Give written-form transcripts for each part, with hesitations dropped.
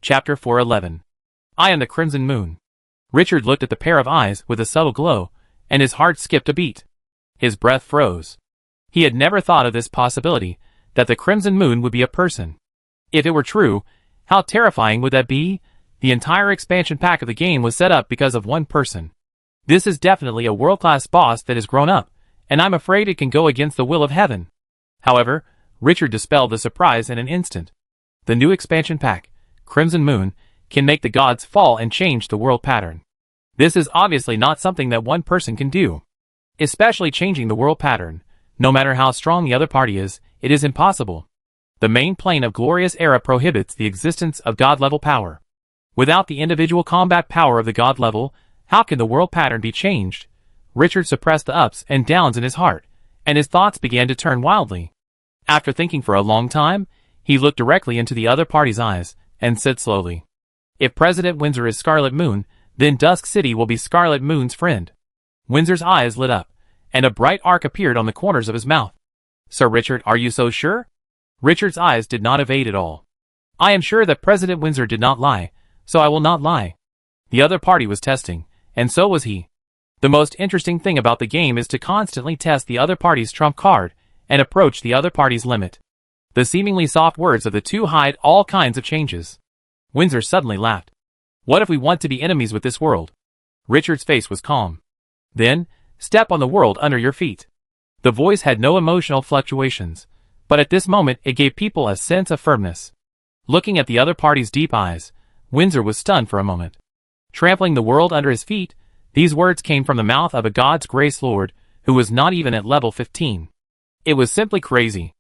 Chapter 411. I am the Crimson Moon. Richard looked at the pair of eyes with a subtle glow, and his heart skipped a beat. His breath froze. He had never thought of this possibility, that the Crimson Moon would be a person. If it were true, how terrifying would that be? The entire expansion pack of the game was set up because of one person. This is definitely a world-class boss that has grown up, and I'm afraid it can go against the will of heaven. However, Richard dispelled the surprise in an instant. The new expansion pack, Crimson Moon, can make the gods fall and change the world pattern. This is obviously not something that one person can do. Especially changing the world pattern. No matter how strong the other party is, it is impossible. The main plane of Glorious Era prohibits the existence of god-level power. Without the individual combat power of the god level, how can the world pattern be changed? Richard suppressed the ups and downs in his heart, and his thoughts began to turn wildly. After thinking for a long time, he looked directly into the other party's eyes, and said slowly, "If President Windsor is Scarlet Moon, then Dusk City will be Scarlet Moon's friend." Windsor's eyes lit up, and a bright arc appeared on the corners of his mouth. "Sir Richard, are you so sure?" Richard's eyes did not evade at all. "I am sure that President Windsor did not lie, so I will not lie." The other party was testing, and so was he. The most interesting thing about the game is to constantly test the other party's trump card, and approach the other party's limit. The seemingly soft words of the two hide all kinds of changes. Windsor suddenly laughed. "What if we want to be enemies with this world?" Richard's face was calm. "Then, step on the world under your feet." The voice had no emotional fluctuations, but at this moment it gave people a sense of firmness. Looking at the other party's deep eyes, Windsor was stunned for a moment. Trampling the world under his feet, these words came from the mouth of a God's Grace Lord who was not even at level 15. It was simply crazy.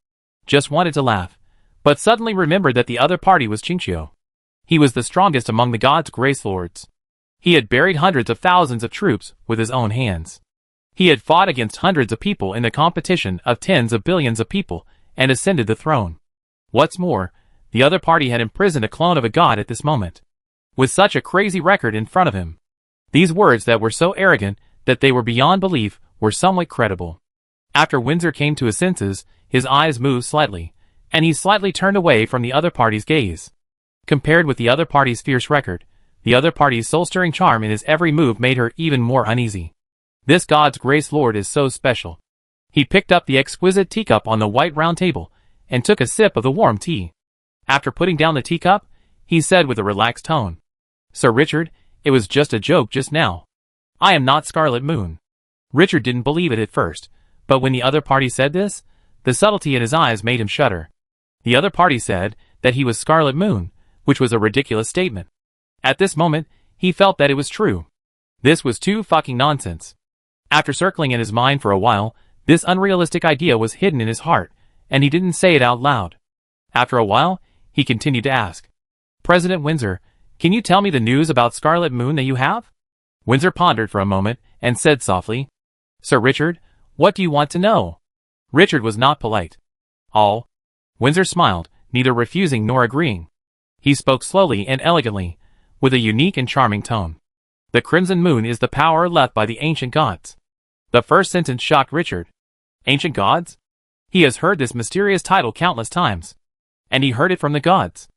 Just wanted to laugh, but suddenly remembered that the other party was Chinchio. He was the strongest among the God's Grace Lords. He had buried hundreds of thousands of troops with his own hands. He had fought against hundreds of people in the competition of tens of billions of people and ascended the throne. What's more, the other party had imprisoned a clone of a god at this moment. With such a crazy record in front of him, these words that were so arrogant that they were beyond belief were somewhat credible. After Windsor came to his senses, his eyes moved slightly, and he slightly turned away from the other party's gaze. Compared with the other party's fierce record, the other party's soul-stirring charm in his every move made her even more uneasy. This God's Grace Lord is so special. He picked up the exquisite teacup on the white round table, and took a sip of the warm tea. After putting down the teacup, he said with a relaxed tone, "Sir Richard, it was just a joke just now. I am not Scarlet Moon." Richard didn't believe it at first, but when the other party said this, the subtlety in his eyes made him shudder. The other party said that he was Scarlet Moon, which was a ridiculous statement. At this moment, he felt that it was true. This was too fucking nonsense. After circling in his mind for a while, this unrealistic idea was hidden in his heart, and he didn't say it out loud. After a while, he continued to ask, "President Windsor, can you tell me the news about Scarlet Moon that you have?" Windsor pondered for a moment, and said softly, "Sir Richard, what do you want to know?" Richard was not polite. "All." Windsor smiled, neither refusing nor agreeing. He spoke slowly and elegantly, with a unique and charming tone. "The Crimson Moon is the power left by the ancient gods." The first sentence shocked Richard. Ancient gods? He has heard this mysterious title countless times. And he heard it from the gods.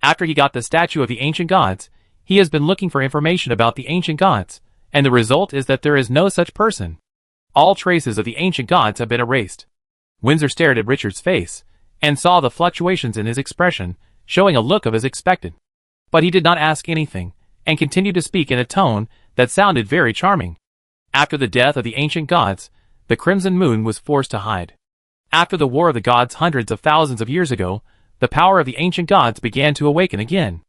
After he got the statue of the ancient gods, he has been looking for information about the ancient gods, and the result is that there is no such person. All traces of the ancient gods have been erased. Windsor stared at Richard's face, and saw the fluctuations in his expression, showing a look of as expected. But he did not ask anything, and continued to speak in a tone that sounded very charming. After the death of the ancient gods, the Crimson Moon was forced to hide. After the War of the Gods hundreds of thousands of years ago, the power of the ancient gods began to awaken again.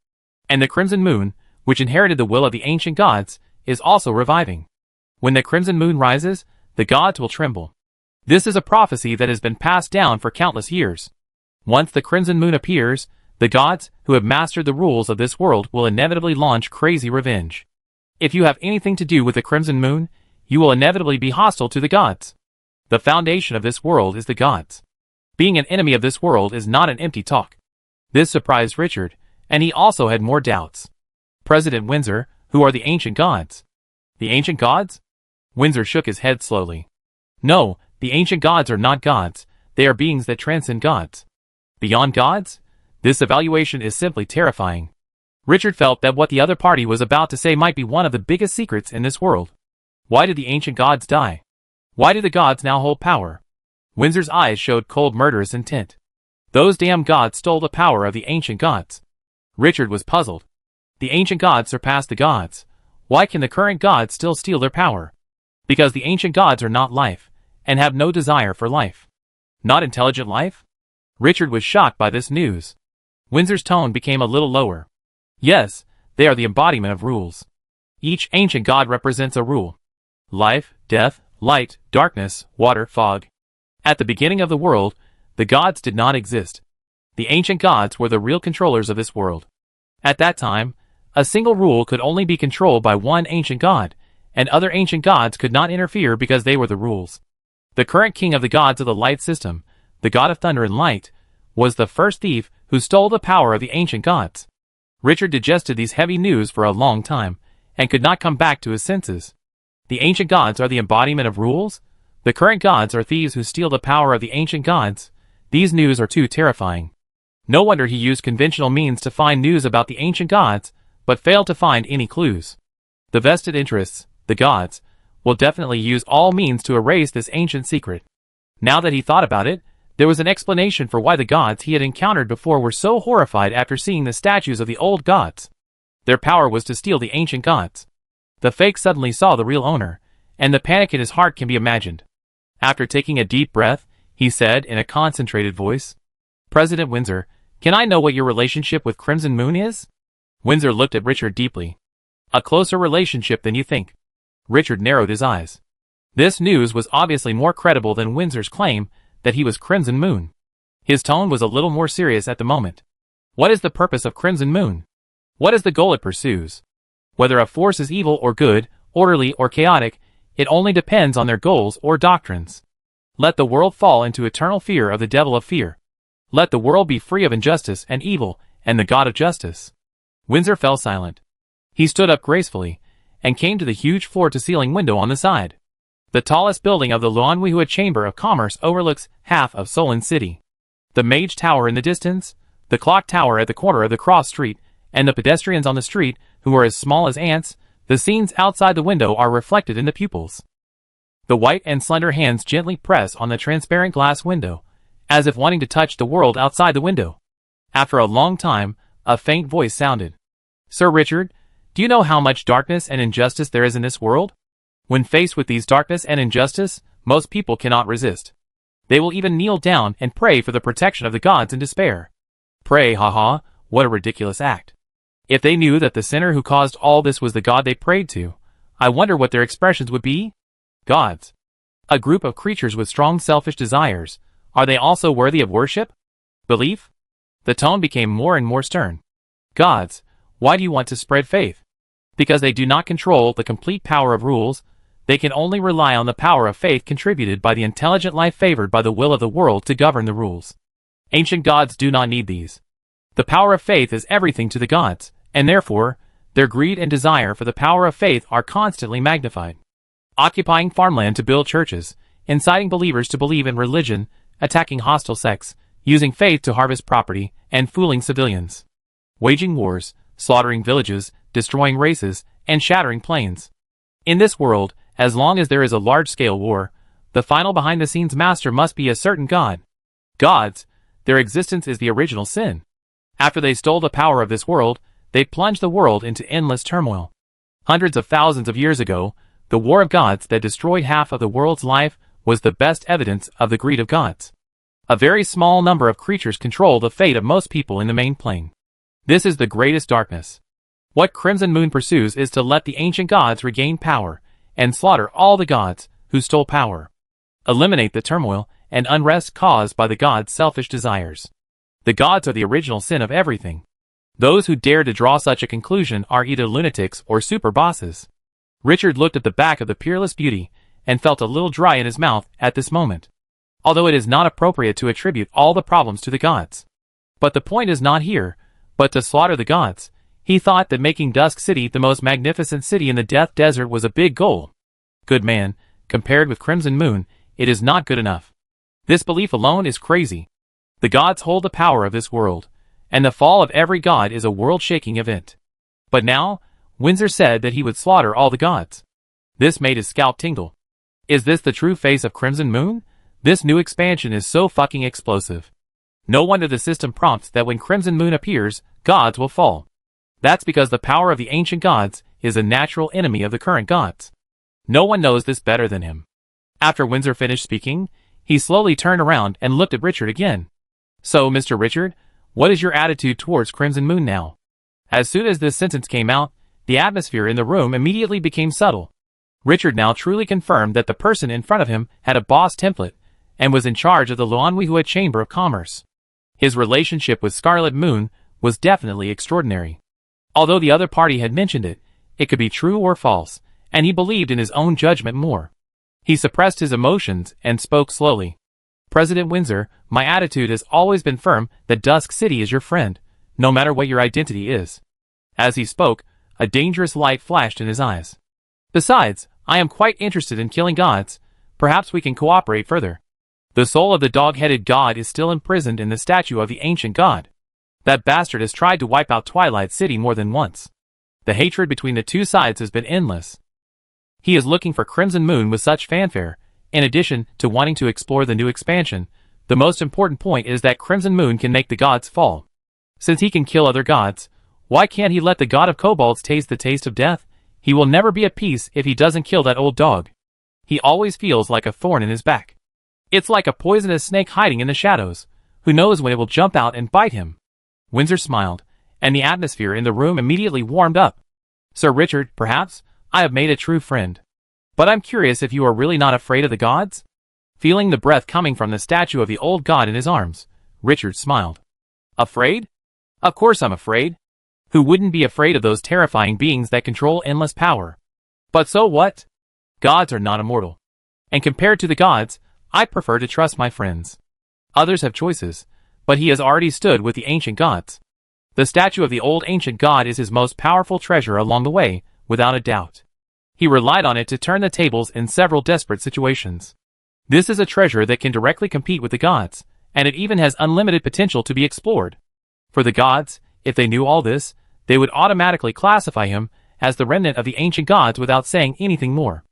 And the Crimson Moon, which inherited the will of the ancient gods, is also reviving. When the Crimson Moon rises, the gods will tremble. This is a prophecy that has been passed down for countless years. Once the Crimson Moon appears, the gods, who have mastered the rules of this world, will inevitably launch crazy revenge. If you have anything to do with the Crimson Moon, you will inevitably be hostile to the gods. The foundation of this world is the gods. Being an enemy of this world is not an empty talk. This surprised Richard, and he also had more doubts. President Windsor, who are the ancient gods? The ancient gods? Windsor shook his head slowly. No, the ancient gods are not gods, they are beings that transcend gods. Beyond gods? This evaluation is simply terrifying. Richard felt that what the other party was about to say might be one of the biggest secrets in this world. Why did the ancient gods die? Why do the gods now hold power? Windsor's eyes showed cold murderous intent. Those damn gods stole the power of the ancient gods. Richard was puzzled. The ancient gods surpassed the gods. Why can the current gods still steal their power? Because the ancient gods are not life, and have no desire for life. Not intelligent life? Richard was shocked by this news. Windsor's tone became a little lower. Yes, they are the embodiment of rules. Each ancient god represents a rule. Life, death, light, darkness, water, fog. At the beginning of the world, the gods did not exist. The ancient gods were the real controllers of this world. At that time, a single rule could only be controlled by one ancient god, and other ancient gods could not interfere because they were the rules. The current king of the gods of the light system, the god of thunder and light, was the first thief who stole the power of the ancient gods. Richard digested these heavy news for a long time, and could not come back to his senses. The ancient gods are the embodiment of rules? The current gods are thieves who steal the power of the ancient gods? These news are too terrifying. No wonder he used conventional means to find news about the ancient gods, but failed to find any clues. The vested interests, the gods, will definitely use all means to erase this ancient secret. Now that he thought about it, there was an explanation for why the gods he had encountered before were so horrified after seeing the statues of the old gods. Their power was to steal the ancient gods. The fake suddenly saw the real owner, and the panic in his heart can be imagined. After taking a deep breath, he said in a concentrated voice, "President Windsor, can I know what your relationship with Crimson Moon is?" Windsor looked at Richard deeply. "A closer relationship than you think." Richard narrowed his eyes. This news was obviously more credible than Windsor's claim that he was Crimson Moon. His tone was a little more serious at the moment. What is the purpose of Crimson Moon? What is the goal it pursues? Whether a force is evil or good, orderly or chaotic, it only depends on their goals or doctrines. Let the world fall into eternal fear of the devil of fear. Let the world be free of injustice and evil, and the God of justice. Windsor fell silent. He stood up gracefully, and came to the huge floor-to-ceiling window on the side. The tallest building of the Luanhuihua Chamber of Commerce overlooks half of Solon City. The Mage Tower in the distance, the clock tower at the corner of the cross street, and the pedestrians on the street, who are as small as ants, the scenes outside the window are reflected in the pupils. The white and slender hands gently press on the transparent glass window, as if wanting to touch the world outside the window. After a long time, a faint voice sounded. "Sir Richard, do you know how much darkness and injustice there is in this world? When faced with these darkness and injustice, most people cannot resist. They will even kneel down and pray for the protection of the gods in despair. Pray, haha, what a ridiculous act. If they knew that the sinner who caused all this was the god they prayed to, I wonder what their expressions would be? Gods. A group of creatures with strong selfish desires, are they also worthy of worship? Belief?" The tone became more and more stern. "Gods, why do you want to spread faith? Because they do not control the complete power of rules, they can only rely on the power of faith contributed by the intelligent life favored by the will of the world to govern the rules. Ancient gods do not need these. The power of faith is everything to the gods, and therefore, their greed and desire for the power of faith are constantly magnified. Occupying farmland to build churches, inciting believers to believe in religion, attacking hostile sects, using faith to harvest property, and fooling civilians. Waging wars, slaughtering villages, destroying races, and shattering planes. In this world, as long as there is a large-scale war, the final behind-the-scenes master must be a certain god. Gods, their existence is the original sin. After they stole the power of this world, they plunged the world into endless turmoil. Hundreds of thousands of years ago, the war of gods that destroyed half of the world's life was the best evidence of the greed of gods. A very small number of creatures control the fate of most people in the main plane. This is the greatest darkness. What Crimson Moon pursues is to let the ancient gods regain power, and slaughter all the gods who stole power. Eliminate the turmoil and unrest caused by the gods' selfish desires. The gods are the original sin of everything. Those who dare to draw such a conclusion are either lunatics or super bosses. Richard looked at the back of the peerless beauty, and felt a little dry in his mouth at this moment. Although it is not appropriate to attribute all the problems to the gods. But the point is not here, but to slaughter the gods. He thought that making Dusk City the most magnificent city in the Death Desert was a big goal. Good man, compared with Crimson Moon, it is not good enough. This belief alone is crazy. The gods hold the power of this world, and the fall of every god is a world-shaking event. But now, Windsor said that he would slaughter all the gods. This made his scalp tingle. Is this the true face of Crimson Moon? This new expansion is so fucking explosive. No wonder the system prompts that when Crimson Moon appears, gods will fall. That's because the power of the ancient gods is a natural enemy of the current gods. No one knows this better than him. After Windsor finished speaking, he slowly turned around and looked at Richard again. So, Mr. Richard, what is your attitude towards Crimson Moon now? As soon as this sentence came out, the atmosphere in the room immediately became subtle. Richard now truly confirmed that the person in front of him had a boss template and was in charge of the Luanhuihua Chamber of Commerce. His relationship with Scarlet Moon was definitely extraordinary. Although the other party had mentioned it, it could be true or false, and he believed in his own judgment more. He suppressed his emotions and spoke slowly. President Windsor, my attitude has always been firm that Dusk City is your friend, no matter what your identity is. As he spoke, a dangerous light flashed in his eyes. Besides, I am quite interested in killing gods. Perhaps we can cooperate further. The soul of the dog-headed god is still imprisoned in the statue of the ancient god. That bastard has tried to wipe out Twilight City more than once. The hatred between the two sides has been endless. He is looking for Crimson Moon with such fanfare. In addition to wanting to explore the new expansion, the most important point is that Crimson Moon can make the gods fall. Since he can kill other gods, why can't he let the god of kobolds taste the taste of death? He will never be at peace if he doesn't kill that old dog. He always feels like a thorn in his back. It's like a poisonous snake hiding in the shadows. Who knows when it will jump out and bite him? Windsor smiled, and the atmosphere in the room immediately warmed up. Sir Richard, perhaps, I have made a true friend. But I'm curious if you are really not afraid of the gods? Feeling the breath coming from the statue of the old god in his arms, Richard smiled. Afraid? Of course I'm afraid. Who wouldn't be afraid of those terrifying beings that control endless power? But so what? Gods are not immortal. And compared to the gods, I prefer to trust my friends. Others have choices, but he has already stood with the ancient gods. The statue of the old ancient god is his most powerful treasure along the way, without a doubt. He relied on it to turn the tables in several desperate situations. This is a treasure that can directly compete with the gods, and it even has unlimited potential to be explored. For the gods, if they knew all this, they would automatically classify him as the remnant of the ancient gods without saying anything more.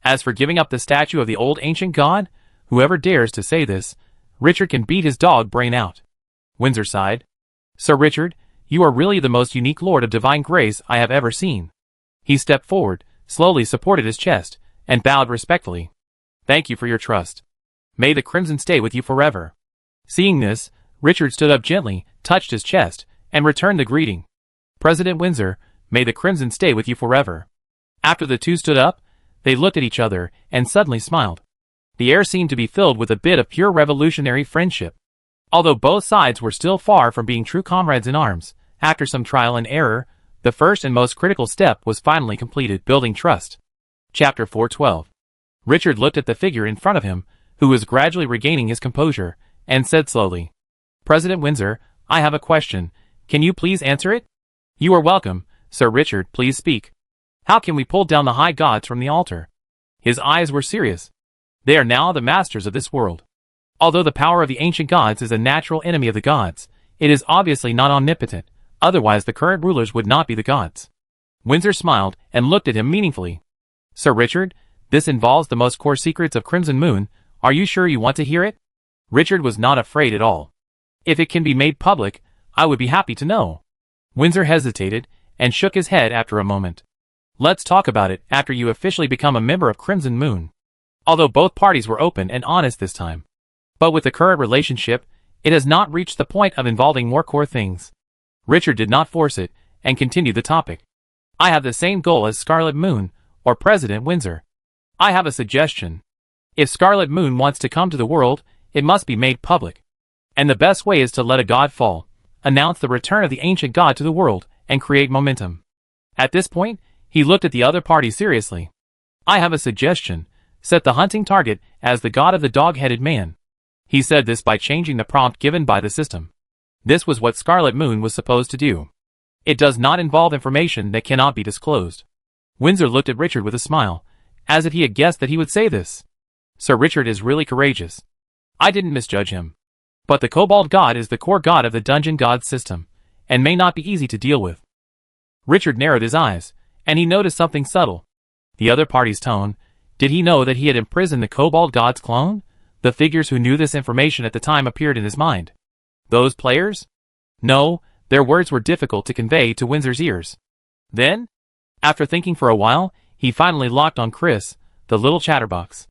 As for giving up the statue of the old ancient god, whoever dares to say this, Richard can beat his dog brain out. Windsor sighed. Sir Richard, you are really the most unique lord of divine grace I have ever seen. He stepped forward, slowly supported his chest, and bowed respectfully. Thank you for your trust. May the crimson stay with you forever. Seeing this, Richard stood up gently, touched his chest, and returned the greeting. President Windsor, may the crimson stay with you forever. After the two stood up, they looked at each other and suddenly smiled. The air seemed to be filled with a bit of pure revolutionary friendship. Although both sides were still far from being true comrades in arms, after some trial and error, the first and most critical step was finally completed: building trust. Chapter 412. Richard looked at the figure in front of him, who was gradually regaining his composure, and said slowly, President Windsor, I have a question. Can you please answer it? You are welcome, Sir Richard, please speak. How can we pull down the high gods from the altar? His eyes were serious. They are now the masters of this world. Although the power of the ancient gods is a natural enemy of the gods, it is obviously not omnipotent, otherwise the current rulers would not be the gods. Windsor smiled and looked at him meaningfully. Sir Richard, this involves the most core secrets of Crimson Moon. Are you sure you want to hear it? Richard was not afraid at all. If it can be made public, I would be happy to know. Windsor hesitated and shook his head after a moment. Let's talk about it after you officially become a member of Crimson Moon. Although both parties were open and honest this time. But with the current relationship, it has not reached the point of involving more core things. Richard did not force it, and continued the topic. I have the same goal as Scarlet Moon, or President Windsor. I have a suggestion. If Scarlet Moon wants to come to the world, it must be made public. And the best way is to let a god fall, announce the return of the ancient god to the world, and create momentum. At this point, he looked at the other party seriously. I have a suggestion. Set the hunting target as the god of the dog-headed man. He said this by changing the prompt given by the system. This was what Scarlet Moon was supposed to do. It does not involve information that cannot be disclosed. Windsor looked at Richard with a smile, as if he had guessed that he would say this. Sir Richard is really courageous. I didn't misjudge him. But the Kobold God is the core god of the Dungeon God system, and may not be easy to deal with. Richard narrowed his eyes, and he noticed something subtle. The other party's tone. Did he know that he had imprisoned the Kobold God's clone? The figures who knew this information at the time appeared in his mind. Those players? No, their words were difficult to convey to Windsor's ears. Then, after thinking for a while, he finally locked on Chris, the little chatterbox.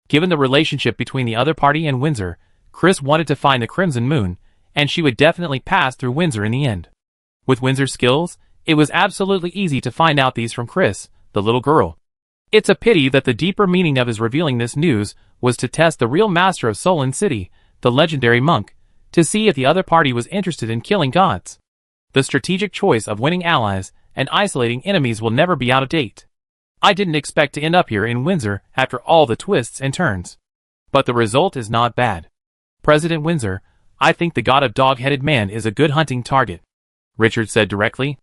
Given the relationship between the other party and Windsor, Chris wanted to find the Crimson Moon, and she would definitely pass through Windsor in the end. With Windsor's skills, it was absolutely easy to find out these from Chris, the little girl. It's a pity that the deeper meaning of his revealing this news was to test the real master of Solon City, the legendary monk, to see if the other party was interested in killing gods. The strategic choice of winning allies and isolating enemies will never be out of date. I didn't expect to end up here in Windsor after all the twists and turns. But the result is not bad. President Windsor, I think the god of Dog-Headed Man is a good hunting target, Richard said directly.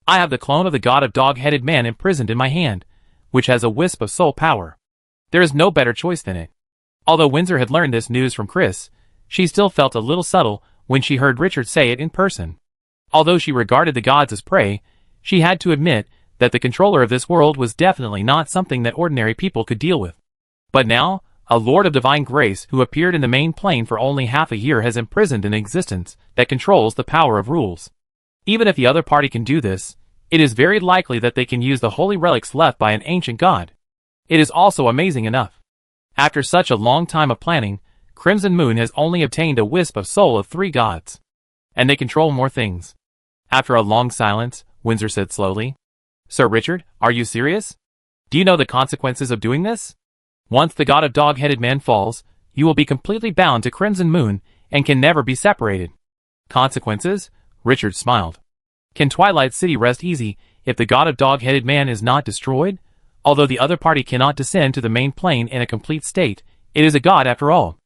I have the clone of the god of Dog-Headed Man imprisoned in my hand, which has a wisp of soul power. There is no better choice than it. Although Windsor had learned this news from Chris, she still felt a little subtle when she heard Richard say it in person. Although she regarded the gods as prey, she had to admit that the controller of this world was definitely not something that ordinary people could deal with. But now, a lord of divine grace who appeared in the main plane for only half a year has imprisoned an existence that controls the power of rules. Even if the other party can do this, it is very likely that they can use the holy relics left by an ancient god. It is also amazing enough. After such a long time of planning, Crimson Moon has only obtained a wisp of soul of 3 gods. And they control more things. After a long silence, Windsor said slowly, Sir Richard, are you serious? Do you know the consequences of doing this? Once the god of Dog-Headed Man falls, you will be completely bound to Crimson Moon and can never be separated. Consequences? Richard smiled. Can Twilight City rest easy if the god of Dog-Headed Man is not destroyed? Although the other party cannot descend to the main plane in a complete state, it is a god after all.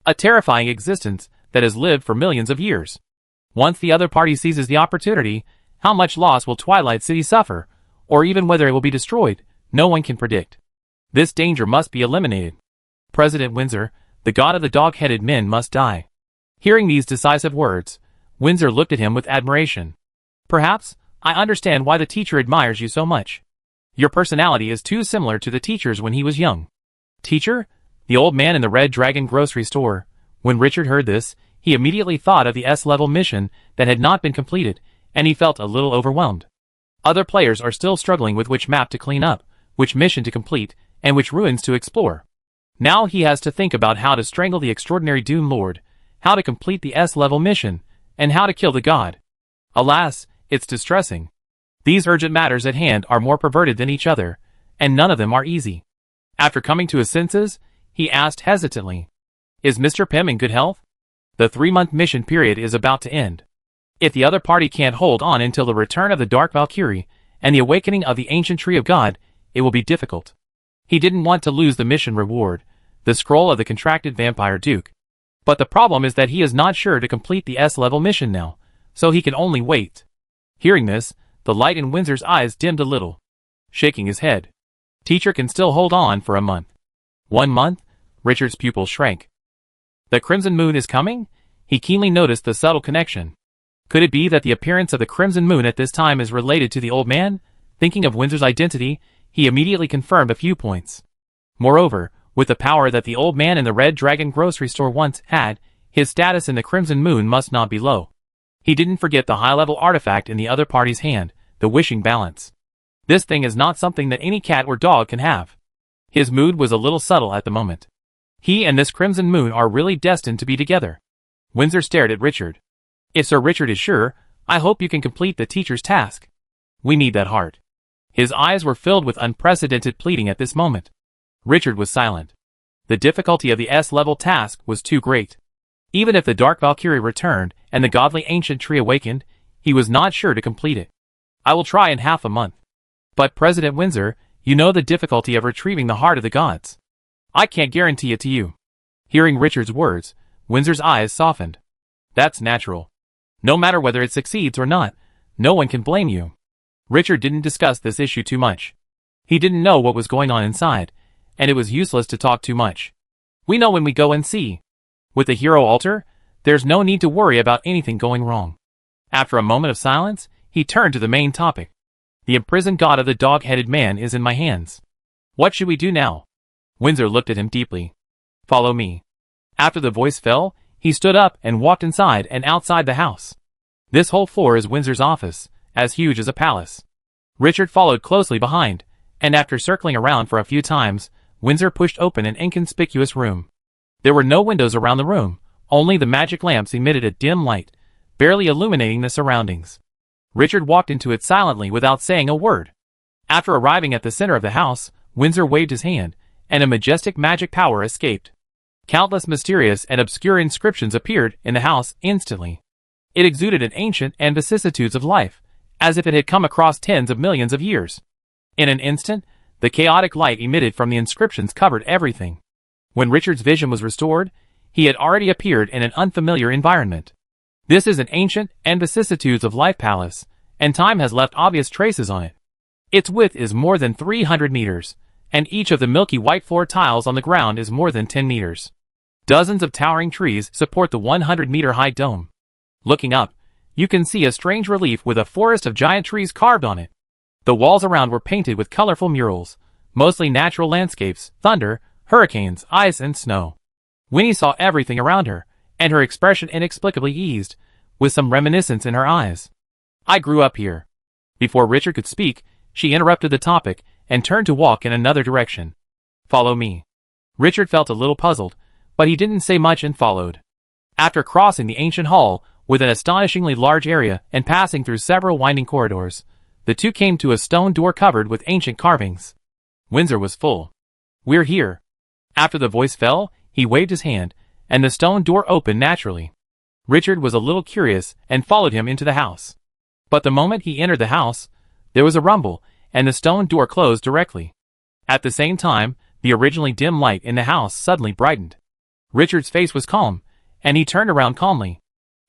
A terrifying existence that has lived for millions of years. Once the other party seizes the opportunity, how much loss will Twilight City suffer, or even whether it will be destroyed, no one can predict. This danger must be eliminated. President Windsor, the god of the Dog-Headed Men must die. Hearing these decisive words, Windsor looked at him with admiration. Perhaps, I understand why the teacher admires you so much. Your personality is too similar to the teacher's when he was young. Teacher? The old man in the Red Dragon grocery store. When Richard heard this, he immediately thought of the S-level mission that had not been completed, and he felt a little overwhelmed. Other players are still struggling with which map to clean up, which mission to complete, and which ruins to explore. Now he has to think about how to strangle the extraordinary Doom Lord, how to complete the S-level mission, and how to kill the god. Alas, it's distressing. These urgent matters at hand are more perverted than each other, and none of them are easy. After coming to his senses, he asked hesitantly, Is Mr. Pym in good health? The 3-month mission period is about to end. If the other party can't hold on until the return of the Dark Valkyrie and the awakening of the ancient Tree of God, it will be difficult. He didn't want to lose the mission reward, the scroll of the contracted vampire duke. But the problem is that he is not sure to complete the S-level mission now, so he can only wait. Hearing this, the light in Windsor's eyes dimmed a little. Shaking his head. Teacher can still hold on for a month. 1 month? Richard's pupils shrank. The Crimson Moon is coming? He keenly noticed the subtle connection. Could it be that the appearance of the Crimson Moon at this time is related to the old man? Thinking of Windsor's identity, he immediately confirmed a few points. Moreover, with the power that the old man in the Red Dragon grocery store once had, his status in the Crimson Moon must not be low. He didn't forget the high-level artifact in the other party's hand, the wishing balance. This thing is not something that any cat or dog can have. His mood was a little subtle at the moment. He and this Crimson Moon are really destined to be together. Windsor stared at Richard. If Sir Richard is sure, I hope you can complete the teacher's task. We need that heart. His eyes were filled with unprecedented pleading at this moment. Richard was silent. The difficulty of the S-level task was too great. Even if the Dark Valkyrie returned and the godly ancient tree awakened, he was not sure to complete it. I will try in half a month. But President Windsor, you know the difficulty of retrieving the heart of the gods. I can't guarantee it to you. Hearing Richard's words, Windsor's eyes softened. That's natural. No matter whether it succeeds or not, no one can blame you. Richard didn't discuss this issue too much. He didn't know what was going on inside, and it was useless to talk too much. We know when we go and see. With the hero altar, There's no need to worry about anything going wrong. After a moment of silence, he turned to the main topic. The imprisoned god of the dog-headed man is in my hands. What should we do now? Windsor looked at him deeply. Follow me. After the voice fell, he stood up and walked inside and outside the house. This whole floor is Windsor's office, as huge as a palace. Richard followed closely behind, and after circling around for a few times, Windsor pushed open an inconspicuous room. There were no windows around the room, only the magic lamps emitted a dim light, barely illuminating the surroundings. Richard walked into it silently without saying a word. After arriving at the center of the house, Windsor waved his hand, and a majestic magic power escaped. Countless mysterious and obscure inscriptions appeared in the house instantly. It exuded an ancient and vicissitudes of life, as if it had come across tens of millions of years. In an instant, the chaotic light emitted from the inscriptions covered everything. When Richard's vision was restored, he had already appeared in an unfamiliar environment. This is an ancient and vicissitudes of life palace, and time has left obvious traces on it. Its width is more than 300 meters, and each of the milky white floor tiles on the ground is more than 10 meters. Dozens of towering trees support the 100-meter-high dome. Looking up, you can see a strange relief with a forest of giant trees carved on it. The walls around were painted with colorful murals, mostly natural landscapes, thunder, hurricanes, ice, and snow. Winnie saw everything around her, and her expression inexplicably eased, with some reminiscence in her eyes. I grew up here. Before Richard could speak, she interrupted the topic and turned to walk in another direction. Follow me. Richard felt a little puzzled, but he didn't say much and followed. After crossing the ancient hall with an astonishingly large area and passing through several winding corridors, the two came to a stone door covered with ancient carvings. Windsor was full. We're here. After the voice fell, he waved his hand, and the stone door opened naturally. Richard was a little curious and followed him into the house. But the moment he entered the house, there was a rumble, and the stone door closed directly. At the same time, the originally dim light in the house suddenly brightened. Richard's face was calm, and he turned around calmly.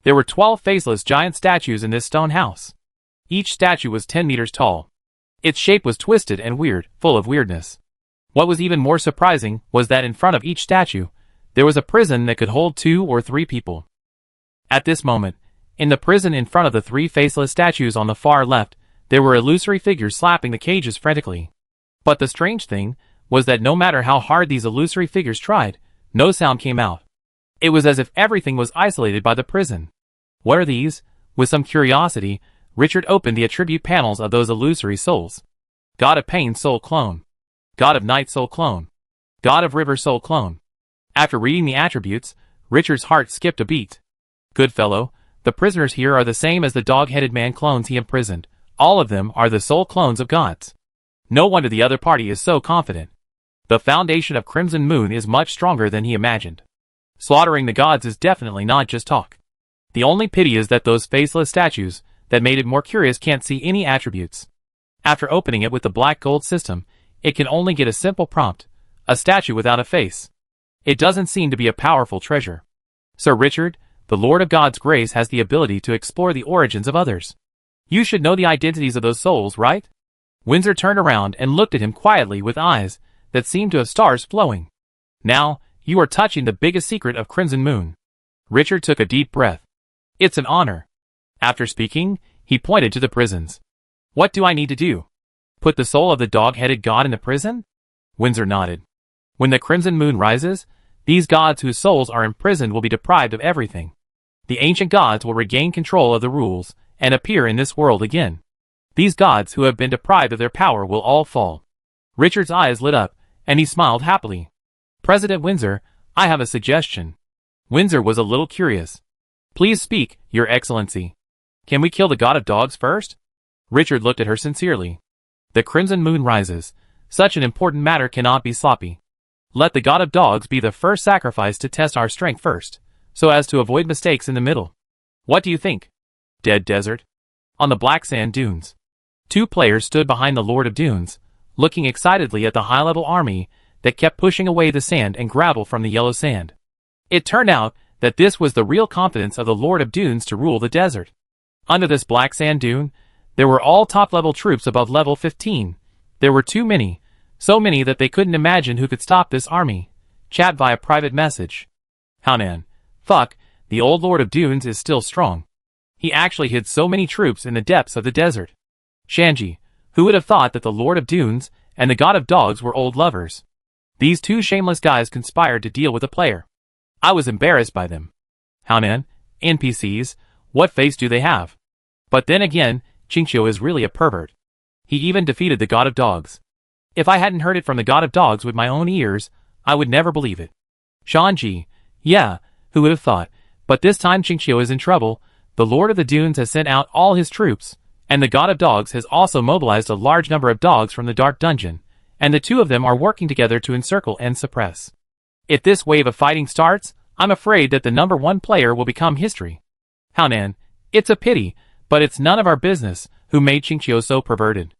There were 12 faceless giant statues in this stone house. Each statue was 10 meters tall. Its shape was twisted and weird, full of weirdness. What was even more surprising was that in front of each statue, there was a prison that could hold 2 or 3 people. At this moment, in the prison in front of the 3 faceless statues on the far left, there were illusory figures slapping the cages frantically. But the strange thing was that no matter how hard these illusory figures tried, no sound came out. It was as if everything was isolated by the prison. What are these? With some curiosity, Richard opened the attribute panels of those illusory souls. God of Pain Soul Clone. God of Night Soul Clone. God of River Soul Clone. After reading the attributes, Richard's heart skipped a beat. Good fellow, the prisoners here are the same as the dog-headed man clones he imprisoned. All of them are the soul clones of gods. No wonder the other party is so confident. The foundation of Crimson Moon is much stronger than he imagined. Slaughtering the gods is definitely not just talk. The only pity is that those faceless statues that made it more curious can't see any attributes. After opening it with the black gold system, it can only get a simple prompt, a statue without a face. It doesn't seem to be a powerful treasure. Sir Richard, the Lord of God's grace has the ability to explore the origins of others. You should know the identities of those souls, right? Windsor turned around and looked at him quietly with eyes that seemed to have stars flowing. Now, you are touching the biggest secret of Crimson Moon. Richard took a deep breath. It's an honor. After speaking, he pointed to the prisons. What do I need to do? Put the soul of the dog-headed god in the prison? Windsor nodded. When the Crimson Moon rises, these gods whose souls are imprisoned will be deprived of everything. The ancient gods will regain control of the rules and appear in this world again. These gods who have been deprived of their power will all fall. Richard's eyes lit up, and he smiled happily. President Windsor, I have a suggestion. Windsor was a little curious. Please speak, Your Excellency. Can we kill the god of dogs first? Richard looked at her sincerely. The Crimson Moon rises. Such an important matter cannot be sloppy. Let the god of dogs be the first sacrifice to test our strength first, so as to avoid mistakes in the middle. What do you think? Dead desert. On the black sand dunes. 2 players stood behind the Lord of Dunes, looking excitedly at the high-level army that kept pushing away the sand and gravel from the yellow sand. It turned out that this was the real confidence of the Lord of Dunes to rule the desert. Under this black sand dune, there were all top-level troops above level 15. There were too many, so many that they couldn't imagine who could stop this army. Chat via private message. Hownan. Fuck, The old Lord of Dunes is still strong. He actually hid so many troops in the depths of the desert. Shanji, who would have thought that the Lord of Dunes and the God of Dogs were old lovers? These two shameless guys conspired to deal with a player. I was embarrassed by them. Haonan, NPCs, what face do they have? But then again, Qingqiu is really a pervert. He even defeated the God of Dogs. If I hadn't heard it from the God of Dogs with my own ears, I would never believe it. Shanji, yeah, who would have thought? But this time Qingqiu is in trouble. The Lord of the Dunes has sent out all his troops, and the God of Dogs has also mobilized a large number of dogs from the Dark Dungeon, and the two of them are working together to encircle and suppress. If this wave of fighting starts, I'm afraid that the number one player will become history. Haonan, it's a pity, but it's none of our business who made Qingqiu so perverted.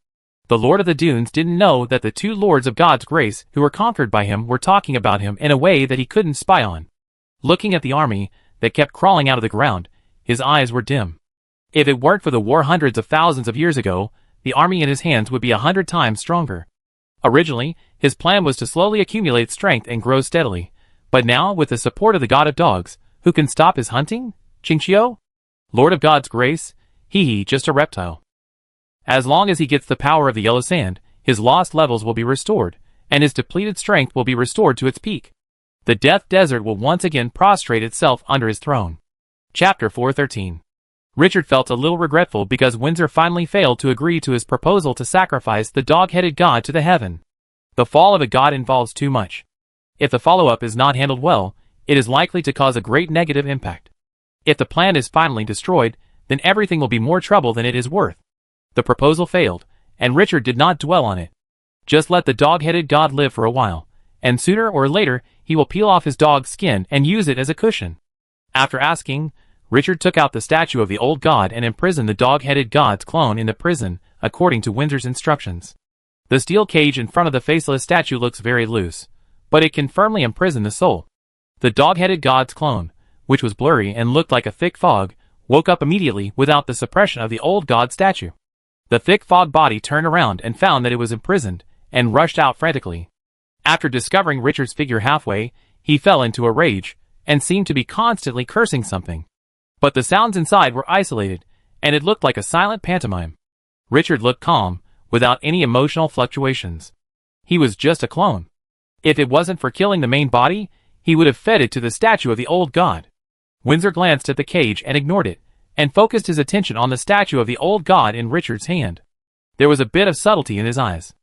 The Lord of the Dunes didn't know that the two Lords of God's Grace who were conquered by him were talking about him in a way that he couldn't spy on. Looking at the army that kept crawling out of the ground, his eyes were dim. If it weren't for the war hundreds of thousands of years ago, the army in his hands would be 100 times stronger. Originally, his plan was to slowly accumulate strength and grow steadily, but now with the support of the God of Dogs, who can stop his hunting? Qingqiu? Lord of God's Grace? Just a reptile. As long as he gets the power of the yellow sand, his lost levels will be restored, and his depleted strength will be restored to its peak. The Death Desert will once again prostrate itself under his throne. Chapter 413. Richard felt a little regretful because Windsor finally failed to agree to his proposal to sacrifice the dog-headed god to the heaven. The fall of a god involves too much. If the follow-up is not handled well, it is likely to cause a great negative impact. If the plan is finally destroyed, then everything will be more trouble than it is worth. The proposal failed, and Richard did not dwell on it. Just let the dog-headed god live for a while, and sooner or later he will peel off his dog's skin and use it as a cushion. After asking, Richard took out the statue of the old god and imprisoned the dog-headed god's clone in the prison, according to Windsor's instructions. The steel cage in front of the faceless statue looks very loose, but it can firmly imprison the soul. The dog-headed god's clone, which was blurry and looked like a thick fog, woke up immediately without the suppression of the old god statue. The thick fog body turned around and found that it was imprisoned, and rushed out frantically. After discovering Richard's figure halfway, he fell into a rage, and seemed to be constantly cursing something. But the sounds inside were isolated, and it looked like a silent pantomime. Richard looked calm, without any emotional fluctuations. He was just a clone. If it wasn't for killing the main body, he would have fed it to the statue of the old god. Windsor glanced at the cage and ignored it, and focused his attention on the statue of the old god in Richard's hand. There was a bit of subtlety in his eyes.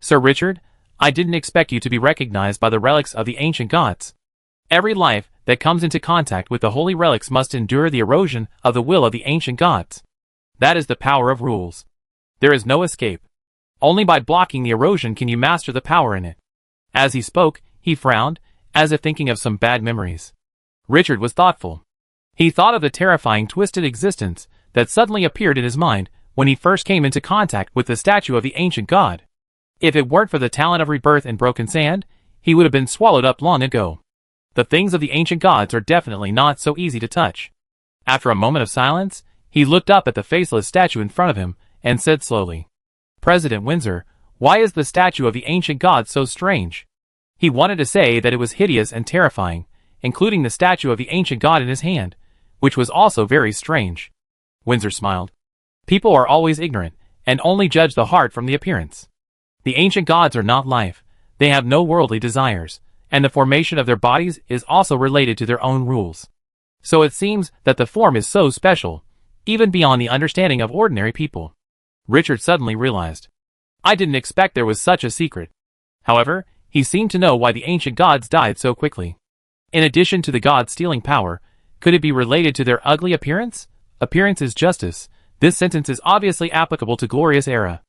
Sir Richard, I didn't expect you to be recognized by the relics of the ancient gods. Every life that comes into contact with the holy relics must endure the erosion of the will of the ancient gods. That is the power of rules. There is no escape. Only by blocking the erosion can you master the power in it. As he spoke, he frowned, as if thinking of some bad memories. Richard was thoughtful. He thought of the terrifying twisted existence that suddenly appeared in his mind when he first came into contact with the statue of the ancient god. If it weren't for the talent of rebirth in broken sand, he would have been swallowed up long ago. The things of the ancient gods are definitely not so easy to touch. After a moment of silence, he looked up at the faceless statue in front of him, and said slowly, President Windsor, why is the statue of the ancient gods so strange? He wanted to say that it was hideous and terrifying, including the statue of the ancient god in his hand, which was also very strange. Windsor smiled. People are always ignorant, and only judge the heart from the appearance. The ancient gods are not life, they have no worldly desires, and the formation of their bodies is also related to their own rules. So it seems that the form is so special, even beyond the understanding of ordinary people. Richard suddenly realized. I didn't expect there was such a secret. However, he seemed to know why the ancient gods died so quickly. In addition to the gods stealing power, could it be related to their ugly appearance? Appearance is justice. This sentence is obviously applicable to Glorious Era.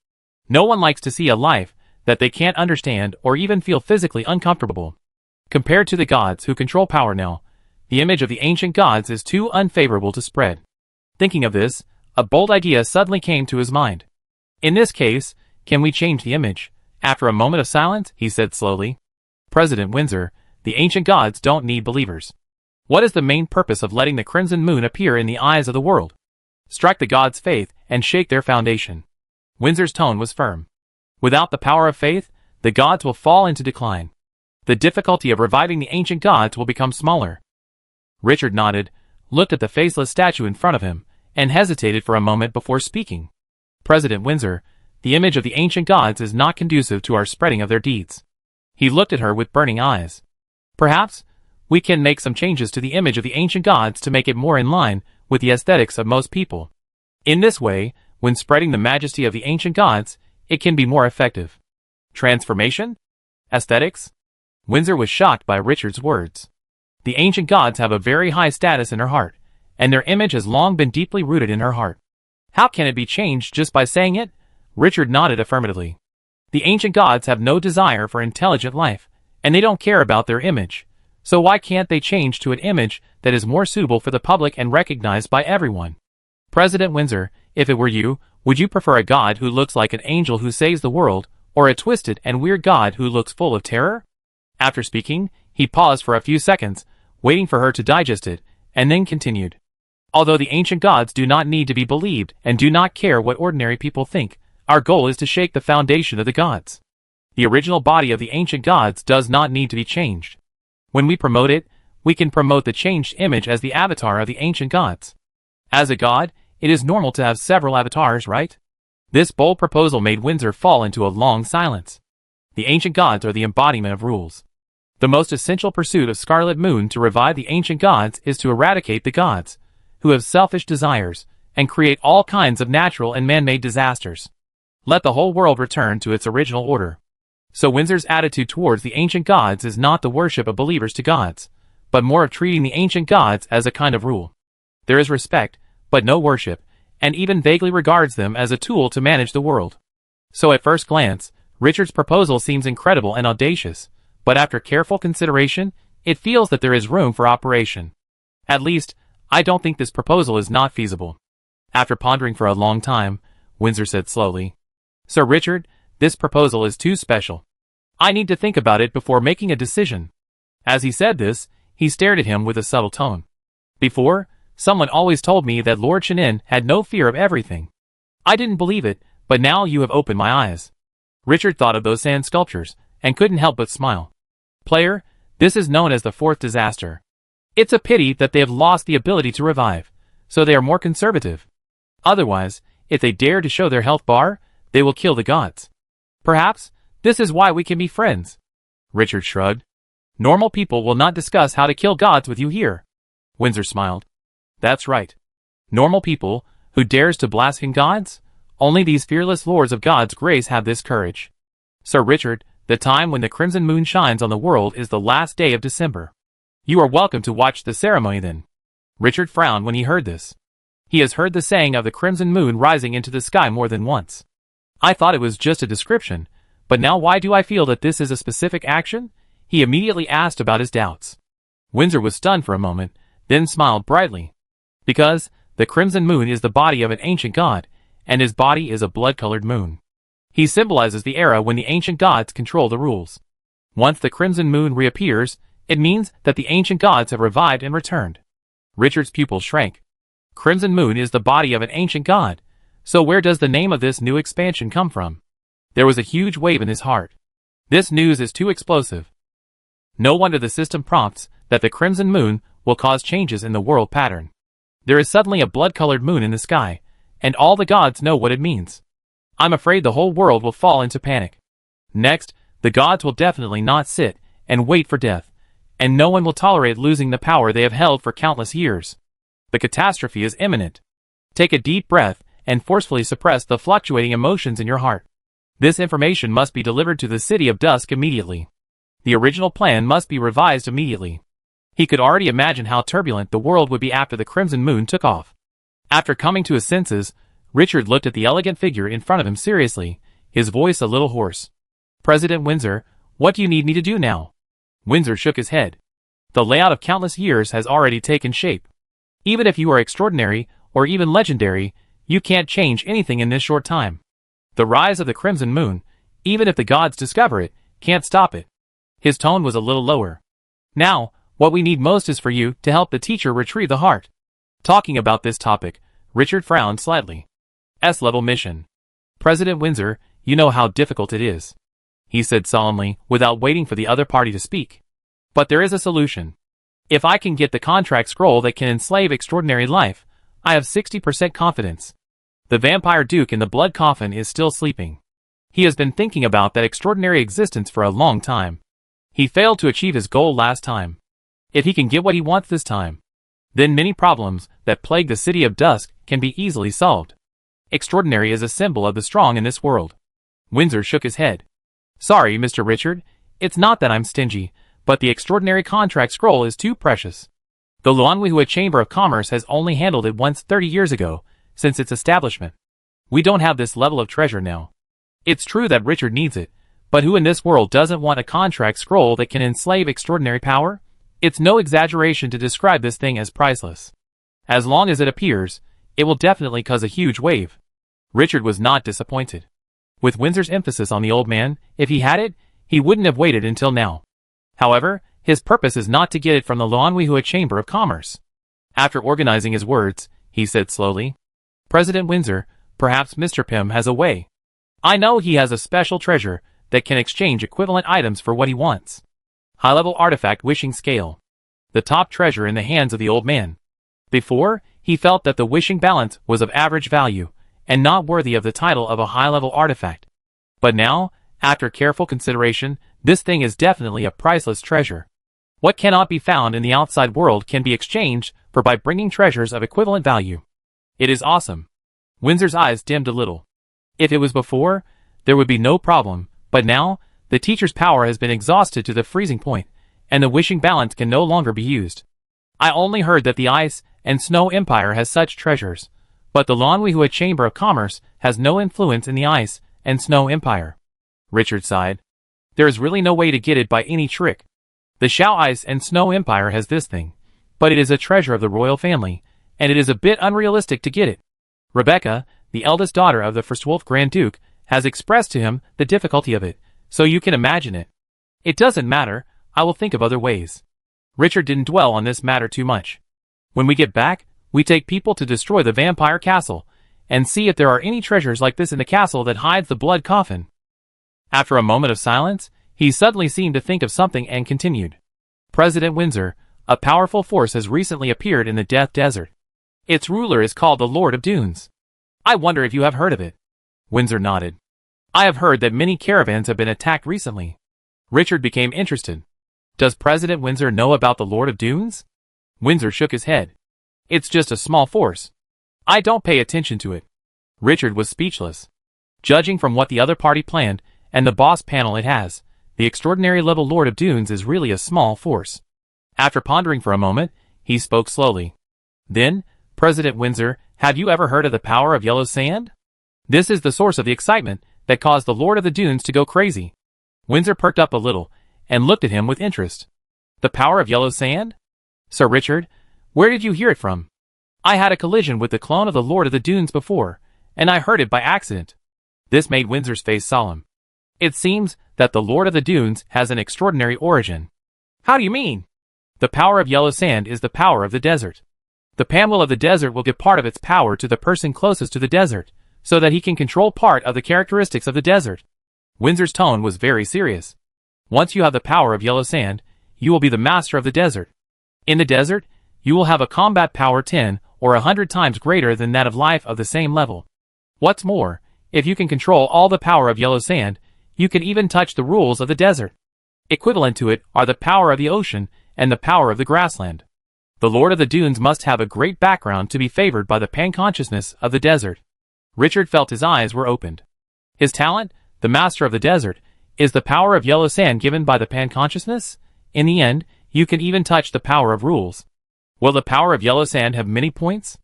No one likes to see a life that they can't understand or even feel physically uncomfortable. Compared to the gods who control power now, the image of the ancient gods is too unfavorable to spread. Thinking of this, a bold idea suddenly came to his mind. In this case, can we change the image? After a moment of silence, he said slowly, President Windsor, the ancient gods don't need believers. What is the main purpose of letting the crimson moon appear in the eyes of the world? Strike the gods' faith and shake their foundation. Windsor's tone was firm. Without the power of faith, the gods will fall into decline. The difficulty of reviving the ancient gods will become smaller. Richard nodded, looked at the faceless statue in front of him, and hesitated for a moment before speaking. President Windsor, the image of the ancient gods is not conducive to our spreading of their deeds. He looked at her with burning eyes. Perhaps, we can make some changes to the image of the ancient gods to make it more in line with the aesthetics of most people. In this way, when spreading the majesty of the ancient gods, it can be more effective. Transformation? Aesthetics? Windsor was shocked by Richard's words. The ancient gods have a very high status in her heart, and their image has long been deeply rooted in her heart. How can it be changed just by saying it? Richard nodded affirmatively. The ancient gods have no desire for intelligent life, and they don't care about their image. So why can't they change to an image that is more suitable for the public and recognized by everyone? President Windsor, if it were you, would you prefer a god who looks like an angel who saves the world, or a twisted and weird god who looks full of terror? After speaking, he paused for a few seconds, waiting for her to digest it, and then continued. Although the ancient gods do not need to be believed and do not care what ordinary people think, our goal is to shake the foundation of the gods. The original body of the ancient gods does not need to be changed. When we promote it, we can promote the changed image as the avatar of the ancient gods. As a god, it is normal to have several avatars, right? This bold proposal made Windsor fall into a long silence. The ancient gods are the embodiment of rules. The most essential pursuit of Scarlet Moon to revive the ancient gods is to eradicate the gods, who have selfish desires, and create all kinds of natural and man-made disasters. Let the whole world return to its original order. So Windsor's attitude towards the ancient gods is not the worship of believers to gods, but more of treating the ancient gods as a kind of rule. There is respect, but no worship, and even vaguely regards them as a tool to manage the world. So at first glance, Richard's proposal seems incredible and audacious, but after careful consideration, it feels that there is room for operation. At least, I don't think this proposal is not feasible. After pondering for a long time, Windsor said slowly, Sir Richard, this proposal is too special. I need to think about it before making a decision. As he said this, he stared at him with a subtle tone. Before, someone always told me that Lord Chenin had no fear of everything. I didn't believe it, but now you have opened my eyes. Richard thought of those sand sculptures, and couldn't help but smile. Player, this is known as the fourth disaster. It's a pity that they have lost the ability to revive, so they are more conservative. Otherwise, if they dare to show their health bar, they will kill the gods. Perhaps, this is why we can be friends. Richard shrugged. Normal people will not discuss how to kill gods with you here. Windsor smiled. That's right. Normal people, who dares to blaspheme gods? Only these fearless lords of God's grace have this courage. Sir Richard, the time when the crimson moon shines on the world is the last day of December. You are welcome to watch the ceremony then. Richard frowned when he heard this. He has heard the saying of the crimson moon rising into the sky more than once. I thought it was just a description, but now why do I feel that this is a specific action? He immediately asked about his doubts. Windsor was stunned for a moment, then smiled brightly. Because, the crimson moon is the body of an ancient god, and his body is a blood-colored moon. He symbolizes the era when the ancient gods control the rules. Once the crimson moon reappears, it means that the ancient gods have revived and returned. Richard's pupils shrank. Crimson moon is the body of an ancient god. So where does the name of this new expansion come from? There was a huge wave in his heart. This news is too explosive. No wonder the system prompts that the crimson moon will cause changes in the world pattern. There is suddenly a blood-colored moon in the sky, and all the gods know what it means. I'm afraid the whole world will fall into panic. Next, the gods will definitely not sit and wait for death, and no one will tolerate losing the power they have held for countless years. The catastrophe is imminent. Take a deep breath and forcefully suppress the fluctuating emotions in your heart. This information must be delivered to the City of Dusk immediately. The original plan must be revised immediately. He could already imagine how turbulent the world would be after the crimson moon took off. After coming to his senses, Richard looked at the elegant figure in front of him seriously, his voice a little hoarse. President Windsor, what do you need me to do now? Windsor shook his head. The layout of countless years has already taken shape. Even if you are extraordinary, or even legendary, you can't change anything in this short time. The rise of the crimson moon, even if the gods discover it, can't stop it. His tone was a little lower. Now, what we need most is for you to help the teacher retrieve the heart. Talking about this topic, Richard frowned slightly. S-level mission. President Windsor, you know how difficult it is. He said solemnly, without waiting for the other party to speak. But there is a solution. If I can get the contract scroll that can enslave extraordinary life, I have 60% confidence. The vampire duke in the blood coffin is still sleeping. He has been thinking about that extraordinary existence for a long time. He failed to achieve his goal last time. If he can get what he wants this time, then many problems that plague the city of dusk can be easily solved. Extraordinary is a symbol of the strong in this world. Windsor shook his head. Sorry, Mr. Richard, it's not that I'm stingy, but the extraordinary contract scroll is too precious. The Luanhuihua Chamber of Commerce has only handled it once 30 years ago, since its establishment. We don't have this level of treasure now. It's true that Richard needs it, but who in this world doesn't want a contract scroll that can enslave extraordinary power? It's no exaggeration to describe this thing as priceless. As long as it appears, it will definitely cause a huge wave. Richard was not disappointed. With Windsor's emphasis on the old man, if he had it, he wouldn't have waited until now. However, his purpose is not to get it from the Luanhuihua Chamber of Commerce. After organizing his words, he said slowly, President Windsor, perhaps Mr. Pym has a way. I know he has a special treasure that can exchange equivalent items for what he wants. High-level artifact wishing scale. The top treasure in the hands of the old man. Before, he felt that the wishing balance was of average value, and not worthy of the title of a high-level artifact. But now, after careful consideration, this thing is definitely a priceless treasure. What cannot be found in the outside world can be exchanged for by bringing treasures of equivalent value. It is awesome. Windsor's eyes dimmed a little. If it was before, there would be no problem, but now, the teacher's power has been exhausted to the freezing point, and the wishing balance can no longer be used. I only heard that the Ice and Snow Empire has such treasures, but the Luanhuihua Chamber of Commerce has no influence in the Ice and Snow Empire. Richard sighed. There is really no way to get it by any trick. The Shao Ice and Snow Empire has this thing, but it is a treasure of the royal family, and it is a bit unrealistic to get it. Rebecca, the eldest daughter of the First Wolf Grand Duke, has expressed to him the difficulty of it, so you can imagine it. It doesn't matter, I will think of other ways. Richard didn't dwell on this matter too much. When we get back, we take people to destroy the vampire castle, and see if there are any treasures like this in the castle that hides the blood coffin. After a moment of silence, he suddenly seemed to think of something and continued. President Windsor, a powerful force has recently appeared in the Death Desert. Its ruler is called the Lord of Dunes. I wonder if you have heard of it. Windsor nodded. I have heard that many caravans have been attacked recently. Richard became interested. Does President Windsor know about the Lord of Dunes? Windsor shook his head. It's just a small force. I don't pay attention to it. Richard was speechless. Judging from what the other party planned, and the boss panel it has, the extraordinary level Lord of Dunes is really a small force. After pondering for a moment, he spoke slowly. Then, President Windsor, have you ever heard of the power of yellow sand? This is the source of the excitement that caused the Lord of the Dunes to go crazy. Windsor perked up a little, and looked at him with interest. The power of yellow sand? Sir Richard, where did you hear it from? I had a collision with the clone of the Lord of the Dunes before, and I heard it by accident. This made Windsor's face solemn. It seems that the Lord of the Dunes has an extraordinary origin. How do you mean? The power of yellow sand is the power of the desert. The Panwill of the desert will give part of its power to the person closest to the desert, so that he can control part of the characteristics of the desert. Windsor's tone was very serious. Once you have the power of yellow sand, you will be the master of the desert. In the desert, you will have a combat power 10 or 100 times greater than that of life of the same level. What's more, if you can control all the power of yellow sand, you can even touch the rules of the desert. Equivalent to it are the power of the ocean and the power of the grassland. The Lord of the Dunes must have a great background to be favored by the pan-consciousness of the desert. Richard felt his eyes were opened. His talent, the master of the desert, is the power of yellow sand given by the pan-consciousness? In the end, you can even touch the power of rules. Will the power of yellow sand have many points?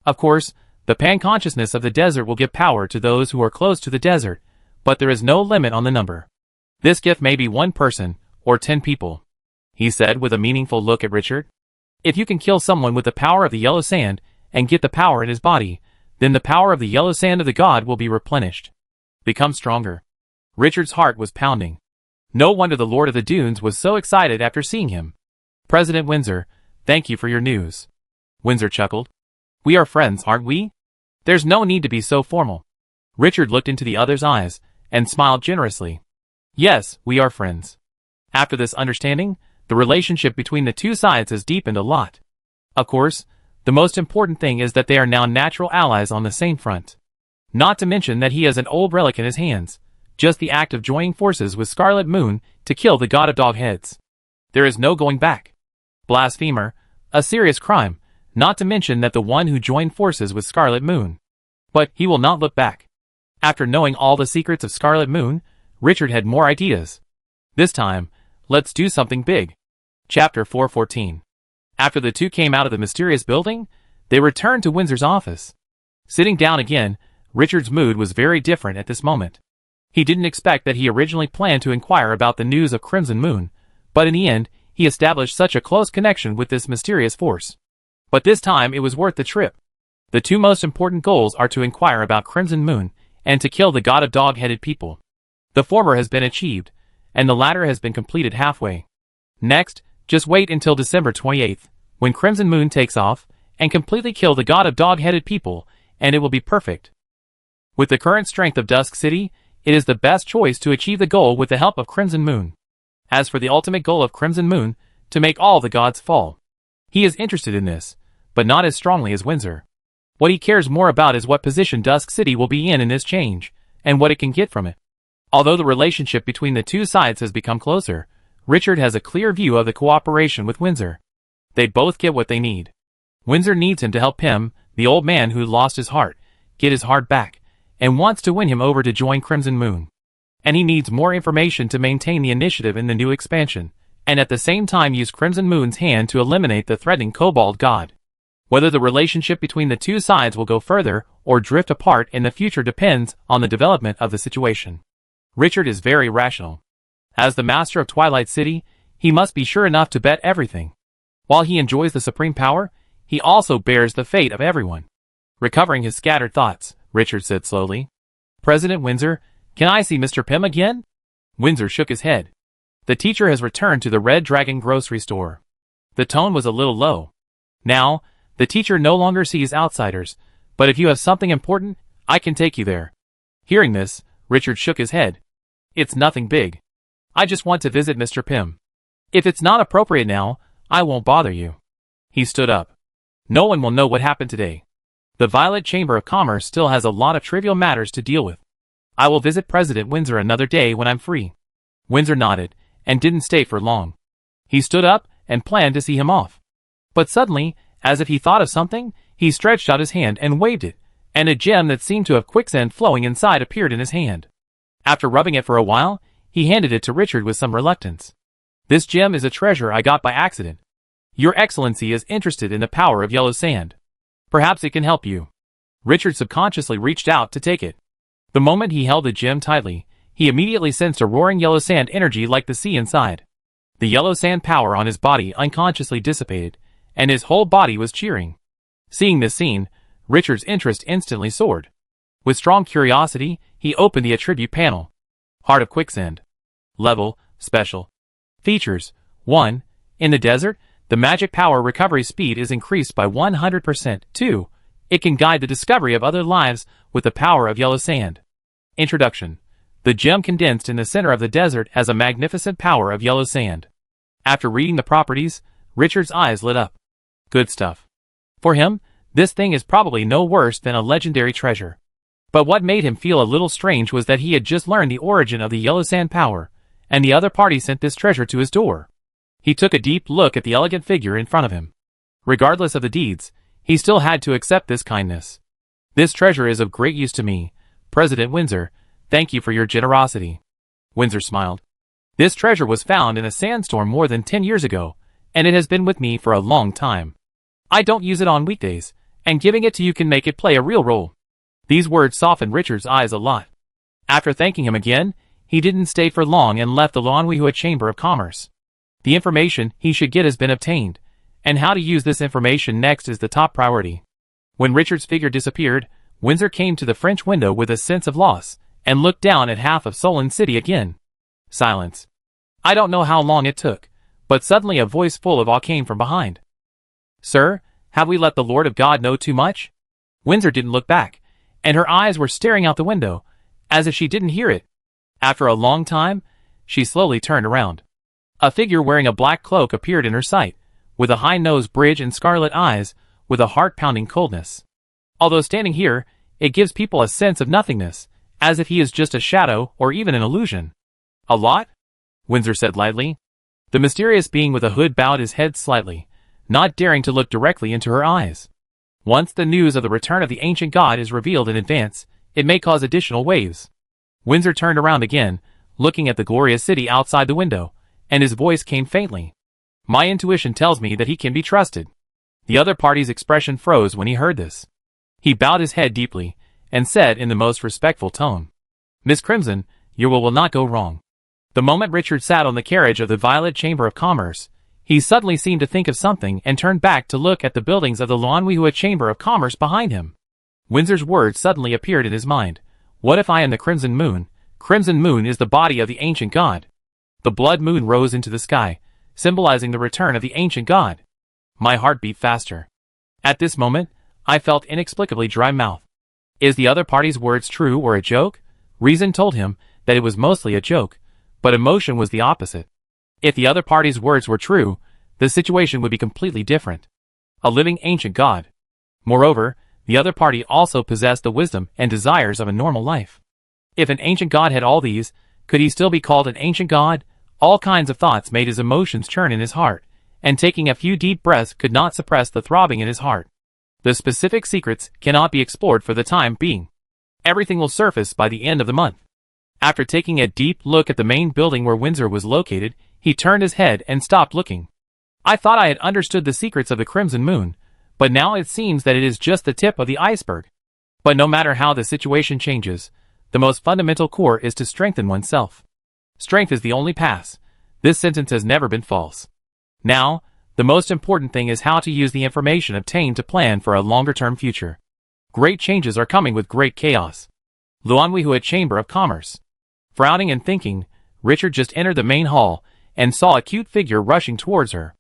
Of course, the pan-consciousness of the desert will give power to those who are close to the desert, but there is no limit on the number. This gift may be 1 person, or 10 people, he said with a meaningful look at Richard. If you can kill someone with the power of the yellow sand, and get the power in his body, then the power of the yellow sand of the god will be replenished. Become stronger. Richard's heart was pounding. No wonder the Lord of the Dunes was so excited after seeing him. President Windsor, thank you for your news. Windsor chuckled. We are friends, aren't we? There's no need to be so formal. Richard looked into the other's eyes, and smiled generously. Yes, we are friends. After this understanding, The relationship between the two sides has deepened a lot. Of course, the most important thing is that they are now natural allies on the same front. Not to mention that he has an old relic in his hands, just the act of joining forces with Scarlet Moon to kill the god of dog heads. There is no going back. Blasphemer, a serious crime, not to mention that the one who joined forces with Scarlet Moon. But he will not look back. After knowing all the secrets of Scarlet Moon, Richard had more ideas. This time, let's do something big. Chapter 414. After the two came out of the mysterious building, they returned to Windsor's office. Sitting down again, Richard's mood was very different at this moment. He didn't expect that he originally planned to inquire about the news of Crimson Moon, but in the end, he established such a close connection with this mysterious force. But this time it was worth the trip. The two most important goals are to inquire about Crimson Moon and to kill the god of dog-headed people. The former has been achieved, and the latter has been completed halfway. Next, just wait until December 28th, when Crimson Moon takes off, and completely kill the god of dog-headed people, and it will be perfect. With the current strength of Dusk City, it is the best choice to achieve the goal with the help of Crimson Moon. As for the ultimate goal of Crimson Moon, to make all the gods fall. He is interested in this, but not as strongly as Windsor. What he cares more about is what position Dusk City will be in this change, and what it can get from it. Although the relationship between the two sides has become closer, Richard has a clear view of the cooperation with Windsor. They both get what they need. Windsor needs him to help him, the old man who lost his heart, get his heart back, and wants to win him over to join Crimson Moon. And he needs more information to maintain the initiative in the new expansion, and at the same time use Crimson Moon's hand to eliminate the threatening Kobold God. Whether the relationship between the two sides will go further or drift apart in the future depends on the development of the situation. Richard is very rational. As the master of Twilight City, he must be sure enough to bet everything. While he enjoys the supreme power, he also bears the fate of everyone. Recovering his scattered thoughts, Richard said slowly, "President Windsor, can I see Mr. Pym again?" Windsor shook his head. The teacher has returned to the Red Dragon grocery store. The tone was a little low. Now, the teacher no longer sees outsiders, but if you have something important, I can take you there. Hearing this, Richard shook his head. It's nothing big. I just want to visit Mr. Pym. If it's not appropriate now, I won't bother you. He stood up. No one will know what happened today. The Violet Chamber of Commerce still has a lot of trivial matters to deal with. I will visit President Windsor another day when I'm free. Windsor nodded, and didn't stay for long. He stood up, and planned to see him off. But suddenly, as if he thought of something, he stretched out his hand and waved it, and a gem that seemed to have quicksand flowing inside appeared in his hand. After rubbing it for a while, he handed it to Richard with some reluctance. This gem is a treasure I got by accident. Your Excellency is interested in the power of yellow sand. Perhaps it can help you. Richard subconsciously reached out to take it. The moment he held the gem tightly, he immediately sensed a roaring yellow sand energy like the sea inside. The yellow sand power on his body unconsciously dissipated, and his whole body was cheering. Seeing this scene, Richard's interest instantly soared. With strong curiosity, he opened the attribute panel. Heart of Quicksand. Level, Special. Features, 1. In the desert, the magic power recovery speed is increased by 100%. 2. It can guide the discovery of other lives with the power of yellow sand. Introduction. The gem condensed in the center of the desert has a magnificent power of yellow sand. After reading the properties, Richard's eyes lit up. Good stuff. For him, this thing is probably no worse than a legendary treasure. But what made him feel a little strange was that he had just learned the origin of the yellow sand power, and the other party sent this treasure to his door. He took a deep look at the elegant figure in front of him. Regardless of the deeds, he still had to accept this kindness. This treasure is of great use to me, President Windsor. Thank you for your generosity. Windsor smiled. This treasure was found in a sandstorm more than 10 years ago, and it has been with me for a long time. I don't use it on weekdays, and giving it to you can make it play a real role. These words softened Richard's eyes a lot. After thanking him again, he didn't stay for long and left the Lanhuihua Chamber of Commerce. The information he should get has been obtained, and how to use this information next is the top priority. When Richard's figure disappeared, Windsor came to the French window with a sense of loss, and looked down at half of Solon City again. Silence. I don't know how long it took, but suddenly a voice full of awe came from behind. Sir, have we let the Lord of God know too much? Windsor didn't look back, and her eyes were staring out the window, as if she didn't hear it. After a long time, she slowly turned around. A figure wearing a black cloak appeared in her sight, with a high-nosed bridge and scarlet eyes, with a heart-pounding coldness. Although standing here, it gives people a sense of nothingness, as if he is just a shadow or even an illusion. A lot? Windsor said lightly. The mysterious being with a hood bowed his head slightly, not daring to look directly into her eyes. Once the news of the return of the ancient god is revealed in advance, it may cause additional waves. Windsor turned around again, looking at the glorious city outside the window, and his voice came faintly. My intuition tells me that he can be trusted. The other party's expression froze when he heard this. He bowed his head deeply, and said in the most respectful tone, Miss Crimson, your will not go wrong. The moment Richard sat on the carriage of the Violet Chamber of Commerce, he suddenly seemed to think of something and turned back to look at the buildings of the Luanhuihua Chamber of Commerce behind him. Windsor's words suddenly appeared in his mind. What if I am the Crimson Moon? Crimson Moon is the body of the ancient god. The blood moon rose into the sky, symbolizing the return of the ancient god. My heart beat faster. At this moment, I felt inexplicably dry mouth. Is the other party's words true or a joke? Reason told him that it was mostly a joke, but emotion was the opposite. If the other party's words were true, the situation would be completely different. A living ancient god. Moreover, the other party also possessed the wisdom and desires of a normal life. If an ancient god had all these, could he still be called an ancient god? All kinds of thoughts made his emotions churn in his heart, and taking a few deep breaths could not suppress the throbbing in his heart. The specific secrets cannot be explored for the time being. Everything will surface by the end of the month. After taking a deep look at the main building where Windsor was located, he turned his head and stopped looking. I thought I had understood the secrets of the Crimson Moon, but now it seems that it is just the tip of the iceberg. But no matter how the situation changes, the most fundamental core is to strengthen oneself. Strength is the only path. This sentence has never been false. Now, the most important thing is how to use the information obtained to plan for a longer-term future. Great changes are coming with great chaos. Luanhuihua Chamber of Commerce. Frowning and thinking, Richard just entered the main hall and saw a cute figure rushing towards her.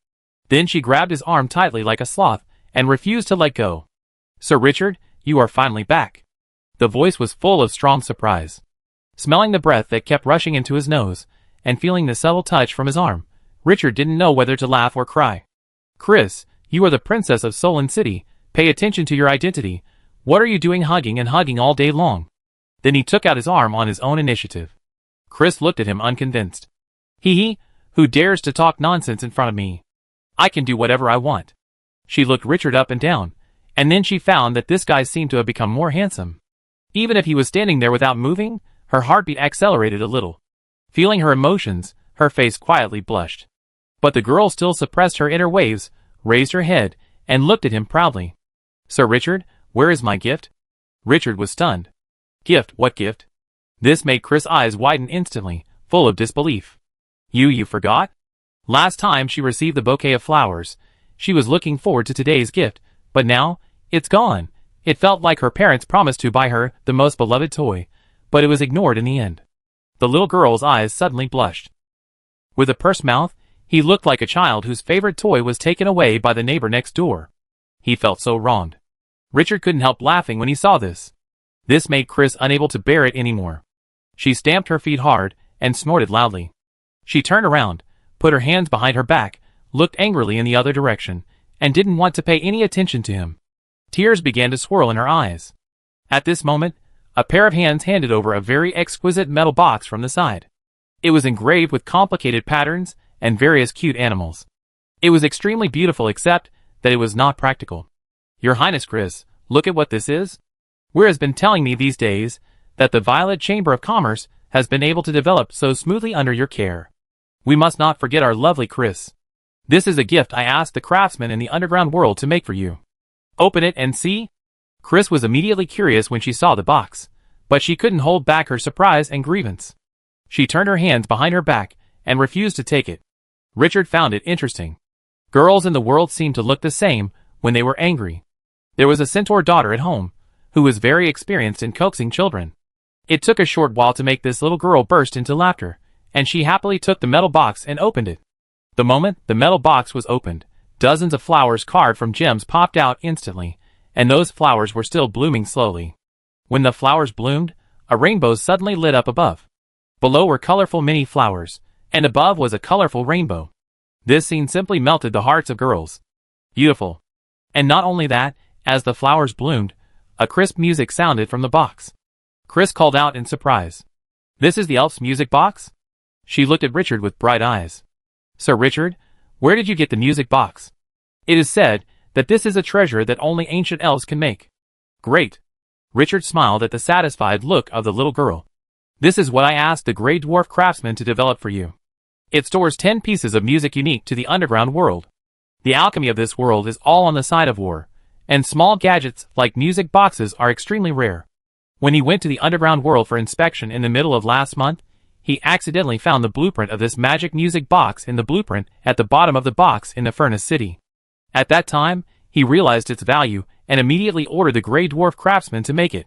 Then she grabbed his arm tightly like a sloth and refused to let go. Sir Richard, you are finally back. The voice was full of strong surprise. Smelling the breath that kept rushing into his nose, and feeling the subtle touch from his arm, Richard didn't know whether to laugh or cry. Chris, you are the princess of Solon City. Pay attention to your identity. What are you doing hugging and hugging all day long? Then he took out his arm on his own initiative. Chris looked at him unconvinced. He, who dares to talk nonsense in front of me? I can do whatever I want. She looked Richard up and down, and then she found that this guy seemed to have become more handsome. Even if he was standing there without moving, her heartbeat accelerated a little. Feeling her emotions, her face quietly blushed. But the girl still suppressed her inner waves, raised her head, and looked at him proudly. Sir Richard, where is my gift? Richard was stunned. Gift? What gift? This made Chris' eyes widen instantly, full of disbelief. You forgot? Last time she received the bouquet of flowers, she was looking forward to today's gift, but now, it's gone. It felt like her parents promised to buy her the most beloved toy, but it was ignored in the end. The little girl's eyes suddenly blushed. With a pursed mouth, he looked like a child whose favorite toy was taken away by the neighbor next door. He felt so wronged. Richard couldn't help laughing when he saw this. This made Chris unable to bear it anymore. She stamped her feet hard and snorted loudly. She turned around, put her hands behind her back, looked angrily in the other direction, and didn't want to pay any attention to him. Tears began to swirl in her eyes. At this moment, a pair of hands handed over a very exquisite metal box from the side. It was engraved with complicated patterns and various cute animals. It was extremely beautiful except that it was not practical. Your Highness Chris, look at what this is. Weir has been telling me these days that the Violet Chamber of Commerce has been able to develop so smoothly under your care. We must not forget our lovely Chris. This is a gift I asked the craftsman in the underground world to make for you. Open it and see? Chris was immediately curious when she saw the box, but she couldn't hold back her surprise and grievance. She turned her hands behind her back and refused to take it. Richard found it interesting. Girls in the world seemed to look the same when they were angry. There was a centaur daughter at home, who was very experienced in coaxing children. It took a short while to make this little girl burst into laughter, and she happily took the metal box and opened it. The moment the metal box was opened, dozens of flowers carved from gems popped out instantly, and those flowers were still blooming slowly. When the flowers bloomed, a rainbow suddenly lit up above. Below were colorful mini flowers, and above was a colorful rainbow. This scene simply melted the hearts of girls. Beautiful. And not only that, as the flowers bloomed, a crisp music sounded from the box. Chris called out in surprise. "This is the elf's music box?" She looked at Richard with bright eyes. "Sir Richard, where did you get the music box? It is said that this is a treasure that only ancient elves can make." "Great." Richard smiled at the satisfied look of the little girl. "This is what I asked the Grey Dwarf craftsman to develop for you. It stores 10 pieces of music unique to the underground world. The alchemy of this world is all on the side of war, and small gadgets like music boxes are extremely rare. When he went to the underground world for inspection in the middle of last month, he accidentally found the blueprint of this magic music box in the blueprint at the bottom of the box in the Furnace City. At that time, he realized its value and immediately ordered the Grey Dwarf craftsman to make it.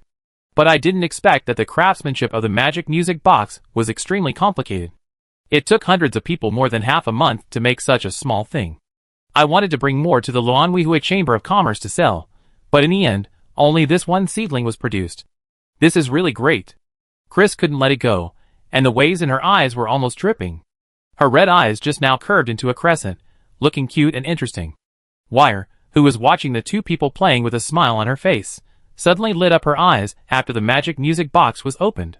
But I didn't expect that the craftsmanship of the magic music box was extremely complicated. It took hundreds of people more than half a month to make such a small thing. I wanted to bring more to the Luanhui Chamber of Commerce to sell, but in the end, only this one seedling was produced. This is really great." Chris couldn't let it go, and the waves in her eyes were almost dripping. Her red eyes just now curved into a crescent, looking cute and interesting. Wire, who was watching the two people playing with a smile on her face, suddenly lit up her eyes after the magic music box was opened.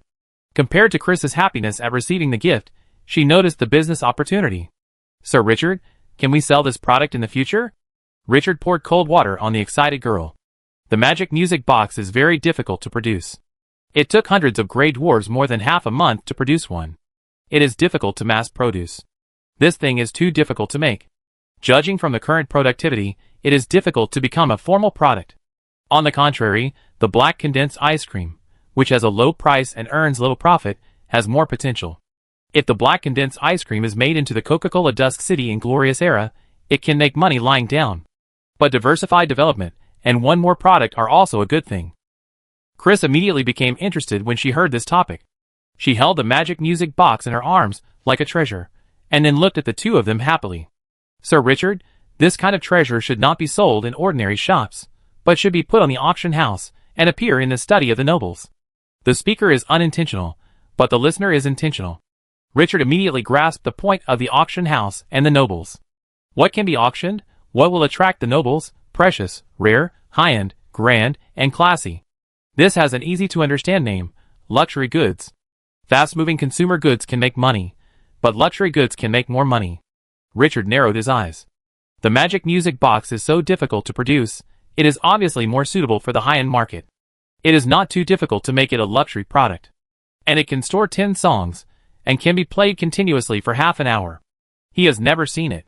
Compared to Chris's happiness at receiving the gift, she noticed the business opportunity. "Sir Richard, can we sell this product in the future?" Richard poured cold water on the excited girl. "The magic music box is very difficult to produce. It took hundreds of Grey Dwarves more than half a month to produce one. It is difficult to mass produce. This thing is too difficult to make. Judging from the current productivity, it is difficult to become a formal product. On the contrary, the black condensed ice cream, which has a low price and earns little profit, has more potential. If the black condensed ice cream is made into the Coca-Cola Dusk City in Glorious Era, it can make money lying down. But diversified development and one more product are also a good thing." Chris immediately became interested when she heard this topic. She held the magic music box in her arms like a treasure, and then looked at the two of them happily. "Sir Richard, this kind of treasure should not be sold in ordinary shops, but should be put on the auction house and appear in the study of the nobles." The speaker is unintentional, but the listener is intentional. Richard immediately grasped the point of the auction house and the nobles. What can be auctioned? What will attract the nobles? Precious, rare, high-end, grand, and classy. This has an easy-to-understand name: luxury goods. Fast-moving consumer goods can make money, but luxury goods can make more money. Richard narrowed his eyes. The magic music box is so difficult to produce, it is obviously more suitable for the high-end market. It is not too difficult to make it a luxury product. And it can store 10 songs, and can be played continuously for half an hour. He has never seen it.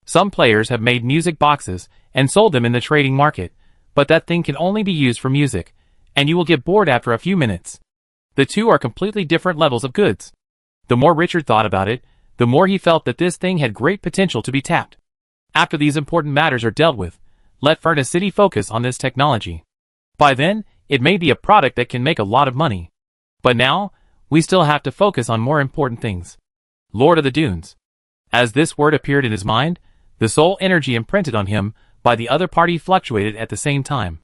Some players have made music boxes and sold them in the trading market, but that thing can only be used for music, and you will get bored after a few minutes. The two are completely different levels of goods. The more Richard thought about it, the more he felt that this thing had great potential to be tapped. After these important matters are dealt with, let Furnace City focus on this technology. By then, it may be a product that can make a lot of money. But now, we still have to focus on more important things. Lord of the Dunes. As this word appeared in his mind, the soul energy imprinted on him by the other party fluctuated at the same time.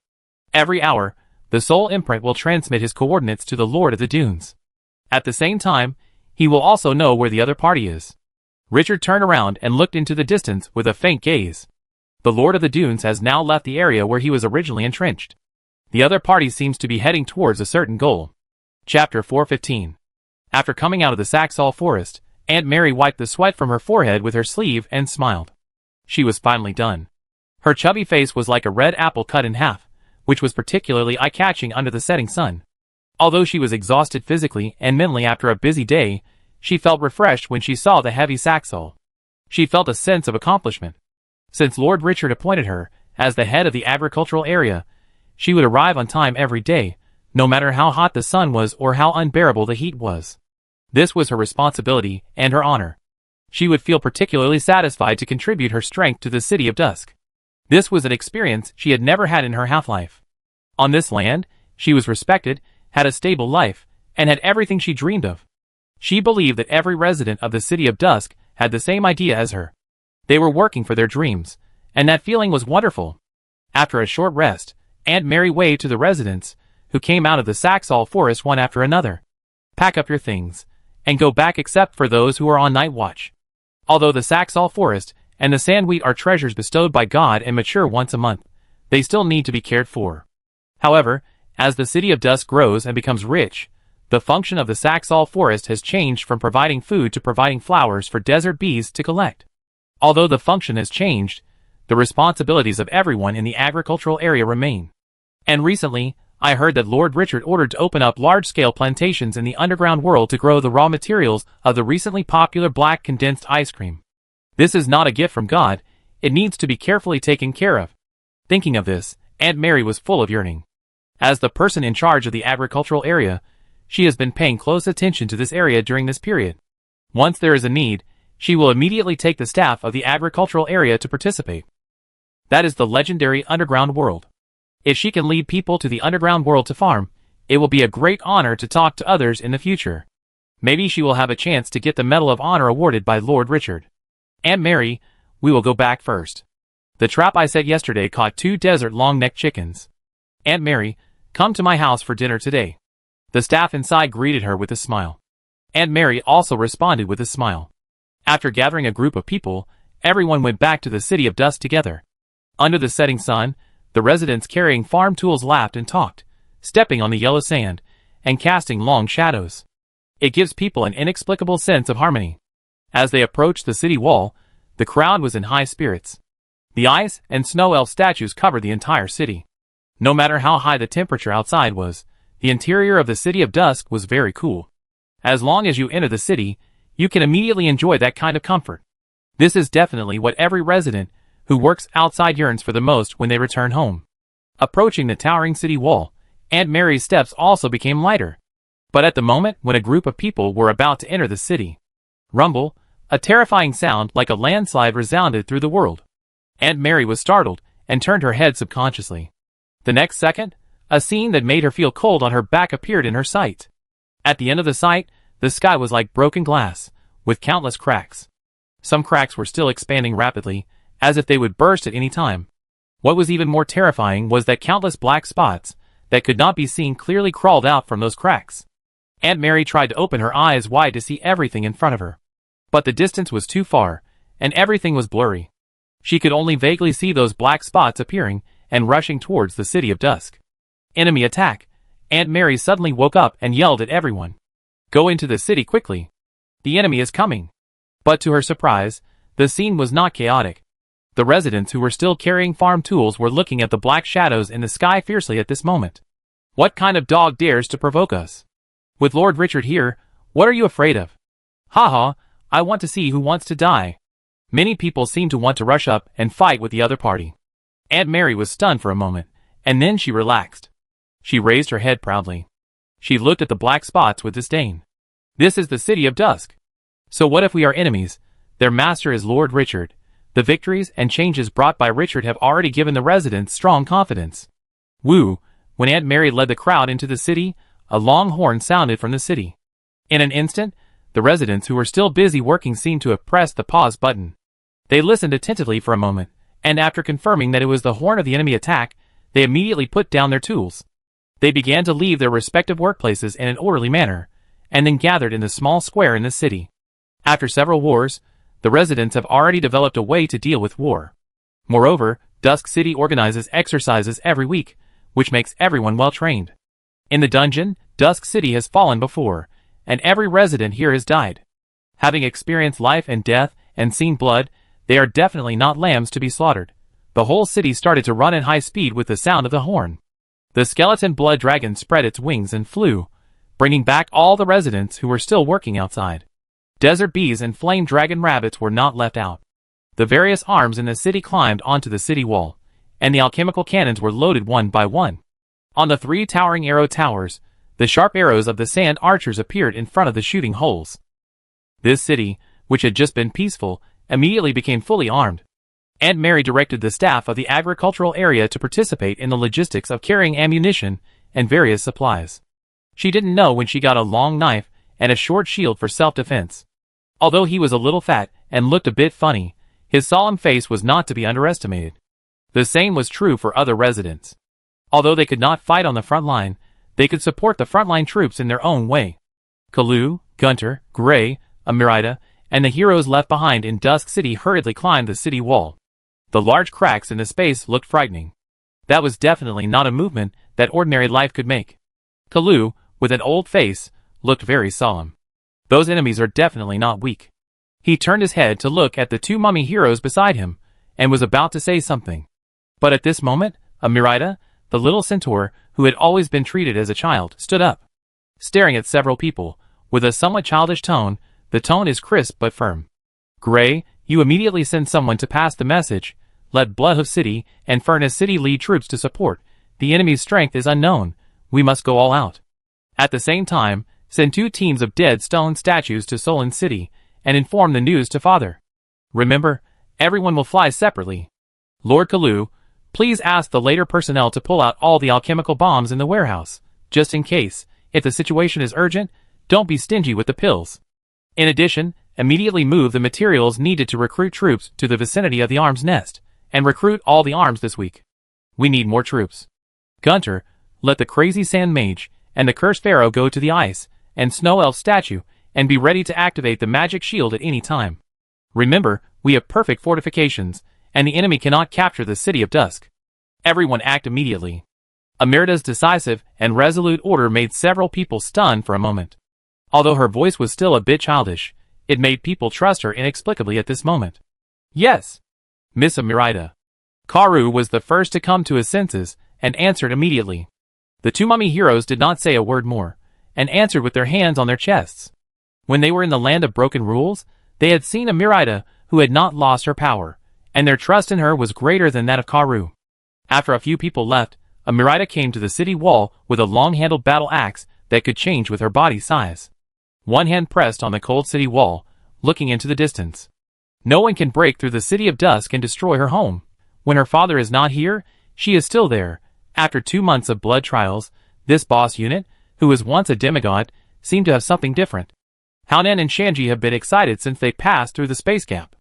Every hour, the soul imprint will transmit his coordinates to the Lord of the Dunes. At the same time, he will also know where the other party is. Richard turned around and looked into the distance with a faint gaze. The Lord of the Dunes has now left the area where he was originally entrenched. The other party seems to be heading towards a certain goal. Chapter 415. After coming out of the Saxall forest, Aunt Mary wiped the sweat from her forehead with her sleeve and smiled. She was finally done. Her chubby face was like a red apple cut in half, which was particularly eye-catching under the setting sun. Although she was exhausted physically and mentally after a busy day, she felt refreshed when she saw the heavy Saxall. She felt a sense of accomplishment. Since Lord Richard appointed her as the head of the agricultural area, she would arrive on time every day, no matter how hot the sun was or how unbearable the heat was. This was her responsibility and her honor. She would feel particularly satisfied to contribute her strength to the City of Dusk. This was an experience she had never had in her half-life. On this land, she was respected, had a stable life, and had everything she dreamed of. She believed that every resident of the City of Dusk had the same idea as her. They were working for their dreams, and that feeling was wonderful. After a short rest, Aunt Mary waved to the residents, who came out of the Saxall forest one after another. "Pack up your things, and go back except for those who are on night watch. Although the Saxall forest and the sandwheat are treasures bestowed by God and mature once a month, they still need to be cared for. However, as the City of Dusk grows and becomes rich, the function of the Saxall forest has changed from providing food to providing flowers for desert bees to collect. Although the function has changed, the responsibilities of everyone in the agricultural area remain. And recently, I heard that Lord Richard ordered to open up large-scale plantations in the underground world to grow the raw materials of the recently popular black condensed ice cream. This is not a gift from God, it needs to be carefully taken care of. Thinking of this, Aunt Mary was full of yearning. As the person in charge of the agricultural area, she has been paying close attention to this area during this period. Once there is a need, she will immediately take the staff of the agricultural area to participate. That is the legendary underground world. If she can lead people to the underground world to farm, it will be a great honor to talk to others in the future. Maybe she will have a chance to get the Medal of Honor awarded by Lord Richard. Aunt Mary, we will go back first. The trap I set yesterday caught 2 desert long-necked chickens. Aunt Mary, come to my house for dinner today. The staff inside greeted her with a smile. Aunt Mary also responded with a smile. After gathering a group of people, everyone went back to the City of Dusk together. Under the setting sun, the residents carrying farm tools laughed and talked, stepping on the yellow sand, and casting long shadows. It gives people an inexplicable sense of harmony. As they approached the city wall, the crowd was in high spirits. The ice and snow elf statues covered the entire city. No matter how high the temperature outside was, the interior of the City of Dusk was very cool. As long as you enter the city, you can immediately enjoy that kind of comfort. This is definitely what every resident who works outside yearns for the most when they return home. Approaching the towering city wall, Aunt Mary's steps also became lighter. But at the moment when a group of people were about to enter the city, rumble, a terrifying sound like a landslide resounded through the world. Aunt Mary was startled and turned her head subconsciously. The next second, a scene that made her feel cold on her back appeared in her sight. At the end of the sight, the sky was like broken glass, with countless cracks. Some cracks were still expanding rapidly, as if they would burst at any time. What was even more terrifying was that countless black spots, that could not be seen clearly crawled out from those cracks. Aunt Mary tried to open her eyes wide to see everything in front of her. But the distance was too far, and everything was blurry. She could only vaguely see those black spots appearing and rushing towards the City of Dusk. Enemy attack! Aunt Mary suddenly woke up and yelled at everyone. Go into the city quickly. The enemy is coming. But to her surprise, the scene was not chaotic. The residents who were still carrying farm tools were looking at the black shadows in the sky fiercely at this moment. What kind of dog dares to provoke us? With Lord Richard here, what are you afraid of? Ha, I want to see who wants to die. Many people seemed to want to rush up and fight with the other party. Aunt Mary was stunned for a moment, and then she relaxed. She raised her head proudly. She looked at the black spots with disdain. This is the City of Dusk. So what if we are enemies? Their master is Lord Richard. The victories and changes brought by Richard have already given the residents strong confidence. Woo! When Aunt Mary led the crowd into the city, a long horn sounded from the city. In an instant, the residents who were still busy working seemed to have pressed the pause button. They listened attentively for a moment, and after confirming that it was the horn of the enemy attack, they immediately put down their tools. They began to leave their respective workplaces in an orderly manner, and then gathered in the small square in the city. After several wars, the residents have already developed a way to deal with war. Moreover, Dusk City organizes exercises every week, which makes everyone well trained. In the dungeon, Dusk City has fallen before, and every resident here has died. Having experienced life and death and seen blood, they are definitely not lambs to be slaughtered. The whole city started to run at high speed with the sound of the horn. The skeleton blood dragon spread its wings and flew, bringing back all the residents who were still working outside. Desert bees and flame dragon rabbits were not left out. The various arms in the city climbed onto the city wall, and the alchemical cannons were loaded one by one. On the 3 towering arrow towers, the sharp arrows of the sand archers appeared in front of the shooting holes. This city, which had just been peaceful, immediately became fully armed. Aunt Mary directed the staff of the agricultural area to participate in the logistics of carrying ammunition and various supplies. She didn't know when she got a long knife and a short shield for self-defense. Although he was a little fat and looked a bit funny, his solemn face was not to be underestimated. The same was true for other residents. Although they could not fight on the front line, they could support the frontline troops in their own way. Kalu, Gunter, Gray, Amirida, and the heroes left behind in Dusk City hurriedly climbed the city wall. The large cracks in the space looked frightening. That was definitely not a movement that ordinary life could make. Kalu, with an old face, looked very solemn. Those enemies are definitely not weak. He turned his head to look at the two mummy heroes beside him, and was about to say something. But at this moment, Amirida, the little centaur, who had always been treated as a child, stood up. Staring at several people, with a somewhat childish tone, the tone is crisp but firm. Gray, you immediately send someone to pass the message. Let Bloodhoof City and Furnace City lead troops to support. The enemy's strength is unknown. We must go all out. At the same time, send 2 teams of dead stone statues to Solon City, and inform the news to Father. Remember, everyone will fly separately. Lord Kalu, please ask the later personnel to pull out all the alchemical bombs in the warehouse, just in case. If the situation is urgent, don't be stingy with the pills. In addition, immediately move the materials needed to recruit troops to the vicinity of the arms nest, and recruit all the arms this week. We need more troops. Gunter, let the crazy sand mage and the cursed pharaoh go to the ice and snow elf statue, and be ready to activate the magic shield at any time. Remember, we have perfect fortifications, and the enemy cannot capture the City of Dusk. Everyone act immediately. Amirida's decisive and resolute order made several people stunned for a moment. Although her voice was still a bit childish, it made people trust her inexplicably at this moment. Yes, Miss Amirida. Karu was the first to come to his senses, and answered immediately. The 2 mummy heroes did not say a word more, and answered with their hands on their chests. When they were in the land of broken rules, they had seen Amirida, who had not lost her power, and their trust in her was greater than that of Karu. After a few people left, Amirida came to the city wall with a long-handled battle axe that could change with her body size. One hand pressed on the cold city wall, looking into the distance. No one can break through the City of Dusk and destroy her home. When her father is not here, she is still there. After 2 months of blood trials, this boss unit, who was once a demigod, seemed to have something different. Haonan and Shanji have been excited since they passed through the space gap.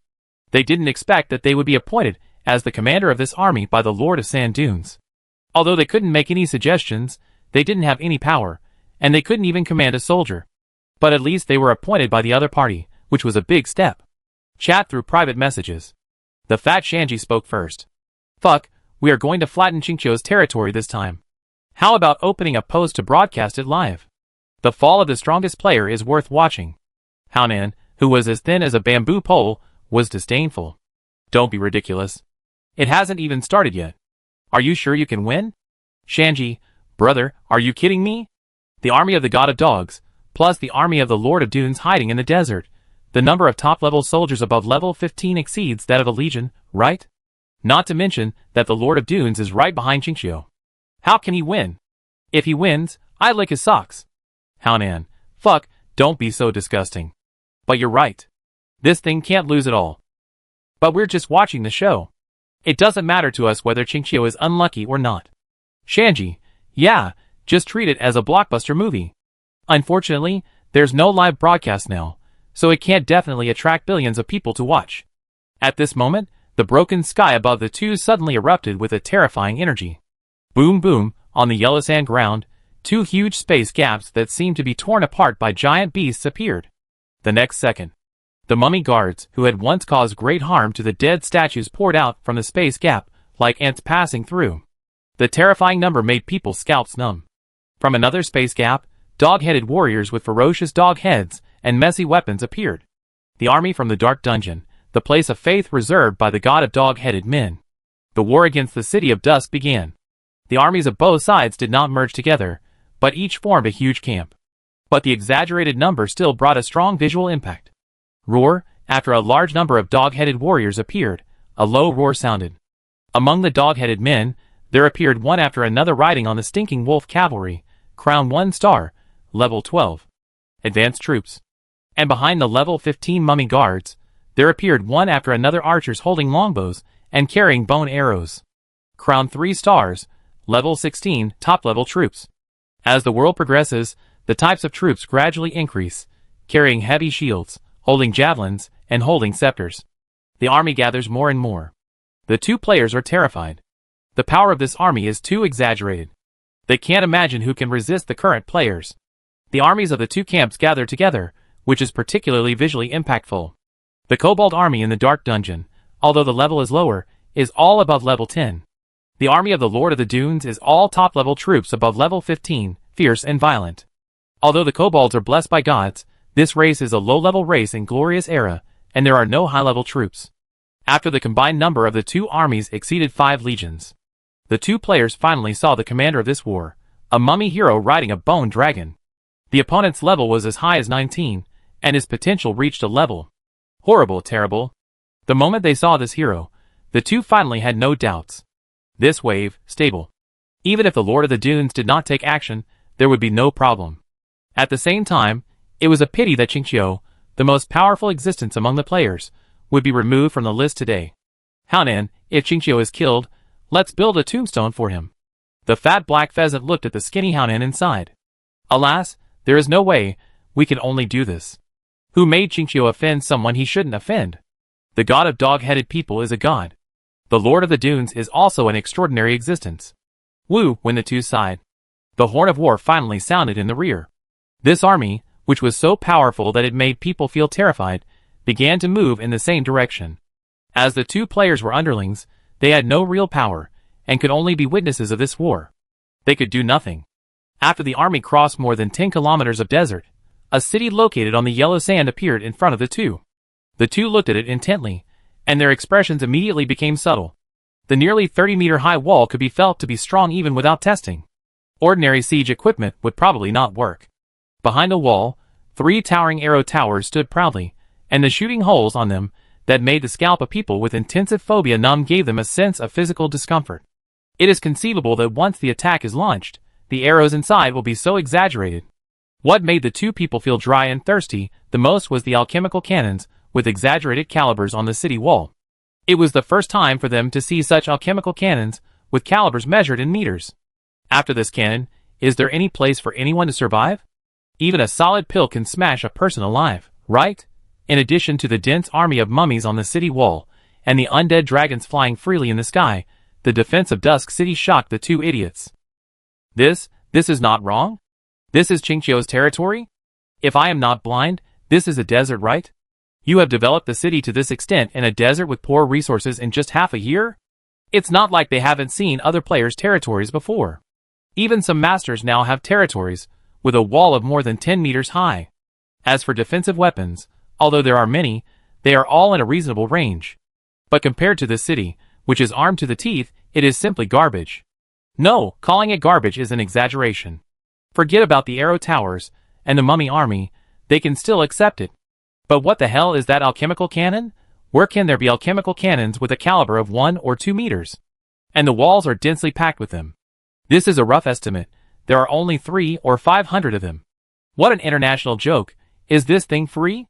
They didn't expect that they would be appointed as the commander of this army by the Lord of Sand Dunes. Although they couldn't make any suggestions, they didn't have any power, and they couldn't even command a soldier. But at least they were appointed by the other party, which was a big step. Chat through private messages. The fat Shanji spoke first. Fuck, we are going to flatten Qingqiu's territory this time. How about opening a post to broadcast it live? The fall of the strongest player is worth watching. Haonan, who was as thin as a bamboo pole, was disdainful. Don't be ridiculous. It hasn't even started yet. Are you sure you can win? Shanji, brother, are you kidding me? The army of the God of Dogs, plus the army of the Lord of Dunes hiding in the desert. The number of top-level soldiers above level 15 exceeds that of a legion, right? Not to mention that the Lord of Dunes is right behind Qingqiu. How can he win? If he wins, I lick his socks. Haonan, fuck, don't be so disgusting. But you're right. This thing can't lose at all. But we're just watching the show. It doesn't matter to us whether Qingqiu is unlucky or not. Shanji, yeah, just treat it as a blockbuster movie. Unfortunately, there's no live broadcast now, so it can't definitely attract billions of people to watch. At this moment, the broken sky above the two suddenly erupted with a terrifying energy. Boom boom, on the yellow sand ground, 2 huge space gaps that seemed to be torn apart by giant beasts appeared. The next second, the mummy guards, who had once caused great harm to the dead statues, poured out from the space gap, like ants passing through. The terrifying number made people's scalps numb. From another space gap, dog-headed warriors with ferocious dog heads and messy weapons appeared. The army from the dark dungeon, the place of faith reserved by the god of dog-headed men. The war against the City of Dusk began. The armies of both sides did not merge together, but each formed a huge camp. But the exaggerated number still brought a strong visual impact. Roar, after a large number of dog-headed warriors appeared, a low roar sounded. Among the dog-headed men, there appeared one after another riding on the stinking wolf cavalry, crown 1 star, level 12. Advanced troops. And behind the level 15 mummy guards, there appeared one after another archers holding longbows and carrying bone arrows. Crown 3 stars, level 16, top-level troops. As the world progresses, the types of troops gradually increase, carrying heavy shields, holding javelins, and holding scepters. The army gathers more and more. The 2 players are terrified. The power of this army is too exaggerated. They can't imagine who can resist the current players. The armies of the 2 camps gather together, which is particularly visually impactful. The Kobold army in the Dark Dungeon, although the level is lower, is all above level 10. The army of the Lord of the Dunes is all top-level troops above level 15, fierce and violent. Although the Kobolds are blessed by gods, this race is a low-level race in Glorious Era, and there are no high-level troops. After the combined number of the two armies exceeded 5 legions, the two players finally saw the commander of this war, a mummy hero riding a bone dragon. The opponent's level was as high as 19, and his potential reached a level. Horrible, terrible. The moment they saw this hero, the two finally had no doubts. This wave, stable. Even if the Lord of the Dunes did not take action, there would be no problem. At the same time, it was a pity that Qingqiu, the most powerful existence among the players, would be removed from the list today. Haonan, if Qingqiu is killed, let's build a tombstone for him. The fat black pheasant looked at the skinny Haonan inside. Alas, there is no way, we can only do this. Who made Qingqiu offend someone he shouldn't offend? The god of dog-headed people is a god. The Lord of the Dunes is also an extraordinary existence. Woo, when the two sighed. The horn of war finally sounded in the rear. This army, which was so powerful that it made people feel terrified, began to move in the same direction. As the two players were underlings, they had no real power, and could only be witnesses of this war. They could do nothing. After the army crossed more than 10 kilometers of desert, a city located on the yellow sand appeared in front of the two. The two looked at it intently, and their expressions immediately became subtle. The nearly 30-meter-high wall could be felt to be strong even without testing. Ordinary siege equipment would probably not work. Behind the wall, 3 towering arrow towers stood proudly, and the shooting holes on them that made the scalp of people with intensive phobia numb gave them a sense of physical discomfort. It is conceivable that once the attack is launched, the arrows inside will be so exaggerated. What made the two people feel dry and thirsty the most was the alchemical cannons with exaggerated calibers on the city wall. It was the first time for them to see such alchemical cannons with calibers measured in meters. After this cannon, is there any place for anyone to survive? Even a solid pill can smash a person alive, right? In addition to the dense army of mummies on the city wall, and the undead dragons flying freely in the sky, the defense of Dusk City shocked the two idiots. This is not wrong? This is Qingqiu's territory? If I am not blind, this is a desert, right? You have developed the city to this extent in a desert with poor resources in just half a year? It's not like they haven't seen other players' territories before. Even some masters now have territories, with a wall of more than 10 meters high. As for defensive weapons, although there are many, they are all in a reasonable range. But compared to this city, which is armed to the teeth, it is simply garbage. No, calling it garbage is an exaggeration. Forget about the arrow towers, and the mummy army, they can still accept it. But what the hell is that alchemical cannon? Where can there be alchemical cannons with a caliber of 1 or 2 meters? And the walls are densely packed with them. This is a rough estimate. There are only 300 or 500 of them. What an international joke. Is this thing free?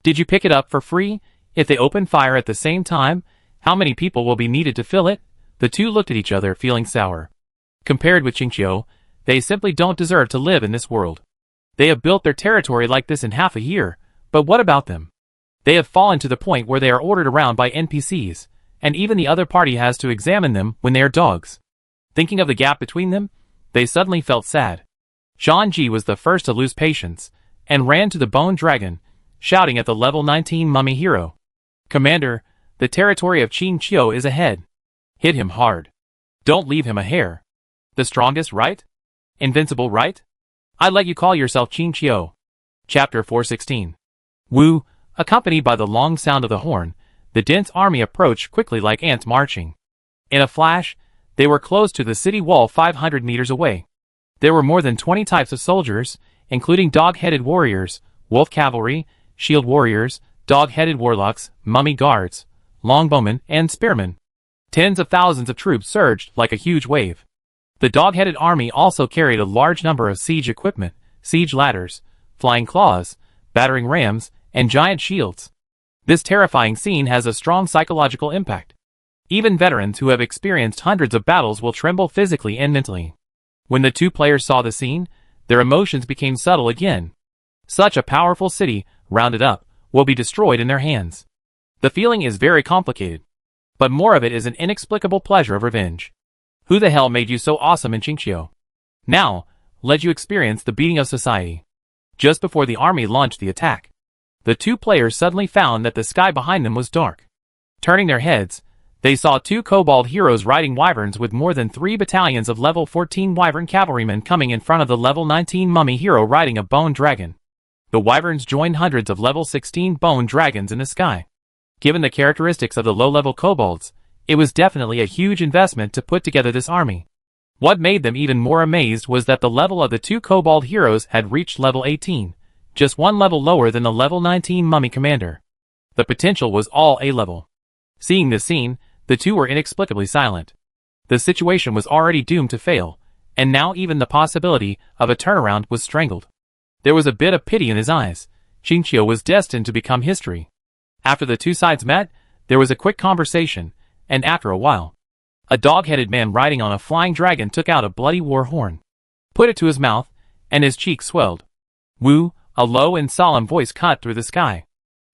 Did you pick it up for free? If they open fire at the same time, how many people will be needed to fill it? The two looked at each other, feeling sour. Compared with Qingqiu, they simply don't deserve to live in this world. They have built their territory like this in half a year, but what about them? They have fallen to the point where they are ordered around by NPCs, and even the other party has to examine them when they are dogs. Thinking of the gap between them, they suddenly felt sad. Zhang was the first to lose patience, and ran to the bone dragon, shouting at the level 19 mummy hero. Commander, the territory of Qingqiu is ahead. Hit him hard. Don't leave him a hair. The strongest, right? Invincible, right? I let you call yourself Qingqiu. Chapter 416. Woo, accompanied by the long sound of the horn, the dense army approached quickly like ants marching. In a flash, they were close to the city wall 500 meters away. There were more than 20 types of soldiers, including dog-headed warriors, wolf cavalry, shield warriors, dog-headed warlocks, mummy guards, longbowmen, and spearmen. Tens of thousands of troops surged like a huge wave. The dog-headed army also carried a large number of siege equipment, siege ladders, flying claws, battering rams, and giant shields. This terrifying scene has a strong psychological impact. Even veterans who have experienced hundreds of battles will tremble physically and mentally. When the two players saw the scene, their emotions became subtle again. Such a powerful city, rounded up, will be destroyed in their hands. The feeling is very complicated. But more of it is an inexplicable pleasure of revenge. Who the hell made you so awesome in Qingqiu? Now, let you experience the beating of society. Just before the army launched the attack, The two players suddenly found that the sky behind them was dark. Turning their heads, they saw two kobold heroes riding wyverns with more than 3 battalions of level 14 wyvern cavalrymen coming in front of the level 19 mummy hero riding a bone dragon. The wyverns joined hundreds of level 16 bone dragons in the sky. Given the characteristics of the low-level kobolds, it was definitely a huge investment to put together this army. What made them even more amazed was that the level of the two kobold heroes had reached level 18, just one level lower than the level 19 mummy commander. The potential was all A-level. Seeing this scene, the two were inexplicably silent. The situation was already doomed to fail, and now even the possibility of a turnaround was strangled. There was a bit of pity in his eyes. Xingqiu was destined to become history. After the two sides met, there was a quick conversation, and after a while, a dog-headed man riding on a flying dragon took out a bloody war horn, put it to his mouth, and his cheeks swelled. Wu, a low and solemn voice cut through the sky.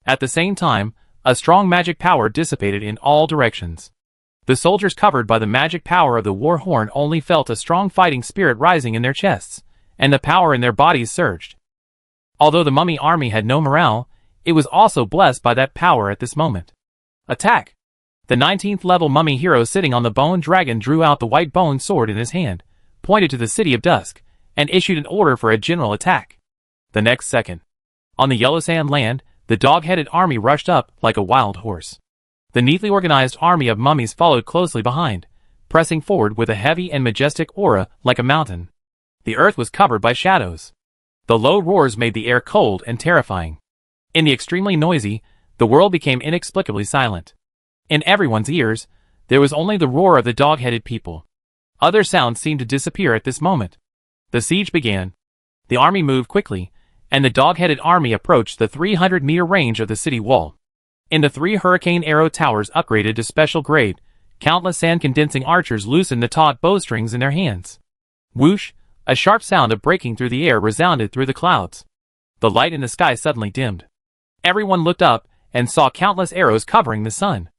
At the same time, a strong magic power dissipated in all directions. The soldiers covered by the magic power of the war horn only felt a strong fighting spirit rising in their chests, and the power in their bodies surged. Although the mummy army had no morale, it was also blessed by that power at this moment. Attack! The 19th level mummy hero sitting on the bone dragon drew out the white bone sword in his hand, pointed to the city of Dusk, and issued an order for a general attack. The next second, on the yellow sand land, the dog-headed army rushed up like a wild horse. The neatly organized army of mummies followed closely behind, pressing forward with a heavy and majestic aura like a mountain. The earth was covered by shadows. The low roars made the air cold and terrifying. In the extremely noisy, the world became inexplicably silent. In everyone's ears, there was only the roar of the dog-headed people. Other sounds seemed to disappear at this moment. The siege began. The army moved quickly, and the dog-headed army approached the 300-meter range of the city wall. In the 3 hurricane arrow towers upgraded to special grade, countless sand-condensing archers loosened the taut bowstrings in their hands. Whoosh! A sharp sound of breaking through the air resounded through the clouds. The light in the sky suddenly dimmed. Everyone looked up and saw countless arrows covering the sun.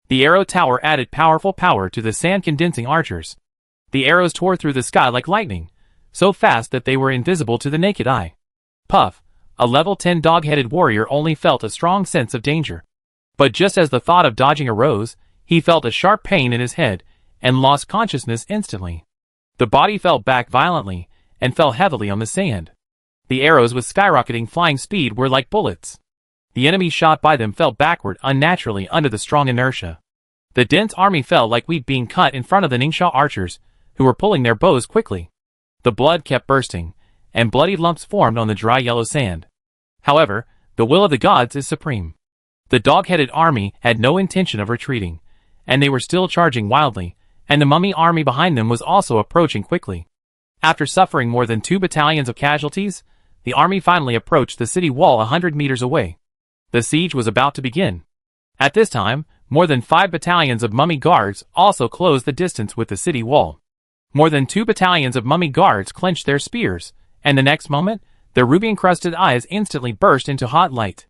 The arrow tower added powerful power to the sand-condensing archers. The arrows tore through the sky like lightning, so fast that they were invisible to the naked eye. Puff, a level 10 dog-headed warrior, only felt a strong sense of danger. But just as the thought of dodging arose, he felt a sharp pain in his head and lost consciousness instantly. The body fell back violently and fell heavily on the sand. The arrows with skyrocketing flying speed were like bullets. The enemy shot by them fell backward unnaturally under the strong inertia. The dense army fell like wheat being cut in front of the Ningxia archers, who were pulling their bows quickly. The blood kept bursting, and bloody lumps formed on the dry yellow sand. However, the will of the gods is supreme. The dog-headed army had no intention of retreating, and they were still charging wildly, and the mummy army behind them was also approaching quickly. After suffering more than 2 battalions of casualties, the army finally approached the city wall 100 meters away. The siege was about to begin. At this time, more than 5 battalions of mummy guards also closed the distance with the city wall. More than 2 battalions of mummy guards clenched their spears, and the next moment, their ruby-encrusted eyes instantly burst into hot light.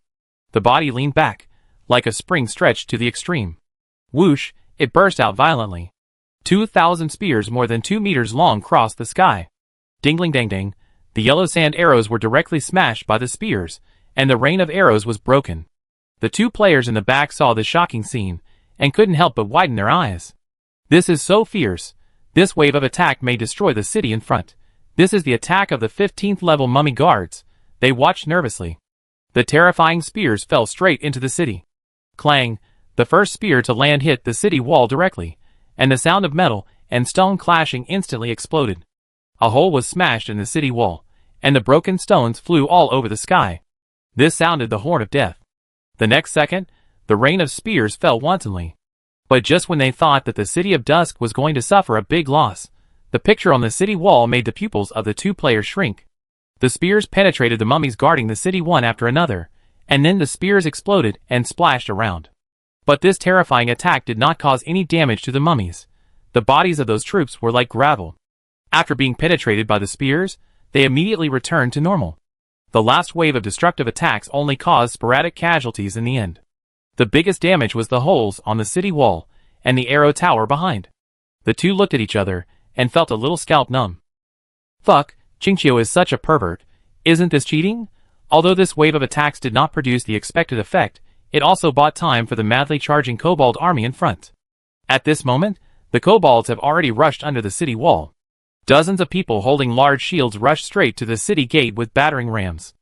The body leaned back, like a spring stretched to the extreme. Whoosh! It burst out violently. 2,000 spears more than 2 meters long crossed the sky. Dingling-dang-dang, the yellow sand arrows were directly smashed by the spears, and the rain of arrows was broken. The 2 players in the back saw this shocking scene, and couldn't help but widen their eyes. This is so fierce. This wave of attack may destroy the city in front. This is the attack of the 15th level mummy guards. They watched nervously. The terrifying spears fell straight into the city. Clang! The first spear to land hit the city wall directly, and the sound of metal and stone clashing instantly exploded. A hole was smashed in the city wall, and the broken stones flew all over the sky. This sounded the horn of death. The next second, the rain of spears fell wantonly. But just when they thought that the city of Dusk was going to suffer a big loss, the picture on the city wall made the pupils of the 2 players shrink. The spears penetrated the mummies guarding the city one after another, and then the spears exploded and splashed around. But this terrifying attack did not cause any damage to the mummies. The bodies of those troops were like gravel. After being penetrated by the spears, they immediately returned to normal. The last wave of destructive attacks only caused sporadic casualties in the end. The biggest damage was the holes on the city wall and the arrow tower behind. The 2 looked at each other and felt a little scalp numb. Fuck, Xingqiu is such a pervert. Isn't this cheating? Although this wave of attacks did not produce the expected effect, it also bought time for the madly charging kobold army in front. At this moment, the kobolds have already rushed under the city wall. Dozens of people holding large shields rushed straight to the city gate with battering rams.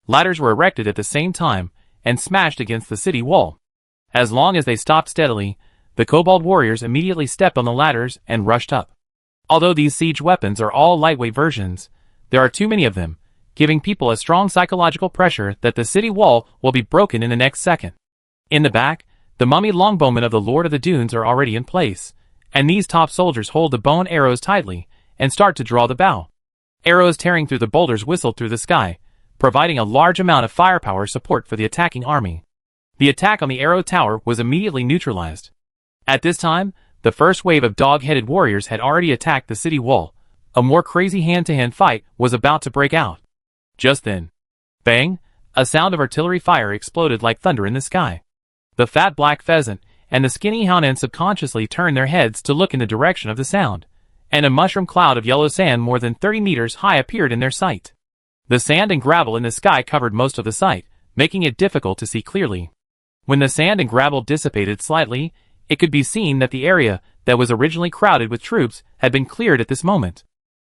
Ladders were erected at the same time and smashed against the city wall. As long as they stopped steadily, the kobold warriors immediately stepped on the ladders and rushed up. Although these siege weapons are all lightweight versions, there are too many of them, giving people a strong psychological pressure that the city wall will be broken in the next second. In the back, the mummy longbowmen of the Lord of the Dunes are already in place, and these top soldiers hold the bone arrows tightly and start to draw the bow. Arrows tearing through the boulders whistled through the sky, providing a large amount of firepower support for the attacking army. The attack on the arrow tower was immediately neutralized. At this time, the first wave of dog-headed warriors had already attacked the city wall. A more crazy hand-to-hand fight was about to break out. Just then, bang, a sound of artillery fire exploded like thunder in the sky. The fat black pheasant and the skinny hound subconsciously turned their heads to look in the direction of the sound, and a mushroom cloud of yellow sand more than 30 meters high appeared in their sight. The sand and gravel in the sky covered most of the sight, making it difficult to see clearly. When the sand and gravel dissipated slightly, it could be seen that the area that was originally crowded with troops had been cleared at this moment.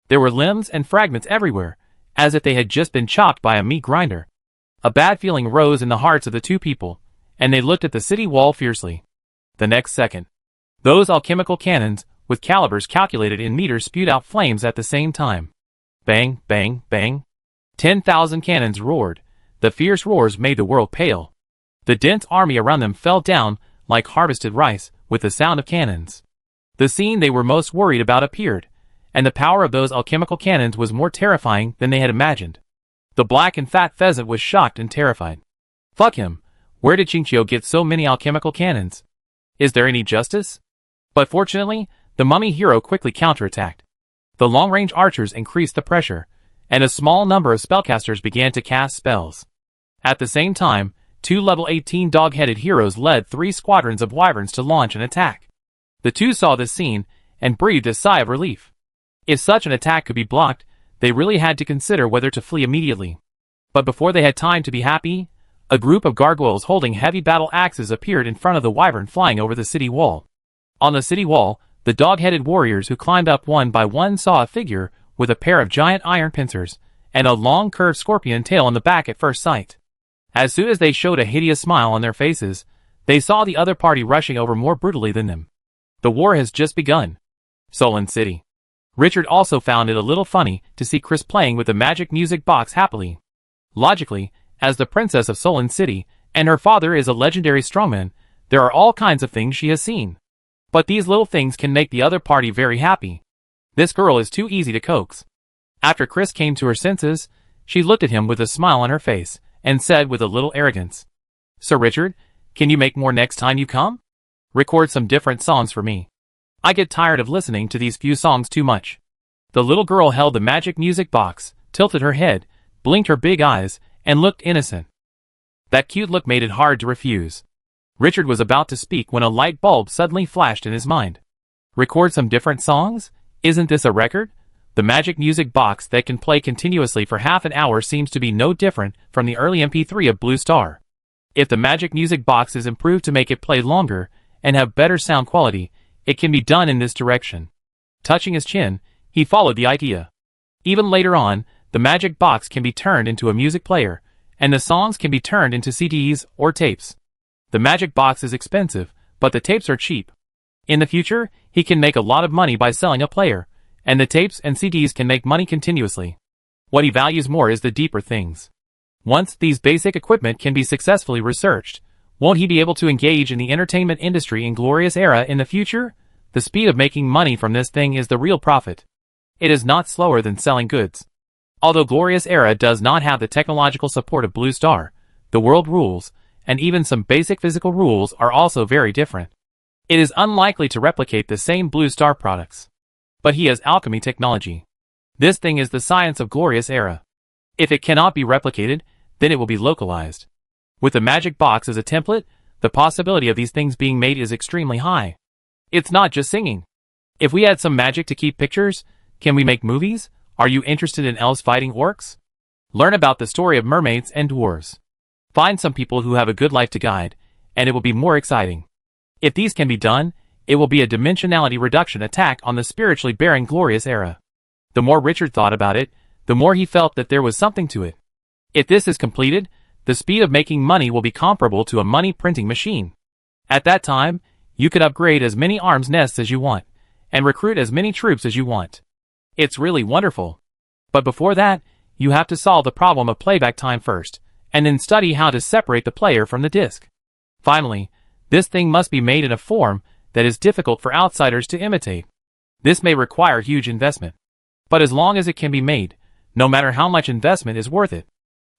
There were limbs and fragments everywhere, as if they had just been chopped by a meat grinder. A bad feeling rose in the hearts of the two people, and they looked at the city wall fiercely. The next second, those alchemical cannons, with calibers calculated in meters, spewed out flames at the same time. Bang, bang, bang. 10,000 cannons roared. The fierce roars made the world pale. The dense army around them fell down like harvested rice with the sound of cannons. The scene they were most worried about appeared, and the power of those alchemical cannons was more terrifying than they had imagined. The black and fat pheasant was shocked and terrified. Fuck him. Where did Chinchio get so many alchemical cannons? Is there any justice? But fortunately, the mummy hero quickly counterattacked. The long-range archers increased the pressure, and a small number of spellcasters began to cast spells. At the same time, 2 level 18 dog-headed heroes led 3 squadrons of wyverns to launch an attack. The two saw this scene and breathed a sigh of relief. If such an attack could be blocked, they really had to consider whether to flee immediately. But before they had time to be happy, a group of gargoyles holding heavy battle axes appeared in front of the wyvern flying over the city wall. On the city wall, the dog-headed warriors who climbed up one by one saw a figure with a pair of giant iron pincers and a long curved scorpion tail on the back at first sight. As soon as they showed a hideous smile on their faces, they saw the other party rushing over more brutally than them. The war has just begun. Solon City. Richard also found it a little funny to see Chris playing with the magic music box happily. Logically, as the princess of Solon City, and her father is a legendary strongman, there are all kinds of things she has seen. But these little things can make the other party very happy. This girl is too easy to coax. After Chris came to her senses, she looked at him with a smile on her face, and said with a little arrogance, "Sir Richard, can you make more next time you come? Record some different songs for me. I get tired of listening to these few songs too much." The little girl held the magic music box, tilted her head, blinked her big eyes, and looked innocent. That cute look made it hard to refuse. Richard was about to speak when a light bulb suddenly flashed in his mind. Record some different songs? Isn't this a record? The magic music box that can play continuously for half an hour seems to be no different from the early MP3 of Blue Star. If the magic music box is improved to make it play longer and have better sound quality, it can be done in this direction. Touching his chin, he followed the idea. Even later on, the magic box can be turned into a music player, and the songs can be turned into CDs or tapes. The magic box is expensive, but the tapes are cheap. In the future, he can make a lot of money by selling a player, and the tapes and CDs can make money continuously. What he values more is the deeper things. Once these basic equipment can be successfully researched, won't he be able to engage in the entertainment industry in Glorious Era in the future? The speed of making money from this thing is the real profit. It is not slower than selling goods. Although Glorious Era does not have the technological support of Blue Star, the world rules, and even some basic physical rules are also very different. It is unlikely to replicate the same Blue Star products. But he has alchemy technology. This thing is the science of Glorious Era. If it cannot be replicated, then it will be localized. With the magic box as a template, the possibility of these things being made is extremely high. It's not just singing. If we add some magic to keep pictures, can we make movies? Are you interested in elves fighting orcs? Learn about the story of mermaids and dwarves. Find some people who have a good life to guide, and it will be more exciting. If these can be done, it will be a dimensionality reduction attack on the spiritually barren glorious era. The more Richard thought about it, the more he felt that there was something to it. If this is completed, the speed of making money will be comparable to a money printing machine. At that time, you could upgrade as many arms nests as you want, and recruit as many troops as you want. It's really wonderful. But before that, you have to solve the problem of playback time first, and then study how to separate the player from the disc. Finally, this thing must be made in a form that is difficult for outsiders to imitate. This may require huge investment. But as long as it can be made, no matter how much investment is worth it.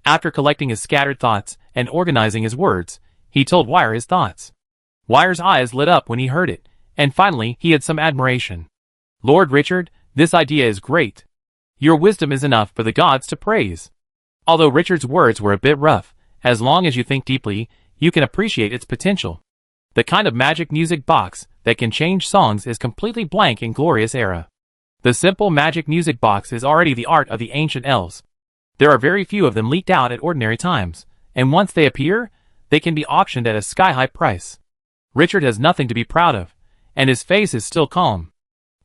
After collecting his scattered thoughts and organizing his words, he told Wire his thoughts. Wire's eyes lit up when he heard it, and finally he had some admiration. Lord Richard, this idea is great. Your wisdom is enough for the gods to praise. Although Richard's words were a bit rough, as long as you think deeply, you can appreciate its potential. The kind of magic music box that can change songs is completely blank in Glorious Era. The simple magic music box is already the art of the ancient elves. There are very few of them leaked out at ordinary times, and once they appear, they can be auctioned at a sky-high price. Richard has nothing to be proud of, and his face is still calm.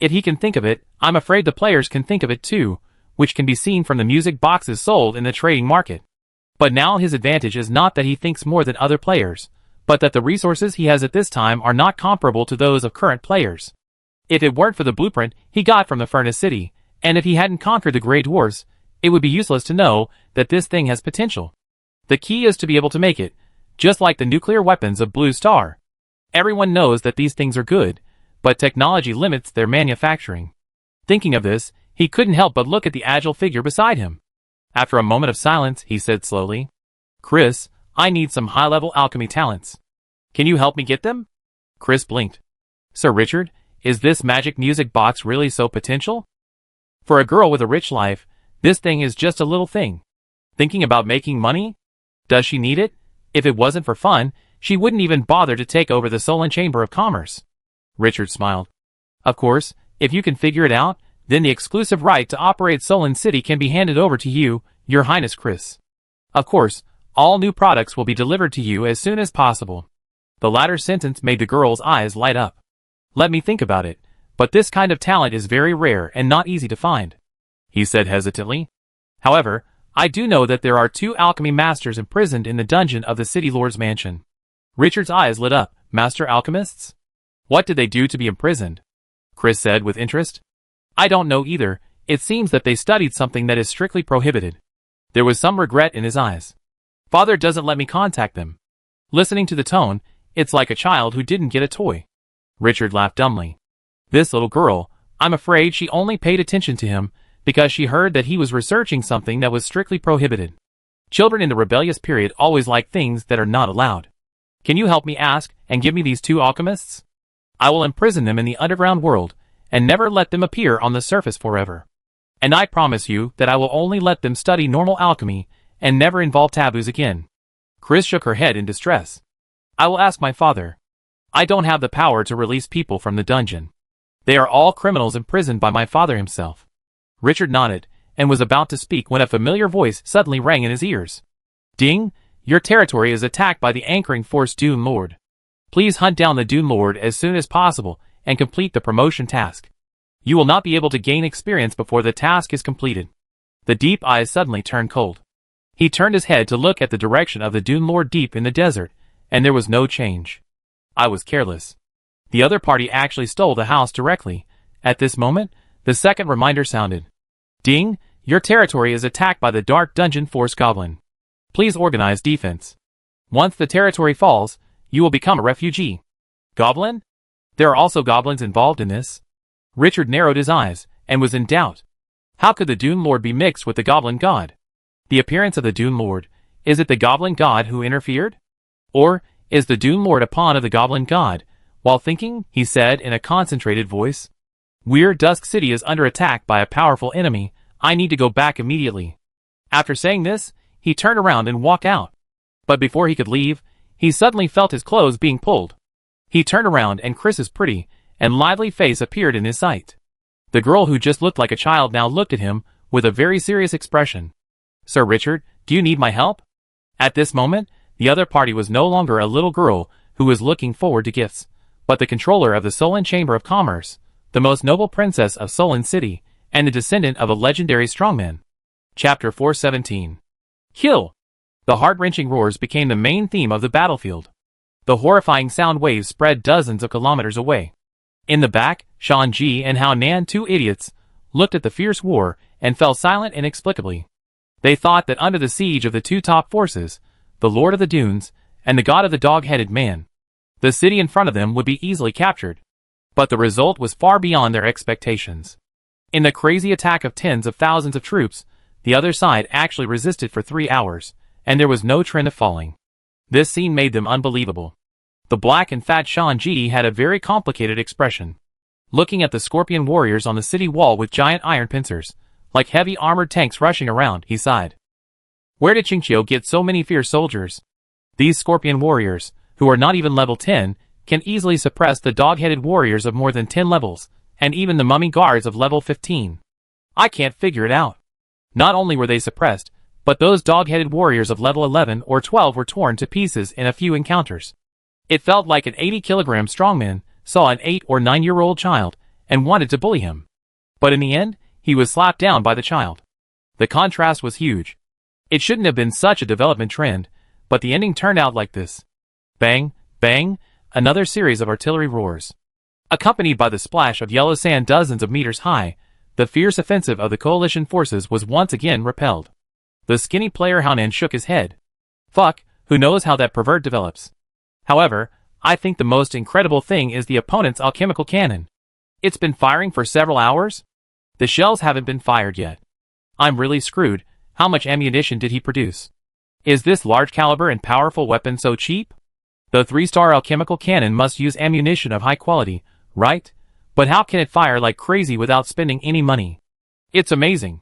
If he can think of it, I'm afraid the players can think of it too, which can be seen from the music boxes sold in the trading market. But now his advantage is not that he thinks more than other players, but that the resources he has at this time are not comparable to those of current players. If it weren't for the blueprint he got from the Furnace City, and if he hadn't conquered the Grey Dwarfs, it would be useless to know that this thing has potential. The key is to be able to make it, just like the nuclear weapons of Blue Star. Everyone knows that these things are good, but technology limits their manufacturing. Thinking of this, he couldn't help but look at the agile figure beside him. After a moment of silence, he said slowly, "Chris, I need some high-level alchemy talents. Can you help me get them?" Chris blinked. "Sir Richard, is this magic music box really so potential? For a girl with a rich life, this thing is just a little thing. Thinking about making money? Does she need it? If it wasn't for fun, she wouldn't even bother to take over the Solon Chamber of Commerce." Richard smiled. "Of course, if you can figure it out, then the exclusive right to operate Solon City can be handed over to you, Your Highness Chris. Of course, all new products will be delivered to you as soon as possible." The latter sentence made the girl's eyes light up. "Let me think about it, but this kind of talent is very rare and not easy to find," he said hesitantly. "However, I do know that there are 2 alchemy masters imprisoned in the dungeon of the City Lord's mansion." Richard's eyes lit up. "Master alchemists? What did they do to be imprisoned?" Chris said with interest. "I don't know either. It seems that they studied something that is strictly prohibited." There was some regret in his eyes. "Father doesn't let me contact them." Listening to the tone, it's like a child who didn't get a toy. Richard laughed dumbly. This little girl, I'm afraid she only paid attention to him because she heard that he was researching something that was strictly prohibited. Children in the rebellious period always like things that are not allowed. "Can you help me ask and give me these 2 alchemists? I will imprison them in the underground world and never let them appear on the surface forever. And I promise you that I will only let them study normal alchemy and never involve taboos again." Chris shook her head in distress. "I will ask my father. I don't have the power to release people from the dungeon. They are all criminals imprisoned by my father himself." Richard nodded and was about to speak when a familiar voice suddenly rang in his ears. "Ding! Your territory is attacked by the anchoring force Dune Lord. Please hunt down the Dune Lord as soon as possible and complete the promotion task. You will not be able to gain experience before the task is completed." The deep eyes suddenly turned cold. He turned his head to look at the direction of the Dune Lord deep in the desert, and there was no change. "I was careless. The other party actually stole the house directly." At this moment, the second reminder sounded. "Ding! Your territory is attacked by the Dark Dungeon Force Goblin. Please organize defense. Once the territory falls, you will become a refugee." "Goblin? There are also goblins involved in this?" Richard narrowed his eyes, and was in doubt. How could the Dune Lord be mixed with the Goblin God? The appearance of the Dune Lord, is it the Goblin God who interfered? Or, is the Dune Lord a pawn of the Goblin God? While thinking, he said in a concentrated voice, "Weird Dusk City is under attack by a powerful enemy. I need to go back immediately." After saying this, he turned around and walked out. But before he could leave, he suddenly felt his clothes being pulled. He turned around and Chris's pretty and lively face appeared in his sight. The girl who just looked like a child now looked at him with a very serious expression. Sir Richard, do you need my help? At this moment, the other party was no longer a little girl who was looking forward to gifts, but the controller of the Solon Chamber of Commerce, the most noble princess of Solon City, and the descendant of a legendary strongman. Chapter 417. Kill! The heart-wrenching roars became the main theme of the battlefield. The horrifying sound waves spread dozens of kilometers away. In the back, Shanji and Hao Nan, two idiots, looked at the fierce war and fell silent inexplicably. They thought that under the siege of the two top forces, the Lord of the Dunes and the God of the Dog-Headed Man, the city in front of them would be easily captured. But the result was far beyond their expectations. In the crazy attack of tens of thousands of troops, the other side actually resisted for 3 hours, and there was no trend of falling. This scene made them unbelievable. The black and fat Shanji had a very complicated expression. Looking at the scorpion warriors on the city wall with giant iron pincers, like heavy armored tanks rushing around, he sighed. Where did Qingqiu get so many fierce soldiers? These scorpion warriors, who are not even level 10, can easily suppress the dog-headed warriors of more than 10 levels, and even the mummy guards of level 15. I can't figure it out. Not only were they suppressed, but those dog-headed warriors of level 11 or 12 were torn to pieces in a few encounters. It felt like an 80-kilogram strongman saw an 8 or 9-year-old child and wanted to bully him. But in the end, he was slapped down by the child. The contrast was huge. It shouldn't have been such a development trend, but the ending turned out like this. Bang, bang, another series of artillery roars. Accompanied by the splash of yellow sand dozens of meters high, the fierce offensive of the coalition forces was once again repelled. The skinny player Haonan shook his head. Fuck, who knows how that pervert develops. However, I think the most incredible thing is the opponent's alchemical cannon. It's been firing for several hours? The shells haven't been fired yet. I'm really screwed. How much ammunition did he produce? Is this large caliber and powerful weapon so cheap? The 3-star alchemical cannon must use ammunition of high quality, right? But how can it fire like crazy without spending any money? It's amazing.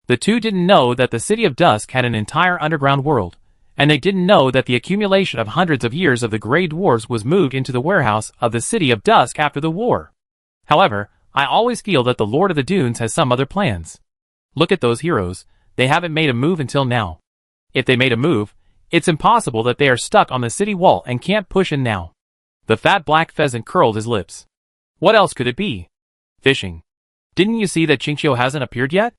The two didn't know that the City of Dusk had an entire underground world, and they didn't know that the accumulation of hundreds of years of the Grey Dwarves was moved into the warehouse of the City of Dusk after the war. However, I always feel that the Lord of the Dunes has some other plans. Look at those heroes, they haven't made a move until now. If they made a move, it's impossible that they are stuck on the city wall and can't push in now. The fat black pheasant curled his lips. What else could it be? Fishing. Didn't you see that Qingqiu hasn't appeared yet?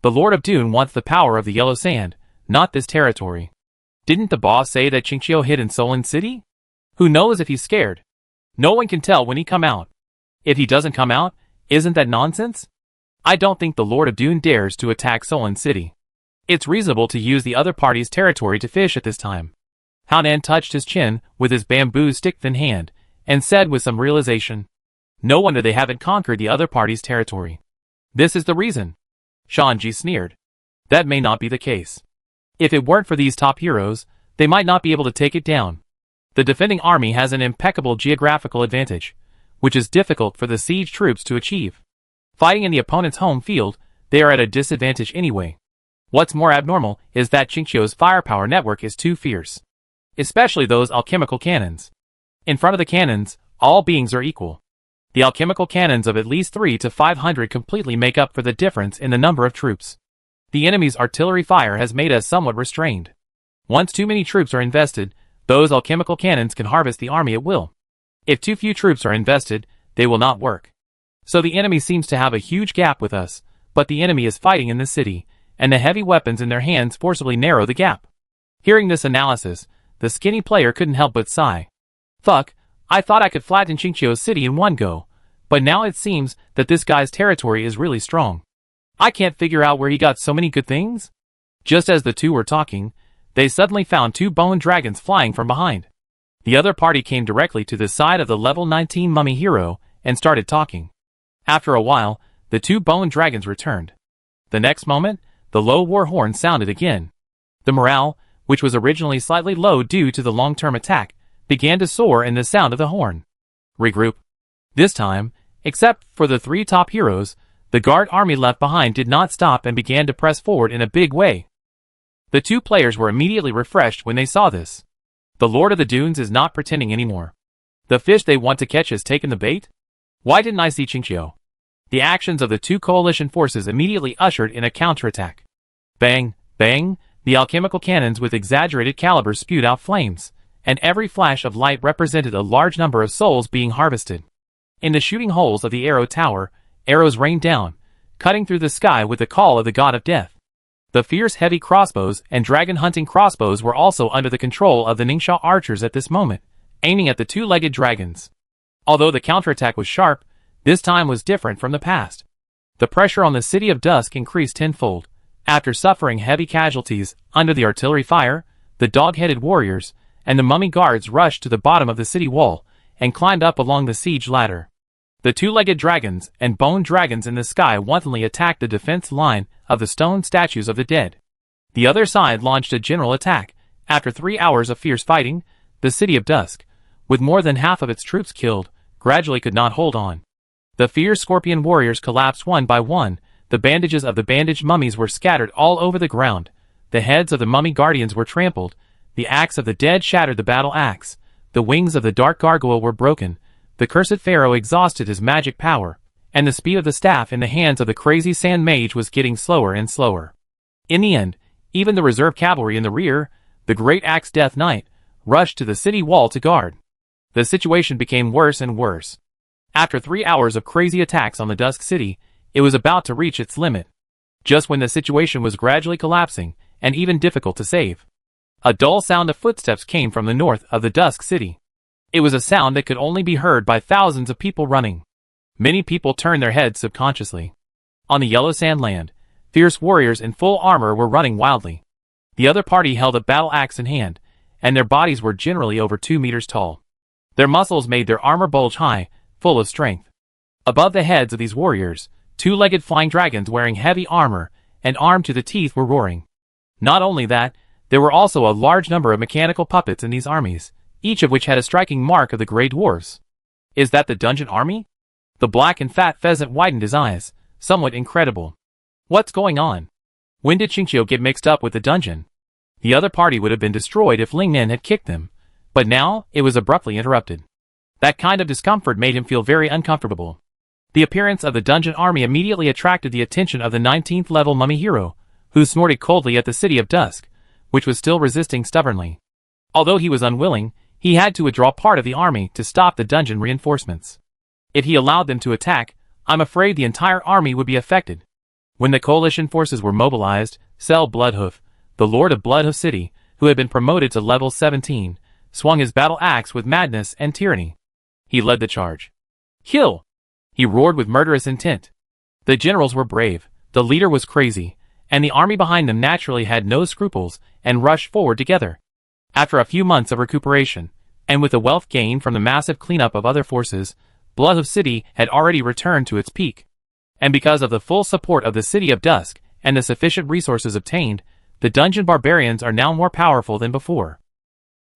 The Lord of Dune wants the power of the yellow sand, not this territory. Didn't the boss say that Qingqiu hid in Solon City? Who knows if he's scared? No one can tell when he come out. If he doesn't come out, isn't that nonsense? I don't think the Lord of Dune dares to attack Solon City. It's reasonable to use the other party's territory to fish at this time. Haonan touched his chin with his bamboo stick-thin hand, and said with some realization, no wonder they haven't conquered the other party's territory. This is the reason. Shanji sneered. That may not be the case. If it weren't for these top heroes, they might not be able to take it down. The defending army has an impeccable geographical advantage, which is difficult for the siege troops to achieve. Fighting in the opponent's home field, they are at a disadvantage anyway. What's more abnormal is that Qingqiu's firepower network is too fierce. Especially those alchemical cannons. In front of the cannons, all beings are equal. The alchemical cannons of at least 300 to 500 completely make up for the difference in the number of troops. The enemy's artillery fire has made us somewhat restrained. Once too many troops are invested, those alchemical cannons can harvest the army at will. If too few troops are invested, they will not work. So the enemy seems to have a huge gap with us, but the enemy is fighting in the city, and the heavy weapons in their hands forcibly narrow the gap. Hearing this analysis, the skinny player couldn't help but sigh. Fuck, I thought I could flatten Qingqiu's city in one go, but now it seems that this guy's territory is really strong. I can't figure out where he got so many good things. Just as the two were talking, they suddenly found 2 bone dragons flying from behind. The other party came directly to the side of the level 19 mummy hero and started talking. After a while, the 2 bone dragons returned. The next moment, the low war horn sounded again. The morale, which was originally slightly low due to the long-term attack, began to soar in the sound of the horn. Regroup. This time, except for the 3 top heroes, the guard army left behind did not stop and began to press forward in a big way. The 2 players were immediately refreshed when they saw this. The Lord of the Dunes is not pretending anymore. The fish they want to catch has taken the bait? Why didn't I see Qingqiu? The actions of the 2 coalition forces immediately ushered in a counterattack. Bang, Bang! The alchemical cannons with exaggerated calibers spewed out flames, and every flash of light represented a large number of souls being harvested. In the shooting holes of the arrow tower, arrows rained down, cutting through the sky with the call of the god of death. The fierce heavy crossbows and dragon-hunting crossbows were also under the control of the Ningxia archers at this moment, aiming at the two-legged dragons. Although the counterattack was sharp, this time was different from the past. The pressure on the City of Dusk increased tenfold. After suffering heavy casualties under the artillery fire, the dog-headed warriors and the mummy guards rushed to the bottom of the city wall and climbed up along the siege ladder. The two-legged dragons and bone dragons in the sky wantonly attacked the defense line of the stone statues of the dead. The other side launched a general attack. After 3 hours of fierce fighting, the City of Dusk, with more than half of its troops killed, gradually could not hold on. The fierce scorpion warriors collapsed one by one. The bandages of the bandaged mummies were scattered all over the ground. The heads of the mummy guardians were trampled. The axe of the dead shattered the battle axe. The wings of the dark gargoyle were broken. The cursed pharaoh exhausted his magic power, and the speed of the staff in the hands of the crazy sand mage was getting slower and slower. In the end, even the reserve cavalry in the rear, the great axe Death Knight, rushed to the city wall to guard. The situation became worse and worse. After 3 hours of crazy attacks on the Dusk City, it was about to reach its limit. Just when the situation was gradually collapsing, and even difficult to save, a dull sound of footsteps came from the north of the Dusk City. It was a sound that could only be heard by thousands of people running. Many people turned their heads subconsciously. On the yellow sand land, fierce warriors in full armor were running wildly. The other party held a battle axe in hand, and their bodies were generally over 2 meters tall. Their muscles made their armor bulge high, full of strength. Above the heads of these warriors, two-legged flying dragons wearing heavy armor and armed to the teeth were roaring. Not only that, there were also a large number of mechanical puppets in these armies, each of which had a striking mark of the Grey Dwarfs. Is that the dungeon army? The black and fat pheasant widened his eyes, somewhat incredible. What's going on? When did Xingqiu get mixed up with the dungeon? The other party would have been destroyed if Ling Nin had kicked them, but now it was abruptly interrupted. That kind of discomfort made him feel very uncomfortable. The appearance of the dungeon army immediately attracted the attention of the 19th level mummy hero, who snorted coldly at the City of Dusk, which was still resisting stubbornly. Although he was unwilling, he had to withdraw part of the army to stop the dungeon reinforcements. If he allowed them to attack, I'm afraid the entire army would be affected. When the coalition forces were mobilized, Cell Bloodhoof, the Lord of Bloodhoof City, who had been promoted to level 17, swung his battle axe with madness and tyranny. He led the charge. Kill! He roared with murderous intent. The generals were brave, the leader was crazy, and the army behind them naturally had no scruples and rushed forward together. After a few months of recuperation, and with the wealth gained from the massive cleanup of other forces, Bloodhoof City had already returned to its peak. And because of the full support of the City of Dusk and the sufficient resources obtained, the dungeon barbarians are now more powerful than before.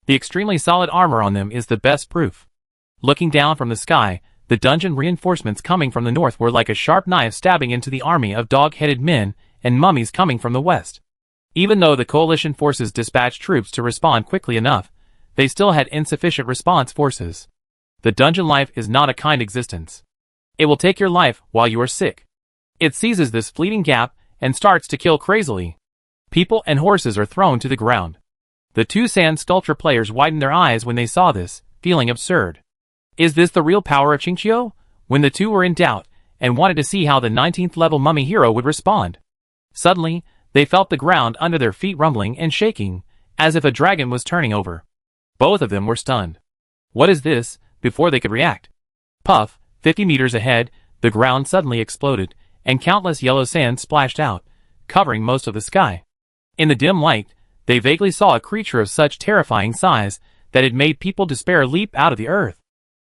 The extremely solid armor on them is the best proof. Looking down from the sky, the dungeon reinforcements coming from the north were like a sharp knife stabbing into the army of dog-headed men and mummies coming from the west. Even though the coalition forces dispatched troops to respond quickly enough, they still had insufficient response forces. The dungeon life is not a kind existence. It will take your life while you are sick. It seizes this fleeting gap and starts to kill crazily. People and horses are thrown to the ground. The two sand sculpture players widened their eyes when they saw this, feeling absurd. Is this the real power of Xingqiu? When the two were in doubt, and wanted to see how the 19th level mummy hero would respond. Suddenly, they felt the ground under their feet rumbling and shaking, as if a dragon was turning over. Both of them were stunned. What is this? Before they could react. Puff, 50 meters ahead, the ground suddenly exploded, and countless yellow sand splashed out, covering most of the sky. In the dim light, they vaguely saw a creature of such terrifying size that it made people despair leap out of the earth.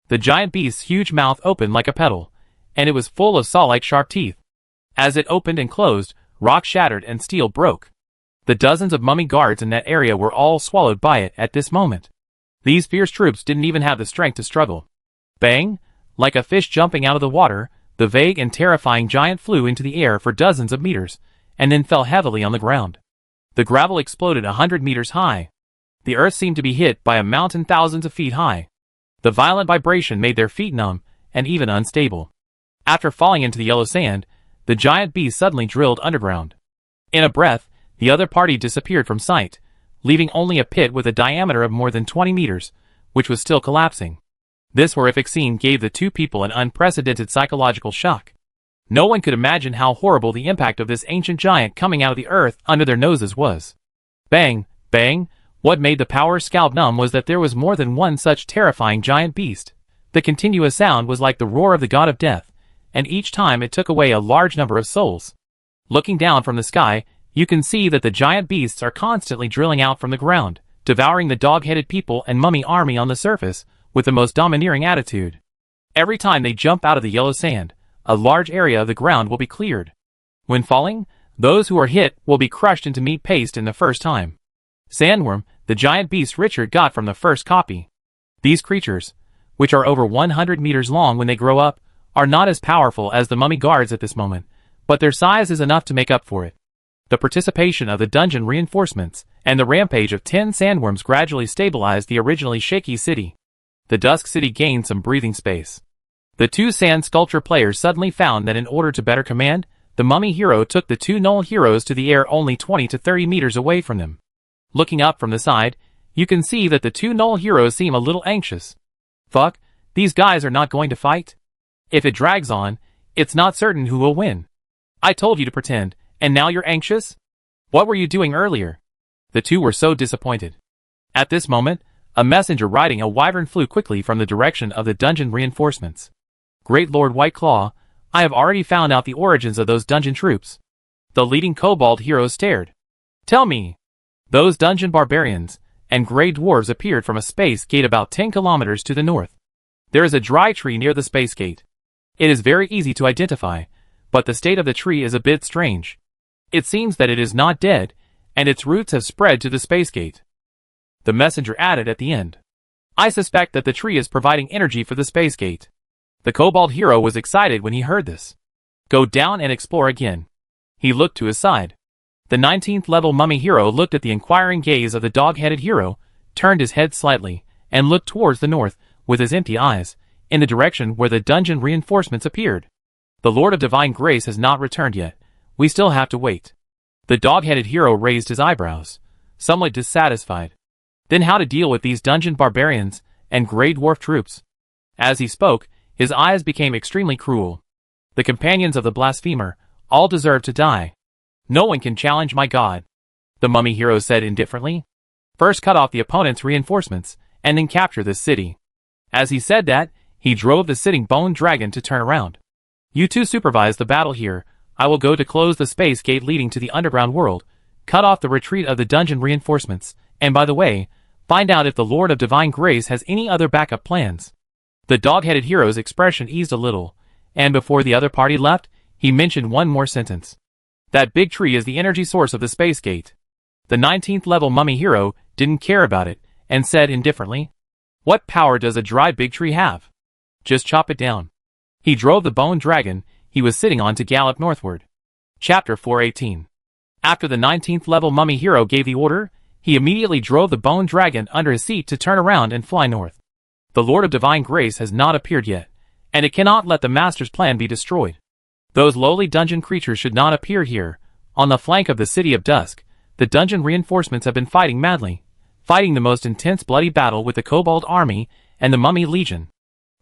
The giant beast's huge mouth opened like a petal, and it was full of saw-like sharp teeth. As it opened and closed, rock shattered and steel broke. The dozens of mummy guards in that area were all swallowed by it at this moment. These fierce troops didn't even have the strength to struggle. Bang! Like a fish jumping out of the water, the vague and terrifying giant flew into the air for dozens of meters, and then fell heavily on the ground. The gravel exploded 100 meters high. The earth seemed to be hit by a mountain thousands of feet high. The violent vibration made their feet numb and even unstable. After falling into the yellow sand, the giant beast suddenly drilled underground. In a breath, The other party disappeared from sight, leaving only a pit with a diameter of more than 20 meters, which was still collapsing. This horrific scene gave the two people an unprecedented psychological shock. No one could imagine how horrible the impact of this ancient giant coming out of the earth under their noses was. Bang, bang. What made the power scalp numb was that there was more than one such terrifying giant beast. The continuous sound was like the roar of the god of death, and each time it took away a large number of souls. Looking down from the sky, you can see that the giant beasts are constantly drilling out from the ground, devouring the dog-headed people and mummy army on the surface with the most domineering attitude. Every time they jump out of the yellow sand, a large area of the ground will be cleared. When falling, those who are hit will be crushed into meat paste in the first time. Sandworm, the giant beast Richard got from the first copy. These creatures, which are over 100 meters long when they grow up, are not as powerful as the mummy guards at this moment, but their size is enough to make up for it. The participation of the dungeon reinforcements and the rampage of 10 sandworms gradually stabilized the originally shaky city. The Dusk City gained some breathing space. The two sand sculpture players suddenly found that in order to better command, the mummy hero took the two null heroes to the air only 20 to 30 meters away from them. Looking up from the side, you can see that the two null heroes seem a little anxious. Fuck, these guys are not going to fight? If it drags on, it's not certain who will win. I told you to pretend, and now you're anxious? What were you doing earlier? The two were so disappointed. At this moment, a messenger riding a wyvern flew quickly from the direction of the dungeon reinforcements. Great Lord Whiteclaw, I have already found out the origins of those dungeon troops. The leading kobold heroes stared. Tell me. Those dungeon barbarians and grey dwarves appeared from a space gate about 10 kilometers to the north. There is a dry tree near the space gate. It is very easy to identify, but the state of the tree is a bit strange. It seems that it is not dead, and its roots have spread to the space gate. The messenger added at the end. I suspect that the tree is providing energy for the space gate. The kobold hero was excited when he heard this. Go down and explore again. He looked to his side. The 19th level mummy hero looked at the inquiring gaze of the dog-headed hero, turned his head slightly, and looked towards the north, with his empty eyes, in the direction where the dungeon reinforcements appeared. The Lord of Divine Grace has not returned yet. We still have to wait. The dog-headed hero raised his eyebrows, somewhat dissatisfied. Then how to deal with these dungeon barbarians and grey dwarf troops? As he spoke, his eyes became extremely cruel. The companions of the blasphemer all deserve to die. No one can challenge my god, the mummy hero said indifferently. First cut off the opponent's reinforcements, and then capture this city. As he said that, he drove the sitting bone dragon to turn around. You two supervise the battle here. I will go to close the space gate leading to the underground world, cut off the retreat of the dungeon reinforcements, and by the way, find out if the Lord of Divine Grace has any other backup plans. The dog-headed hero's expression eased a little, and before the other party left, he mentioned one more sentence. That big tree is the energy source of the space gate. The 19th level mummy hero didn't care about it, and said indifferently, what power does a dry big tree have? Just chop it down. He drove the bone dragon he was sitting on to gallop northward. Chapter 418. After the 19th level mummy hero gave the order, he immediately drove the bone dragon under his seat to turn around and fly north. The Lord of Divine Grace has not appeared yet, and it cannot let the Master's plan be destroyed. Those lowly dungeon creatures should not appear here. On the flank of the City of Dusk, the dungeon reinforcements have been fighting madly, fighting the most intense bloody battle with the Kobold Army and the Mummy Legion.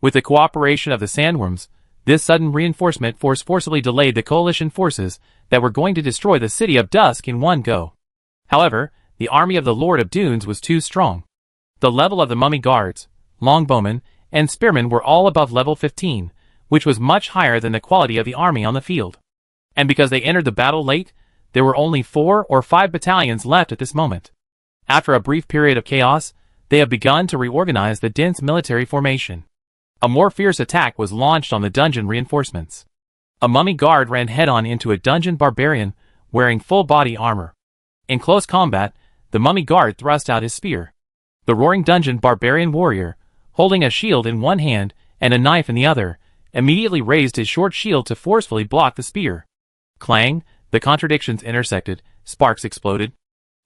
With the cooperation of the Sandworms, this sudden reinforcement force forcibly delayed the coalition forces that were going to destroy the City of Dusk in one go. However, the army of the Lord of Dunes was too strong. The level of the Mummy Guards, Longbowmen, and Spearmen were all above level 15, which was much higher than the quality of the army on the field. And because they entered the battle late, there were only 4 or 5 battalions left at this moment. After a brief period of chaos, they have begun to reorganize the dense military formation. A more fierce attack was launched on the dungeon reinforcements. A mummy guard ran head-on into a dungeon barbarian wearing full body armor. In close combat, the mummy guard thrust out his spear. The roaring dungeon barbarian warrior, holding a shield in one hand and a knife in the other, immediately raised his short shield to forcefully block the spear. Clang, the contradictions intersected, sparks exploded.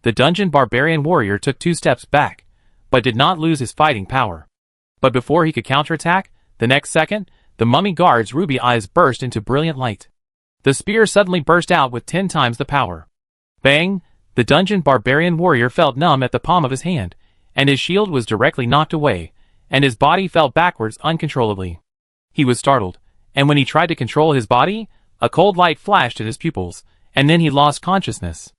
The dungeon barbarian warrior took 2 steps back, but did not lose his fighting power. But before he could counterattack, the next second, the mummy guard's ruby eyes burst into brilliant light. The spear suddenly burst out with 10 times the power. Bang, The dungeon barbarian warrior felt numb at the palm of his hand, and his shield was directly knocked away, and his body fell backwards uncontrollably. He was startled, and when he tried to control his body, a cold light flashed in his pupils, and then he lost consciousness.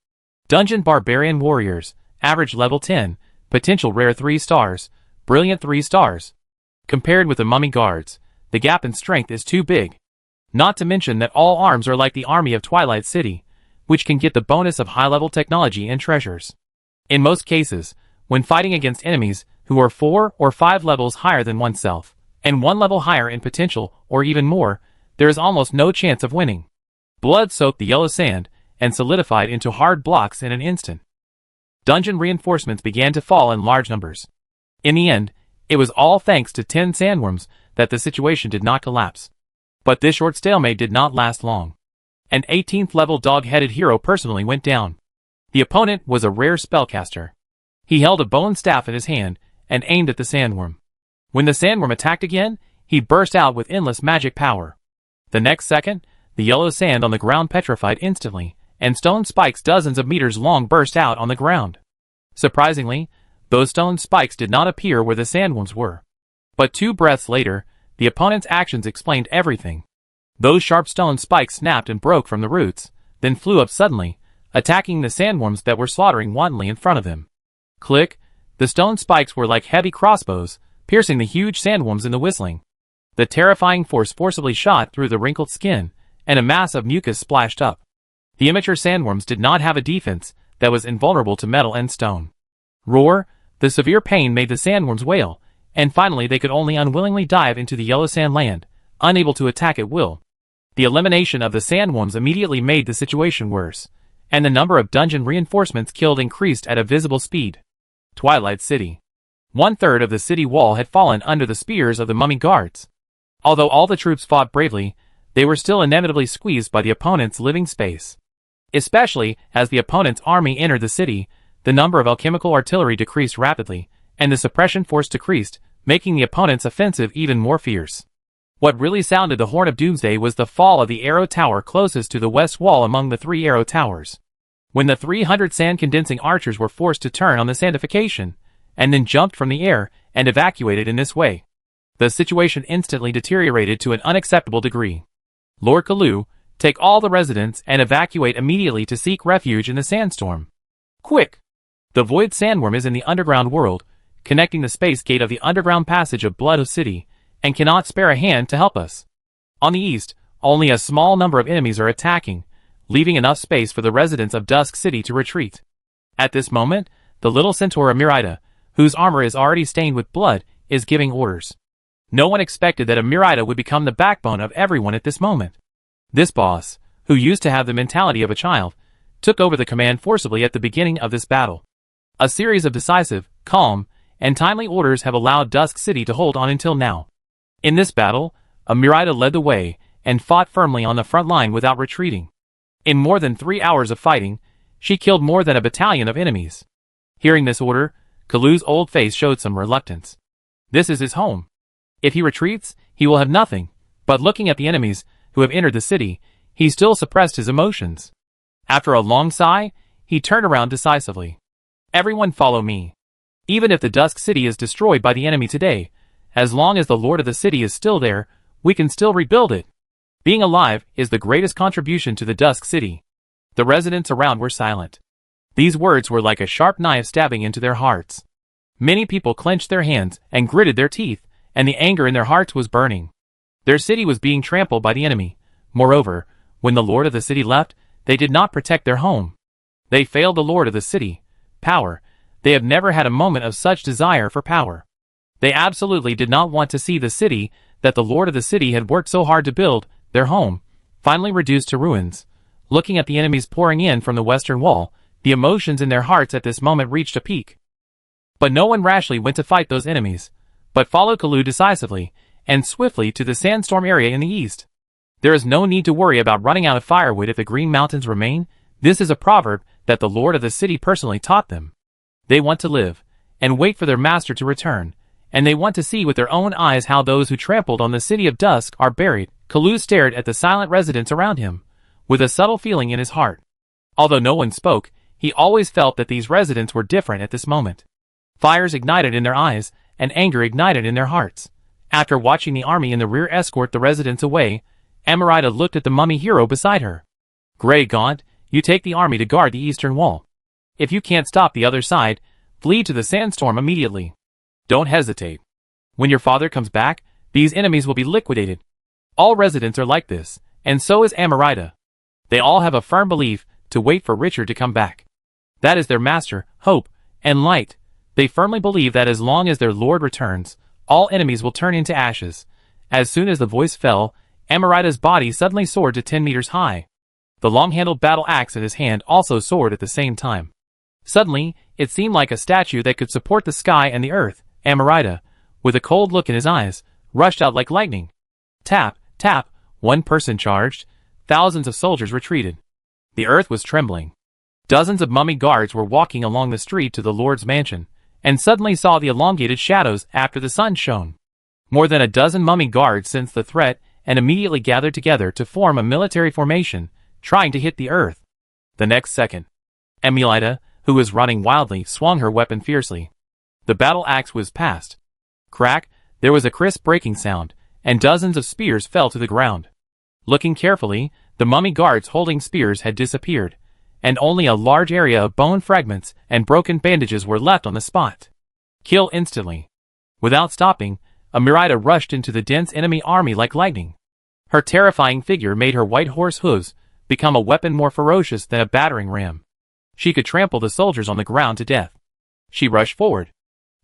Dungeon barbarian warriors, average level 10, potential rare 3 stars, brilliant 3 stars. Compared with the mummy guards, the gap in strength is too big. Not to mention that all arms are like the army of Twilight City, which can get the bonus of high-level technology and treasures. In most cases, when fighting against enemies who are 4 or 5 levels higher than oneself, and 1 level higher in potential or even more, there is almost no chance of winning. Blood soaked the yellow sand and solidified into hard blocks in an instant. Dungeon reinforcements began to fall in large numbers. In the end, it was all thanks to 10 sandworms that the situation did not collapse. But this short stalemate did not last long. An 18th level dog-headed hero personally went down. The opponent was a rare spellcaster. He held a bone staff in his hand and aimed at the sandworm. When the sandworm attacked again, he burst out with endless magic power. The next second, the yellow sand on the ground petrified instantly, and stone spikes dozens of meters long burst out on the ground. Surprisingly, those stone spikes did not appear where the sandworms were. But 2 breaths later, the opponent's actions explained everything. Those sharp stone spikes snapped and broke from the roots, then flew up suddenly, attacking the sandworms that were slaughtering wantonly in front of them. Click! The stone spikes were like heavy crossbows, piercing the huge sandworms in the whistling. The terrifying force forcibly shot through the wrinkled skin, and a mass of mucus splashed up. The immature sandworms did not have a defense that was invulnerable to metal and stone. Roar! The severe pain made the sandworms wail, and finally they could only unwillingly dive into the yellow sand land, unable to attack at will. The elimination of the sandworms immediately made the situation worse, and the number of dungeon reinforcements killed increased at a visible speed. Twilight City. 1/3 of the city wall had fallen under the spears of the mummy guards. Although all the troops fought bravely, they were still inevitably squeezed by the opponent's living space. Especially as the opponent's army entered the city, the number of alchemical artillery decreased rapidly, and the suppression force decreased, making the opponent's offensive even more fierce. What really sounded the horn of doomsday was the fall of the arrow tower closest to the west wall among the 3 arrow towers. When the 300 sand-condensing archers were forced to turn on the sandification, and then jumped from the air and evacuated in this way, the situation instantly deteriorated to an unacceptable degree. Lord Kalu, take all the residents and evacuate immediately to seek refuge in the sandstorm. Quick! The Void Sandworm is in the underground world, connecting the space gate of the underground passage of Blood City, and cannot spare a hand to help us. On the east, only a small number of enemies are attacking, leaving enough space for the residents of Dusk City to retreat. At this moment, the little centaur Amirida, whose armor is already stained with blood, is giving orders. No one expected that Amirida would become the backbone of everyone at this moment. This boss, who used to have the mentality of a child, took over the command forcibly at the beginning of this battle. A series of decisive, calm, and timely orders have allowed Dusk City to hold on until now. In this battle, Amirida led the way and fought firmly on the front line without retreating. In more than 3 hours of fighting, she killed more than a battalion of enemies. Hearing this order, Kalu's old face showed some reluctance. This is his home. If he retreats, he will have nothing, but looking at the enemies who have entered the city, he still suppressed his emotions. After a long sigh, he turned around decisively. Everyone follow me. Even if the Dusk City is destroyed by the enemy today, as long as the Lord of the City is still there, we can still rebuild it. Being alive is the greatest contribution to the Dusk City. The residents around were silent. These words were like a sharp knife stabbing into their hearts. Many people clenched their hands and gritted their teeth, and the anger in their hearts was burning. Their city was being trampled by the enemy. Moreover, when the Lord of the City left, they did not protect their home. They failed the Lord of the City. Power. They have never had a moment of such desire for power. They absolutely did not want to see the city that the Lord of the City had worked so hard to build, their home, finally reduced to ruins. Looking at the enemies pouring in from the western wall, the emotions in their hearts at this moment reached a peak. But no one rashly went to fight those enemies, but followed Kalu decisively and swiftly to the sandstorm area in the east. There is no need to worry about running out of firewood if the Green Mountains remain. This is a proverb that the Lord of the City personally taught them. They want to live and wait for their master to return, and they want to see with their own eyes how those who trampled on the City of Dusk are buried. Kalu stared at the silent residents around him, with a subtle feeling in his heart. Although no one spoke, He always felt that these residents were different at this moment. Fires ignited in their eyes, and anger ignited in their hearts. After watching the army in the rear escort the residents away, Amarita looked at the mummy hero beside her. "Grey Gaunt, you take the army to guard the eastern wall. If you can't stop the other side, flee to the sandstorm immediately. Don't hesitate. When your father comes back, these enemies will be liquidated." All residents are like this, and so is Amarita. They all have a firm belief to wait for Richard to come back. That is their master, hope, and light. They firmly believe that as long as their lord returns, all enemies will turn into ashes. As soon as the voice fell, Amarita's body suddenly soared to 10 meters high. The long-handled battle axe in his hand also soared at the same time. Suddenly, it seemed like a statue that could support the sky and the earth. Amarita, with a cold look in his eyes, rushed out like lightning. Tap, tap, one person charged. Thousands of soldiers retreated. The earth was trembling. Dozens of mummy guards were walking along the street to the Lord's mansion, and suddenly saw the elongated shadows after the sun shone. More than a dozen mummy guards sensed the threat and immediately gathered together to form a military formation, trying to hit the earth. The next second, Amarita, who was running wildly, swung her weapon fiercely. The battle axe was passed. Crack, there was a crisp breaking sound, and dozens of spears fell to the ground. Looking carefully, the mummy guards holding spears had disappeared, and only a large area of bone fragments and broken bandages were left on the spot. Kill instantly. Without stopping, Amarita rushed into the dense enemy army like lightning. Her terrifying figure made her white horse hooves become a weapon more ferocious than a battering ram. She could trample the soldiers on the ground to death. She rushed forward.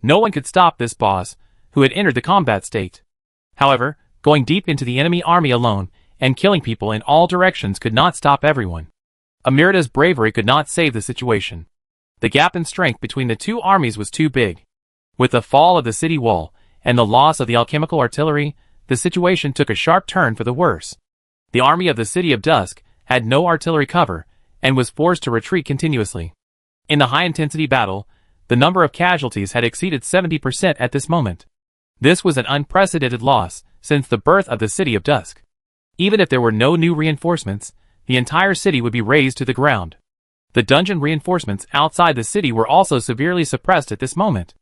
No one could stop this boss, who had entered the combat state. However, going deep into the enemy army alone and killing people in all directions could not stop everyone. Amarita's bravery could not save the situation. The gap in strength between the two armies was too big. With the fall of the city wall and the loss of the alchemical artillery, the situation took a sharp turn for the worse. The army of the City of Dusk had no artillery cover and was forced to retreat continuously. In the high-intensity battle, the number of casualties had exceeded 70% at this moment. This was an unprecedented loss since the birth of the City of Dusk. Even if there were no new reinforcements, the entire city would be razed to the ground. The dungeon reinforcements outside the city were also severely suppressed at this moment.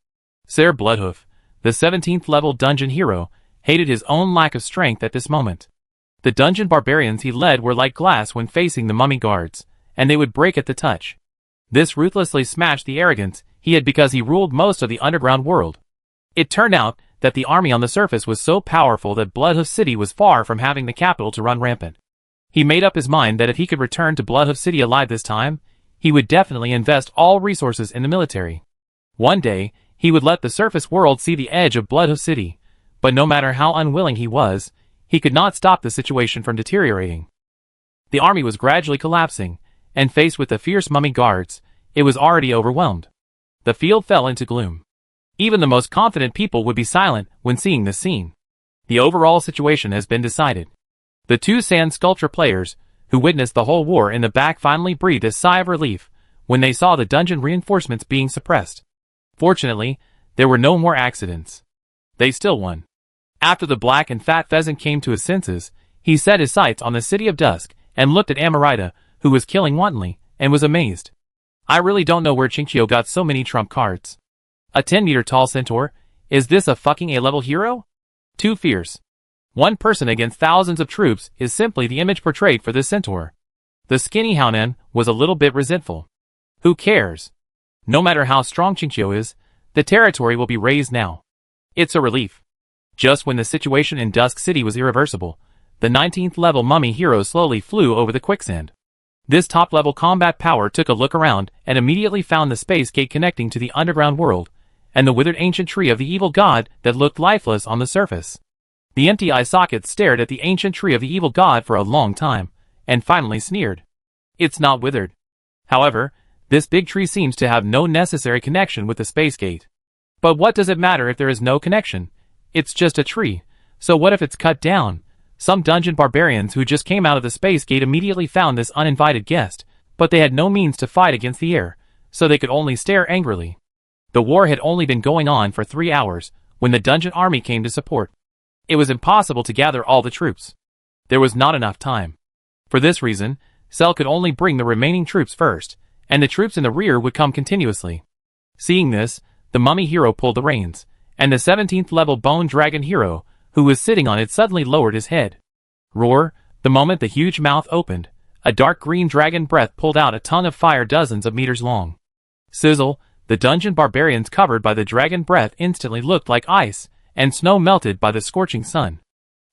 Sir Bloodhoof, the 17th level dungeon hero, hated his own lack of strength at this moment. The dungeon barbarians he led were like glass when facing the mummy guards, and they would break at the touch. This ruthlessly smashed the arrogance he had because he ruled most of the underground world. It turned out that the army on the surface was so powerful that Bloodhoof City was far from having the capital to run rampant. He made up his mind that if he could return to Bloodhoof City alive this time, he would definitely invest all resources in the military. One day, he would let the surface world see the edge of Bloodhoof City, but no matter how unwilling he was, he could not stop the situation from deteriorating. The army was gradually collapsing, and faced with the fierce mummy guards, it was already overwhelmed. The field fell into gloom. Even the most confident people would be silent when seeing this scene. The overall situation has been decided. The two sand sculpture players, who witnessed the whole war in the back, finally breathed a sigh of relief when they saw the dungeon reinforcements being suppressed. Fortunately, there were no more accidents. They still won. After the black and fat pheasant came to his senses, he set his sights on the City of Dusk and looked at Amarita, who was killing wantonly, and was amazed. "I really don't know where Chinchio got so many trump cards. A 10-meter tall centaur? Is this a fucking A-level hero? Too fierce. One person against thousands of troops is simply the image portrayed for this centaur." The skinny Hounan was a little bit resentful. Who cares? No matter how strong Chinchio is, the territory will be razed now. It's a relief. Just when the situation in Dusk City was irreversible, the 19th level mummy hero slowly flew over the quicksand. This top-level combat power took a look around and immediately found the space gate connecting to the underground world, and the withered ancient tree of the evil god that looked lifeless on the surface. The empty eye sockets stared at the ancient tree of the evil god for a long time, and finally sneered. "It's not withered. However, this big tree seems to have no necessary connection with the space gate. But what does it matter if there is no connection? It's just a tree, so what if it's cut down?" Some dungeon barbarians who just came out of the space gate immediately found this uninvited guest, but they had no means to fight against the air, so they could only stare angrily. The war had only been going on for 3 hours when the dungeon army came to support. It was impossible to gather all the troops. There was not enough time. For this reason, Cell could only bring the remaining troops first, and the troops in the rear would come continuously. Seeing this, the mummy hero pulled the reins, and the 17th level bone dragon hero, who was sitting on it, suddenly lowered his head. Roar! The moment the huge mouth opened, a dark green dragon breath pulled out a tongue of fire dozens of meters long. Sizzle! The dungeon barbarians covered by the dragon breath instantly looked like ice and snow melted by the scorching sun.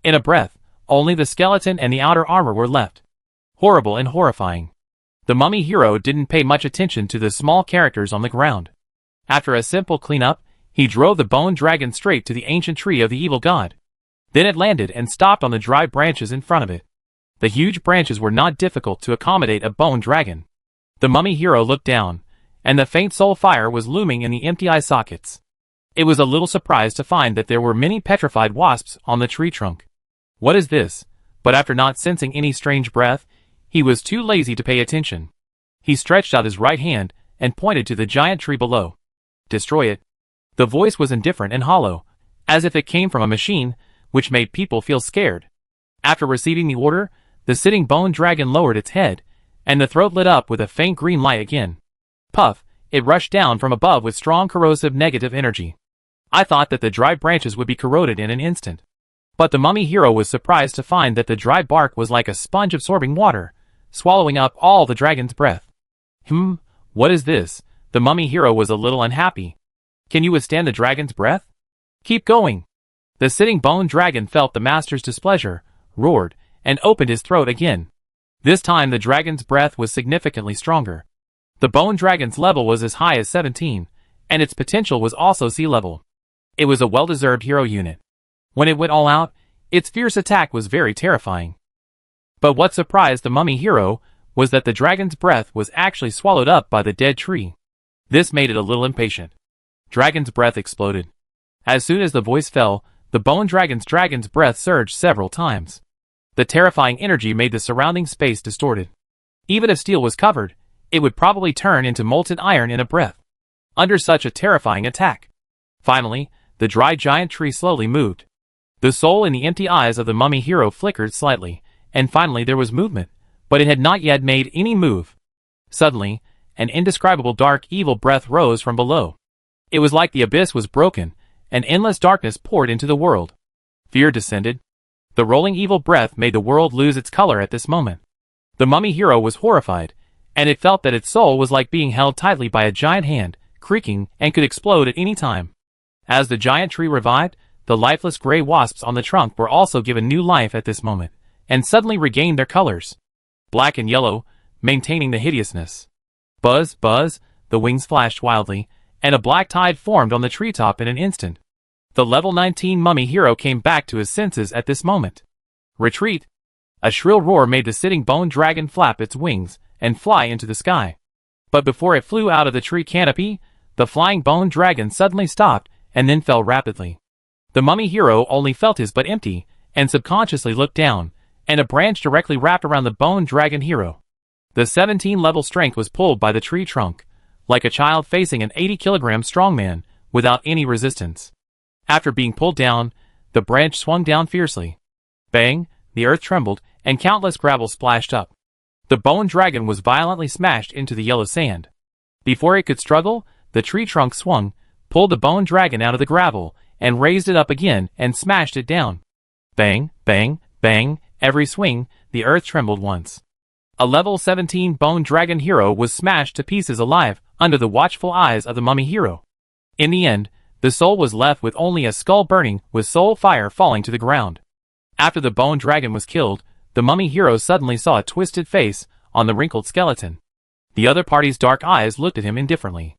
In a breath, only the skeleton and the outer armor were left. Horrible and horrifying. The mummy hero didn't pay much attention to the small characters on the ground. After a simple cleanup, he drove the bone dragon straight to the ancient tree of the evil god. Then it landed and stopped on the dry branches in front of it. The huge branches were not difficult to accommodate a bone dragon. The mummy hero looked down, and the faint soul fire was looming in the empty eye sockets. It was a little surprised to find that there were many petrified wasps on the tree trunk. What is this? But after not sensing any strange breath, he was too lazy to pay attention. He stretched out his right hand and pointed to the giant tree below. Destroy it. The voice was indifferent and hollow, as if it came from a machine, which made people feel scared. After receiving the order, the sitting bone dragon lowered its head, and the throat lit up with a faint green light again. Puff! It rushed down from above with strong corrosive negative energy. I thought that the dry branches would be corroded in an instant. But the mummy hero was surprised to find that the dry bark was like a sponge absorbing water, swallowing up all the dragon's breath. What is this? The mummy hero was a little unhappy. Can you withstand the dragon's breath? Keep going. The sitting bone dragon felt the master's displeasure, roared, and opened his throat again. This time the dragon's breath was significantly stronger. The bone dragon's level was as high as 17, and its potential was also sea level. It was a well-deserved hero unit. When it went all out, its fierce attack was very terrifying. But what surprised the mummy hero was that the dragon's breath was actually swallowed up by the dead tree. This made it a little impatient. Dragon's breath exploded. As soon as the voice fell, the bone dragon's breath surged several times. The terrifying energy made the surrounding space distorted. Even if steel was covered, it would probably turn into molten iron in a breath. Under such a terrifying attack. Finally, the dry giant tree slowly moved. The soul in the empty eyes of the mummy hero flickered slightly, and finally there was movement, but it had not yet made any move. Suddenly, an indescribable dark evil breath rose from below. It was like the abyss was broken, and endless darkness poured into the world. Fear descended. The rolling evil breath made the world lose its color at this moment. The mummy hero was horrified, and it felt that its soul was like being held tightly by a giant hand, creaking, and could explode at any time. As the giant tree revived, the lifeless gray wasps on the trunk were also given new life at this moment, and suddenly regained their colors. Black and yellow, maintaining the hideousness. Buzz, buzz, the wings flashed wildly, and a black tide formed on the treetop in an instant. The level 19 mummy hero came back to his senses at this moment. Retreat! A shrill roar made the sitting bone dragon flap its wings and fly into the sky. But before it flew out of the tree canopy, the flying bone dragon suddenly stopped and then fell rapidly. The mummy hero only felt his butt empty and subconsciously looked down, and a branch directly wrapped around the bone dragon hero. The 17 level strength was pulled by the tree trunk, like a child facing an 80-kilogram strongman, without any resistance. After being pulled down, the branch swung down fiercely. Bang! The earth trembled, and countless gravel splashed up. The bone dragon was violently smashed into the yellow sand. Before it could struggle, the tree trunk swung, pulled the bone dragon out of the gravel, and raised it up again and smashed it down. Bang, bang, bang, every swing, the earth trembled once. A level 17 bone dragon hero was smashed to pieces alive under the watchful eyes of the mummy hero. In the end, the soul was left with only a skull burning with soul fire falling to the ground. After the bone dragon was killed, the mummy hero suddenly saw a twisted face on the wrinkled skeleton. The other party's dark eyes looked at him indifferently.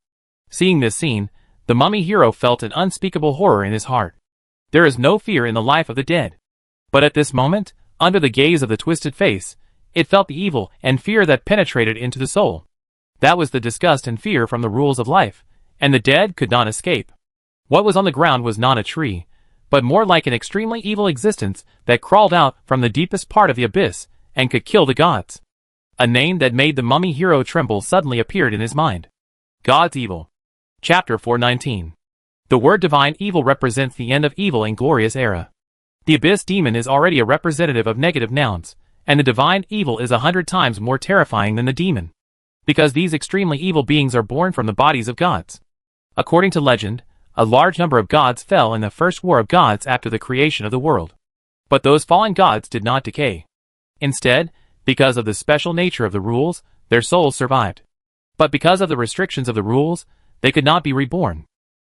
Seeing this scene, the mummy hero felt an unspeakable horror in his heart. There is no fear in the life of the dead. But at this moment, under the gaze of the twisted face, it felt the evil and fear that penetrated into the soul. That was the disgust and fear from the rules of life, and the dead could not escape. What was on the ground was not a tree, but more like an extremely evil existence that crawled out from the deepest part of the abyss and could kill the gods. A name that made the mummy hero tremble suddenly appeared in his mind. God's Evil. Chapter 419. The word divine evil represents the end of evil and glorious era. The abyss demon is already a representative of negative nouns, and the divine evil is 100 times more terrifying than the demon. because these extremely evil beings are born from the bodies of gods. According to legend, a large number of gods fell in the first war of gods after the creation of the world. But those fallen gods did not decay. Instead, because of the special nature of the rules, their souls survived. But because of the restrictions of the rules, they could not be reborn.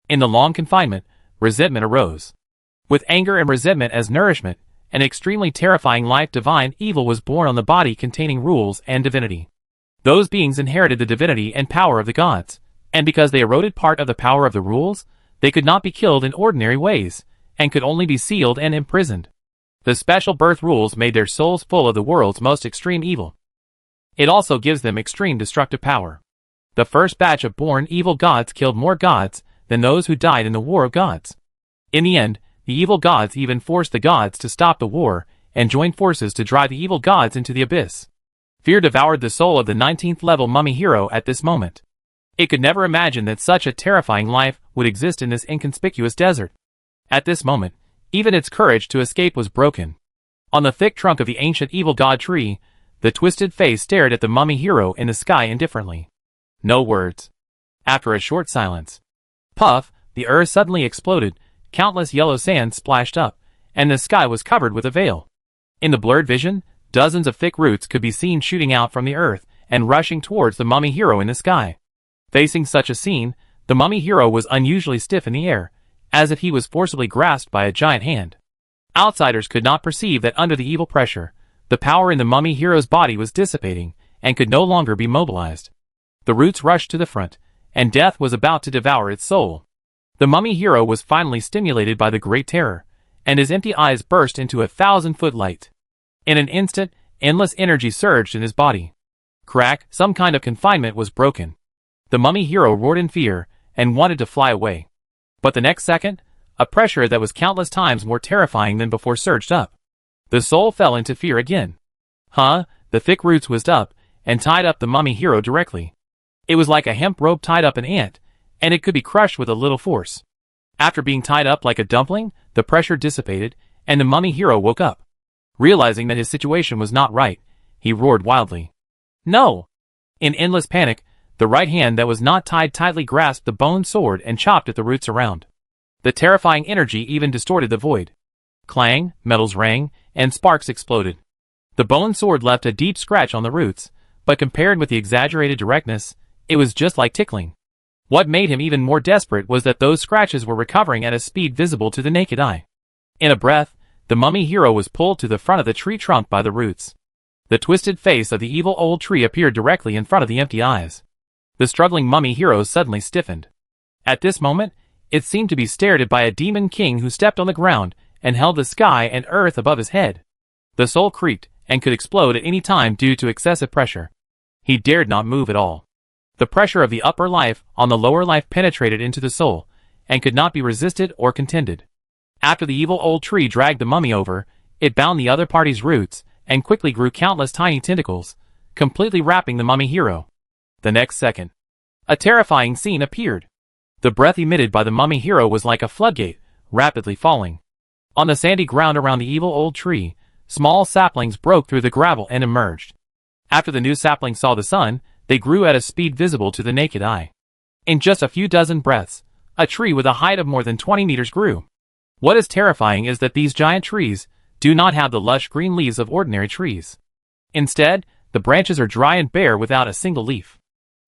In the long confinement, resentment arose. With anger and resentment as nourishment, an extremely terrifying life divine evil was born on the body containing rules and divinity. Those beings inherited the divinity and power of the gods, and because they eroded part of the power of the rules, they could not be killed in ordinary ways, and could only be sealed and imprisoned. The special birth rules made their souls full of the world's most extreme evil. It also gives them extreme destructive power. The first batch of born evil gods killed more gods than those who died in the war of gods. In the end, the evil gods even forced the gods to stop the war and join forces to drive the evil gods into the abyss. Fear devoured the soul of the 19th level mummy hero at this moment. It could never imagine that such a terrifying life would exist in this inconspicuous desert. At this moment, even its courage to escape was broken. On the thick trunk of the ancient evil god tree, the twisted face stared at the mummy hero in the sky indifferently. No words. After a short silence. Puff, the earth suddenly exploded, countless yellow sand splashed up, and the sky was covered with a veil. In the blurred vision, dozens of thick roots could be seen shooting out from the earth and rushing towards the mummy hero in the sky. Facing such a scene, the mummy hero was unusually stiff in the air, as if he was forcibly grasped by a giant hand. Outsiders could not perceive that under the evil pressure, the power in the mummy hero's body was dissipating and could no longer be mobilized. The roots rushed to the front, and death was about to devour its soul. The mummy hero was finally stimulated by the great terror, and his empty eyes burst into 1,000-foot light. In an instant, endless energy surged in his body. Crack, some kind of confinement was broken. The mummy hero roared in fear and wanted to fly away. But the next second, a pressure that was countless times more terrifying than before surged up. The soul fell into fear again. The thick roots whizzed up and tied up the mummy hero directly. It was like a hemp rope tied up an ant, and it could be crushed with a little force. After being tied up like a dumpling, the pressure dissipated, and the mummy hero woke up. Realizing that his situation was not right, he roared wildly. No! In endless panic, the right hand that was not tied tightly grasped the bone sword and chopped at the roots around. The terrifying energy even distorted the void. Clang, metals rang, and sparks exploded. The bone sword left a deep scratch on the roots, but compared with the exaggerated directness, it was just like tickling. What made him even more desperate was that those scratches were recovering at a speed visible to the naked eye. In a breath, the mummy hero was pulled to the front of the tree trunk by the roots. The twisted face of the evil old tree appeared directly in front of the empty eyes. The struggling mummy hero suddenly stiffened. At this moment, it seemed to be stared at by a demon king who stepped on the ground and held the sky and earth above his head. The soul creaked and could explode at any time due to excessive pressure. He dared not move at all. The pressure of the upper life on the lower life penetrated into the soul, and could not be resisted or contended. After the evil old tree dragged the mummy over, it bound the other party's roots, and quickly grew countless tiny tentacles, completely wrapping the mummy hero. The next second, a terrifying scene appeared. The breath emitted by the mummy hero was like a floodgate, rapidly falling. On the sandy ground around the evil old tree, small saplings broke through the gravel and emerged. After the new saplings saw the sun, they grew at a speed visible to the naked eye. In just a few dozen breaths, a tree with a height of more than 20 meters grew. What is terrifying is that these giant trees do not have the lush green leaves of ordinary trees. Instead, the branches are dry and bare without a single leaf.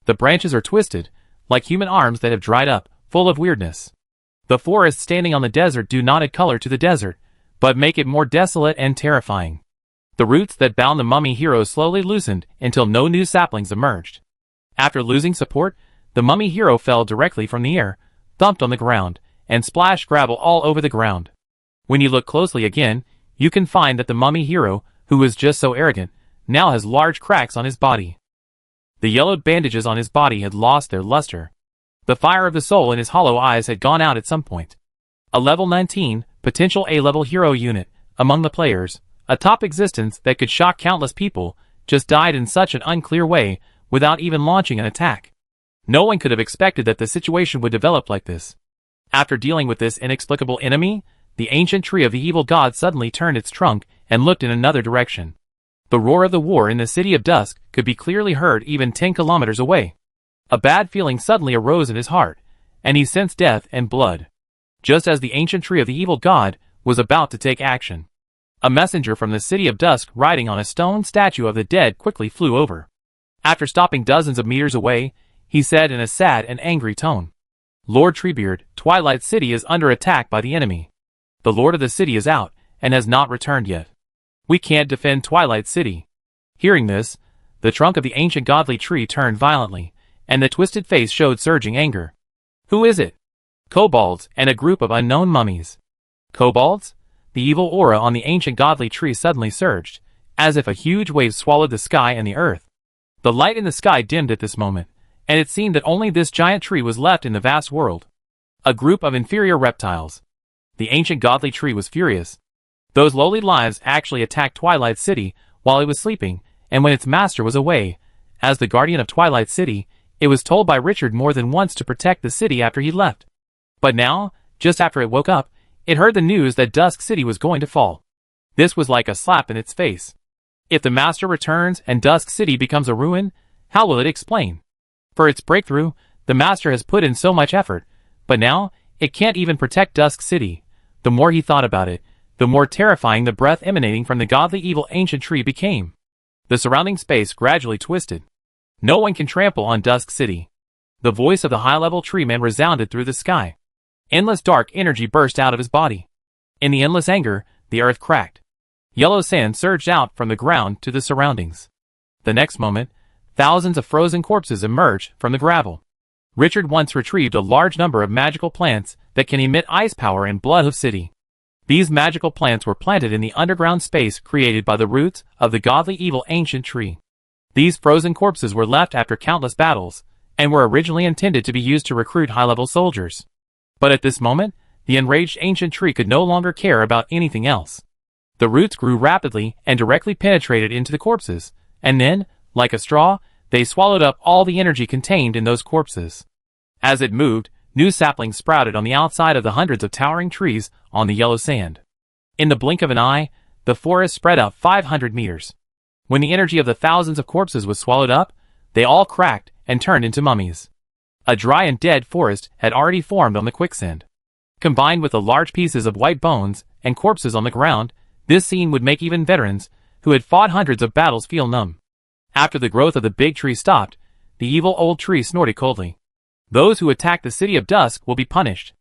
The branches are twisted, like human arms that have dried up, full of weirdness. The forests standing on the desert do not add color to the desert, but make it more desolate and terrifying. The roots that bound the mummy hero slowly loosened until no new saplings emerged. After losing support, the mummy hero fell directly from the air, thumped on the ground, and splashed gravel all over the ground. When you look closely again, you can find that the mummy hero, who was just so arrogant, now has large cracks on his body. The yellowed bandages on his body had lost their luster. The fire of the soul in his hollow eyes had gone out at some point. A level 19, potential A-level hero unit, among the players, a top existence that could shock countless people, just died in such an unclear way, without even launching an attack. No one could have expected that the situation would develop like this. After dealing with this inexplicable enemy, the ancient tree of the evil god suddenly turned its trunk and looked in another direction. The roar of the war in the City of Dusk could be clearly heard even 10 kilometers away. A bad feeling suddenly arose in his heart, and he sensed death and blood. Just as the ancient tree of the evil god was about to take action, a messenger from the City of Dusk riding on a stone statue of the dead quickly flew over. After stopping dozens of meters away, he said in a sad and angry tone, "Lord Treebeard, Twilight City is under attack by the enemy. The Lord of the city is out, and has not returned yet. We can't defend Twilight City." Hearing this, the trunk of the ancient godly tree turned violently, and the twisted face showed surging anger. "Who is it?" "Kobolds and a group of unknown mummies." "Kobolds?" The evil aura on the ancient godly tree suddenly surged, as if a huge wave swallowed the sky and the earth. The light in the sky dimmed at this moment, and it seemed that only this giant tree was left in the vast world. A group of inferior reptiles. The ancient godly tree was furious. Those lowly lives actually attacked Twilight City while it was sleeping, and when its master was away. As the guardian of Twilight City, it was told by Richard more than once to protect the city after he left. But now, just after it woke up, it heard the news that Dusk City was going to fall. This was like a slap in its face. If the master returns and Dusk City becomes a ruin, how will it explain? For its breakthrough, the master has put in so much effort, but now, it can't even protect Dusk City. The more he thought about it, the more terrifying the breath emanating from the godly evil ancient tree became. The surrounding space gradually twisted. No one can trample on Dusk City. The voice of the high-level tree man resounded through the sky. Endless dark energy burst out of his body. In the endless anger, the earth cracked. Yellow sand surged out from the ground to the surroundings. The next moment, thousands of frozen corpses emerged from the gravel. Richard once retrieved a large number of magical plants that can emit ice power in Bloodhoof City. These magical plants were planted in the underground space created by the roots of the godly evil ancient tree. These frozen corpses were left after countless battles, and were originally intended to be used to recruit high-level soldiers. But at this moment, the enraged ancient tree could no longer care about anything else. The roots grew rapidly and directly penetrated into the corpses, and then, like a straw, they swallowed up all the energy contained in those corpses. As it moved, new saplings sprouted on the outside of the hundreds of towering trees on the yellow sand. In the blink of an eye, the forest spread out 500 meters. When the energy of the thousands of corpses was swallowed up, they all cracked and turned into mummies. A dry and dead forest had already formed on the quicksand. Combined with the large pieces of white bones and corpses on the ground, this scene would make even veterans, who had fought hundreds of battles, feel numb. After the growth of the big tree stopped, the evil old tree snorted coldly. "Those who attack the City of Dusk will be punished."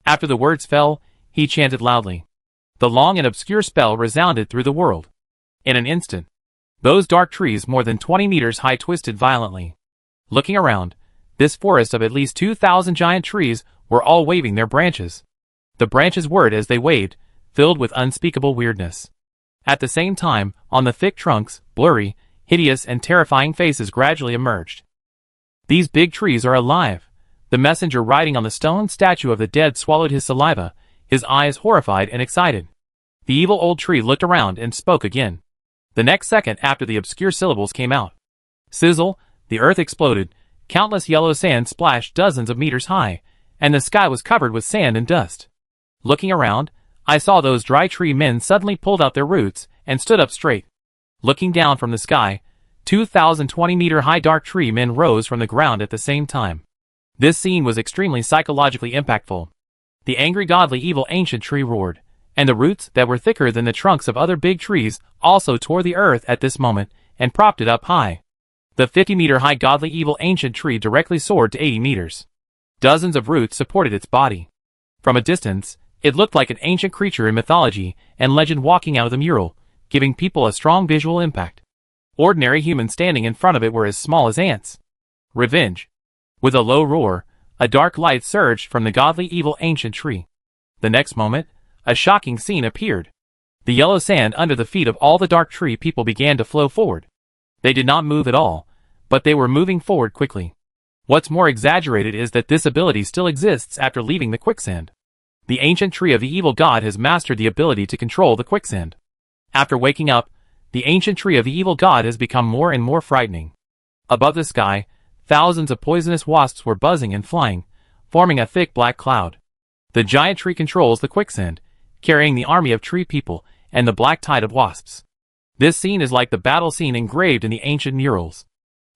After the words fell, he chanted loudly. The long and obscure spell resounded through the world. In an instant, those dark trees more than 20 meters high twisted violently. Looking around, this forest of at least 2,000 giant trees were all waving their branches. The branches whirred as they waved, filled with unspeakable weirdness. At the same time, on the thick trunks, blurry, hideous and terrifying faces gradually emerged. "These big trees are alive." The messenger riding on the stone statue of the dead swallowed his saliva, his eyes horrified and excited. The evil old tree looked around and spoke again. The next second after the obscure syllables came out. Sizzle, the earth exploded, countless yellow sand splashed dozens of meters high, and the sky was covered with sand and dust. Looking around, I saw those dry tree men suddenly pulled out their roots and stood up straight. Looking down from the sky, 2,020-meter high dark tree men rose from the ground at the same time. This scene was extremely psychologically impactful. The angry godly evil ancient tree roared, and the roots that were thicker than the trunks of other big trees also tore the earth at this moment and propped it up high. The 50-meter high godly evil ancient tree directly soared to 80 meters. Dozens of roots supported its body. From a distance, it looked like an ancient creature in mythology and legend walking out of the mural, giving people a strong visual impact. Ordinary humans standing in front of it were as small as ants. Revenge. With a low roar, a dark light surged from the godly evil ancient tree. The next moment, a shocking scene appeared. The yellow sand under the feet of all the dark tree people began to flow forward. They did not move at all, but they were moving forward quickly. What's more exaggerated is that this ability still exists after leaving the quicksand. The ancient tree of the evil god has mastered the ability to control the quicksand. After waking up, the ancient tree of the evil god has become more and more frightening. Above the sky, thousands of poisonous wasps were buzzing and flying, forming a thick black cloud. The giant tree controls the quicksand, carrying the army of tree people and the black tide of wasps. This scene is like the battle scene engraved in the ancient murals.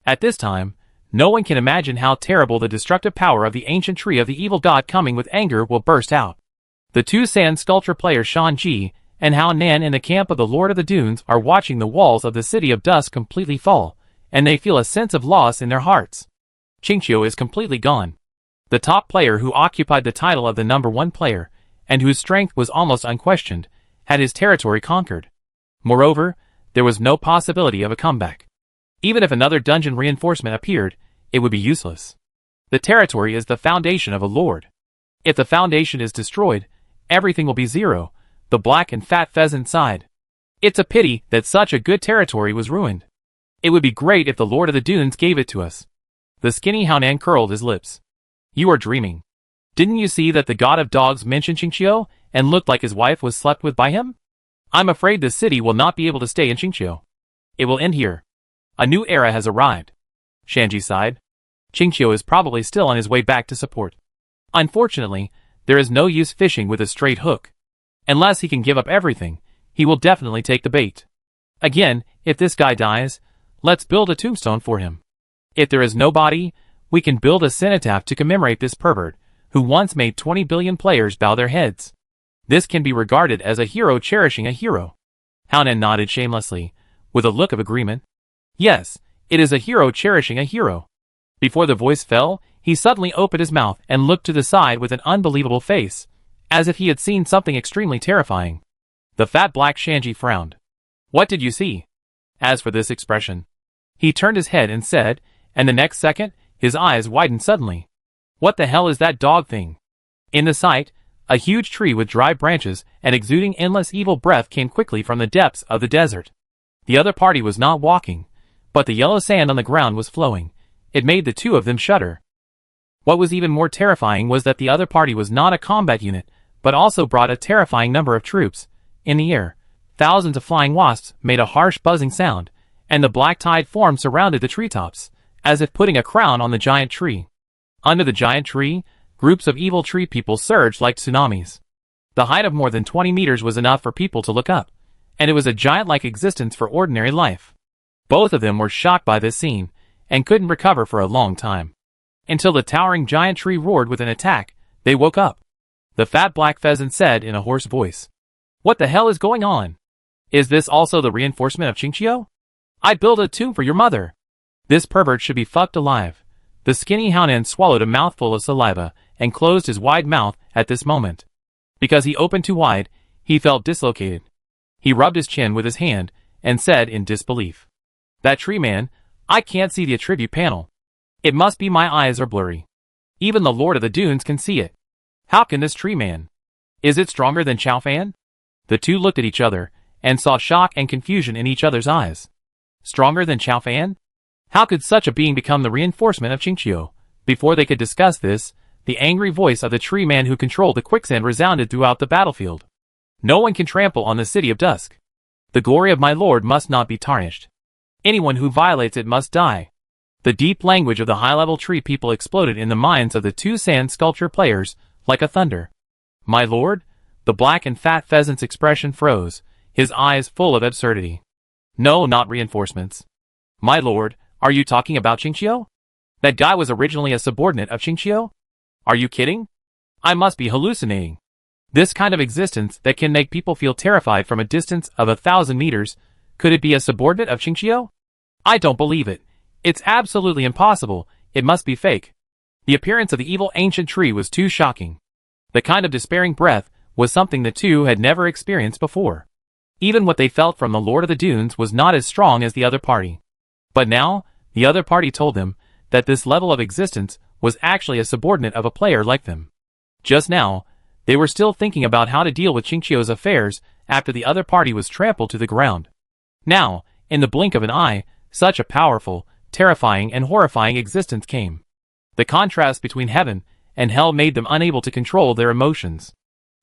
At this time, no one can imagine how terrible the destructive power of the ancient tree of the evil god coming with anger will burst out. The two sand sculpture players Shan-Ji and Hao Nan in the camp of the Lord of the Dunes are watching the walls of the City of Dusk completely fall, and they feel a sense of loss in their hearts. Qingqiu is completely gone. The top player who occupied the title of the #1 player, and whose strength was almost unquestioned, had his territory conquered. Moreover, there was no possibility of a comeback. Even if another dungeon reinforcement appeared, it would be useless. The territory is the foundation of a lord. If the foundation is destroyed, everything will be zero, the black and fat pheasant sighed. It's a pity that such a good territory was ruined. It would be great if the Lord of the Dunes gave it to us. The skinny Haonan curled his lips. You are dreaming. Didn't you see that the god of dogs mentioned Qingqiu and looked like his wife was slept with by him? I'm afraid the city will not be able to stay in Qingqiu. It will end here. A new era has arrived. Shan-Ji sighed. Qingqiu is probably still on his way back to support. Unfortunately, there is no use fishing with a straight hook. Unless he can give up everything, he will definitely take the bait. Again, if this guy dies, let's build a tombstone for him. If there is no body, we can build a cenotaph to commemorate this pervert, who once made 20 billion players bow their heads. This can be regarded as a hero cherishing a hero. Haonan nodded shamelessly, with a look of agreement. Yes, it is a hero cherishing a hero. Before the voice fell, he suddenly opened his mouth and looked to the side with an unbelievable face, as if he had seen something extremely terrifying. The fat black Shan-Ji frowned. What did you see? As for this expression, he turned his head and said, and the next second, his eyes widened suddenly. What the hell is that dog thing? In the sight, a huge tree with dry branches and exuding endless evil breath came quickly from the depths of the desert. The other party was not walking, but the yellow sand on the ground was flowing. It made the two of them shudder. What was even more terrifying was that the other party was not a combat unit, but also brought a terrifying number of troops. In the air, thousands of flying wasps made a harsh buzzing sound, and the black tide form surrounded the treetops, as if putting a crown on the giant tree. Under the giant tree, groups of evil tree people surged like tsunamis. The height of more than 20 meters was enough for people to look up, and it was a giant-like existence for ordinary life. Both of them were shocked by this scene, and couldn't recover for a long time. Until the towering giant tree roared with an attack, they woke up. The fat black pheasant said in a hoarse voice, What the hell is going on? Is this also the reinforcement of Qingqiu? I'd build a tomb for your mother. This pervert should be fucked alive. The skinny Haonan swallowed a mouthful of saliva and closed his wide mouth at this moment. Because he opened too wide, he felt dislocated. He rubbed his chin with his hand and said in disbelief, That tree man, I can't see the attribute panel. It must be my eyes are blurry. Even the Lord of the Dunes can see it. How can this tree man? Is it stronger than Chao Fan? The two looked at each other and saw shock and confusion in each other's eyes. Stronger than Chao Fan? How could such a being become the reinforcement of Qingqiu? Before they could discuss this, the angry voice of the tree man who controlled the quicksand resounded throughout the battlefield. No one can trample on the City of Dusk. The glory of my lord must not be tarnished. Anyone who violates it must die. The deep language of the high-level tree people exploded in the minds of the two sand sculpture players, like a thunder. My lord? The black and fat pheasant's expression froze, his eyes full of absurdity. No, not reinforcements. My lord, are you talking about Qingqiu? That guy was originally a subordinate of Qingqiu? Are you kidding? I must be hallucinating. This kind of existence that can make people feel terrified from a distance of 1,000 meters, could it be a subordinate of Qingqiu? I don't believe it. It's absolutely impossible. It must be fake. The appearance of the evil ancient tree was too shocking. The kind of despairing breath was something the two had never experienced before. Even what they felt from the Lord of the Dunes was not as strong as the other party. But now, the other party told them that this level of existence was actually a subordinate of a player like them. Just now, they were still thinking about how to deal with Qingqiu's affairs after the other party was trampled to the ground. Now, in the blink of an eye, such a powerful, terrifying and horrifying existence came. The contrast between heaven and hell made them unable to control their emotions.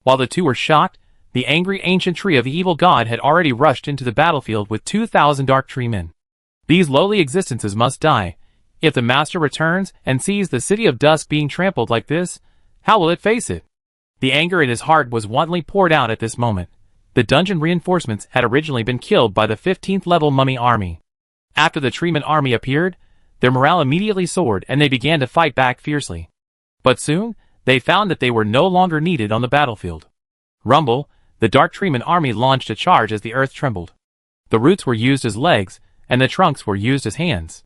While the two were shocked, the angry ancient tree of the evil god had already rushed into the battlefield with 2,000 dark tree men. These lowly existences must die. If the master returns and sees the City of Dusk being trampled like this, how will it face it? The anger in his heart was wantonly poured out at this moment. The dungeon reinforcements had originally been killed by the 15th level mummy army. After the treeman army appeared, their morale immediately soared and they began to fight back fiercely. But soon, they found that they were no longer needed on the battlefield. Rumble, the dark treeman army launched a charge as the earth trembled. The roots were used as legs, and the trunks were used as hands.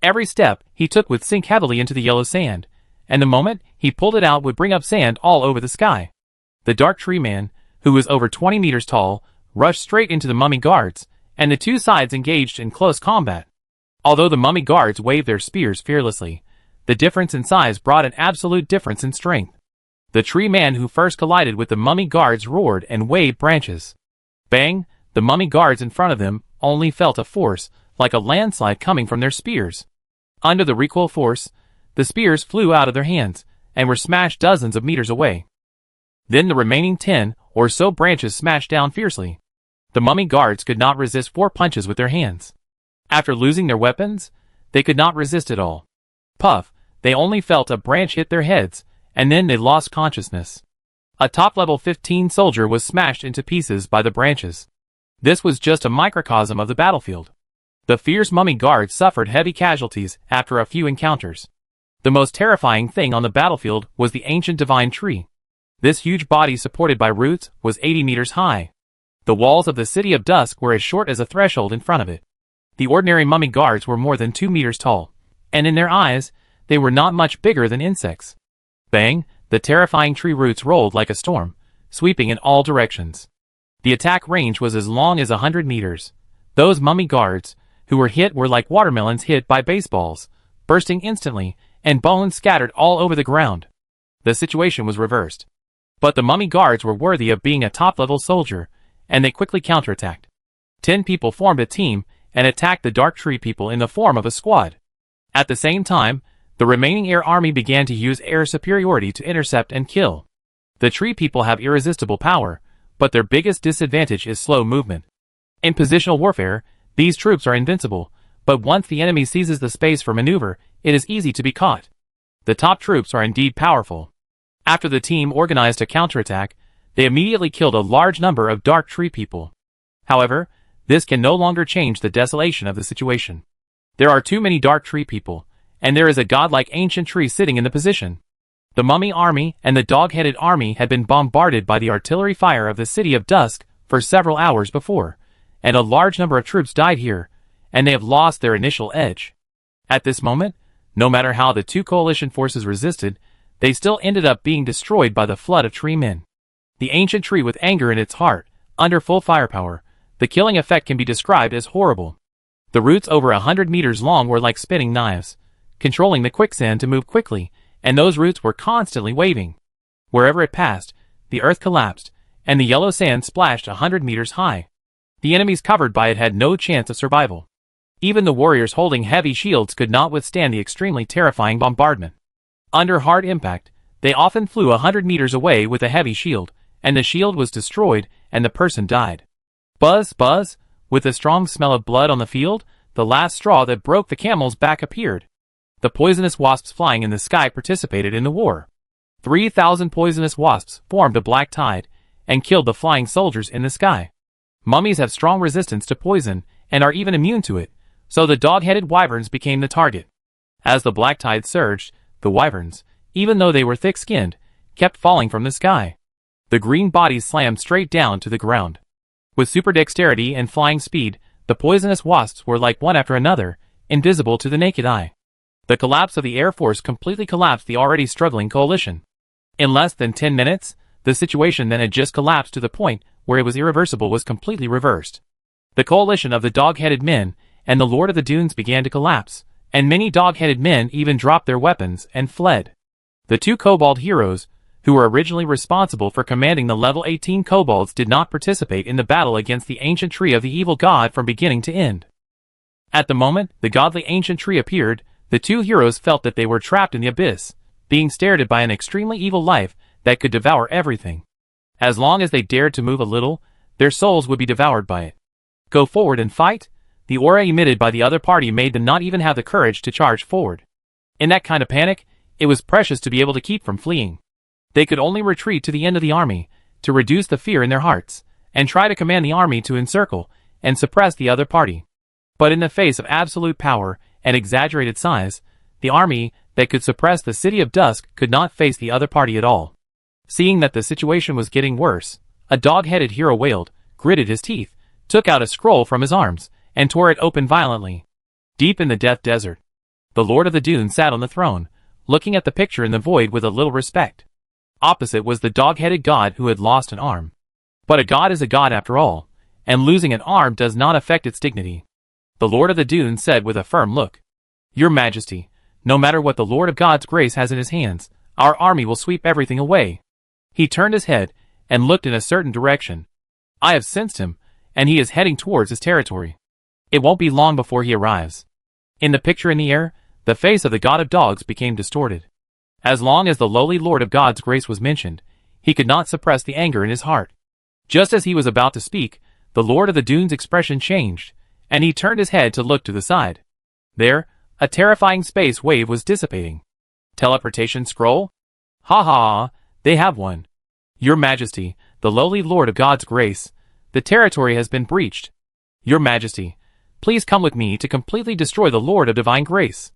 Every step he took would sink heavily into the yellow sand, and the moment he pulled it out would bring up sand all over the sky. The dark tree man, who was over 20 meters tall, rushed straight into the mummy guards, and the two sides engaged in close combat. Although the mummy guards waved their spears fearlessly, the difference in size brought an absolute difference in strength. The tree man who first collided with the mummy guards roared and waved branches. Bang! The mummy guards in front of them only felt a force, like a landslide coming from their spears. Under the recoil force, the spears flew out of their hands, and were smashed dozens of meters away. Then the remaining 10 or so branches smashed down fiercely. The mummy guards could not resist 4 punches with their hands. After losing their weapons, they could not resist at all. Puff, they only felt a branch hit their heads, and then they lost consciousness. A top-level 15 soldier was smashed into pieces by the branches. This was just a microcosm of the battlefield. The fierce mummy guards suffered heavy casualties after a few encounters. The most terrifying thing on the battlefield was the ancient divine tree. This huge body supported by roots was 80 meters high. The walls of the City of Dusk were as short as a threshold in front of it. The ordinary mummy guards were more than 2 meters tall, and in their eyes, they were not much bigger than insects. Bang! The terrifying tree roots rolled like a storm, sweeping in all directions. The attack range was as long as 100 meters. Those mummy guards, who were hit were like watermelons hit by baseballs, bursting instantly, and bones scattered all over the ground. The situation was reversed. But the mummy guards were worthy of being a top-level soldier, and they quickly counterattacked. 10 people formed a team and attacked the dark tree people in the form of a squad. At the same time, the remaining air army began to use air superiority to intercept and kill. The tree people have irresistible power, but their biggest disadvantage is slow movement. In positional warfare, these troops are invincible, but once the enemy seizes the space for maneuver, it is easy to be caught. The top troops are indeed powerful. After the team organized a counterattack, they immediately killed a large number of dark tree people. However, this can no longer change the desolation of the situation. There are too many dark tree people, and there is a godlike ancient tree sitting in the position. The mummy army and the dog-headed army had been bombarded by the artillery fire of the City of Dusk for several hours before, and a large number of troops died here, and they have lost their initial edge. At this moment, no matter how the two coalition forces resisted, they still ended up being destroyed by the flood of tree men. The ancient tree with anger in its heart, under full firepower, the killing effect can be described as horrible. The roots over 100 meters long were like spinning knives, controlling the quicksand to move quickly, and those roots were constantly waving. Wherever it passed, the earth collapsed, and the yellow sand splashed 100 meters high. The enemies covered by it had no chance of survival. Even the warriors holding heavy shields could not withstand the extremely terrifying bombardment. Under hard impact, they often flew 100 meters away with a heavy shield, and the shield was destroyed and the person died. Buzz, buzz, with the strong smell of blood on the field, the last straw that broke the camel's back appeared. The poisonous wasps flying in the sky participated in the war. 3,000 poisonous wasps formed a black tide and killed the flying soldiers in the sky. Mummies have strong resistance to poison and are even immune to it, so the dog-headed wyverns became the target. As the black tide surged, the wyverns, even though they were thick-skinned, kept falling from the sky. The green bodies slammed straight down to the ground. With super dexterity and flying speed, the poisonous wasps were like one after another, invisible to the naked eye. The collapse of the Air Force completely collapsed the already struggling coalition. In less than 10 minutes, the situation that had just collapsed to the point where it was irreversible was completely reversed. The coalition of the dog-headed men and the Lord of the Dunes began to collapse, and many dog-headed men even dropped their weapons and fled. The two kobold heroes, who were originally responsible for commanding the level 18 kobolds, did not participate in the battle against the ancient tree of the evil god from beginning to end. At the moment the godly ancient tree appeared, the two heroes felt that they were trapped in the abyss, being stared at by an extremely evil life that could devour everything. As long as they dared to move a little, their souls would be devoured by it. Go forward and fight? The aura emitted by the other party made them not even have the courage to charge forward. In that kind of panic, it was precious to be able to keep from fleeing. They could only retreat to the end of the army, to reduce the fear in their hearts, and try to command the army to encircle and suppress the other party. But in the face of absolute power and exaggerated size, the army that could suppress the City of Dusk could not face the other party at all. Seeing that the situation was getting worse, a dog-headed hero wailed, gritted his teeth, took out a scroll from his arms, and tore it open violently. Deep in the Death Desert, the Lord of the Dunes sat on the throne, looking at the picture in the void with a little respect. Opposite was the dog-headed god who had lost an arm. But a god is a god after all, and losing an arm does not affect its dignity. The Lord of the Dunes said with a firm look, "Your Majesty, no matter what the Lord of God's grace has in his hands, our army will sweep everything away." He turned his head and looked in a certain direction. "I have sensed him, and he is heading towards his territory. It won't be long before he arrives." In the picture in the air, the face of the god of dogs became distorted. As long as the lowly Lord of God's grace was mentioned, he could not suppress the anger in his heart. Just as he was about to speak, the Lord of the Dunes' expression changed, and he turned his head to look to the side. There, a terrifying space wave was dissipating. Teleportation scroll? Ha ha, they have one. Your Majesty, the lowly Lord of God's grace, the territory has been breached. Your Majesty, please come with me to completely destroy the Lord of Divine Grace.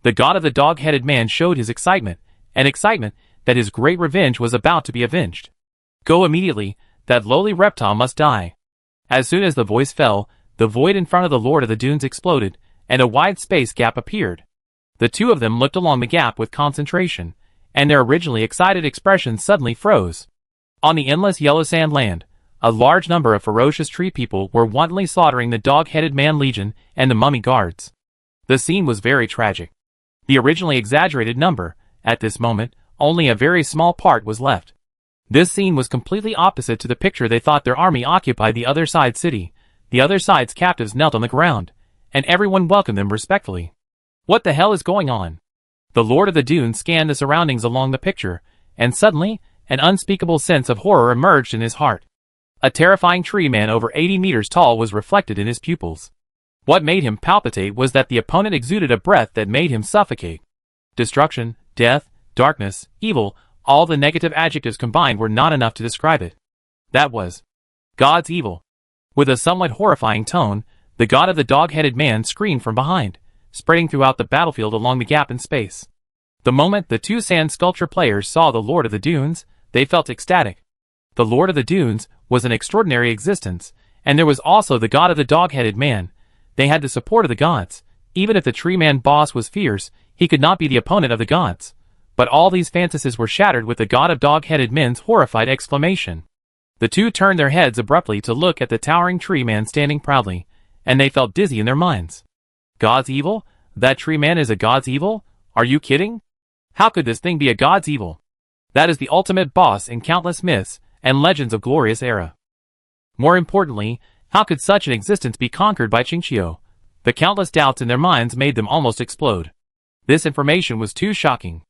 The god of the dog-headed man showed his excitement, and excitement that his great revenge was about to be avenged. Go immediately, that lowly reptile must die. As soon as the voice fell, the void in front of the Lord of the Dunes exploded, and a wide space gap appeared. The two of them looked along the gap with concentration, and their originally excited expressions suddenly froze. On the endless yellow sand land, a large number of ferocious tree people were wantonly slaughtering the dog-headed man legion and the mummy guards. The scene was very tragic. The originally exaggerated number, at this moment, only a very small part was left. This scene was completely opposite to the picture they thought their army occupied the other side city. The other side's captives knelt on the ground, and everyone welcomed them respectfully. What the hell is going on? The Lord of the Dunes scanned the surroundings along the picture, and suddenly, an unspeakable sense of horror emerged in his heart. A terrifying tree man over 80 meters tall was reflected in his pupils. What made him palpitate was that the opponent exuded a breath that made him suffocate. Destruction, death, darkness, evil, all the negative adjectives combined were not enough to describe it. That was God's evil. With a somewhat horrifying tone, the god of the dog-headed man screamed from behind, spreading throughout the battlefield along the gap in space. The moment the two sand sculpture players saw the Lord of the Dunes, they felt ecstatic. The Lord of the Dunes was an extraordinary existence, and there was also the god of the dog-headed man. They had the support of the gods. Even if the tree man boss was fierce, he could not be the opponent of the gods. But all these fantasies were shattered with the god of dog-headed men's horrified exclamation. The two turned their heads abruptly to look at the towering tree man standing proudly, and they felt dizzy in their minds. God's evil? That tree man is a god's evil? Are you kidding? How could this thing be a god's evil? That is the ultimate boss in countless myths and legends of glorious era. More importantly, how could such an existence be conquered by Qingqiu? The countless doubts in their minds made them almost explode. This information was too shocking.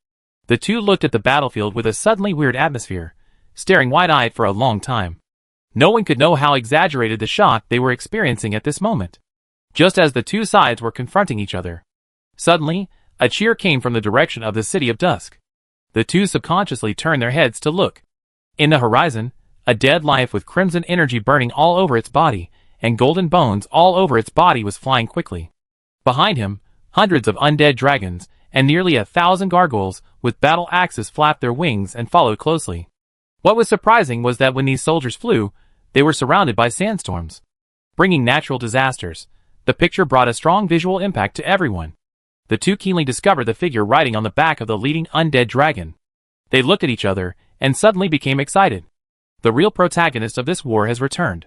The two looked at the battlefield with a suddenly weird atmosphere, staring wide-eyed for a long time. No one could know how exaggerated the shock they were experiencing at this moment. Just as the two sides were confronting each other, suddenly, a cheer came from the direction of the City of Dusk. The two subconsciously turned their heads to look. In the horizon, a dead life with crimson energy burning all over its body, and golden bones all over its body was flying quickly. Behind him, hundreds of undead dragons, and nearly 1,000 gargoyles with battle axes flapped their wings and followed closely. What was surprising was that when these soldiers flew, they were surrounded by sandstorms, bringing natural disasters. The picture brought a strong visual impact to everyone. The two keenly discovered the figure riding on the back of the leading undead dragon. They looked at each other, and suddenly became excited. The real protagonist of this war has returned.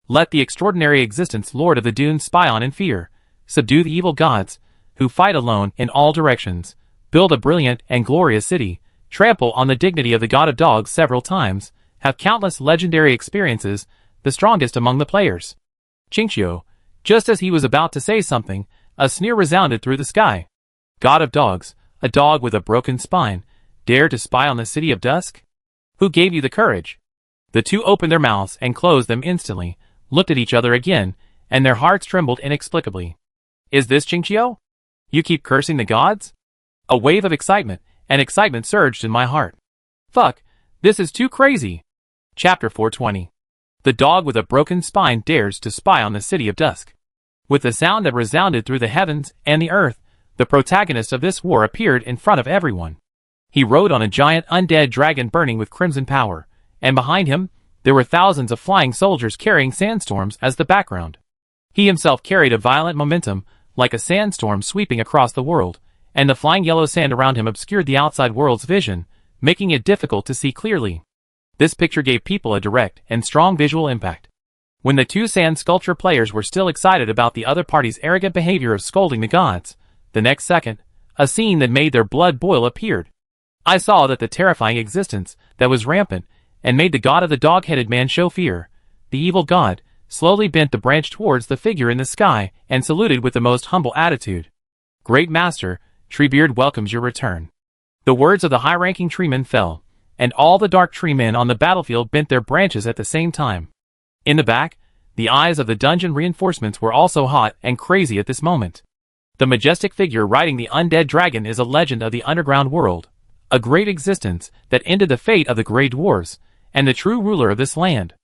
Let the extraordinary existence Lord of the Dunes spy on in fear, subdue the evil gods, who fight alone in all directions, build a brilliant and glorious city, trample on the dignity of the god of dogs several times, have countless legendary experiences, the strongest among the players. Qingqiu, just as he was about to say something, a sneer resounded through the sky. God of dogs, a dog with a broken spine, dare to spy on the City of Dusk? Who gave you the courage? The two opened their mouths and closed them instantly, looked at each other again, and their hearts trembled inexplicably. Is this Qingqiu? You keep cursing the gods? A wave of excitement surged in my heart. Fuck, this is too crazy. Chapter 420. The dog with a broken spine dares to spy on the city of dusk. With a sound that resounded through the heavens and the earth, the protagonist of this war appeared in front of everyone. He rode on a giant undead dragon burning with crimson power, and behind him, there were thousands of flying soldiers carrying sandstorms as the background. He himself carried a violent momentum, like a sandstorm sweeping across the world, and the flying yellow sand around him obscured the outside world's vision, making it difficult to see clearly. This picture gave people a direct and strong visual impact. When the two sand sculpture players were still excited about the other party's arrogant behavior of scolding the gods, the next second, a scene that made their blood boil appeared. I saw that the terrifying existence that was rampant and made the god of the dog-headed man show fear. The evil god slowly bent the branch towards the figure in the sky and saluted with the most humble attitude. "Great master, Treebeard welcomes your return." The words of the high-ranking treeman fell, and all the dark tree men on the battlefield bent their branches at the same time. In the back, the eyes of the dungeon reinforcements were also hot and crazy at this moment. The majestic figure riding the undead dragon is a legend of the underground world, a great existence that ended the fate of the Grey Dwarves, and the true ruler of this land.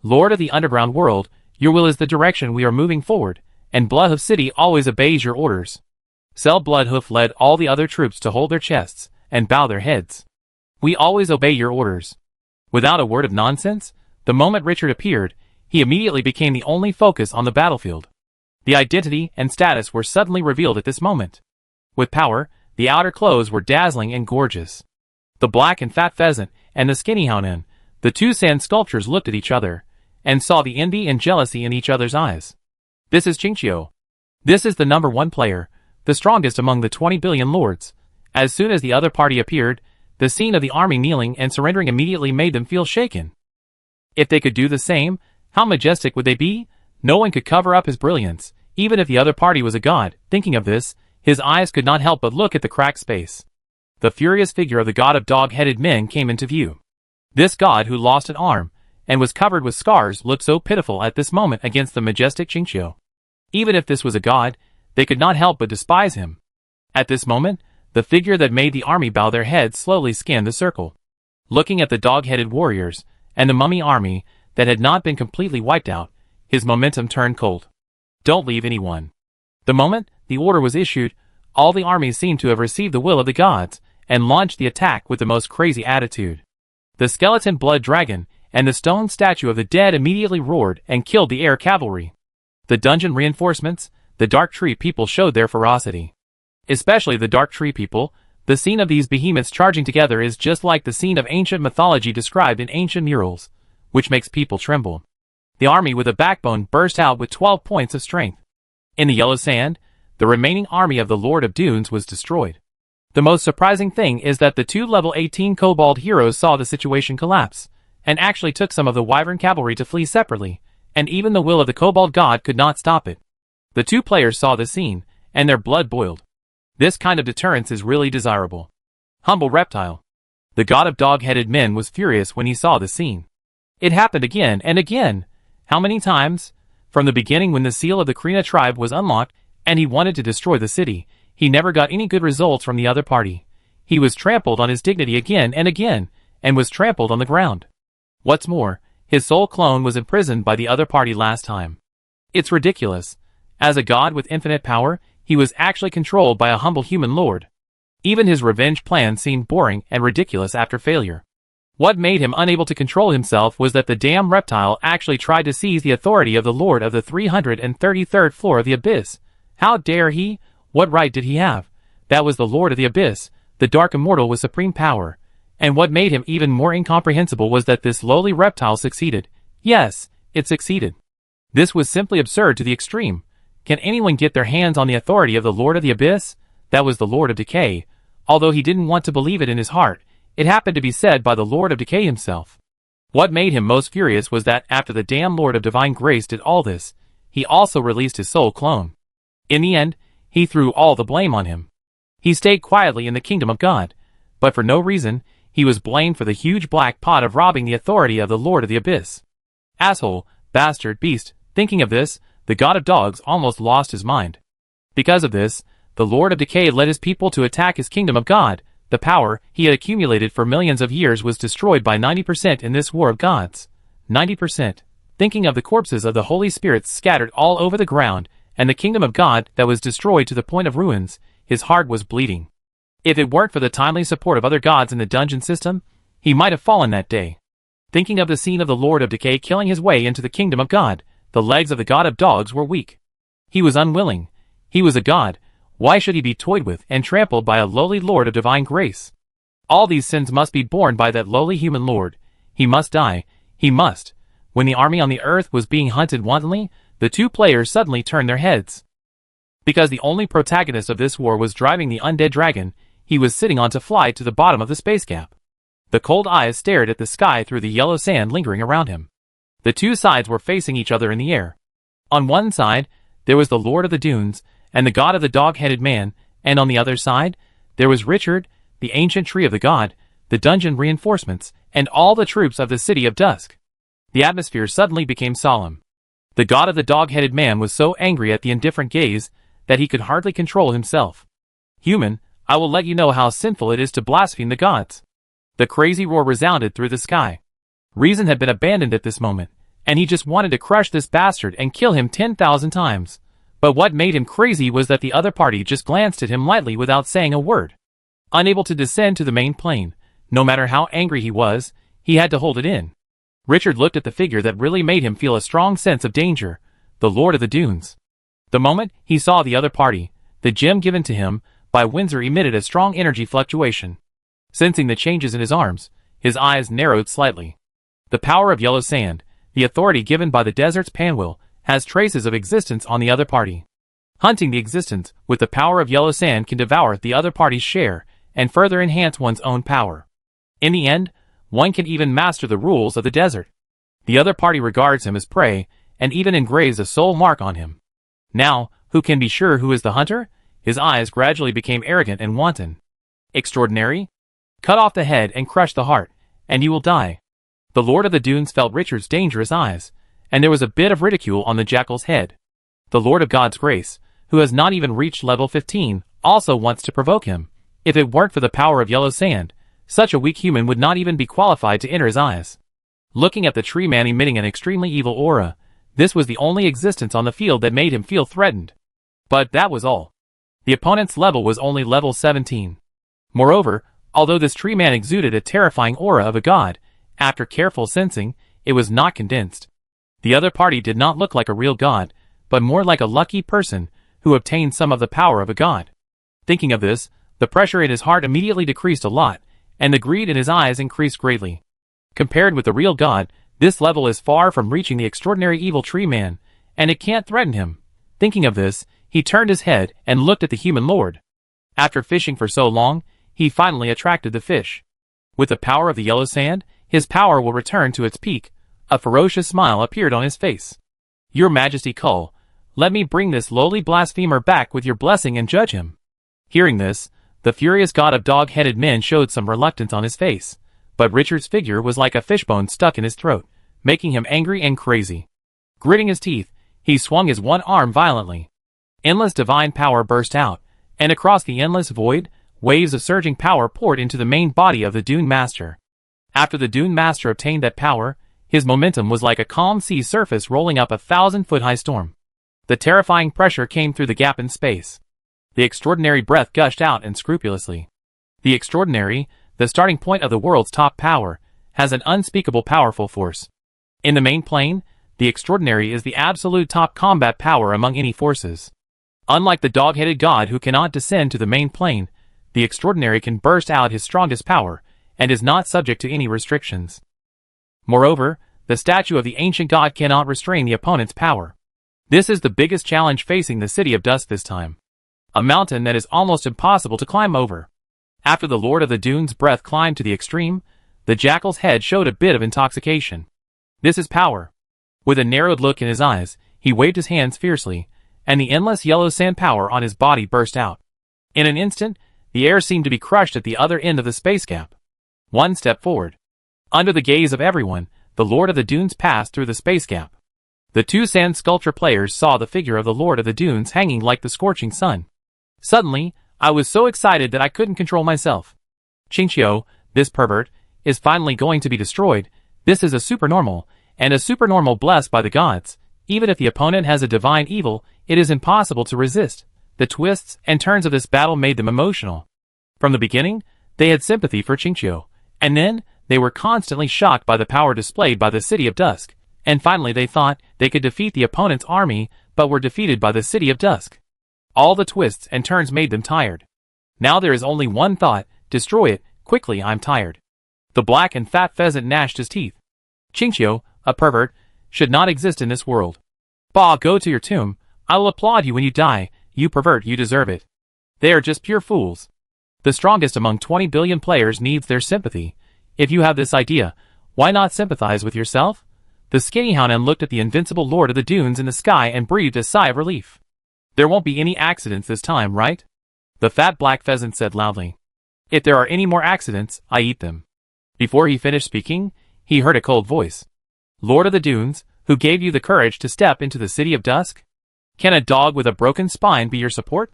Lord of the underground world, your will is the direction we are moving forward, and Bloodhoof City always obeys your orders. Cell Bloodhoof led all the other troops to hold their chests and bow their heads. We always obey your orders. Without a word of nonsense, the moment Richard appeared, he immediately became the only focus on the battlefield. The identity and status were suddenly revealed at this moment. With power, the outer clothes were dazzling and gorgeous. The black and fat pheasant and the skinny hound, the two sand sculptures looked at each other, and saw the envy and jealousy in each other's eyes. This is Qingqiu. This is the number one player, the strongest among the 20 billion lords. As soon as the other party appeared, the scene of the army kneeling and surrendering immediately made them feel shaken. If they could do the same, how majestic would they be? No one could cover up his brilliance, even if the other party was a god. Thinking of this, his eyes could not help but look at the cracked space. The furious figure of the god of dog-headed men came into view. This god who lost an arm, and was covered with scars, looked so pitiful at this moment against the majestic Qingqiu. Even if this was a god, they could not help but despise him. At this moment, the figure that made the army bow their heads slowly scanned the circle. Looking at the dog-headed warriors, and the mummy army that had not been completely wiped out, his momentum turned cold. Don't leave anyone. The moment the order was issued, all the armies seemed to have received the will of the gods, and launched the attack with the most crazy attitude. The skeleton blood dragon and the stone statue of the dead immediately roared and killed the air cavalry. The dungeon reinforcements, the dark tree people showed their ferocity. Especially the dark tree people, the scene of these behemoths charging together is just like the scene of ancient mythology described in ancient murals, which makes people tremble. The army with a backbone burst out with 12 points of strength. In the yellow sand, the remaining army of the Lord of Dunes was destroyed. The most surprising thing is that the two level 18 kobold heroes saw the situation collapse, and actually took some of the wyvern cavalry to flee separately, and even the will of the kobold god could not stop it. The two players saw the scene, and their blood boiled. This kind of deterrence is really desirable. Humble reptile. The god of dog-headed men was furious when he saw the scene. It happened again and again. How many times? From the beginning, when the seal of the Krina tribe was unlocked, and he wanted to destroy the city, he never got any good results from the other party. He was trampled on his dignity again and again, and was trampled on the ground. What's more, his soul clone was imprisoned by the other party last time. It's ridiculous. As a god with infinite power, he was actually controlled by a humble human lord. Even his revenge plan seemed boring and ridiculous after failure. What made him unable to control himself was that the damn reptile actually tried to seize the authority of the lord of the 333rd floor of the abyss. How dare he? What right did he have? That was the lord of the abyss, the dark immortal with supreme power. And what made him even more incomprehensible was that this lowly reptile succeeded. Yes, it succeeded. This was simply absurd to the extreme. Can anyone get their hands on the authority of the Lord of the Abyss? That was the Lord of Decay. Although he didn't want to believe it in his heart, it happened to be said by the Lord of Decay himself. What made him most furious was that after the damn Lord of Divine Grace did all this, he also released his soul clone. In the end, he threw all the blame on him. He stayed quietly in the kingdom of God, but for no reason, he was blamed for the huge black pot of robbing the authority of the Lord of the Abyss. Asshole, bastard, beast. Thinking of this, the god of dogs almost lost his mind. Because of this, the Lord of Decay led his people to attack his kingdom of God. The power he had accumulated for millions of years was destroyed by 90% in this war of gods. 90%. thinking of the corpses of the holy spirits scattered all over the ground, and the kingdom of God that was destroyed to the point of ruins, his heart was bleeding. If it weren't for the timely support of other gods in the dungeon system, he might have fallen that day. Thinking of the scene of the Lord of Decay killing his way into the kingdom of God, the legs of the god of dogs were weak. He was unwilling. He was a god. Why should he be toyed with and trampled by a lowly lord of divine grace? All these sins must be borne by that lowly human lord. He must die. He must. When the army on the earth was being hunted wantonly, the two players suddenly turned their heads. Because the only protagonist of this war was driving the undead dragon, he was sitting on to fly to the bottom of the space gap. The cold eyes stared at the sky through the yellow sand lingering around him. The two sides were facing each other in the air. On one side, there was the Lord of the Dunes, and the god of the dog-headed man, and on the other side, there was Richard, the ancient tree of the god, the dungeon reinforcements, and all the troops of the city of dusk. The atmosphere suddenly became solemn. The god of the dog-headed man was so angry at the indifferent gaze that he could hardly control himself. "Human, I will let you know how sinful it is to blaspheme the gods." The crazy roar resounded through the sky. Reason had been abandoned at this moment, and he just wanted to crush this bastard and kill him 10,000 times. But what made him crazy was that the other party just glanced at him lightly without saying a word. Unable to descend to the main plane, no matter how angry he was, he had to hold it in. Richard looked at the figure that really made him feel a strong sense of danger, the Lord of the Dunes. The moment he saw the other party, the gem given to him by Windsor emitted a strong energy fluctuation. Sensing the changes in his arms, his eyes narrowed slightly. The power of yellow sand, the authority given by the desert's panwheel, has traces of existence on the other party. Hunting the existence with the power of yellow sand can devour the other party's share and further enhance one's own power. In the end, one can even master the rules of the desert. The other party regards him as prey and even engraves a soul mark on him. Now, who can be sure who is the hunter? His eyes gradually became arrogant and wanton. Extraordinary? Cut off the head and crush the heart, and you will die. The Lord of the Dunes felt Richard's dangerous eyes, and there was a bit of ridicule on the jackal's head. The Lord of God's grace, who has not even reached level 15, also wants to provoke him. If it weren't for the power of yellow sand, such a weak human would not even be qualified to enter his eyes. Looking at the tree man emitting an extremely evil aura, this was the only existence on the field that made him feel threatened. But that was all. The opponent's level was only level 17. Moreover, although this tree man exuded a terrifying aura of a god, after careful sensing, it was not condensed. The other party did not look like a real god, but more like a lucky person who obtained some of the power of a god. Thinking of this, the pressure in his heart immediately decreased a lot, and the greed in his eyes increased greatly. Compared with the real god, this level is far from reaching the extraordinary evil tree man, and it can't threaten him. Thinking of this, he turned his head and looked at the human lord. After fishing for so long, he finally attracted the fish. With the power of the yellow sand, his power will return to its peak. A ferocious smile appeared on his face. "Your Majesty Kull, let me bring this lowly blasphemer back with your blessing and judge him." Hearing this, the furious god of dog-headed men showed some reluctance on his face, but Richard's figure was like a fishbone stuck in his throat, making him angry and crazy. Gritting his teeth, he swung his one arm violently. Endless divine power burst out, and across the endless void, waves of surging power poured into the main body of the Dune Master. After the Dune Master obtained that power, his momentum was like a calm sea surface rolling up a 1,000-foot-high storm. The terrifying pressure came through the gap in space. The extraordinary breath gushed out unscrupulously. The extraordinary, the starting point of the world's top power, has an unspeakable powerful force. In the main plane, the extraordinary is the absolute top combat power among any forces. Unlike the dog-headed god who cannot descend to the main plane, the extraordinary can burst out his strongest power, and is not subject to any restrictions. Moreover, the statue of the ancient god cannot restrain the opponent's power. This is the biggest challenge facing the City of Dusk this time. A mountain that is almost impossible to climb over. After the Lord of the Dunes' breath climbed to the extreme, the jackal's head showed a bit of intoxication. This is power. With a narrowed look in his eyes, he waved his hands fiercely, and the endless yellow sand power on his body burst out. In an instant, the air seemed to be crushed at the other end of the space gap. One step forward. Under the gaze of everyone, the Lord of the Dunes passed through the space gap. The two sand sculpture players saw the figure of the Lord of the Dunes hanging like the scorching sun. Suddenly, I was so excited that I couldn't control myself. Chinchio, this pervert, is finally going to be destroyed. This is a supernormal, and a supernormal blessed by the gods. Even if the opponent has a divine evil, it is impossible to resist. The twists and turns of this battle made them emotional. From the beginning, they had sympathy for Qingqiu, and then they were constantly shocked by the power displayed by the City of Dusk, and finally they thought they could defeat the opponent's army, but were defeated by the City of Dusk. All the twists and turns made them tired. Now there is only one thought: destroy it, quickly, I'm tired. The black and fat pheasant gnashed his teeth. Qingqiu, a pervert, should not exist in this world. Bah, go to your tomb. I will applaud you when you die, you pervert, you deserve it. They are just pure fools. The strongest among 20 billion players needs their sympathy. If you have this idea, why not sympathize with yourself? The skinny Hounan looked at the invincible Lord of the Dunes in the sky and breathed a sigh of relief. There won't be any accidents this time, right? The fat black pheasant said loudly. If there are any more accidents, I eat them. Before he finished speaking, he heard a cold voice. Lord of the Dunes, who gave you the courage to step into the City of Dusk? Can a dog with a broken spine be your support?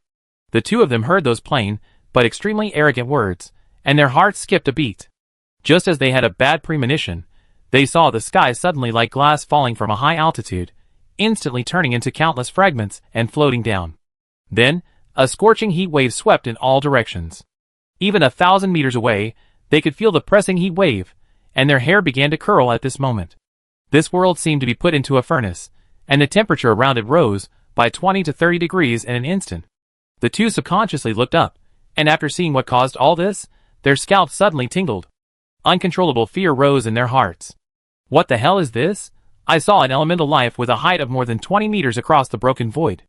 The two of them heard those plain, but extremely arrogant words, and their hearts skipped a beat. Just as they had a bad premonition, they saw the sky suddenly like glass falling from a high altitude, instantly turning into countless fragments and floating down. Then, a scorching heat wave swept in all directions. Even 1,000 meters away, they could feel the pressing heat wave, and their hair began to curl at this moment. This world seemed to be put into a furnace, and the temperature around it rose by 20 to 30 degrees in an instant. The two subconsciously looked up, and after seeing what caused all this, their scalps suddenly tingled. Uncontrollable fear rose in their hearts. What the hell is this? I saw an elemental life with a height of more than 20 meters across the broken void.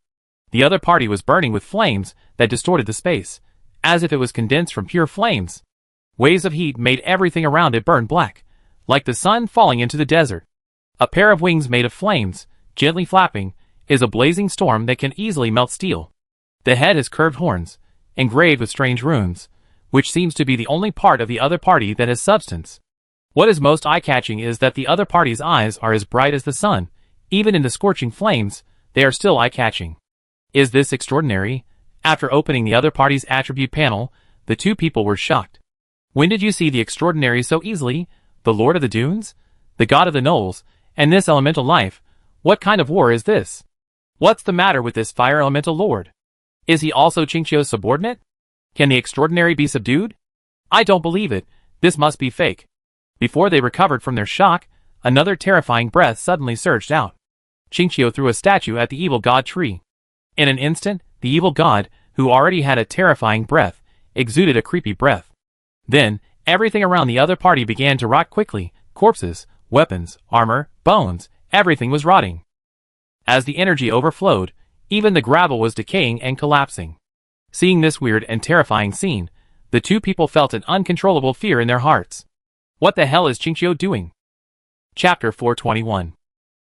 The other party was burning with flames that distorted the space, as if it was condensed from pure flames. Waves of heat made everything around it burn black, like the sun falling into the desert. A pair of wings made of flames, gently flapping, is a blazing storm that can easily melt steel. The head has curved horns, engraved with strange runes, which seems to be the only part of the other party that has substance. What is most eye-catching is that the other party's eyes are as bright as the sun. Even in the scorching flames, they are still eye-catching. Is this extraordinary? After opening the other party's attribute panel, the two people were shocked. When did you see the extraordinary so easily? The Lord of the Dunes? The God of the Knolls? And this elemental life? What kind of war is this? What's the matter with this fire elemental lord? Is he also Qingqiu's subordinate? Can the extraordinary be subdued? I don't believe it. This must be fake. Before they recovered from their shock, another terrifying breath suddenly surged out. Qingqiu threw a statue at the evil god tree. In an instant, the evil god, who already had a terrifying breath, exuded a creepy breath. Then, everything around the other party began to rot quickly. Corpses, weapons, armor, bones, everything was rotting. As the energy overflowed, even the gravel was decaying and collapsing. Seeing this weird and terrifying scene, the two people felt an uncontrollable fear in their hearts. What the hell is Qingqiu doing? Chapter 421.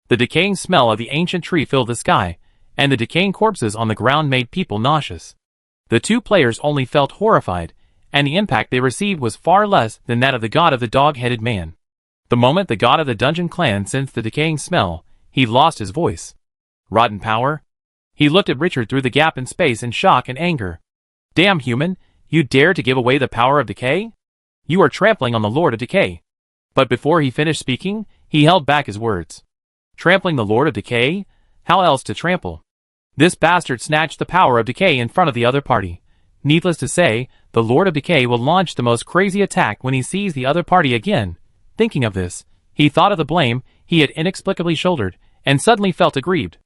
The decaying smell of the ancient tree filled the sky, and the decaying corpses on the ground made people nauseous. The two players only felt horrified, and the impact they received was far less than that of the god of the dog-headed man. The moment the god of the dungeon clan sensed the decaying smell, he lost his voice. Rotten power? He looked at Richard through the gap in space in shock and anger. Damn human, you dare to give away the power of decay? You are trampling on the Lord of Decay. But before he finished speaking, he held back his words. Trampling the Lord of Decay? How else to trample? This bastard snatched the power of decay in front of the other party. Needless to say, the Lord of Decay will launch the most crazy attack when he sees the other party again. Thinking of this, he thought of the blame he had inexplicably shouldered, and suddenly felt aggrieved.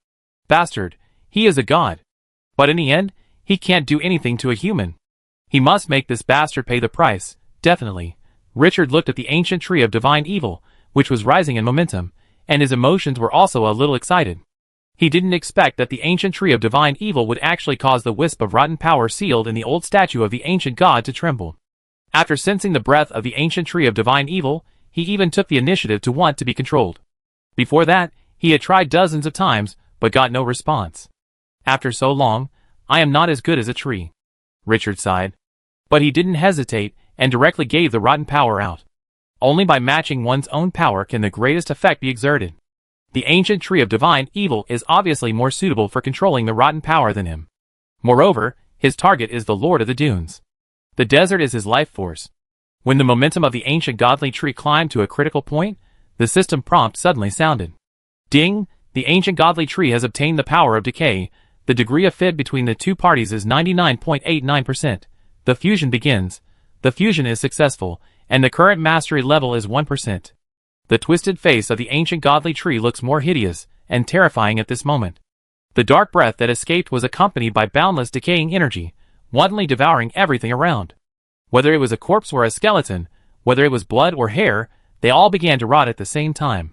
Bastard, he is a god. But in the end, he can't do anything to a human. He must make this bastard pay the price, definitely. Richard looked at the ancient tree of divine evil, which was rising in momentum, and his emotions were also a little excited. He didn't expect that the ancient tree of divine evil would actually cause the wisp of rotten power sealed in the old statue of the ancient god to tremble. After sensing the breath of the ancient tree of divine evil, he even took the initiative to want to be controlled. Before that, he had tried dozens of times, but got no response. After so long, I am not as good as a tree. Richard sighed. But he didn't hesitate, and directly gave the rotten power out. Only by matching one's own power can the greatest effect be exerted. The ancient tree of divine evil is obviously more suitable for controlling the rotten power than him. Moreover, his target is the Lord of the Dunes. The desert is his life force. When the momentum of the ancient godly tree climbed to a critical point, the system prompt suddenly sounded. Ding! The ancient godly tree has obtained the power of decay. The degree of fit between the two parties is 99.89%. The fusion begins. The fusion is successful, and the current mastery level is 1%. The twisted face of the ancient godly tree looks more hideous and terrifying at this moment. The dark breath that escaped was accompanied by boundless decaying energy, wantonly devouring everything around. Whether it was a corpse or a skeleton, whether it was blood or hair, they all began to rot at the same time.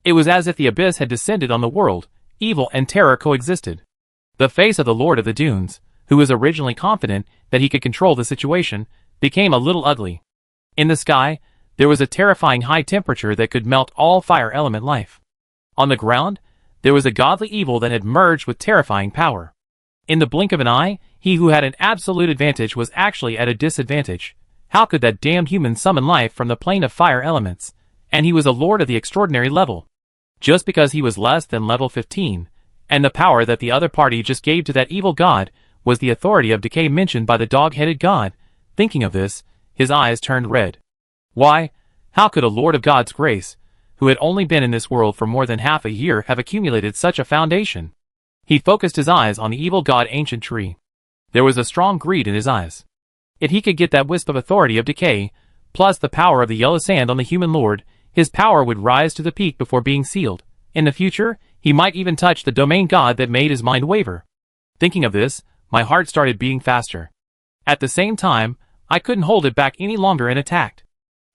It was as if the abyss had descended on the world, evil and terror coexisted. The face of the Lord of the Dunes, who was originally confident that he could control the situation, became a little ugly. In the sky, there was a terrifying high temperature that could melt all fire element life. On the ground, there was a godly evil that had merged with terrifying power. In the blink of an eye, he who had an absolute advantage was actually at a disadvantage. How could that damned human summon life from the plane of fire elements? And he was a lord of the extraordinary level. Just because he was less than level 15, and the power that the other party just gave to that evil god was the authority of decay mentioned by the dog-headed god. Thinking of this, his eyes turned red. Why, how could a lord of God's grace, who had only been in this world for more than half a year, have accumulated such a foundation? He focused his eyes on the evil god ancient tree. There was a strong greed in his eyes. If he could get that wisp of authority of decay, plus the power of the yellow sand on the human lord, his power would rise to the peak before being sealed. In the future, he might even touch the domain god that made his mind waver. Thinking of this, my heart started beating faster. At the same time, I couldn't hold it back any longer and attacked.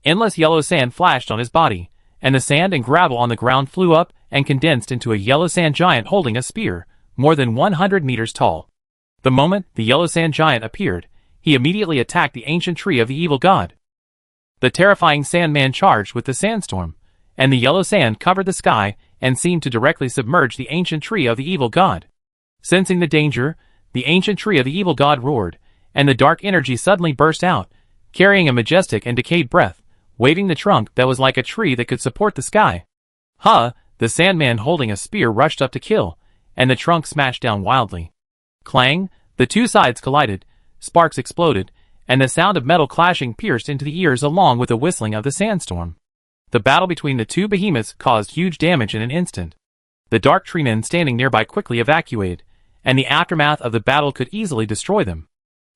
Endless yellow sand flashed on his body, and the sand and gravel on the ground flew up and condensed into a yellow sand giant holding a spear, more than 100 meters tall. The moment the yellow sand giant appeared, he immediately attacked the ancient tree of the evil god. The terrifying Sandman charged with the sandstorm, and the yellow sand covered the sky and seemed to directly submerge the ancient tree of the evil god. Sensing the danger, the ancient tree of the evil god roared, and the dark energy suddenly burst out, carrying a majestic and decayed breath, waving the trunk that was like a tree that could support the sky. The Sandman holding a spear rushed up to kill, and the trunk smashed down wildly. Clang, the two sides collided, sparks exploded, and the sound of metal clashing pierced into the ears along with the whistling of the sandstorm. The battle between the two behemoths caused huge damage in an instant. The dark treemen standing nearby quickly evacuated, and the aftermath of the battle could easily destroy them.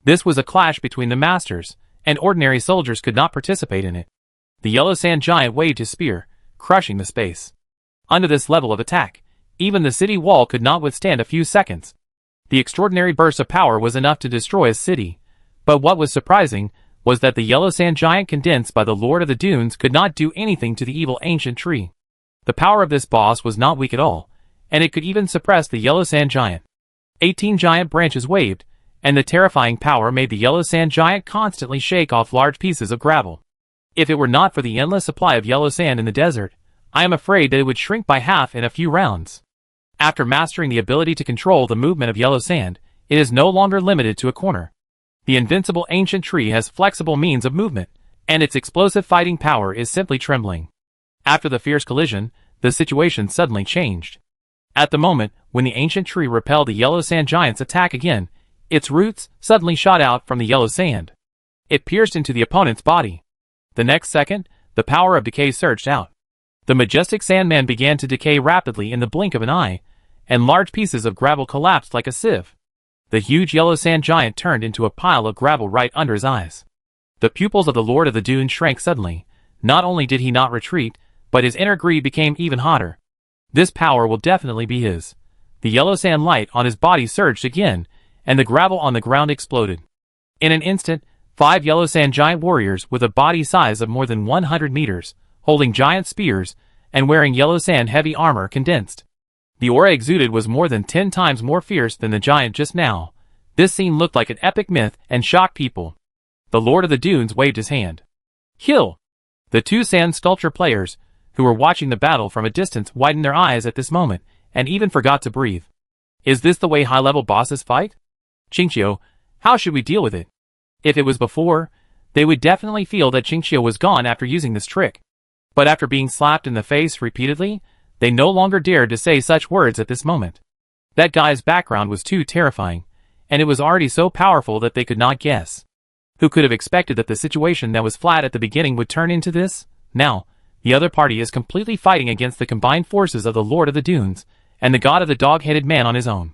This was a clash between the masters, and ordinary soldiers could not participate in it. The yellow sand giant waved his spear, crushing the space. Under this level of attack, even the city wall could not withstand a few seconds. The extraordinary burst of power was enough to destroy a city, but what was surprising was that the yellow sand giant condensed by the Lord of the Dunes could not do anything to the evil ancient tree. The power of this boss was not weak at all, and it could even suppress the yellow sand giant. 18 giant branches waved, and the terrifying power made the yellow sand giant constantly shake off large pieces of gravel. If it were not for the endless supply of yellow sand in the desert, I am afraid that it would shrink by half in a few rounds. After mastering the ability to control the movement of yellow sand, it is no longer limited to a corner. The invincible ancient tree has flexible means of movement, and its explosive fighting power is simply trembling. After the fierce collision, the situation suddenly changed. At the moment when the ancient tree repelled the yellow sand giant's attack again, its roots suddenly shot out from the yellow sand. It pierced into the opponent's body. The next second, the power of decay surged out. The majestic Sandman began to decay rapidly in the blink of an eye, and large pieces of gravel collapsed like a sieve. The huge yellow sand giant turned into a pile of gravel right under his eyes. The pupils of the Lord of the Dunes shrank suddenly. Not only did he not retreat, but his inner greed became even hotter. This power will definitely be his. The yellow sand light on his body surged again, and the gravel on the ground exploded. In an instant, 5 yellow sand giant warriors with a body size of more than 100 meters, holding giant spears, and wearing yellow sand heavy armor condensed. The aura exuded was more than 10 times more fierce than the giant just now. This scene looked like an epic myth and shocked people. The Lord of the Dunes waved his hand. Kill! The 2 sand sculpture players, who were watching the battle from a distance, widened their eyes at this moment, and even forgot to breathe. Is this the way high-level bosses fight? Qingqiu, how should we deal with it? If it was before, they would definitely feel that Qingqiu was gone after using this trick. But after being slapped in the face repeatedly, they no longer dared to say such words at this moment. That guy's background was too terrifying, and it was already so powerful that they could not guess. Who could have expected that the situation that was flat at the beginning would turn into this? Now, The other party is completely fighting against the combined forces of the Lord of the Dunes and the god of the dog-headed man on his own.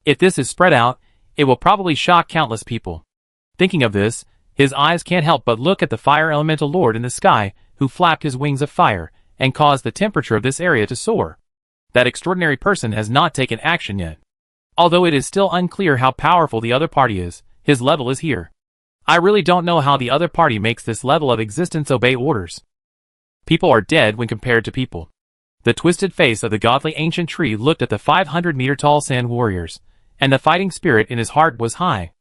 If this is spread out, it will probably shock countless people. Thinking of this, his eyes can't help but look at the fire elemental lord in the sky who flapped his wings of fire and caused the temperature of this area to soar. That extraordinary person has not taken action yet. Although it is still unclear how powerful the other party is, his level is here. I really don't know how the other party makes this level of existence obey orders. People are dead when compared to people. The twisted face of the godly ancient tree looked at the 500-meter-tall sand warriors, and the fighting spirit in his heart was high.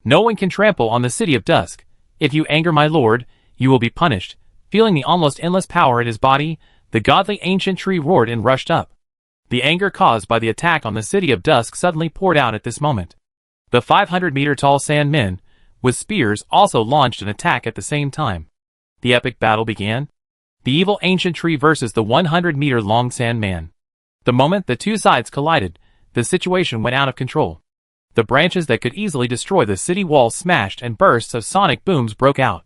No one can trample on the city of dusk. If you anger my lord, you will be punished. Feeling the almost endless power in his body, the godly ancient tree roared and rushed up. The anger caused by the attack on the city of dusk suddenly poured out at this moment. The 500-meter-tall sand men, with spears, also launched an attack at the same time. The epic battle began. The evil ancient tree versus the 100-meter-long sand man. The moment the two sides collided, the situation went out of control. The branches that could easily destroy the city wall smashed and bursts of sonic booms broke out.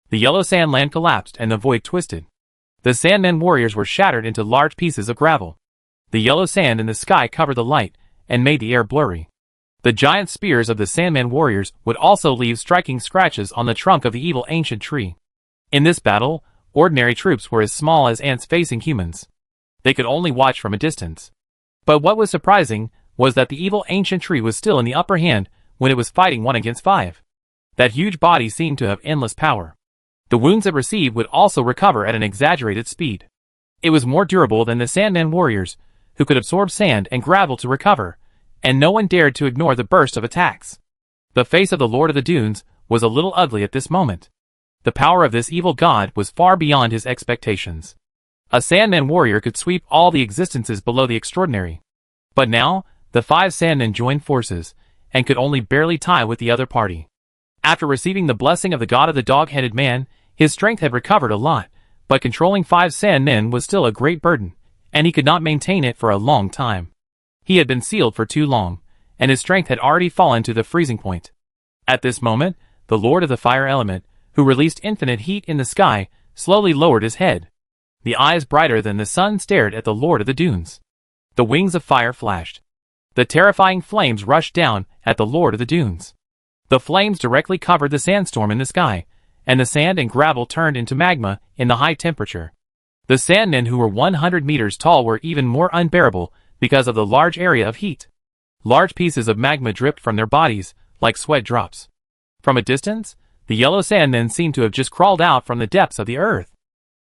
The yellow sand land collapsed and the void twisted. The Sandmen warriors were shattered into large pieces of gravel. The yellow sand in the sky covered the light and made the air blurry. The giant spears of the Sandman warriors would also leave striking scratches on the trunk of the evil ancient tree. In this battle, ordinary troops were as small as ants facing humans. They could only watch from a distance. But what was surprising was that the evil ancient tree was still in the upper hand when it was fighting 1 against 5. That huge body seemed to have endless power. The wounds it received would also recover at an exaggerated speed. It was more durable than the Sandman warriors, who could absorb sand and gravel to recover, and no one dared to ignore the burst of attacks. The face of the Lord of the Dunes was a little ugly at this moment. The power of this evil god was far beyond his expectations. A Sandman warrior could sweep all the existences below the extraordinary. But now, the 5 Sandmen joined forces, and could only barely tie with the other party. After receiving the blessing of the god of the dog-headed man, his strength had recovered a lot, but controlling 5 Sandmen was still a great burden, and he could not maintain it for a long time. He had been sealed for too long, and his strength had already fallen to the freezing point. At this moment, the Lord of the Fire Element, who released infinite heat in the sky, slowly lowered his head. The eyes brighter than the sun stared at the Lord of the Dunes. The wings of fire flashed. The terrifying flames rushed down at the Lord of the Dunes. The flames directly covered the sandstorm in the sky, and the sand and gravel turned into magma in the high temperature. The Sandmen who were 100 meters tall were even more unbearable because of the large area of heat. Large pieces of magma dripped from their bodies like sweat drops. From a distance, the yellow Sandmen seemed to have just crawled out from the depths of the earth.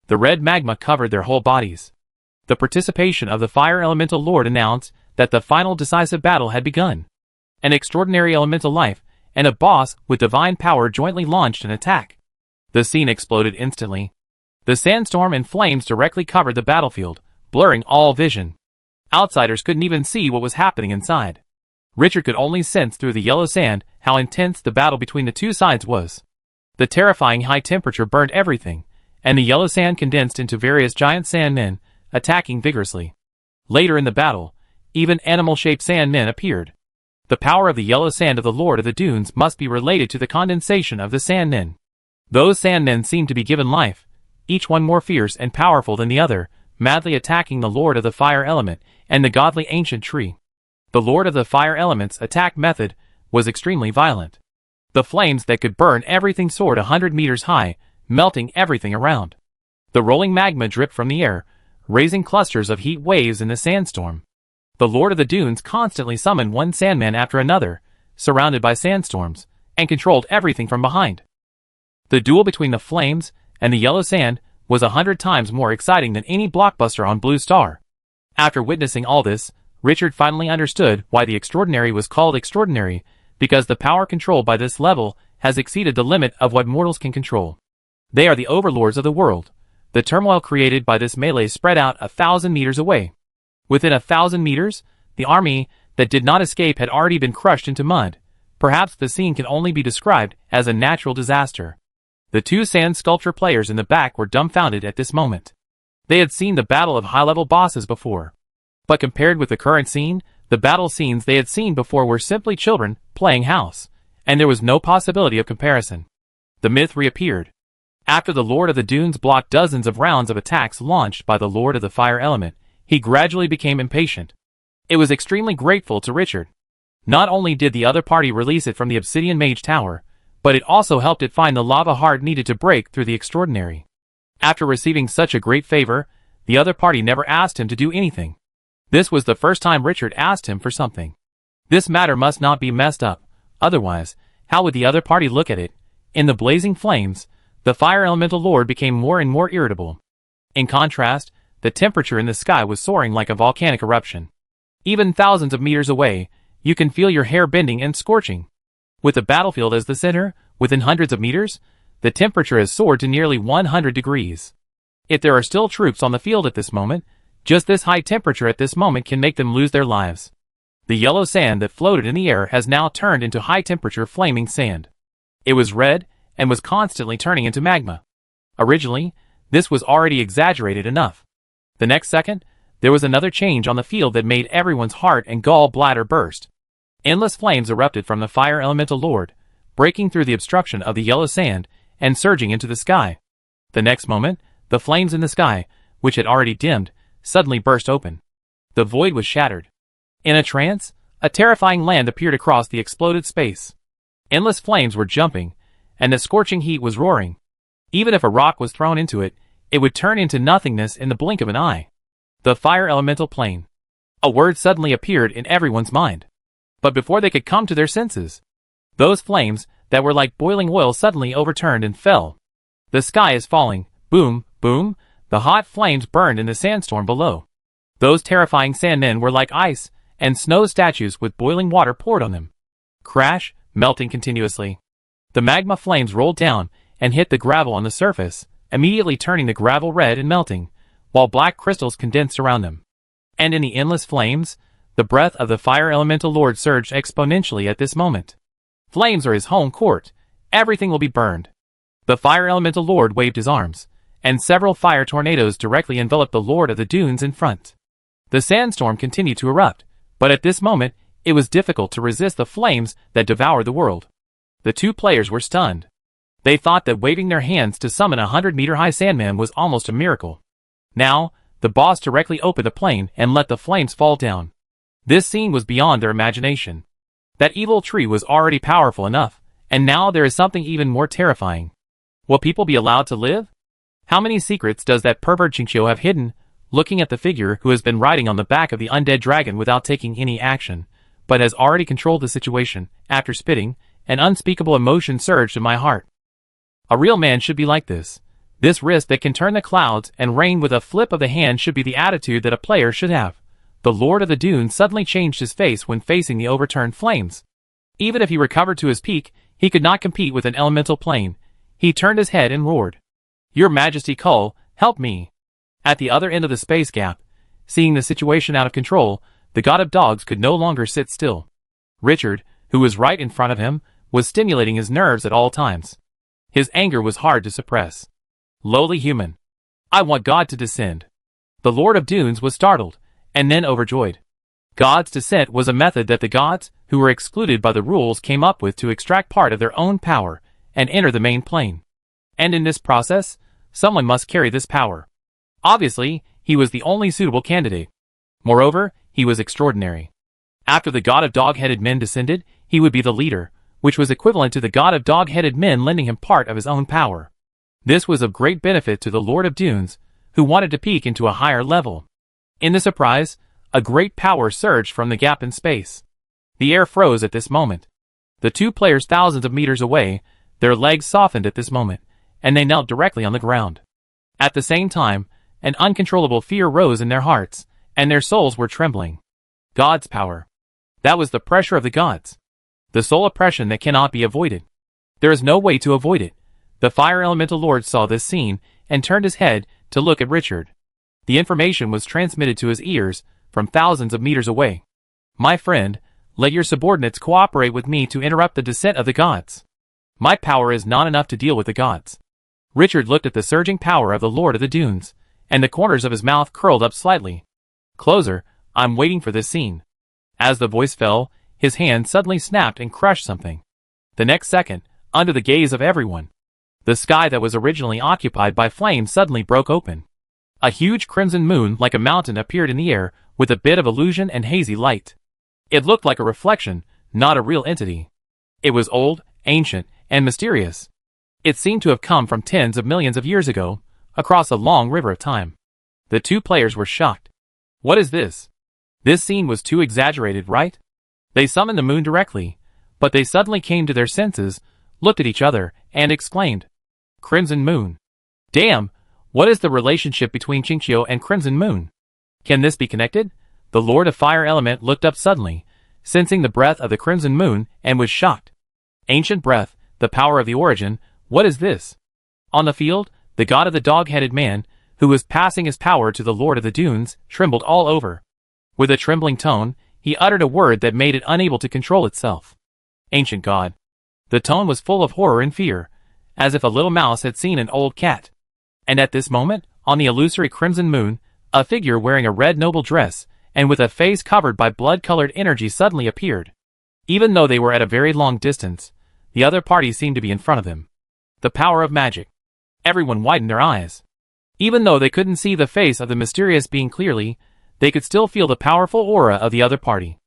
The red magma covered their whole bodies. The participation of the Fire Elemental Lord announced that the final decisive battle had begun. An extraordinary elemental life and a boss with divine power jointly launched an attack. The scene exploded instantly. The sandstorm and flames directly covered the battlefield, blurring all vision. Outsiders couldn't even see what was happening inside. Richard could only sense through the yellow sand how intense the battle between the two sides was. The terrifying high temperature burned everything, and the yellow sand condensed into various giant sandmen, attacking vigorously. Later in the battle, even animal-shaped sandmen appeared. The power of the yellow sand of the Lord of the Dunes must be related to the condensation of the sandmen. Those sandmen seemed to be given life, each one more fierce and powerful than the other, madly attacking the Lord of the Fire Element and the godly ancient tree. The Lord of the Fire Element's attack method was extremely violent. The flames that could burn everything soared 100 meters high, melting everything around. The rolling magma dripped from the air, raising clusters of heat waves in the sandstorm. The Lord of the Dunes constantly summoned one sandman after another, surrounded by sandstorms, and controlled everything from behind. The duel between the flames and the yellow sand was 100 times more exciting than any blockbuster on Blue Star. After witnessing all this, Richard finally understood why the extraordinary was called extraordinary, because the power controlled by this level has exceeded the limit of what mortals can control. They are the overlords of the world. The turmoil created by this melee spread out 1,000 meters away. Within 1,000 meters, the army that did not escape had already been crushed into mud. Perhaps the scene can only be described as a natural disaster. The 2 sand sculpture players in the back were dumbfounded at this moment. They had seen the battle of high-level bosses before. But compared with the current scene, the battle scenes they had seen before were simply children playing house, and there was no possibility of comparison. The myth reappeared. After the Lord of the Dunes blocked dozens of rounds of attacks launched by the Lord of the Fire element, he gradually became impatient. It was extremely grateful to Richard. Not only did the other party release it from the Obsidian Mage Tower, but it also helped it find the lava heart needed to break through the extraordinary. After receiving such a great favor, the other party never asked him to do anything. This was the first time Richard asked him for something. This matter must not be messed up, otherwise, how would the other party look at it? In the blazing flames, the Fire Elemental Lord became more and more irritable. In contrast, the temperature in the sky was soaring like a volcanic eruption. Even thousands of meters away, you can feel your hair bending and scorching. With the battlefield as the center, within hundreds of meters, the temperature has soared to nearly 100 degrees. If there are still troops on the field at this moment, just this high temperature at this moment can make them lose their lives. The yellow sand that floated in the air has now turned into high-temperature flaming sand. It was red, and was constantly turning into magma. Originally, this was already exaggerated enough. The next second, there was another change on the field that made everyone's heart and gallbladder burst. Endless flames erupted from the Fire Elemental Lord, breaking through the obstruction of the yellow sand and surging into the sky. The next moment, the flames in the sky, which had already dimmed, suddenly burst open. The void was shattered. In a trance, a terrifying land appeared across the exploded space. Endless flames were jumping, and the scorching heat was roaring. Even if a rock was thrown into it, it would turn into nothingness in the blink of an eye. The Fire Elemental Plane. A word suddenly appeared in everyone's mind. But before they could come to their senses, those flames that were like boiling oil suddenly overturned and fell. The sky is falling. Boom, boom. The hot flames burned in the sandstorm below. Those terrifying sandmen were like ice and snow statues with boiling water poured on them. Crash, melting continuously. The magma flames rolled down and hit the gravel on the surface, immediately turning the gravel red and melting, while black crystals condensed around them. And in the endless flames, the breath of the Fire Elemental Lord surged exponentially at this moment. Flames are his home court. Everything will be burned. The Fire Elemental Lord waved his arms, and several fire tornadoes directly enveloped the Lord of the Dunes in front. The sandstorm continued to erupt, but at this moment, it was difficult to resist the flames that devoured the world. The two players were stunned. They thought that waving their hands to summon a 100-meter-high sandman was almost a miracle. Now, the boss directly opened the plane and let the flames fall down. This scene was beyond their imagination. That evil tree was already powerful enough, and now there is something even more terrifying. Will people be allowed to live? How many secrets does that pervert Chinchou have hidden, looking at the figure who has been riding on the back of the undead dragon without taking any action, but has already controlled the situation? After spitting, an unspeakable emotion surged in my heart. A real man should be like this. This wrist that can turn the clouds and rain with a flip of the hand should be the attitude that a player should have. The Lord of the Dunes suddenly changed his face when facing the overturned flames. Even if he recovered to his peak, he could not compete with an elemental plane. He turned his head and roared, "Your Majesty Kull, help me!" At the other end of the space gap, seeing the situation out of control, the God of Dogs could no longer sit still. Richard, who was right in front of him, was stimulating his nerves at all times. His anger was hard to suppress. Lowly human. I want God to descend. The Lord of Dunes was startled, and then overjoyed. God's descent was a method that the gods, who were excluded by the rules, came up with to extract part of their own power and enter the main plane. And in this process, someone must carry this power. Obviously, he was the only suitable candidate. Moreover, he was extraordinary. After the God of Dog-Headed Men descended, he would be the leader, which was equivalent to the God of Dog-Headed Men lending him part of his own power. This was of great benefit to the Lord of Dunes, who wanted to peak into a higher level. In the surprise, a great power surged from the gap in space. The air froze at this moment. The two players thousands of meters away, their legs softened at this moment, and they knelt directly on the ground. At the same time, an uncontrollable fear rose in their hearts, and their souls were trembling. God's power. That was the pressure of the gods. The soul oppression that cannot be avoided. There is no way to avoid it. The Fire Elemental Lord saw this scene, and turned his head to look at Richard. The information was transmitted to his ears from thousands of meters away. My friend, let your subordinates cooperate with me to interrupt the descent of the gods. My power is not enough to deal with the gods. Richard looked at the surging power of the Lord of the Dunes, and the corners of his mouth curled up slightly. Closer, I'm waiting for this scene. As the voice fell, his hand suddenly snapped and crushed something. The next second, under the gaze of everyone, The sky that was originally occupied by flames suddenly broke open. A huge crimson moon like a mountain appeared in the air with a bit of illusion and hazy light. It looked like a reflection, not a real entity. It was old, ancient, and mysterious. It seemed to have come from tens of millions of years ago, across a long river of time. The two players were shocked. What is this? This scene was too exaggerated, right? They summoned the moon directly, but they suddenly came to their senses, looked at each other, and exclaimed, Crimson Moon. Damn, what is the relationship between Qingqiu and Crimson Moon? Can this be connected? The Lord of Fire Element looked up suddenly, sensing the breath of the Crimson Moon, and was shocked. Ancient breath, the power of the origin, what is this? On the field, the god of the dog-headed man, who was passing his power to the Lord of the Dunes, trembled all over. With a trembling tone, he uttered a word that made it unable to control itself. Ancient God. The tone was full of horror and fear, as if a little mouse had seen an old cat. And at this moment, on the illusory crimson moon, a figure wearing a red noble dress, and with a face covered by blood-colored energy suddenly appeared. Even though they were at a very long distance, the other party seemed to be in front of them. The power of magic. Everyone widened their eyes. Even though they couldn't see the face of the mysterious being clearly, they could still feel the powerful aura of the other party.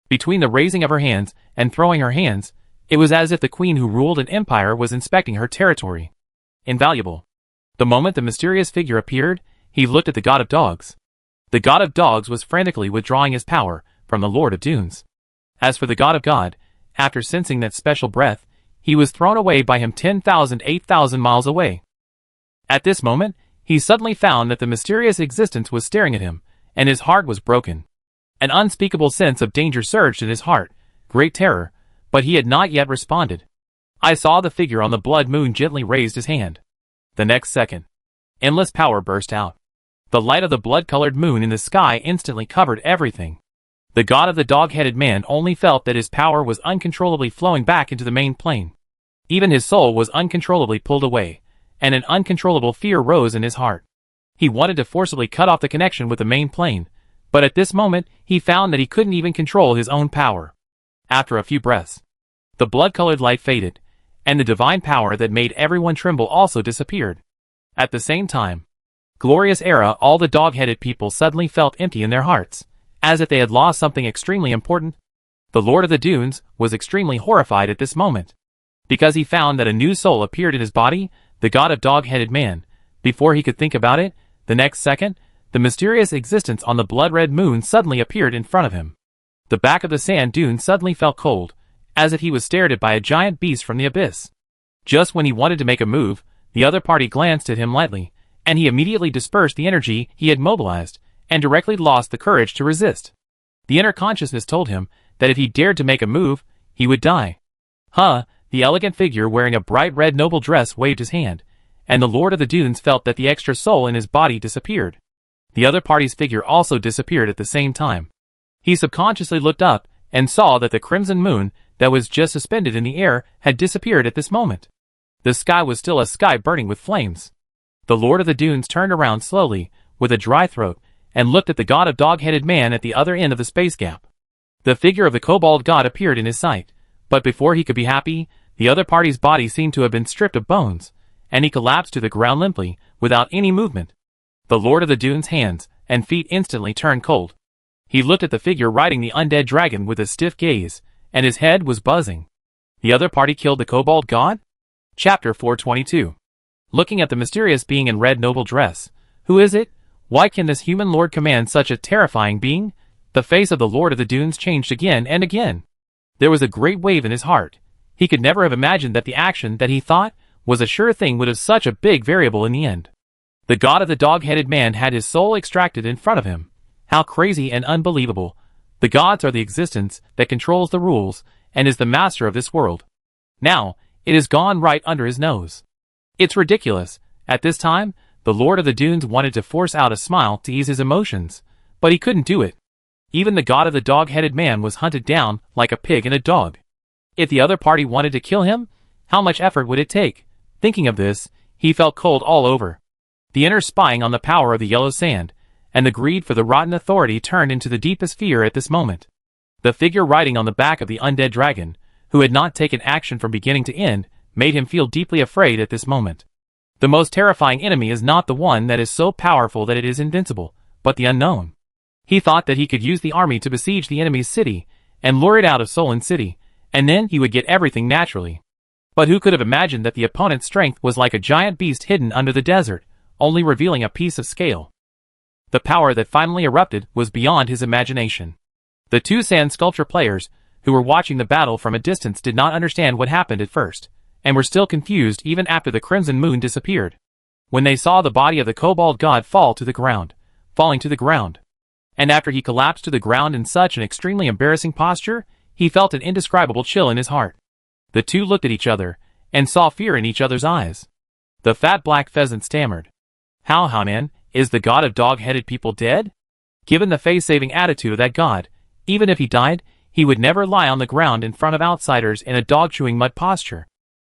Between the raising of her hands and throwing her hands, it was as if the queen who ruled an empire was inspecting her territory. Invaluable. The moment the mysterious figure appeared, he looked at the god of dogs. The god of dogs was frantically withdrawing his power from the Lord of Dunes. As for the god of God, after sensing that special breath, he was thrown away by him 10,000 8,000 miles away. At this moment, he suddenly found that the mysterious existence was staring at him, and his heart was broken. An unspeakable sense of danger surged in his heart, great terror, but he had not yet responded. I saw the figure on the blood moon gently raised his hand. The next second, endless power burst out. The light of the blood-colored moon in the sky instantly covered everything. The god of the dog-headed man only felt that his power was uncontrollably flowing back into the main plane. Even his soul was uncontrollably pulled away, and an uncontrollable fear rose in his heart. He wanted to forcibly cut off the connection with the main plane, but at this moment he found that he couldn't even control his own power. After a few breaths, the blood-colored light faded, and the divine power that made everyone tremble also disappeared. At the same time, glorious era, all the dog-headed people suddenly felt empty in their hearts, as if they had lost something extremely important. The Lord of the Dunes was extremely horrified at this moment, because he found that a new soul appeared in his body, the god of dog-headed man. Before he could think about it, the next second, the mysterious existence on the blood-red moon suddenly appeared in front of him. The back of the sand dune suddenly felt cold, as if he was stared at by a giant beast from the abyss. Just when he wanted to make a move, the other party glanced at him lightly, and he immediately dispersed the energy he had mobilized, and directly lost the courage to resist. The inner consciousness told him that if he dared to make a move, he would die. The elegant figure wearing a bright red noble dress waved his hand, and the Lord of the Dunes felt that the extra soul in his body disappeared. The other party's figure also disappeared at the same time. He subconsciously looked up and saw that the crimson moon that was just suspended in the air had disappeared at this moment. The sky was still a sky burning with flames. The Lord of the Dunes turned around slowly, with a dry throat, and looked at the god of dog-headed man at the other end of the space gap. The figure of the kobold god appeared in his sight, but before he could be happy, the other party's body seemed to have been stripped of bones, and he collapsed to the ground limply, without any movement. The Lord of the Dunes' hands and feet instantly turned cold. He looked at the figure riding the undead dragon with a stiff gaze, and his head was buzzing. The other party killed the kobold god? Chapter 422. Looking at the mysterious being in red noble dress. Who is it? Why can this human lord command such a terrifying being? The face of the Lord of the Dunes changed again and again. There was a great wave in his heart. He could never have imagined that the action that he thought was a sure thing would have such a big variable in the end. The god of the dog-headed man had his soul extracted in front of him. How crazy and unbelievable. The gods are the existence that controls the rules and is the master of this world. Now, it has gone right under his nose. It's ridiculous. At this time, the Lord of the Dunes wanted to force out a smile to ease his emotions, but he couldn't do it. Even the god of the dog-headed man was hunted down like a pig and a dog. If the other party wanted to kill him, how much effort would it take? Thinking of this, he felt cold all over. The inner spying on the power of the yellow sand, and the greed for the rotten authority turned into the deepest fear at this moment. The figure riding on the back of the undead dragon, who had not taken action from beginning to end, made him feel deeply afraid at this moment. The most terrifying enemy is not the one that is so powerful that it is invincible, but the unknown. He thought that he could use the army to besiege the enemy's city, and lure it out of Solon City, and then he would get everything naturally. But who could have imagined that the opponent's strength was like a giant beast hidden under the desert, only revealing a piece of scale? The power that finally erupted was beyond his imagination. The two sand sculpture players, who were watching the battle from a distance, did not understand what happened at first, and were still confused even after the crimson moon disappeared. When they saw the body of the kobold god falling to the ground, and after he collapsed to the ground in such an extremely embarrassing posture, he felt an indescribable chill in his heart. The two looked at each other, and saw fear in each other's eyes. The fat black pheasant stammered. How, man, is the god of dog-headed people dead? Given the face-saving attitude of that god, even if he died, he would never lie on the ground in front of outsiders in a dog-chewing mud posture.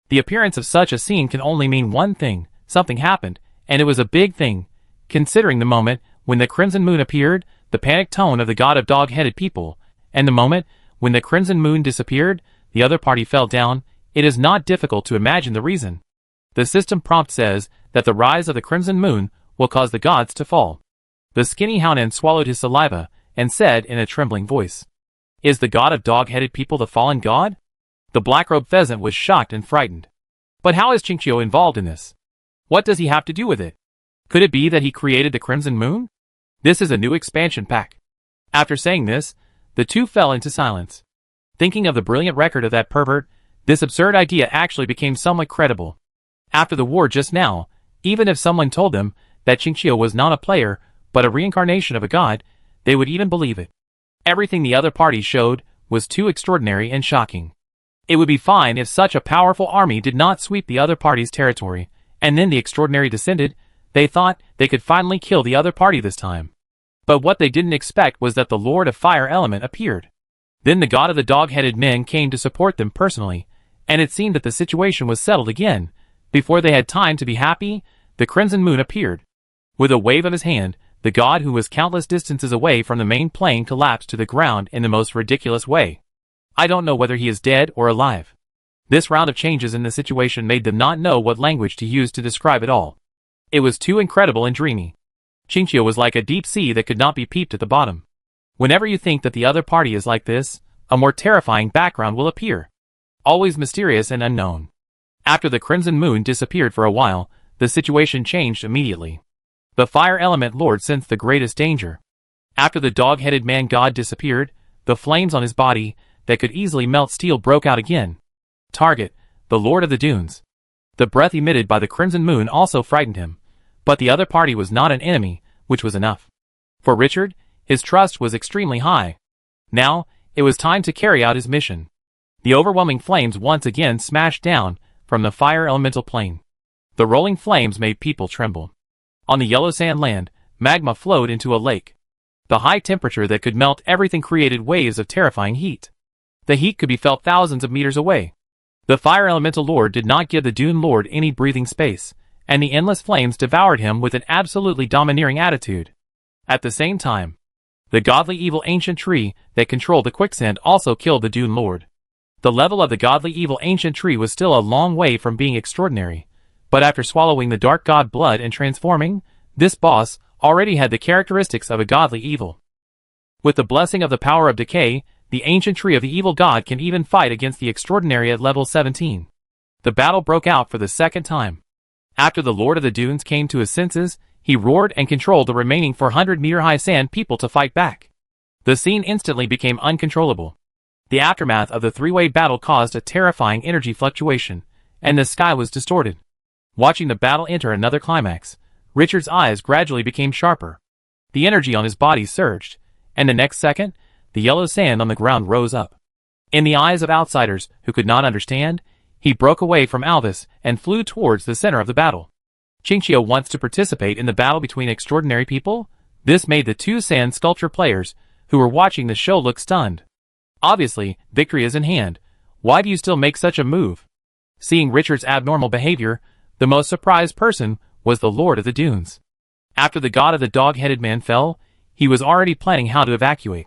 The appearance of such a scene can only mean one thing: something happened, and it was a big thing. Considering the moment when the crimson moon appeared, the panicked tone of the god of dog-headed people, and the moment when the crimson moon disappeared, the other party fell down, it is not difficult to imagine the reason. The system prompt says that the rise of the crimson moon will cause the gods to fall. The skinny houndman swallowed his saliva and said in a trembling voice, "Is the god of dog-headed people the fallen god?" The black-robed pheasant was shocked and frightened. But how is Chinchio involved in this? What does he have to do with it? Could it be that he created the crimson moon? This is a new expansion pack. After saying this, the two fell into silence. Thinking of the brilliant record of that pervert, this absurd idea actually became somewhat credible. After the war just now, even if someone told them that Chinchio was not a player, but a reincarnation of a god, they would even believe it. Everything the other party showed was too extraordinary and shocking. It would be fine if such a powerful army did not sweep the other party's territory, and then the extraordinary descended. They thought they could finally kill the other party this time. But what they didn't expect was that the Lord of Fire Element appeared. Then the god of the dog-headed men came to support them personally, and it seemed that the situation was settled again. Before they had time to be happy, the crimson moon appeared. With a wave of his hand, the god who was countless distances away from the main plane collapsed to the ground in the most ridiculous way. I don't know whether he is dead or alive. This round of changes in the situation made them not know what language to use to describe it all. It was too incredible and dreamy. Chinchio was like a deep sea that could not be peeped at the bottom. Whenever you think that the other party is like this, a more terrifying background will appear. Always mysterious and unknown. After the crimson moon disappeared for a while, the situation changed immediately. The Fire Element Lord sensed the greatest danger. After the dog-headed man god disappeared, the flames on his body that could easily melt steel broke out again. Target, the Lord of the Dunes. The breath emitted by the crimson moon also frightened him, but the other party was not an enemy, which was enough. For Richard, his trust was extremely high. Now, it was time to carry out his mission. The overwhelming flames once again smashed down from the fire elemental plane. The rolling flames made people tremble. On the yellow sand land, magma flowed into a lake. The high temperature that could melt everything created waves of terrifying heat. The heat could be felt thousands of meters away. The Fire Elemental Lord did not give the Dune Lord any breathing space, and the endless flames devoured him with an absolutely domineering attitude. At the same time, the godly evil ancient tree that controlled the quicksand also killed the Dune Lord. The level of the godly evil ancient tree was still a long way from being extraordinary, but after swallowing the dark god blood and transforming, this boss already had the characteristics of a godly evil. With the blessing of the power of decay, the ancient tree of the evil god can even fight against the extraordinary at level 17. The battle broke out for the second time. After the Lord of the Dunes came to his senses, he roared and controlled the remaining 400-meter-high sand people to fight back. The scene instantly became uncontrollable. The aftermath of the three-way battle caused a terrifying energy fluctuation, and the sky was distorted. Watching the battle enter another climax, Richard's eyes gradually became sharper. The energy on his body surged, and the next second, the yellow sand on the ground rose up. In the eyes of outsiders who could not understand, he broke away from Alvis and flew towards the center of the battle. Chinchio wants to participate in the battle between extraordinary people? This made the two sand sculpture players who were watching the show look stunned. Obviously, victory is in hand. Why do you still make such a move? Seeing Richard's abnormal behavior, the most surprised person was the Lord of the Dunes. After the god of the dog-headed man fell, he was already planning how to evacuate.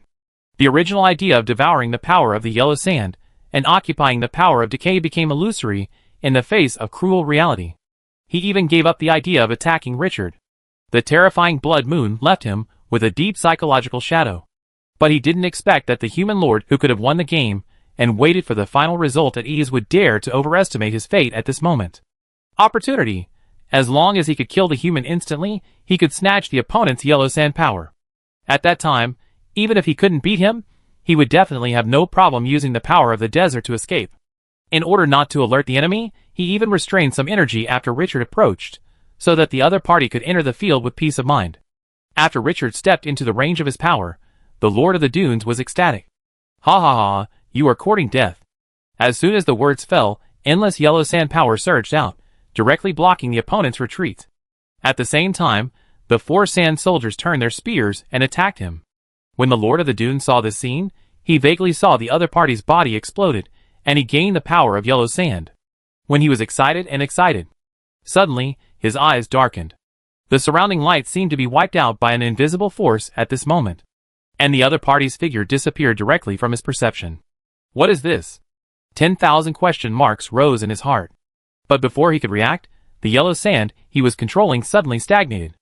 The original idea of devouring the power of the yellow sand and occupying the power of decay became illusory in the face of cruel reality. He even gave up the idea of attacking Richard. The terrifying blood moon left him with a deep psychological shadow. But he didn't expect that the human lord who could have won the game and waited for the final result at ease would dare to overestimate his fate at this moment. Opportunity. As long as he could kill the human instantly, he could snatch the opponent's yellow sand power. At that time, even if he couldn't beat him, he would definitely have no problem using the power of the desert to escape. In order not to alert the enemy, he even restrained some energy after Richard approached, so that the other party could enter the field with peace of mind. After Richard stepped into the range of his power, the Lord of the Dunes was ecstatic. Ha ha ha, you are courting death. As soon as the words fell, endless yellow sand power surged out, directly blocking the opponent's retreat. At the same time, the 4 sand soldiers turned their spears and attacked him. When the Lord of the Dunes saw this scene, he vaguely saw the other party's body exploded, and he gained the power of yellow sand. When he was excited, suddenly, his eyes darkened. The surrounding light seemed to be wiped out by an invisible force at this moment, and the other party's figure disappeared directly from his perception. What is this? 10,000 question marks rose in his heart. But before he could react, the yellow sand he was controlling suddenly stagnated.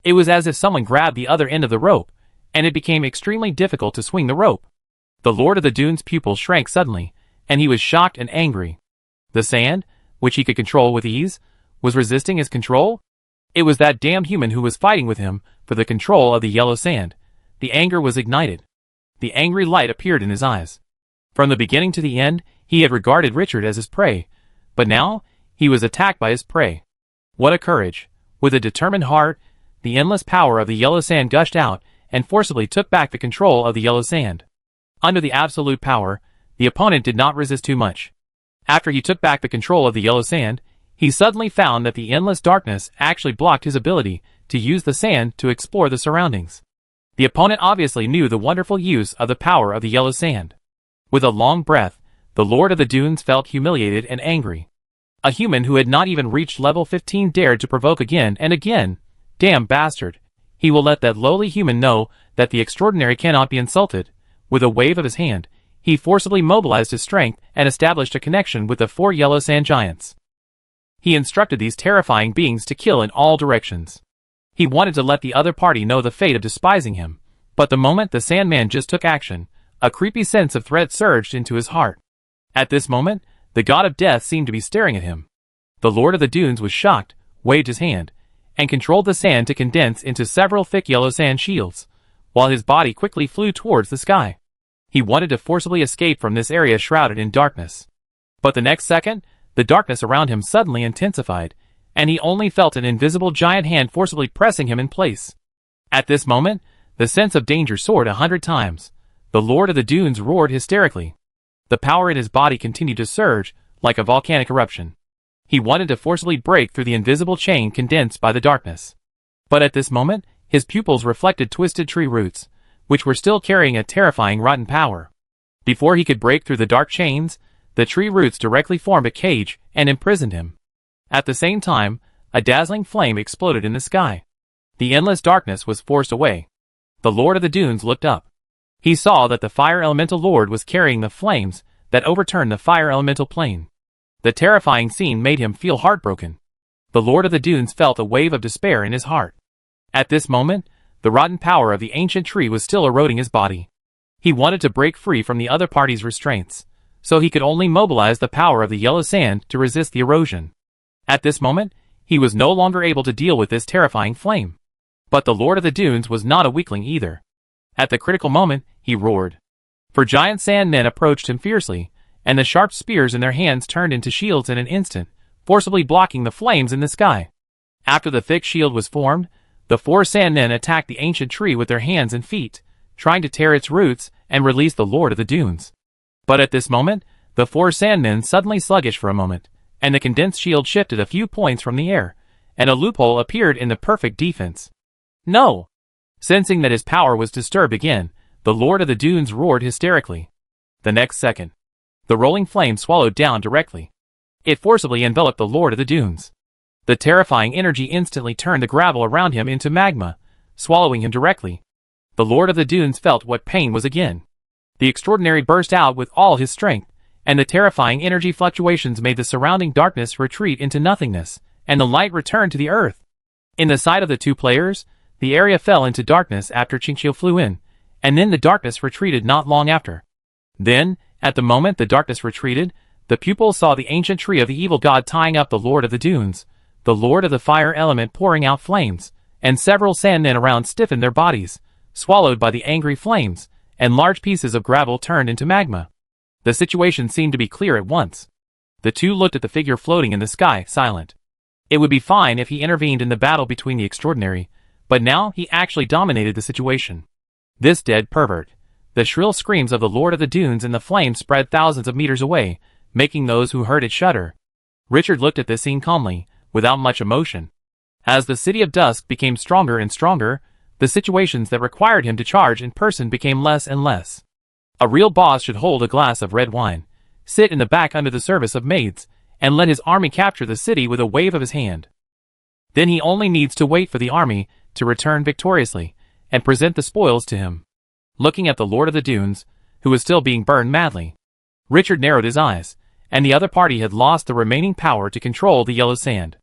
It was as if someone grabbed the other end of the rope, and it became extremely difficult to swing the rope. The Lord of the Dunes' pupils shrank suddenly, and he was shocked and angry. The sand, which he could control with ease, was resisting his control? It was that damned human who was fighting with him for the control of the yellow sand. The anger was ignited. The angry light appeared in his eyes. From the beginning to the end, he had regarded Richard as his prey, but now, he was attacked by his prey. What a courage! With a determined heart, the endless power of the yellow sand gushed out and forcibly took back the control of the yellow sand. Under the absolute power, the opponent did not resist too much. After he took back the control of the yellow sand, he suddenly found that the endless darkness actually blocked his ability to use the sand to explore the surroundings. The opponent obviously knew the wonderful use of the power of the yellow sand. With a long breath, the Lord of the Dunes felt humiliated and angry. A human who had not even reached level 15 dared to provoke again and again. Damn bastard. He will let that lowly human know that the extraordinary cannot be insulted. With a wave of his hand, he forcibly mobilized his strength and established a connection with the 4 yellow sand giants. He instructed these terrifying beings to kill in all directions. He wanted to let the other party know the fate of despising him, but the moment the Sandman just took action, a creepy sense of threat surged into his heart. At this moment, the god of death seemed to be staring at him. The Lord of the Dunes was shocked, waved his hand, and controlled the sand to condense into several thick yellow sand shields, while his body quickly flew towards the sky. He wanted to forcibly escape from this area shrouded in darkness. But the next second, the darkness around him suddenly intensified, and he only felt an invisible giant hand forcibly pressing him in place. At this moment, the sense of danger soared 100 times. The Lord of the Dunes roared hysterically. The power in his body continued to surge, like a volcanic eruption. He wanted to forcibly break through the invisible chain condensed by the darkness. But at this moment, his pupils reflected twisted tree roots, which were still carrying a terrifying rotten power. Before he could break through the dark chains, the tree roots directly formed a cage and imprisoned him. At the same time, a dazzling flame exploded in the sky. The endless darkness was forced away. The Lord of the Dunes looked up. He saw that the Fire Elemental Lord was carrying the flames that overturned the Fire Elemental Plane. The terrifying scene made him feel heartbroken. The Lord of the Dunes felt a wave of despair in his heart. At this moment, the rotten power of the ancient tree was still eroding his body. He wanted to break free from the other party's restraints, so he could only mobilize the power of the yellow sand to resist the erosion. At this moment, he was no longer able to deal with this terrifying flame. But the Lord of the Dunes was not a weakling either. At the critical moment, he roared. For giant sand men approached him fiercely, and the sharp spears in their hands turned into shields in an instant, forcibly blocking the flames in the sky. After the thick shield was formed, the 4 sand men attacked the ancient tree with their hands and feet, trying to tear its roots and release the Lord of the Dunes. But at this moment, the 4 sand men suddenly sluggish for a moment, and the condensed shield shifted a few points from the air, and a loophole appeared in the perfect defense. No! Sensing that his power was disturbed again, the Lord of the Dunes roared hysterically. The next second, the rolling flame swallowed down directly. It forcibly enveloped the Lord of the Dunes. The terrifying energy instantly turned the gravel around him into magma, swallowing him directly. The Lord of the Dunes felt what pain was again. The extraordinary burst out with all his strength, and the terrifying energy fluctuations made the surrounding darkness retreat into nothingness, and the light returned to the earth. In the sight of the two players, the area fell into darkness after Qingqiu flew in, and then the darkness retreated not long after. Then, at the moment the darkness retreated, the pupils saw the ancient tree of the evil god tying up the Lord of the Dunes, the Lord of the Fire element pouring out flames, and several sandmen around stiffened their bodies, swallowed by the angry flames, and large pieces of gravel turned into magma. The situation seemed to be clear at once. The two looked at the figure floating in the sky, silent. It would be fine if he intervened in the battle between the extraordinary, but now he actually dominated the situation. This dead pervert. The shrill screams of the Lord of the Dunes and the flames spread thousands of meters away, making those who heard it shudder. Richard looked at this scene calmly, without much emotion. As the City of Dusk became stronger and stronger, the situations that required him to charge in person became less and less. A real boss should hold a glass of red wine, sit in the back under the service of maids, and let his army capture the city with a wave of his hand. Then he only needs to wait for the army to return victoriously, and present the spoils to him. Looking at the Lord of the Dunes, who was still being burned madly, Richard narrowed his eyes, and the other party had lost the remaining power to control the yellow sand.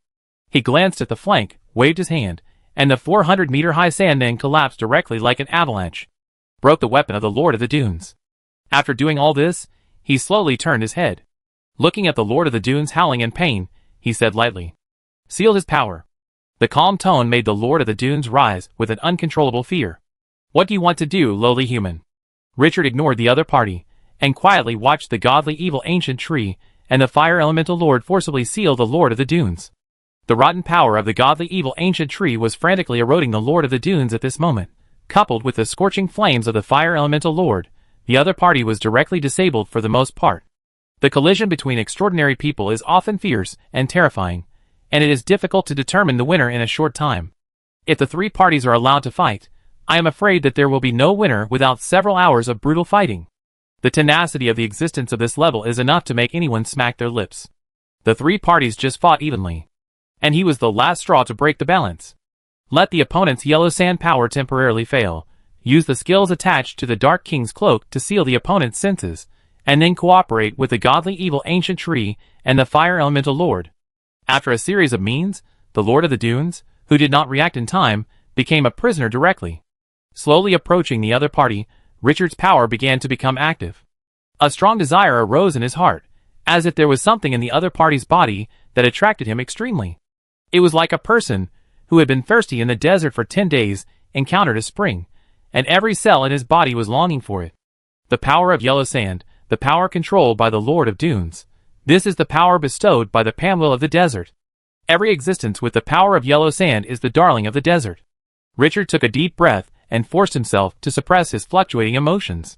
He glanced at the flank, waved his hand, and the 400-meter-high sandman collapsed directly like an avalanche, broke the weapon of the Lord of the Dunes. After doing all this, he slowly turned his head. Looking at the Lord of the Dunes howling in pain, he said lightly, "Seal his power." The calm tone made the Lord of the Dunes rise with an uncontrollable fear. "What do you want to do, lowly human?" Richard ignored the other party, and quietly watched the godly evil ancient tree and the fire elemental lord forcibly seal the Lord of the Dunes. The rotten power of the godly evil ancient tree was frantically eroding the Lord of the Dunes at this moment. Coupled with the scorching flames of the fire elemental lord, the other party was directly disabled for the most part. The collision between extraordinary people is often fierce and terrifying, and it is difficult to determine the winner in a short time. If the three parties are allowed to fight, I am afraid that there will be no winner without several hours of brutal fighting. The tenacity of the existence of this level is enough to make anyone smack their lips. The three parties just fought evenly, and he was the last straw to break the balance. Let the opponent's yellow sand power temporarily fail, use the skills attached to the Dark King's cloak to seal the opponent's senses, and then cooperate with the godly evil ancient tree and the fire elemental lord. After a series of means, the Lord of the Dunes, who did not react in time, became a prisoner directly. Slowly approaching the other party, Richard's power began to become active. A strong desire arose in his heart, as if there was something in the other party's body that attracted him extremely. It was like a person who had been thirsty in the desert for 10 days encountered a spring, and every cell in his body was longing for it. The power of yellow sand, the power controlled by the Lord of Dunes. This is the power bestowed by the Pamwil of the desert. Every existence with the power of yellow sand is the darling of the desert. Richard took a deep breath and forced himself to suppress his fluctuating emotions.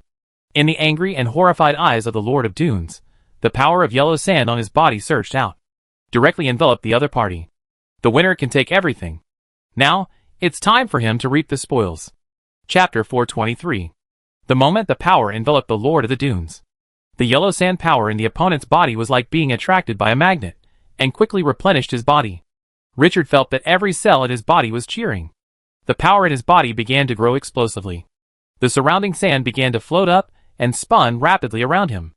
In the angry and horrified eyes of the Lord of Dunes, the power of yellow sand on his body surged out, directly enveloped the other party. The winner can take everything. Now, it's time for him to reap the spoils. Chapter 423. The moment the power enveloped the Lord of the Dunes, the yellow sand power in the opponent's body was like being attracted by a magnet, and quickly replenished his body. Richard felt that every cell in his body was cheering. The power in his body began to grow explosively. The surrounding sand began to float up and spun rapidly around him.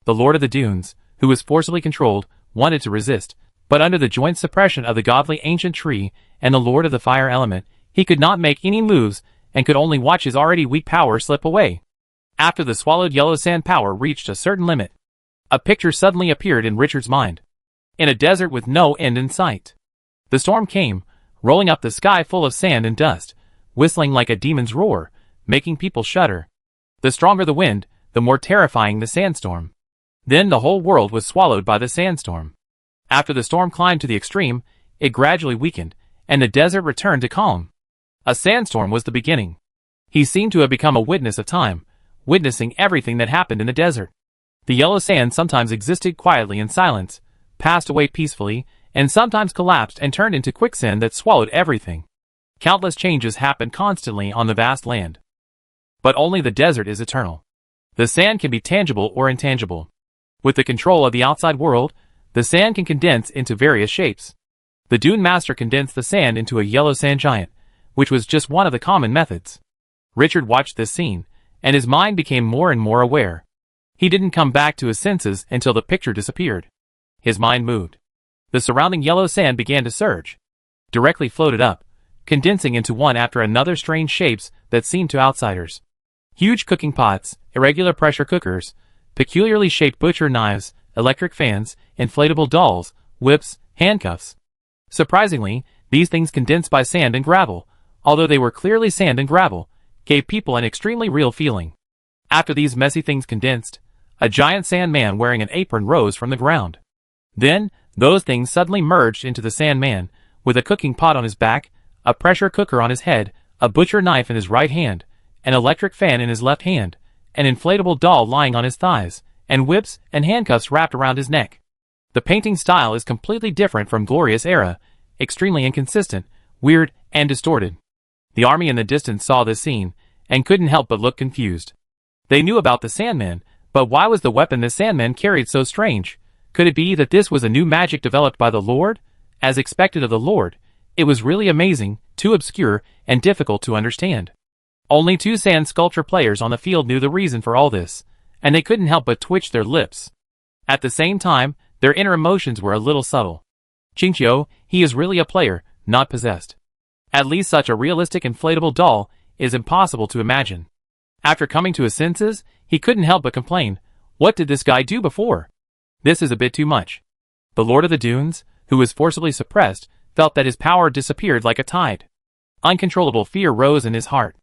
The Lord of the Dunes, who was forcibly controlled, wanted to resist, but under the joint suppression of the godly ancient tree and the Lord of the Fire element, he could not make any moves and could only watch his already weak power slip away. After the swallowed yellow sand power reached a certain limit, a picture suddenly appeared in Richard's mind. In a desert with no end in sight. The storm came, rolling up the sky full of sand and dust, whistling like a demon's roar, making people shudder. The stronger the wind, the more terrifying the sandstorm. Then the whole world was swallowed by the sandstorm. After the storm climbed to the extreme, it gradually weakened, and the desert returned to calm. A sandstorm was the beginning. He seemed to have become a witness of time, witnessing everything that happened in the desert. The yellow sand sometimes existed quietly in silence, passed away peacefully, and sometimes collapsed and turned into quicksand that swallowed everything. Countless changes happened constantly on the vast land. But only the desert is eternal. The sand can be tangible or intangible. With the control of the outside world, the sand can condense into various shapes. The Dune Master condensed the sand into a yellow sand giant, which was just one of the common methods. Richard watched this scene, and his mind became more and more aware. He didn't come back to his senses until the picture disappeared. His mind moved. The surrounding yellow sand began to surge. Directly floated up, condensing into one after another strange shapes that seemed to outsiders. Huge cooking pots, irregular pressure cookers, peculiarly shaped butcher knives, electric fans, inflatable dolls, whips, handcuffs. Surprisingly, these things condensed by sand and gravel, although they were clearly sand and gravel, gave people an extremely real feeling. After these messy things condensed, a giant sandman wearing an apron rose from the ground. Then, those things suddenly merged into the sandman, with a cooking pot on his back, a pressure cooker on his head, a butcher knife in his right hand, an electric fan in his left hand, an inflatable doll lying on his thighs, and whips and handcuffs wrapped around his neck. The painting style is completely different from Glorious Era, extremely inconsistent, weird, and distorted. The army in the distance saw this scene, and couldn't help but look confused. They knew about the Sandman, but why was the weapon the Sandman carried so strange? Could it be that this was a new magic developed by the Lord? As expected of the Lord, it was really amazing, too obscure, and difficult to understand. Only 2 sand sculpture players on the field knew the reason for all this, and they couldn't help but twitch their lips. At the same time, their inner emotions were a little subtle. Qingqiu, he is really a player, not possessed. At least such a realistic inflatable doll is impossible to imagine. After coming to his senses, he couldn't help but complain, what did this guy do before? This is a bit too much. The Lord of the Dunes, who was forcibly suppressed, felt that his power disappeared like a tide. Uncontrollable fear rose in his heart.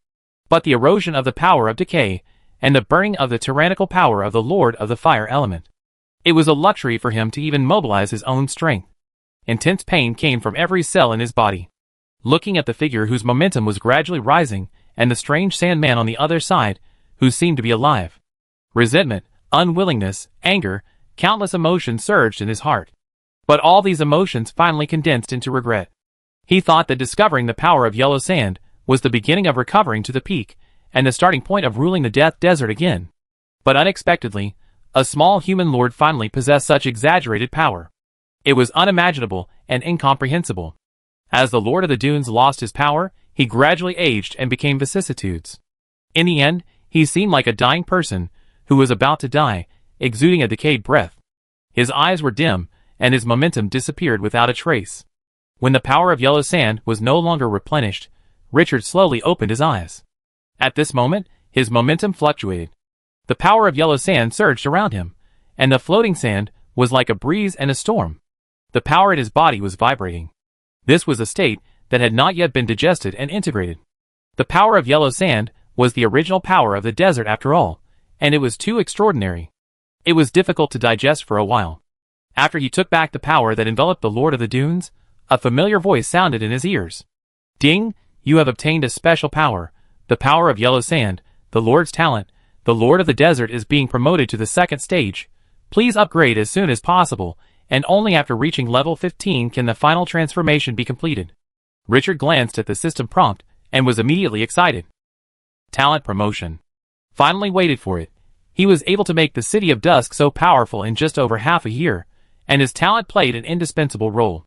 But the erosion of the power of decay, and the burning of the tyrannical power of the Lord of the Fire element. It was a luxury for him to even mobilize his own strength. Intense pain came from every cell in his body. Looking at the figure whose momentum was gradually rising, and the strange sandman on the other side, who seemed to be alive. Resentment, unwillingness, anger, countless emotions surged in his heart. But all these emotions finally condensed into regret. He thought that discovering the power of yellow sand was the beginning of recovering to the peak, and the starting point of ruling the Death Desert again. But unexpectedly, a small human lord finally possessed such exaggerated power. It was unimaginable and incomprehensible. As the Lord of the Dunes lost his power, he gradually aged and became vicissitudes. In the end, he seemed like a dying person, who was about to die, exuding a decayed breath. His eyes were dim, and his momentum disappeared without a trace. When the power of yellow sand was no longer replenished, Richard slowly opened his eyes. At this moment, his momentum fluctuated. The power of yellow sand surged around him, and the floating sand was like a breeze and a storm. The power in his body was vibrating. This was a state that had not yet been digested and integrated. The power of yellow sand was the original power of the desert after all, and it was too extraordinary. It was difficult to digest for a while. After he took back the power that enveloped the Lord of the Dunes, a familiar voice sounded in his ears. Ding, you have obtained a special power, the power of yellow sand, the Lord's talent. The Lord of the Desert is being promoted to the 2nd stage. Please upgrade as soon as possible, and only after reaching level 15 can the final transformation be completed. Richard glanced at the system prompt, and was immediately excited. Talent promotion. Finally waited for it. He was able to make the City of Dusk so powerful in just over half a year, and his talent played an indispensable role.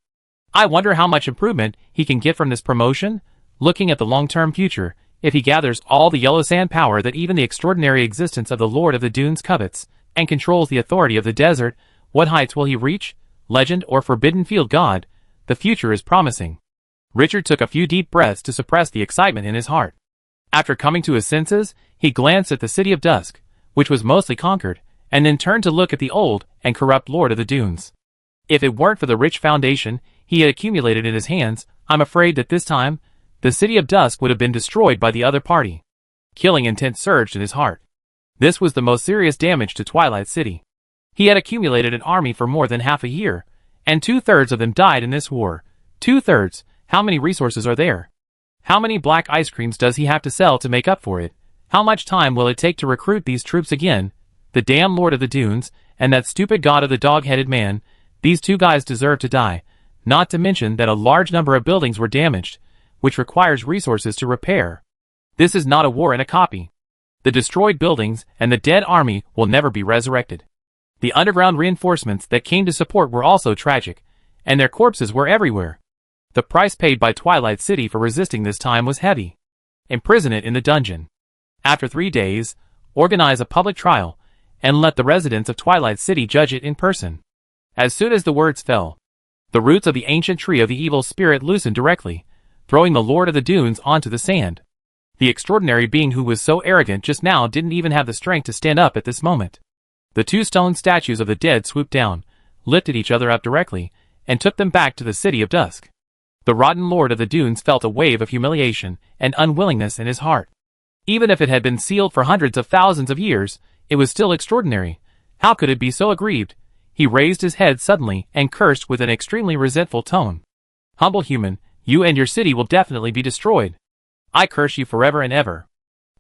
I wonder how much improvement he can get from this promotion, looking at the long-term future. If he gathers all the yellow sand power that even the extraordinary existence of the Lord of the Dunes covets, and controls the authority of the desert, what heights will he reach? Legend or Forbidden Field God? The future is promising. Richard took a few deep breaths to suppress the excitement in his heart. After coming to his senses, he glanced at the City of Dusk, which was mostly conquered, and then turned to look at the old and corrupt Lord of the Dunes. If it weren't for the rich foundation he had accumulated in his hands, I'm afraid that this time, the City of Dusk would have been destroyed by the other party. Killing intent surged in his heart. This was the most serious damage to Twilight City. He had accumulated an army for more than half a year, and 2/3 of them died in this war. 2/3, how many resources are there? How many black ice creams does he have to sell to make up for it? How much time will it take to recruit these troops again? The damn Lord of the Dunes, and that stupid god of the dog-headed man, these 2 guys deserve to die, not to mention that a large number of buildings were damaged, which requires resources to repair. This is not a war in a copy. The destroyed buildings and the dead army will never be resurrected. The underground reinforcements that came to support were also tragic, and their corpses were everywhere. The price paid by Twilight City for resisting this time was heavy. Imprison it in the dungeon. After 3 days, organize a public trial, and let the residents of Twilight City judge it in person. As soon as the words fell, the roots of the ancient tree of the evil spirit loosened directly, throwing the Lord of the Dunes onto the sand. The extraordinary being who was so arrogant just now didn't even have the strength to stand up at this moment. The two stone statues of the dead swooped down, lifted each other up directly, and took them back to the City of Dusk. The rotten Lord of the Dunes felt a wave of humiliation and unwillingness in his heart. Even if it had been sealed for hundreds of thousands of years, it was still extraordinary. How could it be so aggrieved? He raised his head suddenly and cursed with an extremely resentful tone. Humble human, you and your city will definitely be destroyed. I curse you forever and ever.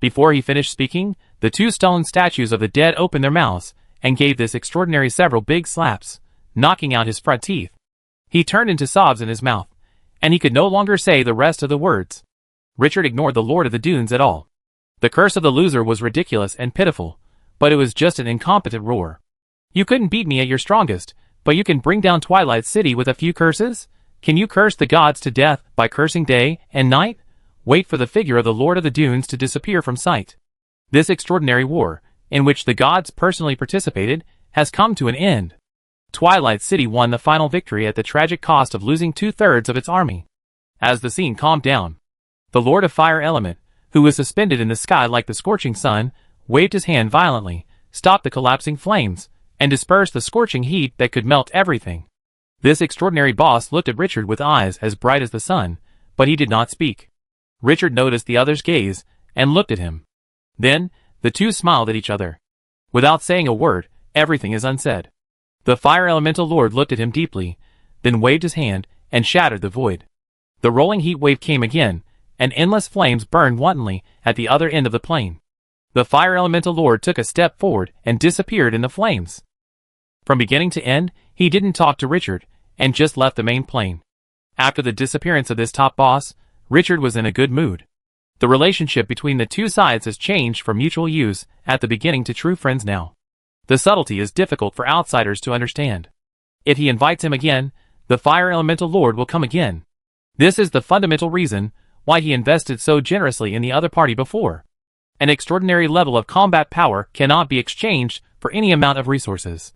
Before he finished speaking, the two stone statues of the dead opened their mouths and gave this extraordinary several big slaps, knocking out his front teeth. He turned into sobs in his mouth, and he could no longer say the rest of the words. Richard ignored the Lord of the Dunes at all. The curse of the loser was ridiculous and pitiful, but it was just an incompetent roar. You couldn't beat me at your strongest, but you can bring down Twilight City with a few curses? Can you curse the gods to death by cursing day and night? Wait for the figure of the Lord of the Dunes to disappear from sight. This extraordinary war, in which the gods personally participated, has come to an end. Twilight City won the final victory at the tragic cost of losing 2/3 of its army. As the scene calmed down, the Lord of Fire Element, who was suspended in the sky like the scorching sun, waved his hand violently, stopped the collapsing flames, and dispersed the scorching heat that could melt everything. This extraordinary boss looked at Richard with eyes as bright as the sun, but he did not speak. Richard noticed the other's gaze, and looked at him. Then, the two smiled at each other. Without saying a word, everything is unsaid. The Fire Elemental Lord looked at him deeply, then waved his hand, and shattered the void. The rolling heat wave came again, and endless flames burned wantonly at the other end of the plane. The Fire Elemental Lord took a step forward and disappeared in the flames. From beginning to end, he didn't talk to Richard, and just left the main plane. After the disappearance of this top boss, Richard was in a good mood. The relationship between the two sides has changed from mutual use at the beginning to true friends now. The subtlety is difficult for outsiders to understand. If he invites him again, the Fire Elemental Lord will come again. This is the fundamental reason why he invested so generously in the other party before. An extraordinary level of combat power cannot be exchanged for any amount of resources.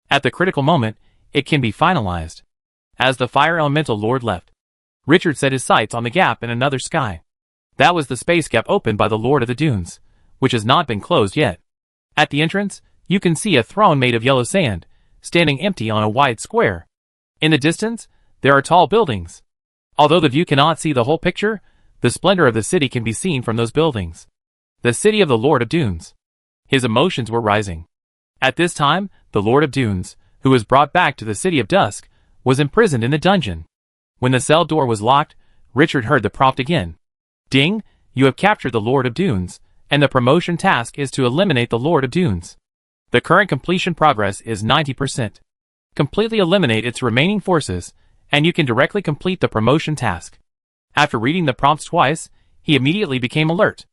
At the critical moment, it can be finalized. As the Fire Elemental Lord left, Richard set his sights on the gap in another sky. That was the space gap opened by the Lord of the Dunes, which has not been closed yet. At the entrance, you can see a throne made of yellow sand, standing empty on a wide square. In the distance, there are tall buildings. Although the view cannot see the whole picture, the splendor of the city can be seen from those buildings. The city of the Lord of Dunes. His emotions were rising. At this time, the Lord of Dunes, who was brought back to the City of Dusk, was imprisoned in the dungeon. When the cell door was locked, Richard heard the prompt again. Ding, you have captured the Lord of Dunes, and the promotion task is to eliminate the Lord of Dunes. The current completion progress is 90%. Completely eliminate its remaining forces, and you can directly complete the promotion task. After reading the prompts twice, he immediately became alert.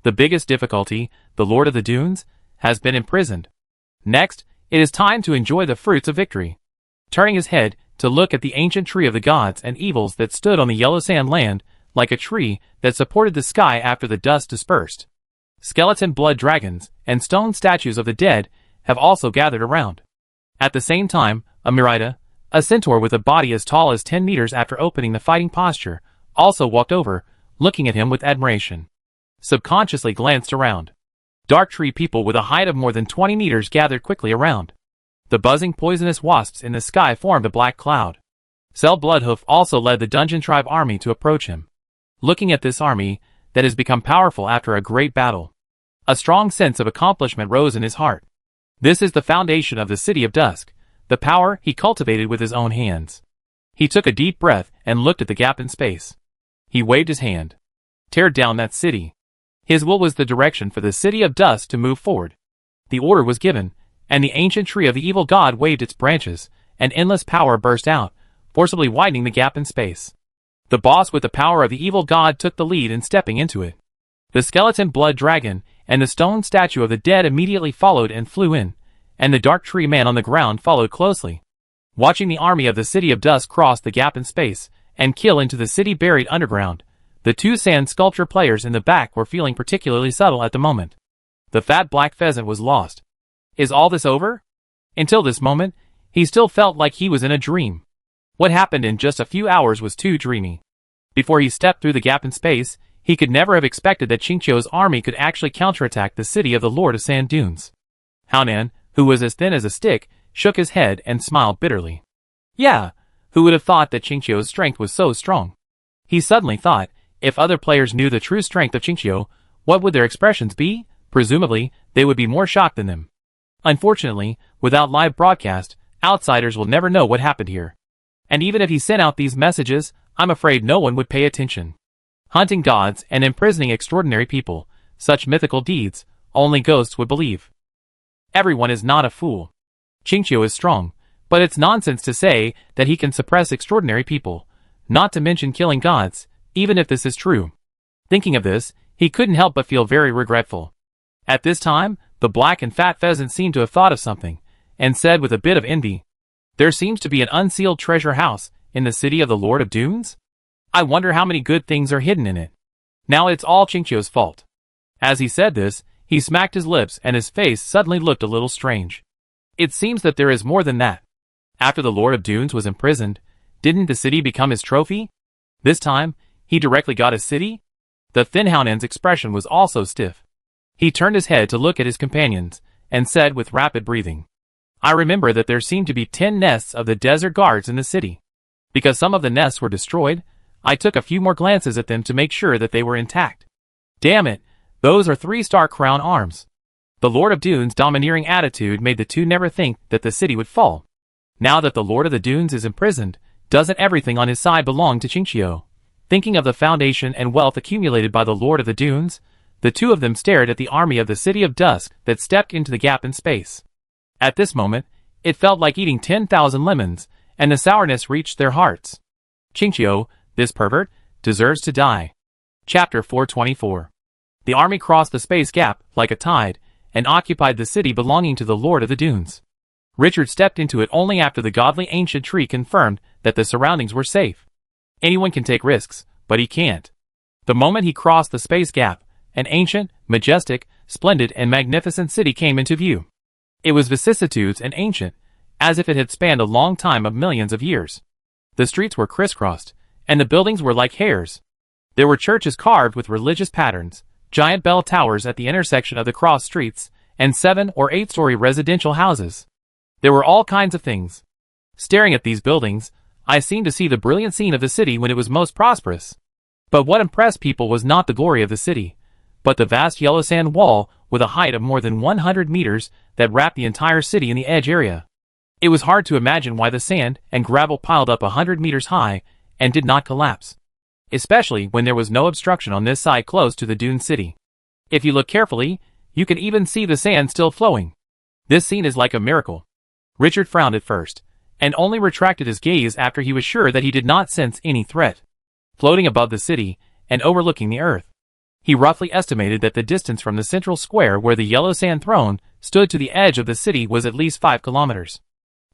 The biggest difficulty, the Lord of the Dunes, has been imprisoned. Next, it is time to enjoy the fruits of victory. Turning his head to look at the ancient tree of the gods and evils that stood on the yellow sand land, like a tree that supported the sky after the dust dispersed. Skeleton blood dragons and stone statues of the dead have also gathered around. At the same time, a Myrida, a centaur with a body as tall as 10 meters after opening the fighting posture, also walked over, looking at him with admiration. Subconsciously glanced around. Dark tree people with a height of more than 20 meters gathered quickly around. The buzzing poisonous wasps in the sky formed a black cloud. Cell Bloodhoof also led the Dungeon Tribe army to approach him. Looking at this army, that has become powerful after a great battle, a strong sense of accomplishment rose in his heart. This is the foundation of the City of Dusk, the power he cultivated with his own hands. He took a deep breath and looked at the gap in space. He waved his hand. Tear down that city. His will was the direction for the City of Dusk to move forward. The order was given, and the ancient tree of the evil god waved its branches, and endless power burst out, forcibly widening the gap in space. The boss with the power of the evil god took the lead in stepping into it. The skeleton blood dragon and the stone statue of the dead immediately followed and flew in, and the dark tree man on the ground followed closely. Watching the army of the City of Dusk cross the gap in space and kill into the city buried underground, the two sand sculpture players in the back were feeling particularly subtle at the moment. The fat black pheasant was lost. Is all this over? Until this moment, he still felt like he was in a dream. What happened in just a few hours was too dreamy. Before he stepped through the gap in space, he could never have expected that Qingqiu's army could actually counterattack the city of the Lord of Sand Dunes. Haonan, who was as thin as a stick, shook his head and smiled bitterly. Yeah, who would have thought that Qingqiu's strength was so strong? He suddenly thought, if other players knew the true strength of Qingqiu, what would their expressions be? Presumably, they would be more shocked than them. Unfortunately, without live broadcast, outsiders will never know what happened here. And even if he sent out these messages, I'm afraid no one would pay attention. Hunting gods and imprisoning extraordinary people, such mythical deeds, only ghosts would believe. Everyone is not a fool. Qingqiu is strong, but it's nonsense to say that he can suppress extraordinary people, not to mention killing gods, even if this is true. Thinking of this, he couldn't help but feel very regretful. At this time, the black and fat pheasant seemed to have thought of something, and said with a bit of envy, "There seems to be an unsealed treasure house in the city of the Lord of Dunes? I wonder how many good things are hidden in it. Now it's all Qingqiu's fault." As he said this, he smacked his lips and his face suddenly looked a little strange. It seems that there is more than that. After the Lord of Dunes was imprisoned, didn't the city become his trophy? This time, he directly got his city? The thin Haonan's expression was also stiff. He turned his head to look at his companions, and said with rapid breathing, "I remember that there seemed to be 10 nests of the desert guards in the city. Because some of the nests were destroyed, I took a few more glances at them to make sure that they were intact. Damn it, those are 3-star crown arms." The Lord of Dunes' domineering attitude made the two never think that the city would fall. Now that the Lord of the Dunes is imprisoned, doesn't everything on his side belong to Qingqiu? Thinking of the foundation and wealth accumulated by the Lord of the Dunes, the two of them stared at the army of the City of Dusk that stepped into the gap in space. At this moment, it felt like eating 10,000 lemons, and the sourness reached their hearts. Qingqiu, this pervert, deserves to die. Chapter 424. The army crossed the space gap like a tide, and occupied the city belonging to the Lord of the Dunes. Richard stepped into it only after the godly ancient tree confirmed that the surroundings were safe. Anyone can take risks, but he can't. The moment he crossed the space gap, an ancient, majestic, splendid and magnificent city came into view. It was vicissitudes and ancient, as if it had spanned a long time of millions of years. The streets were crisscrossed, and the buildings were like hairs. There were churches carved with religious patterns, giant bell towers at the intersection of the cross streets, and 7- or 8-story residential houses. There were all kinds of things. Staring at these buildings, I seemed to see the brilliant scene of the city when it was most prosperous. But what impressed people was not the glory of the city, but the vast yellow sand wall with a height of more than 100 meters that wrapped the entire city in the edge area. It was hard to imagine why the sand and gravel piled up 100 meters high and did not collapse, especially when there was no obstruction on this side close to the dune city. If you look carefully, you can even see the sand still flowing. This scene is like a miracle. Richard frowned at first, and only retracted his gaze after he was sure that he did not sense any threat. Floating above the city, and overlooking the earth, he roughly estimated that the distance from the central square where the yellow sand throne stood to the edge of the city was at least 5 kilometers.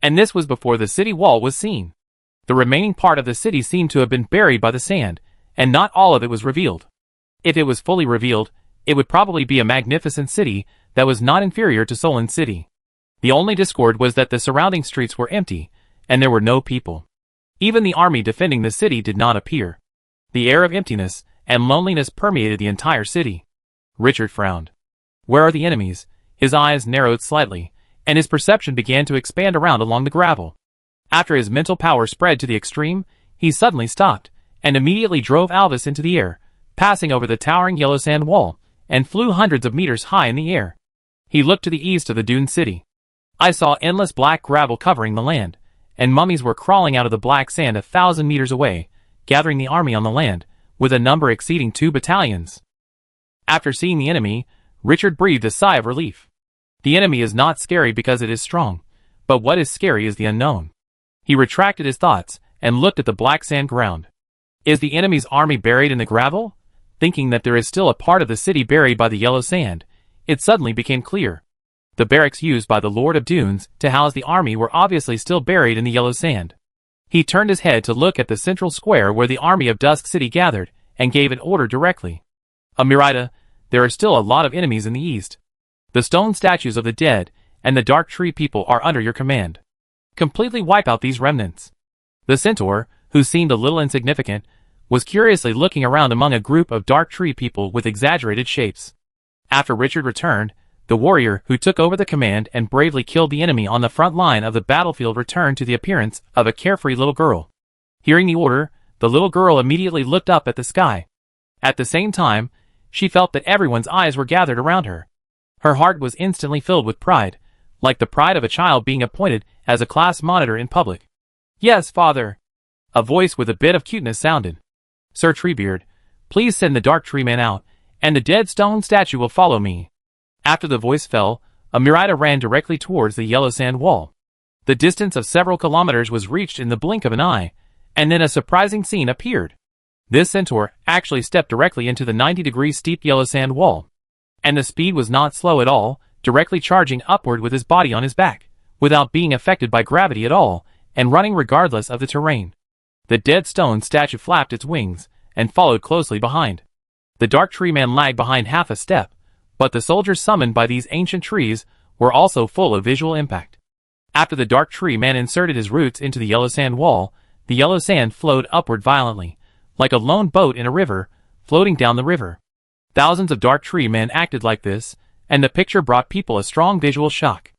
And this was before the city wall was seen. The remaining part of the city seemed to have been buried by the sand, and not all of it was revealed. If it was fully revealed, it would probably be a magnificent city that was not inferior to Solon City. The only discord was that the surrounding streets were empty, and there were no people. Even the army defending the city did not appear. The air of emptiness and loneliness permeated the entire city. Richard frowned. Where are the enemies? His eyes narrowed slightly, and his perception began to expand around along the gravel. After his mental power spread to the extreme, he suddenly stopped, and immediately drove Alvis into the air, passing over the towering yellow sand wall, and flew hundreds of meters high in the air. He looked to the east of the dune city. I saw endless black gravel covering the land, and mummies were crawling out of the black sand 1,000 meters away, gathering the army on the land, with a number exceeding 2 battalions. After seeing the enemy, Richard breathed a sigh of relief. The enemy is not scary because it is strong, but what is scary is the unknown. He retracted his thoughts, and looked at the black sand ground. Is the enemy's army buried in the gravel? Thinking that there is still a part of the city buried by the yellow sand, it suddenly became clear. The barracks used by the Lord of Dunes to house the army were obviously still buried in the yellow sand. He turned his head to look at the central square where the army of Dusk City gathered, and gave an order directly. Amirida, there are still a lot of enemies in the east. The stone statues of the dead, and the Dark Tree people are under your command. Completely wipe out these remnants." The centaur, who seemed a little insignificant, was curiously looking around among a group of Dark Tree people with exaggerated shapes. After Richard returned, the warrior who took over the command and bravely killed the enemy on the front line of the battlefield returned to the appearance of a carefree little girl. Hearing the order, the little girl immediately looked up at the sky. At the same time, she felt that everyone's eyes were gathered around her. Her heart was instantly filled with pride, like the pride of a child being appointed as a class monitor in public. "Yes, father." A voice with a bit of cuteness sounded. "Sir Treebeard, please send the Dark Tree Man out, and the dead stone statue will follow me." After the voice fell, a Murata ran directly towards the yellow sand wall. The distance of several kilometers was reached in the blink of an eye, and then a surprising scene appeared. This centaur actually stepped directly into the 90-degree steep yellow sand wall. And the speed was not slow at all, directly charging upward with his body on his back, without being affected by gravity at all, and running regardless of the terrain. The dead stone statue flapped its wings, and followed closely behind. The Dark Tree Man lagged behind half a step, but the soldiers summoned by these ancient trees were also full of visual impact. After the Dark Tree Man inserted his roots into the yellow sand wall, the yellow sand flowed upward violently, like a lone boat in a river, floating down the river. Thousands of Dark Tree Men acted like this, and the picture brought people a strong visual shock.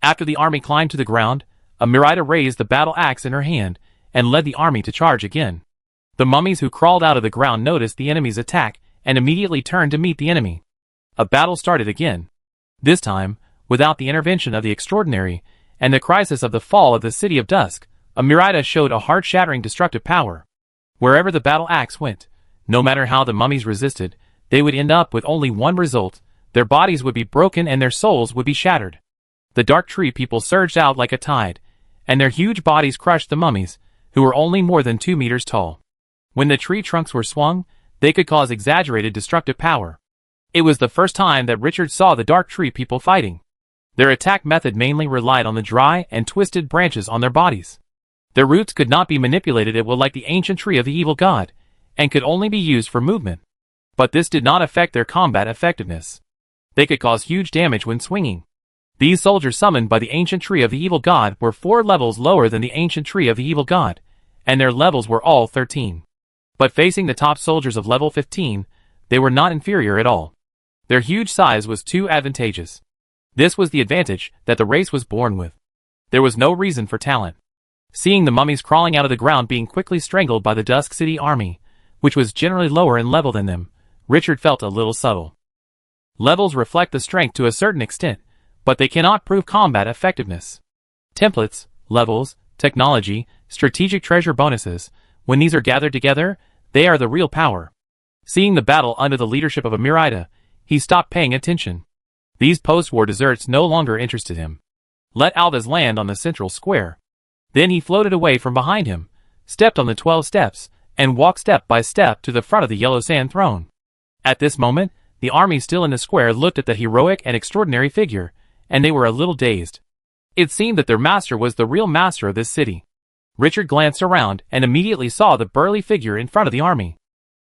After the army climbed to the ground, a Murata raised the battle axe in her hand, and led the army to charge again. The mummies who crawled out of the ground noticed the enemy's attack, and immediately turned to meet the enemy. A battle started again. This time, without the intervention of the extraordinary, and the crisis of the fall of the City of Dusk, a Murata showed a heart-shattering destructive power. Wherever the battle axe went, no matter how the mummies resisted, they would end up with only one result: their bodies would be broken and their souls would be shattered. The Dark Tree people surged out like a tide, and their huge bodies crushed the mummies, who were only more than 2 meters tall. When the tree trunks were swung, they could cause exaggerated destructive power. It was the first time that Richard saw the Dark Tree people fighting. Their attack method mainly relied on the dry and twisted branches on their bodies. Their roots could not be manipulated at will like the ancient tree of the evil god, and could only be used for movement. But this did not affect their combat effectiveness. They could cause huge damage when swinging. These soldiers summoned by the ancient tree of the evil god were 4 levels lower than the ancient tree of the evil god, and their levels were all 13. But facing the top soldiers of level 15, they were not inferior at all. Their huge size was too advantageous. This was the advantage that the race was born with. There was no reason for talent. Seeing the mummies crawling out of the ground being quickly strangled by the Dusk City army, which was generally lower in level than them, Richard felt a little subtle. Levels reflect the strength to a certain extent, but they cannot prove combat effectiveness. Templates, levels, technology, strategic treasure bonuses, when these are gathered together, they are the real power. Seeing the battle under the leadership of a Murata, he stopped paying attention. These post-war desserts no longer interested him. Let Alves land on the central square. Then he floated away from behind him, stepped on the 12 steps, and walked step by step to the front of the yellow sand throne. At this moment, the army still in the square looked at the heroic and extraordinary figure, and they were a little dazed. It seemed that their master was the real master of this city. Richard glanced around and immediately saw the burly figure in front of the army.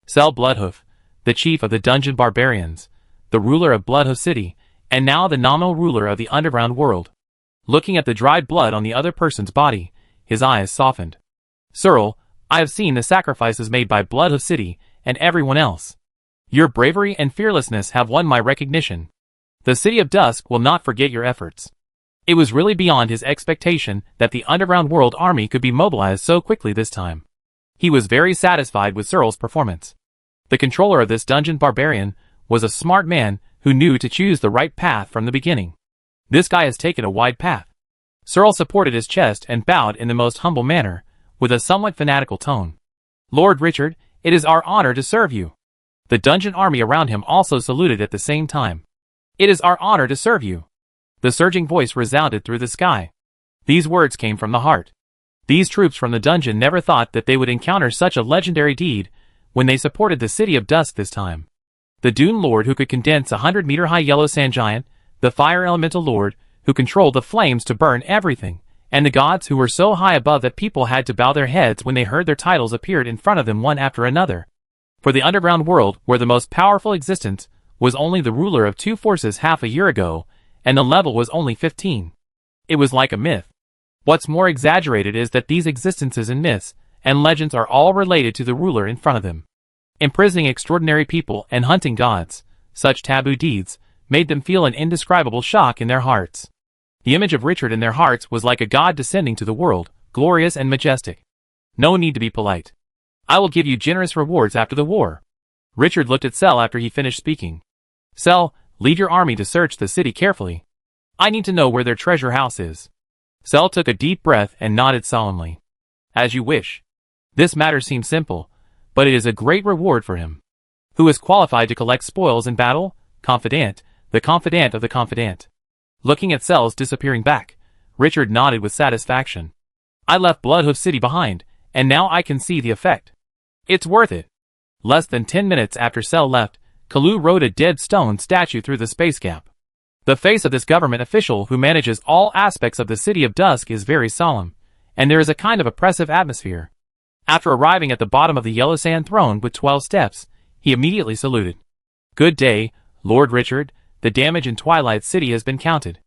Sel Bloodhoof, the chief of the dungeon barbarians, the ruler of Bloodhoof City, and now the nominal ruler of the underground world. Looking at the dried blood on the other person's body, his eyes softened. "Cyril, I have seen the sacrifices made by Bloodhoof City and everyone else. Your bravery and fearlessness have won my recognition. The City of Dusk will not forget your efforts." It was really beyond his expectation that the underground world army could be mobilized so quickly this time. He was very satisfied with Cyril's performance. The controller of this dungeon barbarian was a smart man who knew to choose the right path from the beginning. This guy has taken a wide path. Cyril supported his chest and bowed in the most humble manner, with a somewhat fanatical tone. "Lord Richard, it is our honor to serve you." The dungeon army around him also saluted at the same time. "It is our honor to serve you." The surging voice resounded through the sky. These words came from the heart. These troops from the dungeon never thought that they would encounter such a legendary deed when they supported the City of Dusk this time. The Dune Lord who could condense a 100-meter-high yellow sand giant, the Fire Elemental Lord who controlled the flames to burn everything, and the gods who were so high above that people had to bow their heads when they heard their titles appeared in front of them one after another. For the underground world, where the most powerful existence was only the ruler of 2 forces half a year ago, and the level was only 15. It was like a myth. What's more exaggerated is that these existences and myths and legends are all related to the ruler in front of them. Imprisoning extraordinary people and hunting gods, such taboo deeds, made them feel an indescribable shock in their hearts. The image of Richard in their hearts was like a god descending to the world, glorious and majestic. No need to be polite. I will give you generous rewards after the war. Richard looked at Sel after he finished speaking. Sel, lead your army to search the city carefully. I need to know where their treasure house is. Sel took a deep breath and nodded solemnly. As you wish. This matter seems simple, but it is a great reward for him. Who is qualified to collect spoils in battle? Confidant, the confidant of the confidant. Looking at Sel's disappearing back, Richard nodded with satisfaction. I left Bloodhoof City behind, and now I can see the effect. It's worth it. Less than 10 minutes after Sel left, Kalu rode a dead stone statue through the space gap. The face of this government official who manages all aspects of the City of Dusk is very solemn, and there is a kind of oppressive atmosphere. After arriving at the bottom of the yellow sand throne with 12 steps, he immediately saluted. Good day, Lord Richard, the damage in Twilight City has been counted.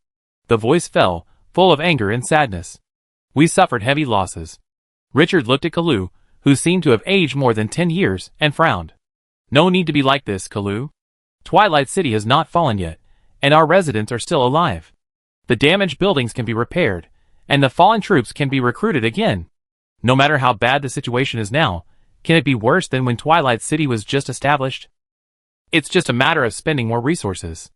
The voice fell, full of anger and sadness. We suffered heavy losses. Richard looked at Kalu, who seemed to have aged more than 10 years, and frowned. No need to be like this, Kalu. Twilight City has not fallen yet, and our residents are still alive. The damaged buildings can be repaired, and the fallen troops can be recruited again. No matter how bad the situation is now, can it be worse than when Twilight City was just established? It's just a matter of spending more resources.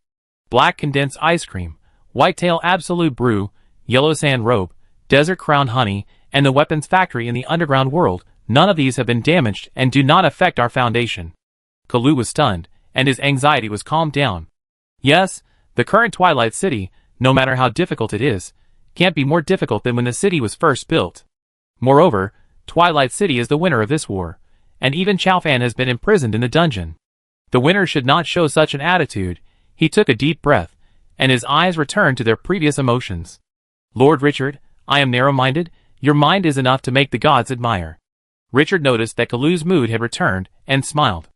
Black condensed ice cream, whitetail absolute brew, yellow sand rope, desert crown honey, and the weapons factory in the underground world, none of these have been damaged and do not affect our foundation. Kalu was stunned, and his anxiety was calmed down. Yes, the current Twilight City, no matter how difficult it is, can't be more difficult than when the city was first built. Moreover, Twilight City is the winner of this war, and even Chaofan has been imprisoned in the dungeon. The winner should not show such an attitude. He took a deep breath, and his eyes returned to their previous emotions. Lord Richard, I am narrow-minded, your mind is enough to make the gods admire. Richard noticed that Kalu's mood had returned, and smiled.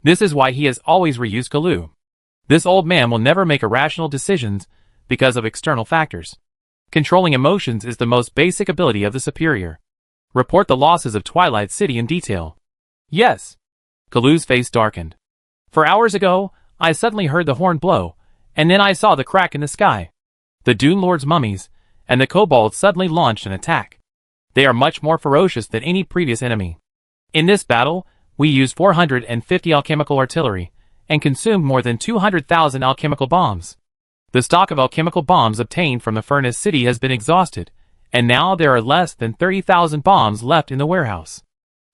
This is why he has always reused Kalu. This old man will never make irrational decisions because of external factors. Controlling emotions is the most basic ability of the superior. Report the losses of Twilight City in detail. Yes. Kalu's face darkened. For hours ago, I suddenly heard the horn blow, and then I saw the crack in the sky. The Dune Lord's mummies, and the kobolds suddenly launched an attack. They are much more ferocious than any previous enemy. In this battle, we used 450 alchemical artillery, and consumed more than 200,000 alchemical bombs. The stock of alchemical bombs obtained from the Furnace City has been exhausted, and now there are less than 30,000 bombs left in the warehouse.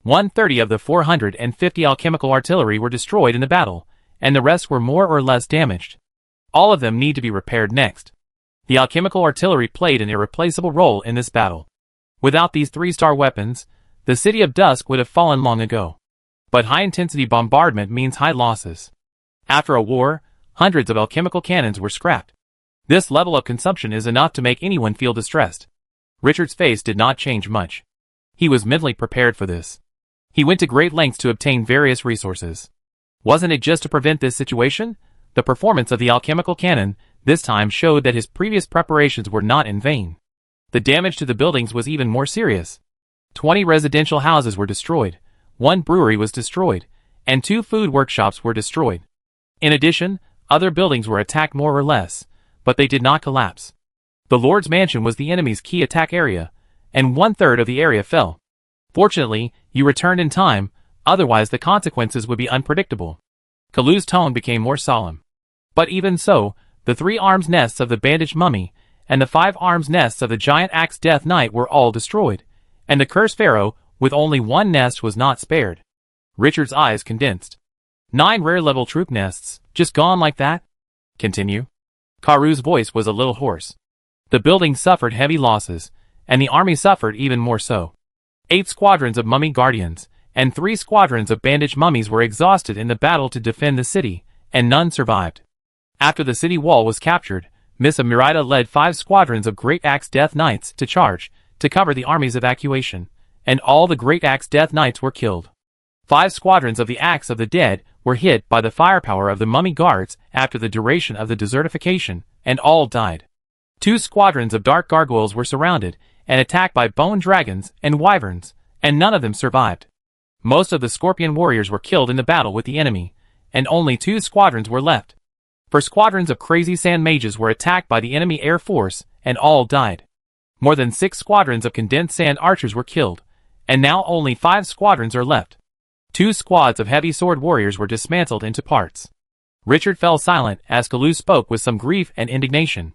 130 of the 450 alchemical artillery were destroyed in the battle, and the rest were more or less damaged. All of them need to be repaired next. The alchemical artillery played an irreplaceable role in this battle. Without these 3-star weapons, the City of Dusk would have fallen long ago. But high-intensity bombardment means high losses. After a war, hundreds of alchemical cannons were scrapped. This level of consumption is enough to make anyone feel distressed. Richard's face did not change much. He was mentally prepared for this. He went to great lengths to obtain various resources. Wasn't it just to prevent this situation? The performance of the alchemical cannon this time showed that his previous preparations were not in vain. The damage to the buildings was even more serious. 20 residential houses were destroyed, 1 brewery was destroyed, and 2 food workshops were destroyed. In addition, other buildings were attacked more or less, but they did not collapse. The Lord's Mansion was the enemy's key attack area, and 1/3 of the area fell. Fortunately, you returned in time, otherwise the consequences would be unpredictable. Kalu's tone became more solemn. But even so, the 3 arms nests of the bandaged mummy, and the 5 arms nests of the giant axe Death Knight were all destroyed, and the cursed pharaoh, with only 1 nest, was not spared. Richard's eyes condensed. 9 rare-level troop nests, just gone like that? Continue. Karu's voice was a little hoarse. The building suffered heavy losses, and the army suffered even more so. 8 squadrons of mummy guardians, and 3 squadrons of bandaged mummies were exhausted in the battle to defend the city, and none survived. After the city wall was captured, Miss Amirida led 5 squadrons of Great Axe Death Knights to charge, to cover the army's evacuation, and all the Great Axe Death Knights were killed. 5 squadrons of the Axe of the Dead were hit by the firepower of the mummy guards after the duration of the desertification, and all died. 2 squadrons of dark gargoyles were surrounded and attacked by bone dragons and wyverns, and none of them survived. Most of the scorpion warriors were killed in the battle with the enemy, and only 2 squadrons were left. 4 squadrons of crazy sand mages were attacked by the enemy air force, and all died. More than 6 squadrons of condensed sand archers were killed, and now only 5 squadrons are left. 2 squads of heavy sword warriors were dismantled into parts. Richard fell silent as Kalou spoke with some grief and indignation.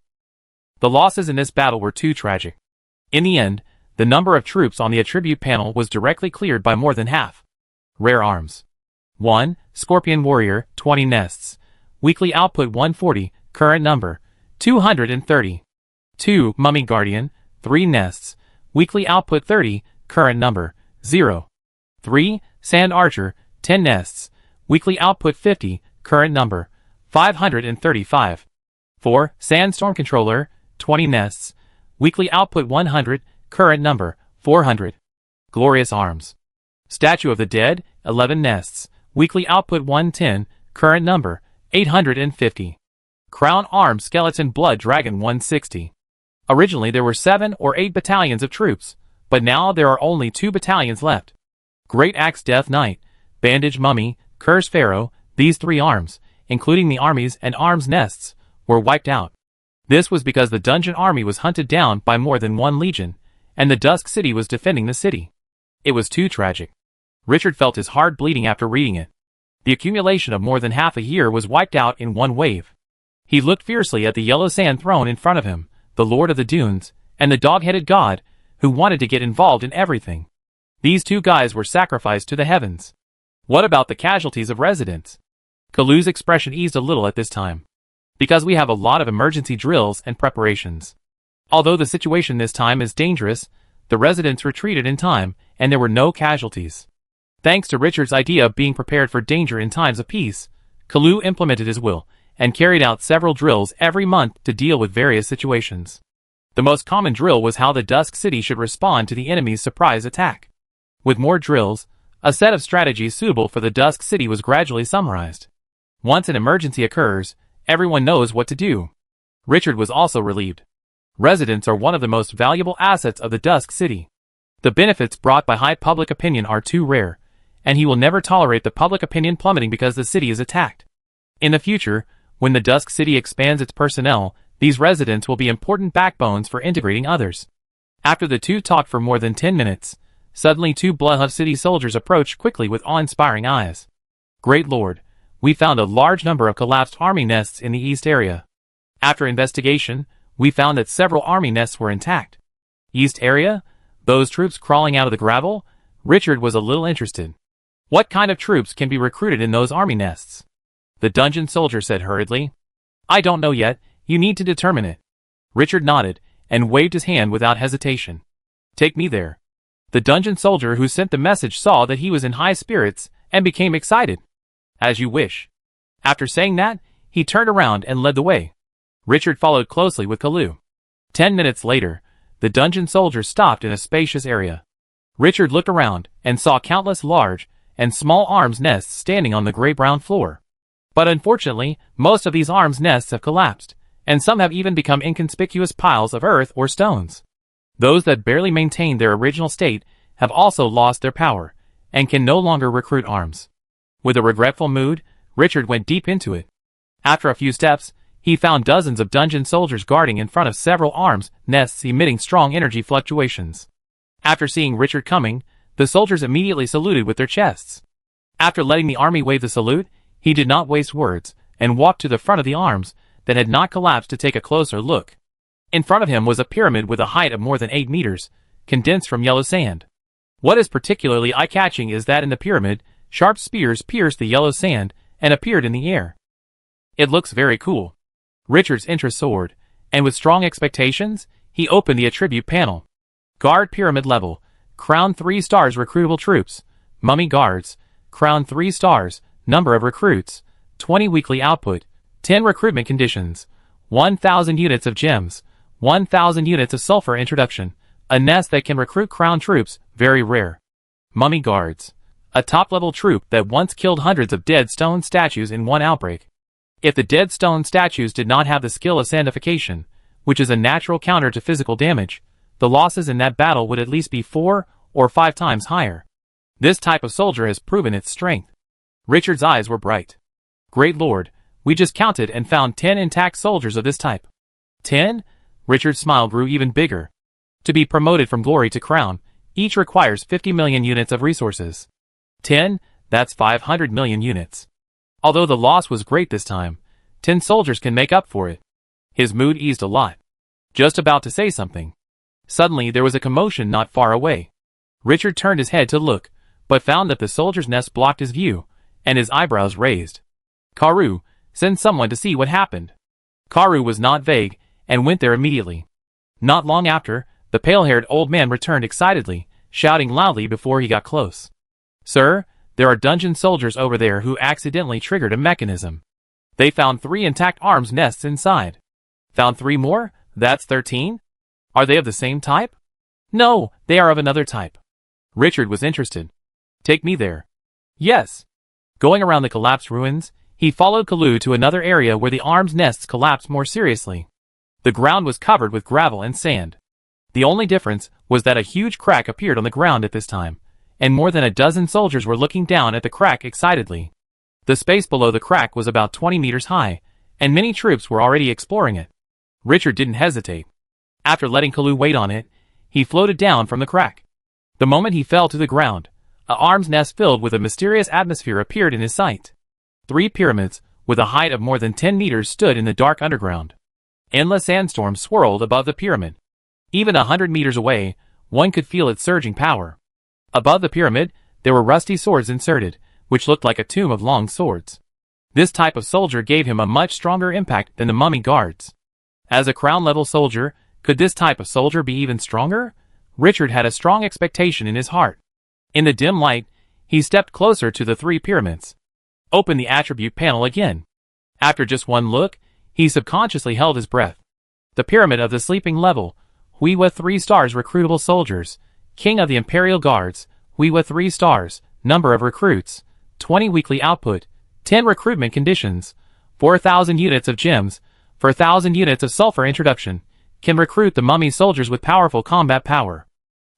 The losses in this battle were too tragic. In the end, the number of troops on the attribute panel was directly cleared by more than half. Rare arms. 1. Scorpion Warrior, 20 nests. Weekly output 140, current number, 230. 2. Mummy Guardian, 3 nests. Weekly output 30, current number, 0. 3. Sand Archer, 10 nests. Weekly output 50, current number, 535. 4. Sandstorm Controller, 20 nests. Weekly output 100, current number, 400. Glorious Arms. Statue of the Dead, 11 nests. Weekly output 110, current number, 850. Crown Arms Skeleton Blood Dragon 160. Originally there were 7 or 8 battalions of troops, but now there are only 2 battalions left. Great Axe Death Knight, Bandage Mummy, Curse Pharaoh, these 3 arms, including the armies and arms nests, were wiped out. This was because the dungeon army was hunted down by more than 1 legion, and the Dusk City was defending the city. It was too tragic. Richard felt his heart bleeding after reading it. The accumulation of more than half a year was wiped out in one wave. He looked fiercely at the yellow sand throne in front of him, the Lord of the Dunes, and the dog-headed god, who wanted to get involved in everything. These 2 guys were sacrificed to the heavens. What about the casualties of residents? Kalou's expression eased a little at this time. Because we have a lot of emergency drills and preparations. Although the situation this time is dangerous, the residents retreated in time, and there were no casualties. Thanks to Richard's idea of being prepared for danger in times of peace, Kalou implemented his will, and carried out several drills every month to deal with various situations. The most common drill was how the Dusk City should respond to the enemy's surprise attack. With more drills, a set of strategies suitable for the Dusk City was gradually summarized. Once an emergency occurs, everyone knows what to do. Richard was also relieved. Residents are one of the most valuable assets of the Dusk City. The benefits brought by high public opinion are too rare, and he will never tolerate the public opinion plummeting because the city is attacked. In the future, when the Dusk City expands its personnel, these residents will be important backbones for integrating others. After the 2 talked for more than 10 minutes, suddenly 2 Bloodhut City soldiers approached quickly with awe-inspiring eyes. Great Lord, we found a large number of collapsed army nests in the east area. After investigation, we found that several army nests were intact. East area? Those troops crawling out of the gravel? Richard was a little interested. What kind of troops can be recruited in those army nests? The dungeon soldier said hurriedly. I don't know yet, you need to determine it. Richard nodded, and waved his hand without hesitation. Take me there. The dungeon soldier who sent the message saw that he was in high spirits, and became excited. As you wish. After saying that, he turned around and led the way. Richard followed closely with Kalou. 10 minutes later, the dungeon soldier stopped in a spacious area. Richard looked around, and saw countless large and small arms nests standing on the gray-brown floor. But unfortunately, most of these arms nests have collapsed, and some have even become inconspicuous piles of earth or stones. Those that barely maintained their original state have also lost their power, and can no longer recruit arms. With a regretful mood, Richard went deep into it. After a few steps, he found dozens of dungeon soldiers guarding in front of several arms nests emitting strong energy fluctuations. After seeing Richard coming, the soldiers immediately saluted with their chests. After letting the army wave the salute, he did not waste words, and walked to the front of the arms that had not collapsed to take a closer look. In front of him was a pyramid with a height of more than 8 meters, condensed from yellow sand. What is particularly eye-catching is that in the pyramid, sharp spears pierced the yellow sand and appeared in the air. It looks very cool. Richard's interest soared, and with strong expectations, he opened the attribute panel. Guard Pyramid Level, Crown 3 stars recruitable troops, Mummy Guards, Crown 3 stars, number of recruits, 20 weekly output, 10 recruitment conditions, 1,000 units of gems, 1,000 units of sulfur introduction, a nest that can recruit crown troops, very rare. Mummy Guards, a top-level troop that once killed hundreds of dead stone statues in one outbreak. If the dead stone statues did not have the skill of sandification, which is a natural counter to physical damage, the losses in that battle would at least be 4 or 5 times higher. This type of soldier has proven its strength. Richard's eyes were bright. Great Lord, we just counted and found 10 intact soldiers of this type. 10? Richard's smile grew even bigger. To be promoted from glory to crown, each requires 50 million units of resources. 10? That's 500 million units. Although the loss was great this time, 10 soldiers can make up for it. His mood eased a lot. Just about to say something. Suddenly there was a commotion not far away. Richard turned his head to look, but found that the soldier's nest blocked his view, and his eyebrows raised. Karu, send someone to see what happened. Karu was not vague, and went there immediately. Not long after, the pale-haired old man returned excitedly, shouting loudly before he got close. Sir, there are dungeon soldiers over there who accidentally triggered a mechanism. They found 3 intact arms nests inside. Found 3 more? That's 13? Are they of the same type? No, they are of another type. Richard was interested. Take me there. Yes. Going around the collapsed ruins, he followed Kalu to another area where the arms nests collapsed more seriously. The ground was covered with gravel and sand. The only difference was that a huge crack appeared on the ground at this time, and more than a dozen soldiers were looking down at the crack excitedly. The space below the crack was about 20 meters high, and many troops were already exploring it. Richard didn't hesitate. After letting Kalu wait on it, he floated down from the crack. The moment he fell to the ground, an arms nest filled with a mysterious atmosphere appeared in his sight. 3 pyramids, with a height of more than 10 meters, stood in the dark underground. Endless sandstorm swirled above the pyramid. Even 100 meters away, one could feel its surging power. Above the pyramid, there were rusty swords inserted, which looked like a tomb of long swords. This type of soldier gave him a much stronger impact than the mummy guards. As a crown-level soldier, could this type of soldier be even stronger? Richard had a strong expectation in his heart. In the dim light, he stepped closer to the 3 pyramids. Opened the attribute panel again. After just one look, he subconsciously held his breath. The pyramid of the sleeping level, Huiwa 3 stars recruitable soldiers, King of the Imperial Guards, Huiwa 3 stars, number of recruits, 20 weekly output, 10 recruitment conditions, 4,000 units of gems, 4,000 units of sulfur introduction, can recruit the mummy soldiers with powerful combat power.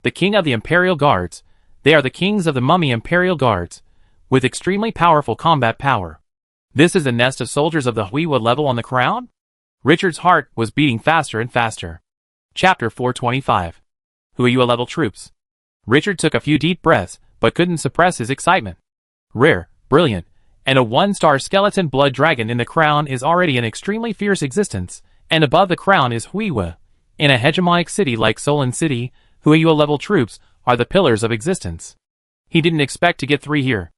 The King of the Imperial Guards, they are the kings of the mummy Imperial Guards, with extremely powerful combat power. This is a nest of soldiers of the Huiwa level on the crown? Richard's heart was beating faster and faster. Chapter 425. Huiwa level troops. Richard took a few deep breaths, but couldn't suppress his excitement. Rare, brilliant, and a 1-star skeleton blood dragon in the crown is already an extremely fierce existence, and above the crown is Huiwa. In a hegemonic city like Solon City, Huiwa level troops are the pillars of existence. He didn't expect to get 3 here.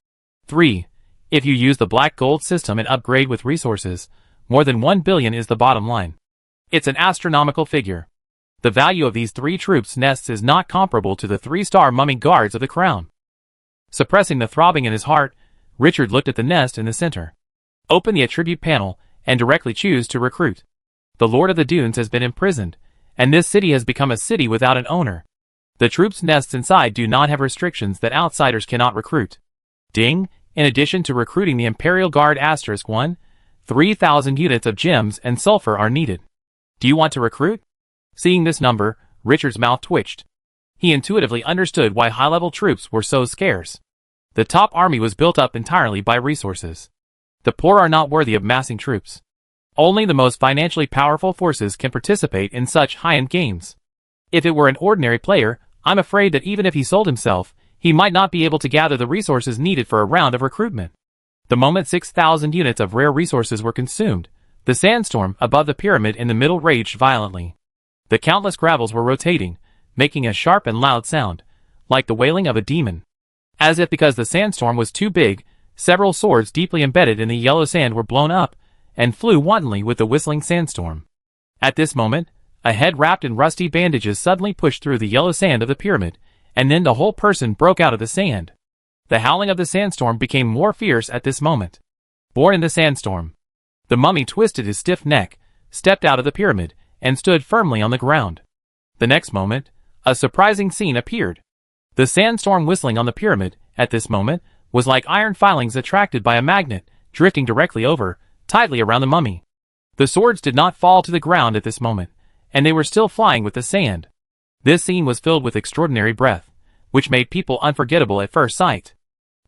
3. If you use the black gold system and upgrade with resources, more than 1 billion is the bottom line. It's an astronomical figure. The value of these 3 troops' nests is not comparable to the 3-star mummy guards of the crown. Suppressing the throbbing in his heart, Richard looked at the nest in the center. Open the attribute panel and directly choose to recruit. The Lord of the Dunes has been imprisoned, and this city has become a city without an owner. The troops' nests inside do not have restrictions that outsiders cannot recruit. Ding! In addition to recruiting the Imperial Guard *1, 3,000 units of gems and sulfur are needed. Do you want to recruit? Seeing this number, Richard's mouth twitched. He intuitively understood why high-level troops were so scarce. The top army was built up entirely by resources. The poor are not worthy of massing troops. Only the most financially powerful forces can participate in such high-end games. If it were an ordinary player, I'm afraid that even if he sold himself, he might not be able to gather the resources needed for a round of recruitment. The moment 6,000 units of rare resources were consumed, the sandstorm above the pyramid in the middle raged violently. The countless gravels were rotating, making a sharp and loud sound, like the wailing of a demon. As if because the sandstorm was too big, several swords deeply embedded in the yellow sand were blown up, and flew wantonly with the whistling sandstorm. At this moment, a head wrapped in rusty bandages suddenly pushed through the yellow sand of the pyramid, and then the whole person broke out of the sand. The howling of the sandstorm became more fierce at this moment. Born in the sandstorm. The mummy twisted his stiff neck, stepped out of the pyramid, and stood firmly on the ground. The next moment, a surprising scene appeared. The sandstorm whistling on the pyramid, at this moment, was like iron filings attracted by a magnet, drifting directly over, tightly around the mummy. The swords did not fall to the ground at this moment, and they were still flying with the sand. This scene was filled with extraordinary breath, which made people unforgettable at first sight.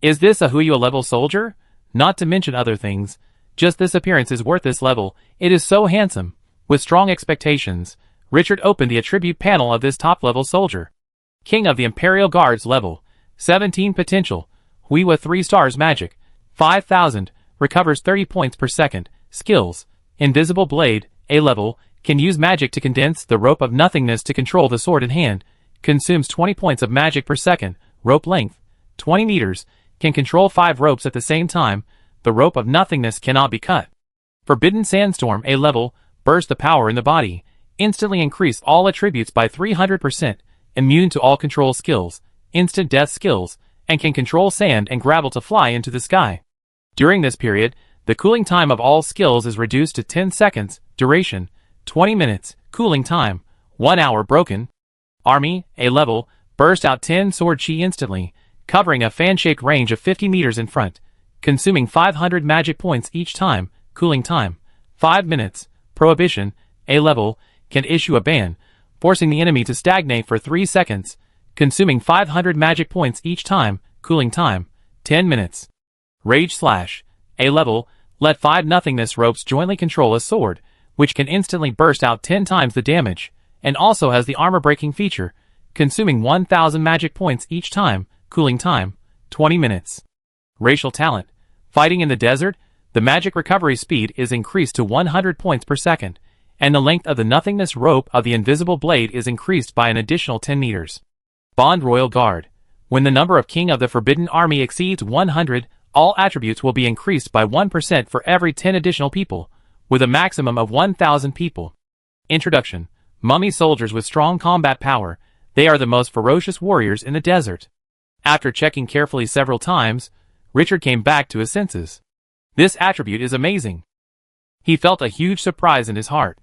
Is this a Huyu level soldier? Not to mention other things, just this appearance is worth this level. It is so handsome. With strong expectations, Richard opened the attribute panel of this top-level soldier. King of the Imperial Guards level, 17 potential, Huiwa 3 stars magic, 5000, recovers 30 points per second, skills, Invisible Blade, A level, can use magic to condense the rope of nothingness to control the sword in hand, consumes 20 points of magic per second, rope length, 20 meters, can control 5 ropes at the same time, the rope of nothingness cannot be cut. Forbidden Sandstorm, A level, burst the power in the body, instantly increase all attributes by 300%, immune to all control skills, instant death skills, and can control sand and gravel to fly into the sky. During this period, the cooling time of all skills is reduced to 10 seconds, duration, 20 minutes, cooling time, 1 hour broken. Army, A level, burst out 10 sword chi instantly, covering a fan-shaped range of 50 meters in front, consuming 500 magic points each time, cooling time, 5 minutes. Prohibition, A level, can issue a ban, forcing the enemy to stagnate for 3 seconds, consuming 500 magic points each time, cooling time, 10 minutes. Rage Slash, A level, let 5 nothingness ropes jointly control a sword, which can instantly burst out 10 times the damage, and also has the armor-breaking feature, consuming 1000 magic points each time, cooling time, 20 minutes. Racial Talent, Fighting in the Desert, the magic recovery speed is increased to 100 points per second, and the length of the nothingness rope of the invisible blade is increased by an additional 10 meters. Bond Royal Guard, when the number of King of the Forbidden Army exceeds 100, all attributes will be increased by 1% for every 10 additional people, with a maximum of 1,000 people. Introduction. Mummy soldiers with strong combat power, they are the most ferocious warriors in the desert. After checking carefully several times, Richard came back to his senses. This attribute is amazing. He felt a huge surprise in his heart.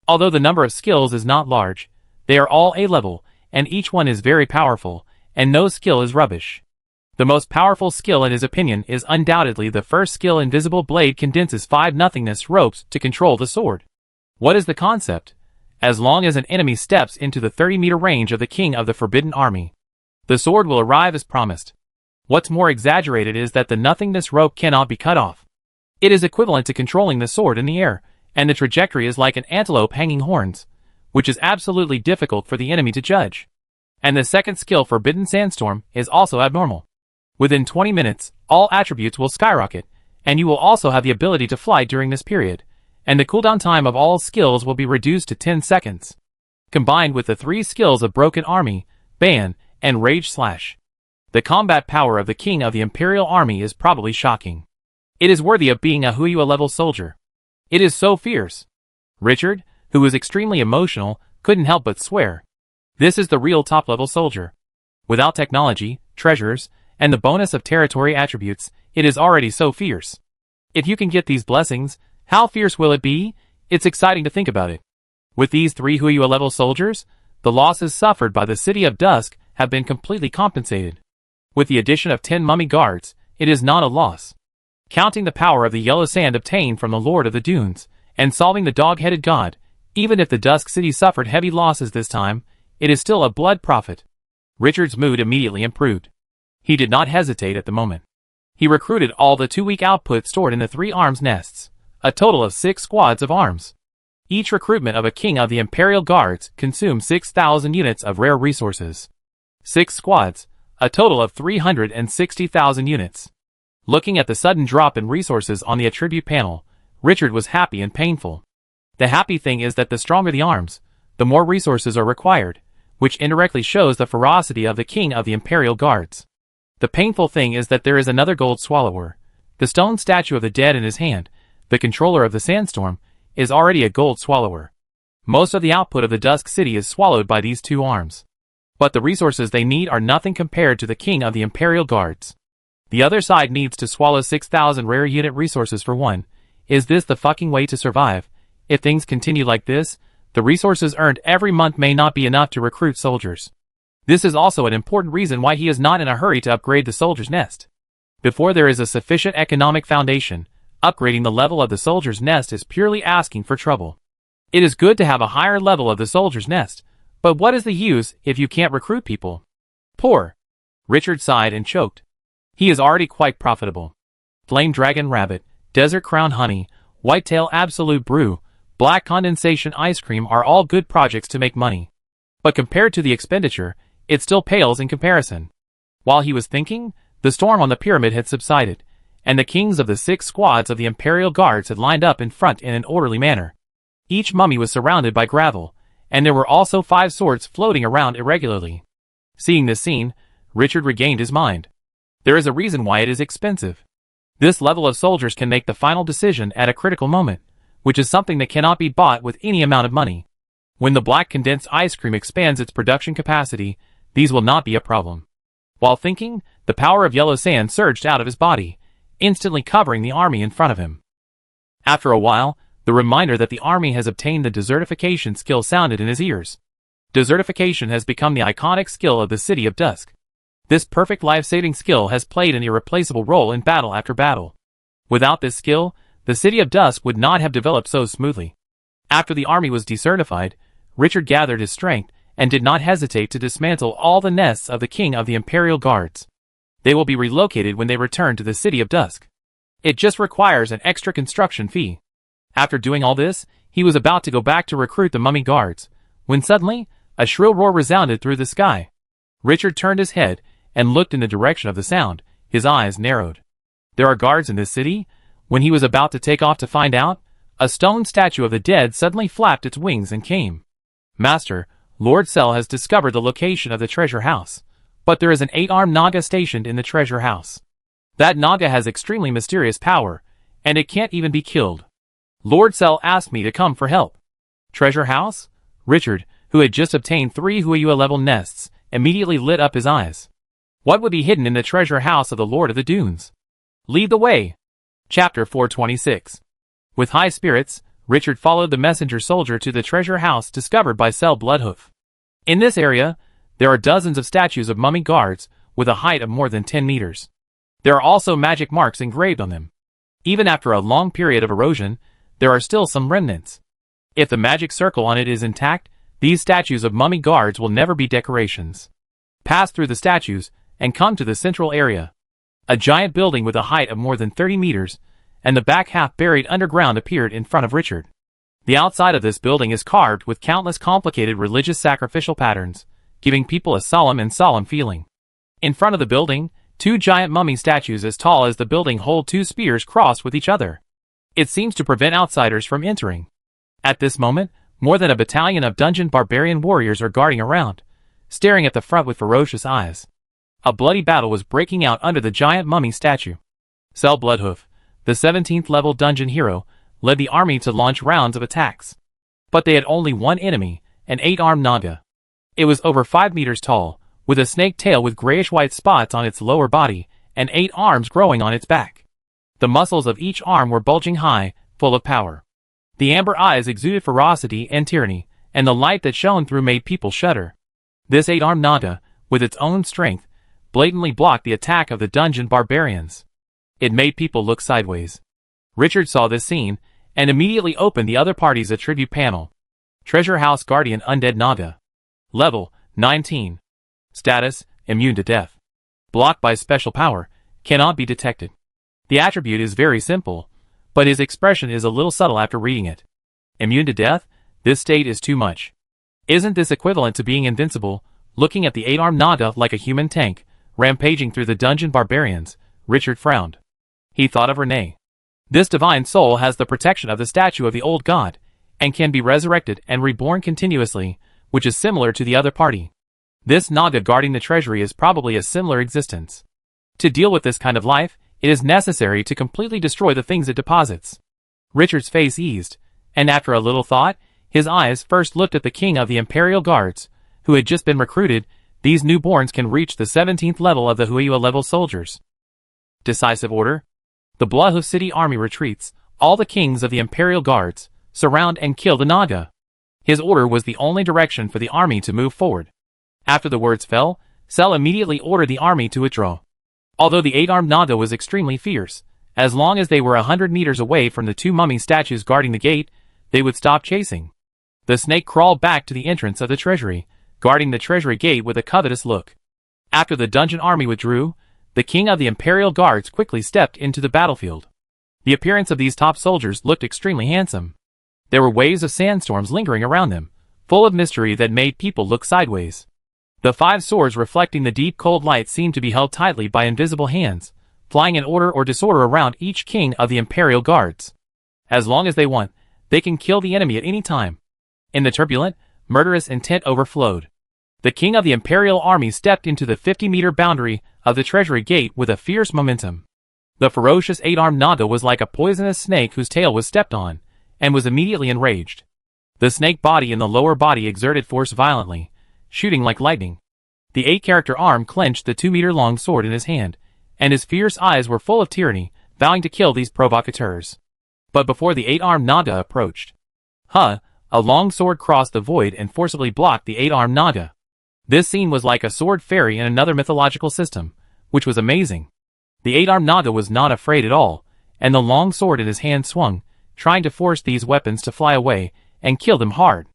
Although the number of skills is not large, they are all A level, and each one is very powerful, and no skill is rubbish. The most powerful skill in his opinion is undoubtedly the first skill. Invisible Blade condenses 5 nothingness ropes to control the sword. What is the concept? As long as an enemy steps into the 30-meter range of the King of the Forbidden Army, the sword will arrive as promised. What's more exaggerated is that the nothingness rope cannot be cut off. It is equivalent to controlling the sword in the air, and the trajectory is like an antelope hanging horns, which is absolutely difficult for the enemy to judge. And the second skill, Forbidden Sandstorm, is also abnormal. Within 20 minutes, all attributes will skyrocket, and you will also have the ability to fly during this period, and the cooldown time of all skills will be reduced to 10 seconds. Combined with the 3 skills of Broken Army, Ban, and Rage Slash, the combat power of the King of the Imperial Army is probably shocking. It is worthy of being a Huyu level soldier. It is so fierce. Richard, who was extremely emotional, couldn't help but swear. This is the real top-level soldier. Without technology, treasures, and the bonus of territory attributes, it is already so fierce. If you can get these blessings, how fierce will it be? It's exciting to think about it. With these 3 Huyu level soldiers, the losses suffered by the City of Dusk have been completely compensated. With the addition of 10 mummy guards, it is not a loss. Counting the power of the yellow sand obtained from the Lord of the Dunes, and solving the dog-headed god, even if the Dusk City suffered heavy losses this time, it is still a blood profit. Richard's mood immediately improved. He did not hesitate at the moment. He recruited all the 2-week output stored in the 3 arms nests, a total of 6 squads of arms. Each recruitment of a King of the Imperial Guards consumes 6,000 units of rare resources. 6 squads, a total of 360,000 units. Looking at the sudden drop in resources on the attribute panel, Richard was happy and painful. The happy thing is that the stronger the arms, the more resources are required, which indirectly shows the ferocity of the King of the Imperial Guards. The painful thing is that there is another gold swallower. The stone statue of the dead in his hand, the controller of the sandstorm, is already a gold swallower. Most of the output of the Dusk City is swallowed by these 2 arms. But the resources they need are nothing compared to the King of the Imperial Guards. The other side needs to swallow 6,000 rare unit resources for one. Is this the fucking way to survive? If things continue like this, the resources earned every month may not be enough to recruit soldiers. This is also an important reason why he is not in a hurry to upgrade the soldier's nest. Before there is a sufficient economic foundation, Upgrading the level of the soldier's nest is purely asking for trouble. It is good to have a higher level of the soldier's nest, but what is the use if you can't recruit people? Poor. Richard sighed and choked. He is already quite profitable. Flame Dragon Rabbit, Desert Crown Honey, Whitetail Absolute Brew, Black Condensation Ice Cream are all good projects to make money. But compared to the expenditure, it still pales in comparison. While he was thinking, the storm on the pyramid had subsided, and the kings of the 6 squads of the Imperial Guards had lined up in front in an orderly manner. Each mummy was surrounded by gravel, and there were also 5 swords floating around irregularly. Seeing this scene, Richard regained his mind. There is a reason why it is expensive. This level of soldiers can make the final decision at a critical moment, which is something that cannot be bought with any amount of money. When the black condensed ice cream expands its production capacity, these will not be a problem. While thinking, the power of yellow sand surged out of his body, instantly covering the army in front of him. After a while, the reminder that the army has obtained the desertification skill sounded in his ears. Desertification has become the iconic skill of the City of Dusk. This perfect life-saving skill has played an irreplaceable role in battle after battle. Without this skill, the City of Dusk would not have developed so smoothly. After the army was decertified, Richard gathered his strength and did not hesitate to dismantle all the nests of the King of the Imperial Guards. They will be relocated when they return to the City of Dusk. It just requires an extra construction fee. After doing all this, he was about to go back to recruit the mummy guards, when suddenly, a shrill roar resounded through the sky. Richard turned his head and looked in the direction of the sound, his eyes narrowed. There are guards in this city? When he was about to take off to find out, a stone statue of the dead suddenly flapped its wings and came. Master, Lord Sel has discovered the location of the treasure house, but there is an 8-armed Naga stationed in the treasure house. That Naga has extremely mysterious power, and it can't even be killed. Lord Sel asked me to come for help. Treasure house? Richard, who had just obtained 3 Huayua-level nests, immediately lit up his eyes. What would be hidden in the treasure house of the Lord of the Dunes? Lead the way. Chapter 426. With high spirits, Richard followed the messenger soldier to the treasure house discovered by Sel Bloodhoof. In this area, there are dozens of statues of mummy guards with a height of more than 10 meters. There are also magic marks engraved on them. Even after a long period of erosion, there are still some remnants. If the magic circle on it is intact, these statues of mummy guards will never be decorations. Pass through the statues and come to the central area. A giant building with a height of more than 30 meters, and the back half buried underground appeared in front of Richard. The outside of this building is carved with countless complicated religious sacrificial patterns, giving people a solemn feeling. In front of the building, 2 giant mummy statues as tall as the building hold 2 spears crossed with each other. It seems to prevent outsiders from entering. At this moment, more than a battalion of dungeon barbarian warriors are guarding around, staring at the front with ferocious eyes. A bloody battle was breaking out under the giant mummy statue. Sel Bloodhoof, the 17th level dungeon hero, led the army to launch rounds of attacks. But they had only one enemy, an 8-armed Naga. It was over 5 meters tall, with a snake tail with grayish-white spots on its lower body, and 8 arms growing on its back. The muscles of each arm were bulging high, full of power. The amber eyes exuded ferocity and tyranny, and the light that shone through made people shudder. This 8-armed Naga, with its own strength, blatantly blocked the attack of the dungeon barbarians. It made people look sideways. Richard saw this scene, and immediately opened the other party's attribute panel. Treasure House Guardian Undead Naga. Level, 19. Status, immune to death. Blocked by special power, cannot be detected. The attribute is very simple, but his expression is a little subtle after reading it. Immune to death? This state is too much. Isn't this equivalent to being invincible? Looking at the 8-armed Naga like a human tank, rampaging through the dungeon barbarians, Richard frowned. He thought of Renee. This divine soul has the protection of the statue of the old god, and can be resurrected and reborn continuously, which is similar to the other party. This Naga guarding the treasury is probably a similar existence. To deal with this kind of life, it is necessary to completely destroy the things it deposits. Richard's face eased, and after a little thought, his eyes first looked at the king of the Imperial Guards, who had just been recruited. These newborns can reach the 17th level of the Huayua-level soldiers. Decisive order. The Bloodhoof City army retreats. All the kings of the Imperial Guards surround and kill the Naga. His order was the only direction for the army to move forward. After the words fell, Sel immediately ordered the army to withdraw. Although the 8-armed Naga was extremely fierce, As long as they were 100 meters away from the two mummy statues guarding the gate, they would stop chasing. The snake crawled back to the entrance of the treasury, guarding the treasury gate with a covetous look. After the dungeon army withdrew, the king of the Imperial Guards quickly stepped into the battlefield. The appearance of these top soldiers looked extremely handsome. There were waves of sandstorms lingering around them, full of mystery that made people look sideways. The 5 swords reflecting the deep cold light seemed to be held tightly by invisible hands, flying in order or disorder around each king of the Imperial Guards. As long as they want, they can kill the enemy at any time. In the turbulent, murderous intent overflowed. The king of the Imperial army stepped into the 50-meter boundary of the treasury gate with a fierce momentum. The ferocious 8-armed Naga was like a poisonous snake whose tail was stepped on, and was immediately enraged. The snake body and the lower body exerted force violently, shooting like lightning. The 8-character arm clenched the 2-meter-long sword in his hand, and his fierce eyes were full of tyranny, vowing to kill these provocateurs. But before the 8-armed Naga approached, a long sword crossed the void and forcibly blocked the 8-armed Naga. This scene was like a sword fairy in another mythological system, which was amazing. The 8-armed Naga was not afraid at all, and the long sword in his hand swung, trying to force these weapons to fly away and kill them hard.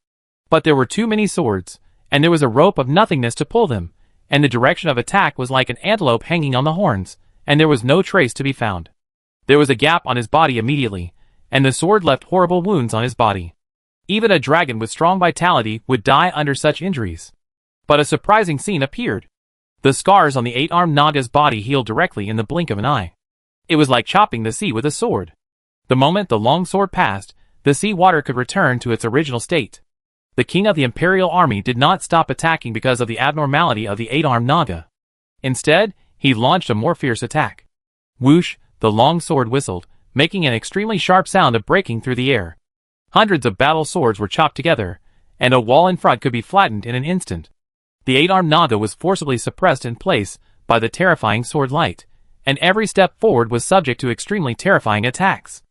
But there were too many swords, and there was a rope of nothingness to pull them, and the direction of attack was like an antelope hanging on the horns, and there was no trace to be found. There was a gap on his body immediately, and the sword left horrible wounds on his body. Even a dragon with strong vitality would die under such injuries. But a surprising scene appeared. The scars on the 8-armed Naga's body healed directly in the blink of an eye. It was like chopping the sea with a sword. The moment the long sword passed, the sea water could return to its original state. The king of the Imperial army did not stop attacking because of the abnormality of the 8-armed Naga. Instead, he launched a more fierce attack. Whoosh, the long sword whistled, making an extremely sharp sound of breaking through the air. Hundreds of battle swords were chopped together, and a wall in front could be flattened in an instant. The 8-armed Naga was forcibly suppressed in place by the terrifying sword light, and every step forward was subject to extremely terrifying attacks.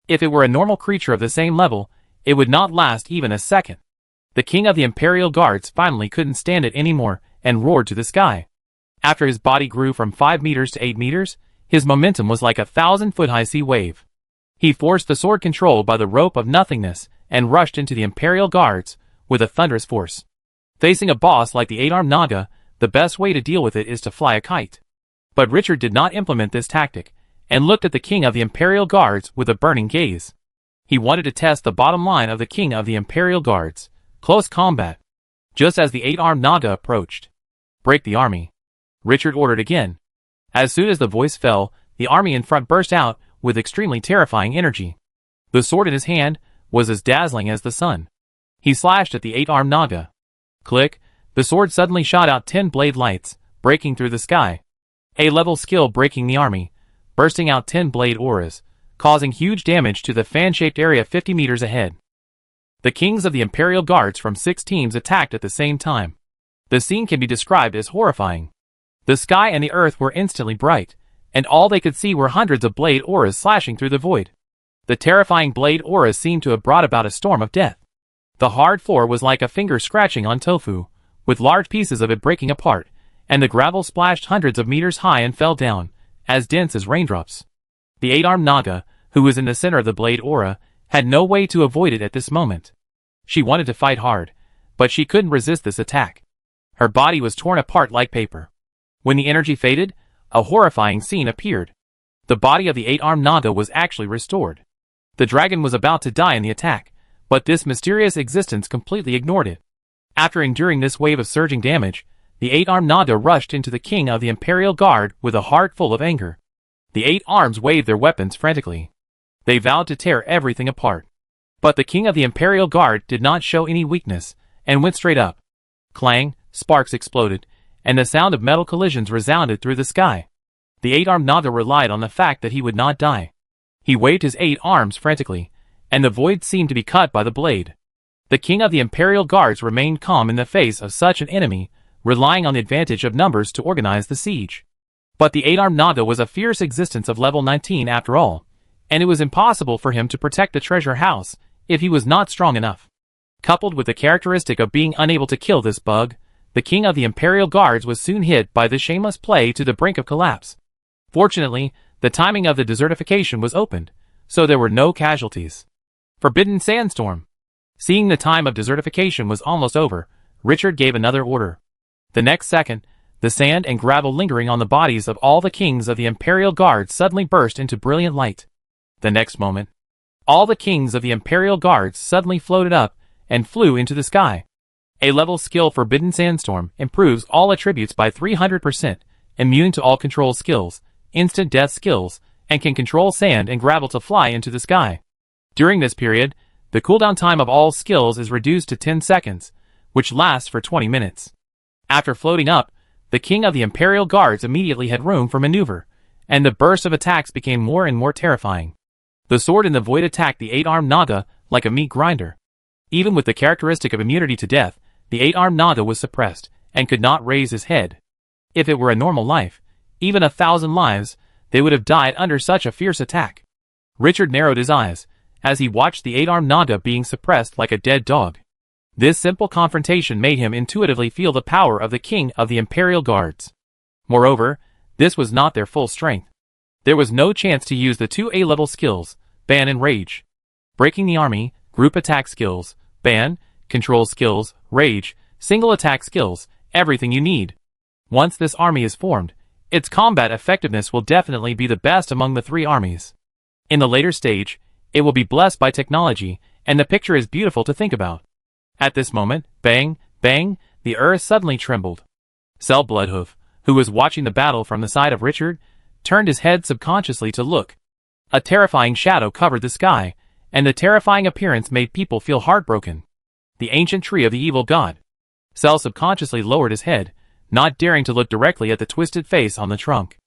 If it were a normal creature of the same level, it would not last even a second. The king of the Imperial Guards finally couldn't stand it anymore and roared to the sky. After his body grew from 5 meters to 8 meters, his momentum was like a 1,000-foot-high sea wave. He forced the sword controlled by the rope of nothingness and rushed into the Imperial Guards with a thunderous force. Facing a boss like the 8-armed Naga, the best way to deal with it is to fly a kite. But Richard did not implement this tactic, and looked at the king of the Imperial Guards with a burning gaze. He wanted to test the bottom line of the king of the Imperial Guards: close combat. Just as the 8-armed Naga approached, "Break the army," Richard ordered again. As soon as the voice fell, the army in front burst out with extremely terrifying energy. The sword in his hand was as dazzling as the sun. He slashed at the 8-armed Naga. Click, the sword suddenly shot out 10 blade lights, breaking through the sky. A-level skill breaking the army, bursting out 10 blade auras, causing huge damage to the fan-shaped area 50 meters ahead. The kings of the Imperial Guards from 6 teams attacked at the same time. The scene can be described as horrifying. The sky and the earth were instantly bright, and all they could see were hundreds of blade auras slashing through the void. The terrifying blade auras seemed to have brought about a storm of death. The hard floor was like a finger scratching on tofu, with large pieces of it breaking apart, and the gravel splashed hundreds of meters high and fell down, as dense as raindrops. The 8-armed Naga, who was in the center of the blade aura, had no way to avoid it at this moment. She wanted to fight hard, but she couldn't resist this attack. Her body was torn apart like paper. When the energy faded, a horrifying scene appeared. The body of the 8-armed Naga was actually restored. The dragon was about to die in the attack, but this mysterious existence completely ignored it. After enduring this wave of surging damage, the 8-armed Naga rushed into the king of the Imperial Guard with a heart full of anger. The 8 arms waved their weapons frantically. They vowed to tear everything apart. But the king of the Imperial Guard did not show any weakness, and went straight up. Clang, sparks exploded, and the sound of metal collisions resounded through the sky. The 8-armed Naga relied on the fact that he would not die. He waved his 8 arms frantically, and the void seemed to be cut by the blade. The king of the Imperial Guards remained calm in the face of such an enemy, relying on the advantage of numbers to organize the siege. But the 8-armed Naga was a fierce existence of level 19 after all, and it was impossible for him to protect the treasure house if he was not strong enough. Coupled with the characteristic of being unable to kill this bug, the king of the Imperial Guards was soon hit by this shameless play to the brink of collapse. Fortunately, The timing of the desertification was opened, so there were no casualties. Forbidden sandstorm. Seeing the time of desertification was almost over, Richard gave another order. The next second, the sand and gravel lingering on the bodies of all the kings of the Imperial Guard suddenly burst into brilliant light. The next moment, all the kings of the Imperial Guards suddenly floated up and flew into the sky. A-level skill Forbidden Sandstorm improves all attributes by 300%, immune to all control skills, instant death skills, and can control sand and gravel to fly into the sky. During this period, the cooldown time of all skills is reduced to 10 seconds, which lasts for 20 minutes. After floating up, the king of the Imperial Guards immediately had room for maneuver, and the burst of attacks became more and more terrifying. The sword in the void attacked the 8-armed Naga like a meat grinder. Even with the characteristic of immunity to death, the 8-armed Naga was suppressed, and could not raise his head. If it were a normal life, even 1,000 lives, they would have died under such a fierce attack. Richard narrowed his eyes, as he watched the 8-armed Naga being suppressed like a dead dog. This simple confrontation made him intuitively feel the power of the king of the Imperial Guards. Moreover, this was not their full strength. There was no chance to use the two A-level skills, Ban and Rage. Breaking the army, group attack skills, Ban, control skills, Rage, single attack skills, everything you need. Once this army is formed, its combat effectiveness will definitely be the best among the three armies. In the later stage, it will be blessed by technology, and the picture is beautiful to think about. At this moment, bang, bang, the earth suddenly trembled. Cell Bloodhoof, who was watching the battle from the side of Richard, turned his head subconsciously to look. A terrifying shadow covered the sky, and the terrifying appearance made people feel heartbroken. The ancient tree of the evil god. Cell subconsciously lowered his head, not daring to look directly at the twisted face on the trunk.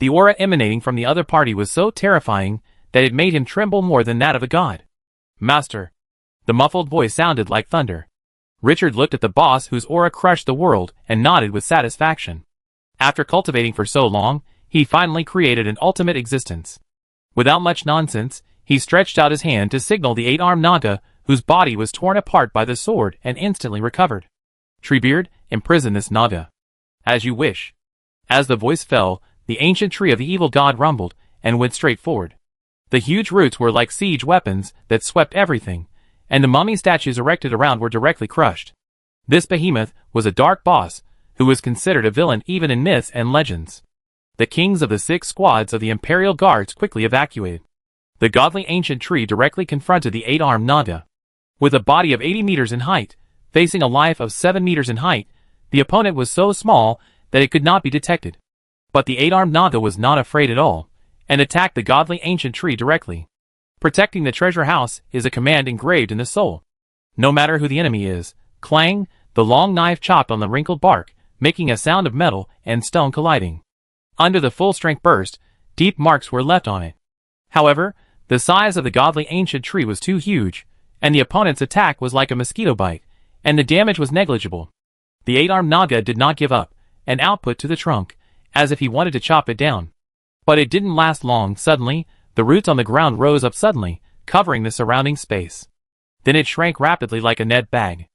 The aura emanating from the other party was so terrifying that it made him tremble more than that of a god. Master. The muffled voice sounded like thunder. Richard looked at the boss whose aura crushed the world and nodded with satisfaction. After cultivating for so long, he finally created an ultimate existence. Without much nonsense, he stretched out his hand to signal the 8-armed Naga, whose body was torn apart by the sword and instantly recovered. Treebeard, imprison this Naga. As you wish. As the voice fell, the ancient tree of the evil god rumbled and went straight forward. The huge roots were like siege weapons that swept everything, and the mummy statues erected around were directly crushed. This behemoth was a dark boss, who was considered a villain even in myths and legends. The kings of the 6 squads of the Imperial Guards quickly evacuated. The godly ancient tree directly confronted the 8-armed Naga. With a body of 80 meters in height, facing a life of 7 meters in height, the opponent was so small that it could not be detected. But the 8-armed Naga was not afraid at all, and attacked the godly ancient tree directly. Protecting the treasure house is a command engraved in the soul. No matter who the enemy is, clang, the long knife chopped on the wrinkled bark, making a sound of metal and stone colliding. Under the full-strength burst, deep marks were left on it. However, the size of the godly ancient tree was too huge, and the opponent's attack was like a mosquito bite, and the damage was negligible. The 8-armed Naga did not give up, and output to the trunk, as if he wanted to chop it down. But it didn't last long. Suddenly, the roots on the ground rose up suddenly, covering the surrounding space. Then it shrank rapidly like a net bag.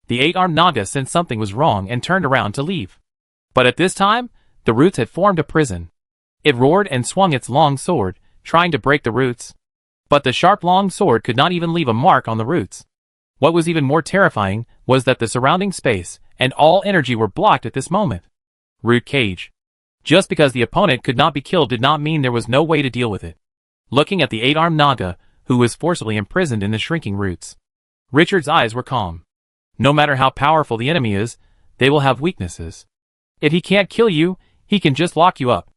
The 8-armed Naga sensed something was wrong and turned around to leave. But at this time, the roots had formed a prison. It roared and swung its long sword, trying to break the roots. But the sharp long sword could not even leave a mark on the roots. What was even more terrifying was that the surrounding space and all energy were blocked at this moment. Root cage. Just because the opponent could not be killed did not mean there was no way to deal with it. Looking at the 8-armed Naga, who was forcibly imprisoned in the shrinking roots, Richard's eyes were calm. No matter how powerful the enemy is, they will have weaknesses. If he can't kill you, he can just lock you up.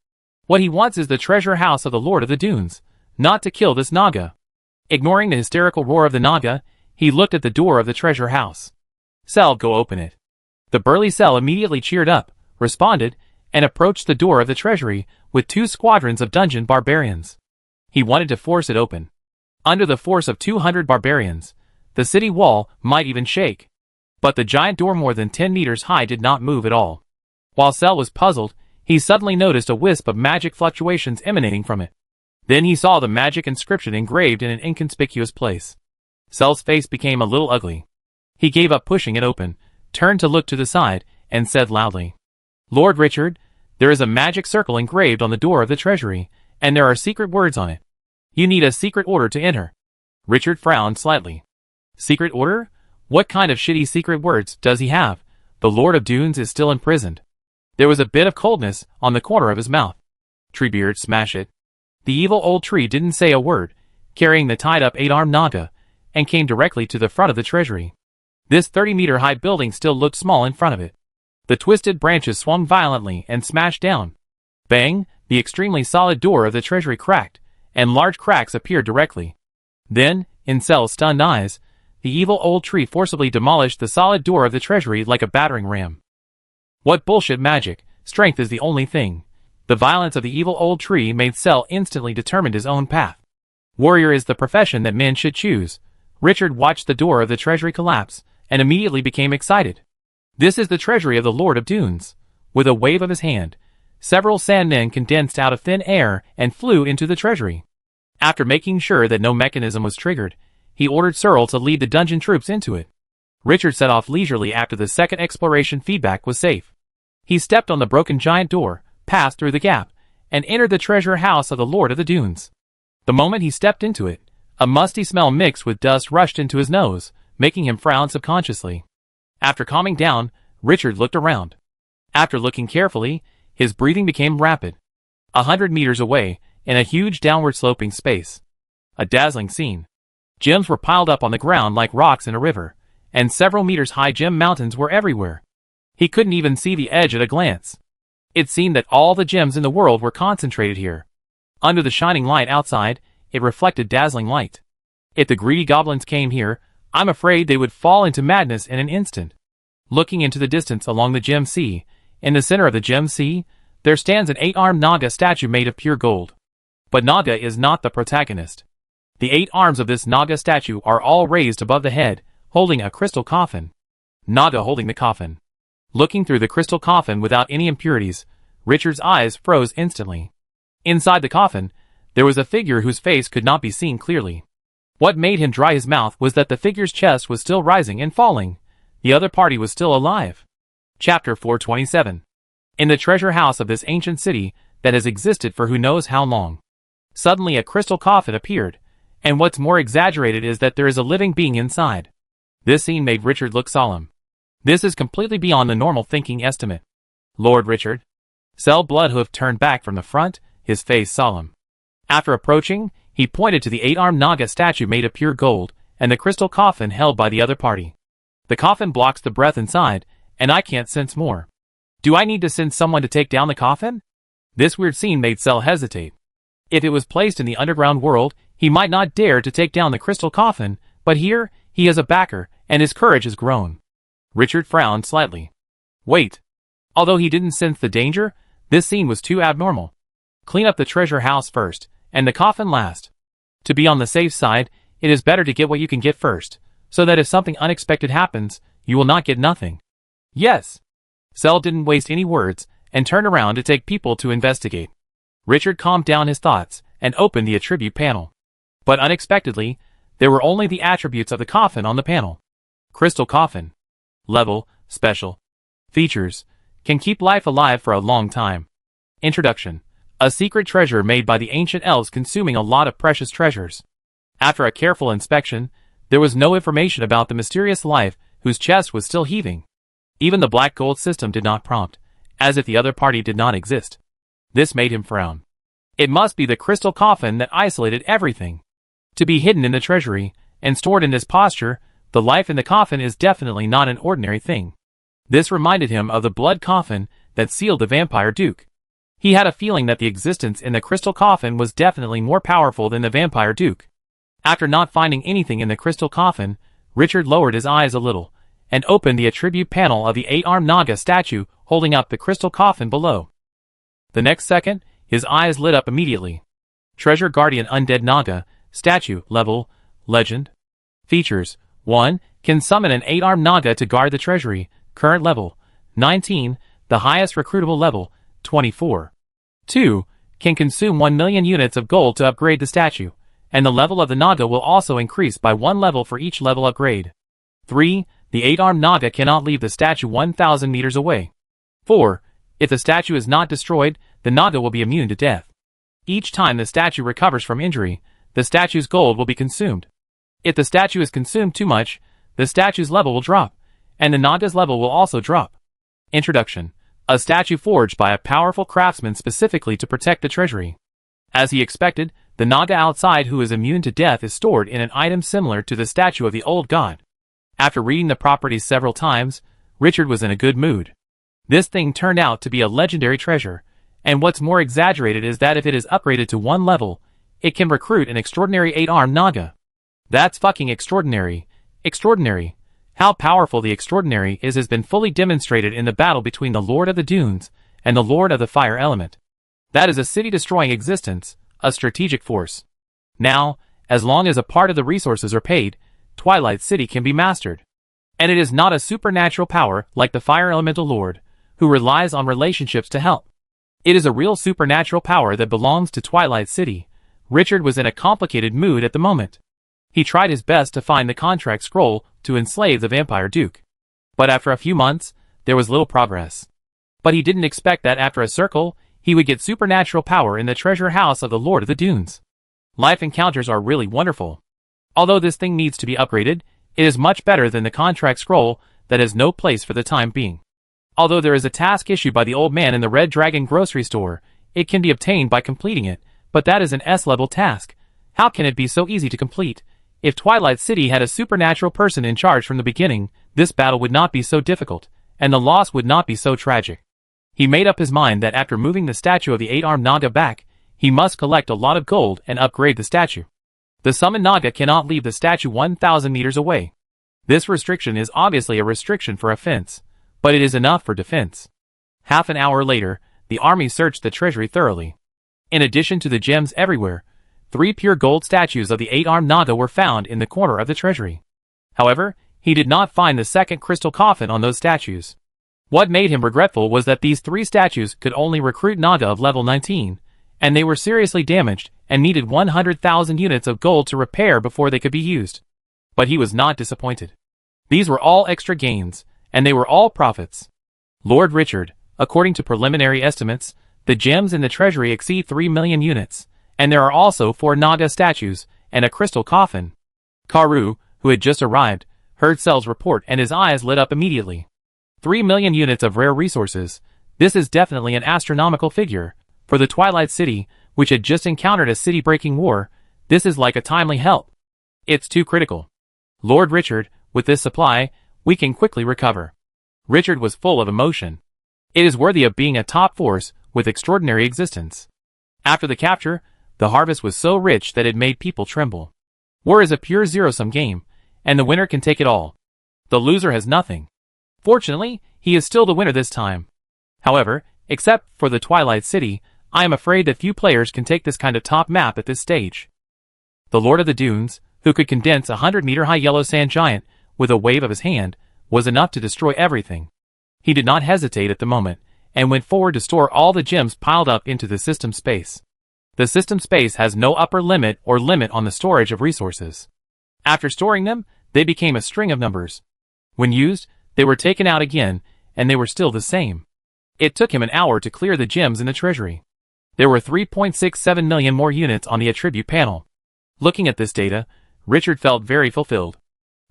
What he wants is the treasure house of the Lord of the Dunes, not to kill this Naga. Ignoring the hysterical roar of the Naga, he looked at the door of the treasure house. Cell, go open it. The burly Cell immediately cheered up, responded, and approached the door of the treasury with 2 squadrons of dungeon barbarians. He wanted to force it open. Under the force of 200 barbarians, the city wall might even shake. But the giant door more than 10 meters high did not move at all. While Cell was puzzled, he suddenly noticed a wisp of magic fluctuations emanating from it. Then he saw the magic inscription engraved in an inconspicuous place. Cell's face became a little ugly. He gave up pushing it open, turned to look to the side, and said loudly, "Lord Richard, there is a magic circle engraved on the door of the treasury, And there are secret words on it. You need a secret order to enter. Richard frowned slightly. Secret order? What kind of shitty secret words does he have? The Lord of Dunes is still imprisoned. There was a bit of coldness on the corner of his mouth. Treebeard, smash it. The evil old tree didn't say a word, carrying the tied-up 8-armed Naga, and came directly to the front of the treasury. This 30-meter-high building still looked small in front of it. The twisted branches swung violently and smashed down. Bang! The extremely solid door of the treasury cracked, and large cracks appeared directly. Then, in Cell's stunned eyes, the evil old tree forcibly demolished the solid door of the treasury like a battering ram. What bullshit magic! Strength is the only thing. The violence of the evil old tree made Cell instantly determine his own path. Warrior is the profession that men should choose. Richard watched the door of the treasury collapse, and immediately became excited. This is the treasury of the Lord of Dunes. With a wave of his hand, several sandmen condensed out of thin air and flew into the treasury. After making sure that no mechanism was triggered, he ordered Searle to lead the dungeon troops into it. Richard set off leisurely after the second exploration feedback was safe. He stepped on the broken giant door, passed through the gap, and entered the treasure house of the Lord of the Dunes. The moment he stepped into it, a musty smell mixed with dust rushed into his nose, making him frown subconsciously. After calming down, Richard looked around. After looking carefully, his breathing became rapid. 100 meters away, in a huge downward-sloping space. A dazzling scene. Gems were piled up on the ground like rocks in a river, and several meters-high gem mountains were everywhere. He couldn't even see the edge at a glance. It seemed that all the gems in the world were concentrated here. Under the shining light outside, it reflected dazzling light. If the greedy goblins came here, I'm afraid they would fall into madness in an instant. Looking into the distance along the Gem Sea, in the center of the Gem Sea, there stands an 8-armed Naga statue made of pure gold. But Naga is not the protagonist. The 8 arms of this Naga statue are all raised above the head, holding a crystal coffin. Naga holding the coffin. Looking through the crystal coffin without any impurities, Richard's eyes froze instantly. Inside the coffin, there was a figure whose face could not be seen clearly. What made him dry his mouth was that the figure's chest was still rising and falling. The other party was still alive. Chapter 427. In the treasure house of this ancient city that has existed for who knows how long. Suddenly a crystal coffin appeared, and what's more exaggerated is that there is a living being inside. This scene made Richard look solemn. This is completely beyond the normal thinking estimate. Lord Richard. Cell Bloodhoof turned back from the front, his face solemn. After approaching, he pointed to the 8-armed Naga statue made of pure gold, and the crystal coffin held by the other party. The coffin blocks the breath inside, and I can't sense more. Do I need to send someone to take down the coffin? This weird scene made Cell hesitate. If it was placed in the underground world, he might not dare to take down the crystal coffin, but here, he has a backer, and his courage has grown. Richard frowned slightly. Wait. Although he didn't sense the danger, this scene was too abnormal. Clean up the treasure house first, and the coffin last. To be on the safe side, it is better to get what you can get first, so that if something unexpected happens, you will not get nothing. Yes. Cell didn't waste any words, and turned around to take people to investigate. Richard calmed down his thoughts, and opened the attribute panel. But unexpectedly, there were only the attributes of the coffin on the panel. Crystal coffin. Level, special. Features. Can keep life alive for a long time. Introduction. A secret treasure made by the ancient elves consuming a lot of precious treasures. After a careful inspection, there was no information about the mysterious life whose chest was still heaving. Even the black gold system did not prompt, as if the other party did not exist. This made him frown. It must be the crystal coffin that isolated everything. To be hidden in the treasury, and stored in this posture, the life in the coffin is definitely not an ordinary thing. This reminded him of the blood coffin that sealed the vampire duke. He had a feeling that the existence in the crystal coffin was definitely more powerful than the vampire duke. After not finding anything in the crystal coffin, Richard lowered his eyes a little, and opened the attribute panel of the 8-armed Naga statue holding up the crystal coffin below. The next second, his eyes lit up immediately. Treasure Guardian Undead Naga, Statue, Level, Legend. Features, 1. Can summon an 8-armed Naga to guard the treasury, current level, 19, the highest recruitable level, 24. 2. Can consume 1 million units of gold to upgrade the statue, and the level of the Naga will also increase by 1 level for each level upgrade. 3. The 8-armed Naga cannot leave the statue 1,000 meters away. 4. If the statue is not destroyed, the Naga will be immune to death. each time the statue recovers from injury, the statue's gold will be consumed. If the statue is consumed too much, the statue's level will drop, and the Naga's level will also drop. Introduction: a statue forged by a powerful craftsman specifically to protect the treasury. As he expected, the Naga outside who is immune to death is stored in an item similar to the statue of the old god. After reading the properties several times, Richard was in a good mood. This thing turned out to be a legendary treasure, and what's more exaggerated is that if it is upgraded to 1 level, it can recruit an extraordinary 8-armed Naga. That's fucking extraordinary. Extraordinary. How powerful the extraordinary is has been fully demonstrated in the battle between the Lord of the Dunes and the Lord of the Fire Element. That is a city-destroying existence, a strategic force. Now, as long as a part of the resources are paid, Twilight City can be mastered. And it is not a supernatural power like the Fire Elemental Lord, who relies on relationships to help. It is a real supernatural power that belongs to Twilight City. Richard was in a complicated mood at the moment. He tried his best to find the contract scroll to enslave the Vampire Duke. But after a few months, there was little progress. But he didn't expect that after a circle, he would get supernatural power in the treasure house of the Lord of the Dunes. Life encounters are really wonderful. Although this thing needs to be upgraded, it is much better than the contract scroll that has no place for the time being. Although there is a task issued by the old man in the Red Dragon grocery store, it can be obtained by completing it, but that is an S-level task. How can it be so easy to complete? If Twilight City had a supernatural person in charge from the beginning, this battle would not be so difficult, and the loss would not be so tragic. He made up his mind that after moving the statue of the 8-armed Naga back, he must collect a lot of gold and upgrade the statue. The summoned Naga cannot leave the statue 1,000 meters away. This restriction is obviously a restriction for offense, but it is enough for defense. Half an hour later, the army searched the treasury thoroughly. In addition to the gems everywhere, 3 pure gold statues of the 8-armed Naga were found in the corner of the treasury. However, he did not find the second crystal coffin on those statues. What made him regretful was that these 3 statues could only recruit Naga of level 19, and they were seriously damaged and needed 100,000 units of gold to repair before they could be used. But he was not disappointed. These were all extra gains, and they were all profits. Lord Richard, according to preliminary estimates, the gems in the treasury exceed 3 million units, and there are also 4 Naga statues and a crystal coffin. Karu, who had just arrived, heard Cell's report and his eyes lit up immediately. 3 million units of rare resources. This is definitely an astronomical figure. For the Twilight City, which had just encountered a city-breaking war, this is like a timely help. It's too critical. Lord Richard, with this supply, we can quickly recover. Richard was full of emotion. It is worthy of being a top force with extraordinary existence. After the capture, the harvest was so rich that it made people tremble. War is a pure zero-sum game, and the winner can take it all. The loser has nothing. Fortunately, he is still the winner this time. However, except for the Twilight City, I am afraid that few players can take this kind of top map at this stage. The Lord of the Dunes, who could condense a 100-meter-high yellow sand giant with a wave of his hand, was enough to destroy everything. He did not hesitate at the moment, and went forward to store all the gems piled up into the system space. The system space has no upper limit or limit on the storage of resources. After storing them, they became a string of numbers. When used, they were taken out again, and they were still the same. It took him an hour to clear the gems in the treasury. There were 3.67 million more units on the attribute panel. Looking at this data, Richard felt very fulfilled.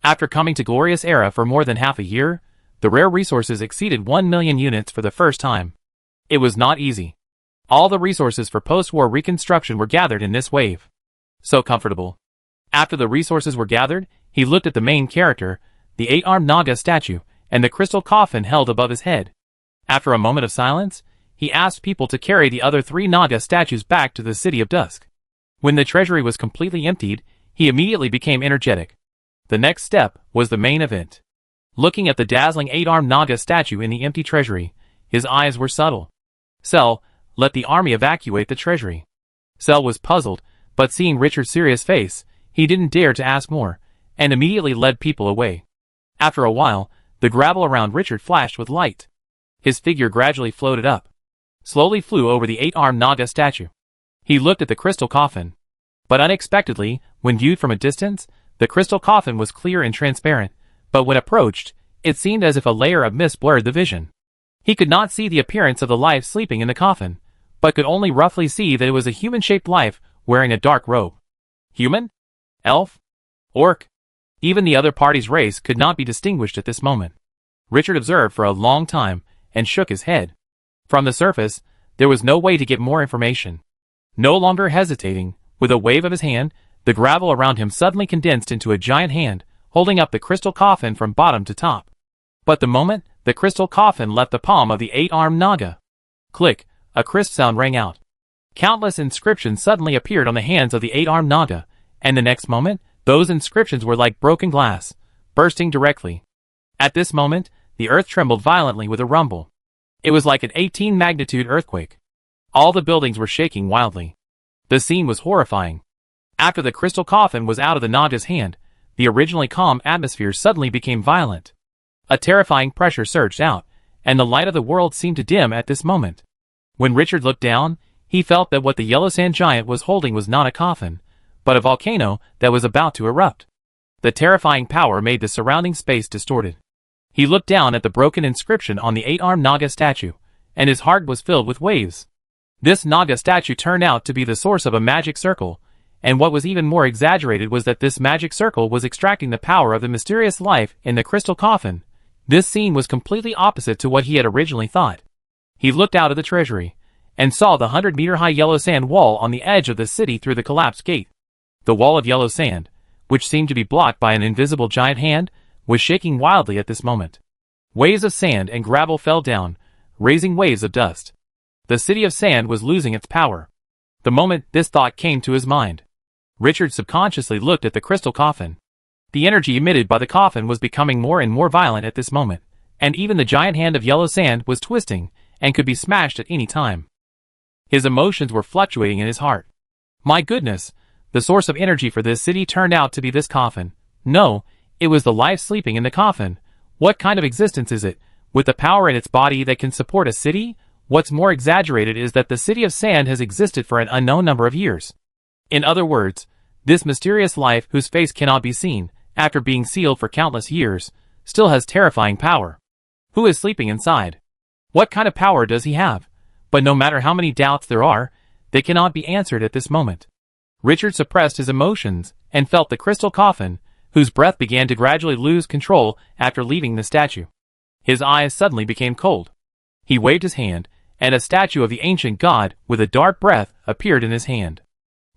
After coming to Glorious Era for more than half a year, the rare resources exceeded 1 million units for the first time. It was not easy. All the resources for post-war reconstruction were gathered in this wave. So comfortable. After the resources were gathered, he looked at the main character, the 8-armed Naga statue, and the crystal coffin held above his head. After a moment of silence, he asked people to carry the other 3 Naga statues back to the City of Dusk. When the treasury was completely emptied, he immediately became energetic. The next step was the main event. Looking at the dazzling 8-armed Naga statue in the empty treasury, his eyes were subtle. Cell, let the army evacuate the treasury. Cell was puzzled, but seeing Richard's serious face, he didn't dare to ask more, and immediately led people away. After a while, the gravel around Richard flashed with light. His figure gradually floated up, slowly flew over the 8-armed Naga statue. He looked at the crystal coffin. But unexpectedly, when viewed from a distance, the crystal coffin was clear and transparent, but when approached, it seemed as if a layer of mist blurred the vision. He could not see the appearance of the life sleeping in the coffin, but could only roughly see that it was a human-shaped life wearing a dark robe. Human? Elf? Orc? Even the other party's race could not be distinguished at this moment. Richard observed for a long time and shook his head. From the surface, there was no way to get more information. No longer hesitating, with a wave of his hand, the gravel around him suddenly condensed into a giant hand, holding up the crystal coffin from bottom to top. But the moment the crystal coffin left the palm of the eight-armed Naga, click, a crisp sound rang out. Countless inscriptions suddenly appeared on the hands of the eight-armed Naga, and the next moment, those inscriptions were like broken glass, bursting directly. At this moment, the earth trembled violently with a rumble. It was like an 18-magnitude earthquake. All the buildings were shaking wildly. The scene was horrifying. After the crystal coffin was out of the Naga's hand, the originally calm atmosphere suddenly became violent. A terrifying pressure surged out, and the light of the world seemed to dim at this moment. When Richard looked down, he felt that what the yellow sand giant was holding was not a coffin, but a volcano that was about to erupt. The terrifying power made the surrounding space distorted. He looked down at the broken inscription on the eight-armed Naga statue, and his heart was filled with waves. This Naga statue turned out to be the source of a magic circle, and what was even more exaggerated was that this magic circle was extracting the power of the mysterious life in the crystal coffin. This scene was completely opposite to what he had originally thought. He looked out of the treasury, and saw the 100-meter-high yellow sand wall on the edge of the city through the collapsed gate. The wall of yellow sand, which seemed to be blocked by an invisible giant hand, was shaking wildly at this moment. Waves of sand and gravel fell down, raising waves of dust. The city of sand was losing its power. The moment this thought came to his mind, Richard subconsciously looked at the crystal coffin. The energy emitted by the coffin was becoming more and more violent at this moment, and even the giant hand of yellow sand was twisting and could be smashed at any time. His emotions were fluctuating in his heart. My goodness, the source of energy for this city turned out to be this coffin. No, it was the life sleeping in the coffin. What kind of existence is it, with the power in its body that can support a city? What's more exaggerated is that the city of sand has existed for an unknown number of years. In other words, this mysterious life whose face cannot be seen, after being sealed for countless years, still has terrifying power. Who is sleeping inside? What kind of power does he have? But no matter how many doubts there are, they cannot be answered at this moment. Richard suppressed his emotions and felt the crystal coffin, whose breath began to gradually lose control after leaving the statue. His eyes suddenly became cold. He waved his hand, and a statue of the ancient god with a dark breath appeared in his hand.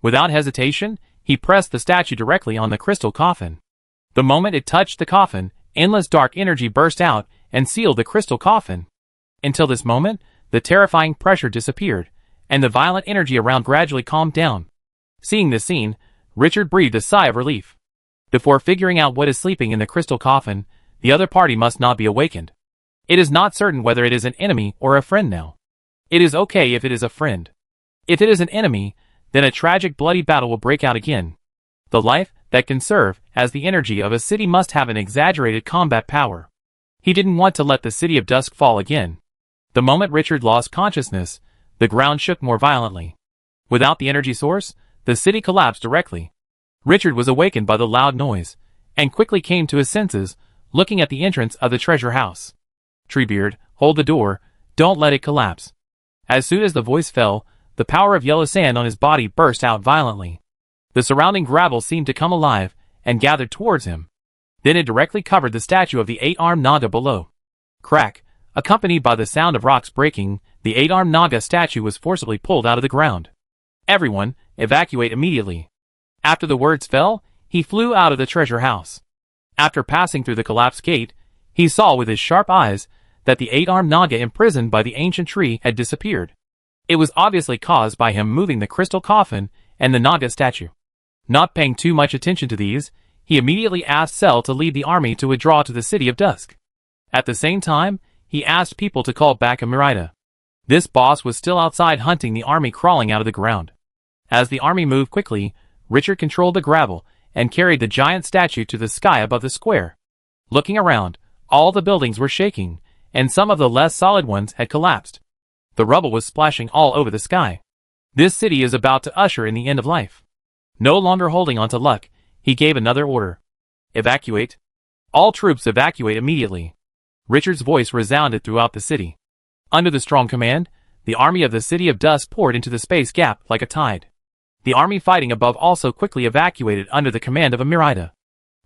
Without hesitation, he pressed the statue directly on the crystal coffin. The moment it touched the coffin, endless dark energy burst out and sealed the crystal coffin. Until this moment, the terrifying pressure disappeared, and the violent energy around gradually calmed down. Seeing this scene, Richard breathed a sigh of relief. Before figuring out what is sleeping in the crystal coffin, the other party must not be awakened. It is not certain whether it is an enemy or a friend now. It is okay if it is a friend. If it is an enemy, then a tragic bloody battle will break out again. The life that can serve as the energy of a city must have an exaggerated combat power. He didn't want to let the city of dusk fall again. The moment Richard lost consciousness, the ground shook more violently. Without the energy source, the city collapsed directly. Richard was awakened by the loud noise, and quickly came to his senses, looking at the entrance of the treasure house. Treebeard, hold the door, don't let it collapse. As soon as the voice fell, the power of yellow sand on his body burst out violently. The surrounding gravel seemed to come alive, and gathered towards him. Then it directly covered the statue of the eight-armed Naga below. Crack, accompanied by the sound of rocks breaking, the eight-armed Naga statue was forcibly pulled out of the ground. Everyone, evacuate immediately. After the words fell, he flew out of the treasure house. After passing through the collapsed gate, he saw with his sharp eyes that the eight-armed Naga imprisoned by the ancient tree had disappeared. It was obviously caused by him moving the crystal coffin and the Naga statue. Not paying too much attention to these, he immediately asked Cell to lead the army to withdraw to the city of dusk. At the same time, he asked people to call back Amirita. This boss was still outside hunting the army crawling out of the ground. As the army moved quickly, Richard controlled the gravel and carried the giant statue to the sky above the square. Looking around, all the buildings were shaking, and some of the less solid ones had collapsed. The rubble was splashing all over the sky. This city is about to usher in the end of life. No longer holding on to luck, he gave another order. Evacuate. All troops evacuate immediately. Richard's voice resounded throughout the city. Under the strong command, the army of the City of Dust poured into the space gap like a tide. The army fighting above also quickly evacuated under the command of a Mirida.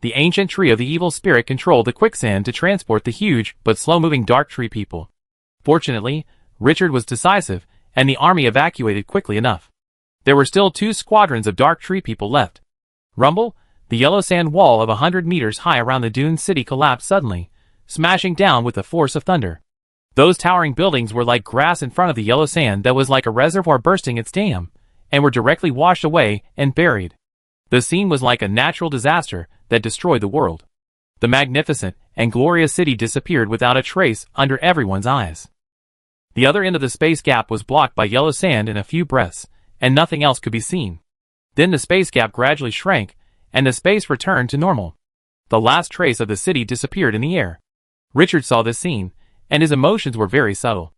The ancient tree of the evil spirit controlled the quicksand to transport the huge but slow-moving dark tree people. Fortunately, Richard was decisive, and the army evacuated quickly enough. There were still 2 squadrons of dark tree people left. Rumble, the yellow sand wall of 100 meters high around the dune city collapsed suddenly, smashing down with the force of thunder. Those towering buildings were like grass in front of the yellow sand that was like a reservoir bursting its dam, and were directly washed away and buried. The scene was like a natural disaster that destroyed the world. The magnificent and glorious city disappeared without a trace under everyone's eyes. The other end of the space gap was blocked by yellow sand and a few breaths, and nothing else could be seen. Then the space gap gradually shrank, and the space returned to normal. The last trace of the city disappeared in the air. Richard saw this scene, and his emotions were very subtle.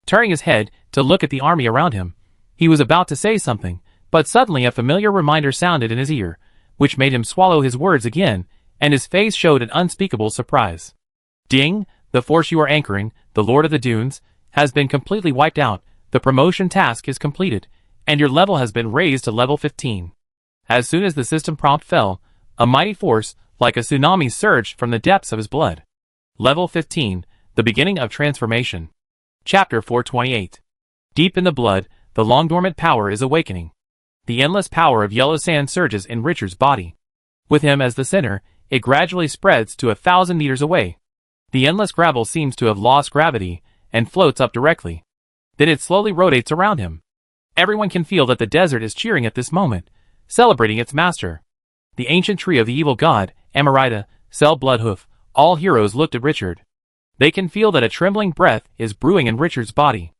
Turning his head to look at the army around him, he was about to say something, but suddenly a familiar reminder sounded in his ear, which made him swallow his words again, and his face showed an unspeakable surprise. Ding! The force you are anchoring, the Lord of the Dunes, has been completely wiped out, the promotion task is completed, and your level has been raised to level 15. As soon as the system prompt fell, a mighty force, like a tsunami, surged from the depths of his blood. Level 15, the beginning of transformation. Chapter 428. Deep in the blood, the long-dormant power is awakening. The endless power of yellow sand surges in Richard's body. With him as the center, it gradually spreads to 1,000 meters away. The endless gravel seems to have lost gravity, and floats up directly. Then it slowly rotates around him. Everyone can feel that the desert is cheering at this moment, celebrating its master. The ancient tree of the evil god, Amarita, Cell Bloodhoof, all heroes looked at Richard. They can feel that a trembling breath is brewing in Richard's body.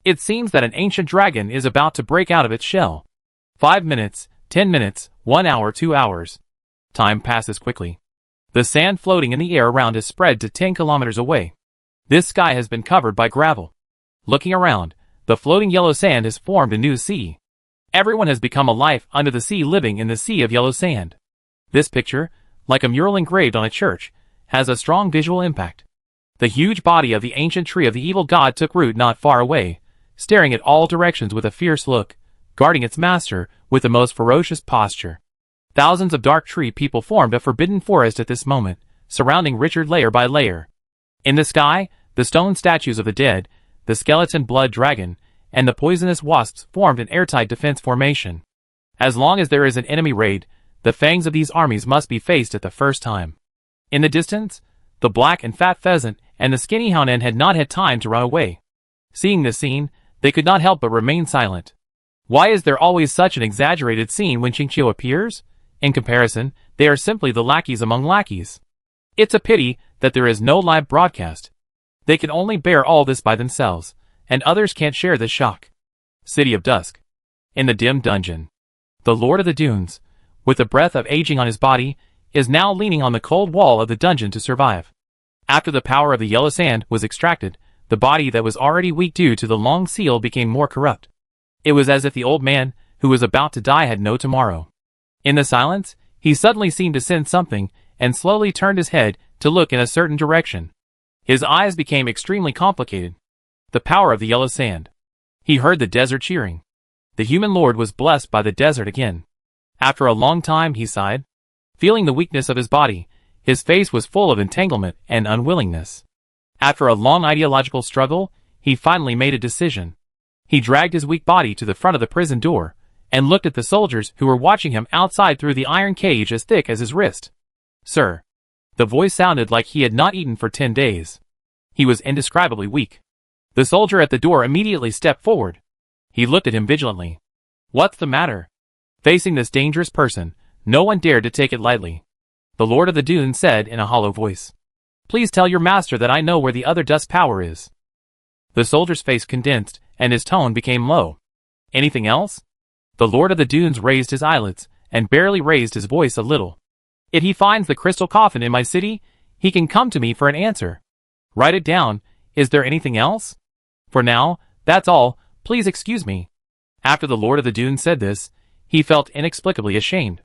It seems that an ancient dragon is about to break out of its shell. 5 minutes, 10 minutes, 1 hour, 2 hours. Time passes quickly. The sand floating in the air around has spread to 10 kilometers away. This sky has been covered by gravel. Looking around, the floating yellow sand has formed a new sea. Everyone has become a life under the sea, living in the sea of yellow sand. This picture, like a mural engraved on a church, has a strong visual impact. The huge body of the ancient tree of the evil god took root not far away, staring at all directions with a fierce look, guarding its master with the most ferocious posture. Thousands of dark tree people formed a forbidden forest at this moment, surrounding Richard layer by layer. In the sky, the stone statues of the dead, the skeleton blood dragon, and the poisonous wasps formed an airtight defense formation. As long as there is an enemy raid, the fangs of these armies must be faced at the first time. In the distance, the black and fat pheasant and the skinny hound had not had time to run away. Seeing this scene, they could not help but remain silent. Why is there always such an exaggerated scene when Xingqiu appears? In comparison, they are simply the lackeys among lackeys. It's a pity that there is no live broadcast. They can only bear all this by themselves, and others can't share this shock. City of Dusk. In the dim dungeon. The Lord of the Dunes, with the breath of aging on his body, is now leaning on the cold wall of the dungeon to survive. After the power of the yellow sand was extracted, the body that was already weak due to the long seal became more corrupt. It was as if the old man, who was about to die, had no tomorrow. In the silence, he suddenly seemed to sense something, and slowly turned his head to look in a certain direction. His eyes became extremely complicated. The power of the yellow sand. He heard the desert cheering. The human lord was blessed by the desert again. After a long time he sighed. Feeling the weakness of his body, his face was full of entanglement and unwillingness. After a long ideological struggle, he finally made a decision. He dragged his weak body to the front of the prison door, and looked at the soldiers who were watching him outside through the iron cage as thick as his wrist. "Sir." The voice sounded like he had not eaten for 10 days. He was indescribably weak. The soldier at the door immediately stepped forward. He looked at him vigilantly. "What's the matter?" Facing this dangerous person, no one dared to take it lightly. The Lord of the Dunes said in a hollow voice, "Please tell your master that I know where the other dust power is." The soldier's face condensed, and his tone became low. "Anything else?" The Lord of the Dunes raised his eyelids, and barely raised his voice a little. "If he finds the crystal coffin in my city, he can come to me for an answer. Write it down. Is there anything else? For now, that's all. Please excuse me." After the Lord of the Dunes said this, he felt inexplicably ashamed.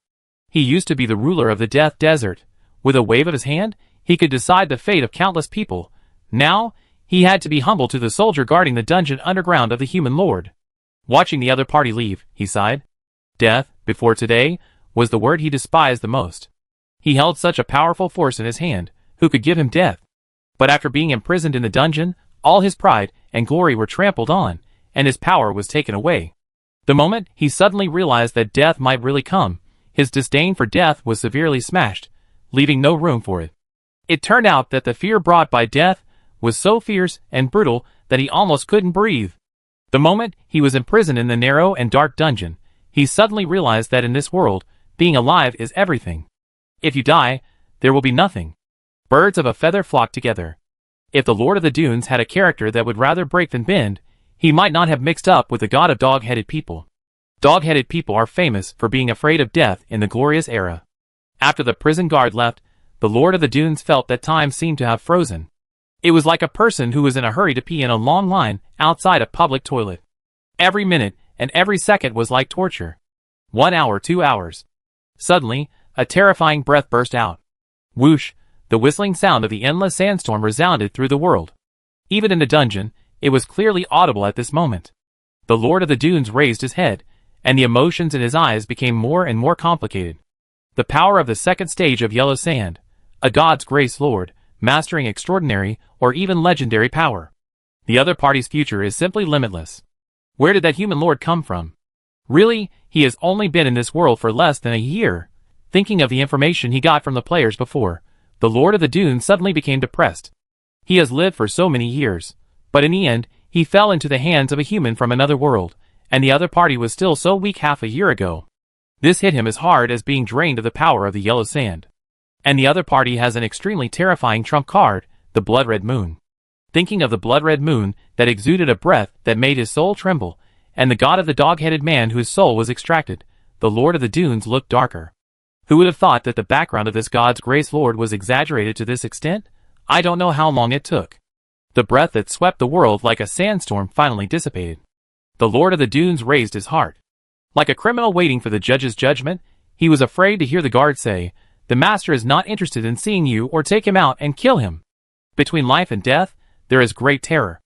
He used to be the ruler of the Death Desert. With a wave of his hand, he could decide the fate of countless people. Now, He had to be humble to the soldier guarding the dungeon underground of the human lord. Watching the other party leave, he sighed. Death, before today, was the word he despised the most. He held such a powerful force in his hand, who could give him death? But after being imprisoned in the dungeon, all his pride and glory were trampled on, and his power was taken away. The moment he suddenly realized that death might really come, his disdain for death was severely smashed, leaving no room for it. It turned out that the fear brought by death was so fierce and brutal that he almost couldn't breathe. The moment he was imprisoned in the narrow and dark dungeon, he suddenly realized that in this world, being alive is everything. If you die, there will be nothing. Birds of a feather flock together. If the Lord of the Dunes had a character that would rather break than bend, he might not have mixed up with the god of dog-headed people. Dog-headed people are famous for being afraid of death in the glorious era. After the prison guard left, the Lord of the Dunes felt that time seemed to have frozen. It was like a person who was in a hurry to pee in a long line outside a public toilet. Every minute and every second was like torture. 1 hour, 2 hours. Suddenly, a terrifying breath burst out. Whoosh, the whistling sound of the endless sandstorm resounded through the world. Even in the dungeon, it was clearly audible at this moment. The Lord of the Dunes raised his head, and the emotions in his eyes became more and more complicated. The power of the second stage of Yellow Sand, a god's grace lord, mastering extraordinary or even legendary power. The other party's future is simply limitless. Where did that human lord come from? Really, he has only been in this world for less than a year. Thinking of the information he got from the players before, the Lord of the Dunes suddenly became depressed. He has lived for so many years, but in the end, he fell into the hands of a human from another world, and the other party was still so weak half a year ago. This hit him as hard as being drained of the power of the yellow sand. And the other party has an extremely terrifying trump card, the blood-red moon. Thinking of the blood-red moon that exuded a breath that made his soul tremble, and the god of the dog-headed man whose soul was extracted, the Lord of the Dunes looked darker. Who would have thought that the background of this god's grace lord was exaggerated to this extent? I don't know how long it took. The breath that swept the world like a sandstorm finally dissipated. The Lord of the Dunes raised his heart. Like a criminal waiting for the judge's judgment, he was afraid to hear the guard say, "The master is not interested in seeing you, or take him out and kill him." Between life and death, there is great terror.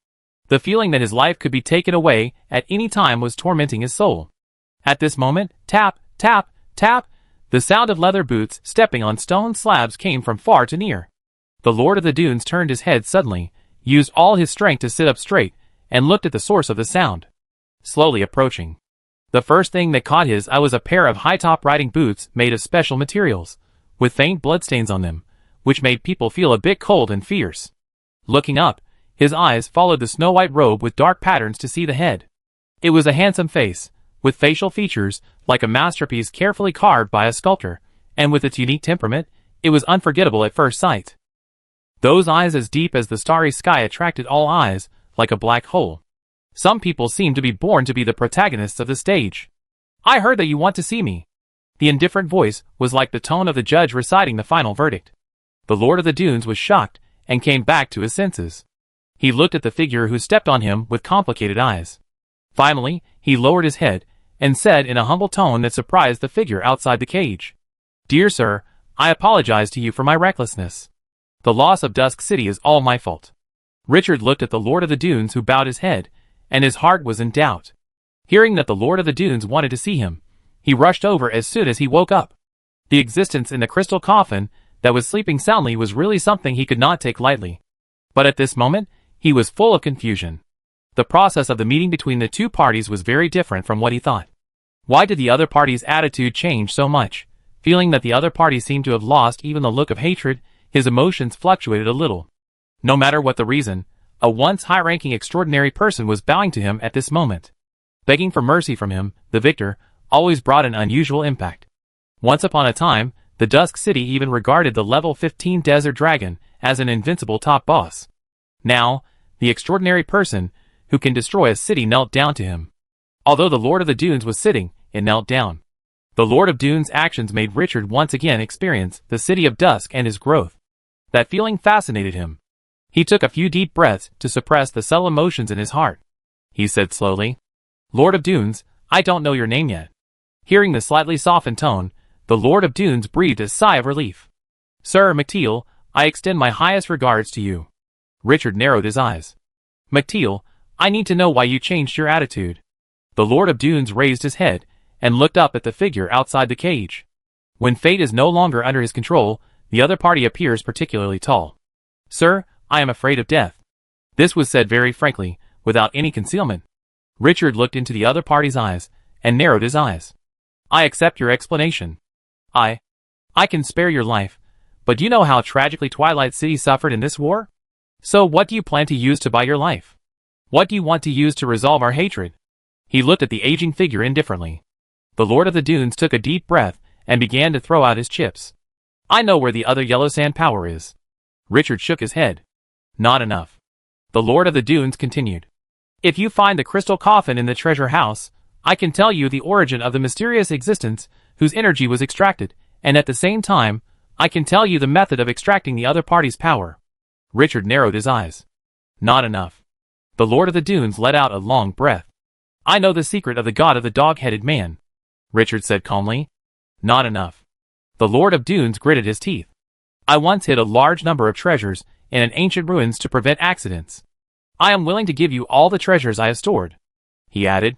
The feeling that his life could be taken away at any time was tormenting his soul. At this moment, tap, tap, tap, the sound of leather boots stepping on stone slabs came from far to near. The Lord of the Dunes turned his head suddenly, used all his strength to sit up straight, and looked at the source of the sound. Slowly approaching. The first thing that caught his eye was a pair of high-top riding boots made of special materials, with faint bloodstains on them, which made people feel a bit cold and fierce. Looking up, his eyes followed the snow-white robe with dark patterns to see the head. It was a handsome face, with facial features like a masterpiece carefully carved by a sculptor, and with its unique temperament, it was unforgettable at first sight. Those eyes as deep as the starry sky attracted all eyes, like a black hole. Some people seemed to be born to be the protagonists of the stage. "I heard that you want to see me." The indifferent voice was like the tone of the judge reciting the final verdict. The Lord of the Dunes was shocked, and came back to his senses. He looked at the figure who stepped on him with complicated eyes. Finally, he lowered his head, and said in a humble tone that surprised the figure outside the cage, "Dear sir, I apologize to you for my recklessness. The loss of Dusk City is all my fault." Richard looked at the Lord of the Dunes, who bowed his head, and his heart was in doubt. Hearing that the Lord of the Dunes wanted to see him, he rushed over as soon as he woke up. The existence in the crystal coffin that was sleeping soundly was really something he could not take lightly. But at this moment, he was full of confusion. The process of the meeting between the two parties was very different from what he thought. Why did the other party's attitude change so much? Feeling that the other party seemed to have lost even the look of hatred, his emotions fluctuated a little. No matter what the reason, a once high-ranking extraordinary person was bowing to him at this moment. Begging for mercy from him, the victor, always brought an unusual impact. Once upon a time, the Dusk City even regarded the level 15 Desert Dragon as an invincible top boss. Now, the extraordinary person who can destroy a city knelt down to him. Although the Lord of the Dunes was sitting, it knelt down. The Lord of Dunes' actions made Richard once again experience the City of Dusk and his growth. That feeling fascinated him. He took a few deep breaths to suppress the subtle emotions in his heart. He said slowly, "Lord of Dunes, I don't know your name yet." Hearing the slightly softened tone, the Lord of Dunes breathed a sigh of relief. "Sir McTeal, I extend my highest regards to you." Richard narrowed his eyes. McTeal, I need to know why you changed your attitude. The Lord of Dunes raised his head and looked up at the figure outside the cage. When fate is no longer under his control, the other party appears particularly tall. Sir, I am afraid of death. This was said very frankly, without any concealment. Richard looked into the other party's eyes and narrowed his eyes. I accept your explanation. I can spare your life, but do you know how tragically Twilight City suffered in this war? So what do you plan to use to buy your life? What do you want to use to resolve our hatred? He looked at the aging figure indifferently. The Lord of the Dunes took a deep breath and began to throw out his chips. I know where the other yellow sand power is. Richard shook his head. Not enough. The Lord of the Dunes continued. If you find the crystal coffin in the treasure house, I can tell you the origin of the mysterious existence whose energy was extracted, and at the same time, I can tell you the method of extracting the other party's power. Richard narrowed his eyes. Not enough. The Lord of the Dunes let out a long breath. I know the secret of the god of the dog-headed man. Richard said calmly. Not enough. The Lord of Dunes gritted his teeth. I once hid a large number of treasures in an ancient ruins to prevent accidents. I am willing to give you all the treasures I have stored. He added.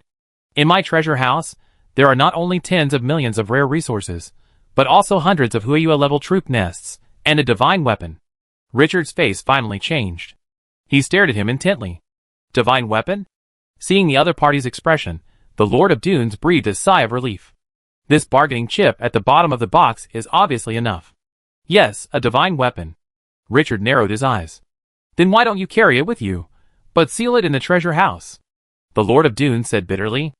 In my treasure house, there are not only tens of millions of rare resources, but also hundreds of Huayua-level troop nests, and a divine weapon. Richard's face finally changed. He stared at him intently. Divine weapon? Seeing the other party's expression, the Lord of Dunes breathed a sigh of relief. This bargaining chip at the bottom of the box is obviously enough. Yes, a divine weapon. Richard narrowed his eyes. Then why don't you carry it with you, but seal it in the treasure house? The Lord of Dunes said bitterly.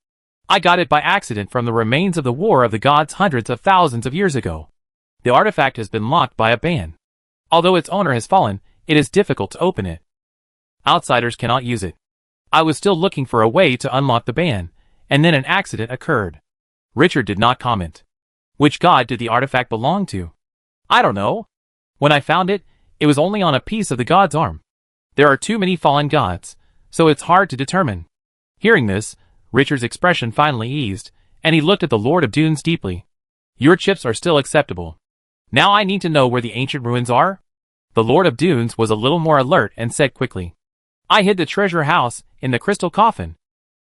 I got it by accident from the remains of the War of the Gods hundreds of thousands of years ago. The artifact has been locked by a ban. Although its owner has fallen, it is difficult to open it. Outsiders cannot use it. I was still looking for a way to unlock the ban, and then an accident occurred. Richard did not comment. Which god did the artifact belong to? I don't know. When I found it, it was only on a piece of the god's arm. There are too many fallen gods, so it's hard to determine. Hearing this, Richard's expression finally eased, and he looked at the Lord of Dunes deeply. Your chips are still acceptable. Now I need to know where the ancient ruins are. The Lord of Dunes was a little more alert and said quickly. I hid the treasure house in the crystal coffin.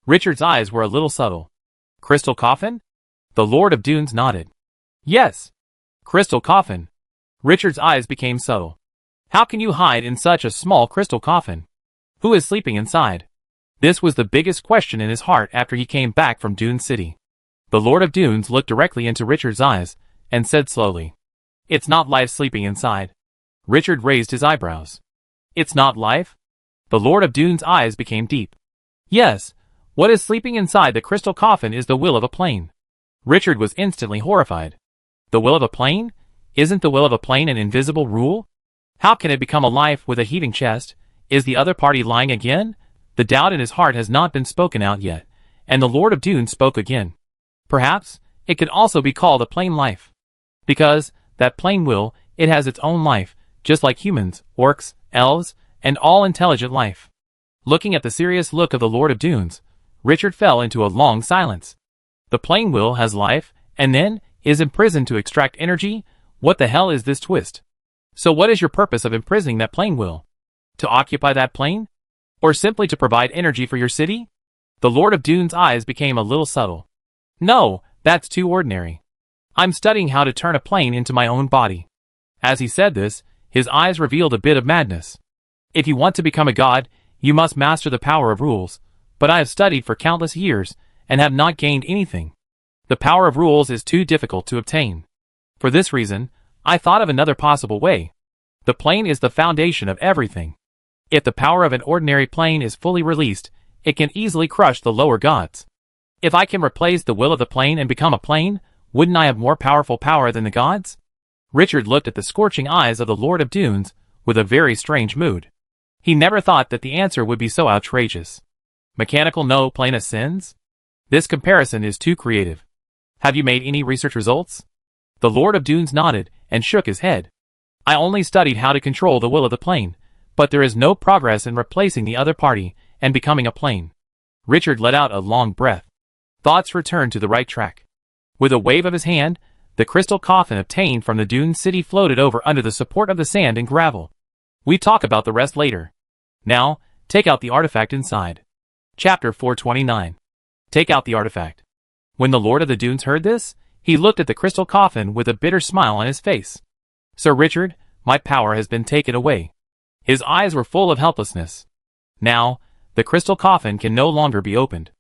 Richard's eyes were a little subtle. Crystal coffin? The Lord of Dunes nodded. Yes. Crystal coffin. Richard's eyes became subtle. How can you hide in such a small crystal coffin? Who is sleeping inside? This was the biggest question in his heart after he came back from Dune City. The Lord of Dunes looked directly into Richard's eyes and said slowly. It's not life sleeping inside. Richard raised his eyebrows. It's not life? The Lord of Dunes' eyes became deep. Yes, what is sleeping inside the crystal coffin is the will of a plane. Richard was instantly horrified. The will of a plane? Isn't the will of a plane an invisible rule? How can it become alive with a heaving chest? Is the other party lying again? The doubt in his heart has not been spoken out yet, and the Lord of Dunes spoke again. Perhaps, it could also be called a plane life. Because, that plane will, it has its own life, just like humans, orcs, elves, and all intelligent life. Looking at the serious look of the Lord of Dunes, Richard fell into a long silence. The plane will has life, and then, is imprisoned to extract energy? What the hell is this twist? So what is your purpose of imprisoning that plane will? To occupy that plane? Or simply to provide energy for your city? The Lord of Dunes' eyes became a little subtle. No, that's too ordinary. I'm studying how to turn a plane into my own body. As he said this, his eyes revealed a bit of madness. If you want to become a god, you must master the power of rules, but I have studied for countless years, and have not gained anything. The power of rules is too difficult to obtain. For this reason, I thought of another possible way. The plane is the foundation of everything. If the power of an ordinary plane is fully released, it can easily crush the lower gods. If I can replace the will of the plane and become a plane, wouldn't I have more powerful power than the gods? Richard looked at the scorching eyes of the Lord of Dunes with a very strange mood. He never thought that the answer would be so outrageous. Mechanical no plane ascends? This comparison is too creative. Have you made any research results? The Lord of Dunes nodded and shook his head. I only studied how to control the will of the plane, but there is no progress in replacing the other party and becoming a plane. Richard let out a long breath. Thoughts returned to the right track. With a wave of his hand, the crystal coffin obtained from the Dune City floated over under the support of the sand and gravel. We talk about the rest later. Now, take out the artifact inside. Chapter 429. Take out the artifact. When the Lord of the Dunes heard this, he looked at the crystal coffin with a bitter smile on his face. Sir Richard, my power has been taken away. His eyes were full of helplessness. Now, the crystal coffin can no longer be opened.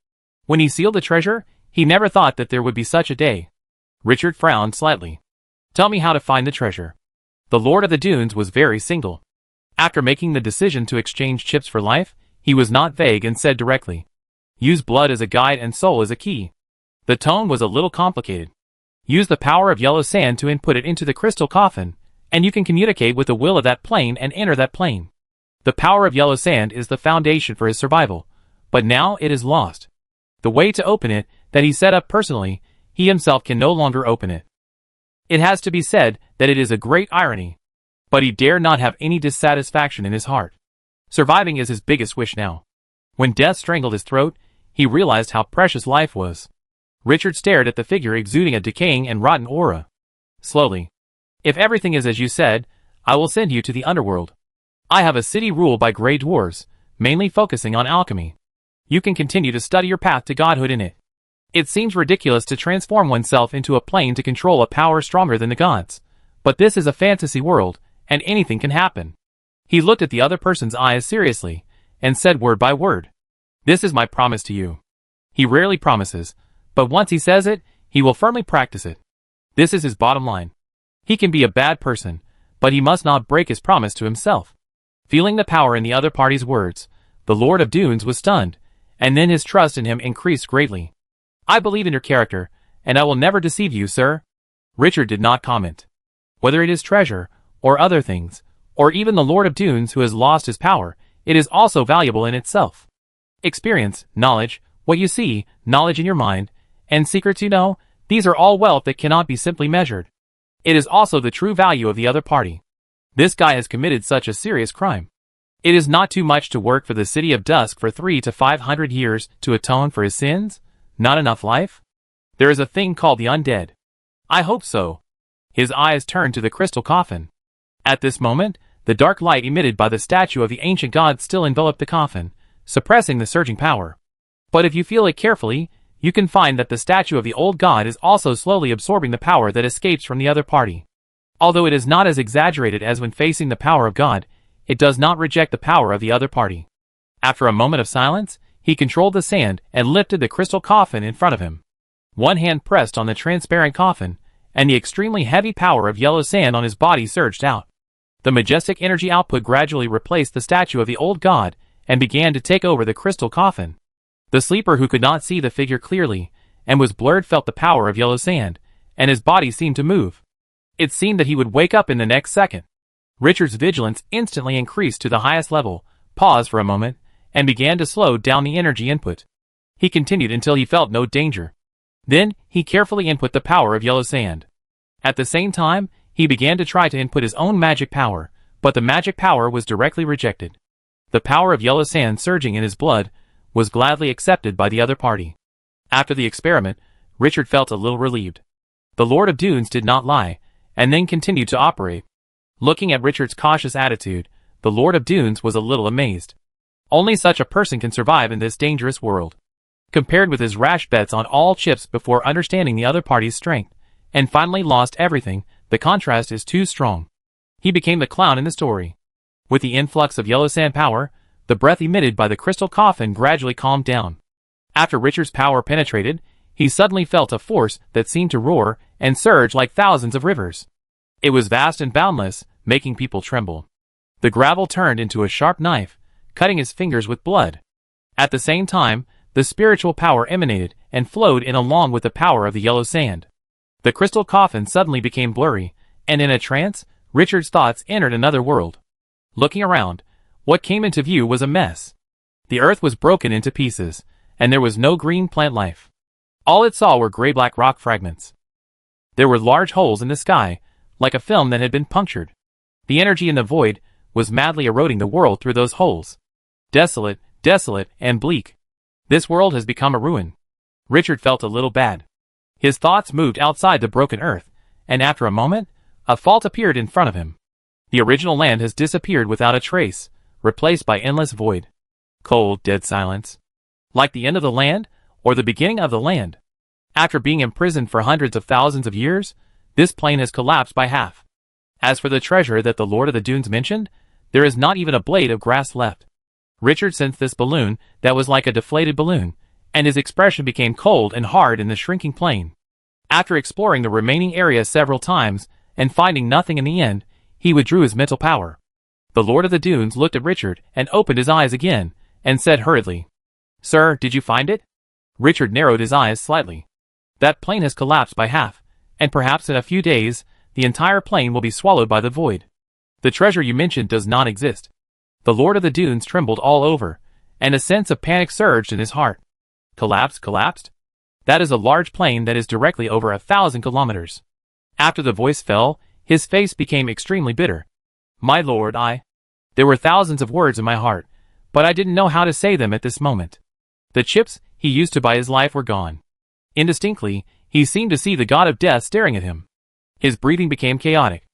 When he sealed the treasure, he never thought that there would be such a day. Richard frowned slightly. Tell me how to find the treasure. The Lord of the Dunes was very single. After making the decision to exchange chips for life, he was not vague and said directly. Use blood as a guide and soul as a key. The tone was a little complicated. Use the power of yellow sand to input it into the crystal coffin, and you can communicate with the will of that plane and enter that plane. The power of yellow sand is the foundation for his survival, but now it is lost. The way to open it, that he set up personally, he himself can no longer open it. It has to be said that it is a great irony, but he dare not have any dissatisfaction in his heart. Surviving is his biggest wish now. When death strangled his throat, he realized how precious life was. Richard stared at the figure exuding a decaying and rotten aura. Slowly. If everything is as you said, I will send you to the underworld. I have a city ruled by grey dwarves, mainly focusing on alchemy. You can continue to study your path to godhood in it. It seems ridiculous to transform oneself into a plane to control a power stronger than the gods, but this is a fantasy world, and anything can happen. He looked at the other person's eyes seriously, and said word by word. This is my promise to you. He rarely promises, but once he says it, he will firmly practice it. This is his bottom line. He can be a bad person, but he must not break his promise to himself. Feeling the power in the other party's words, the Lord of Dunes was stunned, and then his trust in him increased greatly. I believe in your character, and I will never deceive you, sir. Richard did not comment. Whether it is treasure, or other things, or even the Lord of Dunes who has lost his power, it is also valuable in itself. Experience, knowledge, what you see, knowledge in your mind, and secrets you know, these are all wealth that cannot be simply measured. It is also the true value of the other party. This guy has committed such a serious crime. It is not too much to work for the City of Dusk for 300 to 500 years to atone for his sins? Not enough life? There is a thing called the undead. I hope so. His eyes turned to the crystal coffin. At this moment, the dark light emitted by the statue of the ancient god still enveloped the coffin, suppressing the surging power. But if you feel it carefully, you can find that the statue of the old god is also slowly absorbing the power that escapes from the other party. Although it is not as exaggerated as when facing the power of God, it does not reject the power of the other party. After a moment of silence, he controlled the sand and lifted the crystal coffin in front of him. One hand pressed on the transparent coffin, and the extremely heavy power of yellow sand on his body surged out. The majestic energy output gradually replaced the statue of the old god and began to take over the crystal coffin. The sleeper who could not see the figure clearly and was blurred felt the power of yellow sand, and his body seemed to move. It seemed that he would wake up in the next second. Richard's vigilance instantly increased to the highest level, paused for a moment, and began to slow down the energy input. He continued until he felt no danger. Then, he carefully input the power of yellow sand. At the same time, he began to try to input his own magic power, but the magic power was directly rejected. The power of yellow sand surging in his blood was gladly accepted by the other party. After the experiment, Richard felt a little relieved. The Lord of Dunes did not lie, and then continued to operate. Looking at Richard's cautious attitude, the Lord of Dunes was a little amazed. Only such a person can survive in this dangerous world. Compared with his rash bets on all chips before understanding the other party's strength, and finally lost everything, the contrast is too strong. He became the clown in the story. With the influx of yellow sand power, the breath emitted by the crystal coffin gradually calmed down. After Richard's power penetrated, he suddenly felt a force that seemed to roar and surge like thousands of rivers. It was vast and boundless, making people tremble. The gravel turned into a sharp knife, cutting his fingers with blood. At the same time, the spiritual power emanated and flowed in along with the power of the yellow sand. The crystal coffin suddenly became blurry, and in a trance, Richard's thoughts entered another world. Looking around, what came into view was a mess. The earth was broken into pieces, and there was no green plant life. All it saw were gray-black rock fragments. There were large holes in the sky, like a film that had been punctured. The energy in the void was madly eroding the world through those holes. Desolate, desolate, and bleak. This world has become a ruin. Richard felt a little bad. His thoughts moved outside the broken earth, and after a moment, a fault appeared in front of him. The original land has disappeared without a trace, replaced by endless void. Cold, dead silence. Like the end of the land, or the beginning of the land. After being imprisoned for hundreds of thousands of years, this plane has collapsed by half. As for the treasure that the Lord of the Dunes mentioned, there is not even a blade of grass left. Richard sensed this balloon that was like a deflated balloon, and his expression became cold and hard in the shrinking plane. After exploring the remaining area several times, and finding nothing in the end, he withdrew his mental power. The Lord of the Dunes looked at Richard and opened his eyes again, and said hurriedly, "Sir, did you find it?" Richard narrowed his eyes slightly. "That plane has collapsed by half, and perhaps in a few days, the entire plane will be swallowed by the void. The treasure you mentioned does not exist." The Lord of the Dunes trembled all over, and a sense of panic surged in his heart. Collapsed? That is a large plane that is directly over 1,000 kilometers. After the voice fell, his face became extremely bitter. "My lord, There were thousands of words in my heart, but I didn't know how to say them at this moment. The chips he used to buy his life were gone. Indistinctly, he seemed to see the god of death staring at him. His breathing became chaotic.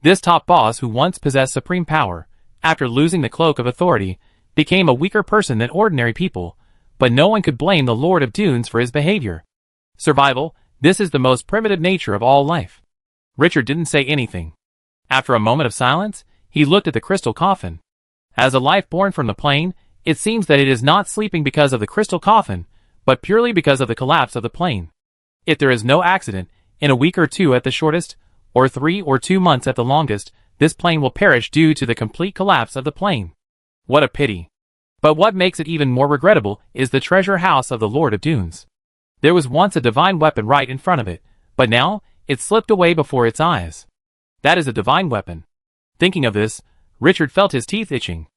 This top boss who once possessed supreme power, after losing the cloak of authority, became a weaker person than ordinary people, but no one could blame the Lord of Dunes for his behavior. Survival, this is the most primitive nature of all life." Richard didn't say anything. After a moment of silence, he looked at the crystal coffin. As a life born from the plane, it seems that it is not sleeping because of the crystal coffin, but purely because of the collapse of the plane. If there is no accident, in a week or two at the shortest, or 3 or 2 months at the longest, this plane will perish due to the complete collapse of the plane. What a pity. But what makes it even more regrettable is the treasure house of the Lord of Dunes. There was once a divine weapon right in front of it, but now, it slipped away before its eyes. That is a divine weapon. Thinking of this, Richard felt his teeth itching.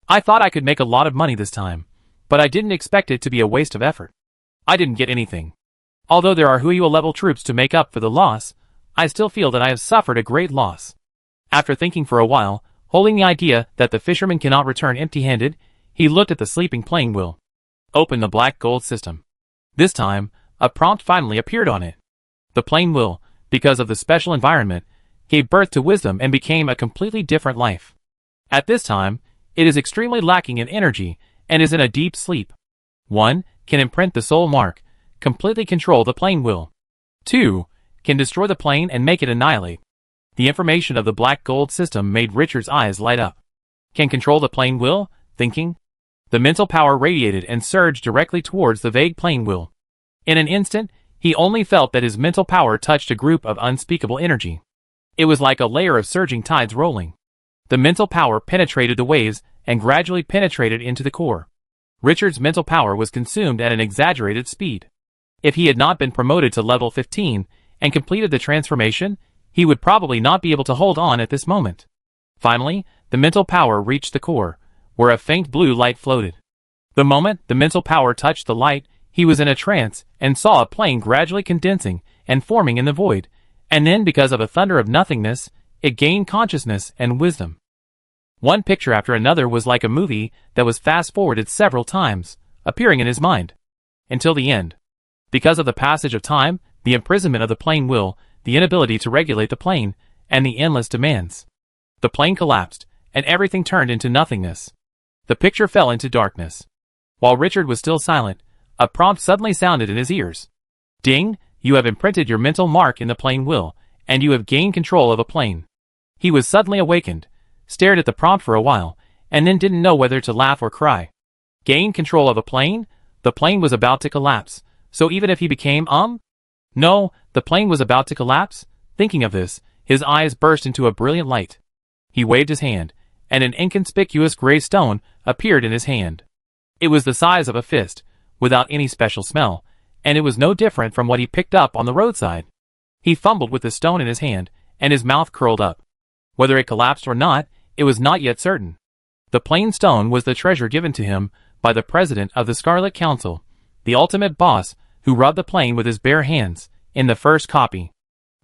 "I thought I could make a lot of money this time, but I didn't expect it to be a waste of effort. I didn't get anything. Although there are Huiwa-level troops to make up for the loss, I still feel that I have suffered a great loss." After thinking for a while, holding the idea that the fisherman cannot return empty-handed, he looked at the sleeping plane wheel. Open the black gold system. This time, a prompt finally appeared on it. The plane wheel, because of the special environment, gave birth to wisdom and became a completely different life. At this time, it is extremely lacking in energy and is in a deep sleep. 1. Can imprint the soul mark, completely control the plane wheel. 2. Can destroy the plane and make it annihilate. The information of the black gold system made Richard's eyes light up. Can control the plane wheel, thinking. The mental power radiated and surged directly towards the vague plane wheel. In an instant, he only felt that his mental power touched a group of unspeakable energy. It was like a layer of surging tides rolling. The mental power penetrated the waves and gradually penetrated into the core. Richard's mental power was consumed at an exaggerated speed. If he had not been promoted to level 15 and completed the transformation, he would probably not be able to hold on at this moment. Finally, the mental power reached the core, where a faint blue light floated. The moment the mental power touched the light, he was in a trance and saw a plane gradually condensing and forming in the void, and then because of a thunder of nothingness, it gained consciousness and wisdom. One picture after another was like a movie that was fast-forwarded several times, appearing in his mind, until the end. Because of the passage of time, the imprisonment of the plane will, the inability to regulate the plane, and the endless demands. The plane collapsed, and everything turned into nothingness. The picture fell into darkness. While Richard was still silent, a prompt suddenly sounded in his ears. "Ding, you have imprinted your mental mark in the plane will, and you have gained control of a plane." He was suddenly awakened, stared at the prompt for a while, and then didn't know whether to laugh or cry. Gain control of a plane? The plane was about to collapse, so even if he became No, the plane was about to collapse? Thinking of this, his eyes burst into a brilliant light. He waved his hand, and an inconspicuous gray stone appeared in his hand. It was the size of a fist, without any special smell, and it was no different from what he picked up on the roadside. He fumbled with the stone in his hand, and his mouth curled up. Whether it collapsed or not, it was not yet certain. The plain stone was the treasure given to him by the president of the Scarlet Council, the ultimate boss who rubbed the plane with his bare hands, in the first copy.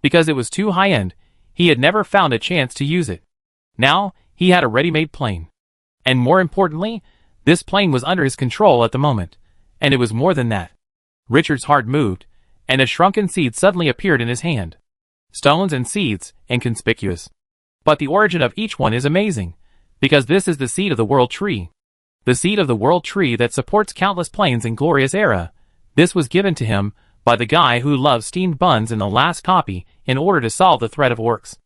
Because it was too high-end, he had never found a chance to use it. Now, he had a ready-made plane. And more importantly, this plane was under his control at the moment, and it was more than that. Richard's heart moved, and a shrunken seed suddenly appeared in his hand. Stones and seeds, inconspicuous. But the origin of each one is amazing. Because this is the seed of the world tree. The seed of the world tree that supports countless planes in glorious era. This was given to him by the guy who loves steamed buns in the last copy in order to solve the threat of works.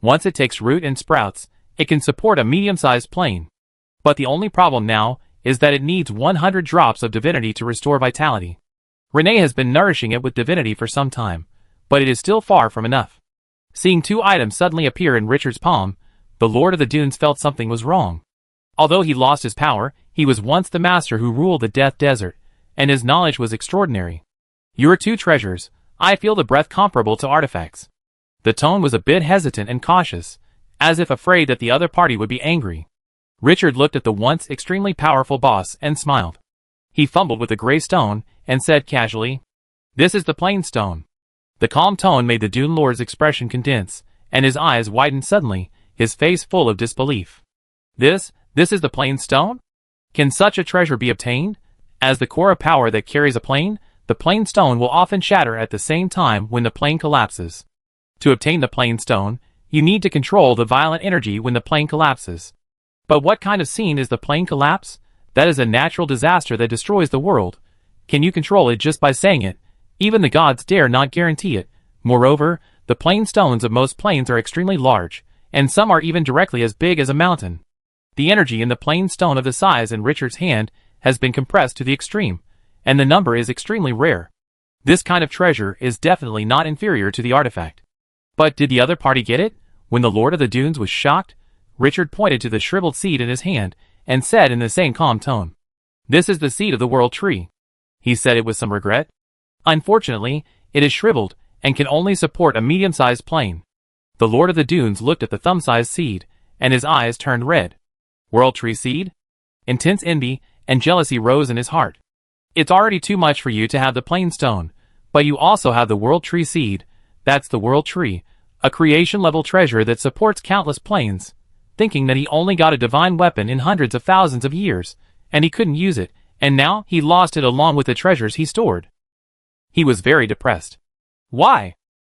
Once it takes root and sprouts, it can support a medium-sized plane. But the only problem now is that it needs 100 drops of divinity to restore vitality. Renee has been nourishing it with divinity for some time, but it is still far from enough. Seeing two items suddenly appear in Richard's palm, the Lord of the Dunes felt something was wrong. Although he lost his power, he was once the master who ruled the Death Desert, and his knowledge was extraordinary. Your two treasures, I feel the breath comparable to artifacts. The tone was a bit hesitant and cautious, as if afraid that the other party would be angry. Richard looked at the once extremely powerful boss and smiled. He fumbled with the gray stone and said casually, "This is the plain stone." The calm tone made the Dune Lord's expression condense, and his eyes widened suddenly, his face full of disbelief. This is the plain stone? Can such a treasure be obtained? As the core of power that carries a plane, the plain stone will often shatter at the same time when the plane collapses. To obtain the plain stone, you need to control the violent energy when the plane collapses. But what kind of scene is the plane collapse? That is a natural disaster that destroys the world. Can you control it just by saying it? Even the gods dare not guarantee it. Moreover, the plain stones of most planes are extremely large, and some are even directly as big as a mountain. The energy in the plain stone of the size in Richard's hand has been compressed to the extreme, and the number is extremely rare. This kind of treasure is definitely not inferior to the artifact. But did the other party get it? When the Lord of the Dunes was shocked, Richard pointed to the shriveled seed in his hand and said in the same calm tone, "This is the seed of the world tree." He said it with some regret. "Unfortunately, it is shriveled and can only support a medium-sized plane." The Lord of the Dunes looked at the thumb-sized seed, and his eyes turned red. World tree seed? Intense envy and jealousy rose in his heart. "It's already too much for you to have the plain stone, but you also have the world tree seed. That's the world tree, a creation-level treasure that supports countless planes." Thinking that he only got a divine weapon in hundreds of thousands of years, and he couldn't use it, and now he lost it along with the treasures he stored. He was very depressed. Why?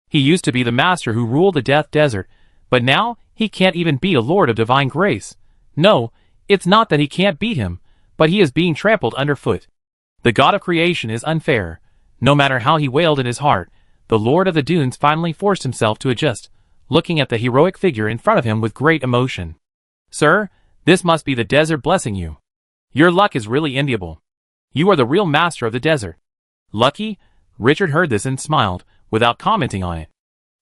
He used to be the master who ruled the Death Desert, but now he can't even beat a Lord of Divine Grace. No, it's not that he can't beat him, but he is being trampled underfoot. The God of creation is unfair. No matter how he wailed in his heart, the Lord of the Dunes finally forced himself to adjust, looking at the heroic figure in front of him with great emotion. "Sir, this must be the desert blessing you. Your luck is really enviable. You are the real master of the desert." "Lucky?" Richard heard this and smiled, without commenting on it.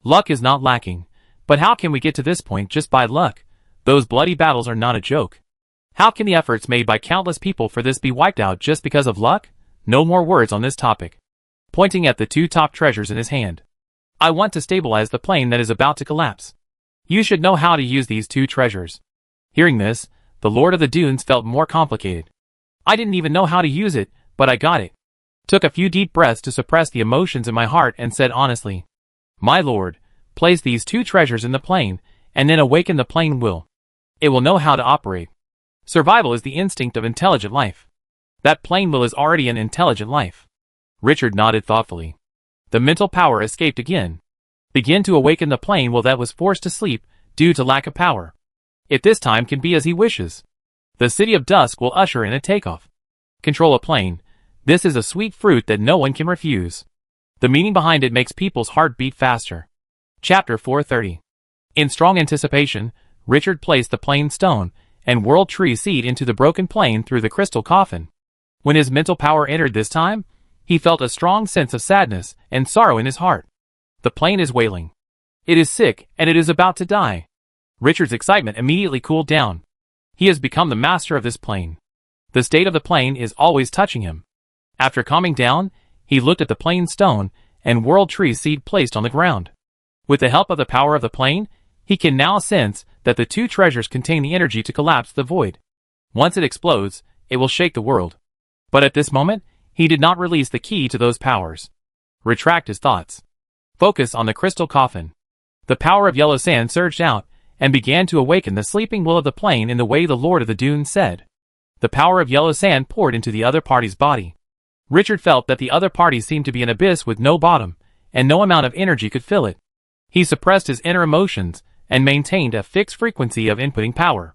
"Luck is not lacking, but how can we get to this point just by luck? Those bloody battles are not a joke. How can the efforts made by countless people for this be wiped out just because of luck? No more words on this topic." Pointing at the two top treasures in his hand. "I want to stabilize the plane that is about to collapse. You should know how to use these two treasures." Hearing this, the Lord of the Dunes felt more complicated. "I didn't even know how to use it, but I got it." Took a few deep breaths to suppress the emotions in my heart and said honestly, "My lord, place these two treasures in the plane, and then awaken the plane will. It will know how to operate. Survival is the instinct of intelligent life. That plane will is already an intelligent life." Richard nodded thoughtfully. The mental power escaped again. Begin to awaken the plane will that was forced to sleep due to lack of power. It this time can be as he wishes. The city of dusk will usher in a takeoff. Control a plane. This is a sweet fruit that no one can refuse. The meaning behind it makes people's heart beat faster. Chapter 430. In strong anticipation, Richard placed the plain stone and world tree seed into the broken plane through the crystal coffin. When his mental power entered this time, he felt a strong sense of sadness and sorrow in his heart. The plane is wailing. It is sick and it is about to die. Richard's excitement immediately cooled down. He has become the master of this plane. The state of the plane is always touching him. After calming down, he looked at the plain stone and world tree seed placed on the ground. With the help of the power of the plane, he can now sense that the two treasures contain the energy to collapse the void. Once it explodes, it will shake the world. But at this moment, he did not release the key to those powers. Retract his thoughts. Focus on the crystal coffin. The power of yellow sand surged out and began to awaken the sleeping will of the plane in the way the Lord of the Dunes said. The power of yellow sand poured into the other party's body. Richard felt that the other party seemed to be an abyss with no bottom, and no amount of energy could fill it. He suppressed his inner emotions and maintained a fixed frequency of inputting power.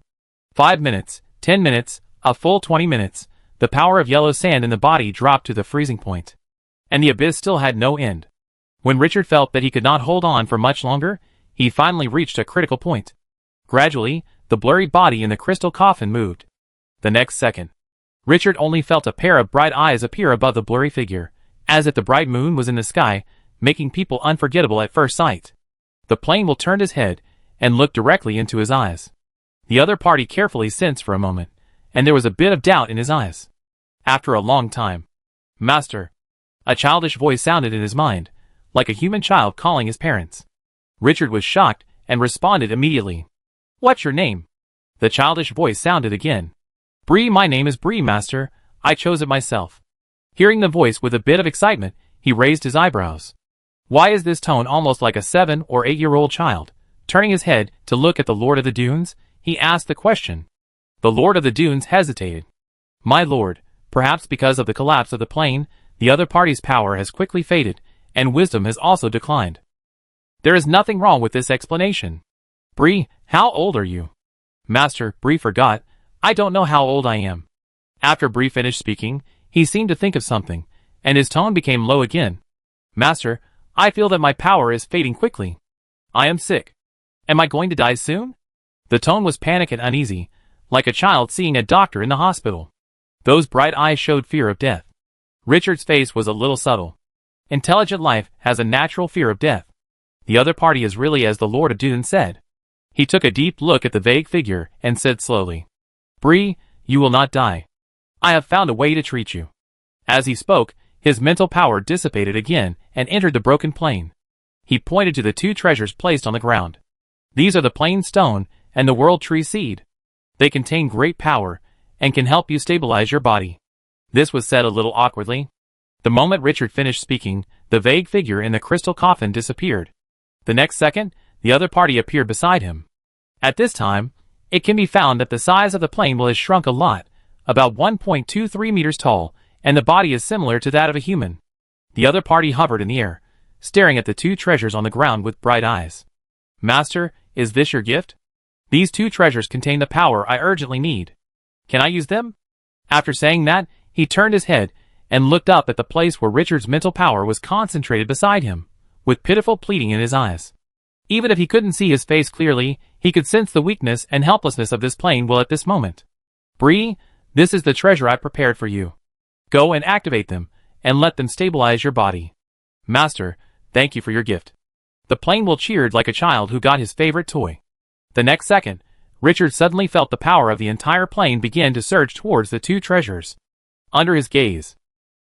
5 minutes, 10 minutes, a full 20 minutes, the power of yellow sand in the body dropped to the freezing point. And the abyss still had no end. When Richard felt that he could not hold on for much longer, he finally reached a critical point. Gradually, the blurry body in the crystal coffin moved. The next second, Richard only felt a pair of bright eyes appear above the blurry figure, as if the bright moon was in the sky, making people unforgettable at first sight. The plane will turned his head and looked directly into his eyes. The other party carefully sensed for a moment, and there was a bit of doubt in his eyes. After a long time, "Master," a childish voice sounded in his mind, like a human child calling his parents. Richard was shocked and responded immediately. "What's your name?" The childish voice sounded again. "Bree, my name is Bree, master. I chose it myself." Hearing the voice with a bit of excitement, he raised his eyebrows. Why is this tone almost like a 7 or 8-year-old child? Turning his head to look at the Lord of the Dunes, he asked the question. The Lord of the Dunes hesitated. "My lord, perhaps because of the collapse of the plane, the other party's power has quickly faded, and wisdom has also declined." "There is nothing wrong with this explanation." "Bree, how old are you?" "Master," Bree forgot, "I don't know how old I am." After Bree finished speaking, he seemed to think of something, and his tone became low again. "Master, I feel that my power is fading quickly. I am sick. Am I going to die soon?" The tone was panic and uneasy, like a child seeing a doctor in the hospital. Those bright eyes showed fear of death. Richard's face was a little subtle. Intelligent life has a natural fear of death. The other party is really as the Lord of Dune said. He took a deep look at the vague figure and said slowly, "Bree, you will not die. I have found a way to treat you." As he spoke, his mental power dissipated again and entered the broken plane. He pointed to the 2 treasures placed on the ground. "These are the plane stone and the world tree seed. They contain great power and can help you stabilize your body." This was said a little awkwardly. The moment Richard finished speaking, the vague figure in the crystal coffin disappeared. The next second, the other party appeared beside him. At this time, it can be found that the size of the plane has shrunk a lot, about 1.23 meters tall, and the body is similar to that of a human. The other party hovered in the air, staring at the 2 treasures on the ground with bright eyes. "Master, is this your gift? These 2 treasures contain the power I urgently need. Can I use them?" After saying that, he turned his head and looked up at the place where Richard's mental power was concentrated beside him, with pitiful pleading in his eyes. Even if he couldn't see his face clearly, he could sense the weakness and helplessness of this plane will at this moment. "Bree, this is the treasure I prepared for you. Go and activate them, and let them stabilize your body." "Master, thank you for your gift." The plane will cheered like a child who got his favorite toy. The next second, Richard suddenly felt the power of the entire plane begin to surge towards the 2 treasures. Under his gaze,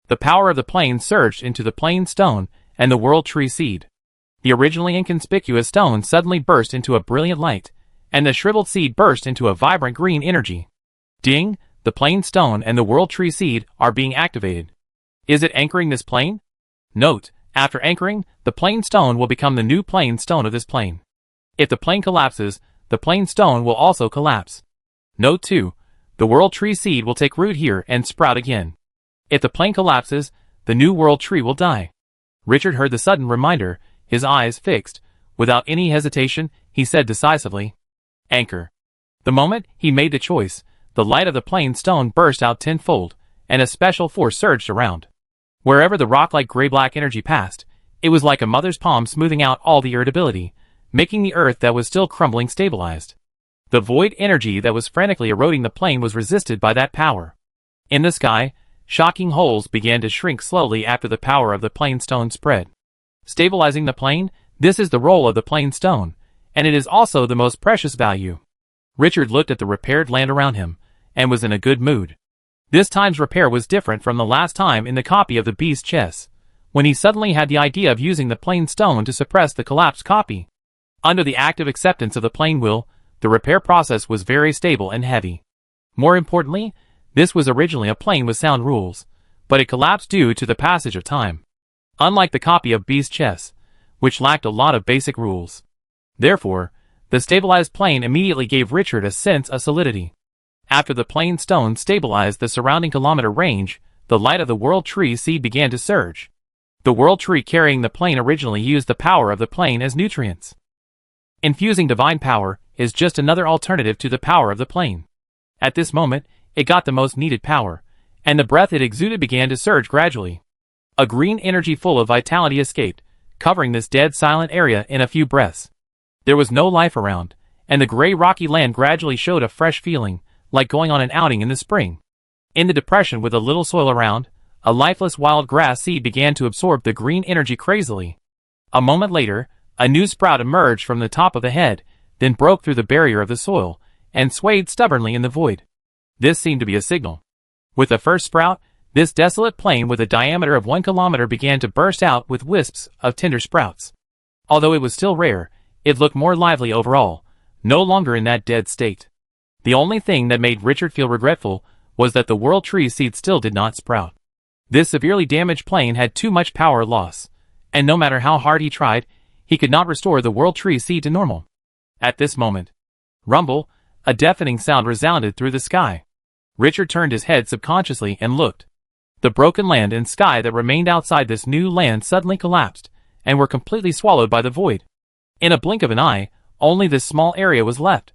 the power of the plane surged into the plane stone and the world tree seed. The originally inconspicuous stone suddenly burst into a brilliant light, and the shriveled seed burst into a vibrant green energy. Ding! The plane stone and the world tree seed are being activated. Is it anchoring this plane? Note, after anchoring, the plane stone will become the new plane stone of this plane. If the plane collapses, the plane stone will also collapse. Note 2, the world tree seed will take root here and sprout again. If the plane collapses, the new world tree will die. Richard heard the sudden reminder, his eyes fixed. Without any hesitation, he said decisively, "Anchor." The moment he made the choice, the light of the plane stone burst out tenfold, and a special force surged around. Wherever the rock-like gray-black energy passed, it was like a mother's palm smoothing out all the irritability, making the earth that was still crumbling stabilized. The void energy that was frantically eroding the plane was resisted by that power. In the sky, shocking holes began to shrink slowly after the power of the plane stone spread. Stabilizing the plane, this is the role of the plane stone, and it is also the most precious value. Richard looked at the repaired land around him, and was in a good mood. This time's repair was different from the last time in the copy of the Beast chess, when he suddenly had the idea of using the plane stone to suppress the collapsed copy. Under the active acceptance of the plane will, the repair process was very stable and heavy. More importantly, this was originally a plane with sound rules, but it collapsed due to the passage of time. Unlike the copy of Beast chess, which lacked a lot of basic rules. Therefore, the stabilized plane immediately gave Richard a sense of solidity. After the plane stone stabilized the surrounding kilometer range, the light of the world tree seed began to surge. The world tree carrying the plane originally used the power of the plane as nutrients. Infusing divine power is just another alternative to the power of the plane. At this moment, it got the most needed power, and the breath it exuded began to surge gradually. A green energy full of vitality escaped, covering this dead silent area in a few breaths. There was no life around, and the gray rocky land gradually showed a fresh feeling, like going on an outing in the spring. In the depression with a little soil around, a lifeless wild grass seed began to absorb the green energy crazily. A moment later, a new sprout emerged from the top of the head, then broke through the barrier of the soil, and swayed stubbornly in the void. This seemed to be a signal. With the first sprout, this desolate plain with a diameter of 1 kilometer began to burst out with wisps of tender sprouts. Although it was still rare, it looked more lively overall, no longer in that dead state. The only thing that made Richard feel regretful was that the world tree seed still did not sprout. This severely damaged plain had too much power loss, and no matter how hard he tried, he could not restore the world tree seed to normal. At this moment, rumble, a deafening sound resounded through the sky. Richard turned his head subconsciously and looked. The broken land and sky that remained outside this new land suddenly collapsed, and were completely swallowed by the void. In a blink of an eye, only this small area was left.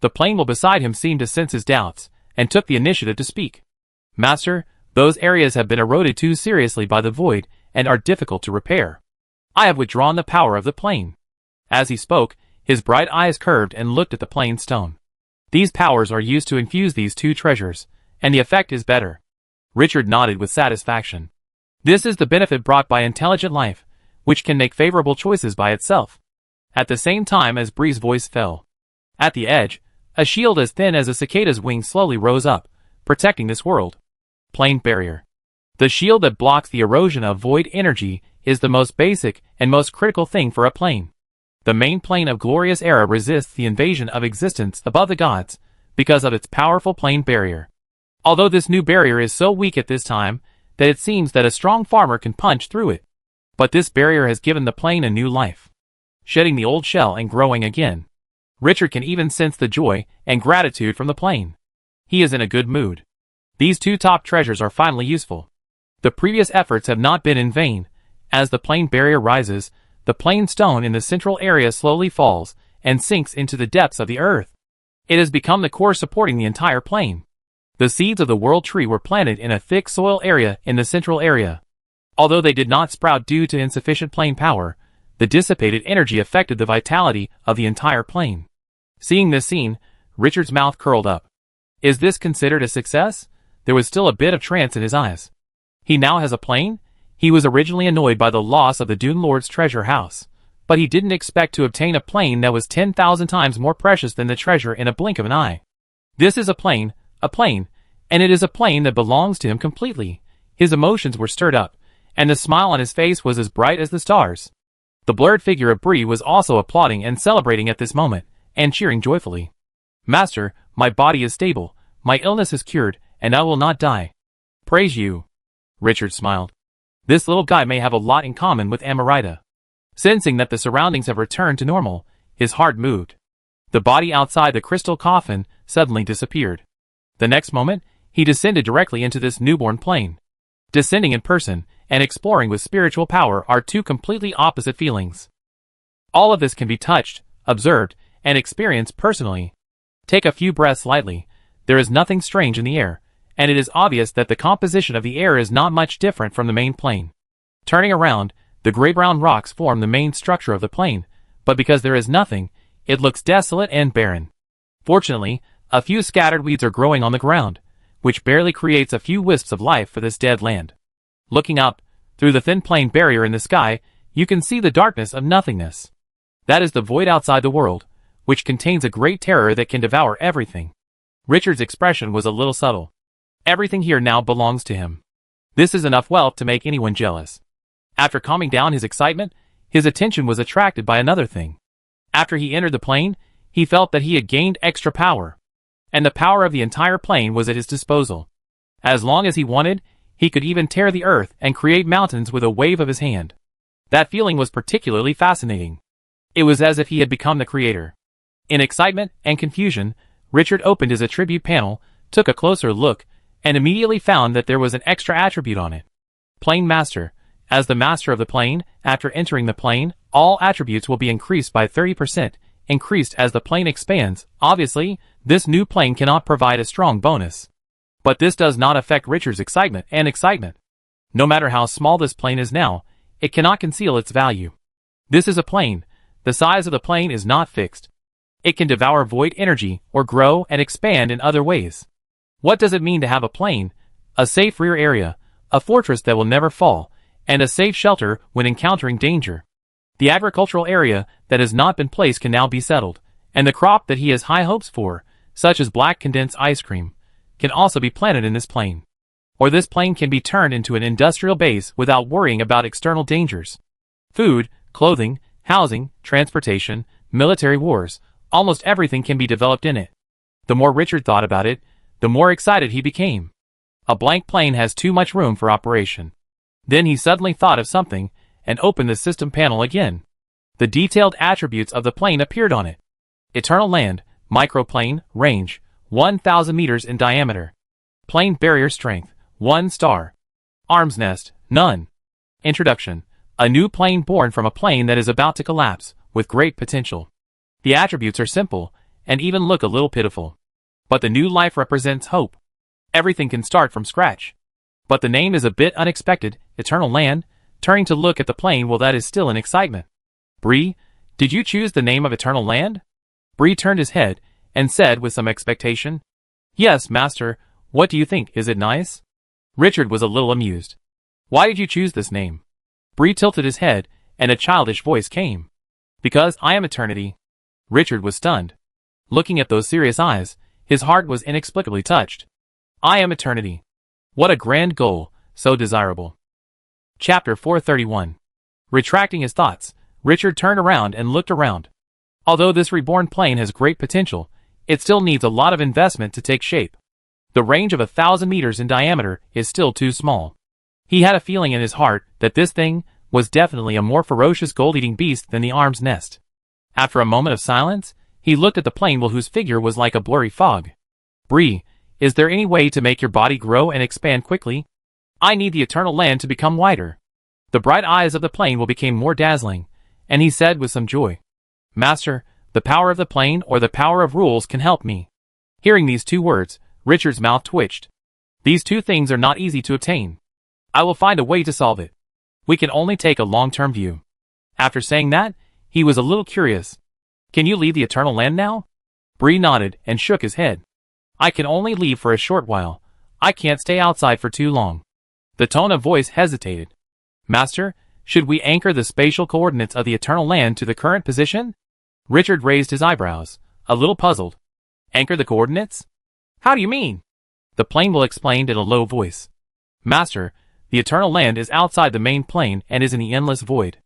The plain beside him seemed to sense his doubts, and took the initiative to speak. "Master, those areas have been eroded too seriously by the void, and are difficult to repair. I have withdrawn the power of the plain." As he spoke, his bright eyes curved and looked at the plain stone. "These powers are used to infuse these two treasures, and the effect is better." Richard nodded with satisfaction. This is the benefit brought by intelligent life, which can make favorable choices by itself. At the same time as Bree's voice fell. At the edge, a shield as thin as a cicada's wing slowly rose up, protecting this world. Plain barrier. The shield that blocks the erosion of void energy is the most basic and most critical thing for a plane. The main plane of Glorious Era resists the invasion of existence above the gods because of its powerful plane barrier. Although this new barrier is so weak at this time that it seems that a strong farmer can punch through it. But this barrier has given the plane a new life, shedding the old shell and growing again. Richard can even sense the joy and gratitude from the plane. He is in a good mood. These two top treasures are finally useful. The previous efforts have not been in vain. As the plane barrier rises, the plain stone in the central area slowly falls and sinks into the depths of the earth. It has become the core supporting the entire plane. The seeds of the world tree were planted in a thick soil area in the central area. Although they did not sprout due to insufficient plane power, the dissipated energy affected the vitality of the entire plane. Seeing this scene, Richard's mouth curled up. Is this considered a success? There was still a bit of trance in his eyes. He now has a plane? He was originally annoyed by the loss of the Dune Lord's treasure house, but he didn't expect to obtain a plane that was 10,000 times more precious than the treasure in a blink of an eye. This is a plane, and it is a plane that belongs to him completely. His emotions were stirred up, and the smile on his face was as bright as the stars. The blurred figure of Bree was also applauding and celebrating at this moment, and cheering joyfully. "Master, my body is stable, my illness is cured, and I will not die." "Praise you." Richard smiled. This little guy may have a lot in common with Amarita. Sensing that the surroundings have returned to normal, his heart moved. The body outside the crystal coffin suddenly disappeared. The next moment, he descended directly into this newborn plane. Descending in person and exploring with spiritual power are two completely opposite feelings. All of this can be touched, observed, and experienced personally. Take a few breaths lightly. There is nothing strange in the air, and it is obvious that the composition of the air is not much different from the main plane. Turning around, the gray-brown rocks form the main structure of the plane, but because there is nothing, it looks desolate and barren. Fortunately, a few scattered weeds are growing on the ground, which barely creates a few wisps of life for this dead land. Looking up, through the thin plane barrier in the sky, you can see the darkness of nothingness. That is the void outside the world, which contains a great terror that can devour everything. Richard's expression was a little subtle. Everything here now belongs to him. This is enough wealth to make anyone jealous. After calming down his excitement, his attention was attracted by another thing. After he entered the plane, he felt that he had gained extra power, and the power of the entire plane was at his disposal. As long as he wanted, he could even tear the earth and create mountains with a wave of his hand. That feeling was particularly fascinating. It was as if he had become the creator. In excitement and confusion, Richard opened his attribute panel, took a closer look, and immediately found that there was an extra attribute on it. Plane Master. As the master of the plane, after entering the plane, all attributes will be increased by 30%, increased as the plane expands. Obviously, this new plane cannot provide a strong bonus. But this does not affect Richard's excitement. No matter how small this plane is now, it cannot conceal its value. This is a plane. The size of the plane is not fixed. It can devour void energy or grow and expand in other ways. What does it mean to have a plane? A safe rear area, a fortress that will never fall, and a safe shelter when encountering danger. The agricultural area that has not been placed can now be settled, and the crop that he has high hopes for, such as black condensed ice cream, can also be planted in this plane. Or this plane can be turned into an industrial base without worrying about external dangers. Food, clothing, housing, transportation, military wars, almost everything can be developed in it. The more Richard thought about it, the more excited he became. A blank plane has too much room for operation. Then he suddenly thought of something and opened the system panel again. The detailed attributes of the plane appeared on it. Eternal land, microplane, range, 1,000 meters in diameter. Plane barrier strength, 1 star. Arms nest, none. Introduction, a new plane born from a plane that is about to collapse, with great potential. The attributes are simple, and even look a little pitiful. But the new life represents hope. Everything can start from scratch. But the name is a bit unexpected, Eternal Land. Turning to look at the plane, well, that is still an excitement. Bree, did you choose the name of Eternal Land? Bree turned his head and said with some expectation, Yes, master, what do you think, is it nice? Richard was a little amused. Why did you choose this name? Bree tilted his head and a childish voice came. Because I am eternity. Richard was stunned. Looking at those serious eyes, his heart was inexplicably touched. I am eternity. What a grand goal, so desirable. Chapter 431. Retracting his thoughts, Richard turned around and looked around. Although this reborn plane has great potential, it still needs a lot of investment to take shape. The range of 1,000 meters in diameter is still too small. He had a feeling in his heart that this thing was definitely a more ferocious gold-eating beast than the arm's nest. After a moment of silence, he looked at the plane whose figure was like a blurry fog. Bree, is there any way to make your body grow and expand quickly? I need the eternal land to become wider. The bright eyes of the plane will become more dazzling, and he said with some joy, Master, the power of the plane or the power of rules can help me. Hearing these two words, Richard's mouth twitched. These two things are not easy to obtain. I will find a way to solve it. We can only take a long-term view. After saying that, he was a little curious. Can you leave the eternal land now? Bree nodded and shook his head. I can only leave for a short while. I can't stay outside for too long. The tone of voice hesitated. Master, should we anchor the spatial coordinates of the eternal land to the current position? Richard raised his eyebrows, a little puzzled. Anchor the coordinates? How do you mean? The plane will explain in a low voice. Master, the eternal land is outside the main plane and is in the endless void.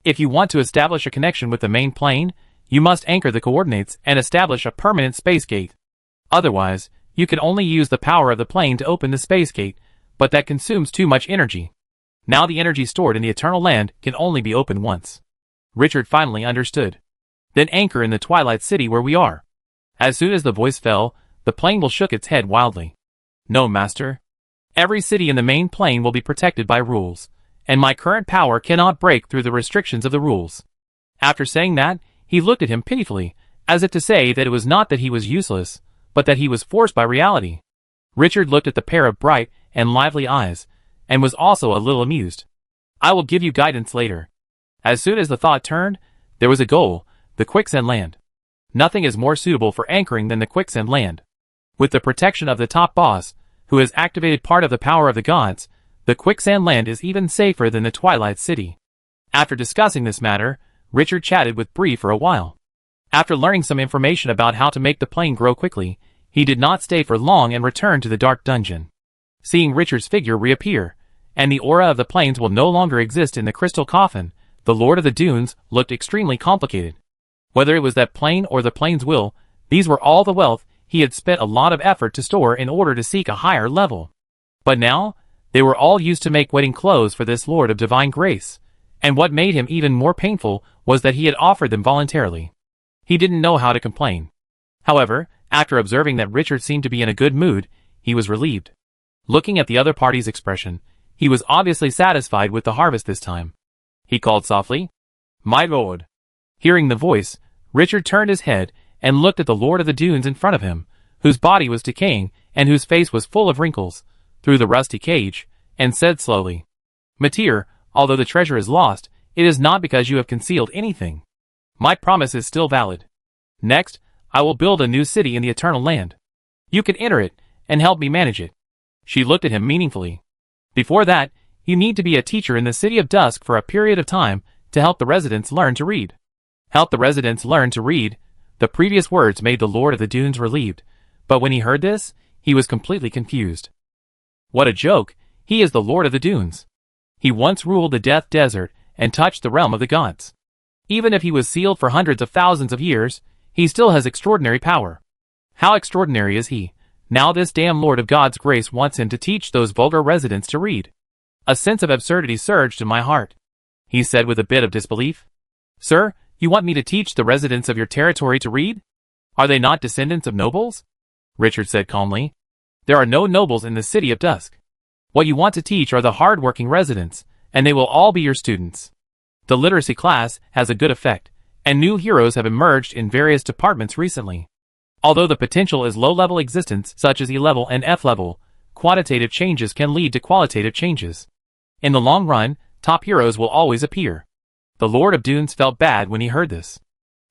If you want to establish a connection with the main plane, you must anchor the coordinates and establish a permanent space gate. Otherwise, you can only use the power of the plane to open the space gate, but that consumes too much energy. Now the energy stored in the eternal land can only be opened once. Richard finally understood. Then anchor in the Twilight City where we are. As soon as the voice fell, the plane will shook its head wildly. No, master. Every city in the main plane will be protected by rules, and my current power cannot break through the restrictions of the rules. After saying that, he looked at him pitifully, as if to say that it was not that he was useless, but that he was forced by reality. Richard looked at the pair of bright and lively eyes, and was also a little amused. I will give you guidance later. As soon as the thought turned, there was a goal, the quicksand land. Nothing is more suitable for anchoring than the quicksand land. With the protection of the top boss, who has activated part of the power of the gods, the quicksand land is even safer than the Twilight City. After discussing this matter, Richard chatted with Bree for a while. After learning some information about how to make the plane grow quickly, he did not stay for long and returned to the dark dungeon. Seeing Richard's figure reappear, and the aura of the planes will no longer exist in the crystal coffin, the Lord of the Dunes looked extremely complicated. Whether it was that plane or the plane's will, these were all the wealth he had spent a lot of effort to store in order to seek a higher level. But now, they were all used to make wedding clothes for this Lord of Divine Grace, and what made him even more painful was that he had offered them voluntarily. He didn't know how to complain. However, after observing that Richard seemed to be in a good mood, he was relieved. Looking at the other party's expression, he was obviously satisfied with the harvest this time. He called softly, My lord. Hearing the voice, Richard turned his head and looked at the Lord of the Dunes in front of him, whose body was decaying and whose face was full of wrinkles, through the rusty cage, and said slowly, "Matir, although the treasure is lost, it is not because you have concealed anything. My promise is still valid. Next, I will build a new city in the Eternal Land. You can enter it, and help me manage it." She looked at him meaningfully. "Before that, you need to be a teacher in the City of Dusk for a period of time to help the residents learn to read." Help the residents learn to read. The previous words made the Lord of the Dunes relieved, but when he heard this, he was completely confused. What a joke! He is the Lord of the Dunes. He once ruled the Death Desert and touched the realm of the gods. Even if he was sealed for hundreds of thousands of years, he still has extraordinary power. How extraordinary is he? Now this damn Lord of God's grace wants him to teach those vulgar residents to read. A sense of absurdity surged in my heart. He said with a bit of disbelief, "Sir, you want me to teach the residents of your territory to read? Are they not descendants of nobles?" Richard said calmly. "There are no nobles in the City of Dusk. What you want to teach are the hard-working residents, and they will all be your students. The literacy class has a good effect, and new heroes have emerged in various departments recently. Although the potential is low-level existence such as E-level and F-level, quantitative changes can lead to qualitative changes. In the long run, top heroes will always appear." The Lord of Dunes felt bad when he heard this.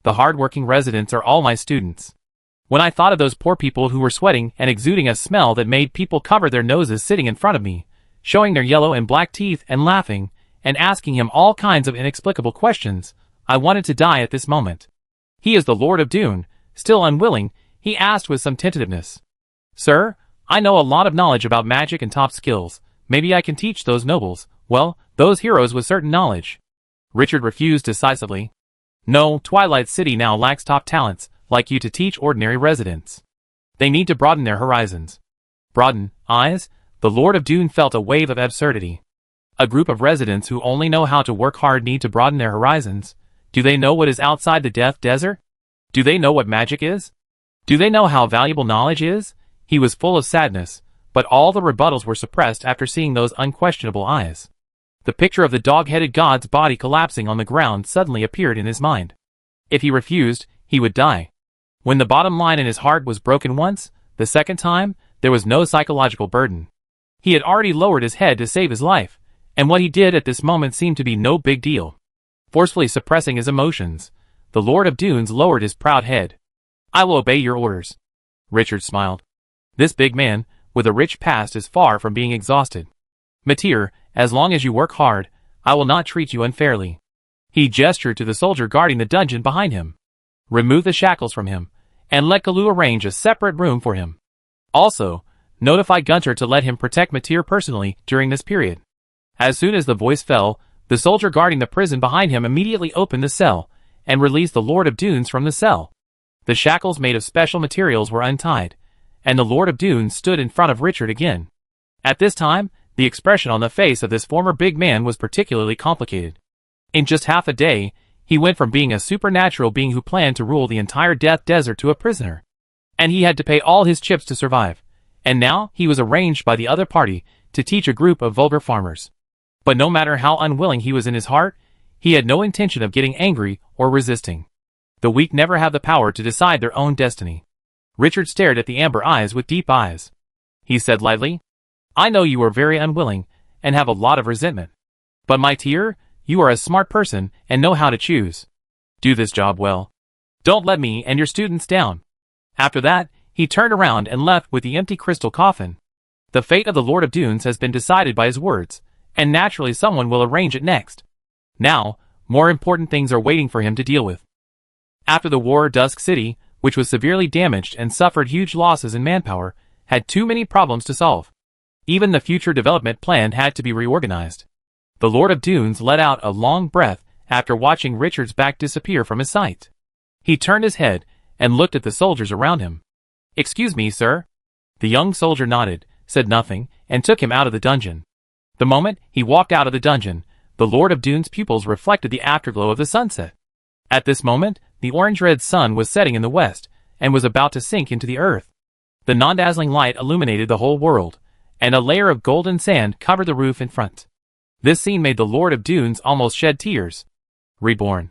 The hard-working residents are all my students. When I thought of those poor people who were sweating and exuding a smell that made people cover their noses sitting in front of me, showing their yellow and black teeth and laughing, and asking him all kinds of inexplicable questions, I wanted to die at this moment. He is the Lord of Dune. Still unwilling, he asked with some tentativeness, "Sir, I know a lot of knowledge about magic and top skills. Maybe I can teach those nobles, well, those heroes with certain knowledge." Richard refused decisively. "No, Twilight City now lacks top talents, like you to teach ordinary residents. They need to broaden their horizons." Broaden eyes? The Lord of Dune felt a wave of absurdity. A group of residents who only know how to work hard need to broaden their horizons. Do they know what is outside the Death Desert? Do they know what magic is? Do they know how valuable knowledge is? He was full of sadness, but all the rebuttals were suppressed after seeing those unquestionable eyes. The picture of the dog-headed god's body collapsing on the ground suddenly appeared in his mind. If he refused, he would die. When the bottom line in his heart was broken once, the second time, there was no psychological burden. He had already lowered his head to save his life, and what he did at this moment seemed to be no big deal. Forcefully suppressing his emotions, the Lord of Dunes lowered his proud head. "I will obey your orders." Richard smiled. This big man, with a rich past, is far from being exhausted. "Matir, as long as you work hard, I will not treat you unfairly." He gestured to the soldier guarding the dungeon behind him. "Remove the shackles from him, and let Galu arrange a separate room for him. Also, notify Gunter to let him protect Matir personally during this period." As soon as the voice fell, the soldier guarding the prison behind him immediately opened the cell, and released the Lord of Dunes from the cell. The shackles made of special materials were untied, and the Lord of Dunes stood in front of Richard again. At this time, the expression on the face of this former big man was particularly complicated. In just half a day, he went from being a supernatural being who planned to rule the entire Death Desert to a prisoner. And he had to pay all his chips to survive. And now, he was arranged by the other party to teach a group of vulgar farmers. But no matter how unwilling he was in his heart, he had no intention of getting angry or resisting. The weak never have the power to decide their own destiny. Richard stared at the amber eyes with deep eyes. He said lightly, "I know you are very unwilling, and have a lot of resentment. But my dear, you are a smart person and know how to choose. Do this job well. Don't let me and your students down." After that, he turned around and left with the empty crystal coffin. The fate of the Lord of Dunes has been decided by his words, and naturally someone will arrange it next. Now, more important things are waiting for him to deal with. After the war, Dusk City, which was severely damaged and suffered huge losses in manpower, had too many problems to solve. Even the future development plan had to be reorganized. The Lord of Dunes let out a long breath after watching Richard's back disappear from his sight. He turned his head and looked at the soldiers around him. "Excuse me, sir." The young soldier nodded, said nothing, and took him out of the dungeon. The moment he walked out of the dungeon, the Lord of Dune's pupils reflected the afterglow of the sunset. At this moment, the orange-red sun was setting in the west, and was about to sink into the earth. The non-dazzling light illuminated the whole world, and a layer of golden sand covered the roof in front. This scene made the Lord of Dunes almost shed tears. Reborn.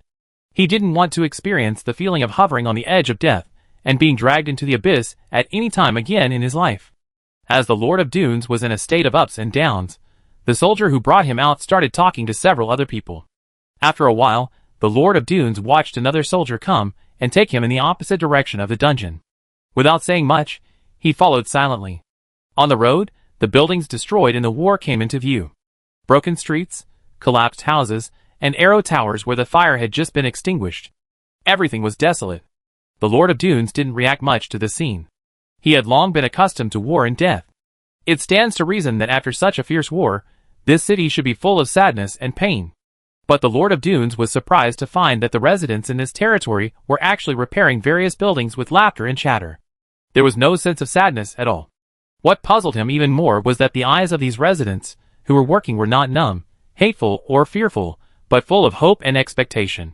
He didn't want to experience the feeling of hovering on the edge of death, and being dragged into the abyss at any time again in his life. As the Lord of Dunes was in a state of ups and downs, the soldier who brought him out started talking to several other people. After a while, the Lord of Dunes watched another soldier come and take him in the opposite direction of the dungeon. Without saying much, he followed silently. On the road, the buildings destroyed in the war came into view. Broken streets, collapsed houses, and arrow towers where the fire had just been extinguished. Everything was desolate. The Lord of Dunes didn't react much to the scene. He had long been accustomed to war and death. It stands to reason that after such a fierce war, this city should be full of sadness and pain. But the Lord of Dunes was surprised to find that the residents in this territory were actually repairing various buildings with laughter and chatter. There was no sense of sadness at all. What puzzled him even more was that the eyes of these residents who were working were not numb, hateful, or fearful, but full of hope and expectation.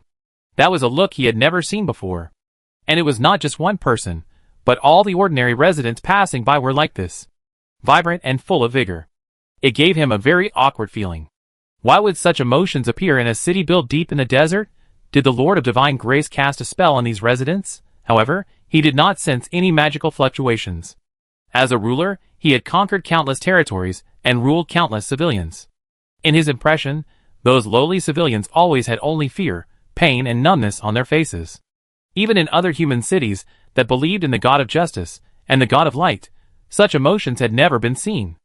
That was a look he had never seen before. And it was not just one person, but all the ordinary residents passing by were like this. Vibrant and full of vigor. It gave him a very awkward feeling. Why would such emotions appear in a city built deep in the desert? Did the Lord of Divine Grace cast a spell on these residents? However, he did not sense any magical fluctuations. As a ruler, he had conquered countless territories and ruled countless civilians. In his impression, those lowly civilians always had only fear, pain, and numbness on their faces. Even in other human cities that believed in the God of justice and the God of light, such emotions had never been seen.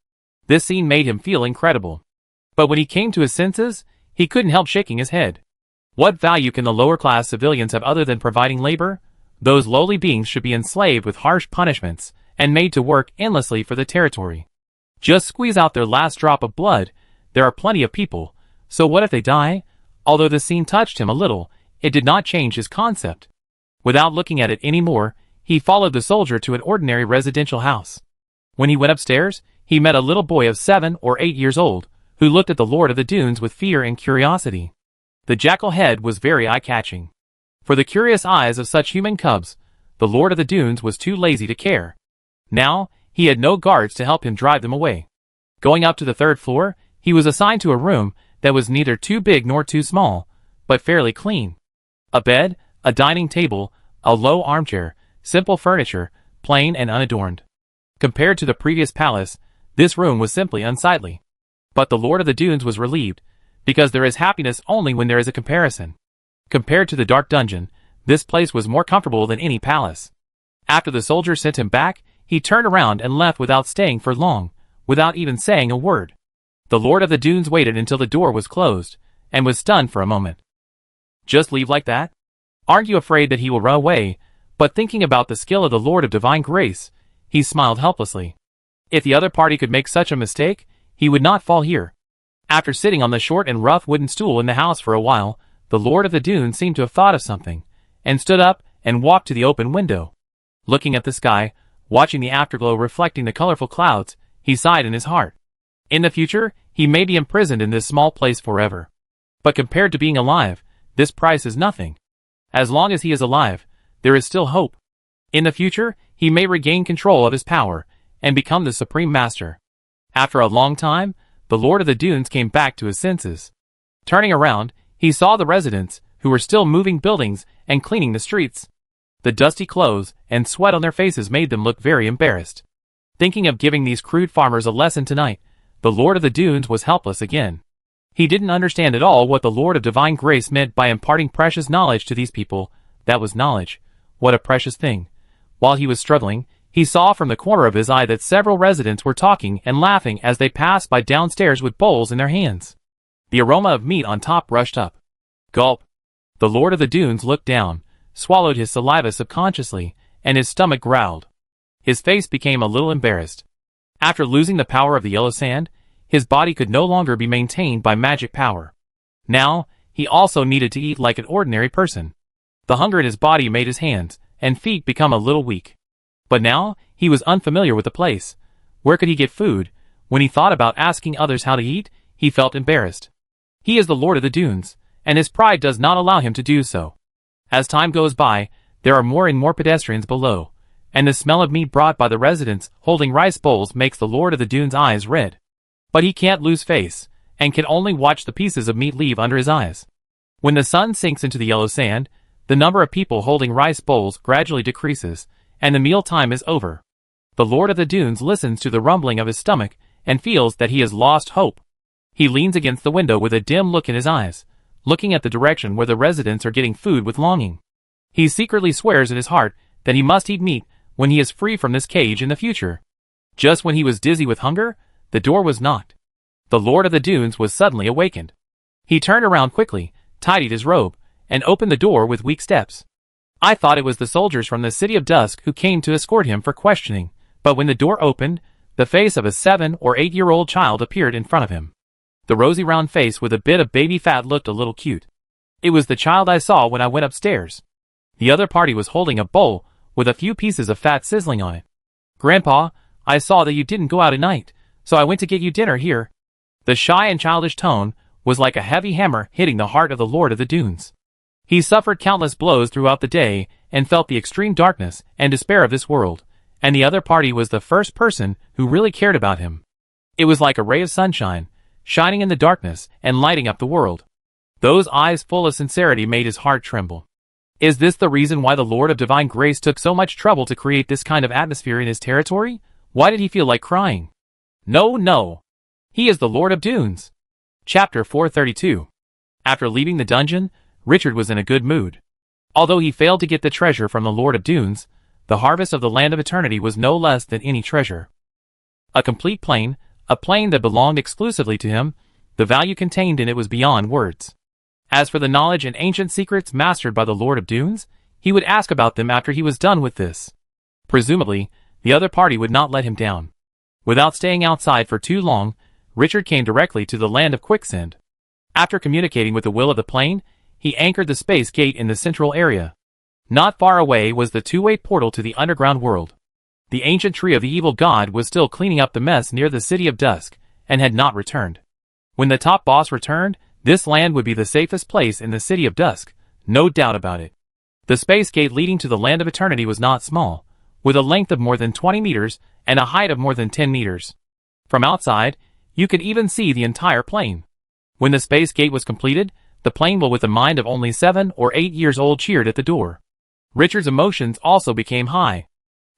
This scene made him feel incredible. But when he came to his senses, he couldn't help shaking his head. What value can the lower-class civilians have other than providing labor? Those lowly beings should be enslaved with harsh punishments and made to work endlessly for the territory. Just squeeze out their last drop of blood. There are plenty of people, so what if they die? Although the scene touched him a little, it did not change his concept. Without looking at it any more, he followed the soldier to an ordinary residential house. When he went upstairs, he met a little boy of 7 or 8 years old, who looked at the Lord of the Dunes with fear and curiosity. The jackal head was very eye-catching. For the curious eyes of such human cubs, the Lord of the Dunes was too lazy to care. Now, he had no guards to help him drive them away. Going up to the 3rd floor, he was assigned to a room that was neither too big nor too small, but fairly clean. A bed, a dining table, a low armchair, simple furniture, plain and unadorned. Compared to the previous palace, this room was simply unsightly. But the Lord of the Dunes was relieved, because there is happiness only when there is a comparison. Compared to the dark dungeon, this place was more comfortable than any palace. After the soldier sent him back, he turned around and left without staying for long, without even saying a word. The Lord of the Dunes waited until the door was closed, and was stunned for a moment. Just leave like that? Aren't you afraid that he will run away? But thinking about the skill of the Lord of Divine Grace, he smiled helplessly. If the other party could make such a mistake, he would not fall here. After sitting on the short and rough wooden stool in the house for a while, the Lord of the Dunes seemed to have thought of something, and stood up and walked to the open window. Looking at the sky, watching the afterglow reflecting the colorful clouds, he sighed in his heart. In the future, he may be imprisoned in this small place forever. But compared to being alive, this price is nothing. As long as he is alive, there is still hope. In the future, he may regain control of his power, and become the supreme master. After a long time, the Lord of the Dunes came back to his senses. Turning around, he saw the residents, who were still moving buildings and cleaning the streets. The dusty clothes and sweat on their faces made them look very embarrassed. Thinking of giving these crude farmers a lesson tonight, the Lord of the Dunes was helpless again. He didn't understand at all what the Lord of Divine Grace meant by imparting precious knowledge to these people. That was knowledge. What a precious thing. While he was struggling, he saw from the corner of his eye that several residents were talking and laughing as they passed by downstairs with bowls in their hands. The aroma of meat on top rushed up. Gulp. The Lord of the Dunes looked down, swallowed his saliva subconsciously, and his stomach growled. His face became a little embarrassed. After losing the power of the yellow sand, his body could no longer be maintained by magic power. Now, he also needed to eat like an ordinary person. The hunger in his body made his hands and feet become a little weak. But now, he was unfamiliar with the place. Where could he get food? When he thought about asking others how to eat, he felt embarrassed. He is the Lord of the Dunes, and his pride does not allow him to do so. As time goes by, there are more and more pedestrians below, and the smell of meat brought by the residents holding rice bowls makes the Lord of the Dunes' eyes red. But he can't lose face, and can only watch the pieces of meat leave under his eyes. When the sun sinks into the yellow sand, The number of people holding rice bowls gradually decreases, and the meal time is over. The Lord of the Dunes listens to the rumbling of his stomach and feels that he has lost hope. He leans against the window with a dim look in his eyes, looking at the direction where the residents are getting food with longing. He secretly swears in his heart that he must eat meat when he is free from this cage in the future. Just when he was dizzy with hunger, the door was knocked. The Lord of the Dunes was suddenly awakened. He turned around quickly, tidied his robe, and opened the door with weak steps. I thought it was the soldiers from the City of Dusk who came to escort him for questioning, but when the door opened, the face of a 7- or 8-year-old child appeared in front of him. The rosy round face with a bit of baby fat looked a little cute. It was the child I saw when I went upstairs. The other party was holding a bowl with a few pieces of fat sizzling on it. "Grandpa, I saw that you didn't go out at night, so I went to get you dinner here." The shy and childish tone was like a heavy hammer hitting the heart of the Lord of the Dunes. He suffered countless blows throughout the day and felt the extreme darkness and despair of this world, and the other party was the first person who really cared about him. It was like a ray of sunshine, shining in the darkness and lighting up the world. Those eyes full of sincerity made his heart tremble. Is this the reason why the Lord of Divine Grace took so much trouble to create this kind of atmosphere in his territory? Why did he feel like crying? No. He is the Lord of Dunes. Chapter 432. After leaving the dungeon, Richard was in a good mood. Although he failed to get the treasure from the Lord of Dunes, the harvest of the Land of Eternity was no less than any treasure. A complete plane, a plane that belonged exclusively to him, the value contained in it was beyond words. As for the knowledge and ancient secrets mastered by the Lord of Dunes, he would ask about them after he was done with this. Presumably, the other party would not let him down. Without staying outside for too long, Richard came directly to the land of Quicksand. After communicating with the will of the plane, he anchored the space gate in the central area. Not far away was the two-way portal to the underground world. The ancient tree of the evil god was still cleaning up the mess near the City of Dusk, and had not returned. When the top boss returned, this land would be the safest place in the City of Dusk, no doubt about it. The space gate leading to the Land of Eternity was not small, with a length of more than 20 meters and a height of more than 10 meters. From outside, you could even see the entire plane. When the space gate was completed, the plane with a mind of only 7 or 8 years old cheered at the door. Richard's emotions also became high.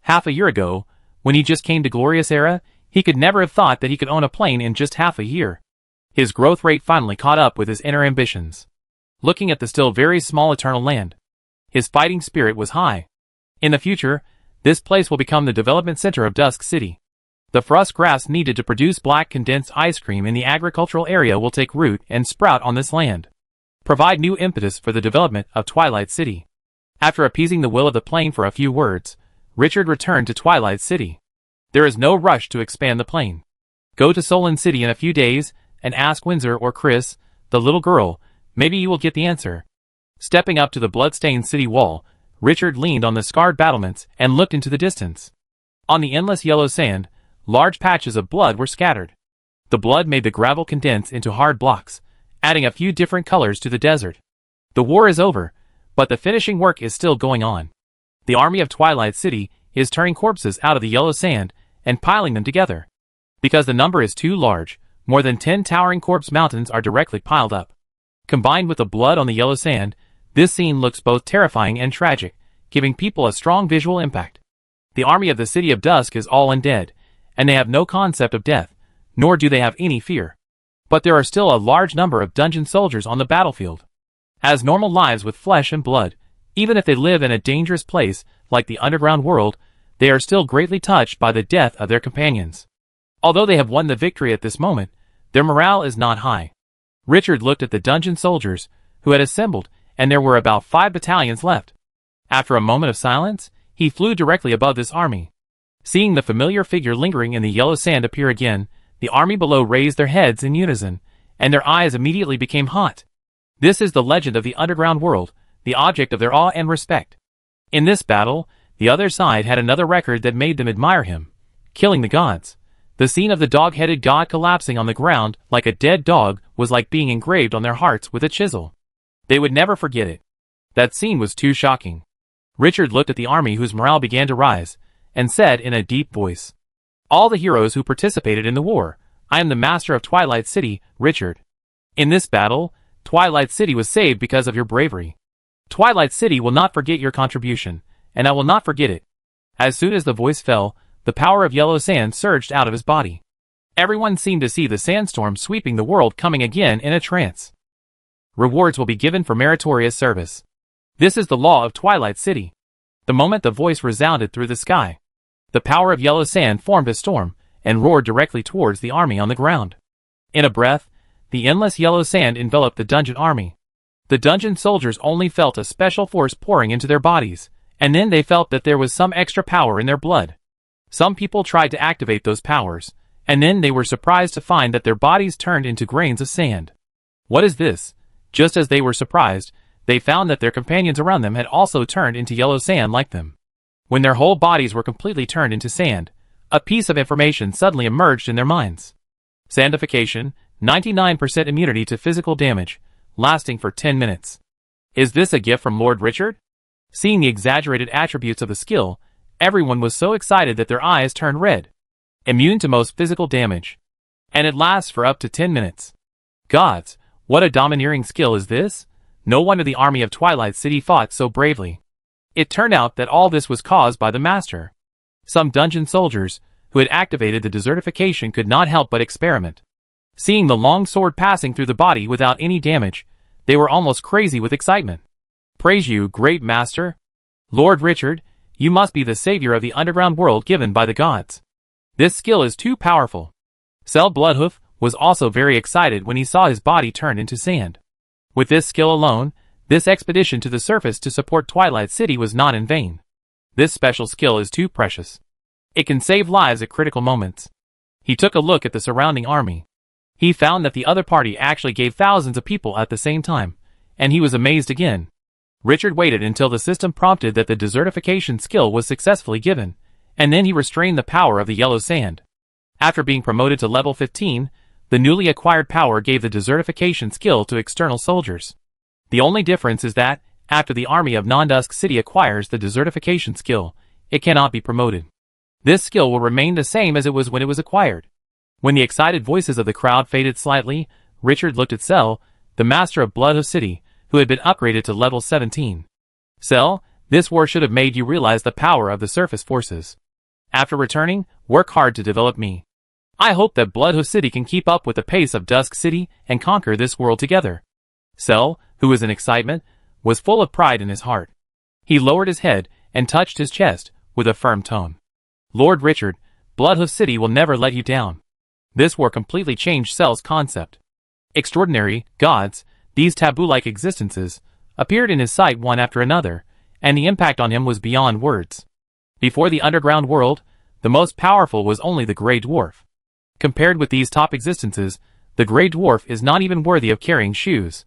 Half a year ago, when he just came to Glorious Era, he could never have thought that he could own a plane in just half a year. His growth rate finally caught up with his inner ambitions. Looking at the still very small eternal land, his fighting spirit was high. In the future, this place will become the development center of Dusk City. The frost grass needed to produce black condensed ice cream in the agricultural area will take root and sprout on this land. Provide new impetus for the development of Twilight City. After appeasing the will of the plane for a few words, Richard returned to Twilight City. There is no rush to expand the plane. Go to Solon City in a few days and ask Windsor or Chris, the little girl, maybe you will get the answer. Stepping up to the blood-stained city wall, Richard leaned on the scarred battlements and looked into the distance. On the endless yellow sand, large patches of blood were scattered. The blood made the gravel condense into hard blocks, adding a few different colors to the desert. The war is over, but the finishing work is still going on. The army of Twilight City is turning corpses out of the yellow sand and piling them together. Because the number is too large, more than 10 towering corpse mountains are directly piled up. Combined with the blood on the yellow sand, this scene looks both terrifying and tragic, giving people a strong visual impact. The army of the City of Dusk is all undead, and they have no concept of death, nor do they have any fear. But there are still a large number of dungeon soldiers on the battlefield. As normal lives with flesh and blood, even if they live in a dangerous place like the underground world, they are still greatly touched by the death of their companions. Although they have won the victory at this moment, their morale is not high. Richard looked at the dungeon soldiers, who had assembled, and there were about 5 battalions left. After a moment of silence, he flew directly above this army. Seeing the familiar figure lingering in the yellow sand appear again, the army below raised their heads in unison, and their eyes immediately became hot. This is the legend of the underground world, the object of their awe and respect. In this battle, the other side had another record that made them admire him: killing the gods. The scene of the dog-headed god collapsing on the ground like a dead dog was like being engraved on their hearts with a chisel. They would never forget it. That scene was too shocking. Richard looked at the army whose morale began to rise, and said in a deep voice, "All the heroes who participated in the war, I am the master of Twilight City, Richard. In this battle, Twilight City was saved because of your bravery. Twilight City will not forget your contribution, and I will not forget it. As soon as the voice fell, the power of yellow sand surged out of his body. Everyone seemed to see the sandstorm sweeping the world coming again in a trance. Rewards will be given for meritorious service. This is the law of Twilight City. The moment the voice resounded through the sky, the power of yellow sand formed a storm and roared directly towards the army on the ground. In a breath, the endless yellow sand enveloped the dungeon army. The dungeon soldiers only felt a special force pouring into their bodies, and then they felt that there was some extra power in their blood. Some people tried to activate those powers, and then they were surprised to find that their bodies turned into grains of sand. What is this? Just as they were surprised, they found that their companions around them had also turned into yellow sand like them. When their whole bodies were completely turned into sand, a piece of information suddenly emerged in their minds. Sandification, 99% immunity to physical damage, lasting for 10 minutes. Is this a gift from Lord Richard? Seeing the exaggerated attributes of the skill, everyone was so excited that their eyes turned red. Immune to most physical damage. And it lasts for up to 10 minutes. Gods, what a domineering skill is this? No wonder the army of Twilight City fought so bravely. It turned out that all this was caused by the master. Some dungeon soldiers, who had activated the desertification, could not help but experiment. Seeing the long sword passing through the body without any damage, they were almost crazy with excitement. Praise you, great master. Lord Richard, you must be the savior of the underground world given by the gods. This skill is too powerful. Cell Bloodhoof was also very excited when he saw his body turn into sand. With this skill alone, this expedition to the surface to support Twilight City was not in vain. This special skill is too precious. It can save lives at critical moments. He took a look at the surrounding army. He found that the other party actually gave thousands of people at the same time, and he was amazed again. Richard waited until the system prompted that the desertification skill was successfully given, and then he restrained the power of the yellow sand. After being promoted to level 15, the newly acquired power gave the desertification skill to external soldiers. The only difference is that, after the army of Non-Dusk City acquires the desertification skill, it cannot be promoted. This skill will remain the same as it was when it was acquired. When the excited voices of the crowd faded slightly, Richard looked at Cell, the master of Bloodhoof City, who had been upgraded to level 17. Cell, this war should have made you realize the power of the surface forces. After returning, work hard to develop me. I hope that Bloodhoof City can keep up with the pace of Dusk City and conquer this world together. Cell, who was in excitement, was full of pride in his heart. He lowered his head and touched his chest with a firm tone. Lord Richard, Bloodhoof City will never let you down. This war completely changed Cell's concept. Extraordinary gods, these taboo-like existences, appeared in his sight one after another, and the impact on him was beyond words. Before the underground world, the most powerful was only the Grey Dwarf. Compared with these top existences, the Grey Dwarf is not even worthy of carrying shoes.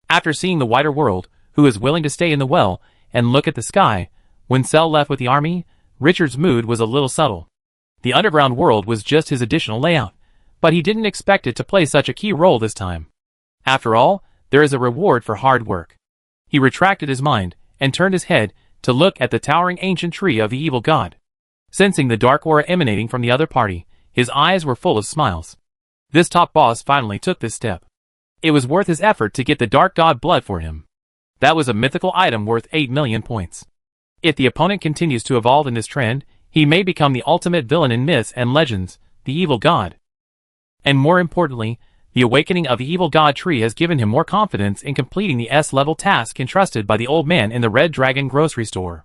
After seeing the wider world, who is willing to stay in the well and look at the sky, when Cell left with the army, Richard's mood was a little subtle. The underground world was just his additional layout, but he didn't expect it to play such a key role this time. After all, there is a reward for hard work. He retracted his mind and turned his head to look at the towering ancient tree of the evil god. Sensing the dark aura emanating from the other party, his eyes were full of smiles. This top boss finally took this step. It was worth his effort to get the dark god blood for him. That was a mythical item worth 8 million points. If the opponent continues to evolve in this trend, he may become the ultimate villain in myths and legends, the evil god. And more importantly, the awakening of the evil god tree has given him more confidence in completing the S-level task entrusted by the old man in the Red Dragon grocery store.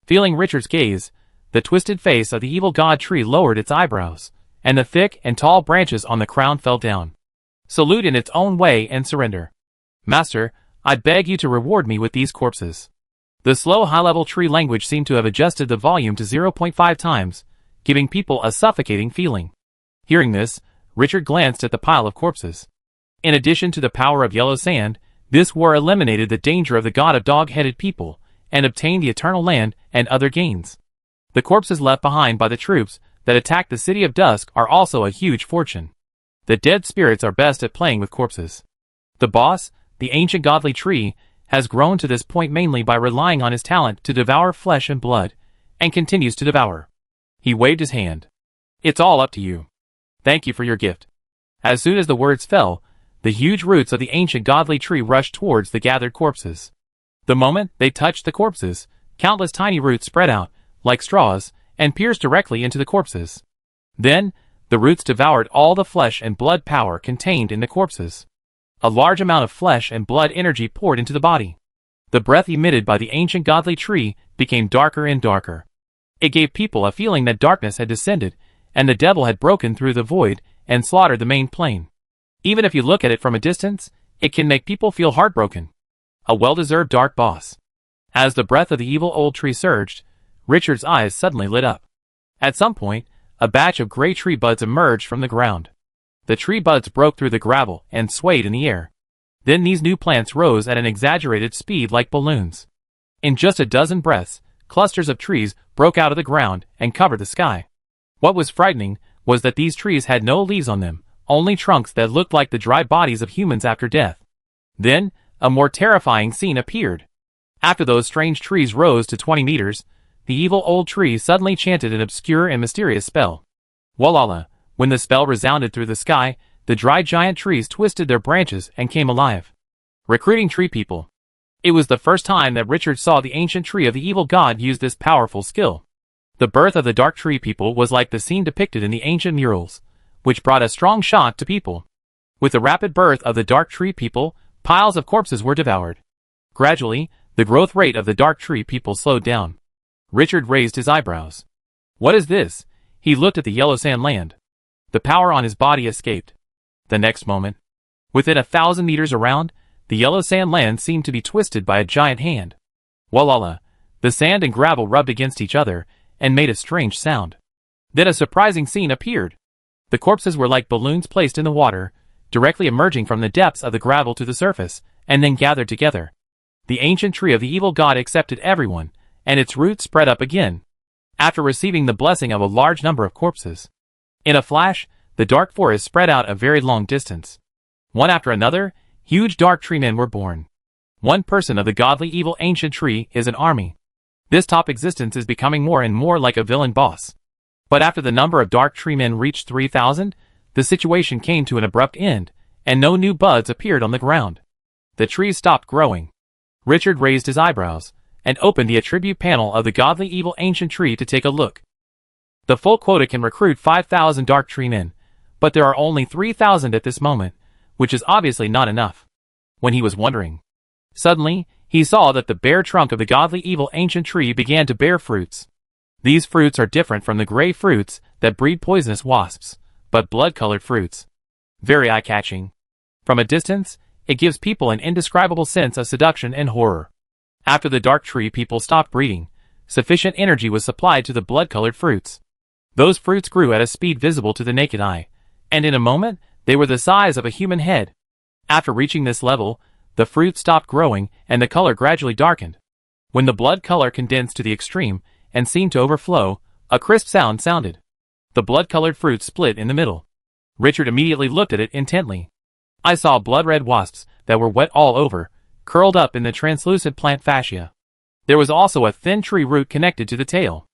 Feeling Richard's gaze, the twisted face of the evil god tree lowered its eyebrows, and the thick and tall branches on the crown fell down. Salute in its own way and surrender. Master, I beg you to reward me with these corpses. The slow high-level tree language seemed to have adjusted the volume to 0.5 times, giving people a suffocating feeling. Hearing this, Richard glanced at the pile of corpses. In addition to the power of yellow sand, this war eliminated the danger of the god of dog-headed people, and obtained the eternal land and other gains. The corpses left behind by the troops that attacked the City of Dusk are also a huge fortune. The dead spirits are best at playing with corpses. The boss, the ancient godly tree, has grown to this point mainly by relying on his talent to devour flesh and blood, and continues to devour. He waved his hand. It's all up to you. Thank you for your gift. As soon as the words fell, the huge roots of the ancient godly tree rushed towards the gathered corpses. The moment they touched the corpses, countless tiny roots spread out, like straws, and pierced directly into the corpses. Then, the roots devoured all the flesh and blood power contained in the corpses. A large amount of flesh and blood energy poured into the body. The breath emitted by the ancient godly tree became darker and darker. It gave people a feeling that darkness had descended, and the devil had broken through the void and slaughtered the main plane. Even if you look at it from a distance, it can make people feel heartbroken. A well-deserved dark boss. As the breath of the evil old tree surged, Richard's eyes suddenly lit up. At some point, a batch of gray tree buds emerged from the ground. The tree buds broke through the gravel and swayed in the air. Then these new plants rose at an exaggerated speed like balloons. In just a dozen breaths, clusters of trees broke out of the ground and covered the sky. What was frightening was that these trees had no leaves on them, only trunks that looked like the dry bodies of humans after death. Then, a more terrifying scene appeared. After those strange trees rose to 20 meters, the evil old tree suddenly chanted an obscure and mysterious spell. Walala, when the spell resounded through the sky, the dry giant trees twisted their branches and came alive. Recruiting tree people. It was the first time that Richard saw the ancient tree of the evil god use this powerful skill. The birth of the dark tree people was like the scene depicted in the ancient murals, which brought a strong shock to people. With the rapid birth of the dark tree people, piles of corpses were devoured. Gradually, the growth rate of the dark tree people slowed down. Richard raised his eyebrows. What is this? He looked at the yellow sand land. The power on his body escaped. The next moment, within 1,000 meters around, the yellow sand land seemed to be twisted by a giant hand. Walala, the sand and gravel rubbed against each other and made a strange sound. Then a surprising scene appeared. The corpses were like balloons placed in the water, directly emerging from the depths of the gravel to the surface, and then gathered together. The ancient tree of the evil god accepted everyone, and its roots spread up again, after receiving the blessing of a large number of corpses. In a flash, the dark forest spread out a very long distance. One after another, huge dark tree men were born. One person of the godly evil ancient tree is an army. This top existence is becoming more and more like a villain boss. But after the number of dark tree men reached 3,000, the situation came to an abrupt end, and no new buds appeared on the ground. The trees stopped growing. Richard raised his eyebrows, and opened the attribute panel of the godly evil ancient tree to take a look. The full quota can recruit 5,000 dark tree men, but there are only 3,000 at this moment, which is obviously not enough. When he was wondering, suddenly, he saw that the bare trunk of the godly evil ancient tree began to bear fruits. These fruits are different from the gray fruits that breed poisonous wasps, but blood-colored fruits. Very eye-catching. From a distance, it gives people an indescribable sense of seduction and horror. After the dark tree people stopped breeding, sufficient energy was supplied to the blood-colored fruits. Those fruits grew at a speed visible to the naked eye, and in a moment, they were the size of a human head. After reaching this level, the fruit stopped growing and the color gradually darkened. When the blood color condensed to the extreme and seemed to overflow, a crisp sound sounded. The blood-colored fruit split in the middle. Richard immediately looked at it intently. I saw blood-red wasps that were wet all over, curled up in the translucent plant fascia. There was also a thin tree root connected to the tail,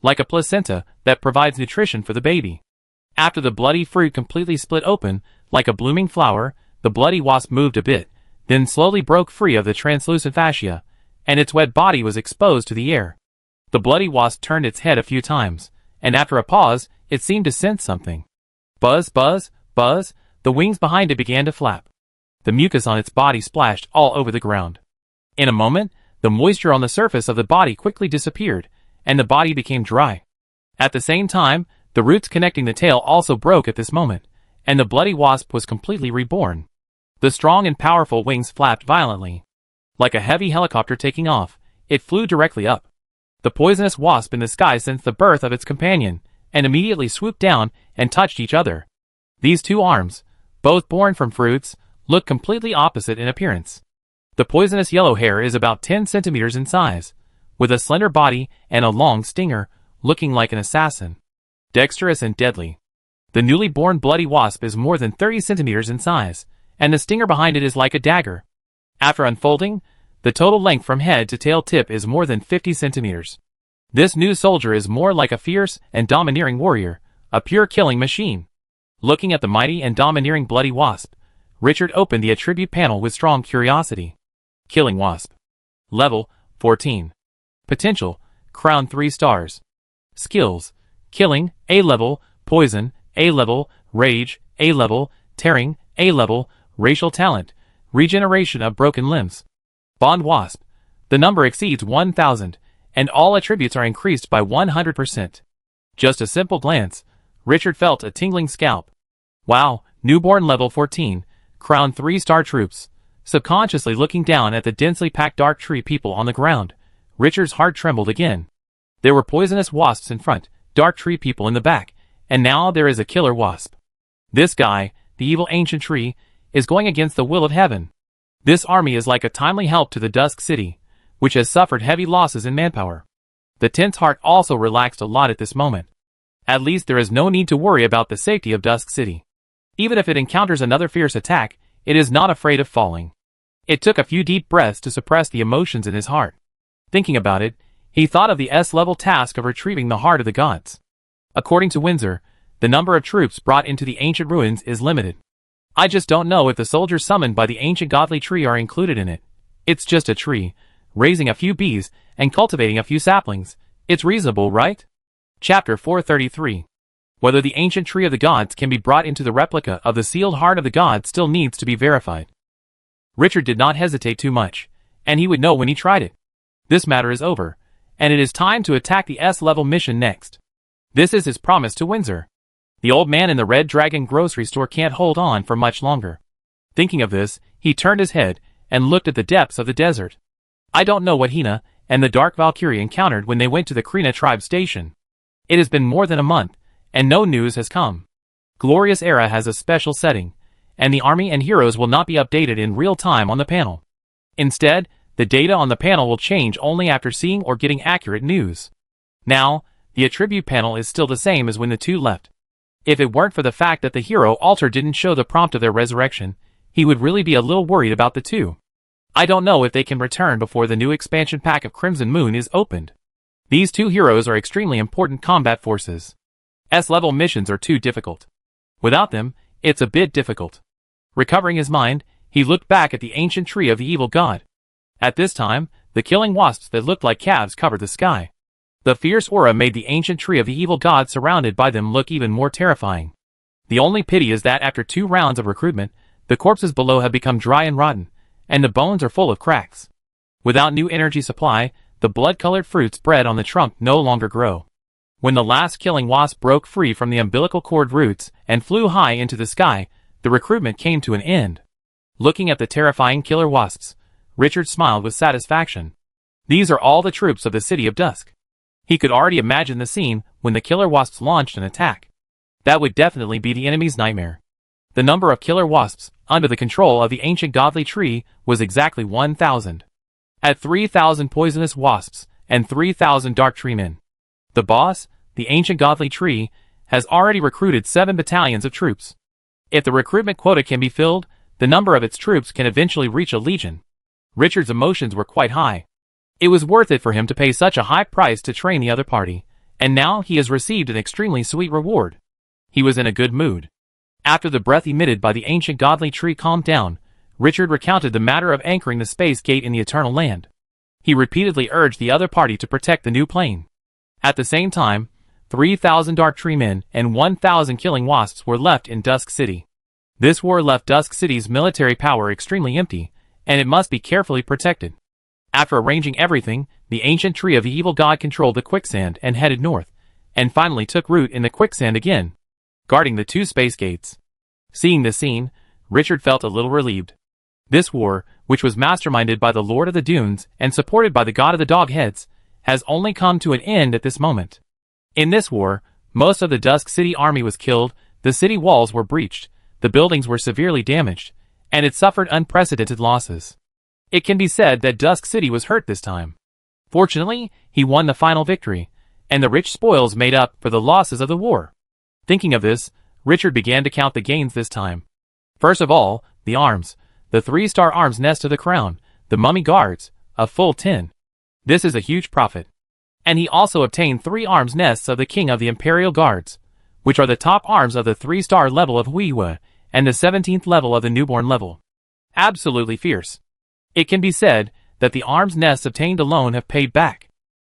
like a placenta that provides nutrition for the baby. After the bloody fruit completely split open, like a blooming flower, the bloody wasp moved a bit, then slowly broke free of the translucent fascia, and its wet body was exposed to the air. The bloody wasp turned its head a few times, and after a pause, it seemed to sense something. Buzz, buzz, buzz, the wings behind it began to flap. The mucus on its body splashed all over the ground. In a moment, the moisture on the surface of the body quickly disappeared, and the body became dry. At the same time, the roots connecting the tail also broke at this moment, and the bloody wasp was completely reborn. The strong and powerful wings flapped violently. Like a heavy helicopter taking off, it flew directly up. The poisonous wasp in the sky sensed the birth of its companion, and immediately swooped down and touched each other. These two arms, both born from fruits, look completely opposite in appearance. The poisonous yellow hair is about 10 centimeters in size, with a slender body and a long stinger, looking like an assassin. Dexterous and deadly. The newly born bloody wasp is more than 30 centimeters in size, and the stinger behind it is like a dagger. After unfolding, the total length from head to tail tip is more than 50 centimeters. This new soldier is more like a fierce and domineering warrior, a pure killing machine. Looking at the mighty and domineering bloody wasp, Richard opened the attribute panel with strong curiosity. Killing wasp. Level, 14. Potential, Crown 3 stars. Skills, Killing, A level, Poison, A level, Rage, A level, Tearing, A level, Racial Talent, Regeneration of Broken Limbs. Bond Wasp. The number exceeds 1,000, and all attributes are increased by 100%. Just a simple glance, Richard felt a tingling scalp. Wow, Newborn level 14, Crown 3-star troops. Subconsciously looking down at the densely packed dark tree people on the ground, Richard's heart trembled again. There were poisonous wasps in front, dark tree people in the back, and now there is a killer wasp. This guy, the evil ancient tree, is going against the will of heaven. This army is like a timely help to the Dusk City, which has suffered heavy losses in manpower. The tense heart also relaxed a lot at this moment. At least there is no need to worry about the safety of Dusk City. Even if it encounters another fierce attack, it is not afraid of falling. It took a few deep breaths to suppress the emotions in his heart. Thinking about it, he thought of the S-level task of retrieving the heart of the gods. According to Windsor, the number of troops brought into the ancient ruins is limited. I just don't know if the soldiers summoned by the ancient godly tree are included in it. It's just a tree, raising a few bees, and cultivating a few saplings. It's reasonable, right? Chapter 433. Whether the ancient tree of the gods can be brought into the replica of the sealed heart of the gods still needs to be verified. Richard did not hesitate too much, and he would know when he tried it. This matter is over, and it is time to attack the S-level mission next. This is his promise to Windsor. The old man in the Red Dragon grocery store can't hold on for much longer. Thinking of this, he turned his head and looked at the depths of the desert. I don't know what Hina and the Dark Valkyrie encountered when they went to the Krina tribe station. It has been more than a month, and no news has come. Glorious Era has a special setting, and the army and heroes will not be updated in real time on the panel. Instead, the data on the panel will change only after seeing or getting accurate news. Now, the attribute panel is still the same as when the two left. If it weren't for the fact that the hero altar didn't show the prompt of their resurrection, he would really be a little worried about the two. I don't know if they can return before the new expansion pack of Crimson Moon is opened. These two heroes are extremely important combat forces. S-level missions are too difficult. Without them, it's a bit difficult. Recovering his mind, he looked back at the ancient tree of the evil god. At this time, the killing wasps that looked like calves covered the sky. The fierce aura made the ancient tree of the evil god surrounded by them look even more terrifying. The only pity is that after 2 rounds of recruitment, the corpses below have become dry and rotten, and the bones are full of cracks. Without new energy supply, the blood-colored fruits bred on the trunk no longer grow. When the last killing wasp broke free from the umbilical cord roots and flew high into the sky, the recruitment came to an end. Looking at the terrifying killer wasps, Richard smiled with satisfaction. These are all the troops of the City of Dusk. He could already imagine the scene when the killer wasps launched an attack. That would definitely be the enemy's nightmare. The number of killer wasps, under the control of the ancient godly tree, was exactly 1,000. At 3,000 poisonous wasps, and 3,000 dark tree men. The boss, the ancient godly tree, has already recruited 7 battalions of troops. If the recruitment quota can be filled, the number of its troops can eventually reach a legion. Richard's emotions were quite high. It was worth it for him to pay such a high price to train the other party, and now he has received an extremely sweet reward. He was in a good mood. After the breath emitted by the ancient godly tree calmed down, Richard recounted the matter of anchoring the space gate in the Eternal Land. He repeatedly urged the other party to protect the new plane. At the same time, 3,000 dark tree men and 1,000 killing wasps were left in Dusk City. This war left Dusk City's military power extremely empty, and it must be carefully protected. After arranging everything, the ancient tree of the evil god controlled the quicksand and headed north, and finally took root in the quicksand again, guarding the 2 space gates. Seeing this scene, Richard felt a little relieved. This war, which was masterminded by the Lord of the Dunes and supported by the god of the Dogheads, has only come to an end at this moment. In this war, most of the Dusk City army was killed, the city walls were breached, the buildings were severely damaged, and it suffered unprecedented losses. It can be said that Dusk City was hurt this time. Fortunately, he won the final victory, and the rich spoils made up for the losses of the war. Thinking of this, Richard began to count the gains this time. First of all, the arms. The 3-star arms nest of the crown, the mummy guards, a full 10. This is a huge profit. And he also obtained 3 arms nests of the king of the Imperial Guards, which are the top arms of the 3-star level of Huiwa, and the 17th level of the newborn level. Absolutely fierce. It can be said that the arm's nests obtained alone have paid back.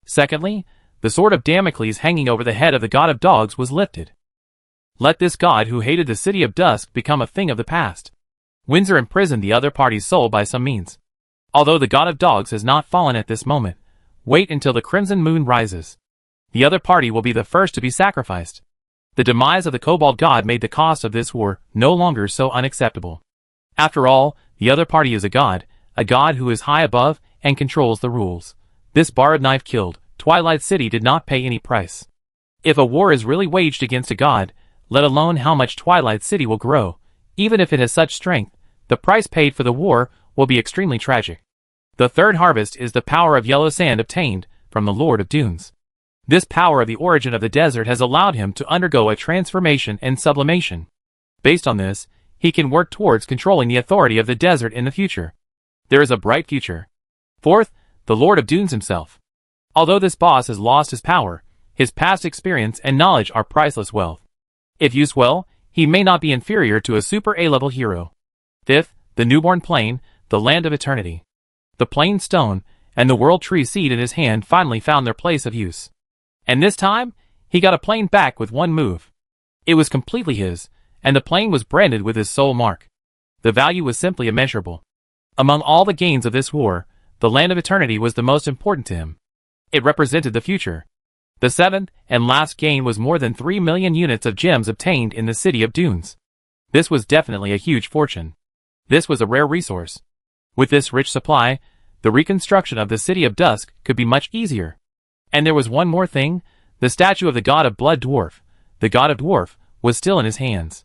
Secondly, the sword of Damocles hanging over the head of the god of dogs was lifted. Let this god who hated the city of dusk become a thing of the past. Windsor imprisoned the other party's soul by some means. Although the god of dogs has not fallen at this moment, wait until the crimson moon rises. The other party will be the first to be sacrificed. The demise of the kobold god made the cost of this war no longer so unacceptable. After all, the other party is a god who is high above and controls the rules. This borrowed knife killed. Twilight City did not pay any price. If a war is really waged against a god, let alone how much Twilight City will grow, even if it has such strength, the price paid for the war will be extremely tragic. The third harvest is the power of yellow sand obtained from the Lord of Dunes. This power of the origin of the desert has allowed him to undergo a transformation and sublimation. Based on this, he can work towards controlling the authority of the desert in the future. There is a bright future. Fourth, the Lord of Dunes himself. Although this boss has lost his power, his past experience and knowledge are priceless wealth. If used well, he may not be inferior to a super A-level hero. Fifth, the newborn plane, the land of eternity. The plane stone and the world tree seed in his hand finally found their place of use. And this time, he got a plane back with one move. It was completely his, and the plane was branded with his soul mark. The value was simply immeasurable. Among all the gains of this war, the land of eternity was the most important to him. It represented the future. The seventh and last gain was more than 3 million units of gems obtained in the city of Dunes. This was definitely a huge fortune. This was a rare resource. With this rich supply, the reconstruction of the city of dusk could be much easier. And there was one more thing, the statue of the god of blood dwarf. The god of dwarf was still in his hands.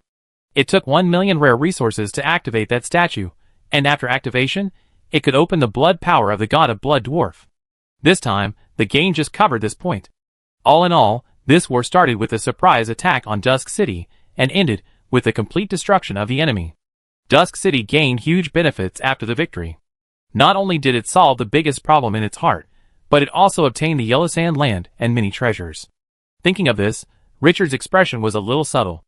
It took 1 million rare resources to activate that statue, and after activation, it could open the blood power of the god of blood dwarf. This time, the gain just covered this point. All in all, this war started with a surprise attack on Dusk City, and ended with the complete destruction of the enemy. Dusk City gained huge benefits after the victory. Not only did it solve the biggest problem in its heart, but it also obtained the Yellow Sand land and many treasures. Thinking of this, Richard's expression was a little subtle.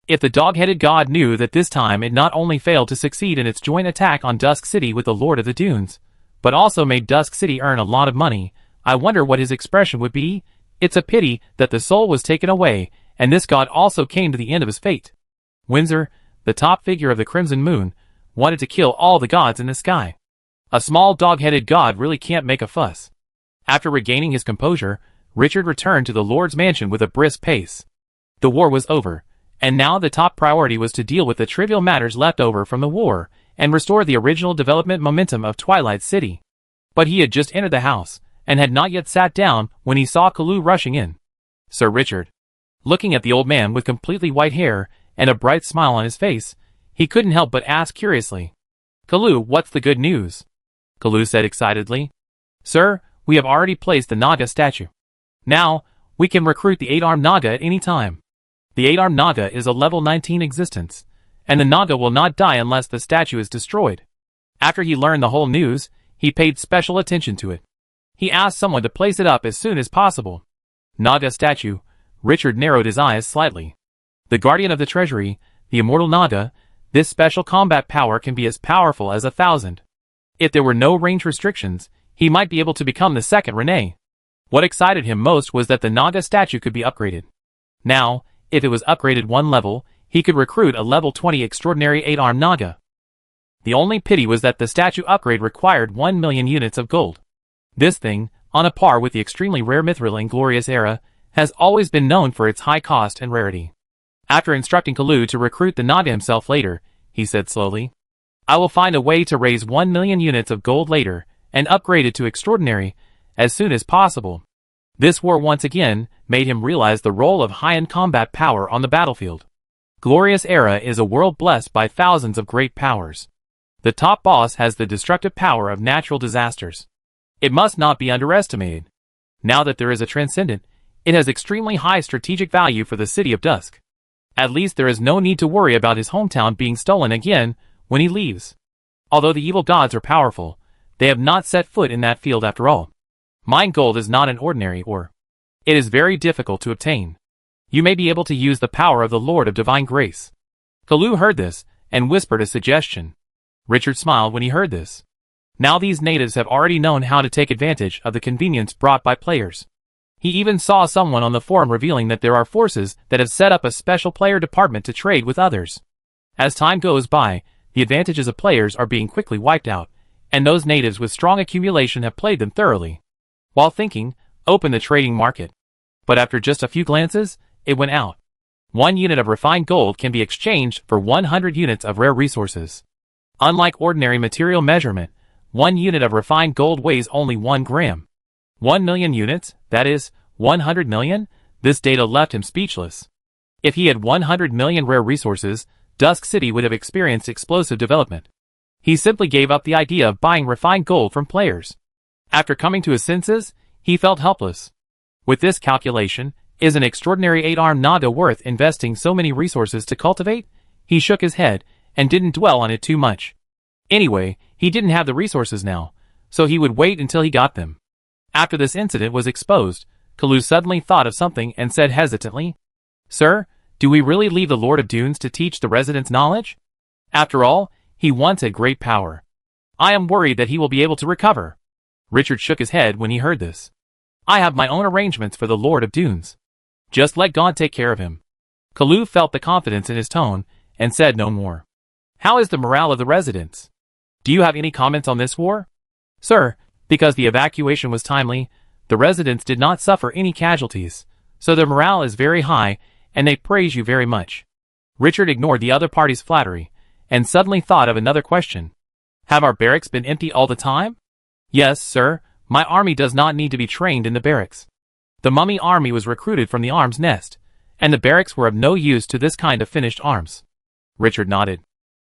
If the dog-headed god knew that this time it not only failed to succeed in its joint attack on Dusk City with the Lord of the Dunes, but also made Dusk City earn a lot of money, I wonder what his expression would be. It's a pity that the soul was taken away, and this god also came to the end of his fate. Windsor, the top figure of the Crimson Moon, wanted to kill all the gods in the sky. A small dog-headed god really can't make a fuss. After regaining his composure, Richard returned to the Lord's mansion with a brisk pace. The war was over, and now the top priority was to deal with the trivial matters left over from the war, and restore the original development momentum of Twilight City. But he had just entered the house, and had not yet sat down when he saw Kalu rushing in. Sir Richard. Looking at the old man with completely white hair and a bright smile on his face, he couldn't help but ask curiously. Kalu, what's the good news? Kalu said excitedly. Sir, we have already placed the Naga statue. Now, we can recruit the 8-armed Naga at any time. The 8-armed Naga is a level 19 existence, and the Naga will not die unless the statue is destroyed. After he learned the whole news, he paid special attention to it. He asked someone to place it up as soon as possible. Naga statue. Richard narrowed his eyes slightly. The guardian of the treasury, the immortal Naga, this special combat power can be as powerful as 1,000. If there were no range restrictions, he might be able to become the second Renee. What excited him most was that the Naga statue could be upgraded. Now, if it was upgraded one level, he could recruit a level 20 extraordinary 8-armed Naga. The only pity was that the statue upgrade required 1 million units of gold. This thing, on a par with the extremely rare Mithril in Glorious Era, has always been known for its high cost and rarity. After instructing Kalu to recruit the Naga himself later, he said slowly, I will find a way to raise 1 million units of gold later, and upgrade it to extraordinary, as soon as possible. This war once again made him realize the role of high-end combat power on the battlefield. Glorious Era is a world blessed by thousands of great powers. The top boss has the destructive power of natural disasters. It must not be underestimated. Now that there is a Transcendent, it has extremely high strategic value for the City of Dusk. At least there is no need to worry about his hometown being stolen again when he leaves. Although the evil gods are powerful, they have not set foot in that field after all. Mind gold is not an ordinary ore. It is very difficult to obtain. You may be able to use the power of the Lord of Divine Grace. Kalu heard this, and whispered a suggestion. Richard smiled when he heard this. Now these natives have already known how to take advantage of the convenience brought by players. He even saw someone on the forum revealing that there are forces that have set up a special player department to trade with others. As time goes by, the advantages of players are being quickly wiped out, and those natives with strong accumulation have played them thoroughly. While thinking, open the trading market. But after just a few glances, it went out. 1 unit of refined gold can be exchanged for 100 units of rare resources. Unlike ordinary material measurement, 1 unit of refined gold weighs only 1 gram. 1 million units, that is, 100 million? This data left him speechless. If he had 100 million rare resources, Dusk City would have experienced explosive development. He simply gave up the idea of buying refined gold from players. After coming to his senses, he felt helpless. With this calculation, is an extraordinary 8-armed Naga worth investing so many resources to cultivate? He shook his head, and didn't dwell on it too much. Anyway, he didn't have the resources now, so he would wait until he got them. After this incident was exposed, Kalu suddenly thought of something and said hesitantly, "Sir, do we really leave the Lord of Dunes to teach the residents knowledge? After all, he once had great power. I am worried that he will be able to recover." Richard shook his head when he heard this. "I have my own arrangements for the Lord of Dunes. Just let God take care of him." Kalu felt the confidence in his tone and said no more. "How is the morale of the residents? Do you have any comments on this war?" "Sir, because the evacuation was timely, the residents did not suffer any casualties, so their morale is very high, and they praise you very much." Richard ignored the other party's flattery, and suddenly thought of another question. "Have our barracks been empty all the time?" "Yes, sir, my army does not need to be trained in the barracks. The mummy army was recruited from the arms nest, and the barracks were of no use to this kind of finished arms." Richard nodded.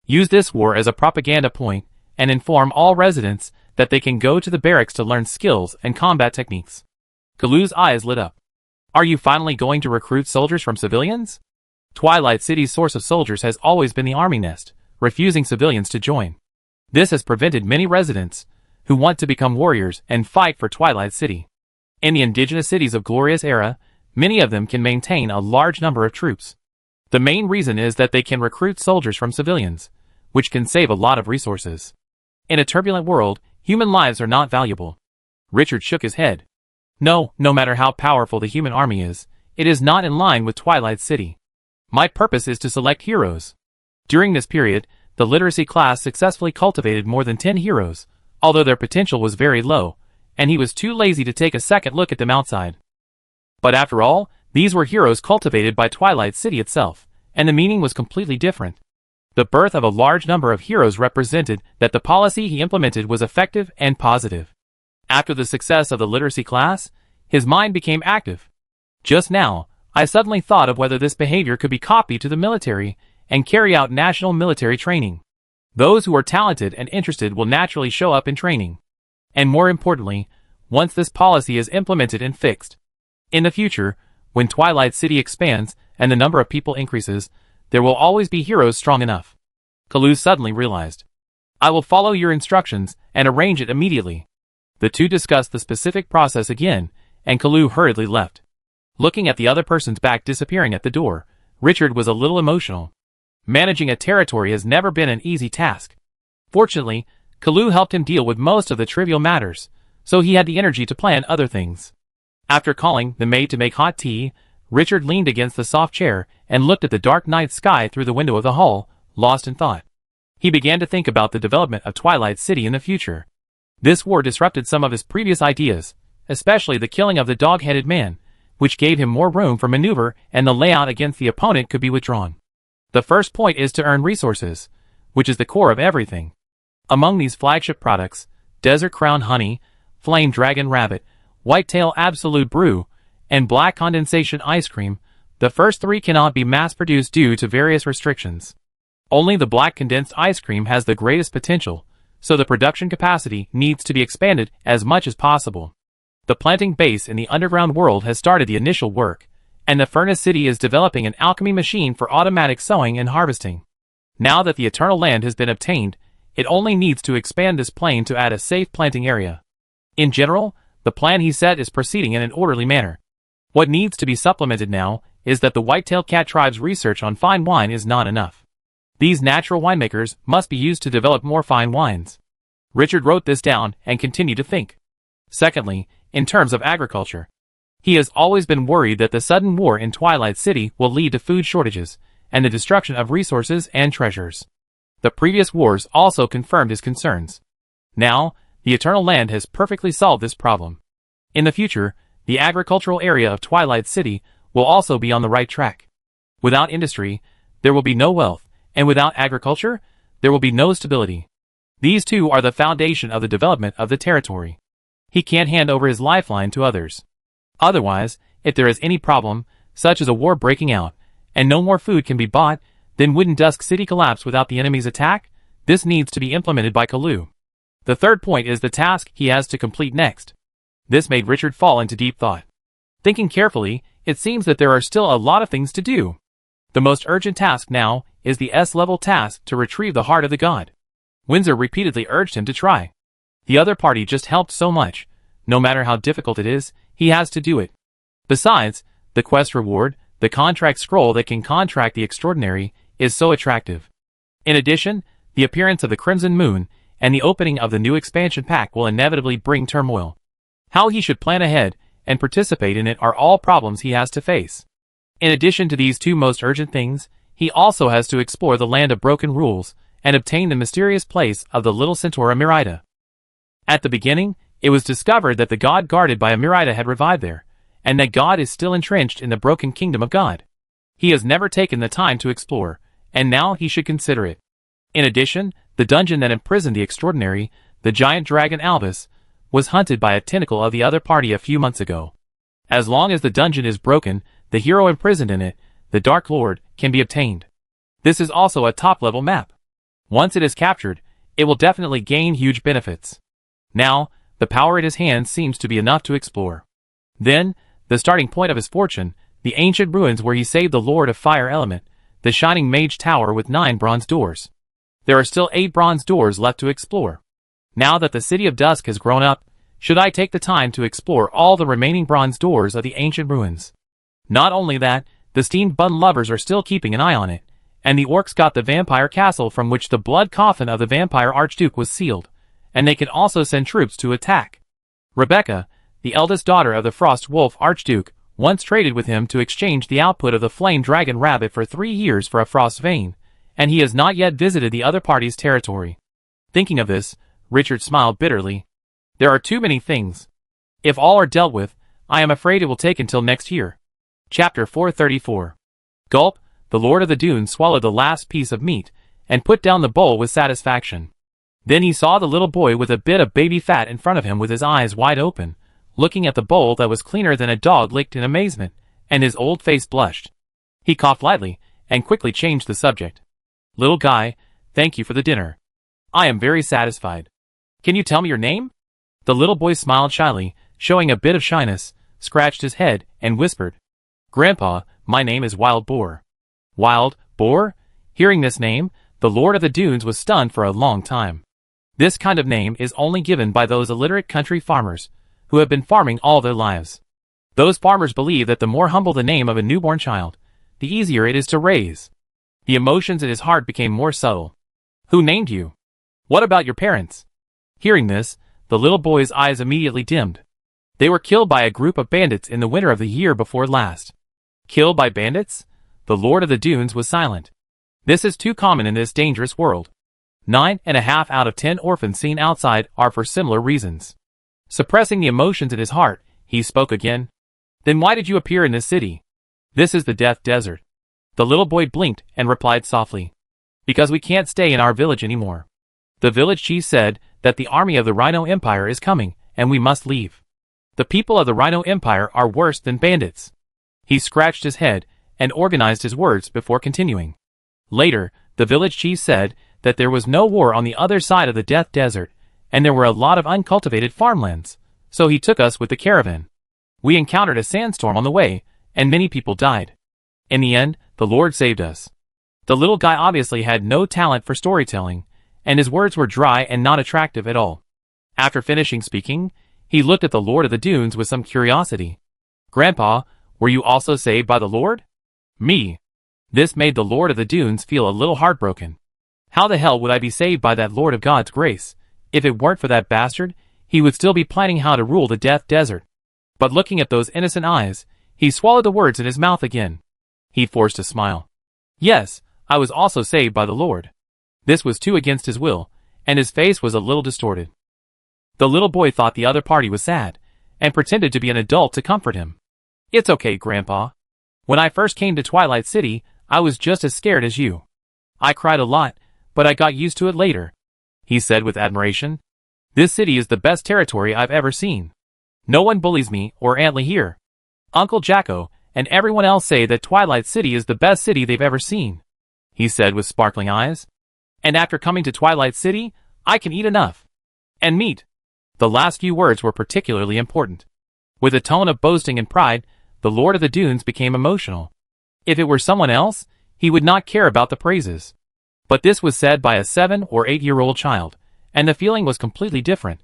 "Use this war as a propaganda point, and inform all residents that they can go to the barracks to learn skills and combat techniques." Kalu's eyes lit up. "Are you finally going to recruit soldiers from civilians?" Twilight City's source of soldiers has always been the army nest, refusing civilians to join. This has prevented many residents who want to become warriors and fight for Twilight City. In the indigenous cities of Glorious Era, many of them can maintain a large number of troops. The main reason is that they can recruit soldiers from civilians, which can save a lot of resources. In a turbulent world, human lives are not valuable. Richard shook his head. No matter how powerful the human army is, it is not in line with Twilight City. My purpose is to select heroes. During this period, the literacy class successfully cultivated more than 10 heroes, although their potential was very low, and he was too lazy to take a second look at them outside. But after all, these were heroes cultivated by Twilight City itself, and the meaning was completely different. The birth of a large number of heroes represented that the policy he implemented was effective and positive. After the success of the literacy class, his mind became active. Just now, I suddenly thought of whether this behavior could be copied to the military and carry out national military training. Those who are talented and interested will naturally show up in training. And more importantly, once this policy is implemented and fixed. In the future, when Twilight City expands and the number of people increases, there will always be heroes strong enough. Kalu suddenly realized. "I will follow your instructions and arrange it immediately." The two discussed the specific process again, and Kalu hurriedly left. Looking at the other person's back disappearing at the door, Richard was a little emotional. Managing a territory has never been an easy task. Fortunately, Kalu helped him deal with most of the trivial matters, so he had the energy to plan other things. After calling the maid to make hot tea, Richard leaned against the soft chair and looked at the dark night sky through the window of the hall, lost in thought. He began to think about the development of Twilight City in the future. This war disrupted some of his previous ideas, especially the killing of the dog-headed man, which gave him more room for maneuver and the layout against the opponent could be withdrawn. The first point is to earn resources, which is the core of everything. Among these flagship products, Desert Crown Honey, Flame Dragon Rabbit, Whitetail Absolute Brew, and Black Condensation Ice Cream, the first three cannot be mass-produced due to various restrictions. Only the Black Condensed Ice Cream has the greatest potential, so the production capacity needs to be expanded as much as possible. The planting base in the underground world has started the initial work, and the Furnace City is developing an alchemy machine for automatic sowing and harvesting. Now that the Eternal Land has been obtained, it only needs to expand this plain to add a safe planting area. In general, the plan he set is proceeding in an orderly manner. What needs to be supplemented now is that the White-tailed Cat tribe's research on fine wine is not enough. These natural winemakers must be used to develop more fine wines. Richard wrote this down and continued to think. Secondly, in terms of agriculture. He has always been worried that the sudden war in Twilight City will lead to food shortages and the destruction of resources and treasures. The previous wars also confirmed his concerns. Now, the Eternal Land has perfectly solved this problem. In the future, the agricultural area of Twilight City will also be on the right track. Without industry, there will be no wealth, and without agriculture, there will be no stability. These two are the foundation of the development of the territory. He can't hand over his lifeline to others. Otherwise, if there is any problem, such as a war breaking out, and no more food can be bought, then wouldn't Dusk City collapse without the enemy's attack? This needs to be implemented by Kalu. The third point is the task he has to complete next. This made Richard fall into deep thought. Thinking carefully, it seems that there are still a lot of things to do. The most urgent task now is the S-level task to retrieve the heart of the god. Windsor repeatedly urged him to try. The other party just helped so much. No matter how difficult it is, he has to do it. Besides, the quest reward, the contract scroll that can contract the extraordinary, is so attractive. In addition, the appearance of the Crimson Moon and the opening of the new expansion pack will inevitably bring turmoil. How he should plan ahead and participate in it are all problems he has to face. In addition to these two most urgent things, he also has to explore the land of broken rules and obtain the mysterious place of the little Centaura Miraida. At the beginning, it was discovered that the god guarded by a Miraida had revived there, and that God is still entrenched in the broken kingdom of God. He has never taken the time to explore, and now he should consider it. In addition, the dungeon that imprisoned the extraordinary, the giant dragon Albus, was hunted by a tentacle of the other party a few months ago. As long as the dungeon is broken, the hero imprisoned in it, the Dark Lord, can be obtained. This is also a top-level map. Once it is captured, it will definitely gain huge benefits. Now, the power at his hands seems to be enough to explore. Then, the starting point of his fortune, the ancient ruins where he saved the Lord of Fire Element, the shining mage tower with 9 bronze doors. There are still 8 bronze doors left to explore. Now that the City of Dusk has grown up, should I take the time to explore all the remaining bronze doors of the ancient ruins? Not only that, the steamed bun lovers are still keeping an eye on it, and the orcs got the vampire castle from which the blood coffin of the vampire archduke was sealed, and they can also send troops to attack. Rebecca, the eldest daughter of the Frost Wolf Archduke, once traded with him to exchange the output of the Flame Dragon Rabbit for 3 years for a Frost Vein, and he has not yet visited the other party's territory. Thinking of this, Richard smiled bitterly. There are too many things. If all are dealt with, I am afraid it will take until next year. Chapter 434. Gulp, the Lord of the Dunes swallowed the last piece of meat, and put down the bowl with satisfaction. Then he saw the little boy with a bit of baby fat in front of him with his eyes wide open, looking at the bowl that was cleaner than a dog licked in amazement, and his old face blushed. He coughed lightly, and quickly changed the subject. Little guy, thank you for the dinner. I am very satisfied. Can you tell me your name? The little boy smiled shyly, showing a bit of shyness, scratched his head, and whispered, Grandpa, my name is Wild Boar. Wild Boar? Hearing this name, the Lord of the Dunes was stunned for a long time. This kind of name is only given by those illiterate country farmers, who have been farming all their lives. Those farmers believe that the more humble the name of a newborn child, the easier it is to raise. The emotions in his heart became more subtle. Who named you? What about your parents? Hearing this, the little boy's eyes immediately dimmed. They were killed by a group of bandits in the winter of the year before last. Killed by bandits? The Lord of the Dunes was silent. This is too common in this dangerous world. 9.5 out of 10 orphans seen outside are for similar reasons. Suppressing the emotions in his heart, he spoke again. Then why did you appear in this city? This is the Death Desert. The little boy blinked and replied softly. Because we can't stay in our village anymore. The village chief said that the army of the Rhino Empire is coming, and we must leave. The people of the Rhino Empire are worse than bandits. He scratched his head and organized his words before continuing. Later, the village chief said that there was no war on the other side of the Death Desert, and there were a lot of uncultivated farmlands, so he took us with the caravan. We encountered a sandstorm on the way, and many people died. In the end, the Lord saved us. The little guy obviously had no talent for storytelling, and his words were dry and not attractive at all. After finishing speaking, he looked at the Lord of the Dunes with some curiosity. Grandpa, were you also saved by the Lord? Me. This made the Lord of the Dunes feel a little heartbroken. How the hell would I be saved by that Lord of God's grace, If it weren't for that bastard, he would still be planning how to rule the Death Desert. But looking at those innocent eyes, he swallowed the words in his mouth again. He forced a smile. Yes, I was also saved by the Lord. This was too against his will, and his face was a little distorted. The little boy thought the other party was sad, and pretended to be an adult to comfort him. It's okay, Grandpa. When I first came to Twilight City, I was just as scared as you. I cried a lot, but I got used to it later, he said with admiration. This city is the best territory I've ever seen. No one bullies me or Aunt here. Uncle Jacko and everyone else say that Twilight City is the best city they've ever seen, he said with sparkling eyes. And after coming to Twilight City, I can eat enough. And meat. The last few words were particularly important. With a tone of boasting and pride, the Lord of the Dunes became emotional. If it were someone else, he would not care about the praises. But this was said by a 7 or 8-year-old child, and the feeling was completely different.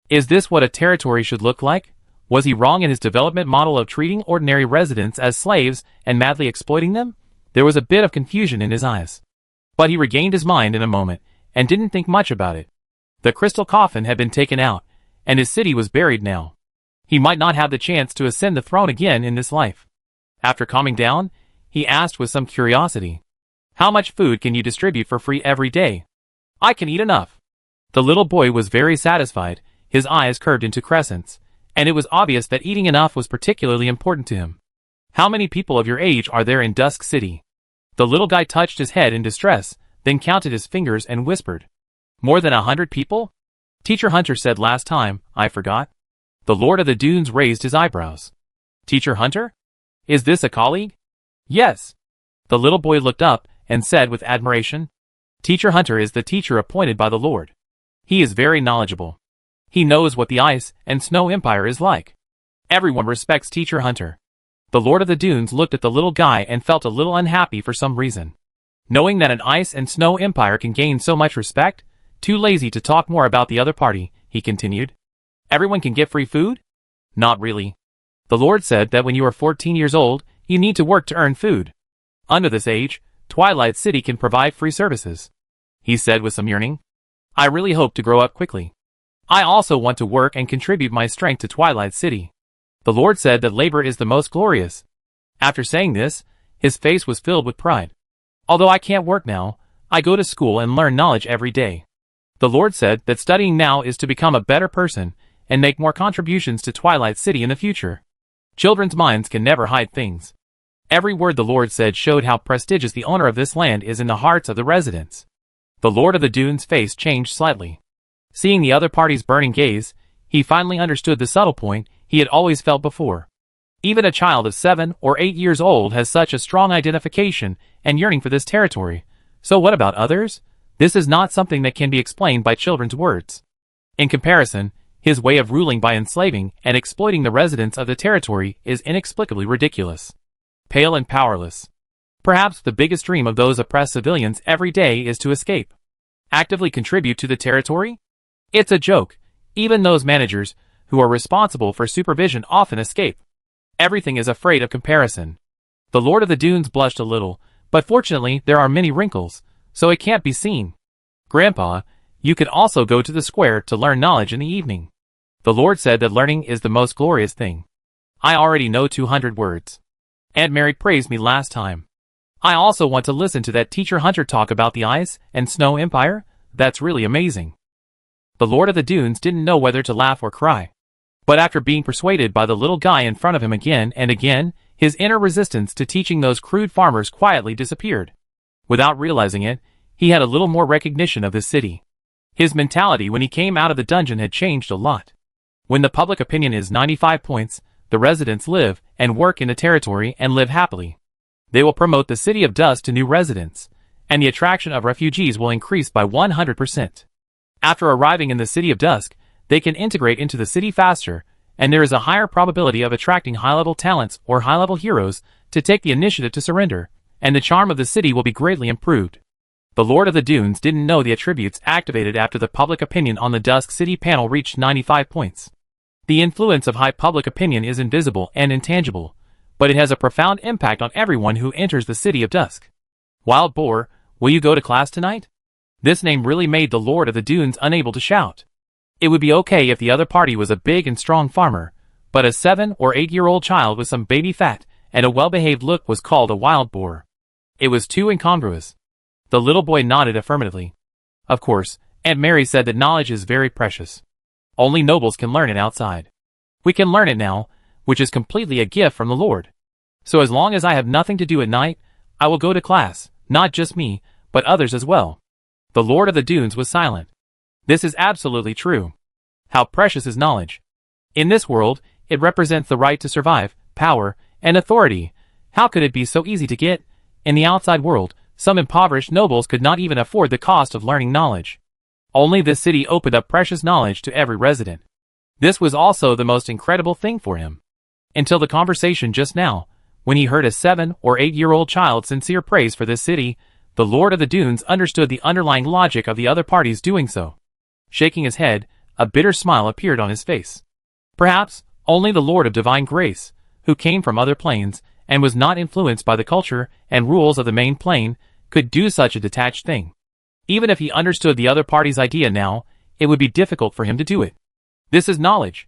Is this what a territory should look like? Was he wrong in his development model of treating ordinary residents as slaves and madly exploiting them? There was a bit of confusion in his eyes. But he regained his mind in a moment, and didn't think much about it. The crystal coffin had been taken out, and his city was buried now. He might not have the chance to ascend the throne again in this life. After calming down, he asked with some curiosity, "How much food can you distribute for free every day?" "I can eat enough." The little boy was very satisfied, his eyes curved into crescents, and it was obvious that eating enough was particularly important to him. "How many people of your age are there in Dusk City?" The little guy touched his head in distress, then counted his fingers and whispered, "More than 100 people? Teacher Hunter said last time, I forgot." The Lord of the Dunes raised his eyebrows. "Teacher Hunter? Is this a colleague?" "Yes." The little boy looked up and said with admiration, "Teacher Hunter is the teacher appointed by the Lord. He is very knowledgeable. He knows what the Ice and Snow Empire is like. Everyone respects Teacher Hunter." The Lord of the Dunes looked at the little guy and felt a little unhappy for some reason. Knowing that an Ice and Snow Empire can gain so much respect, too lazy to talk more about the other party, he continued. "Everyone can get free food?" "Not really. The Lord said that when you are 14 years old, you need to work to earn food. Under this age, Twilight City can provide free services," he said with some yearning. "I really hope to grow up quickly. I also want to work and contribute my strength to Twilight City. The Lord said that labor is the most glorious." After saying this, his face was filled with pride. "Although I can't work now, I go to school and learn knowledge every day. The Lord said that studying now is to become a better person and make more contributions to Twilight City in the future. Children's minds can never hide things." Every word the Lord said showed how prestigious the owner of this land is in the hearts of the residents. The Lord of the Dunes' face changed slightly. Seeing the other party's burning gaze, he finally understood the subtle point he had always felt before. Even a child of 7 or 8 years old has such a strong identification and yearning for this territory. So what about others? This is not something that can be explained by children's words. In comparison, his way of ruling by enslaving and exploiting the residents of the territory is inexplicably ridiculous. Pale and powerless. Perhaps the biggest dream of those oppressed civilians every day is to escape. Actively contribute to the territory? It's a joke. Even those managers who are responsible for supervision often escape. Everything is afraid of comparison. The Lord of the Dunes blushed a little, but fortunately there are many wrinkles, so it can't be seen. "Grandpa, you can also go to the square to learn knowledge in the evening. The Lord said that learning is the most glorious thing. I already know 200 words. Aunt Mary praised me last time. I also want to listen to that Teacher Hunter talk about the Ice and Snow Empire. That's really amazing." The Lord of the Dunes didn't know whether to laugh or cry. But after being persuaded by the little guy in front of him again and again, his inner resistance to teaching those crude farmers quietly disappeared. Without realizing it, he had a little more recognition of this city. His mentality when he came out of the dungeon had changed a lot. When the public opinion is 95 points, the residents live and work in the territory and live happily. They will promote the City of Dusk to new residents, and the attraction of refugees will increase by 100%. After arriving in the City of Dusk, they can integrate into the city faster, and there is a higher probability of attracting high-level talents or high-level heroes to take the initiative to surrender, and the charm of the city will be greatly improved. The Lord of the Dunes didn't know the attributes activated after the public opinion on the Dusk City panel reached 95 points. The influence of high public opinion is invisible and intangible, but it has a profound impact on everyone who enters the City of Dusk. "Wild Boar, will you go to class tonight?" This name really made the Lord of the Dunes unable to shout. It would be okay if the other party was a big and strong farmer, but a 7 or 8-year-old child with some baby fat and a well-behaved look was called a wild boar. It was too incongruous. The little boy nodded affirmatively. Of course, Aunt Mary said that knowledge is very precious. Only nobles can learn it outside. We can learn it now, which is completely a gift from the Lord. So as long as I have nothing to do at night, I will go to class, not just me, but others as well. The Lord of the Dunes was silent. This is absolutely true. How precious is knowledge. In this world, it represents the right to survive, power, and authority. How could it be so easy to get? In the outside world, some impoverished nobles could not even afford the cost of learning knowledge. Only this city opened up precious knowledge to every resident. This was also the most incredible thing for him. Until the conversation just now, when he heard a 7 or 8-year-old child's sincere praise for this city, the Lord of the Dunes understood the underlying logic of the other parties doing so. Shaking his head, a bitter smile appeared on his face. Perhaps, only the Lord of Divine Grace, who came from other planes, and was not influenced by the culture and rules of the main plane, could do such a detached thing. Even if he understood the other party's idea now, it would be difficult for him to do it. This is knowledge.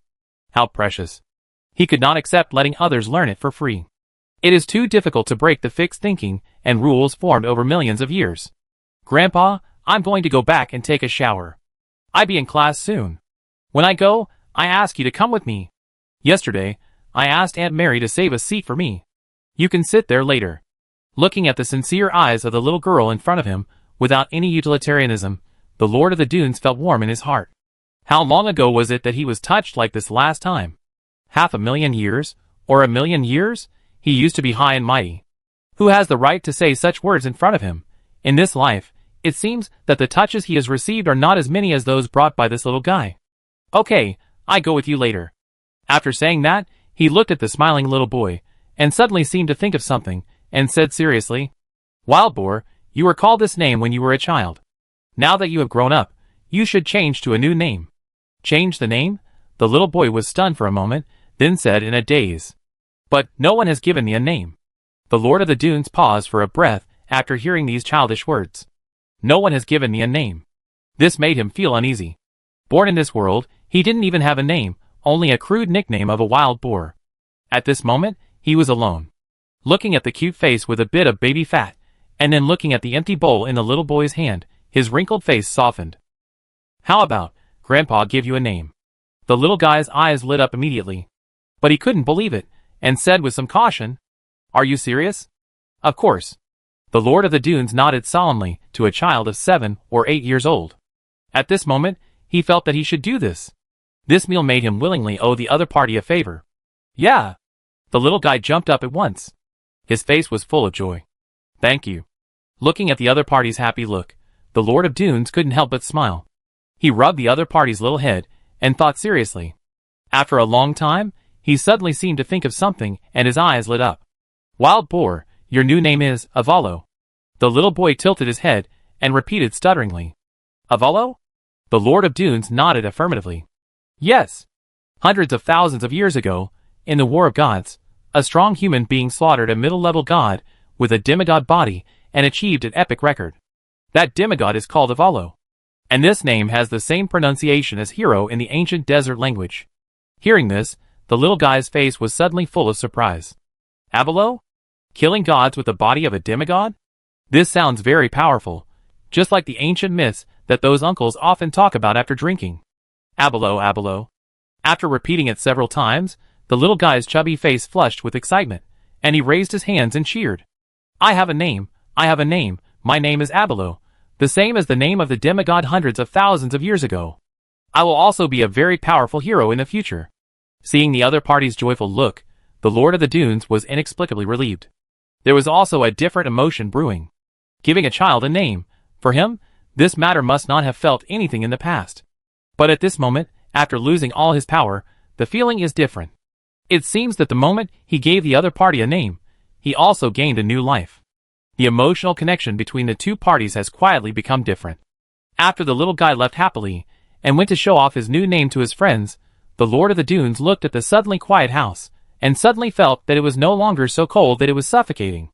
How precious. He could not accept letting others learn it for free. It is too difficult to break the fixed thinking and rules formed over millions of years. Grandpa, I'm going to go back and take a shower. I'll be in class soon. When I go, I ask you to come with me. Yesterday, I asked Aunt Mary to save a seat for me. You can sit there later. Looking at the sincere eyes of the little girl in front of him, without any utilitarianism, the Lord of the Dunes felt warm in his heart. How long ago was it that he was touched like this last time? 500,000 years? Or 1,000,000 years? He used to be high and mighty. Who has the right to say such words in front of him? In this life, it seems that the touches he has received are not as many as those brought by this little guy. Okay, I go with you later. After saying that, he looked at the smiling little boy, and suddenly seemed to think of something, and said seriously, Wild Boar, you were called this name when you were a child. Now that you have grown up, you should change to a new name. Change the name? The little boy was stunned for a moment, then said in a daze. But no one has given me a name. The Lord of the Dunes paused for a breath after hearing these childish words. No one has given me a name. This made him feel uneasy. Born in this world, he didn't even have a name, only a crude nickname of a wild boar. At this moment, he was alone. Looking at the cute face with a bit of baby fat, and then looking at the empty bowl in the little boy's hand, his wrinkled face softened. How about, Grandpa give you a name? The little guy's eyes lit up immediately. But he couldn't believe it, and said with some caution, Are you serious? Of course. The Lord of the Dunes nodded solemnly to a child of 7 or 8 years old. At this moment, he felt that he should do this. This meal made him willingly owe the other party a favor. Yeah. The little guy jumped up at once. His face was full of joy. Thank you. Looking at the other party's happy look, the Lord of Dunes couldn't help but smile. He rubbed the other party's little head, and thought seriously. After a long time, he suddenly seemed to think of something, and his eyes lit up. Wild Boar, your new name is Avalo. The little boy tilted his head, and repeated stutteringly. Avalo? The Lord of Dunes nodded affirmatively. Yes. Hundreds of thousands of years ago, in the War of Gods, a strong human being slaughtered a middle-level god with a demigod body and achieved an epic record. That demigod is called Avalo. And this name has the same pronunciation as hero in the ancient desert language. Hearing this, the little guy's face was suddenly full of surprise. Avalo? Killing gods with the body of a demigod? This sounds very powerful, just like the ancient myths that those uncles often talk about after drinking. Avalo, Avalo. After repeating it several times, the little guy's chubby face flushed with excitement, and he raised his hands and cheered. I have a name, I have a name, my name is Avalo, the same as the name of the demigod hundreds of thousands of years ago. I will also be a very powerful hero in the future. Seeing the other party's joyful look, the Lord of the Dunes was inexplicably relieved. There was also a different emotion brewing. Giving a child a name, for him, this matter must not have felt anything in the past. But at this moment, after losing all his power, the feeling is different. It seems that the moment he gave the other party a name, he also gained a new life. The emotional connection between the two parties has quietly become different. After the little guy left happily, and went to show off his new name to his friends, the Lord of the Dunes looked at the suddenly quiet house, and suddenly felt that it was no longer so cold that it was suffocating.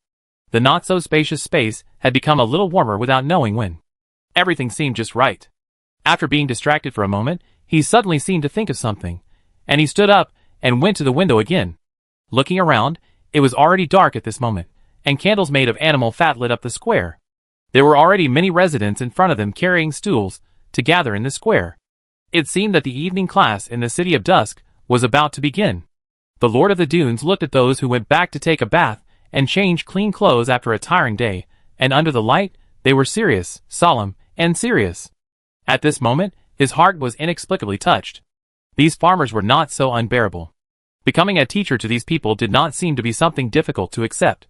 The not-so-spacious space had become a little warmer without knowing when. Everything seemed just right. After being distracted for a moment, He suddenly seemed to think of something, and he stood up and went to the window again. Looking around, it was already dark at this moment, and candles made of animal fat lit up the square. There were already many residents in front of them carrying stools to gather in the square. It seemed that the evening class in the City of Dusk was about to begin. The Lord of the Dunes looked at those who went back to take a bath and change clean clothes after a tiring day, and under the light, they were serious, solemn, and serious. At this moment, his heart was inexplicably touched. These farmers were not so unbearable. Becoming a teacher to these people did not seem to be something difficult to accept.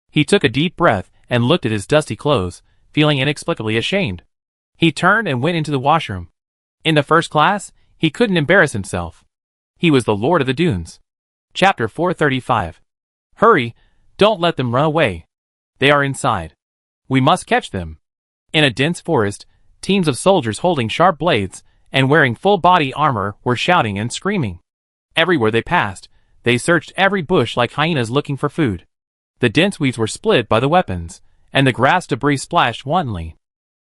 He took a deep breath and looked at his dusty clothes, feeling inexplicably ashamed. He turned and went into the washroom. In the first class, he couldn't embarrass himself. He was the Lord of the Dunes. Chapter 435. Hurry, don't let them run away. They are inside. We must catch them. In a dense forest, teams of soldiers holding sharp blades and wearing full body armor were shouting and screaming. Everywhere they passed, they searched every bush like hyenas looking for food. The dense weeds were split by the weapons, and the grass debris splashed wantonly.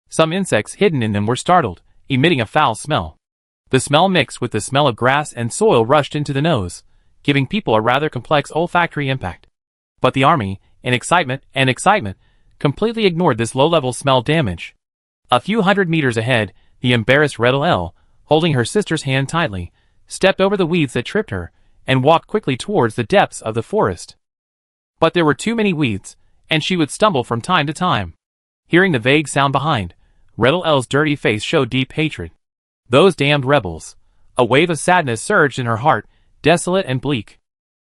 Some insects hidden in them were startled, emitting a foul smell. The smell mixed with the smell of grass and soil rushed into the nose, giving people a rather complex olfactory impact. But the army, in excitement, completely ignored this low-level smell damage. A few hundred meters ahead, the embarrassed Red L, holding her sister's hand tightly, stepped over the weeds that tripped her, and walked quickly towards the depths of the forest. But there were too many weeds, and she would stumble from time to time. Hearing the vague sound behind, Red L's dirty face showed deep hatred. Those damned rebels. A wave of sadness surged in her heart, desolate and bleak.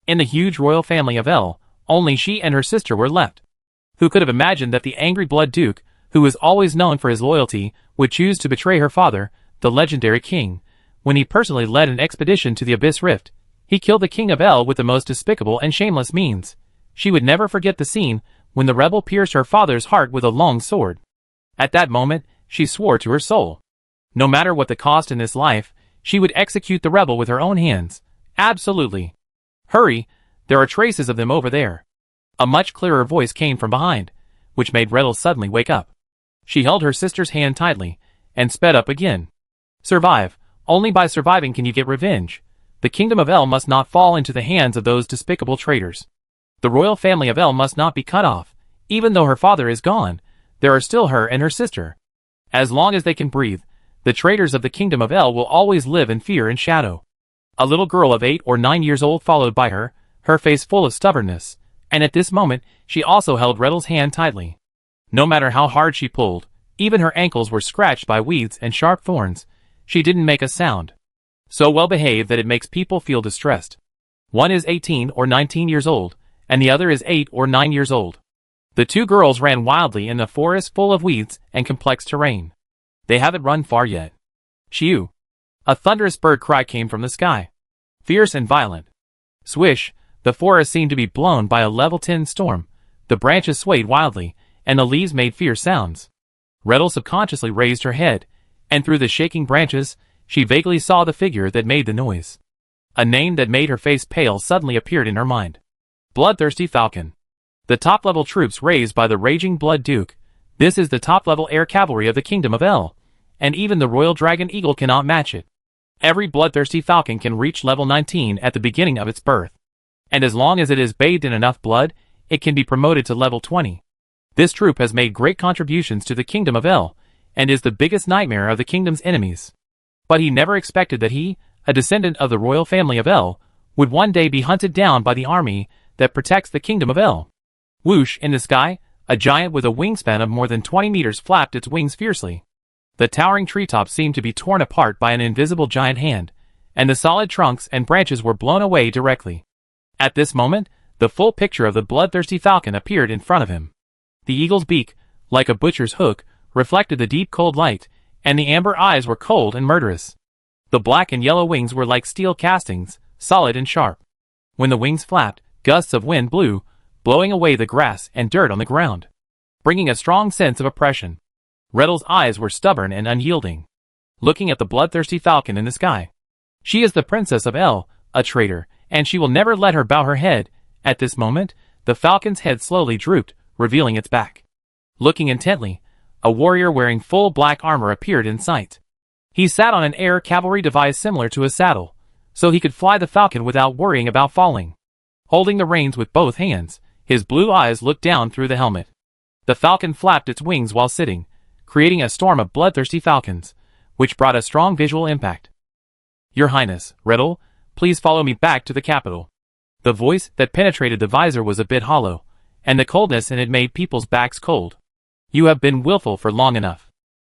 In the huge royal family of L, only she and her sister were left. Who could have imagined that the angry Blood Duke, who was always known for his loyalty, would choose to betray her father, the legendary king? When he personally led an expedition to the Abyss Rift, he killed the king of L with the most despicable and shameless means. She would never forget the scene when the rebel pierced her father's heart with a long sword. At that moment, she swore to her soul. No matter what the cost in this life, she would execute the rebel with her own hands. Absolutely. Hurry, there are traces of them over there. A much clearer voice came from behind, which made Redl suddenly wake up. She held her sister's hand tightly, and sped up again. Survive. Only by surviving can you get revenge. The kingdom of El must not fall into the hands of those despicable traitors. The royal family of El must not be cut off. Even though her father is gone, there are still her and her sister. As long as they can breathe, the traitors of the kingdom of El will always live in fear and shadow. A little girl of 8 or 9 years old followed by her, her face full of stubbornness, and at this moment, she also held Redl's hand tightly. No matter how hard she pulled, even her ankles were scratched by weeds and sharp thorns, she didn't make a sound. So well behaved that it makes people feel distressed. One is 18 or 19 years old, and the other is 8 or 9 years old. The two girls ran wildly in a forest full of weeds and complex terrain. They haven't run far yet. Shoo! A thunderous bird cry came from the sky. Fierce and violent. Swish! The forest seemed to be blown by a level 10 storm. The branches swayed wildly, and the leaves made fierce sounds. Redl subconsciously raised her head, and through the shaking branches, she vaguely saw the figure that made the noise. A name that made her face pale suddenly appeared in her mind. Bloodthirsty Falcon. The top-level troops raised by the raging Blood Duke. This is the top-level air cavalry of the Kingdom of El, and even the Royal Dragon Eagle cannot match it. Every bloodthirsty falcon can reach level 19 at the beginning of its birth. And as long as it is bathed in enough blood, it can be promoted to level 20. This troop has made great contributions to the Kingdom of El, and is the biggest nightmare of the kingdom's enemies. But he never expected that he, a descendant of the royal family of El, would one day be hunted down by the army that protects the Kingdom of El. Whoosh, in the sky, a giant with a wingspan of more than 20 meters flapped its wings fiercely. The towering treetops seemed to be torn apart by an invisible giant hand, and the solid trunks and branches were blown away directly. At this moment, the full picture of the bloodthirsty falcon appeared in front of him. The eagle's beak, like a butcher's hook, reflected the deep cold light, and the amber eyes were cold and murderous. The black and yellow wings were like steel castings, solid and sharp. When the wings flapped, gusts of wind blew, blowing away the grass and dirt on the ground, bringing a strong sense of oppression. Redl's eyes were stubborn and unyielding, looking at the bloodthirsty falcon in the sky. She is the princess of El, a traitor, and she will never let her bow her head. At this moment, the falcon's head slowly drooped, revealing its back. Looking intently, a warrior wearing full black armor appeared in sight. He sat on an air cavalry device similar to a saddle, so he could fly the falcon without worrying about falling. Holding the reins with both hands, his blue eyes looked down through the helmet. The falcon flapped its wings while sitting, creating a storm of bloodthirsty falcons, which brought a strong visual impact. "Your Highness, Riddle, please follow me back to the capital." The voice that penetrated the visor was a bit hollow, and the coldness in it made people's backs cold. "You have been willful for long enough."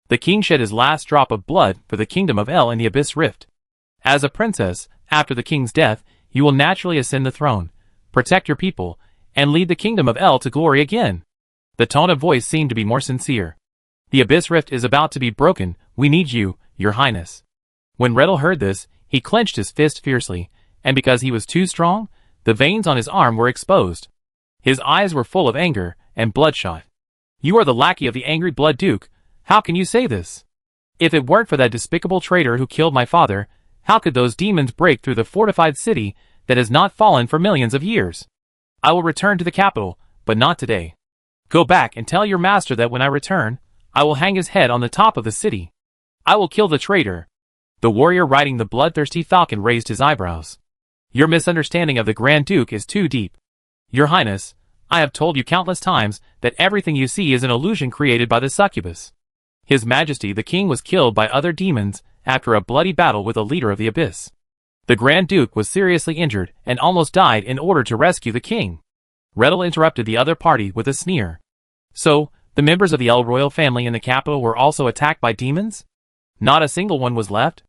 The king shed his last drop of blood for the kingdom of El in the Abyss Rift. As a princess, after the king's death, you will naturally ascend the throne, protect your people, and lead the kingdom of El to glory again. The tone of voice seemed to be more sincere. "The Abyss Rift is about to be broken. We need you, your highness." When Riddle heard this, he clenched his fist fiercely, and because he was too strong, the veins on his arm were exposed. His eyes were full of anger and bloodshot. "You are the lackey of the angry Blood Duke. How can you say this? If it weren't for that despicable traitor who killed my father, how could those demons break through the fortified city that has not fallen for millions of years? I will return to the capital, but not today. Go back and tell your master that when I return, I will hang his head on the top of the city. I will kill the traitor." The warrior riding the bloodthirsty falcon raised his eyebrows. "Your misunderstanding of the Grand Duke is too deep. Your Highness, I have told you countless times that everything you see is an illusion created by the succubus. His Majesty the King was killed by other demons after a bloody battle with a leader of the Abyss. The Grand Duke was seriously injured and almost died in order to rescue the king." Riddle interrupted the other party with a sneer. "So, the members of the El royal family in the capital were also attacked by demons? Not a single one was left?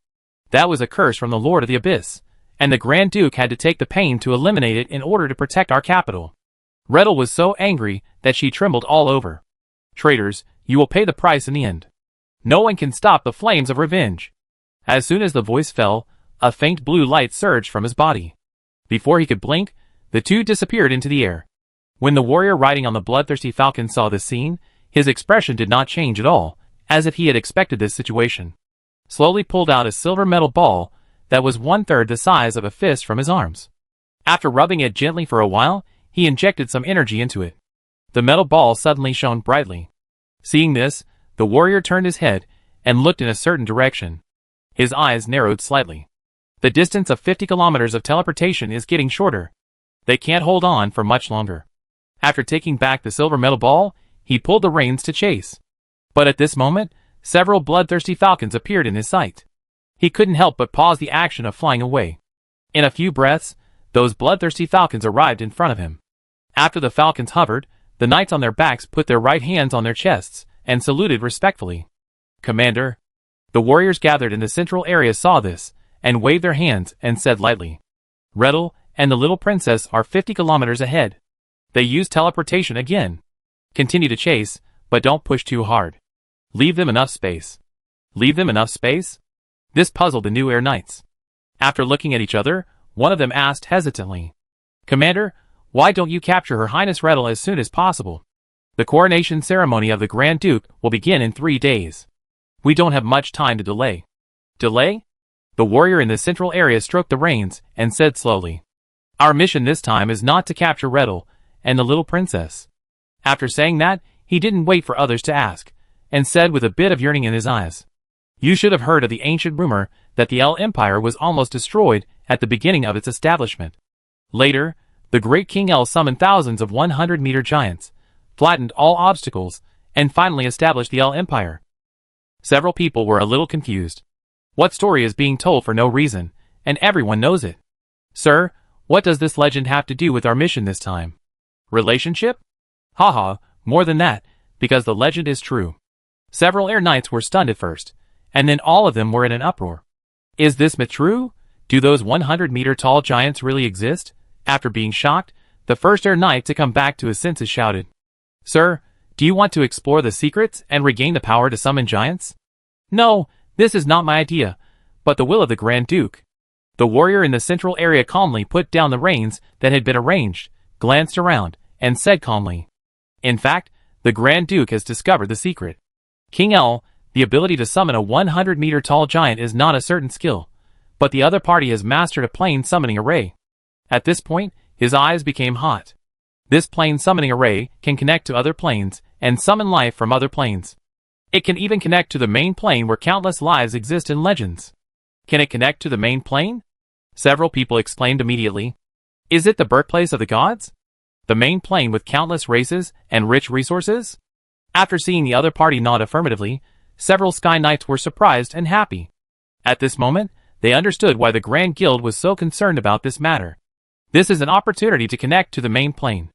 That was a curse from the Lord of the Abyss, and the Grand Duke had to take the pain to eliminate it in order to protect our capital." Riddle was so angry that she trembled all over. "Traitors, you will pay the price in the end. No one can stop the flames of revenge." As soon as the voice fell, a faint blue light surged from his body. Before he could blink, the two disappeared into the air. When the warrior riding on the bloodthirsty falcon saw this scene, his expression did not change at all, as if he had expected this situation. Slowly pulled out a silver metal ball that was 1/3 the size of a fist from his arms. After rubbing it gently for a while, he injected some energy into it. The metal ball suddenly shone brightly. Seeing this, the warrior turned his head and looked in a certain direction. His eyes narrowed slightly. The distance of 50 kilometers of teleportation is getting shorter. They can't hold on for much longer. After taking back the silver metal ball, he pulled the reins to chase. But at this moment, several bloodthirsty falcons appeared in his sight. He couldn't help but pause the action of flying away. In a few breaths, those bloodthirsty falcons arrived in front of him. After the falcons hovered, the knights on their backs put their right hands on their chests and saluted respectfully. "Commander." The warriors gathered in the central area saw this, and waved their hands and said lightly, "Riddle and the little princess are 50 kilometers ahead. They use teleportation again. Continue to chase, but don't push too hard. Leave them enough space." Leave them enough space? This puzzled the new air knights. After looking at each other, one of them asked hesitantly, "Commander, why don't you capture Her Highness Riddle as soon as possible? The coronation ceremony of the Grand Duke will begin in 3 days. We don't have much time to delay." "Delay?" The warrior in the central area stroked the reins and said slowly, "Our mission this time is not to capture Riddle and the little princess." After saying that, he didn't wait for others to ask, and said with a bit of yearning in his eyes, "You should have heard of the ancient rumor that the El Empire was almost destroyed at the beginning of its establishment. Later, the great King El summoned thousands of 100-meter giants, flattened all obstacles, and finally established the El Empire." Several people were a little confused. What story is being told for no reason, and everyone knows it? "Sir, what does this legend have to do with our mission this time?" "Relationship?" "Haha, more than that, because the legend is true." Several air knights were stunned at first, and then all of them were in an uproar. "Is this myth true? Do those 100-meter tall giants really exist?" After being shocked, the first air knight to come back to his senses shouted, "Sir, do you want to explore the secrets and regain the power to summon giants?" "No, this is not my idea, but the will of the Grand Duke." The warrior in the central area calmly put down the reins that had been arranged, glanced around, and said calmly, "In fact, the Grand Duke has discovered the secret. King El, the ability to summon a 100-meter tall giant is not a certain skill, but the other party has mastered a plane summoning array." At this point, his eyes became hot. This plane summoning array can connect to other planes and summon life from other planes. It can even connect to the main plane where countless lives exist in legends. Can it connect to the main plane? Several people exclaimed immediately. Is it the birthplace of the gods? The main plane with countless races and rich resources? After seeing the other party nod affirmatively, several Sky Knights were surprised and happy. At this moment, they understood why the Grand Guild was so concerned about this matter. This is an opportunity to connect to the main plane.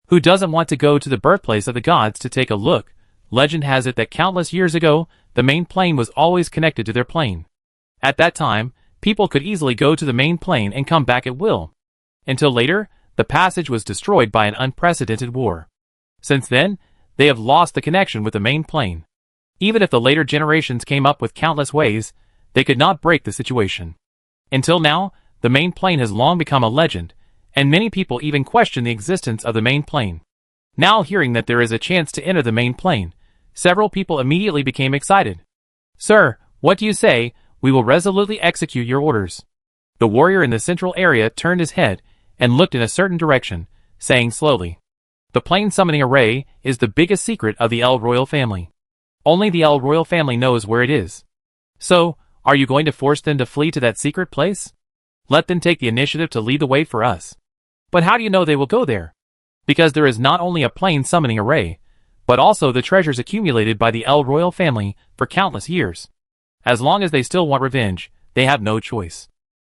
Who doesn't want to go to the birthplace of the gods to take a look? Legend has it that countless years ago, the main plane was always connected to their plane. At that time, people could easily go to the main plane and come back at will. Until later, the passage was destroyed by an unprecedented war. Since then, they have lost the connection with the main plane. Even if the later generations came up with countless ways, they could not break the situation. Until now, the main plane has long become a legend, and many people even question the existence of the main plane. Now hearing that there is a chance to enter the main plane, several people immediately became excited. Sir, what do you say? We will resolutely execute your orders. The warrior in the central area turned his head and looked in a certain direction, saying slowly, the plane summoning array is the biggest secret of the El Royal family. Only the El Royal family knows where it is. So, are you going to force them to flee to that secret place? Let them take the initiative to lead the way for us. But how do you know they will go there? Because there is not only a plane summoning array, but also the treasures accumulated by the El Royal family for countless years. As long as they still want revenge, they have no choice.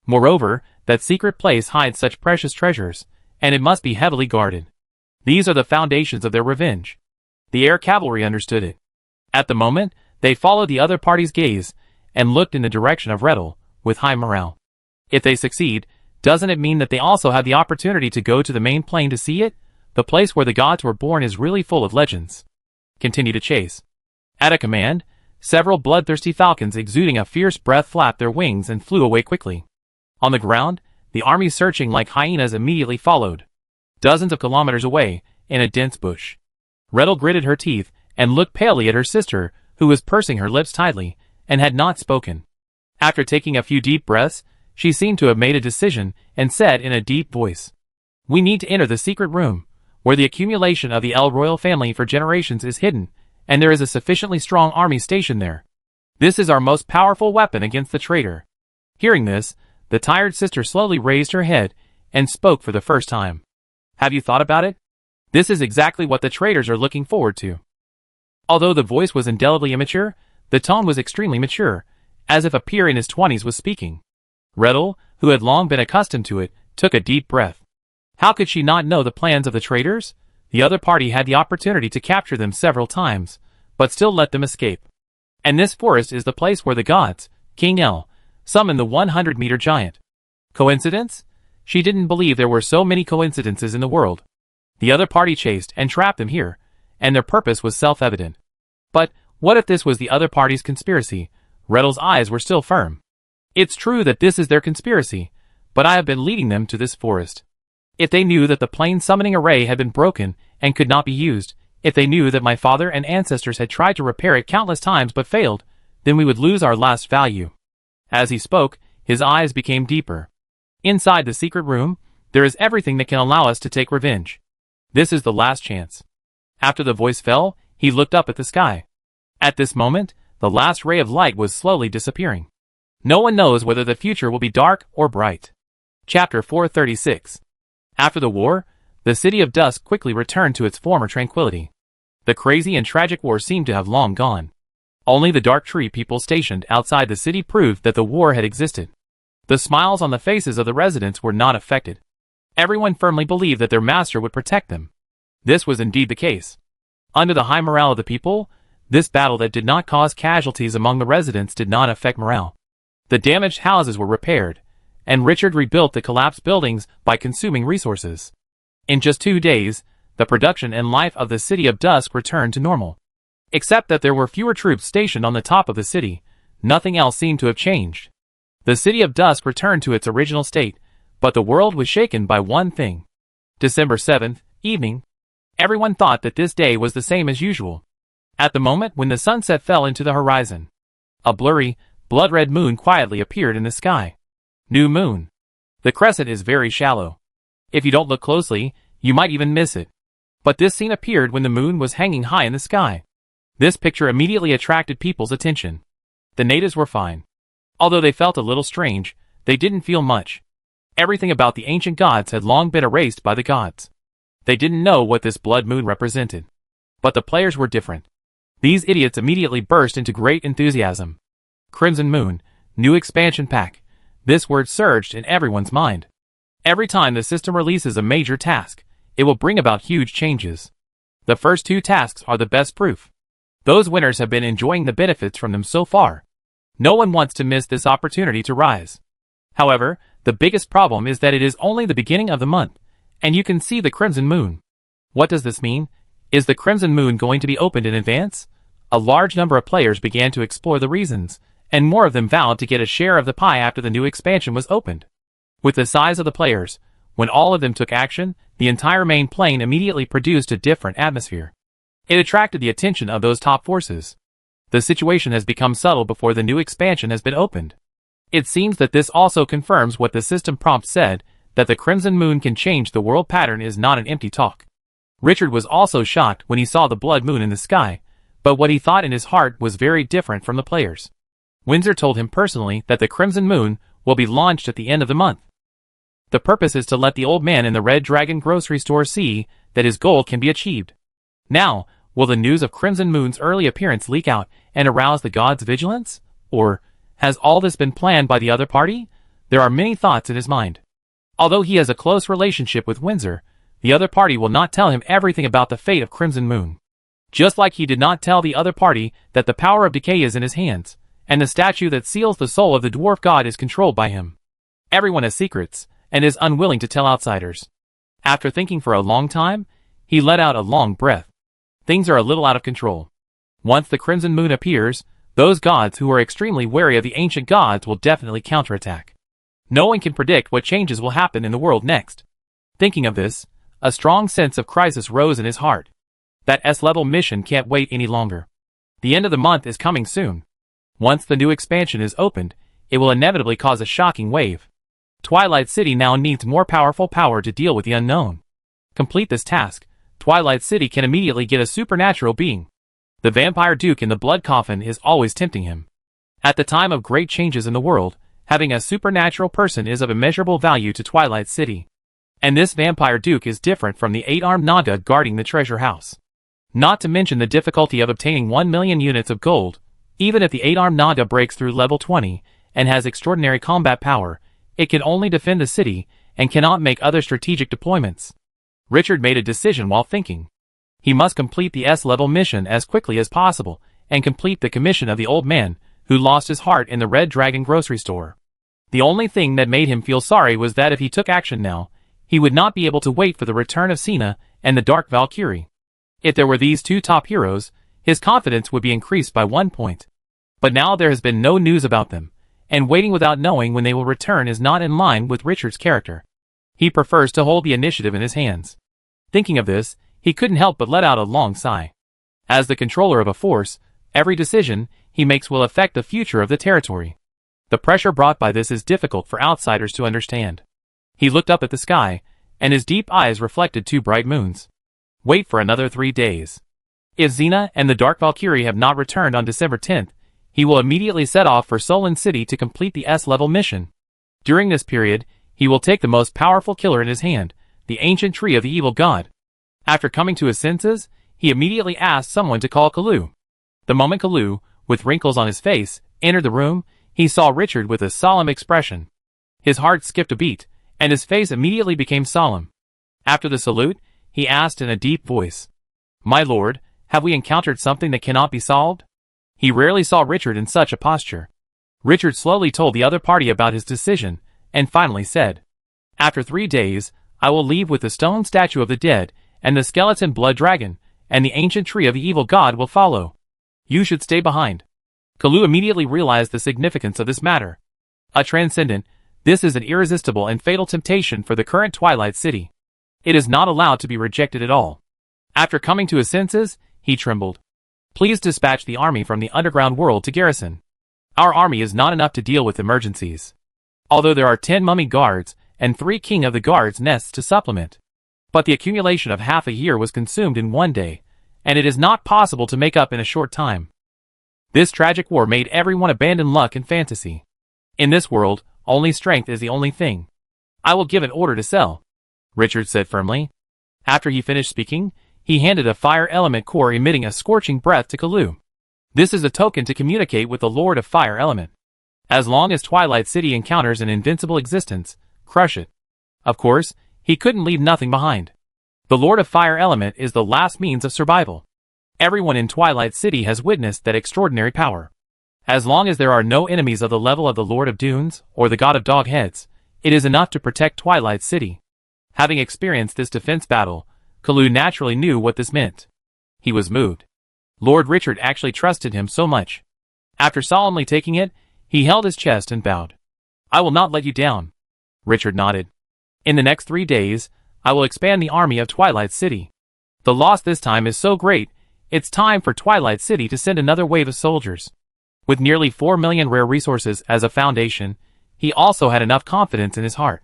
Moreover, that secret place hides such precious treasures, and it must be heavily guarded. These are the foundations of their revenge. The air cavalry understood it. At the moment, they followed the other party's gaze and looked in the direction of Rettel, with high morale. If they succeed, doesn't it mean that they also have the opportunity to go to the main plane to see it? The place where the gods were born is really full of legends. Continue to chase. At a command, several bloodthirsty falcons exuding a fierce breath flapped their wings and flew away quickly. On the ground, the army searching like hyenas immediately followed. Dozens of kilometers away, in a dense bush, Rettel gritted her teeth and looked palely at her sister, who was pursing her lips tightly and had not spoken. After taking a few deep breaths, she seemed to have made a decision and said in a deep voice, we need to enter the secret room, where the accumulation of the El Royal family for generations is hidden, and there is a sufficiently strong army stationed there. This is our most powerful weapon against the traitor. Hearing this, the tired sister slowly raised her head and spoke for the first time. Have you thought about it? This is exactly what the traitors are looking forward to. Although the voice was indelibly immature, the tone was extremely mature, as if a peer in his 20s was speaking. Rettel, who had long been accustomed to it, took a deep breath. How could she not know the plans of the traitors? The other party had the opportunity to capture them several times, but still let them escape. And this forest is the place where the gods, King El, summoned the 100-meter giant. Coincidence? She didn't believe there were so many coincidences in the world. The other party chased and trapped them here, and their purpose was self-evident. But what if this was the other party's conspiracy? Rettel's eyes were still firm. It's true that this is their conspiracy, but I have been leading them to this forest. If they knew that the plane summoning array had been broken and could not be used, if they knew that my father and ancestors had tried to repair it countless times but failed, then we would lose our last value. As he spoke, his eyes became deeper. Inside the secret room, there is everything that can allow us to take revenge. This is the last chance. After the voice fell, he looked up at the sky. At this moment, the last ray of light was slowly disappearing. No one knows whether the future will be dark or bright. Chapter 436. After the war, the City of Dusk quickly returned to its former tranquility. The crazy and tragic war seemed to have long gone. Only the dark tree people stationed outside the city proved that the war had existed. The smiles on the faces of the residents were not affected. Everyone firmly believed that their master would protect them. This was indeed the case. Under the high morale of the people, this battle that did not cause casualties among the residents did not affect morale. The damaged houses were repaired, and Richard rebuilt the collapsed buildings by consuming resources. In just 2 days, the production and life of the City of Dusk returned to normal. Except that there were fewer troops stationed on the top of the city, nothing else seemed to have changed. The City of Dusk returned to its original state, but the world was shaken by one thing. December 7th, evening. Everyone thought that this day was the same as usual. At the moment when the sunset fell into the horizon, a blurry, blood-red moon quietly appeared in the sky. New moon. The crescent is very shallow. If you don't look closely, you might even miss it. But this scene appeared when the moon was hanging high in the sky. This picture immediately attracted people's attention. The natives were fine. Although they felt a little strange, they didn't feel much. Everything about the ancient gods had long been erased by the gods. They didn't know what this blood moon represented. But the players were different. These idiots immediately burst into great enthusiasm. Crimson Moon, new expansion pack. This word surged in everyone's mind. Every time the system releases a major task, it will bring about huge changes. The first two tasks are the best proof. Those winners have been enjoying the benefits from them so far. No one wants to miss this opportunity to rise. However, the biggest problem is that it is only the beginning of the month, and you can see the Crimson Moon. What does this mean? Is the Crimson Moon going to be opened in advance? A large number of players began to explore the reasons, and more of them vowed to get a share of the pie after the new expansion was opened. With the size of the players, when all of them took action, the entire main plane immediately produced a different atmosphere. It attracted the attention of those top forces. The situation has become subtle before the new expansion has been opened. It seems that this also confirms what the system prompt said, that the Crimson Moon can change the world pattern is not an empty talk. Richard was also shocked when he saw the blood moon in the sky, but what he thought in his heart was very different from the players. Windsor told him personally that the Crimson Moon will be launched at the end of the month. The purpose is to let the old man in the Red Dragon grocery store see that his goal can be achieved. Now, will the news of Crimson Moon's early appearance leak out and arouse the gods' vigilance? Or has all this been planned by the other party? There are many thoughts in his mind. Although he has a close relationship with Windsor, the other party will not tell him everything about the fate of Crimson Moon. Just like he did not tell the other party that the power of decay is in his hands, and the statue that seals the soul of the dwarf god is controlled by him. Everyone has secrets, and is unwilling to tell outsiders. After thinking for a long time, he let out a long breath. Things are a little out of control. Once the Crimson Moon appears, those gods who are extremely wary of the ancient gods will definitely counterattack. No one can predict what changes will happen in the world next. Thinking of this, a strong sense of crisis rose in his heart. That S-level mission can't wait any longer. The end of the month is coming soon. Once the new expansion is opened, it will inevitably cause a shocking wave. Twilight City now needs more powerful power to deal with the unknown. Complete this task, Twilight City can immediately get a supernatural being. The Vampire Duke in the blood coffin is always tempting him. At the time of great changes in the world, having a supernatural person is of immeasurable value to Twilight City. And this Vampire Duke is different from the 8-armed Naga guarding the treasure house. Not to mention the difficulty of obtaining 1 million units of gold. Even if the 8-armed Naga breaks through level 20 and has extraordinary combat power, it can only defend the city and cannot make other strategic deployments. Richard made a decision while thinking. He must complete the S-level mission as quickly as possible and complete the commission of the old man who lost his heart in the Red Dragon grocery store. The only thing that made him feel sorry was that if he took action now, he would not be able to wait for the return of Cena and the Dark Valkyrie. If there were these two top heroes, his confidence would be increased by 1 point. But now there has been no news about them, and waiting without knowing when they will return is not in line with Richard's character. He prefers to hold the initiative in his hands. Thinking of this, he couldn't help but let out a long sigh. As the controller of a force, every decision he makes will affect the future of the territory. The pressure brought by this is difficult for outsiders to understand. He looked up at the sky, and his deep eyes reflected 2 bright moons. Wait for another 3 days. If Xena and the Dark Valkyrie have not returned on December 10th, he will immediately set off for Solon City to complete the S-level mission. During this period, he will take the most powerful killer in his hand, the ancient tree of the evil god. After coming to his senses, he immediately asked someone to call Kalu. The moment Kalu, with wrinkles on his face, entered the room, he saw Richard with a solemn expression. His heart skipped a beat, and his face immediately became solemn. After the salute, he asked in a deep voice, "My lord, have we encountered something that cannot be solved?" He rarely saw Richard in such a posture. Richard slowly told the other party about his decision, and finally said, "After 3 days, I will leave with the stone statue of the dead, and the skeleton blood dragon, and the ancient tree of the evil god will follow. You should stay behind." Kalu immediately realized the significance of this matter. A transcendent, this is an irresistible and fatal temptation for the current Twilight City. It is not allowed to be rejected at all. After coming to his senses, he trembled. "Please dispatch the army from the underground world to garrison. Our army is not enough to deal with emergencies. Although there are 10 mummy guards and 3 king of the guards nests to supplement. But the accumulation of half a year was consumed in 1 day, and it is not possible to make up in a short time. This tragic war made everyone abandon luck and fantasy. In this world, only strength is the only thing. I will give an order to sell, Richard said firmly. After he finished speaking, he handed a fire element core emitting a scorching breath to Kalu. This is a token to communicate with the Lord of Fire Element. As long as Twilight City encounters an invincible existence, crush it. Of course, he couldn't leave nothing behind. The Lord of Fire Element is the last means of survival. Everyone in Twilight City has witnessed that extraordinary power. As long as there are no enemies of the level of the Lord of Dunes or the God of Dogheads, it is enough to protect Twilight City. Having experienced this defense battle, Kalu naturally knew what this meant. He was moved. Lord Richard actually trusted him so much. After solemnly taking it, he held his chest and bowed. I will not let you down. Richard nodded. In the next 3 days, I will expand the army of Twilight City. The loss this time is so great, it's time for Twilight City to send another wave of soldiers. With nearly 4 million rare resources as a foundation, he also had enough confidence in his heart.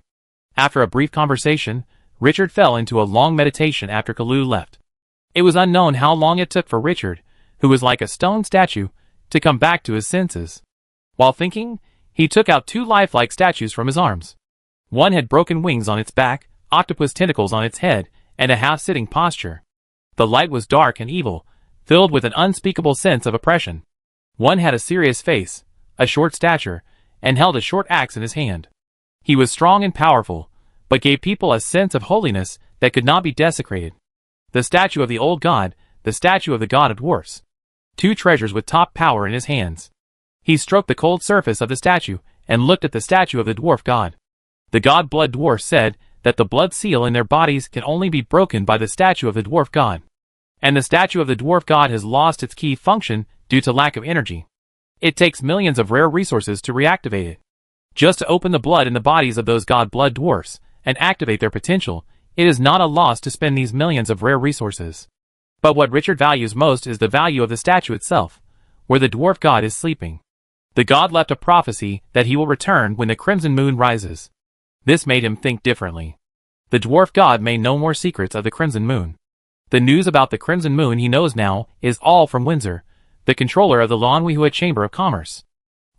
After a brief conversation, Richard fell into a long meditation after Kalu left. It was unknown how long it took for Richard, who was like a stone statue, to come back to his senses. While thinking, he took out 2 lifelike statues from his arms. One had broken wings on its back, octopus tentacles on its head, and a half-sitting posture. The light was dark and evil, filled with an unspeakable sense of oppression. One had a serious face, a short stature, and held a short axe in his hand. He was strong and powerful, but gave people a sense of holiness that could not be desecrated. The statue of the old god, the statue of the god of dwarfs. 2 treasures with top power in his hands. He stroked the cold surface of the statue and looked at the statue of the dwarf god. The god blood dwarf said that the blood seal in their bodies can only be broken by the statue of the dwarf god. And the statue of the dwarf god has lost its key function due to lack of energy. It takes millions of rare resources to reactivate it. Just to open the blood in the bodies of those god blood dwarfs and activate their potential, it is not a loss to spend these millions of rare resources. But what Richard values most is the value of the statue itself, where the dwarf god is sleeping. The god left a prophecy that he will return when the crimson moon rises. This made him think differently. The dwarf god may know more secrets of the crimson moon. The news about the crimson moon he knows now is all from Windsor, the controller of the Lanwihua Chamber of Commerce.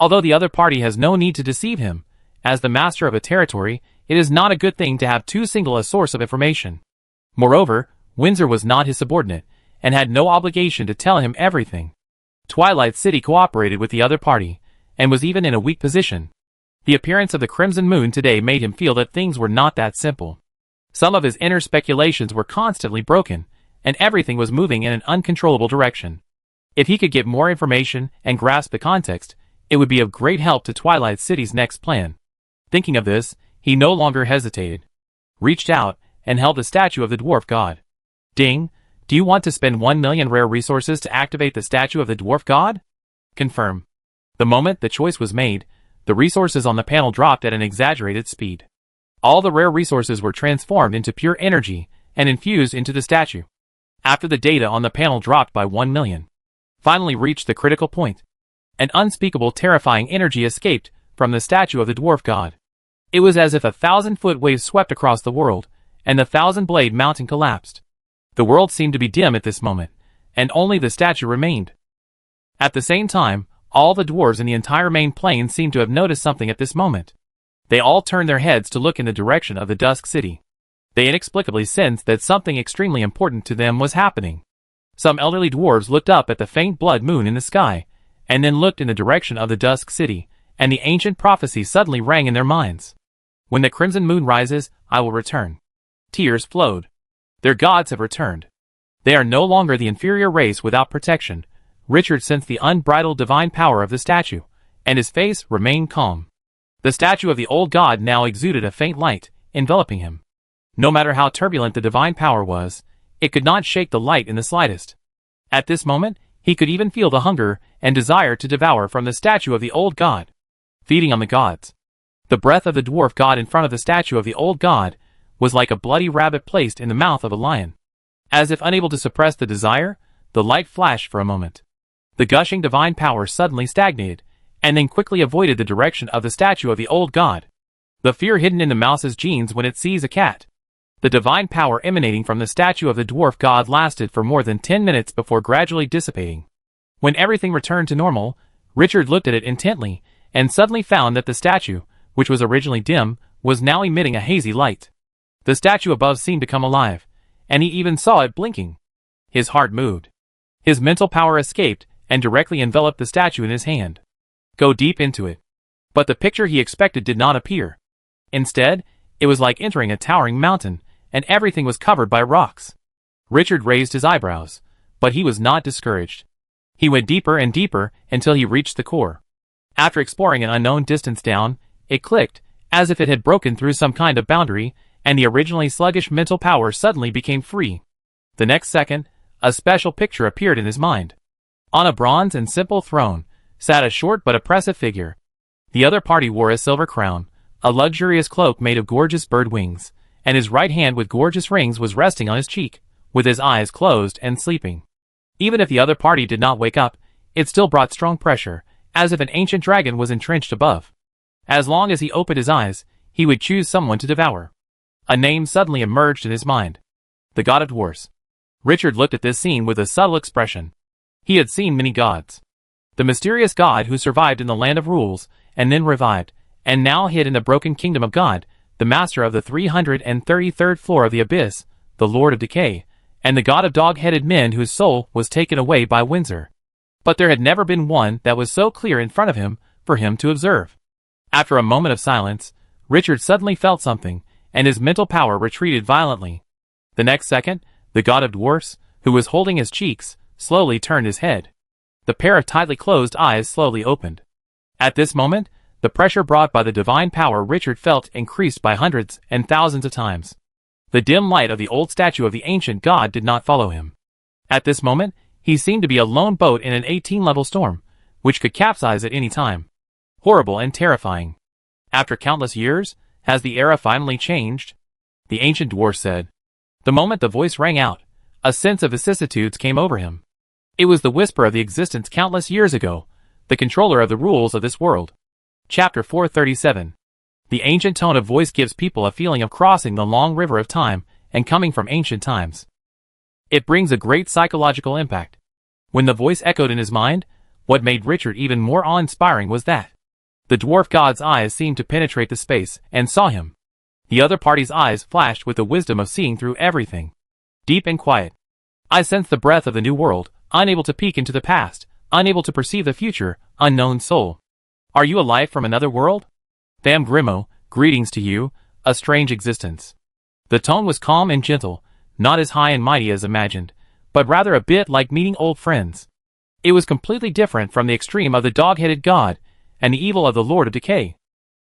Although the other party has no need to deceive him, as the master of a territory, it is not a good thing to have too single a source of information. Moreover, Windsor was not his subordinate, and had no obligation to tell him everything. Twilight City cooperated with the other party, and was even in a weak position. The appearance of the crimson moon today made him feel that things were not that simple. Some of his inner speculations were constantly broken, and everything was moving in an uncontrollable direction. If he could get more information and grasp the context, it would be of great help to Twilight City's next plan. Thinking of this, he no longer hesitated. Reached out, and held the statue of the dwarf god. Ding, do you want to spend 1 million rare resources to activate the statue of the dwarf god? Confirm. The moment the choice was made, the resources on the panel dropped at an exaggerated speed. All the rare resources were transformed into pure energy and infused into the statue. After the data on the panel dropped by 1 million, finally reached the critical point. An unspeakable terrifying energy escaped from the statue of the dwarf god. It was as if a 1,000-foot wave swept across the world, and the 1,000-blade mountain collapsed. The world seemed to be dim at this moment, and only the statue remained. At the same time, all the dwarves in the entire main plane seemed to have noticed something at this moment. They all turned their heads to look in the direction of the Dusk City. They inexplicably sensed that something extremely important to them was happening. Some elderly dwarves looked up at the faint blood moon in the sky, and then looked in the direction of the Dusk City, and the ancient prophecy suddenly rang in their minds. When the crimson moon rises, I will return. Tears flowed. Their gods have returned. They are no longer the inferior race without protection. Richard sensed the unbridled divine power of the statue, and his face remained calm. The statue of the old god now exuded a faint light, enveloping him. No matter how turbulent the divine power was, it could not shake the light in the slightest. At this moment, he could even feel the hunger and desire to devour from the statue of the old god. Feeding on the gods. The breath of the dwarf god in front of the statue of the old god was like a bloody rabbit placed in the mouth of a lion. As if unable to suppress the desire, the light flashed for a moment. The gushing divine power suddenly stagnated, and then quickly avoided the direction of the statue of the old god. The fear hidden in the mouse's genes when it sees a cat. The divine power emanating from the statue of the dwarf god lasted for more than 10 minutes before gradually dissipating. When everything returned to normal, Richard looked at it intently, and suddenly found that the statue, which was originally dim, was now emitting a hazy light. The statue above seemed to come alive, and he even saw it blinking. His heart moved. His mental power escaped, and directly enveloped the statue in his hand. Go deep into it. But the picture he expected did not appear. Instead, it was like entering a towering mountain, and everything was covered by rocks. Richard raised his eyebrows, but he was not discouraged. He went deeper and deeper until he reached the core. After exploring an unknown distance down, it clicked, as if it had broken through some kind of boundary, and the originally sluggish mental power suddenly became free. The next second, a special picture appeared in his mind. On a bronze and simple throne, sat a short but oppressive figure. The other party wore a silver crown, a luxurious cloak made of gorgeous bird wings, and his right hand with gorgeous rings was resting on his cheek, with his eyes closed and sleeping. Even if the other party did not wake up, it still brought strong pressure, as if an ancient dragon was entrenched above. As long as he opened his eyes, he would choose someone to devour. A name suddenly emerged in his mind. The god of dwarfs. Richard looked at this scene with a subtle expression. He had seen many gods. The mysterious god who survived in the land of rules, and then revived, and now hid in the broken kingdom of God, the master of the 333rd floor of the abyss, the lord of decay, and the god of dog-headed men whose soul was taken away by Windsor. But there had never been one that was so clear in front of him for him to observe. After a moment of silence, Richard suddenly felt something, and his mental power retreated violently. The next second, the god of dwarfs, who was holding his cheeks, slowly turned his head. The pair of tightly closed eyes slowly opened. At this moment, the pressure brought by the divine power Richard felt increased by hundreds and thousands of times. The dim light of the old statue of the ancient god did not follow him. At this moment, he seemed to be a lone boat in an 18-level storm, which could capsize at any time. Horrible and terrifying. After countless years, has the era finally changed? The ancient dwarf said. The moment the voice rang out, a sense of vicissitudes came over him. It was the whisper of the existence countless years ago, the controller of the rules of this world. Chapter 437. The ancient tone of voice gives people a feeling of crossing the long river of time and coming from ancient times. It brings a great psychological impact. When the voice echoed in his mind, what made Richard even more awe-inspiring was that the dwarf god's eyes seemed to penetrate the space and saw him. The other party's eyes flashed with the wisdom of seeing through everything. Deep and quiet. I sensed the breath of the new world, unable to peek into the past, unable to perceive the future, unknown soul. Are you alive from another world? Tham Grimo, greetings to you, a strange existence. The tone was calm and gentle, not as high and mighty as imagined, but rather a bit like meeting old friends. It was completely different from the extreme of the dog-headed god, and the evil of the Lord of Decay.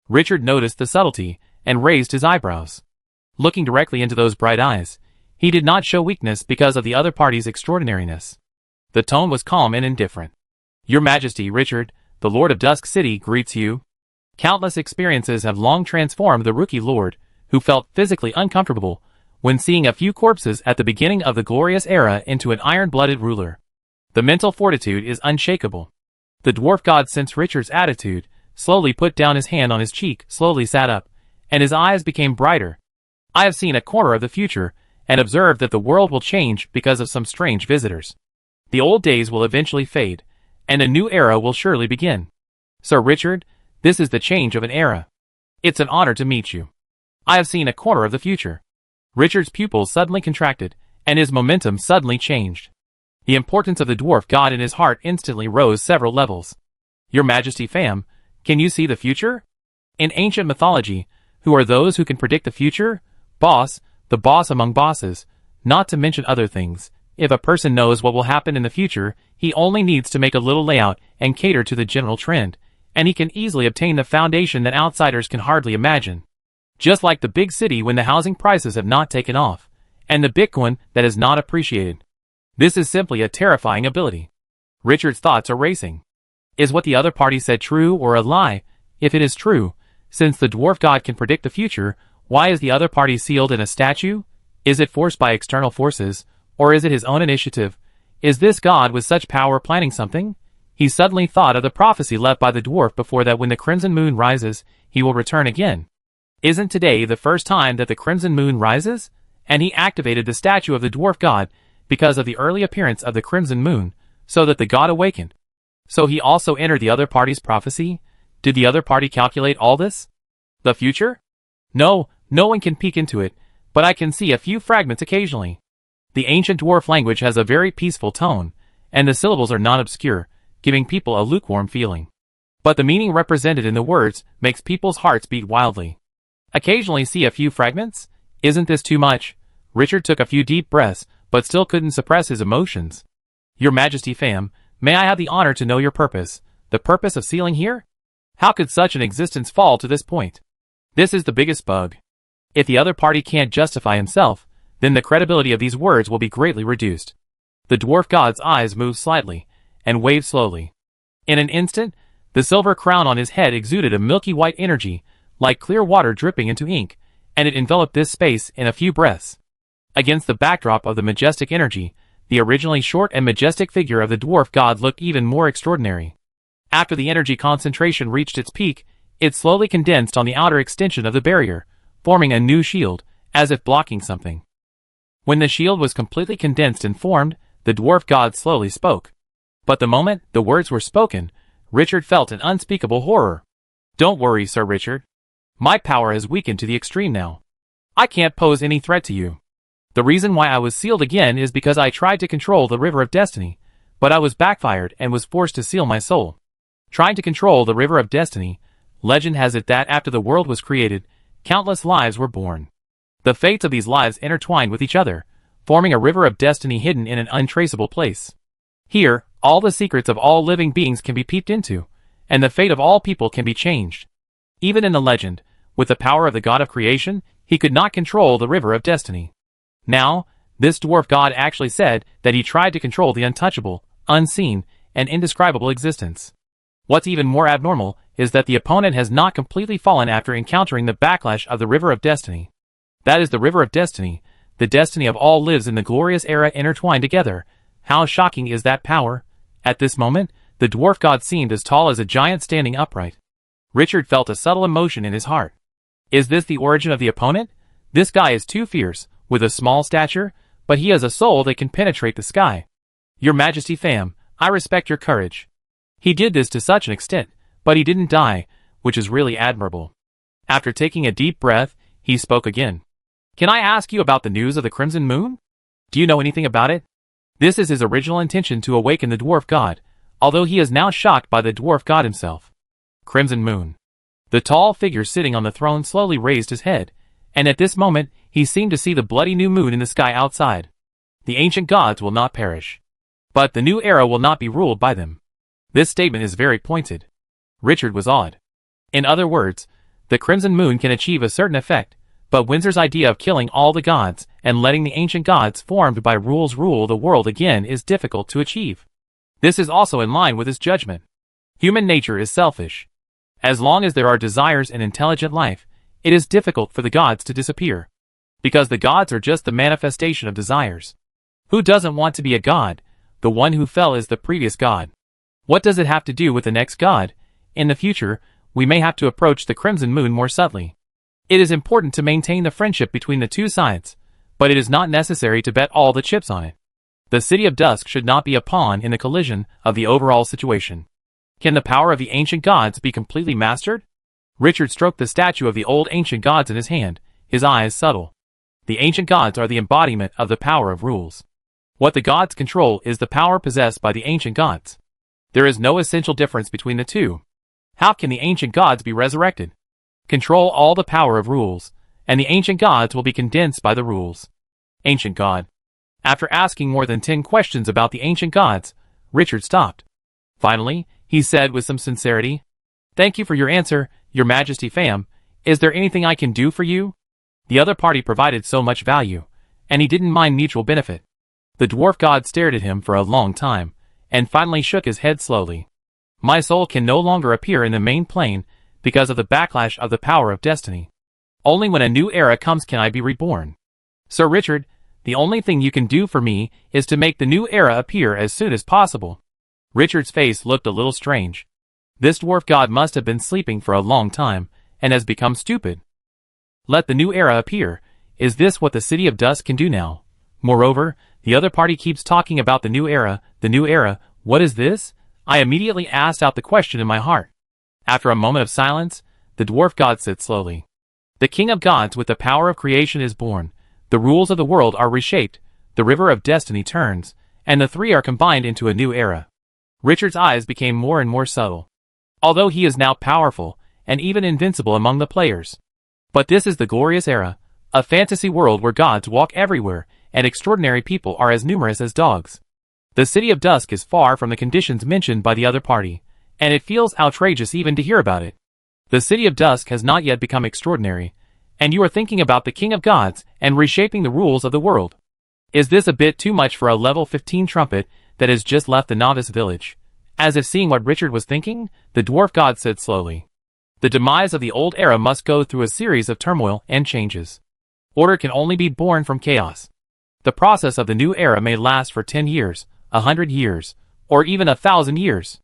Richard noticed the subtlety, and raised his eyebrows. Looking directly into those bright eyes, he did not show weakness because of the other party's extraordinariness. The tone was calm and indifferent. Your Majesty, Richard, the Lord of Dusk City, greets you. Countless experiences have long transformed the rookie lord, who felt physically uncomfortable when seeing a few corpses at the beginning of the glorious era, into an iron-blooded ruler. The mental fortitude is unshakable. The dwarf god sensed Richard's attitude, slowly put down his hand on his cheek, slowly sat up, and his eyes became brighter. I have seen a corner of the future, and observed that the world will change because of some strange visitors. The old days will eventually fade, and a new era will surely begin. Sir Richard, this is the change of an era. It's an honor to meet you. I have seen a corner of the future. Richard's pupils suddenly contracted, and his momentum suddenly changed. The importance of the dwarf god in his heart instantly rose several levels. Your Majesty Pham, can you see the future? In ancient mythology, who are those who can predict the future? Boss, the boss among bosses, not to mention other things. If a person knows what will happen in the future, he only needs to make a little layout and cater to the general trend, and he can easily obtain the foundation that outsiders can hardly imagine. Just like the big city when the housing prices have not taken off, and the Bitcoin that is not appreciated. This is simply a terrifying ability. Richard's thoughts are racing. Is what the other party said true or a lie? If it is true, since the dwarf god can predict the future, why is the other party sealed in a statue? Is it forced by external forces, or is it his own initiative? Is this god with such power planning something? He suddenly thought of the prophecy left by the dwarf before that when the crimson moon rises, he will return again. Isn't today the first time that the crimson moon rises? and he activated the statue of the dwarf god because of the early appearance of the crimson moon, so that the god awakened. So he also entered the other party's prophecy? Did the other party calculate all this? The future? No, no one can peek into it, but I can see a few fragments occasionally. The ancient dwarf language has a very peaceful tone, and the syllables are not obscure, giving people a lukewarm feeling. But the meaning represented in the words makes people's hearts beat wildly. Occasionally see a few fragments? Isn't this too much? Richard took a few deep breaths, but still couldn't suppress his emotions. Your Majesty fam, may I have the honor to know your purpose, the purpose of sealing here? How could such an existence fall to this point? This is the biggest bug. If the other party can't justify himself, then the credibility of these words will be greatly reduced. The dwarf god's eyes moved slightly, and waved slowly. In an instant, the silver crown on his head exuded a milky white energy, like clear water dripping into ink, and it enveloped this space in a few breaths. Against the backdrop of the majestic energy, the originally short and majestic figure of the dwarf god looked even more extraordinary. After the energy concentration reached its peak, it slowly condensed on the outer extension of the barrier, forming a new shield, as if blocking something. When the shield was completely condensed and formed, the dwarf god slowly spoke. But the moment the words were spoken, Richard felt an unspeakable horror. Don't worry, Sir Richard. My power has weakened to the extreme now. I can't pose any threat to you. The reason why I was sealed again is because I tried to control the River of Destiny, but I was backfired and was forced to seal my soul. Trying to control the River of Destiny, legend has it that after the world was created, countless lives were born. The fates of these lives intertwined with each other, forming a river of destiny hidden in an untraceable place. Here, all the secrets of all living beings can be peeped into, and the fate of all people can be changed. Even in the legend, with the power of the god of creation, he could not control the River of Destiny. Now, this dwarf god actually said that he tried to control the untouchable, unseen, and indescribable existence. What's even more abnormal is that the opponent has not completely fallen after encountering the backlash of the River of Destiny. That is the River of Destiny. The destiny of all lives in the glorious era intertwined together. How shocking is that power? At this moment, the dwarf god seemed as tall as a giant standing upright. Richard felt a subtle emotion in his heart. Is this the origin of the opponent? This guy is too fierce, with a small stature, but he has a soul that can penetrate the sky. Your Majesty fam, I respect your courage. He did this to such an extent, but he didn't die, which is really admirable. After taking a deep breath, he spoke again. Can I ask you about the news of the Crimson Moon? Do you know anything about it? This is his original intention to awaken the dwarf god, although he is now shocked by the dwarf god himself. Crimson Moon. The tall figure sitting on the throne slowly raised his head, and at this moment, he seemed to see the bloody new moon in the sky outside. The ancient gods will not perish. But the new era will not be ruled by them. This statement is very pointed. Richard was awed. In other words, the Crimson Moon can achieve a certain effect, but Windsor's idea of killing all the gods and letting the ancient gods formed by rules rule the world again is difficult to achieve. This is also in line with his judgment. Human nature is selfish. As long as there are desires in intelligent life, it is difficult for the gods to disappear. Because the gods are just the manifestation of desires. Who doesn't want to be a god? The one who fell is the previous god. What does it have to do with the next god? In the future, we may have to approach the Crimson Moon more subtly. It is important to maintain the friendship between the two sides, but it is not necessary to bet all the chips on it. The City of Dusk should not be a pawn in the collision of the overall situation. Can the power of the ancient gods be completely mastered? Richard stroked the statue of the old ancient gods in his hand, his eyes subtle. The ancient gods are the embodiment of the power of rules. What the gods control is the power possessed by the ancient gods. There is no essential difference between the two. How can the ancient gods be resurrected? Control all the power of rules, and the ancient gods will be condensed by the rules. Ancient god. After asking more than 10 questions about the ancient gods, Richard stopped. Finally, he said with some sincerity, "Thank you for your answer, Your Majesty fam. Is there anything I can do for you?" The other party provided so much value, and he didn't mind mutual benefit. The dwarf god stared at him for a long time, and finally shook his head slowly. My soul can no longer appear in the main plane because of the backlash of the power of destiny. Only when a new era comes can I be reborn. Sir Richard, the only thing you can do for me is to make the new era appear as soon as possible. Richard's face looked a little strange. This dwarf god must have been sleeping for a long time, and has become stupid. Let the new era appear. Is this what the City of Dusk can do now? Moreover, the other party keeps talking about the new era, what is this? I immediately asked out the question in my heart. After a moment of silence, the dwarf god said slowly, "The King of Gods with the power of creation is born, the rules of the world are reshaped, the river of destiny turns, and the three are combined into a new era." Richard's eyes became more and more subtle. Although he is now powerful, and even invincible among the players. But this is the glorious era, a fantasy world where gods walk everywhere, and extraordinary people are as numerous as dogs. The City of Dusk is far from the conditions mentioned by the other party, and it feels outrageous even to hear about it. The City of Dusk has not yet become extraordinary, and you are thinking about the King of Gods and reshaping the rules of the world. Is this a bit too much for a level 15 trumpet that has just left the novice village? As if seeing what Richard was thinking, the dwarf god said slowly, "The demise of the old era must go through a series of turmoil and changes. Order can only be born from chaos. The process of the new era may last for 10 years, 100 years, or even 1,000 years.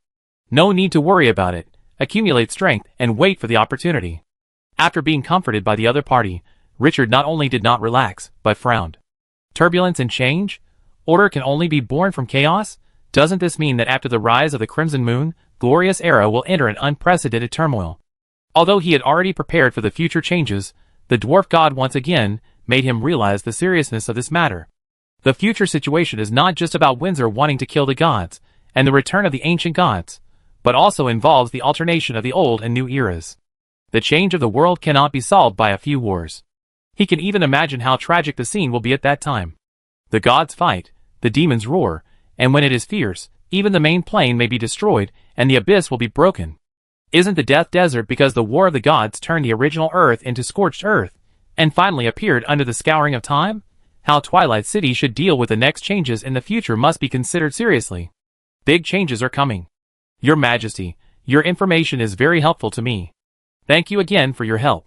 No need to worry about it. Accumulate strength and wait for the opportunity." After being comforted by the other party, Richard not only did not relax, but frowned. Turbulence and change? Order can only be born from chaos? Doesn't this mean that after the rise of the Crimson Moon, glorious era will enter an unprecedented turmoil? Although he had already prepared for the future changes, the dwarf god once again made him realize the seriousness of this matter. The future situation is not just about Windsor wanting to kill the gods, and the return of the ancient gods, but also involves the alternation of the old and new eras. The change of the world cannot be solved by a few wars. He can even imagine how tragic the scene will be at that time. The gods fight, the demons roar, and when it is fierce, even the main plane may be destroyed, and the abyss will be broken. Isn't the Death Desert because the war of the gods turned the original Earth into scorched earth, and finally appeared under the scouring of time? How Twilight City should deal with the next changes in the future must be considered seriously. Big changes are coming. Your Majesty, your information is very helpful to me. Thank you again for your help.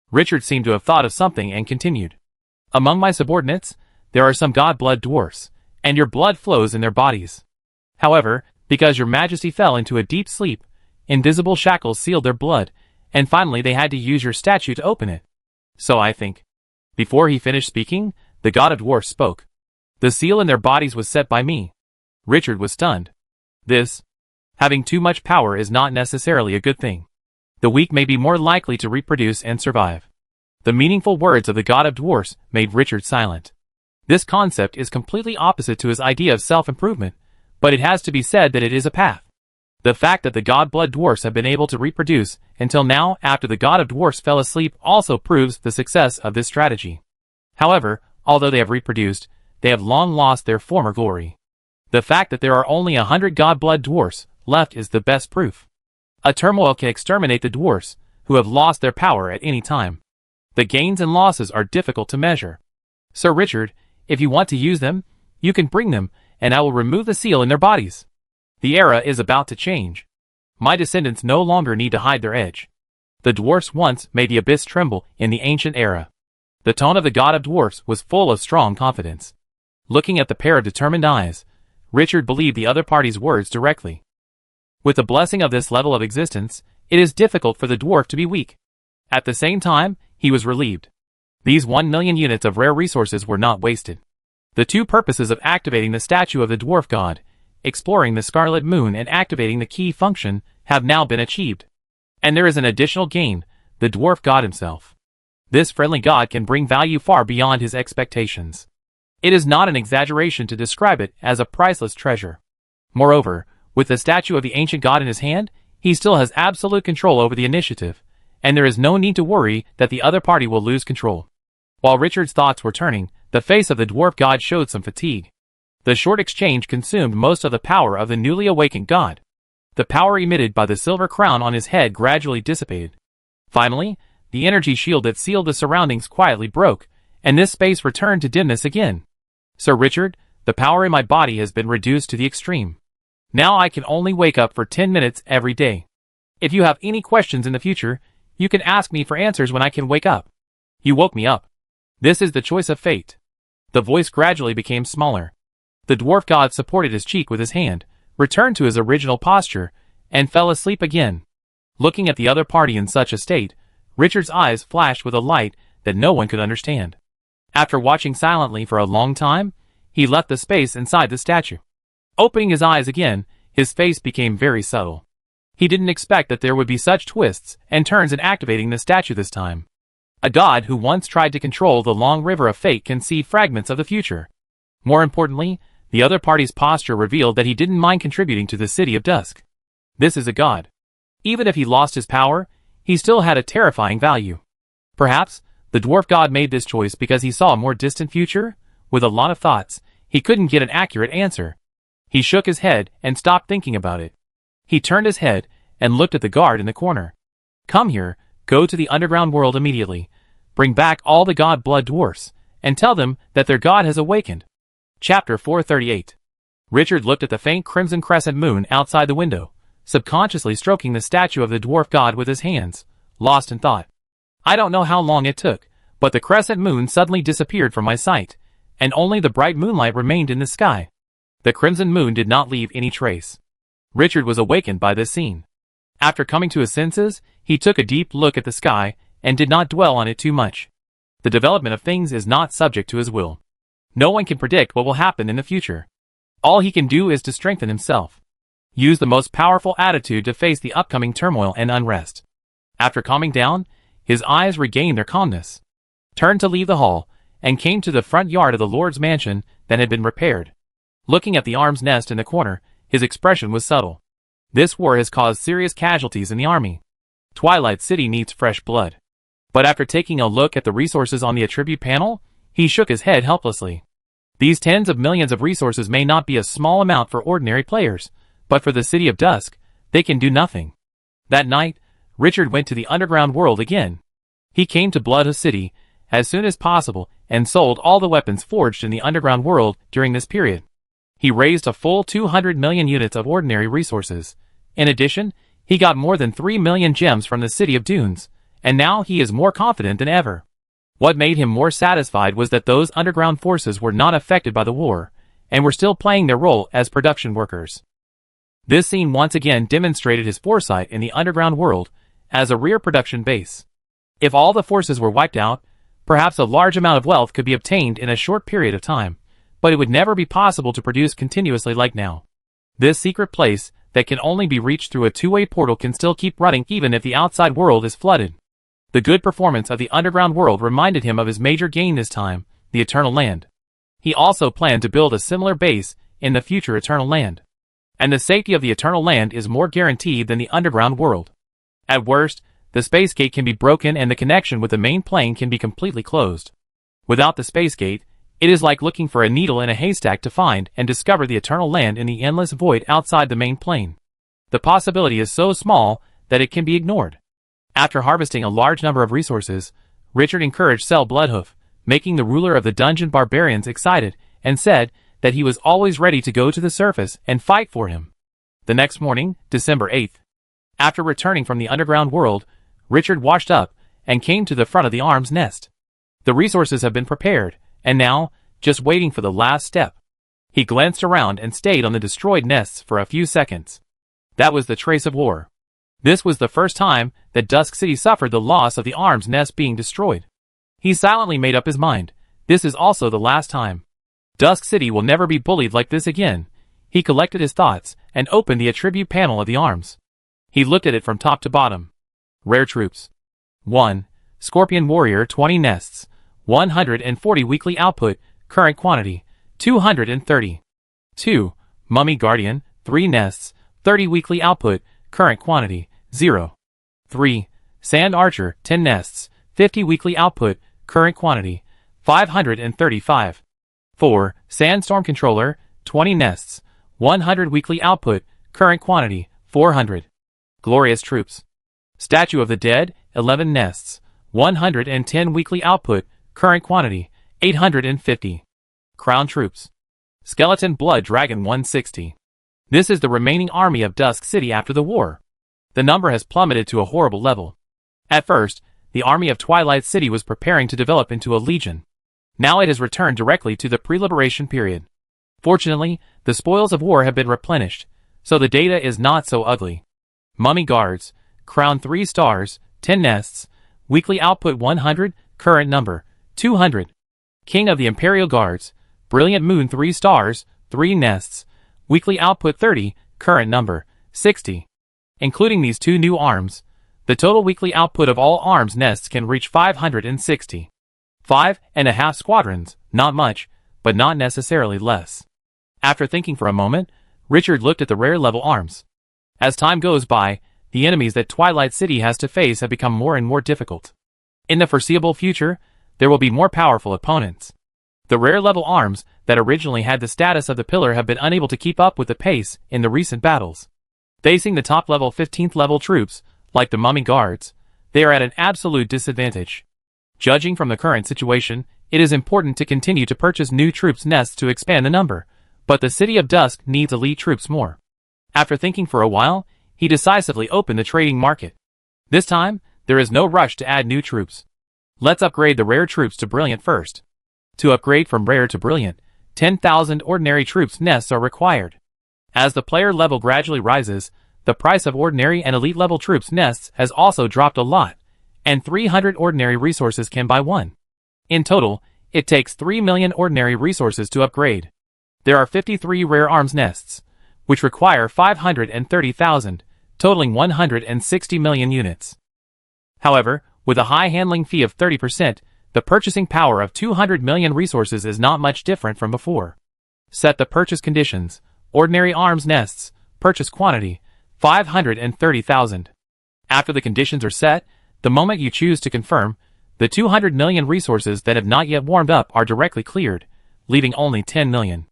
Richard seemed to have thought of something and continued. Among my subordinates, there are some god-blood dwarfs, and your blood flows in their bodies. However, because your Majesty fell into a deep sleep, invisible shackles sealed their blood, and finally they had to use your statue to open it. So I think. Before he finished speaking, the god of dwarfs spoke. The seal in their bodies was set by me. Richard was stunned. Having too much power is not necessarily a good thing. The weak may be more likely to reproduce and survive. The meaningful words of the god of dwarfs made Richard silent. This concept is completely opposite to his idea of self-improvement, but it has to be said that it is a path. The fact that the god-blood dwarfs have been able to reproduce until now after the god of dwarfs fell asleep also proves the success of this strategy. However, although they have reproduced, they have long lost their former glory. The fact that there are only 100 god-blood dwarfs left is the best proof. A turmoil can exterminate the dwarfs, who have lost their power at any time. The gains and losses are difficult to measure. Sir Richard, if you want to use them, you can bring them, and I will remove the seal in their bodies. The era is about to change. My descendants no longer need to hide their edge. The dwarfs once made the abyss tremble in the ancient era. The tone of the god of dwarfs was full of strong confidence. Looking at the pair of determined eyes, Richard believed the other party's words directly. With the blessing of this level of existence, it is difficult for the dwarf to be weak. At the same time, he was relieved. These 1 million units of rare resources were not wasted. The two purposes of activating the statue of the dwarf god, exploring the Scarlet Moon and activating the key function, have now been achieved. And there is an additional gain, the dwarf god himself. This friendly god can bring value far beyond his expectations. It is not an exaggeration to describe it as a priceless treasure. Moreover, with the statue of the ancient god in his hand, he still has absolute control over the initiative, and there is no need to worry that the other party will lose control. While Richard's thoughts were turning, the face of the dwarf god showed some fatigue. The short exchange consumed most of the power of the newly awakened god. The power emitted by the silver crown on his head gradually dissipated. Finally, the energy shield that sealed the surroundings quietly broke, and this space returned to dimness again. Sir Richard, the power in my body has been reduced to the extreme. Now I can only wake up for 10 minutes every day. If you have any questions in the future, you can ask me for answers when I can wake up. You woke me up. This is the choice of fate. The voice gradually became smaller. The dwarf god supported his cheek with his hand, returned to his original posture, and fell asleep again. Looking at the other party in such a state, Richard's eyes flashed with a light that no one could understand. After watching silently for a long time, he left the space inside the statue. Opening his eyes again, his face became very subtle. He didn't expect that there would be such twists and turns in activating the statue this time. A god who once tried to control the long river of fate can see fragments of the future. More importantly, the other party's posture revealed that he didn't mind contributing to the City of Dusk. This is a god. Even if he lost his power, he still had a terrifying value. Perhaps, the dwarf god made this choice because he saw a more distant future? With a lot of thoughts, he couldn't get an accurate answer. He shook his head and stopped thinking about it. He turned his head and looked at the guard in the corner. Come here, go to the underground world immediately. Bring back all the god blood dwarfs, and tell them that their god has awakened. Chapter 438. Richard looked at the faint crimson crescent moon outside the window, subconsciously stroking the statue of the dwarf god with his hands, lost in thought. I don't know how long it took, but the crescent moon suddenly disappeared from my sight, and only the bright moonlight remained in the sky. The crimson moon did not leave any trace. Richard was awakened by this scene. After coming to his senses, he took a deep look at the sky and did not dwell on it too much. The development of things is not subject to his will. No one can predict what will happen in the future. All he can do is to strengthen himself. Use the most powerful attitude to face the upcoming turmoil and unrest. After calming down, his eyes regained their calmness. Turned to leave the hall, and came to the front yard of the Lord's mansion that had been repaired. Looking at the arm's nest in the corner, his expression was subtle. This war has caused serious casualties in the army. Twilight City needs fresh blood. But after taking a look at the resources on the attribute panel, he shook his head helplessly. These tens of millions of resources may not be a small amount for ordinary players, but for the City of Dusk, they can do nothing. That night, Richard went to the underground world again. He came to Bloodhouse City as soon as possible and sold all the weapons forged in the underground world during this period. He raised a full 200 million units of ordinary resources. In addition, he got more than 3 million gems from the City of Dunes, and now he is more confident than ever. What made him more satisfied was that those underground forces were not affected by the war, and were still playing their role as production workers. This scene once again demonstrated his foresight in the underground world as a rear production base. If all the forces were wiped out, perhaps a large amount of wealth could be obtained in a short period of time, but it would never be possible to produce continuously like now. This secret place that can only be reached through a two-way portal can still keep running even if the outside world is flooded. The good performance of the underground world reminded him of his major gain this time, the Eternal Land. He also planned to build a similar base in the future Eternal Land. And the safety of the Eternal Land is more guaranteed than the underground world. At worst, the space gate can be broken and the connection with the main plane can be completely closed. Without the space gate, it is like looking for a needle in a haystack to find and discover the Eternal Land in the endless void outside the main plane. The possibility is so small that it can be ignored. After harvesting a large number of resources, Richard encouraged Cell Bloodhoof, making the ruler of the dungeon barbarians excited, and said that he was always ready to go to the surface and fight for him. The next morning, December 8th. After returning from the underground world, Richard washed up and came to the front of the arm's nest. The resources have been prepared, and now, just waiting for the last step. He glanced around and stayed on the destroyed nests for a few seconds. That was the trace of war. This was the first time that Dusk City suffered the loss of the arm's nest being destroyed. He silently made up his mind. This is also the last time. Dusk City will never be bullied like this again. He collected his thoughts and opened the attribute panel of the arms. He looked at it from top to bottom. Rare troops. 1. Scorpion Warrior 20 nests. 140 weekly output, current quantity, 230. 2. Mummy Guardian 3 nests, 30 weekly output, current quantity, 0. 3. Sand Archer 10 nests, 50 weekly output, current quantity, 535. 4. Sandstorm Controller 20 nests, 100 weekly output, current quantity, 400. Glorious Troops. Statue of the Dead 11 nests, 110 weekly output, current quantity, 850. Crown Troops. Skeleton Blood Dragon 160. This is the remaining army of Dusk City after the war. The number has plummeted to a horrible level. At first, the army of Twilight City was preparing to develop into a legion. Now it has returned directly to the pre-liberation period. Fortunately, the spoils of war have been replenished, so the data is not so ugly. Mummy Guards, Crown 3 stars, 10 nests, weekly output 100, current number, 200. King of the Imperial Guards, Brilliant Moon 3 stars, 3 nests, weekly output 30, current number, 60. Including these 2 new arms, the total weekly output of all arms nests can reach 560. 5.5 squadrons, not much, but not necessarily less. After thinking for a moment, Richard looked at the rare level arms. As time goes by, the enemies that Twilight City has to face have become more and more difficult. In the foreseeable future, there will be more powerful opponents. The rare level arms that originally had the status of the pillar have been unable to keep up with the pace in the recent battles. Facing the top level 15th level troops, like the Mummy Guards, they are at an absolute disadvantage. Judging from the current situation, it is important to continue to purchase new troops nests to expand the number, but the City of Dusk needs elite troops more. After thinking for a while, he decisively opened the trading market. This time, there is no rush to add new troops. Let's upgrade the rare troops to brilliant first. To upgrade from rare to brilliant, 10,000 ordinary troops nests are required. As the player level gradually rises, the price of ordinary and elite level troops nests has also dropped a lot, and 300 ordinary resources can buy one. In total, it takes 3 million ordinary resources to upgrade. There are 53 rare arms nests, which require 530,000, totaling 160 million units. However, with a high handling fee of 30%, the purchasing power of 200 million resources is not much different from before. Set the purchase conditions. Ordinary arms nests, purchase quantity, 530,000. After the conditions are set, the moment you choose to confirm, the 200 million resources that have not yet warmed up are directly cleared, leaving only 10 million.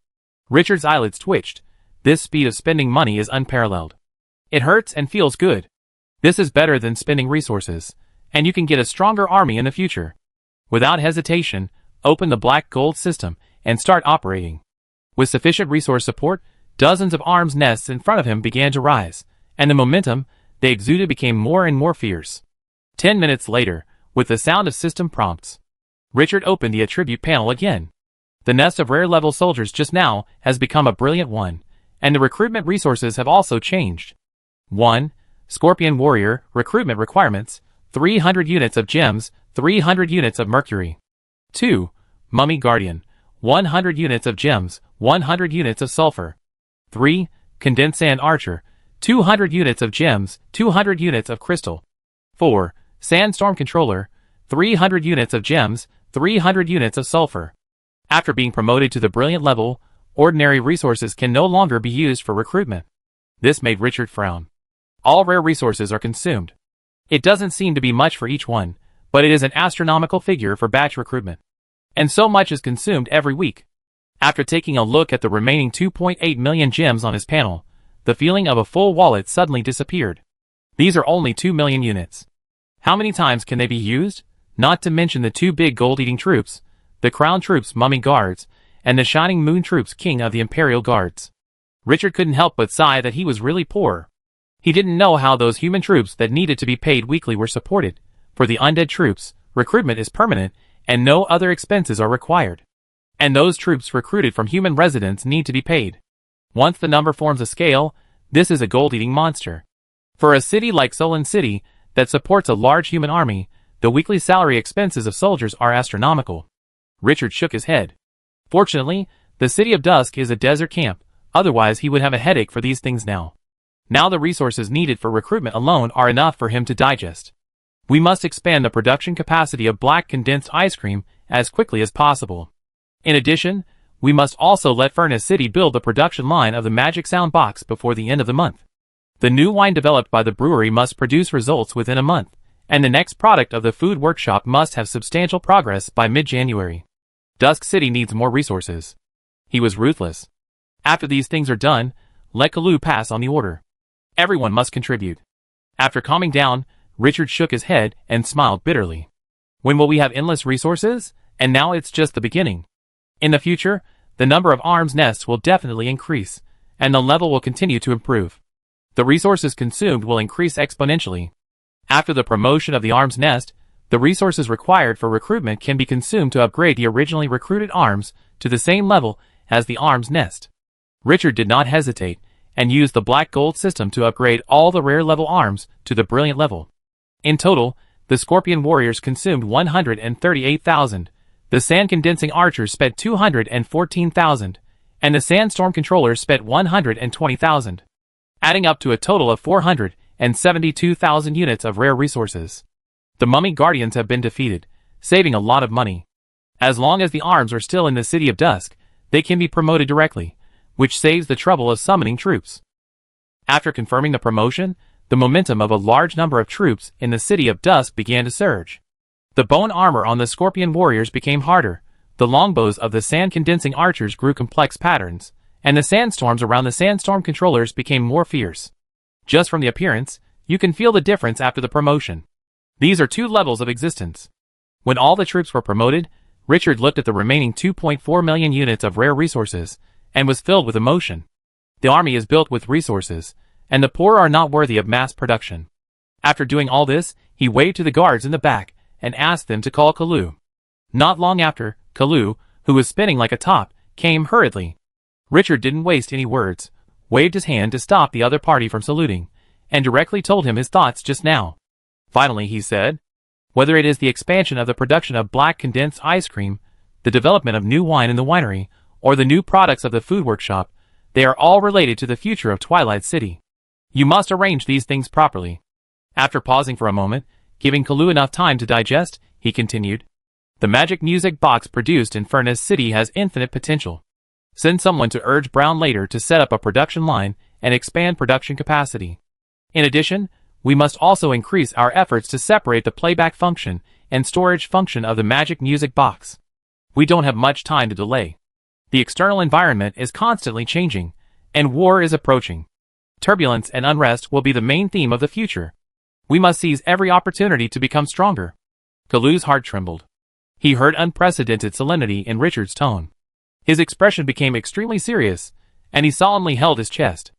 Richard's eyelids twitched. This speed of spending money is unparalleled. It hurts and feels good. This is better than spending resources, and you can get a stronger army in the future. Without hesitation, open the black gold system and start operating. With sufficient resource support, dozens of arms nests in front of him began to rise, and the momentum they exuded became more and more fierce. 10 minutes later, with the sound of system prompts, Richard opened the attribute panel again. The nest of rare level soldiers just now has become a brilliant one, and the recruitment resources have also changed. 1. Scorpion Warrior, recruitment requirements, 300 units of gems, 300 units of mercury. 2. Mummy Guardian, 100 units of gems, 100 units of sulfur. 3. Condensed Sand Archer, 200 units of gems, 200 units of crystal. 4. Sandstorm Controller, 300 units of gems, 300 units of sulfur. After being promoted to the brilliant level, ordinary resources can no longer be used for recruitment. This made Richard frown. All rare resources are consumed. It doesn't seem to be much for each one, but it is an astronomical figure for batch recruitment. And so much is consumed every week. After taking a look at the remaining 2.8 million gems on his panel, the feeling of a full wallet suddenly disappeared. These are only 2 million units. How many times can they be used? Not to mention the 2 big gold-eating troops, the Crown Troops Mummy Guards, and the Shining Moon Troops King of the Imperial Guards. Richard couldn't help but sigh that he was really poor. He didn't know how those human troops that needed to be paid weekly were supported. For the undead troops, recruitment is permanent, and no other expenses are required. And those troops recruited from human residents need to be paid. Once the number forms a scale, this is a gold-eating monster. For a city like Solon City, that supports a large human army, the weekly salary expenses of soldiers are astronomical. Richard shook his head. Fortunately, the City of Dusk is a desert camp, otherwise he would have a headache for these things now. Now the resources needed for recruitment alone are enough for him to digest. We must expand the production capacity of black condensed ice cream as quickly as possible. In addition, we must also let Furnace City build the production line of the Magic Sound Box before the end of the month. The new wine developed by the brewery must produce results within a month, and the next product of the food workshop must have substantial progress by mid-January. Dusk City needs more resources. He was ruthless. After these things are done, let Kalu pass on the order. Everyone must contribute. After calming down, Richard shook his head and smiled bitterly. When will we have endless resources? And now it's just the beginning. In the future, the number of arms nests will definitely increase, and the level will continue to improve. The resources consumed will increase exponentially. After the promotion of the arms nest, the resources required for recruitment can be consumed to upgrade the originally recruited arms to the same level as the arms nest. Richard did not hesitate, and used the black gold system to upgrade all the rare level arms to the brilliant level. In total, the Scorpion Warriors consumed 138,000, The sand-condensing archers spent 214,000, and the sandstorm controllers spent 120,000, adding up to a total of 472,000 units of rare resources. The mummy guardians have been defeated, saving a lot of money. As long as the arms are still in the City of Dusk, they can be promoted directly, which saves the trouble of summoning troops. After confirming the promotion, the momentum of a large number of troops in the City of Dusk began to surge. The bone armor on the Scorpion warriors became harder, the longbows of the sand-condensing archers grew complex patterns, and the sandstorms around the sandstorm controllers became more fierce. Just from the appearance, you can feel the difference after the promotion. These are two levels of existence. When all the troops were promoted, Richard looked at the remaining 2.4 million units of rare resources, and was filled with emotion. The army is built with resources, and the poor are not worthy of mass production. After doing all this, he waved to the guards in the back, and asked them to call Kalu. Not long after, Kalu, who was spinning like a top, came hurriedly. Richard didn't waste any words, waved his hand to stop the other party from saluting, and directly told him his thoughts just now. Finally, he said, whether it is the expansion of the production of black condensed ice cream, the development of new wine in the winery, or the new products of the food workshop, they are all related to the future of Twilight City. You must arrange these things properly. After pausing for a moment, giving Kalu enough time to digest, he continued, the magic music box produced in Furnace City has infinite potential. Send someone to urge Brown later to set up a production line and expand production capacity. In addition, we must also increase our efforts to separate the playback function and storage function of the magic music box. We don't have much time to delay. The external environment is constantly changing, and war is approaching. Turbulence and unrest will be the main theme of the future. We must seize every opportunity to become stronger. Kalu's heart trembled. He heard unprecedented solemnity in Richard's tone. His expression became extremely serious, and he solemnly held his chest.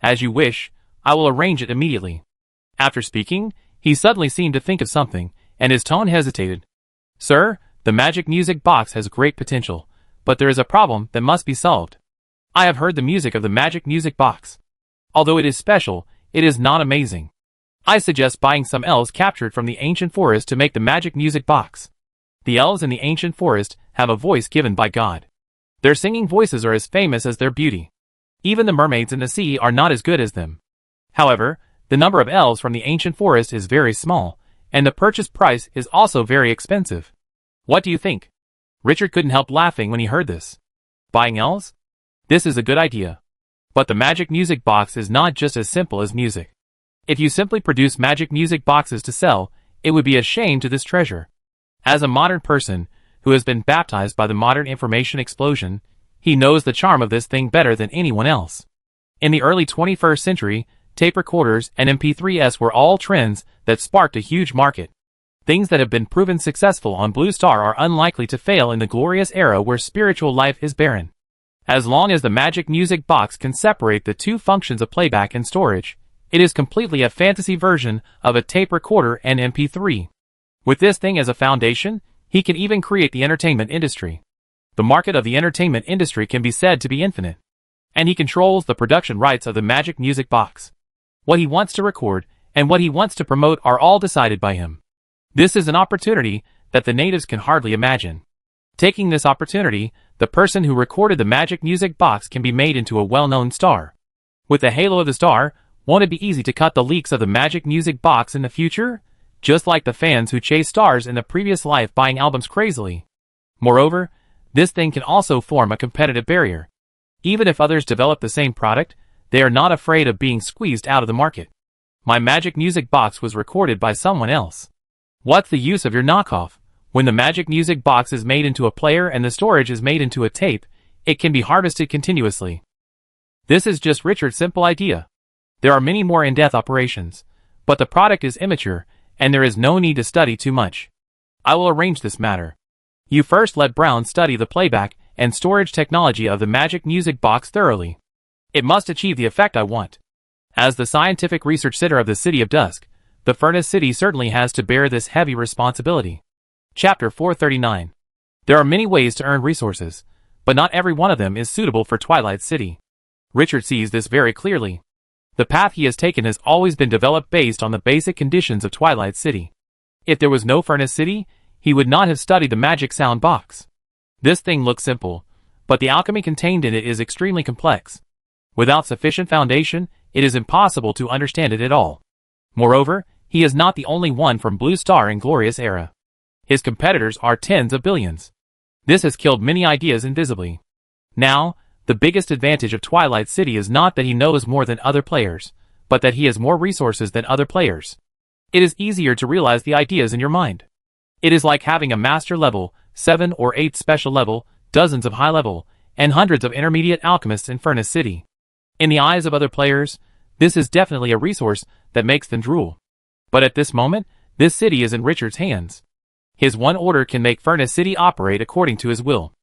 As you wish, I will arrange it immediately. After speaking, he suddenly seemed to think of something, and his tone hesitated. Sir, the magic music box has great potential, but there is a problem that must be solved. I have heard the music of the magic music box. Although it is special, it is not amazing. I suggest buying some elves captured from the ancient forest to make the magic music box. The elves in the ancient forest have a voice given by God. Their singing voices are as famous as their beauty. Even the mermaids in the sea are not as good as them. However, the number of elves from the ancient forest is very small, and the purchase price is also very expensive. What do you think? Richard couldn't help laughing when he heard this. Buying elves? This is a good idea. But the magic music box is not just as simple as music. If you simply produce magic music boxes to sell, it would be a shame to this treasure. As a modern person, who has been baptized by the modern information explosion, he knows the charm of this thing better than anyone else. In the early 21st century, tape recorders and MP3s were all trends that sparked a huge market. Things that have been proven successful on Blue Star are unlikely to fail in the glorious era where spiritual life is barren. As long as the magic music box can separate the two functions of playback and storage, it is completely a fantasy version of a tape recorder and MP3. With this thing as a foundation, he can even create the entertainment industry. The market of the entertainment industry can be said to be infinite. And he controls the production rights of the magic music box. What he wants to record and what he wants to promote are all decided by him. This is an opportunity that the natives can hardly imagine. Taking this opportunity, the person who recorded the magic music box can be made into a well-known star. With the halo of the star, won't it be easy to cut the leaks of the magic music box in the future? Just like the fans who chase stars in the previous life buying albums crazily. Moreover, this thing can also form a competitive barrier. Even if others develop the same product, they are not afraid of being squeezed out of the market. My magic music box was recorded by someone else. What's the use of your knockoff? When the magic music box is made into a player and the storage is made into a tape, it can be harvested continuously. This is just Richard's simple idea. There are many more in-depth operations, but the product is immature, and there is no need to study too much. I will arrange this matter. You first let Brown study the playback and storage technology of the magic music box thoroughly. It must achieve the effect I want. As the scientific research center of the City of Dusk, the Furnace City certainly has to bear this heavy responsibility. Chapter 439. There are many ways to earn resources, but not every one of them is suitable for Twilight City. Richard sees this very clearly. The path he has taken has always been developed based on the basic conditions of Twilight City. If there was no Furnace City, he would not have studied the magic sound box. This thing looks simple, but the alchemy contained in it is extremely complex. Without sufficient foundation, it is impossible to understand it at all. Moreover, he is not the only one from Blue Star and Glorious Era. His competitors are tens of billions. This has killed many ideas invisibly. Now, the biggest advantage of Twilight City is not that he knows more than other players, but that he has more resources than other players. It is easier to realize the ideas in your mind. It is like having a master level, 7 or 8 special level, dozens of high level, and hundreds of intermediate alchemists in Furnace City. In the eyes of other players, this is definitely a resource that makes them drool. But at this moment, this city is in Richard's hands. His one order can make Furnace City operate according to his will.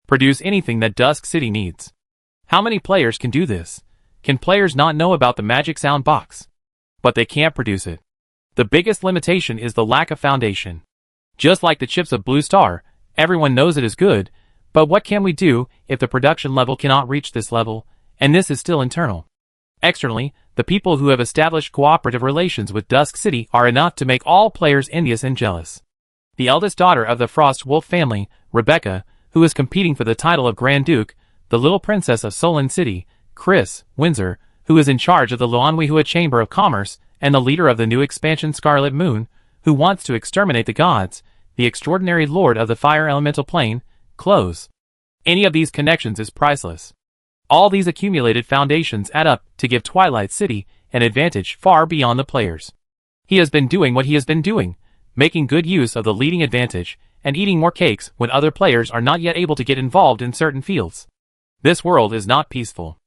Produce anything that Dusk City needs. How many players can do this? Can players not know about the magic sound box? But they can't produce it. The biggest limitation is the lack of foundation. Just like the chips of Blue Star, everyone knows it is good, but what can we do if the production level cannot reach this level, and this is still internal? Externally, the people who have established cooperative relations with Dusk City are enough to make all players envious and jealous. The eldest daughter of the Frost Wolf family, Rebecca, who is competing for the title of Grand Duke, the little princess of Solon City, Chris Windsor, who is in charge of the Luanwihua Chamber of Commerce, and the leader of the new expansion Scarlet Moon, who wants to exterminate the gods, the extraordinary lord of the fire elemental plane, Close. Any of these connections is priceless. All these accumulated foundations add up to give Twilight City an advantage far beyond the players. He has been doing what he has been doing, making good use of the leading advantage, and eating more cakes when other players are not yet able to get involved in certain fields. This world is not peaceful.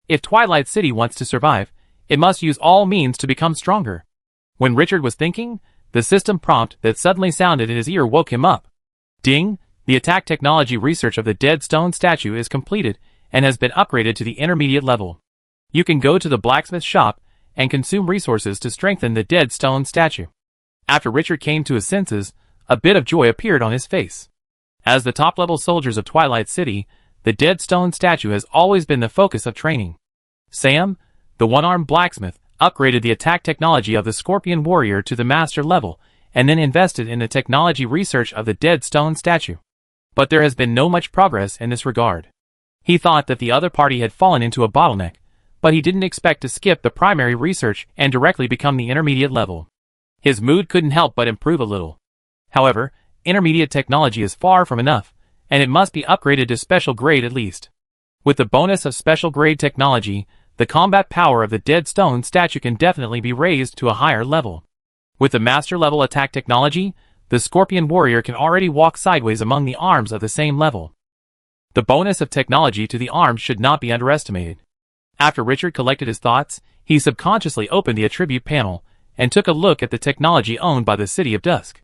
If Twilight City wants to survive, it must use all means to become stronger. When Richard was thinking, the system prompt that suddenly sounded in his ear woke him up. Ding! The attack technology research of the dead stone statue is completed and has been upgraded to the intermediate level. You can go to the blacksmith shop and consume resources to strengthen the dead stone statue. After Richard came to his senses, a bit of joy appeared on his face. As the top-level soldiers of Twilight City, the dead stone statue has always been the focus of training. Sam, the one-armed blacksmith, upgraded the attack technology of the Scorpion Warrior to the master level, and then invested in the technology research of the dead stone statue. But there has been no much progress in this regard. He thought that the other party had fallen into a bottleneck, but he didn't expect to skip the primary research and directly become the intermediate level. His mood couldn't help but improve a little. However, intermediate technology is far from enough, and it must be upgraded to special grade at least. With the bonus of special grade technology, the combat power of the dead stone statue can definitely be raised to a higher level. With the master level attack technology, the Scorpion Warrior can already walk sideways among the arms of the same level. The bonus of technology to the arms should not be underestimated. After Richard collected his thoughts, he subconsciously opened the attribute panel and took a look at the technology owned by the City of Dusk.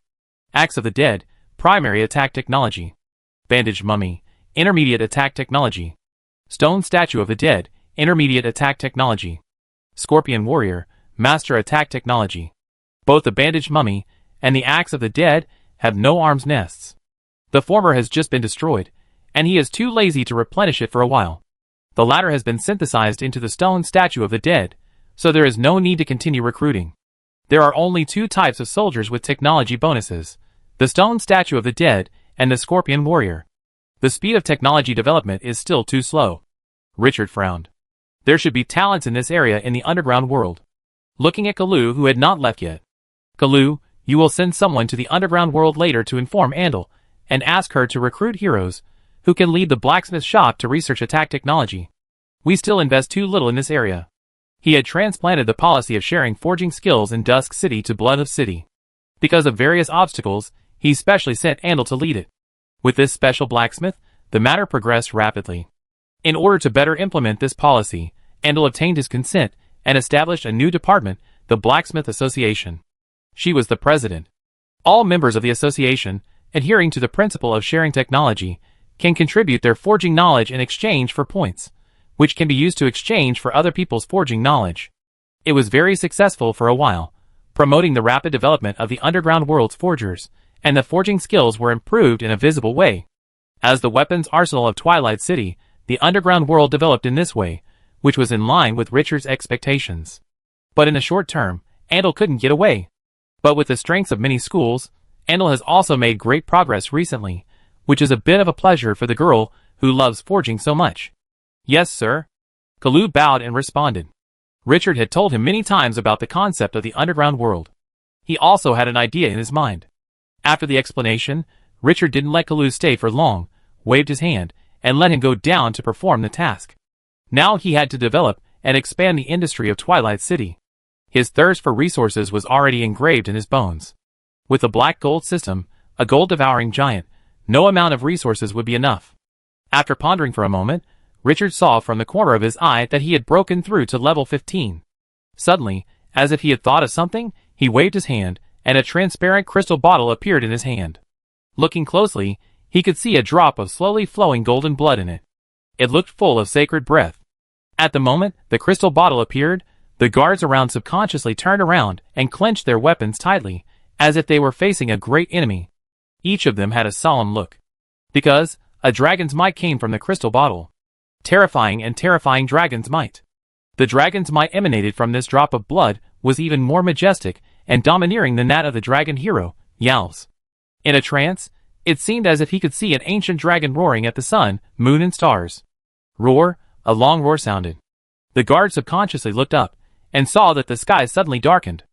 Axe of the Dead, primary attack technology. Bandaged Mummy, intermediate attack technology. Stone Statue of the Dead, intermediate attack technology. Scorpion Warrior, master attack technology. Both the Bandaged Mummy and the Axe of the Dead have no arms nests. The former has just been destroyed, and he is too lazy to replenish it for a while. The latter has been synthesized into the Stone Statue of the Dead, so there is no need to continue recruiting. There are only two types of soldiers with technology bonuses, the Stone Statue of the Dead and the Scorpion Warrior. The speed of technology development is still too slow. Richard frowned. There should be talents in this area in the underground world. Looking at Kalu, who had not left yet. Kalu, you will send someone to the underground world later to inform Andal, and ask her to recruit heroes who can lead the blacksmith shop to research attack technology. We still invest too little in this area. He had transplanted the policy of sharing forging skills in Dusk City to Blood of City. Because of various obstacles, he specially sent Andal to lead it. With this special blacksmith, the matter progressed rapidly. In order to better implement this policy, Andal obtained his consent and established a new department, the Blacksmith Association. She was the president. All members of the association, adhering to the principle of sharing technology, can contribute their forging knowledge in exchange for points, which can be used to exchange for other people's forging knowledge. It was very successful for a while, promoting the rapid development of the underground world's forgers, and the forging skills were improved in a visible way. As the weapons arsenal of Twilight City, the underground world developed in this way, which was in line with Richard's expectations. But in the short term, Andal couldn't get away. But with the strengths of many schools, Andal has also made great progress recently, which is a bit of a pleasure for the girl who loves forging so much. Yes, sir. Kalu bowed and responded. Richard had told him many times about the concept of the underground world. He also had an idea in his mind. After the explanation, Richard didn't let Kalu stay for long, waved his hand, and let him go down to perform the task. Now he had to develop and expand the industry of Twilight City. His thirst for resources was already engraved in his bones. With the black gold system, a gold-devouring giant, no amount of resources would be enough. After pondering for a moment, Richard saw from the corner of his eye that he had broken through to level 15. Suddenly, as if he had thought of something, he waved his hand, and a transparent crystal bottle appeared in his hand. Looking closely, he could see a drop of slowly flowing golden blood in it. It looked full of sacred breath. At the moment the crystal bottle appeared, the guards around subconsciously turned around and clenched their weapons tightly, as if they were facing a great enemy. Each of them had a solemn look. Because a dragon's might came from the crystal bottle. Terrifying dragon's might. The dragon's might emanated from this drop of blood was even more majestic and domineering than that of the dragon hero, Yal's. In a trance, it seemed as if he could see an ancient dragon roaring at the sun, moon and stars. Roar, a long roar sounded. The guard subconsciously looked up, and saw that the sky suddenly darkened.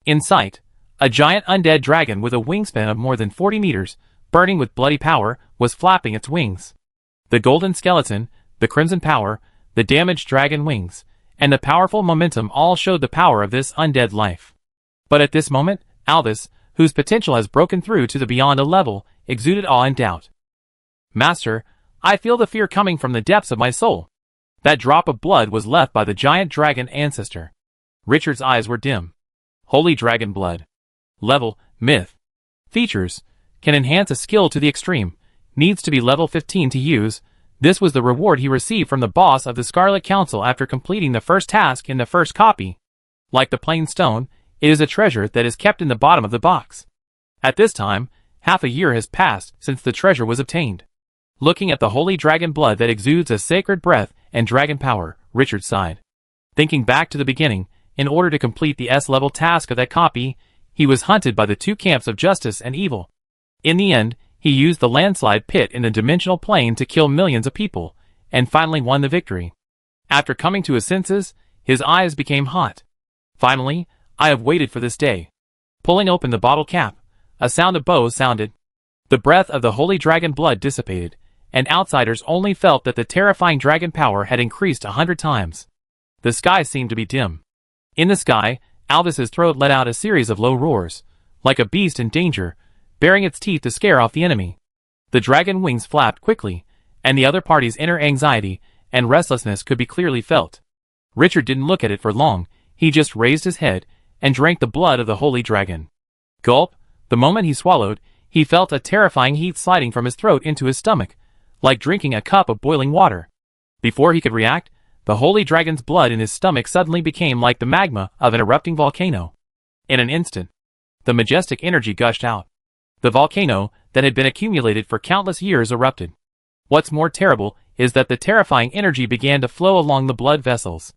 In sight, a giant undead dragon with a wingspan of more than 40 meters, burning with bloody power, was flapping its wings. The golden skeleton, the crimson power, the damaged dragon wings, and the powerful momentum all showed the power of this undead life. But at this moment, Albus, whose potential has broken through to the beyond a level, exuded awe and doubt. Master, I feel the fear coming from the depths of my soul. That drop of blood was left by the giant dragon ancestor. Richard's eyes were dim. Holy dragon blood. Level, myth. Features. Can enhance a skill to the extreme. Needs to be level 15 to use. This was the reward he received from the boss of the Scarlet Council after completing the first task in the first copy. Like the plain stone, it is a treasure that is kept in the bottom of the box. At this time, half a year has passed since the treasure was obtained. Looking at the holy dragon blood that exudes a sacred breath and dragon power, Richard sighed. Thinking back to the beginning, in order to complete the S-level task of that copy, he was hunted by the two camps of justice and evil. In the end, he used the landslide pit in the dimensional plane to kill millions of people, and finally won the victory. After coming to his senses, his eyes became hot. Finally, I have waited for this day. Pulling open the bottle cap, a sound of bows sounded. The breath of the holy dragon blood dissipated, and outsiders only felt that the terrifying dragon power had increased 100 times. The sky seemed to be dim. In the sky, Albus's throat let out a series of low roars, like a beast in danger, baring its teeth to scare off the enemy. The dragon wings flapped quickly, and the other party's inner anxiety and restlessness could be clearly felt. Richard didn't look at it for long, he just raised his head and drank the blood of the holy dragon. Gulp, the moment he swallowed, he felt a terrifying heat sliding from his throat into his stomach, like drinking a cup of boiling water. Before he could react, the holy dragon's blood in his stomach suddenly became like the magma of an erupting volcano. In an instant, the majestic energy gushed out. The volcano, that had been accumulated for countless years, erupted. What's more terrible is that the terrifying energy began to flow along the blood vessels.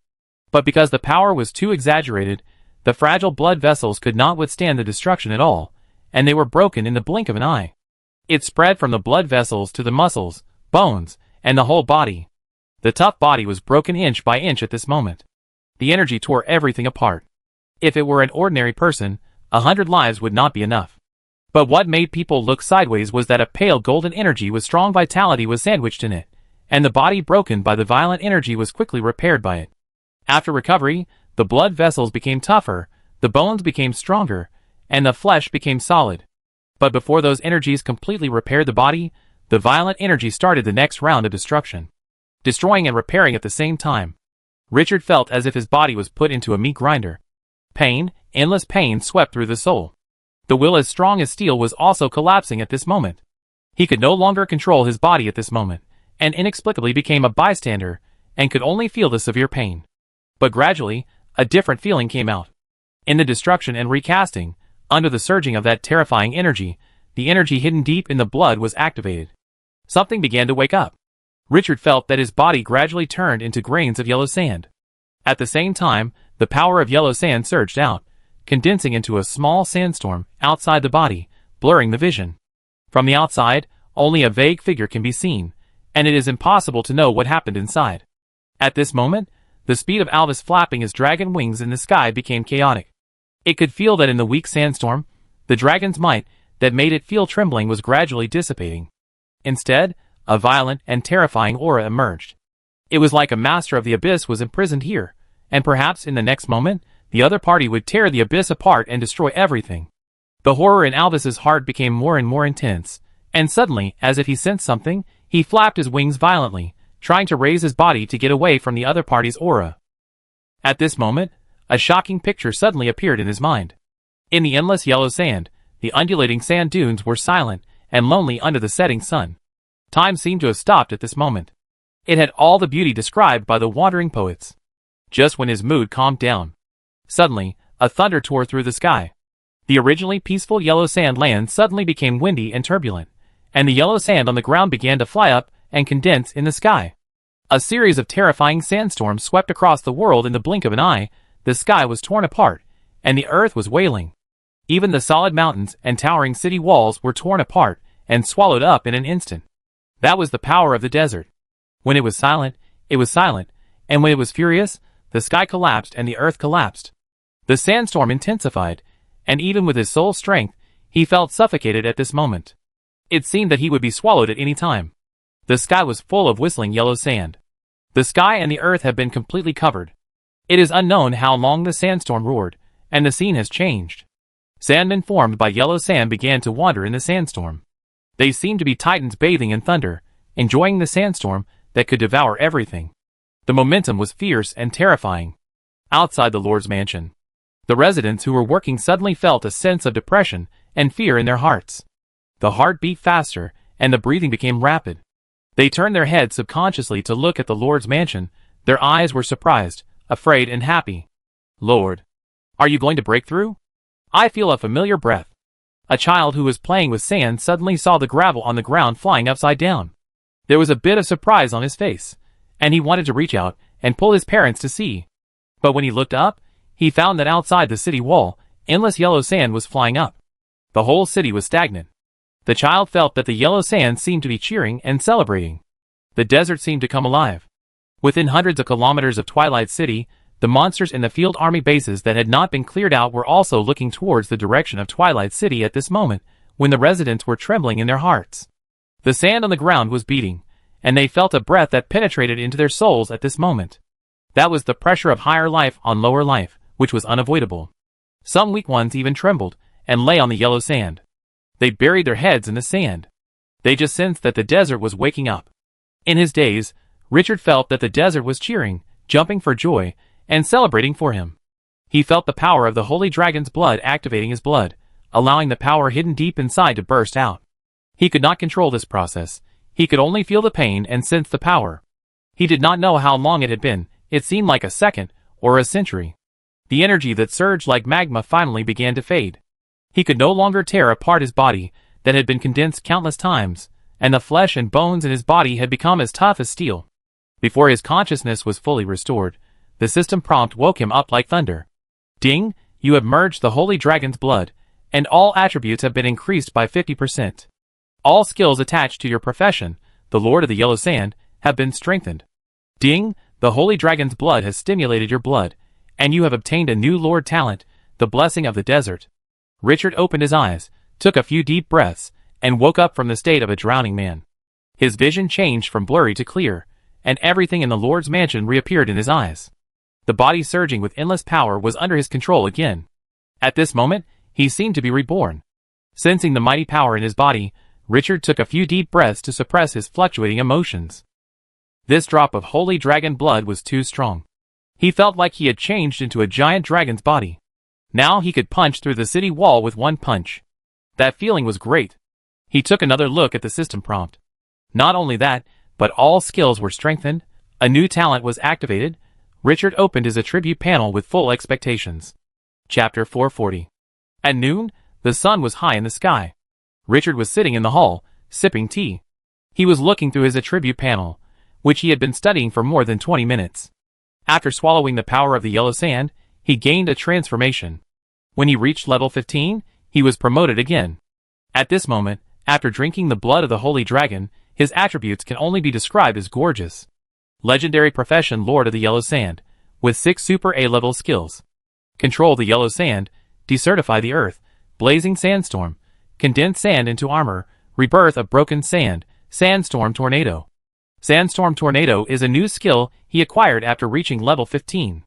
But because the power was too exaggerated, the fragile blood vessels could not withstand the destruction at all, and they were broken in the blink of an eye. It spread from the blood vessels to the muscles, bones, and the whole body. The tough body was broken inch by inch at this moment. The energy tore everything apart. If it were an ordinary person, 100 lives would not be enough. But what made people look sideways was that a pale golden energy with strong vitality was sandwiched in it, and the body broken by the violent energy was quickly repaired by it. After recovery, the blood vessels became tougher, the bones became stronger, and the flesh became solid. But before those energies completely repaired the body, the violent energy started the next round of destruction. Destroying and repairing at the same time. Richard felt as if his body was put into a meat grinder. Pain, endless pain swept through the soul. The will as strong as steel was also collapsing at this moment. He could no longer control his body at this moment, and inexplicably became a bystander, and could only feel the severe pain. But gradually, a different feeling came out. In the destruction and recasting, under the surging of that terrifying energy, the energy hidden deep in the blood was activated. Something began to wake up. Richard felt that his body gradually turned into grains of yellow sand. At the same time, the power of yellow sand surged out, condensing into a small sandstorm outside the body, blurring the vision. From the outside, only a vague figure can be seen, and it is impossible to know what happened inside. At this moment, the speed of Alvis flapping his dragon wings in the sky became chaotic. It could feel that in the weak sandstorm, the dragon's might that made it feel trembling was gradually dissipating. Instead, a violent and terrifying aura emerged. It was like a master of the abyss was imprisoned here, and perhaps in the next moment, the other party would tear the abyss apart and destroy everything. The horror in Alvis's heart became more and more intense, and suddenly, as if he sensed something, he flapped his wings violently, trying to raise his body to get away from the other party's aura. At this moment, a shocking picture suddenly appeared in his mind. In the endless yellow sand, the undulating sand dunes were silent and lonely under the setting sun. Time seemed to have stopped at this moment. It had all the beauty described by the wandering poets. Just when his mood calmed down, suddenly, a thunder tore through the sky. The originally peaceful yellow sand land suddenly became windy and turbulent, and the yellow sand on the ground began to fly up and condense in the sky. A series of terrifying sandstorms swept across the world in the blink of an eye. The sky was torn apart, and the earth was wailing. Even the solid mountains and towering city walls were torn apart and swallowed up in an instant. That was the power of the desert. When it was silent, and when it was furious, the sky collapsed and the earth collapsed. The sandstorm intensified, and even with his soul's strength, he felt suffocated at this moment. It seemed that he would be swallowed at any time. The sky was full of whistling yellow sand. The sky and the earth have been completely covered. It is unknown how long the sandstorm roared, and the scene has changed. Sandmen formed by yellow sand began to wander in the sandstorm. They seemed to be titans bathing in thunder, enjoying the sandstorm that could devour everything. The momentum was fierce and terrifying. Outside the Lord's mansion, the residents who were working suddenly felt a sense of depression and fear in their hearts. The heart beat faster, and the breathing became rapid. They turned their heads subconsciously to look at the Lord's mansion. Their eyes were surprised, afraid, and happy. "Lord, are you going to break through? I feel a familiar breath." A child who was playing with sand suddenly saw the gravel on the ground flying upside down. There was a bit of surprise on his face, and he wanted to reach out and pull his parents to see. But when he looked up, he found that outside the city wall, endless yellow sand was flying up. The whole city was stagnant. The child felt that the yellow sand seemed to be cheering and celebrating. The desert seemed to come alive. Within hundreds of kilometers of Twilight City, the monsters in the field army bases that had not been cleared out were also looking towards the direction of Twilight City at this moment, when the residents were trembling in their hearts. The sand on the ground was beating, and they felt a breath that penetrated into their souls at this moment. That was the pressure of higher life on lower life, which was unavoidable. Some weak ones even trembled, and lay on the yellow sand. They buried their heads in the sand. They just sensed that the desert was waking up. In his daze, Richard felt that the desert was cheering, jumping for joy, and celebrating for him. He felt the power of the holy dragon's blood activating his blood, allowing the power hidden deep inside to burst out. He could not control this process. He could only feel the pain and sense the power. He did not know how long it had been. It seemed like a second, or a century. The energy that surged like magma finally began to fade. He could no longer tear apart his body that had been condensed countless times, and the flesh and bones in his body had become as tough as steel. Before his consciousness was fully restored, the system prompt woke him up like thunder. "Ding, you have merged the holy dragon's blood, and all attributes have been increased by 50%. All skills attached to your profession, the Lord of the Yellow Sand, have been strengthened. Ding, the holy dragon's blood has stimulated your blood, and you have obtained a new Lord talent, the blessing of the desert." Richard opened his eyes, took a few deep breaths, and woke up from the state of a drowning man. His vision changed from blurry to clear, and everything in the Lord's mansion reappeared in his eyes. The body surging with endless power was under his control again. At this moment, he seemed to be reborn. Sensing the mighty power in his body, Richard took a few deep breaths to suppress his fluctuating emotions. This drop of holy dragon blood was too strong. He felt like he had changed into a giant dragon's body. Now he could punch through the city wall with one punch. That feeling was great. He took another look at the system prompt. Not only that, but all skills were strengthened, a new talent was activated. Richard opened his attribute panel with full expectations. Chapter 440. At noon, the sun was high in the sky. Richard was sitting in the hall, sipping tea. He was looking through his attribute panel, which he had been studying for more than 20 minutes. After swallowing the power of the yellow sand, he gained a transformation. When he reached level 15, he was promoted again. At this moment, after drinking the blood of the holy dragon, his attributes can only be described as gorgeous. Legendary profession Lord of the Yellow Sand, with 6 super A-level skills. Control the yellow sand, decertify the earth, blazing sandstorm, condense sand into armor, rebirth of broken sand, sandstorm tornado. Sandstorm tornado is a new skill he acquired after reaching level 15.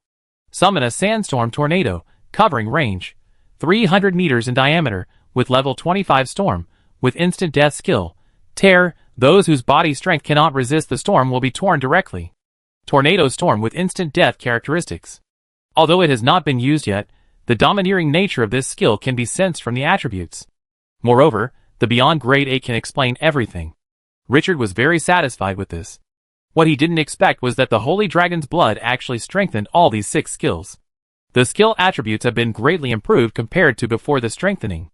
Summon a sandstorm tornado, covering range 300 meters in diameter, with level 25 storm, with instant death skill. Tear, those whose body strength cannot resist the storm will be torn directly. Tornado storm with instant death characteristics. Although it has not been used yet, the domineering nature of this skill can be sensed from the attributes. Moreover, the Beyond Grade 8 can explain everything. Richard was very satisfied with this. What he didn't expect was that the Holy Dragon's blood actually strengthened all these 6 skills. The skill attributes have been greatly improved compared to before the strengthening.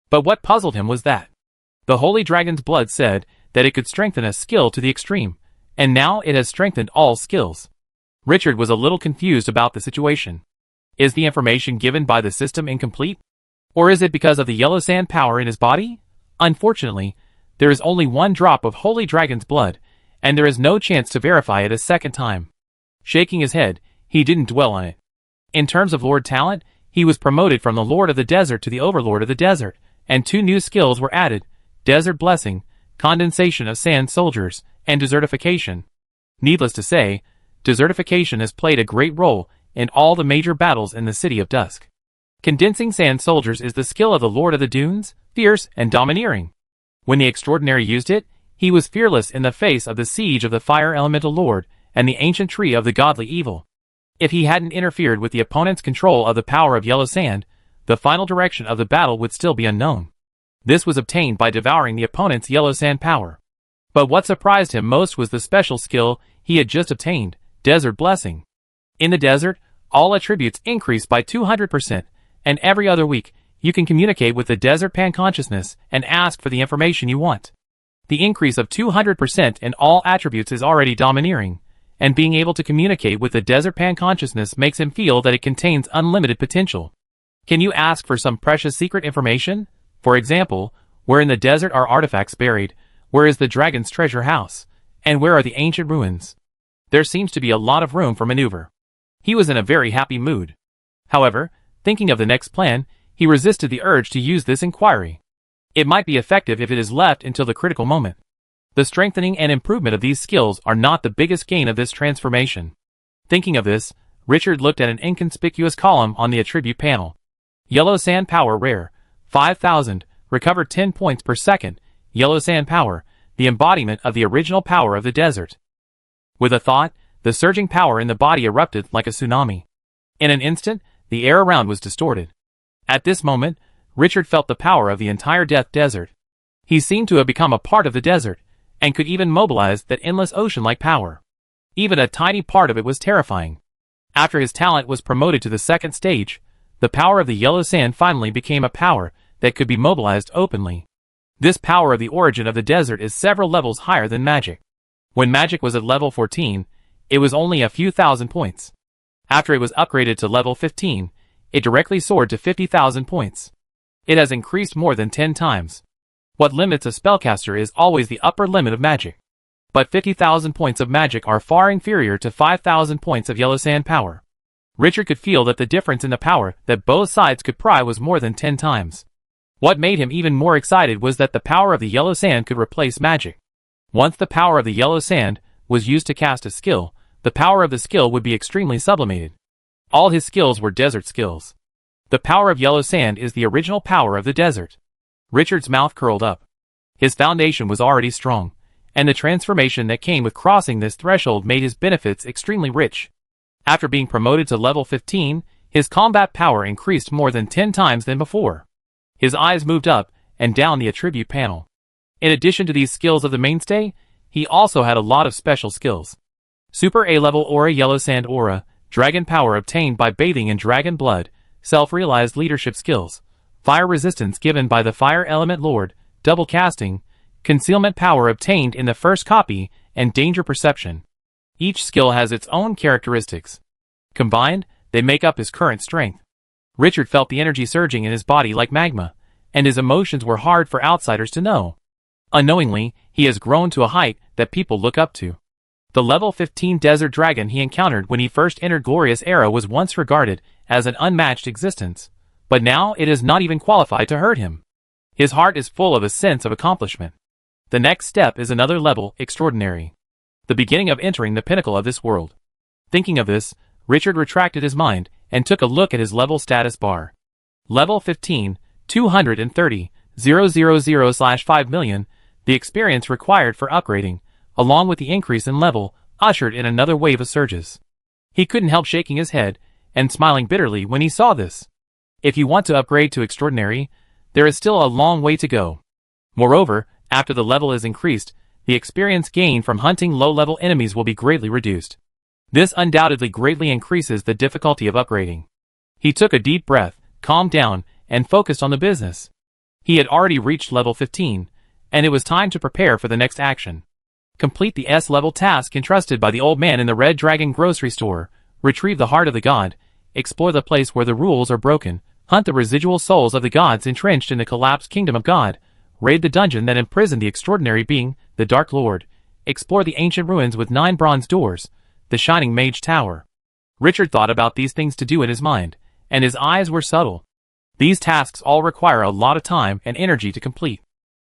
But what puzzled him was that the Holy Dragon's blood said that it could strengthen a skill to the extreme, and now it has strengthened all skills. Richard was a little confused about the situation. Is the information given by the system incomplete? Or is it because of the yellow sand power in his body? Unfortunately, there is only 1 drop of Holy Dragon's blood, and there is no chance to verify it a second time. Shaking his head, he didn't dwell on it. In terms of Lord talent, he was promoted from the Lord of the Desert to the Overlord of the Desert, and 2 new skills were added: Desert Blessing, Condensation of Sand Soldiers, and Desertification. Needless to say, desertification has played a great role in all the major battles in the City of Dusk. Condensing Sand Soldiers is the skill of the Lord of the Dunes, fierce and domineering. When the Extraordinary used it, he was fearless in the face of the siege of the Fire Elemental Lord and the ancient tree of the godly evil. If he hadn't interfered with the opponent's control of the power of yellow sand, the final direction of the battle would still be unknown. This was obtained by devouring the opponent's yellow sand power. But what surprised him most was the special skill he had just obtained, Desert Blessing. In the desert, all attributes increase by 200%, and every other week, you can communicate with the Desert Pan Consciousness and ask for the information you want. The increase of 200% in all attributes is already domineering, and being able to communicate with the Desert Pan Consciousness makes him feel that it contains unlimited potential. Can you ask for some precious secret information? For example, where in the desert are artifacts buried? Where is the dragon's treasure house? And where are the ancient ruins? There seems to be a lot of room for maneuver. He was in a very happy mood. However, thinking of the next plan, he resisted the urge to use this inquiry. It might be effective if it is left until the critical moment. The strengthening and improvement of these skills are not the biggest gain of this transformation. Thinking of this, Richard looked at an inconspicuous column on the attribute panel. Yellow Sand Power Rare, 5000, recover 10 points per second. Yellow Sand Power, the embodiment of the original power of the desert. With a thought, the surging power in the body erupted like a tsunami. In an instant, the air around was distorted. At this moment, Richard felt the power of the entire Death Desert. He seemed to have become a part of the desert, and could even mobilize that endless ocean-like power. Even a tiny part of it was terrifying. After his talent was promoted to the 2nd stage, the power of the yellow sand finally became a power that could be mobilized openly. This power of the origin of the desert is several levels higher than magic. When magic was at level 14, it was only a few thousand points. After it was upgraded to level 15, it directly soared to 50,000 points. It has increased more than 10 times. What limits a spellcaster is always the upper limit of magic. But 50,000 points of magic are far inferior to 5,000 points of yellow sand power. Richard could feel that the difference in the power that both sides could pry was more than 10 times. What made him even more excited was that the power of the yellow sand could replace magic. Once the power of the yellow sand was used to cast a skill, the power of the skill would be extremely sublimated. All his skills were desert skills. The power of yellow sand is the original power of the desert. Richard's mouth curled up. His foundation was already strong, and the transformation that came with crossing this threshold made his benefits extremely rich. After being promoted to level 15, his combat power increased more than 10 times than before. His eyes moved up and down the attribute panel. In addition to these skills of the mainstay, he also had a lot of special skills. Super A-level Aura Yellow Sand Aura, Dragon Power obtained by bathing in dragon blood, Self-realized leadership skills, Fire resistance given by the Fire Element Lord, Double casting, Concealment power obtained in the first copy, and Danger perception. Each skill has its own characteristics. Combined, they make up his current strength. Richard felt the energy surging in his body like magma, and his emotions were hard for outsiders to know. Unknowingly, he has grown to a height that people look up to. The level 15 desert dragon he encountered when he first entered Glorious Era was once regarded as an unmatched existence, but now it is not even qualified to hurt him. His heart is full of a sense of accomplishment. The next step is another level, extraordinary. The beginning of entering the pinnacle of this world. Thinking of this, Richard retracted his mind and took a look at his level status bar. Level 15, 230, 000/5 million, the experience required for upgrading, along with the increase in level, ushered in another wave of surges. He couldn't help shaking his head and smiling bitterly when he saw this. If you want to upgrade to extraordinary, there is still a long way to go. Moreover, after the level is increased, the experience gained from hunting low-level enemies will be greatly reduced. This undoubtedly greatly increases the difficulty of upgrading. He took a deep breath, calmed down, and focused on the business. He had already reached level 15, and it was time to prepare for the next action. Complete the S-level task entrusted by the old man in the Red Dragon grocery store, retrieve the heart of the god, explore the place where the rules are broken, hunt the residual souls of the gods entrenched in the collapsed kingdom of God, raid the dungeon that imprisoned the extraordinary being, the Dark Lord, explore the ancient ruins with 9 bronze doors, the shining mage tower. Richard thought about these things to do in his mind, and his eyes were subtle. These tasks all require a lot of time and energy to complete.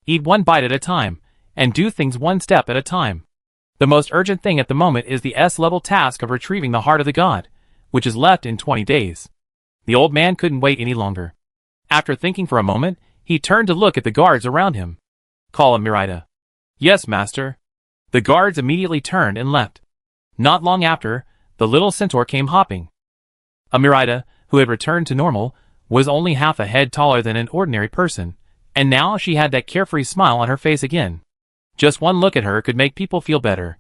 Eat one bite at a time, and do things one step at a time. The most urgent thing at the moment is the S-level task of retrieving the heart of the god, which is left in 20 days. The old man couldn't wait any longer. After thinking for a moment, he turned to look at the guards around him. "Call him, Merida." "Yes, master." The guards immediately turned and left. Not long after, the little centaur came hopping. Merida, who had returned to normal, was only half a head taller than an ordinary person, and now she had that carefree smile on her face again. Just one look at her could make people feel better.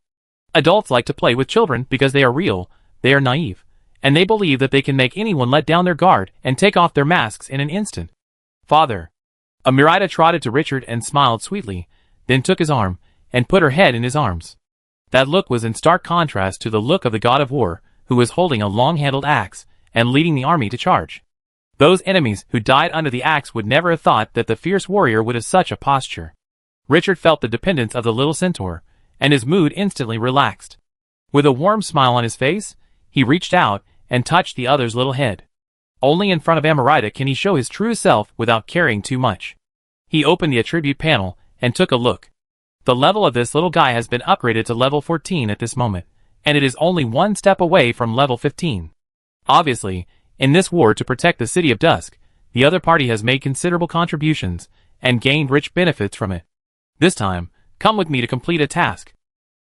Adults like to play with children because they are real, they are naive, and they believe that they can make anyone let down their guard and take off their masks in an instant. "Father." Merida trotted to Richard and smiled sweetly, then took his arm and put her head in his arms. That look was in stark contrast to the look of the god of war, who was holding a long-handled axe and leading the army to charge. Those enemies who died under the axe would never have thought that the fierce warrior would have such a posture. Richard felt the dependence of the little centaur, and his mood instantly relaxed. With a warm smile on his face, he reached out and touched the other's little head. Only in front of Merida can he show his true self without carrying too much. He opened the attribute panel and took a look. The level of this little guy has been upgraded to level 14 at this moment, and it is only one step away from level 15. Obviously, in this war to protect the City of Dusk, the other party has made considerable contributions and gained rich benefits from it. This time, come with me to complete a task.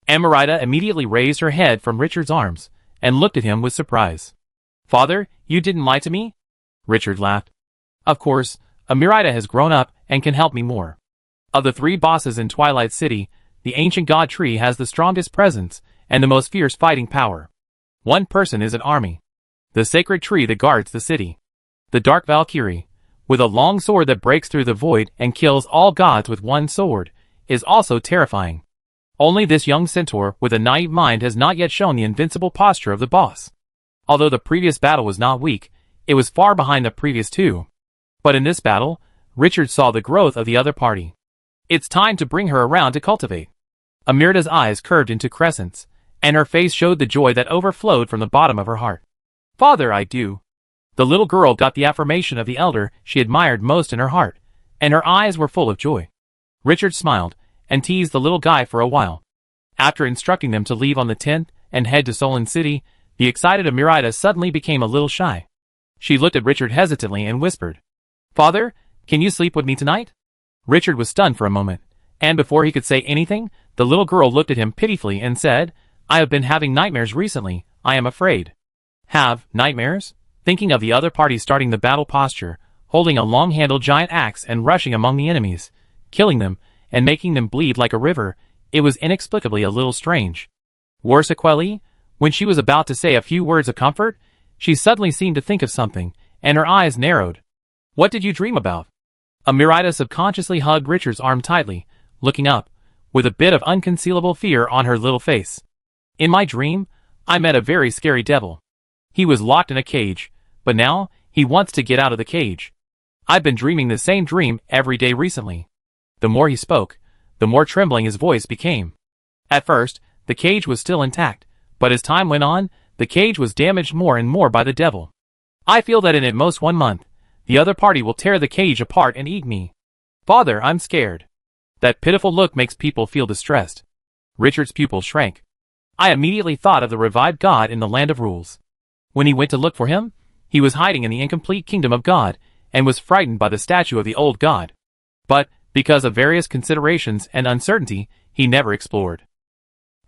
Merida immediately raised her head from Richard's arms and looked at him with surprise. "Father, you didn't lie to me?" Richard laughed. "Of course, Merida has grown up and can help me more. Of the 3 bosses in Twilight City, the ancient god tree has the strongest presence and the most fierce fighting power. One person is an army. The sacred tree that guards the city. The Dark Valkyrie, with a long sword that breaks through the void and kills all gods with one sword, is also terrifying. Only this young centaur with a naive mind has not yet shown the invincible posture of the boss. Although the previous battle was not weak, it was far behind the previous 2. But in this battle, Richard saw the growth of the other party. It's time to bring her around to cultivate. Merida's eyes curved into crescents, and her face showed the joy that overflowed from the bottom of her heart. "Father, I do." The little girl got the affirmation of the elder she admired most in her heart, and her eyes were full of joy. Richard smiled and teased the little guy for a while. After instructing them to leave on the 10th and head to Solon City, the excited Merida suddenly became a little shy. She looked at Richard hesitantly and whispered, "Father, can you sleep with me tonight?" Richard was stunned for a moment, and before he could say anything, the little girl looked at him pitifully and said, "I have been having nightmares recently, I am afraid." "Have nightmares?" Thinking of the other party starting the battle posture, holding a long-handled giant axe and rushing among the enemies, killing them, and making them bleed like a river, it was inexplicably a little strange. War sequelae? When she was about to say a few words of comfort, she suddenly seemed to think of something, and her eyes narrowed. "What did you dream about?" Merida subconsciously hugged Richard's arm tightly, looking up, with a bit of unconcealable fear on her little face. "In my dream, I met a very scary devil. He was locked in a cage, but now, he wants to get out of the cage." I've been dreaming the same dream every day recently. The more he spoke, the more trembling his voice became. At first, the cage was still intact, but as time went on, the cage was damaged more and more by the devil. I feel that in at most 1 month, the other party will tear the cage apart and eat me. Father, I'm scared. That pitiful look makes people feel distressed. Richard's pupils shrank. I immediately thought of the revived God in the land of rules. When he went to look for him, he was hiding in the incomplete kingdom of God, and was frightened by the statue of the old God. But, because of various considerations and uncertainty, he never explored.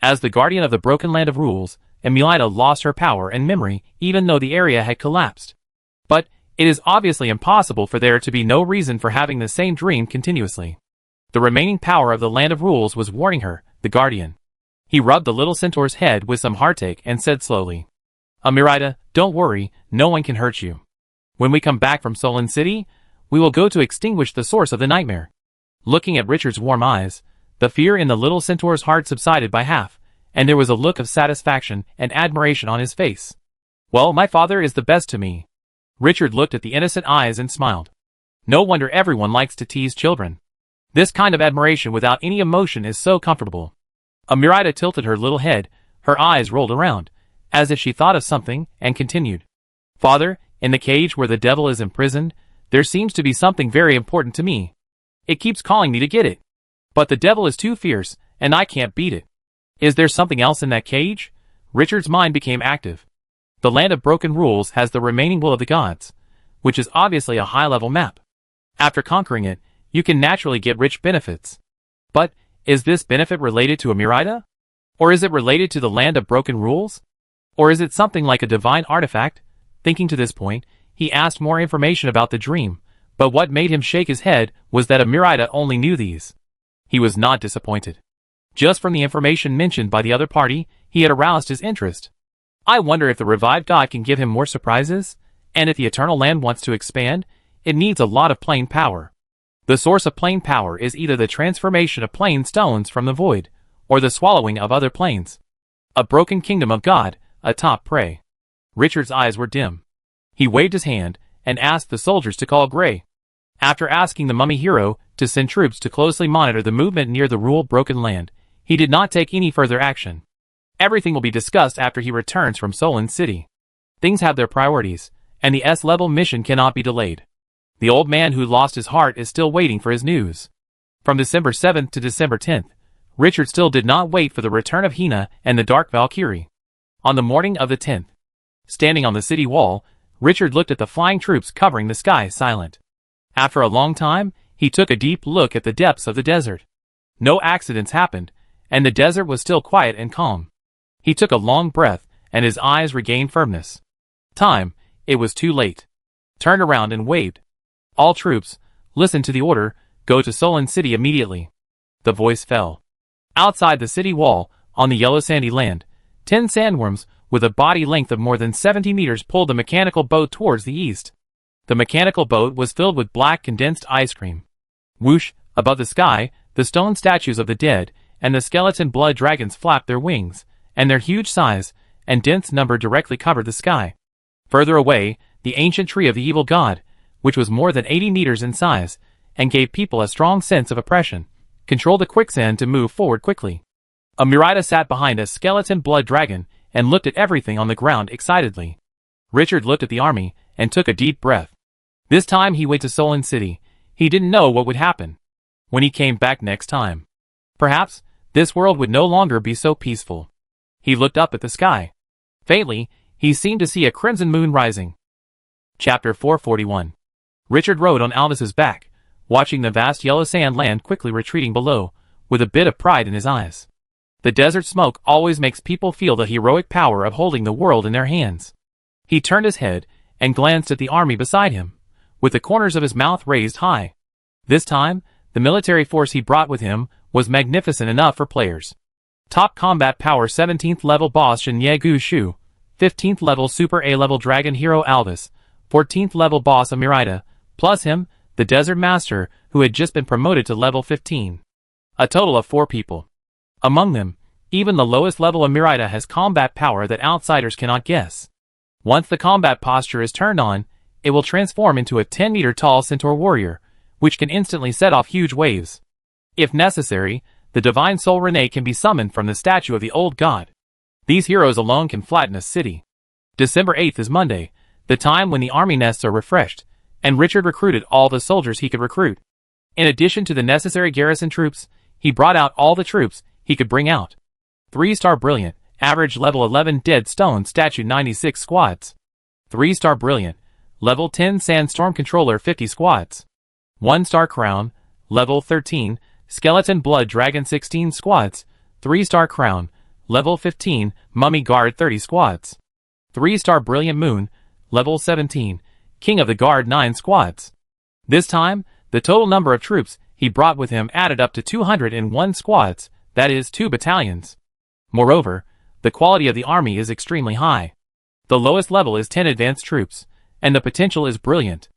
As the guardian of the broken land of rules, Emulita lost her power and memory even though the area had collapsed. But, it is obviously impossible for there to be no reason for having the same dream continuously. The remaining power of the land of rules was warning her, the guardian. He rubbed the little centaur's head with some heartache and said slowly, Emulita, don't worry, no one can hurt you. When we come back from Solon City, we will go to extinguish the source of the nightmare. Looking at Richard's warm eyes, the fear in the little centaur's heart subsided by half, and there was a look of satisfaction and admiration on his face. Well, my father is the best to me. Richard looked at the innocent eyes and smiled. No wonder everyone likes to tease children. This kind of admiration without any emotion is so comfortable. Emulita tilted her little head, her eyes rolled around, as if she thought of something, and continued. Father, in the cage where the devil is imprisoned, there seems to be something very important to me. It keeps calling me to get it. But the devil is too fierce, and I can't beat it. Is there something else in that cage? Richard's mind became active. The land of broken rules has the remaining will of the gods, which is obviously a high-level map. After conquering it, you can naturally get rich benefits. But, is this benefit related to Emulita? Or is it related to the land of broken rules? Or is it something like a divine artifact? Thinking to this point, he asked more information about the dream, but what made him shake his head was that Emulita only knew these. He was not disappointed. Just from the information mentioned by the other party, he had aroused his interest. I wonder if the revived God can give him more surprises, and if the eternal land wants to expand, it needs a lot of plane power. The source of plane power is either the transformation of plane stones from the void, or the swallowing of other planes. A broken kingdom of God, a top prey. Richard's eyes were dim. He waved his hand, and asked the soldiers to call Gray. After asking the mummy hero to send troops to closely monitor the movement near the rule-broken land, he did not take any further action. Everything will be discussed after he returns from Solon City. Things have their priorities, and the S-level mission cannot be delayed. The old man who lost his heart is still waiting for his news. From December 7th to December 10th, Richard still did not wait for the return of Hina and the Dark Valkyrie. On the morning of the 10th, standing on the city wall, Richard looked at the flying troops covering the sky silent. After a long time, he took a deep look at the depths of the desert. No accidents happened, and the desert was still quiet and calm. He took a long breath, and his eyes regained firmness. Time, it was too late. Turned around and waved. All troops, listen to the order, go to Solon City immediately. The voice fell. Outside the city wall, on the yellow sandy land, 10 sandworms, with a body length of more than 70 meters pulled the mechanical boat towards the east. The mechanical boat was filled with black condensed ice cream. Whoosh, above the sky, the stone statues of the dead, and the skeleton blood dragons flapped their wings, and their huge size and dense number directly covered the sky. Further away, the ancient tree of the evil god, which was more than 80 meters in size, and gave people a strong sense of oppression, controlled the quicksand to move forward quickly. Emulita sat behind a skeleton blood dragon, and looked at everything on the ground excitedly. Richard looked at the army, and took a deep breath. This time he went to Solon City. He didn't know what would happen when he came back next time. Perhaps, this world would no longer be so peaceful. He looked up at the sky. Faintly, he seemed to see a crimson moon rising. Chapter 441. Richard rode on Aldous' back, watching the vast yellow sand land quickly retreating below, with a bit of pride in his eyes. The desert smoke always makes people feel the heroic power of holding the world in their hands. He turned his head, and glanced at the army beside him, with the corners of his mouth raised high. This time, the military force he brought with him was magnificent enough for players. Top combat power 17th level boss Shin Ye-gu Shu, 15th level super A-level dragon hero Aldous, 14th level boss Emulita, plus him, the desert master, who had just been promoted to level 15. A total of 4 people. Among them, even the lowest level Emulita has combat power that outsiders cannot guess. Once the combat posture is turned on, it will transform into a 10-meter tall centaur warrior, which can instantly set off huge waves. If necessary, the divine soul Renee can be summoned from the statue of the old god. These heroes alone can flatten a city. December 8th is Monday, the time when the army nests are refreshed, and Richard recruited all the soldiers he could recruit. In addition to the necessary garrison troops, he brought out all the troops he could bring out. 3-star brilliant, average level 11 dead stone statue 96 squads. 3-star brilliant, level 10 sandstorm controller 50 squads. 1-star crown, level 13, skeleton blood dragon 16 squads. 3-star crown, level 15, mummy guard 30 squads. 3-star brilliant moon, level 17, king of the guard 9 squads. This time, the total number of troops he brought with him added up to 201 squads, that is 2 battalions. Moreover, the quality of the army is extremely high. The lowest level is 10 advanced troops, and the potential is brilliant.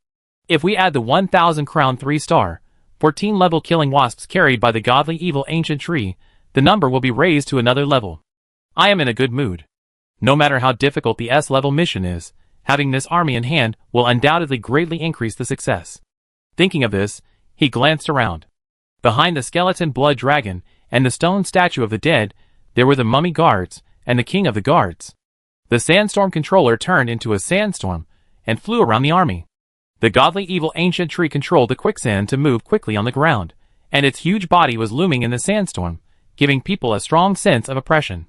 If we add the 1000 crown 3-star, 14 level killing wasps carried by the godly evil ancient tree, the number will be raised to another level. I am in a good mood. No matter how difficult the S-level mission is, having this army in hand will undoubtedly greatly increase the success. Thinking of this, he glanced around. Behind the skeleton blood dragon and the stone statue of the dead, there were the mummy guards and the king of the guards. The sandstorm controller turned into a sandstorm and flew around the army. The godly evil ancient tree controlled the quicksand to move quickly on the ground, and its huge body was looming in the sandstorm, giving people a strong sense of oppression.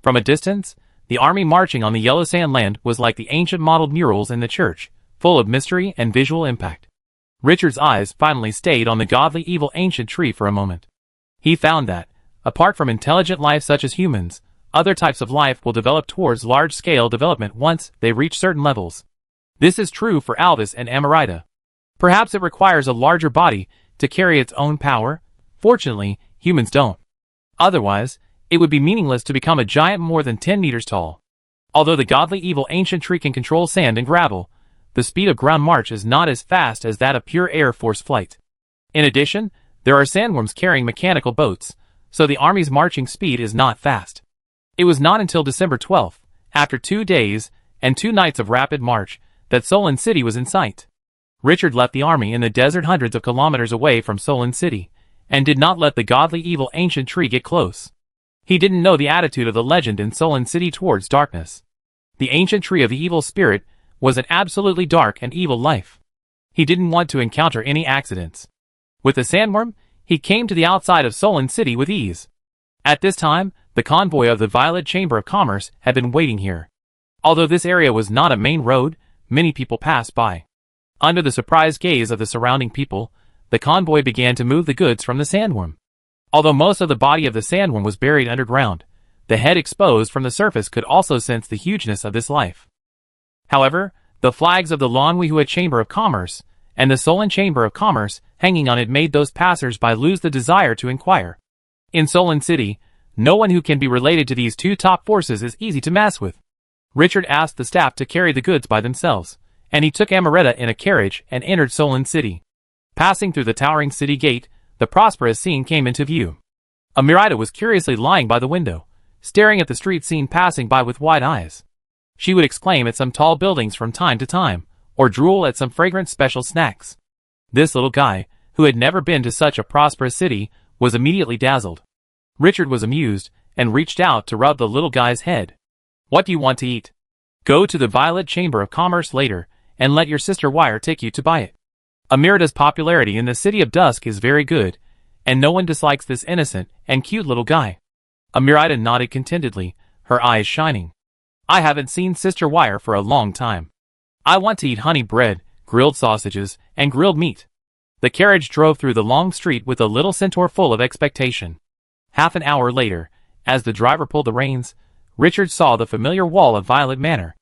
From a distance, the army marching on the yellow sand land was like the ancient modeled murals in the church, full of mystery and visual impact. Richard's eyes finally stayed on the godly evil ancient tree for a moment. He found that, apart from intelligent life such as humans, other types of life will develop towards large-scale development once they reach certain levels. This is true for Alvis and Amarita. Perhaps it requires a larger body to carry its own power. Fortunately, humans don't. Otherwise, it would be meaningless to become a giant more than 10 meters tall. Although the godly evil ancient tree can control sand and gravel, the speed of ground march is not as fast as that of pure air force flight. In addition, there are sandworms carrying mechanical boats, so the army's marching speed is not fast. It was not until December 12th, after 2 days and 2 nights of rapid march, that Solon City was in sight. Richard left the army in the desert hundreds of kilometers away from Solon City, and did not let the godly evil ancient tree get close. He didn't know the attitude of the legend in Solon City towards darkness. The ancient tree of the evil spirit was an absolutely dark and evil life. He didn't want to encounter any accidents. With the sandworm, he came to the outside of Solon City with ease. At this time, the convoy of the Violet Chamber of Commerce had been waiting here. Although this area was not a main road, many people passed by. Under the surprised gaze of the surrounding people, the convoy began to move the goods from the sandworm. Although most of the body of the sandworm was buried underground, the head exposed from the surface could also sense the hugeness of this life. However, the flags of the Lanwihua Chamber of Commerce and the Solon Chamber of Commerce hanging on it made those passers-by lose the desire to inquire. In Solon City, no one who can be related to these 2 top forces is easy to mess with. Richard asked the staff to carry the goods by themselves, and he took Amaretta in a carriage and entered Solon City. Passing through the towering city gate, the prosperous scene came into view. Amaretta was curiously lying by the window, staring at the street scene passing by with wide eyes. She would exclaim at some tall buildings from time to time, or drool at some fragrant special snacks. This little guy, who had never been to such a prosperous city, was immediately dazzled. Richard was amused, and reached out to rub the little guy's head. "What do you want to eat? Go to the Violet Chamber of Commerce later, and let your sister Wire take you to buy it." Amarita's popularity in the City of Dusk is very good, and no one dislikes this innocent and cute little guy. Amarita nodded contentedly, her eyes shining. "I haven't seen Sister Wire for a long time. I want to eat honey bread, grilled sausages, and grilled meat." The carriage drove through the long street with a little centaur full of expectation. Half an hour later, as the driver pulled the reins, Richard saw the familiar wall of Violet Manor.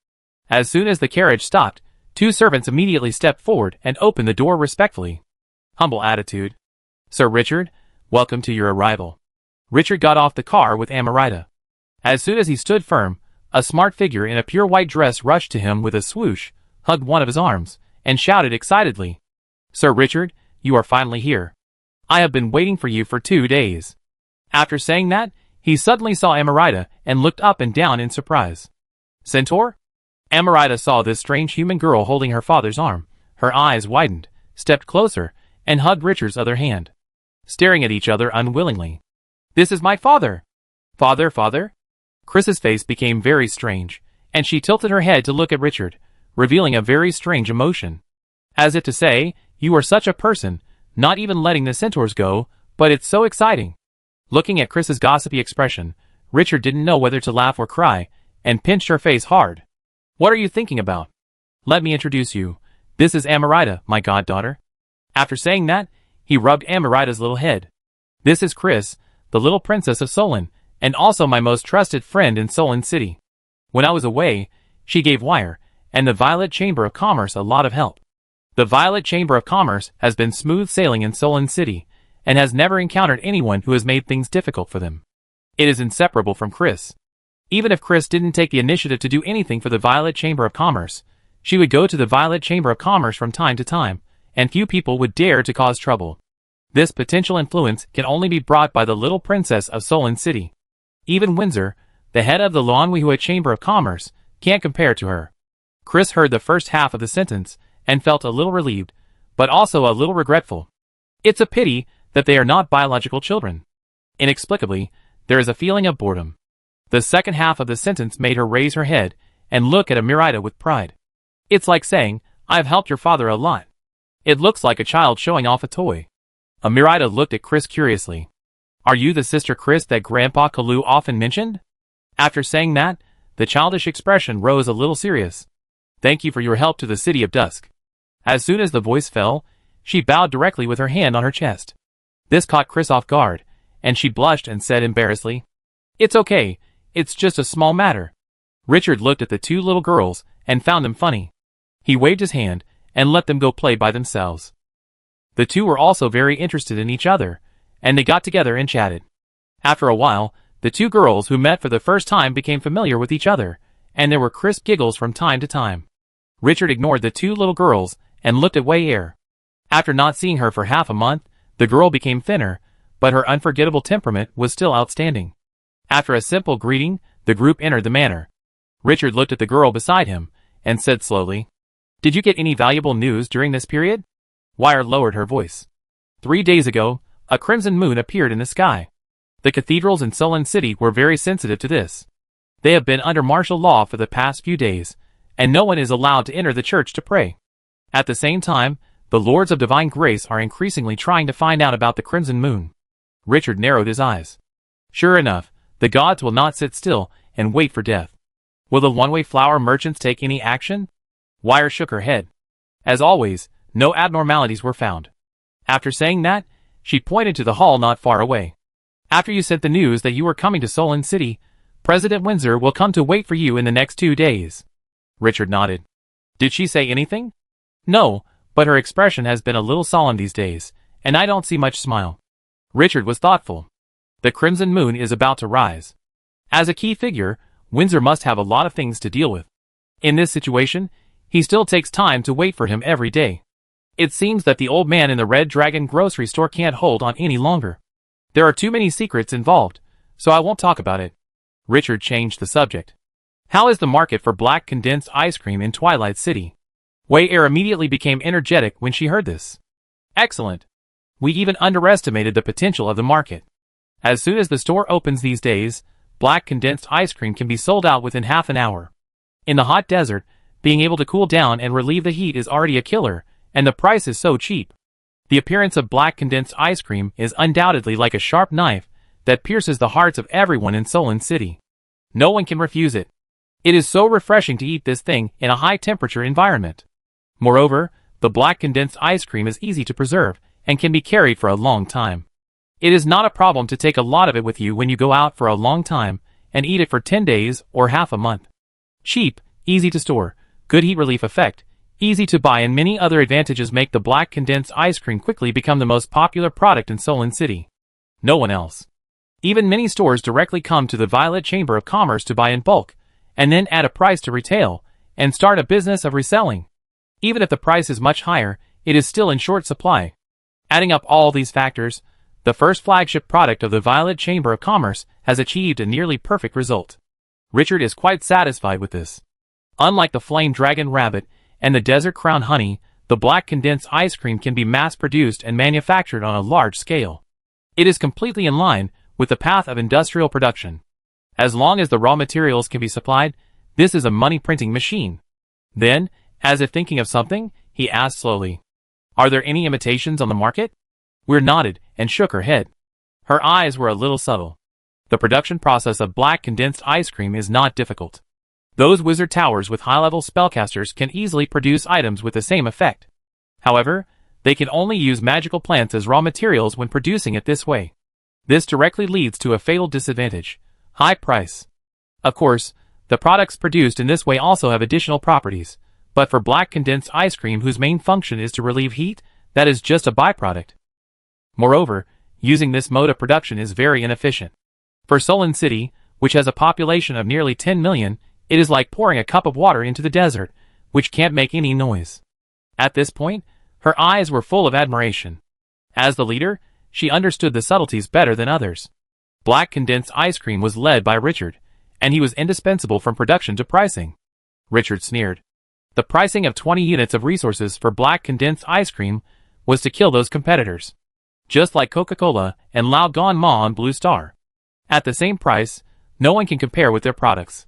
As soon as the carriage stopped, 2 servants immediately stepped forward and opened the door respectfully. Humble attitude. "Sir Richard, welcome to your arrival." Richard got off the car with Amarita. As soon as he stood firm, a smart figure in a pure white dress rushed to him with a swoosh, hugged one of his arms, and shouted excitedly, "Sir Richard, you are finally here. I have been waiting for you for 2 days." After saying that, he suddenly saw Amarita and looked up and down in surprise. "Centaur? Amarita saw this strange human girl holding her father's arm. Her eyes widened, stepped closer, and hugged Richard's other hand, staring at each other unwillingly. "This is my father!" "Father, father?" Chris's face became very strange, and she tilted her head to look at Richard, revealing a very strange emotion. As if to say, "You are such a person, not even letting the centaurs go, but it's so exciting." Looking at Chris's gossipy expression, Richard didn't know whether to laugh or cry, and pinched her face hard. "What are you thinking about? Let me introduce you. This is Amarita, my goddaughter." After saying that, he rubbed Amarita's little head. "This is Chris, the little princess of Solon, and also my most trusted friend in Solon City. When I was away, she gave Wire and the Violet Chamber of Commerce a lot of help. The Violet Chamber of Commerce has been smooth sailing in Solon City, and has never encountered anyone who has made things difficult for them. It is inseparable from Chris. Even if Chris didn't take the initiative to do anything for the Violet Chamber of Commerce, she would go to the Violet Chamber of Commerce from time to time, and few people would dare to cause trouble. This potential influence can only be brought by the little princess of Solon City. Even Windsor, the head of the Luanwihua Chamber of Commerce, can't compare to her." Chris heard the first half of the sentence, and felt a little relieved, but also a little regretful. It's a pity that they are not biological children. Inexplicably, there is a feeling of boredom. The second half of the sentence made her raise her head, and look at Amarita with pride. "It's like saying, I've helped your father a lot." It looks like a child showing off a toy. Amarita looked at Chris curiously. "Are you the sister Chris that Grandpa Kalu often mentioned?" After saying that, the childish expression rose a little serious. "Thank you for your help to the City of Dusk." As soon as the voice fell, she bowed directly with her hand on her chest. This caught Chris off guard, and she blushed and said embarrassedly, "It's okay, it's just a small matter." Richard looked at the two little girls, and found them funny. He waved his hand, and let them go play by themselves. The two were also very interested in each other, and they got together and chatted. After a while, the two girls who met for the first time became familiar with each other, and there were crisp giggles from time to time. Richard ignored the two little girls, and looked at Wei Er. After not seeing her for half a month, the girl became thinner, but her unforgettable temperament was still outstanding. After a simple greeting, the group entered the manor. Richard looked at the girl beside him, and said slowly, "Did you get any valuable news during this period?" Wire lowered her voice. 3 days ago, a crimson moon appeared in the sky. The cathedrals in Solon City were very sensitive to this. They have been under martial law for the past few days, and no one is allowed to enter the church to pray. At the same time, the Lords of Divine Grace are increasingly trying to find out about the crimson moon. Richard narrowed his eyes. Sure enough, the gods will not sit still and wait for death. Will the one-way flower merchants take any action? Wire shook her head. As always, no abnormalities were found. After saying that, she pointed to the hall not far away. After you sent the news that you were coming to Solon City, President Windsor will come to wait for you in the next 2 days. Richard nodded. Did she say anything? No, but her expression has been a little solemn these days, and I don't see much smile. Richard was thoughtful. The crimson moon is about to rise. As a key figure, Windsor must have a lot of things to deal with. In this situation, he still takes time to wait for him every day. It seems that the old man in the Red Dragon grocery store can't hold on any longer. There are too many secrets involved, so I won't talk about it. Richard changed the subject. How is the market for black condensed ice cream in Twilight City? Wei Er immediately became energetic when she heard this. Excellent. We even underestimated the potential of the market. As soon as the store opens these days, black condensed ice cream can be sold out within half an hour. In the hot desert, being able to cool down and relieve the heat is already a killer, and the price is so cheap. The appearance of black condensed ice cream is undoubtedly like a sharp knife that pierces the hearts of everyone in Solon City. No one can refuse it. It is so refreshing to eat this thing in a high-temperature environment. Moreover, the black condensed ice cream is easy to preserve and can be carried for a long time. It is not a problem to take a lot of it with you when you go out for a long time and eat it for 10 days or half a month. Cheap, easy to store, good heat relief effect, easy to buy, and many other advantages make the black condensed ice cream quickly become the most popular product in Solon City. No one else. Even many stores directly come to the Violet Chamber of Commerce to buy in bulk, and then add a price to retail, and start a business of reselling. Even if the price is much higher, it is still in short supply. Adding up all these factors, the first flagship product of the Violet Chamber of Commerce has achieved a nearly perfect result. Richard is quite satisfied with this. Unlike the flame dragon rabbit and the desert crown honey, the black condensed ice cream can be mass-produced and manufactured on a large scale. It is completely in line with the path of industrial production. As long as the raw materials can be supplied, this is a money-printing machine. Then, as if thinking of something, he asked slowly, "Are there any imitations on the market?" Weir nodded and shook her head. Her eyes were a little subtle. The production process of black condensed ice cream is not difficult. Those wizard towers with high-level spellcasters can easily produce items with the same effect. However, they can only use magical plants as raw materials when producing it this way. This directly leads to a fatal disadvantage: high price. Of course, the products produced in this way also have additional properties, but for black condensed ice cream whose main function is to relieve heat, that is just a byproduct. Moreover, using this mode of production is very inefficient. For Solon City, which has a population of nearly 10 million, it is like pouring a cup of water into the desert, which can't make any noise. At this point, her eyes were full of admiration. As the leader, she understood the subtleties better than others. Black condensed ice cream was led by Richard, and he was indispensable from production to pricing. Richard sneered. The pricing of 20 units of resources for black condensed ice cream was to kill those competitors. Just like Coca-Cola and Lao Gan Ma on Blue Star. At the same price, no one can compare with their products.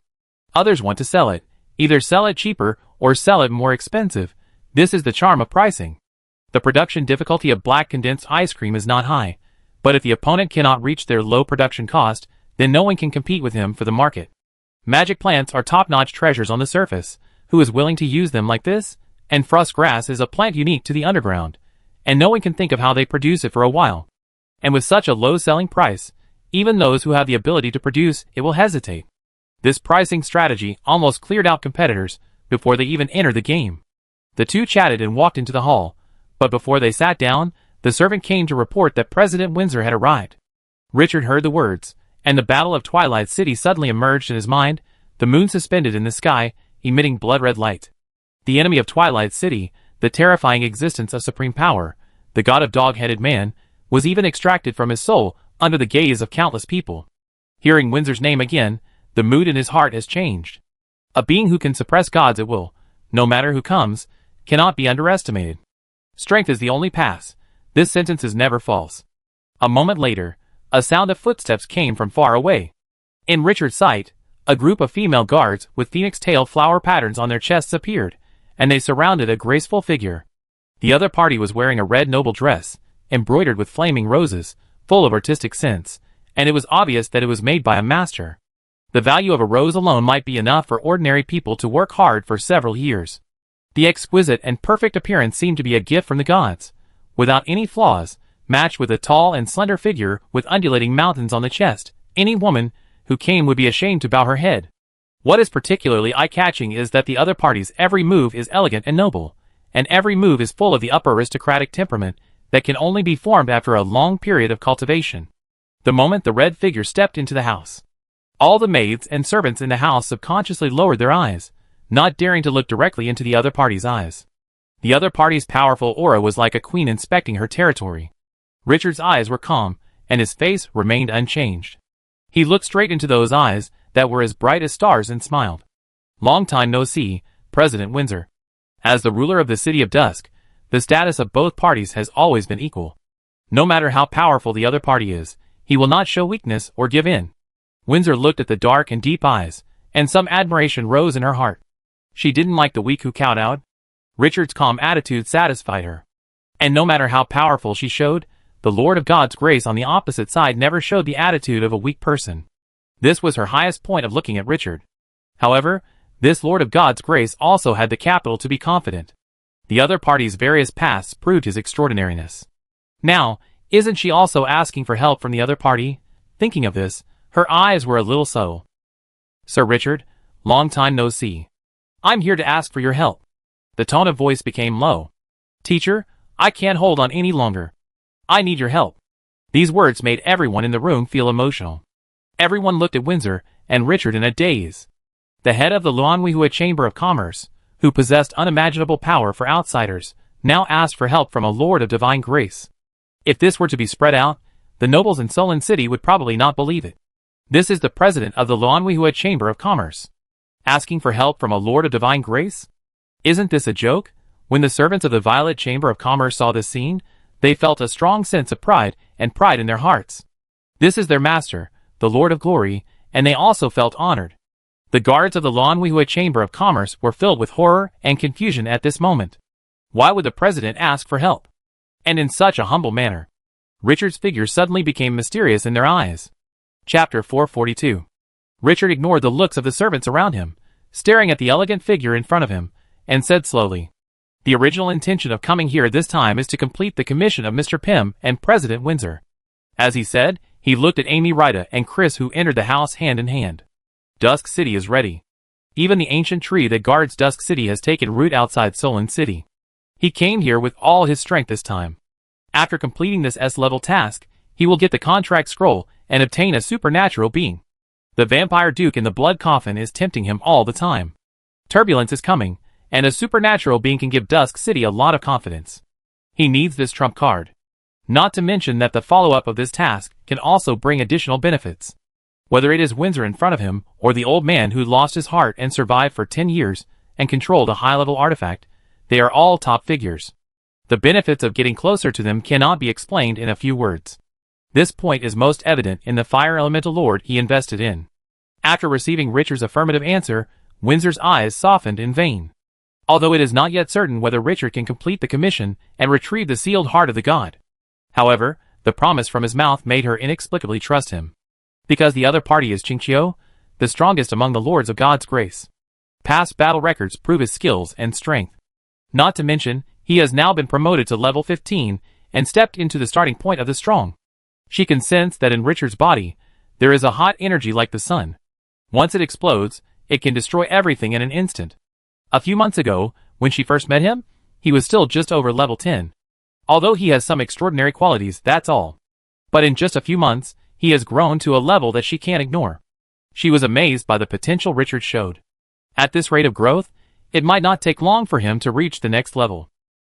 Others want to sell it, either sell it cheaper or sell it more expensive. This is the charm of pricing. The production difficulty of black condensed ice cream is not high, but if the opponent cannot reach their low production cost, then no one can compete with him for the market. Magic plants are top-notch treasures on the surface. Who is willing to use them like this? And frost grass is a plant unique to the underground, and no one can think of how they produce it for a while. And with such a low selling price, even those who have the ability to produce it will hesitate. This pricing strategy almost cleared out competitors before they even entered the game. The two chatted and walked into the hall, but before they sat down, the servant came to report that President Windsor had arrived. Richard heard the words, and the battle of Twilight City suddenly emerged in his mind, the moon suspended in the sky, emitting blood-red light. The enemy of Twilight City, the terrifying existence of supreme power, the god of dog-headed man, was even extracted from his soul under the gaze of countless people. Hearing Windsor's name again, the mood in his heart has changed. A being who can suppress gods at will, no matter who comes, cannot be underestimated. Strength is the only pass. This sentence is never false. A moment later, a sound of footsteps came from far away. In Richard's sight, a group of female guards with phoenix-tailed flower patterns on their chests appeared, and they surrounded a graceful figure. The other party was wearing a red noble dress, embroidered with flaming roses, full of artistic sense, and it was obvious that it was made by a master. The value of a rose alone might be enough for ordinary people to work hard for several years. The exquisite and perfect appearance seemed to be a gift from the gods, without any flaws, matched with a tall and slender figure with undulating mountains on the chest. Any woman who came would be ashamed to bow her head. What is particularly eye-catching is that the other party's every move is elegant and noble, and every move is full of the upper aristocratic temperament that can only be formed after a long period of cultivation. The moment the red figure stepped into the house, all the maids and servants in the house subconsciously lowered their eyes, not daring to look directly into the other party's eyes. The other party's powerful aura was like a queen inspecting her territory. Richard's eyes were calm, and his face remained unchanged. He looked straight into those eyes that were as bright as stars and smiled. "Long time no see, President Windsor. As the ruler of the City of Dusk, the status of both parties has always been equal. No matter how powerful the other party is, he will not show weakness or give in." Windsor looked at the dark and deep eyes, and some admiration rose in her heart. She didn't like the weak who cowed out. Richard's calm attitude satisfied her. And no matter how powerful she showed, the Lord of God's grace on the opposite side never showed the attitude of a weak person. This was her highest point of looking at Richard. However, this Lord of God's grace also had the capital to be confident. The other party's various pasts proved his extraordinariness. Now, isn't she also asking for help from the other party? Thinking of this, her eyes were a little subtle. "Sir Richard, long time no see. I'm here to ask for your help." The tone of voice became low. "Teacher, I can't hold on any longer. I need your help." These words made everyone in the room feel emotional. Everyone looked at Windsor and Richard in a daze. The head of the Luanhuihua Chamber of Commerce, who possessed unimaginable power for outsiders, now asked for help from a lord of divine grace. If this were to be spread out, the nobles in Solon City would probably not believe it. This is the president of the Luanhuihua Chamber of Commerce. Asking for help from a lord of divine grace? Isn't this a joke? When the servants of the Violet Chamber of Commerce saw this scene, they felt a strong sense of pride in their hearts. This is their master, the Lord of Glory, and they also felt honored. The guards of the Lanhui Chamber of Commerce were filled with horror and confusion at this moment. Why would the president ask for help? And in such a humble manner. Richard's figure suddenly became mysterious in their eyes. Chapter 442. Richard ignored the looks of the servants around him, staring at the elegant figure in front of him, and said slowly, "The original intention of coming here this time is to complete the commission of Mr. Pym and President Windsor." As he said, he looked at Amy, Rita, and Chris, who entered the house hand in hand. Dusk City is ready. Even the ancient tree that guards Dusk City has taken root outside Solon City. He came here with all his strength this time. After completing this S-level task, he will get the contract scroll and obtain a supernatural being. The vampire duke in the blood coffin is tempting him all the time. Turbulence is coming, and a supernatural being can give Dusk City a lot of confidence. He needs this trump card. Not to mention that the follow-up of this task can also bring additional benefits. Whether it is Windsor in front of him, or the old man who lost his heart and survived for 10 years, and controlled a high-level artifact, they are all top figures. The benefits of getting closer to them cannot be explained in a few words. This point is most evident in the Fire Elemental Lord he invested in. After receiving Richard's affirmative answer, Windsor's eyes softened in vain. Although it is not yet certain whether Richard can complete the commission and retrieve the sealed heart of the god. However, the promise from his mouth made her inexplicably trust him. Because the other party is Qingqiu, the strongest among the lords of God's grace. Past battle records prove his skills and strength. Not to mention, he has now been promoted to level 15 and stepped into the starting point of the strong. She can sense that in Richard's body, there is a hot energy like the sun. Once it explodes, it can destroy everything in an instant. A few months ago, when she first met him, he was still just over level 10. Although he has some extraordinary qualities, that's all. But in just a few months, he has grown to a level that she can't ignore. She was amazed by the potential Richard showed. At this rate of growth, it might not take long for him to reach the next level.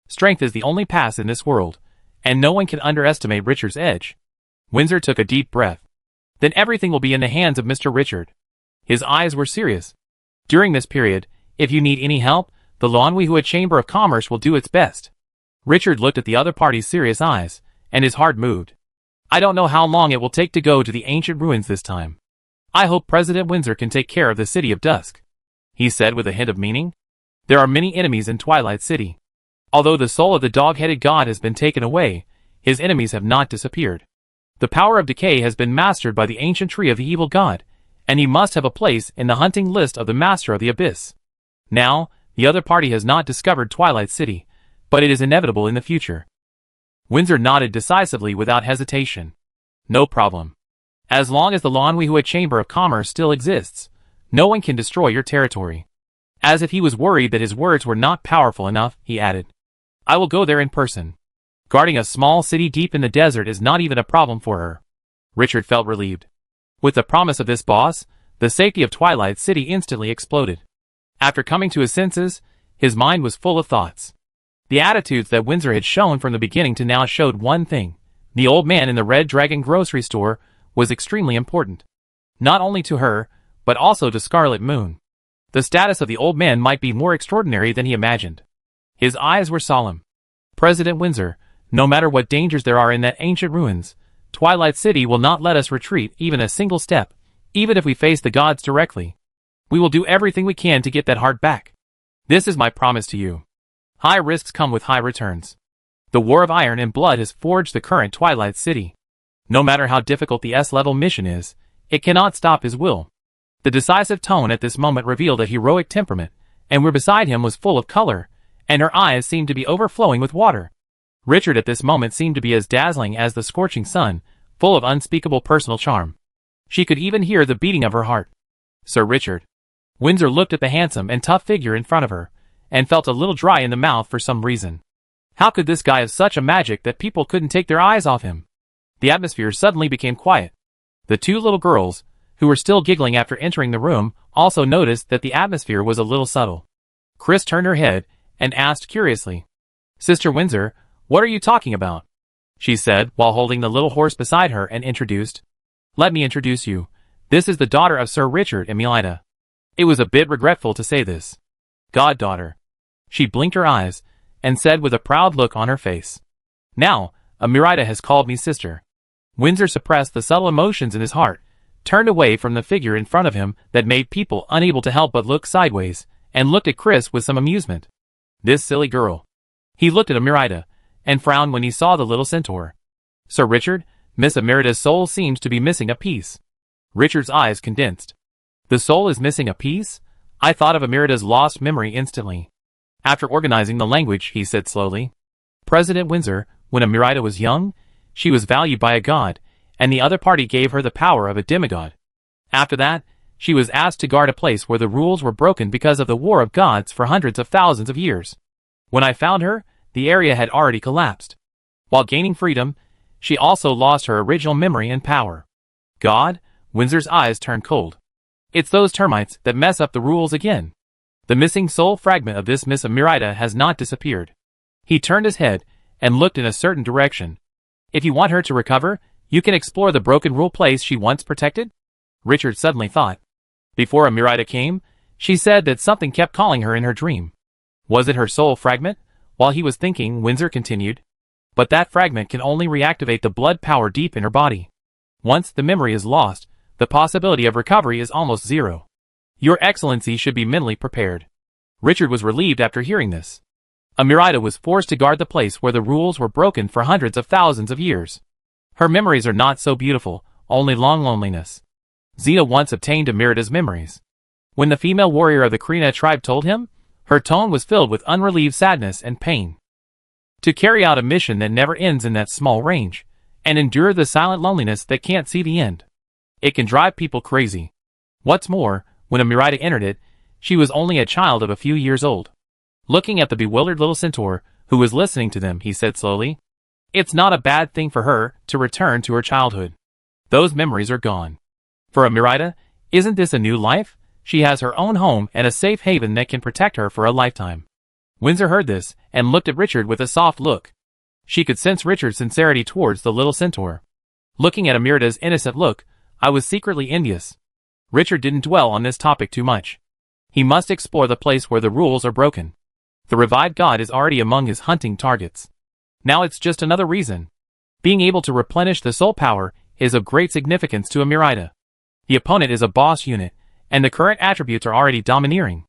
Strength is the only pass in this world, and no one can underestimate Richard's edge. Windsor took a deep breath. Then everything will be in the hands of Mr. Richard. His eyes were serious. During this period, if you need any help, the Lanhui Chamber of Commerce will do its best. Richard looked at the other party's serious eyes, and his heart moved. I don't know how long it will take to go to the ancient ruins this time. I hope President Windsor can take care of the City of Dusk, he said with a hint of meaning. There are many enemies in Twilight City. Although the soul of the dog-headed god has been taken away, his enemies have not disappeared. The power of decay has been mastered by the ancient tree of the evil god, and he must have a place in the hunting list of the Master of the Abyss. Now, the other party has not discovered Twilight City, but it is inevitable in the future. Windsor nodded decisively without hesitation. No problem. As long as the Lanhui Chamber of Commerce still exists, no one can destroy your territory. As if he was worried that his words were not powerful enough, he added, I will go there in person. Guarding a small city deep in the desert is not even a problem for her. Richard felt relieved. With the promise of this boss, the safety of Twilight City instantly exploded. After coming to his senses, his mind was full of thoughts. The attitudes that Windsor had shown from the beginning to now showed one thing. The old man in the Red Dragon grocery store was extremely important. Not only to her, but also to Scarlet Moon. The status of the old man might be more extraordinary than he imagined. His eyes were solemn. President Windsor, no matter what dangers there are in that ancient ruins, Twilight City will not let us retreat even a single step, even if we face the gods directly. We will do everything we can to get that heart back. This is my promise to you. High risks come with high returns. The War of Iron and Blood has forged the current Twilight City. No matter how difficult the S-level mission is, it cannot stop his will. The decisive tone at this moment revealed a heroic temperament, and where beside him was full of color, and her eyes seemed to be overflowing with water. Richard at this moment seemed to be as dazzling as the scorching sun, full of unspeakable personal charm. She could even hear the beating of her heart. Sir Richard. Windsor looked at the handsome and tough figure in front of her, and felt a little dry in the mouth for some reason. How could this guy have such a magic that people couldn't take their eyes off him? The atmosphere suddenly became quiet. The two little girls, who were still giggling after entering the room, also noticed that the atmosphere was a little subtle. Chris turned her head and asked curiously, Sister Windsor, what are you talking about? She said, while holding the little horse beside her, and introduced, Let me introduce you. This is the daughter of Sir Richard and Melita. It was a bit regretful to say this. Goddaughter. She blinked her eyes, and said with a proud look on her face. Now, Amirida has called me sister. Windsor suppressed the subtle emotions in his heart, turned away from the figure in front of him that made people unable to help but look sideways, and looked at Chris with some amusement. This silly girl. He looked at Amirida, and frowned when he saw the little centaur. Sir Richard, Miss Amirida's soul seems to be missing a piece. Richard's eyes condensed. The soul is missing a piece? I thought of Amirida's lost memory instantly. After organizing the language, he said slowly. President Windsor, when Amirida was young, she was valued by a god, and the other party gave her the power of a demigod. After that, she was asked to guard a place where the rules were broken because of the war of gods for hundreds of thousands of years. When I found her, the area had already collapsed. While gaining freedom, she also lost her original memory and power. God? Windsor's eyes turned cold. It's those termites that mess up the rules again. The missing soul fragment of this Miss Amirida has not disappeared. He turned his head and looked in a certain direction. If you want her to recover, you can explore the broken rule place she once protected? Richard suddenly thought. Before Amirida came, she said that something kept calling her in her dream. Was it her soul fragment? While he was thinking, Windsor continued. But that fragment can only reactivate the blood power deep in her body. Once the memory is lost, the possibility of recovery is almost zero. Your Excellency should be mentally prepared. Richard was relieved after hearing this. Amirida was forced to guard the place where the rules were broken for hundreds of thousands of years. Her memories are not so beautiful, only long loneliness. Zeta once obtained Amirida's memories. When the female warrior of the Krina tribe told him, her tone was filled with unrelieved sadness and pain. To carry out a mission that never ends in that small range, and endure the silent loneliness that can't see the end. It can drive people crazy. What's more, when Amirida entered it, she was only a child of a few years old. Looking at the bewildered little centaur, who was listening to them, he said slowly, it's not a bad thing for her to return to her childhood. Those memories are gone. For Amirida, isn't this a new life? She has her own home and a safe haven that can protect her for a lifetime. Windsor heard this, and looked at Richard with a soft look. She could sense Richard's sincerity towards the little centaur. Looking at Amirida's innocent look, I was secretly envious. Richard didn't dwell on this topic too much. He must explore the place where the rules are broken. The revived god is already among his hunting targets. Now it's just another reason. Being able to replenish the soul power is of great significance to Amirida. The opponent is a boss unit, and the current attributes are already domineering.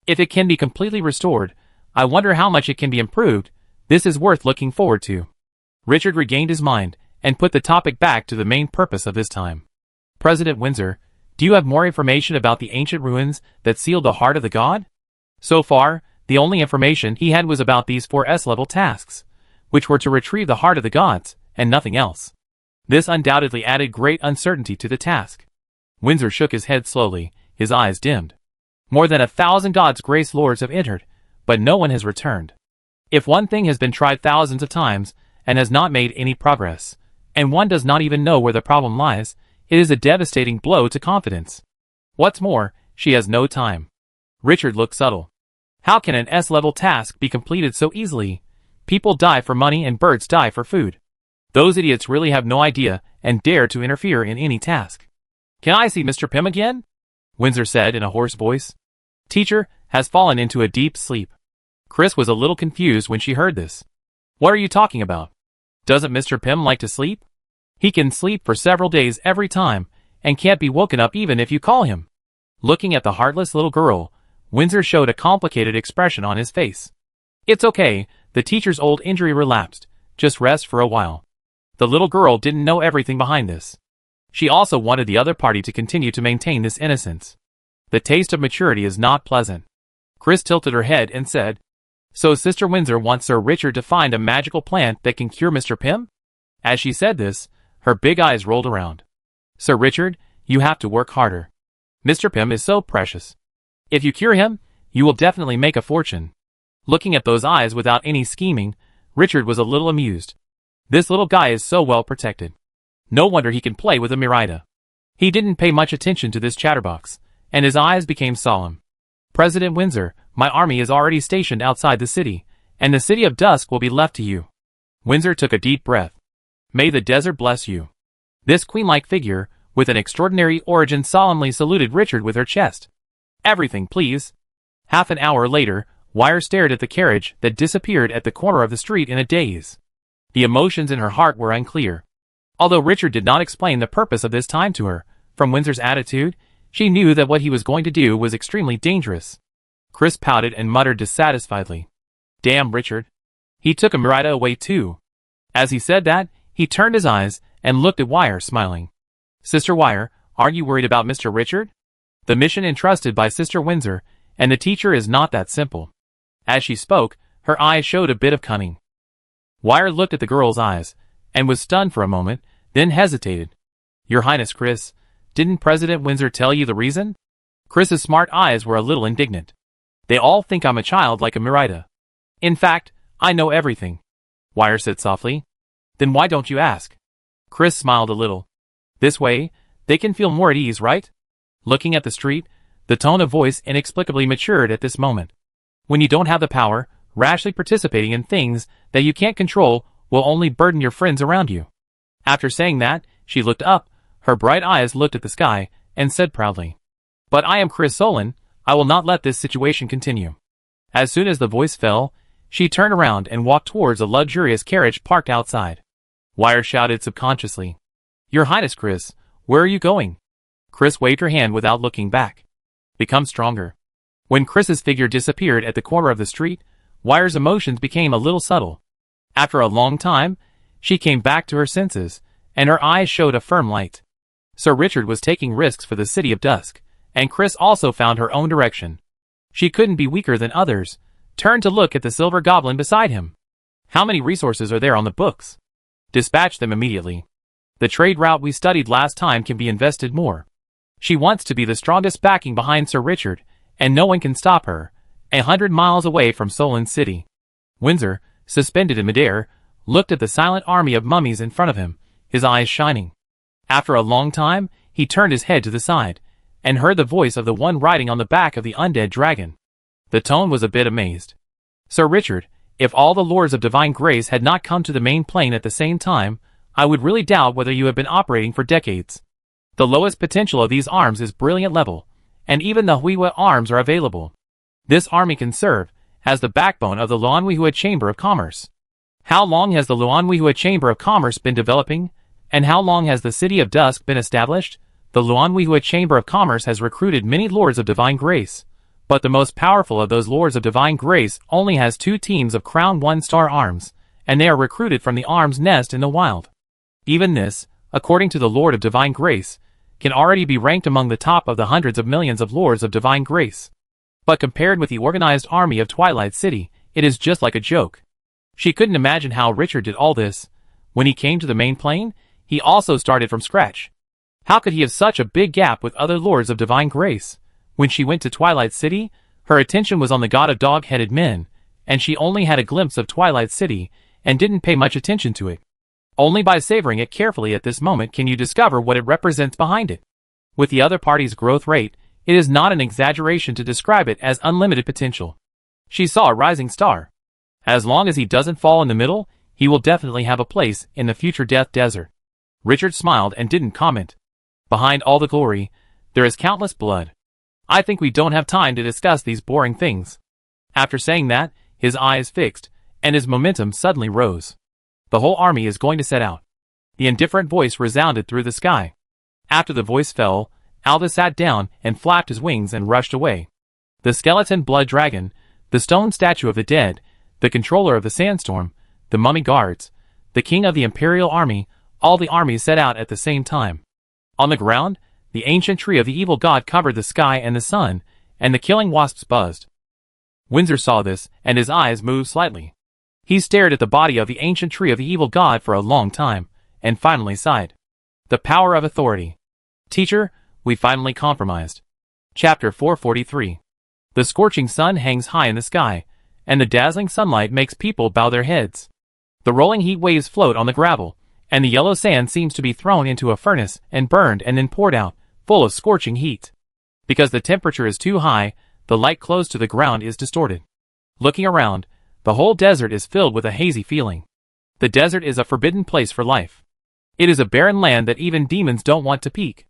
If it can be completely restored, I wonder how much it can be improved. This is worth looking forward to. Richard regained his mind, and put the topic back to the main purpose of his time. President Windsor, do you have more information about the ancient ruins that sealed the heart of the god? So far, the only information he had was about these 4 S-level tasks, which were to retrieve the heart of the gods, and nothing else. This undoubtedly added great uncertainty to the task. Windsor shook his head slowly, his eyes dimmed. More than 1,000 gods' grace lords have entered, but no one has returned. If one thing has been tried thousands of times, and has not made any progress, and one does not even know where the problem lies, it is a devastating blow to confidence. What's more, she has no time. Richard looked subtle. How can an S-level task be completed so easily? People die for money and birds die for food. Those idiots really have no idea and dare to interfere in any task. Can I see Mr. Pym again? Windsor said in a hoarse voice. Teacher has fallen into a deep sleep. Chris was a little confused when she heard this. What are you talking about? Doesn't Mr. Pym like to sleep? He can sleep for several days every time, and can't be woken up even if you call him. Looking at the heartless little girl, Windsor showed a complicated expression on his face. It's okay, the teacher's old injury relapsed, just rest for a while. The little girl didn't know everything behind this. She also wanted the other party to continue to maintain this innocence. The taste of maturity is not pleasant. Chris tilted her head and said, So Sister Windsor wants Sir Richard to find a magical plant that can cure Mr. Pym? As she said this, her big eyes rolled around. Sir Richard, you have to work harder. Mr. Pym is so precious. If you cure him, you will definitely make a fortune. Looking at those eyes without any scheming, Richard was a little amused. This little guy is so well protected. No wonder he can play with Amirida. He didn't pay much attention to this chatterbox, and his eyes became solemn. President Windsor, my army is already stationed outside the city, and the city of dusk will be left to you. Windsor took a deep breath. May the desert bless you. This queen-like figure, with an extraordinary origin solemnly saluted Richard with her chest. Everything, please. Half an hour later, Wire stared at the carriage that disappeared at the corner of the street in a daze. The emotions in her heart were unclear. Although Richard did not explain the purpose of this time to her, from Windsor's attitude, she knew that what he was going to do was extremely dangerous. Chris pouted and muttered dissatisfiedly. Damn, Richard. He took Merida away too. As he said that, he turned his eyes and looked at Wire, smiling. Sister Wire, aren't you worried about Mr. Richard? The mission entrusted by Sister Windsor and the teacher is not that simple. As she spoke, her eyes showed a bit of cunning. Wire looked at the girl's eyes and was stunned for a moment, then hesitated. Your Highness, Chris, didn't President Windsor tell you the reason? Chris's smart eyes were a little indignant. They all think I'm a child like a Merida. In fact, I know everything. Wire said softly. Then why don't you ask? Chris smiled a little. This way, they can feel more at ease, right? Looking at the street, the tone of voice inexplicably matured at this moment. When you don't have the power, rashly participating in things that you can't control will only burden your friends around you. After saying that, she looked up, her bright eyes looked at the sky, and said proudly, But I am Chris Solon, I will not let this situation continue. As soon as the voice fell, she turned around and walked towards a luxurious carriage parked outside. Wire shouted subconsciously, Your Highness, Chris, where are you going? Chris waved her hand without looking back. Become stronger. When Chris's figure disappeared at the corner of the street, Wire's emotions became a little subtle. After a long time, she came back to her senses, and her eyes showed a firm light. Sir Richard was taking risks for the City of Dusk, and Chris also found her own direction. She couldn't be weaker than others, turned to look at the silver goblin beside him. How many resources are there on the books? Dispatch them immediately. The trade route we studied last time can be invested more. She wants to be the strongest backing behind Sir Richard, and no one can stop her, 100 miles away from Solon City. Windsor, suspended in midair, looked at the silent army of mummies in front of him, his eyes shining. After a long time, he turned his head to the side, and heard the voice of the one riding on the back of the undead dragon. The tone was a bit amazed. Sir Richard, if all the Lords of Divine Grace had not come to the main plane at the same time, I would really doubt whether you have been operating for decades. The lowest potential of these arms is brilliant level, and even the Huiwa arms are available. This army can serve as the backbone of the Luanhuihua Chamber of Commerce. How long has the Luanhuihua Chamber of Commerce been developing, and how long has the City of Dusk been established? The Luanhuihua Chamber of Commerce has recruited many Lords of Divine Grace, but the most powerful of those Lords of Divine Grace only has 2 teams of Crown 1-star arms, and they are recruited from the arms nest in the wild. Even this, according to the Lord of Divine Grace, can already be ranked among the top of the hundreds of millions of Lords of Divine Grace. But compared with the organized army of Twilight City, it is just like a joke. She couldn't imagine how Richard did all this. When he came to the main plane, he also started from scratch. How could he have such a big gap with other Lords of Divine Grace? When she went to Twilight City, her attention was on the god of dog-headed men, and she only had a glimpse of Twilight City and didn't pay much attention to it. Only by savoring it carefully at this moment can you discover what it represents behind it. With the other party's growth rate, it is not an exaggeration to describe it as unlimited potential. She saw a rising star. As long as he doesn't fall in the middle, he will definitely have a place in the future Death Desert. Richard smiled and didn't comment. Behind all the glory, there is countless blood. I think we don't have time to discuss these boring things. After saying that, his eyes fixed, and his momentum suddenly rose. The whole army is going to set out. The indifferent voice resounded through the sky. After the voice fell, Alda sat down and flapped his wings and rushed away. The skeleton blood dragon, the stone statue of the dead, the controller of the sandstorm, the mummy guards, the king of the imperial army, all the armies set out at the same time. On the ground, the ancient tree of the evil god covered the sky and the sun, and the killing wasps buzzed. Windsor saw this, and his eyes moved slightly. He stared at the body of the ancient tree of the evil god for a long time, and finally sighed. The power of authority. Teacher, we finally compromised. Chapter 443. The scorching sun hangs high in the sky, and the dazzling sunlight makes people bow their heads. The rolling heat waves float on the gravel, and the yellow sand seems to be thrown into a furnace and burned and then poured out, full of scorching heat. Because the temperature is too high, the light close to the ground is distorted. Looking around, the whole desert is filled with a hazy feeling. The desert is a forbidden place for life. It is a barren land that even demons don't want to peek.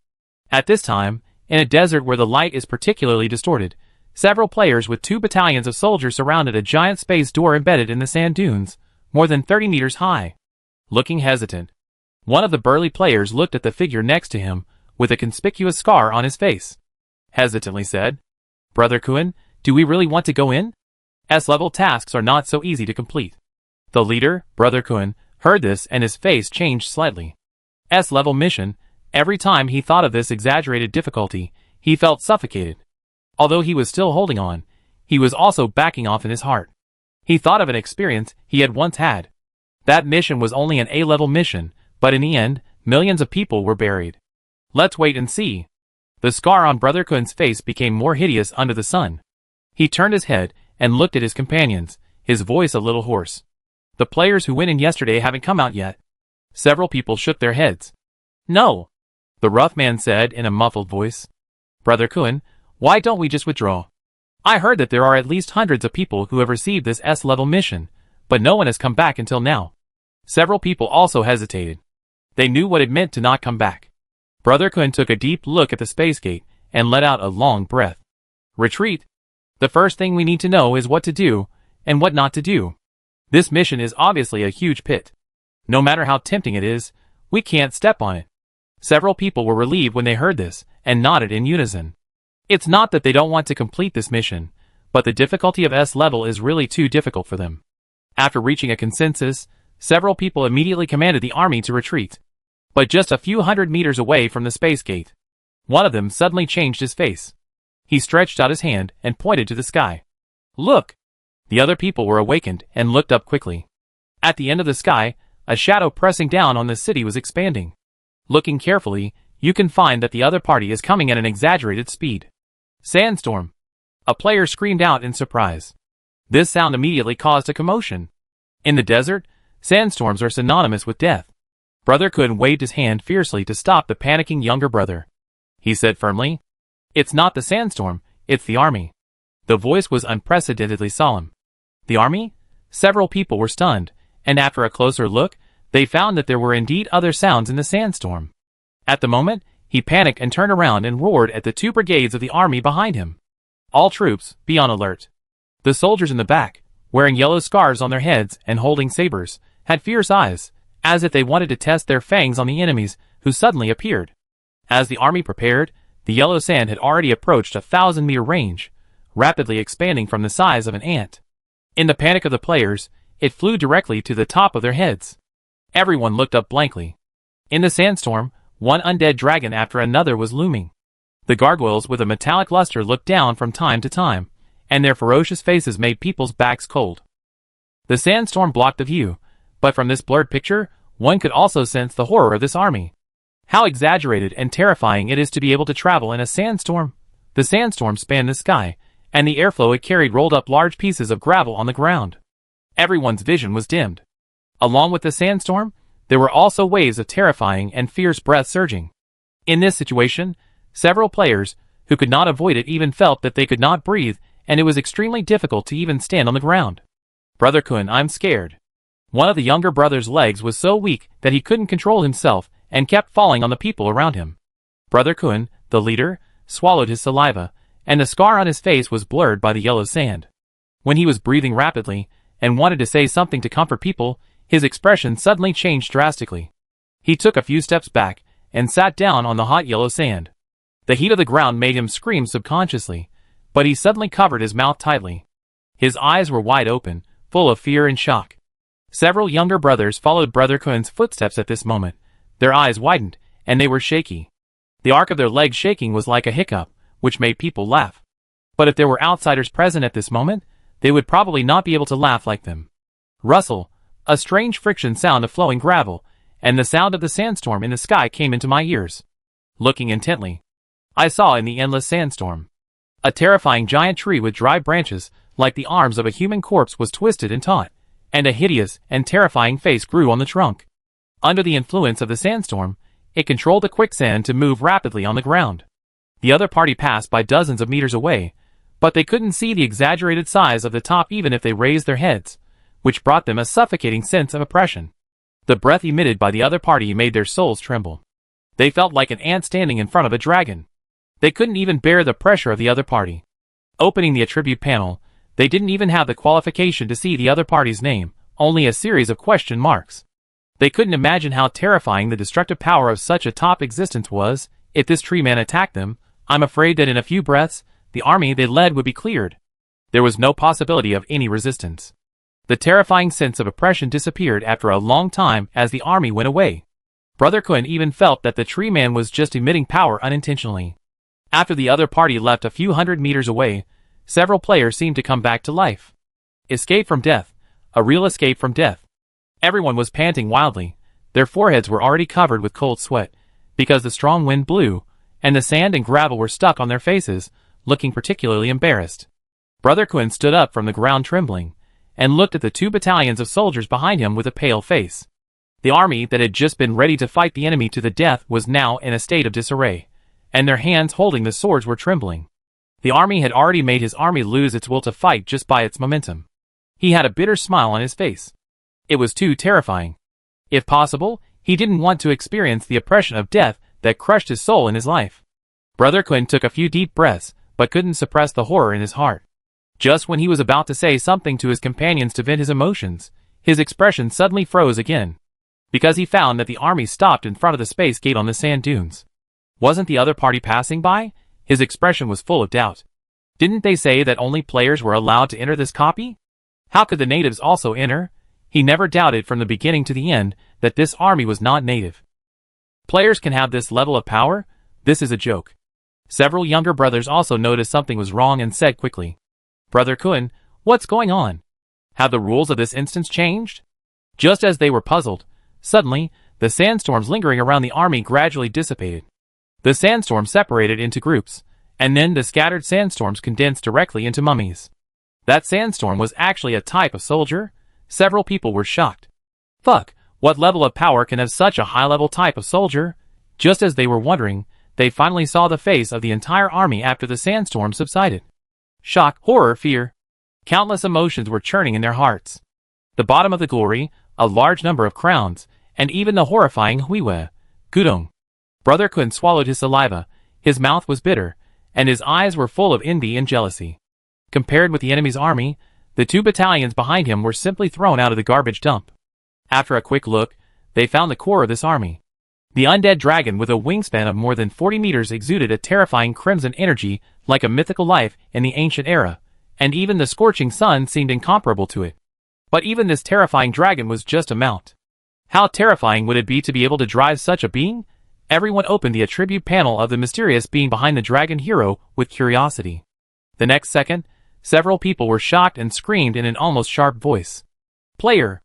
At this time, In a desert where the light is particularly distorted, several players with 2 battalions of soldiers surrounded a giant space door embedded in the sand dunes, more than 30 meters high. Looking hesitant, one of the burly players looked at the figure next to him, with a conspicuous scar on his face. Hesitantly said, "Brother Kuan, do we really want to go in? S-level tasks are not so easy to complete." The leader, Brother Kuan, heard this and his face changed slightly. S-level mission. Every time he thought of this exaggerated difficulty, he felt suffocated. Although he was still holding on, he was also backing off in his heart. He thought of an experience he had once had. That mission was only an A-level mission, but in the end, millions of people were buried. Let's wait and see. The scar on Brother Kuan's face became more hideous under the sun. He turned his head and looked at his companions, his voice a little hoarse. "The players who went in yesterday haven't come out yet." Several people shook their heads. "No," the rough man said in a muffled voice. "Brother Kuan, why don't we just withdraw? I heard that there are at least hundreds of people who have received this S-level mission, but no one has come back until now." Several people also hesitated. They knew what it meant to not come back. Brother Kuan took a deep look at the space gate and let out a long breath. "Retreat. The first thing we need to know is what to do and what not to do. This mission is obviously a huge pit. No matter how tempting it is, we can't step on it." Several people were relieved when they heard this and nodded in unison. It's not that they don't want to complete this mission, but the difficulty of S-level is really too difficult for them. After reaching a consensus, several people immediately commanded the army to retreat. But just a few hundred meters away from the space gate, one of them suddenly changed his face. He stretched out his hand and pointed to the sky. "Look!" The other people were awakened and looked up quickly. At the end of the sky, a shadow pressing down on the city was expanding. Looking carefully, you can find that the other party is coming at an exaggerated speed. "Sandstorm!" A player screamed out in surprise. This sound immediately caused a commotion. In the desert, sandstorms are synonymous with death. Brother Kuan waved his hand fiercely to stop the panicking younger brother. He said firmly, "It's not the sandstorm, it's the army." The voice was unprecedentedly solemn. The army? Several people were stunned, and after a closer look, they found that there were indeed other sounds in the sandstorm. At the moment, he panicked and turned around and roared at the 2 brigades of the army behind him. "All troops, be on alert." The soldiers in the back, wearing yellow scars on their heads and holding sabers, had fierce eyes, as if they wanted to test their fangs on the enemies who suddenly appeared. As the army prepared, the yellow sand had already approached a 1,000-meter range, rapidly expanding from the size of an ant. In the panic of the players, it flew directly to the top of their heads. Everyone looked up blankly. In the sandstorm, one undead dragon after another was looming. The gargoyles with a metallic luster looked down from time to time, and their ferocious faces made people's backs cold. The sandstorm blocked the view, but from this blurred picture, one could also sense the horror of this army. How exaggerated and terrifying it is to be able to travel in a sandstorm. The sandstorm spanned the sky, and the airflow it carried rolled up large pieces of gravel on the ground. Everyone's vision was dimmed. Along with the sandstorm, there were also waves of terrifying and fierce breath surging. In this situation, several players, who could not avoid it, even felt that they could not breathe, and it was extremely difficult to even stand on the ground. "Brother Kuan, I'm scared." One of the younger brother's legs was so weak that he couldn't control himself and kept falling on the people around him. Brother Kuan, the leader, swallowed his saliva, and the scar on his face was blurred by the yellow sand. When he was breathing rapidly and wanted to say something to comfort people, his expression suddenly changed drastically. He took a few steps back and sat down on the hot yellow sand. The heat of the ground made him scream subconsciously, but he suddenly covered his mouth tightly. His eyes were wide open, full of fear and shock. Several younger brothers followed Brother Kuan's footsteps at this moment. Their eyes widened, and they were shaky. The arc of their legs shaking was like a hiccup, which made people laugh. But if there were outsiders present at this moment, they would probably not be able to laugh like them. Rustle, a strange friction sound of flowing gravel, and the sound of the sandstorm in the sky came into my ears. Looking intently, I saw in the endless sandstorm a terrifying giant tree with dry branches, like the arms of a human corpse, was twisted and taut, and a hideous and terrifying face grew on the trunk. Under the influence of the sandstorm, it controlled the quicksand to move rapidly on the ground. The other party passed by dozens of meters away, but they couldn't see the exaggerated size of the top even if they raised their heads, which brought them a suffocating sense of oppression. The breath emitted by the other party made their souls tremble. They felt like an ant standing in front of a dragon. They couldn't even bear the pressure of the other party. Opening the attribute panel, they didn't even have the qualification to see the other party's name, only a series of question marks. They couldn't imagine how terrifying the destructive power of such a top existence was. If this tree man attacked them, I'm afraid that in a few breaths, the army they led would be cleared. There was no possibility of any resistance. The terrifying sense of oppression disappeared after a long time as the army went away. Brother Kun even felt that the tree man was just emitting power unintentionally. After the other party left a few hundred meters away, several players seemed to come back to life. Escape from death. A real escape from death. Everyone was panting wildly. Their foreheads were already covered with cold sweat, because the strong wind blew, and the sand and gravel were stuck on their faces, looking particularly embarrassed. Brother Kun stood up from the ground trembling, and looked at the 2 battalions of soldiers behind him with a pale face. The army that had just been ready to fight the enemy to the death was now in a state of disarray, and their hands holding the swords were trembling. The army had already made his army lose its will to fight just by its momentum. He had a bitter smile on his face. It was too terrifying. If possible, he didn't want to experience the oppression of death that crushed his soul in his life. Brother Kun took a few deep breaths, but couldn't suppress the horror in his heart. Just when he was about to say something to his companions to vent his emotions, his expression suddenly froze again. Because he found that the army stopped in front of the space gate on the sand dunes. Wasn't the other party passing by? His expression was full of doubt. Didn't they say that only players were allowed to enter this copy? How could the natives also enter? He never doubted from the beginning to the end that this army was not native. Players can have this level of power? This is a joke. Several younger brothers also noticed something was wrong and said quickly, "Brother Kun, what's going on? Have the rules of this instance changed?" Just as they were puzzled, suddenly, the sandstorms lingering around the army gradually dissipated. The sandstorm separated into groups, and then the scattered sandstorms condensed directly into mummies. That sandstorm was actually a type of soldier? Several people were shocked. Fuck, what level of power can have such a high-level type of soldier? Just as they were wondering, they finally saw the face of the entire army after the sandstorm subsided. Shock, horror, fear. Countless emotions were churning in their hearts. The bottom of the glory, a large number of crowns, and even the horrifying huiwe, gudong. Brother Kun swallowed his saliva, his mouth was bitter, and his eyes were full of envy and jealousy. Compared with the enemy's army, the 2 battalions behind him were simply thrown out of the garbage dump. After a quick look, they found the core of this army. The undead dragon with a wingspan of more than 40 meters exuded a terrifying crimson energy like a mythical life in the ancient era, and even the scorching sun seemed incomparable to it. But even this terrifying dragon was just a mount. How terrifying would it be to be able to drive such a being? Everyone opened the attribute panel of the mysterious being behind the dragon hero with curiosity. The next second, several people were shocked and screamed in an almost sharp voice. Player!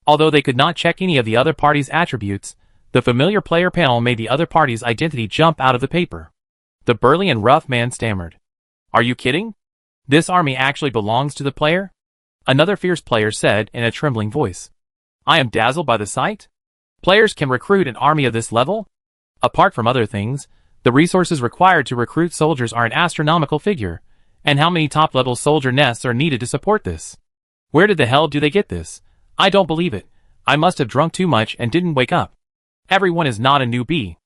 Although they could not check any of the other party's attributes, the familiar player panel made the other party's identity jump out of the paper. The burly and rough man stammered. Are you kidding? This army actually belongs to the player? Another fierce player said in a trembling voice. I am dazzled by the sight. Players can recruit an army of this level? Apart from other things, the resources required to recruit soldiers are an astronomical figure, and how many top-level soldier nests are needed to support this? Where did the hell do they get this? I don't believe it. I must have drunk too much and didn't wake up. Everyone is not a newbie.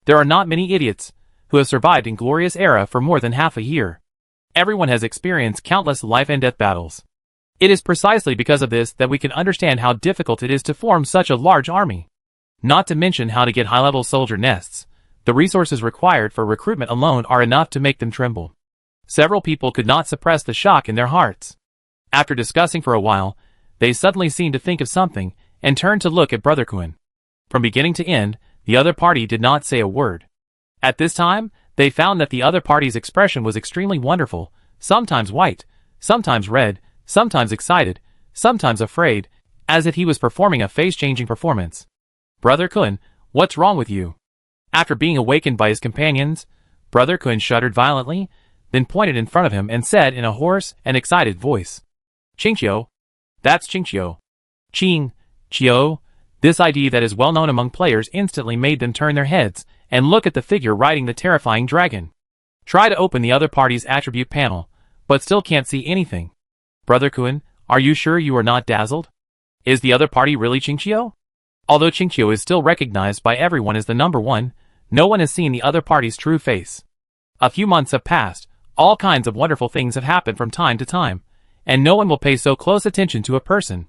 There are not many idiots who have survived in glorious era for more than half a year. Everyone has experienced countless life and death battles. It is precisely because of this that we can understand how difficult it is to form such a large army. Not to mention how to get high-level soldier nests. The resources required for recruitment alone are enough to make them tremble. Several people could not suppress the shock in their hearts. After discussing for a while, they suddenly seemed to think of something, and turned to look at Brother Kun. From beginning to end, the other party did not say a word. At this time, they found that the other party's expression was extremely wonderful, sometimes white, sometimes red, sometimes excited, sometimes afraid, as if he was performing a face-changing performance. Brother Kun, what's wrong with you? After being awakened by his companions, Brother Kun shuddered violently, then pointed in front of him and said in a hoarse and excited voice. Qingqiu. That's Qingqiu. Qingqiu. This idea that is well known among players instantly made them turn their heads and look at the figure riding the terrifying dragon. Try to open the other party's attribute panel, but still can't see anything. Brother Kun, are you sure you are not dazzled? Is the other party really Qingqiu? Although Qingqiu is still recognized by everyone as the number one, no one has seen the other party's true face. A few months have passed, all kinds of wonderful things have happened from time to time, and no one will pay so close attention to a person.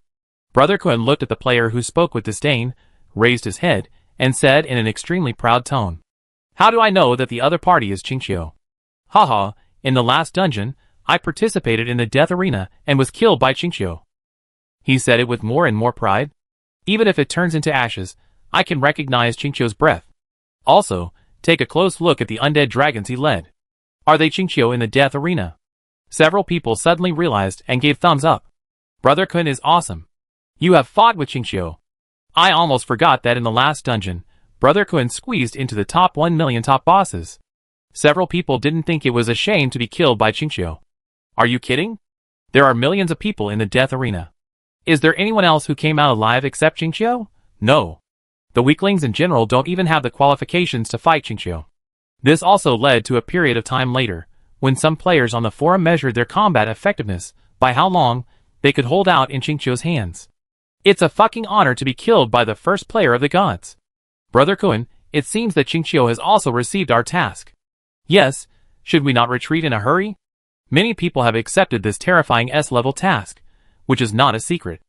Brother Kun looked at the player who spoke with disdain, raised his head, and said in an extremely proud tone, "How do I know that the other party is Qingqiu? Haha, in the last dungeon, I participated in the death arena and was killed by Qingqiu." He said it with more and more pride. "Even if it turns into ashes, I can recognize Qingqiu's breath. Also, take a close look at the undead dragons he led. Are they Qingqiu in the death arena?" Several people suddenly realized and gave thumbs up. "Brother Kun is awesome. You have fought with Qingqiu. I almost forgot that in the last dungeon, Brother Kun squeezed into the top 1 million top bosses." Several people didn't think it was a shame to be killed by Qingqiu. Are you kidding? There are millions of people in the death arena. Is there anyone else who came out alive except Qingqiu? No. The weaklings in general don't even have the qualifications to fight Qingqiu. This also led to a period of time later, when some players on the forum measured their combat effectiveness by how long they could hold out in Qingqiu's hands. It's a fucking honor to be killed by the first player of the gods. Brother Kun, it seems that Qingqiu has also received our task. Yes, should we not retreat in a hurry? Many people have accepted this terrifying S-level task, which is not a secret.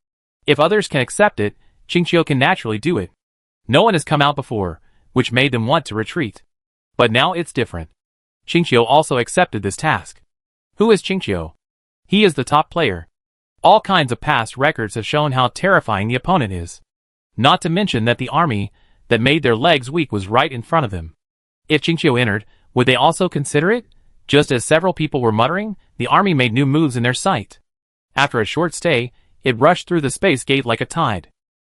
If others can accept it, Qingqiu can naturally do it. No one has come out before, which made them want to retreat. But now it's different. Qingqiu also accepted this task. Who is Qingqiu? He is the top player. All kinds of past records have shown how terrifying the opponent is. Not to mention that the army that made their legs weak was right in front of them. If Qingqiu entered, would they also consider it? Just as several people were muttering, the army made new moves in their sight. After a short stay, it rushed through the space gate like a tide.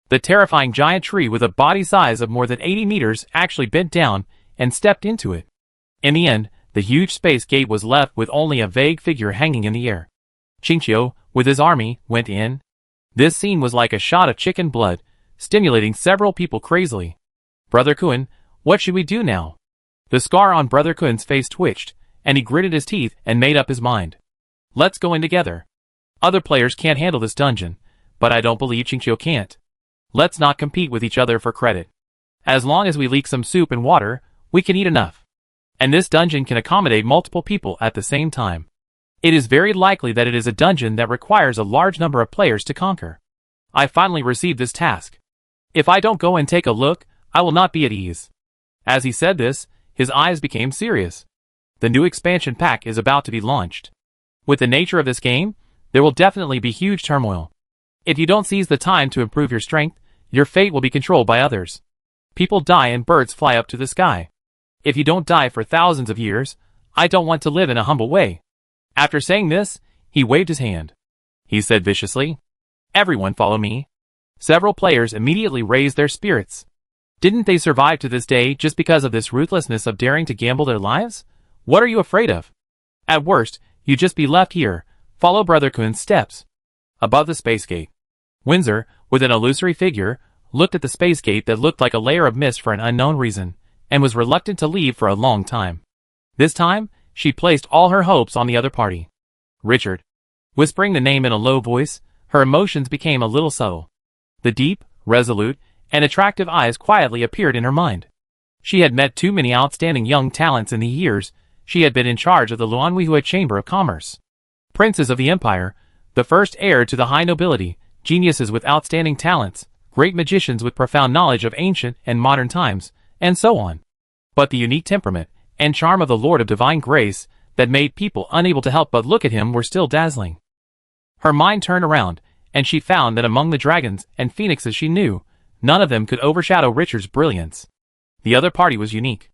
The terrifying giant tree with a body size of more than 80 meters actually bent down and stepped into it. In the end, the huge space gate was left with only a vague figure hanging in the air. Qingqiu, with his army, went in. This scene was like a shot of chicken blood, stimulating several people crazily. "Brother Kun, what should we do now?" The scar on Brother Kun's face twitched, and he gritted his teeth and made up his mind. "Let's go in together. Other players can't handle this dungeon, but I don't believe Qingqiu can't. Let's not compete with each other for credit. As long as we leak some soup and water, we can eat enough. And this dungeon can accommodate multiple people at the same time. It is very likely that it is a dungeon that requires a large number of players to conquer. I finally received this task. If I don't go and take a look, I will not be at ease." As he said this, his eyes became serious. The new expansion pack is about to be launched. With the nature of this game, there will definitely be huge turmoil. If you don't seize the time to improve your strength, your fate will be controlled by others. People die and birds fly up to the sky. If you don't die for thousands of years, I don't want to live in a humble way. After saying this, he waved his hand. He said viciously, "Everyone follow me." Several players immediately raised their spirits. Didn't they survive to this day just because of this ruthlessness of daring to gamble their lives? What are you afraid of? At worst, you just be left here, follow Brother Kun's steps. Above the space gate, Windsor, with an illusory figure, looked at the space gate that looked like a layer of mist for an unknown reason, and was reluctant to leave for a long time. This time, she placed all her hopes on the other party. Richard. Whispering the name in a low voice, her emotions became a little subtle. The deep, resolute, and attractive eyes quietly appeared in her mind. She had met too many outstanding young talents in the years she had been in charge of the Luanhuihua Chamber of Commerce. Princes of the Empire, the first heir to the high nobility, geniuses with outstanding talents, great magicians with profound knowledge of ancient and modern times, and so on. But the unique temperament and charm of the Lord of Divine Grace that made people unable to help but look at him were still dazzling. Her mind turned around, and she found that among the dragons and phoenixes she knew, none of them could overshadow Richard's brilliance. The other party was unique.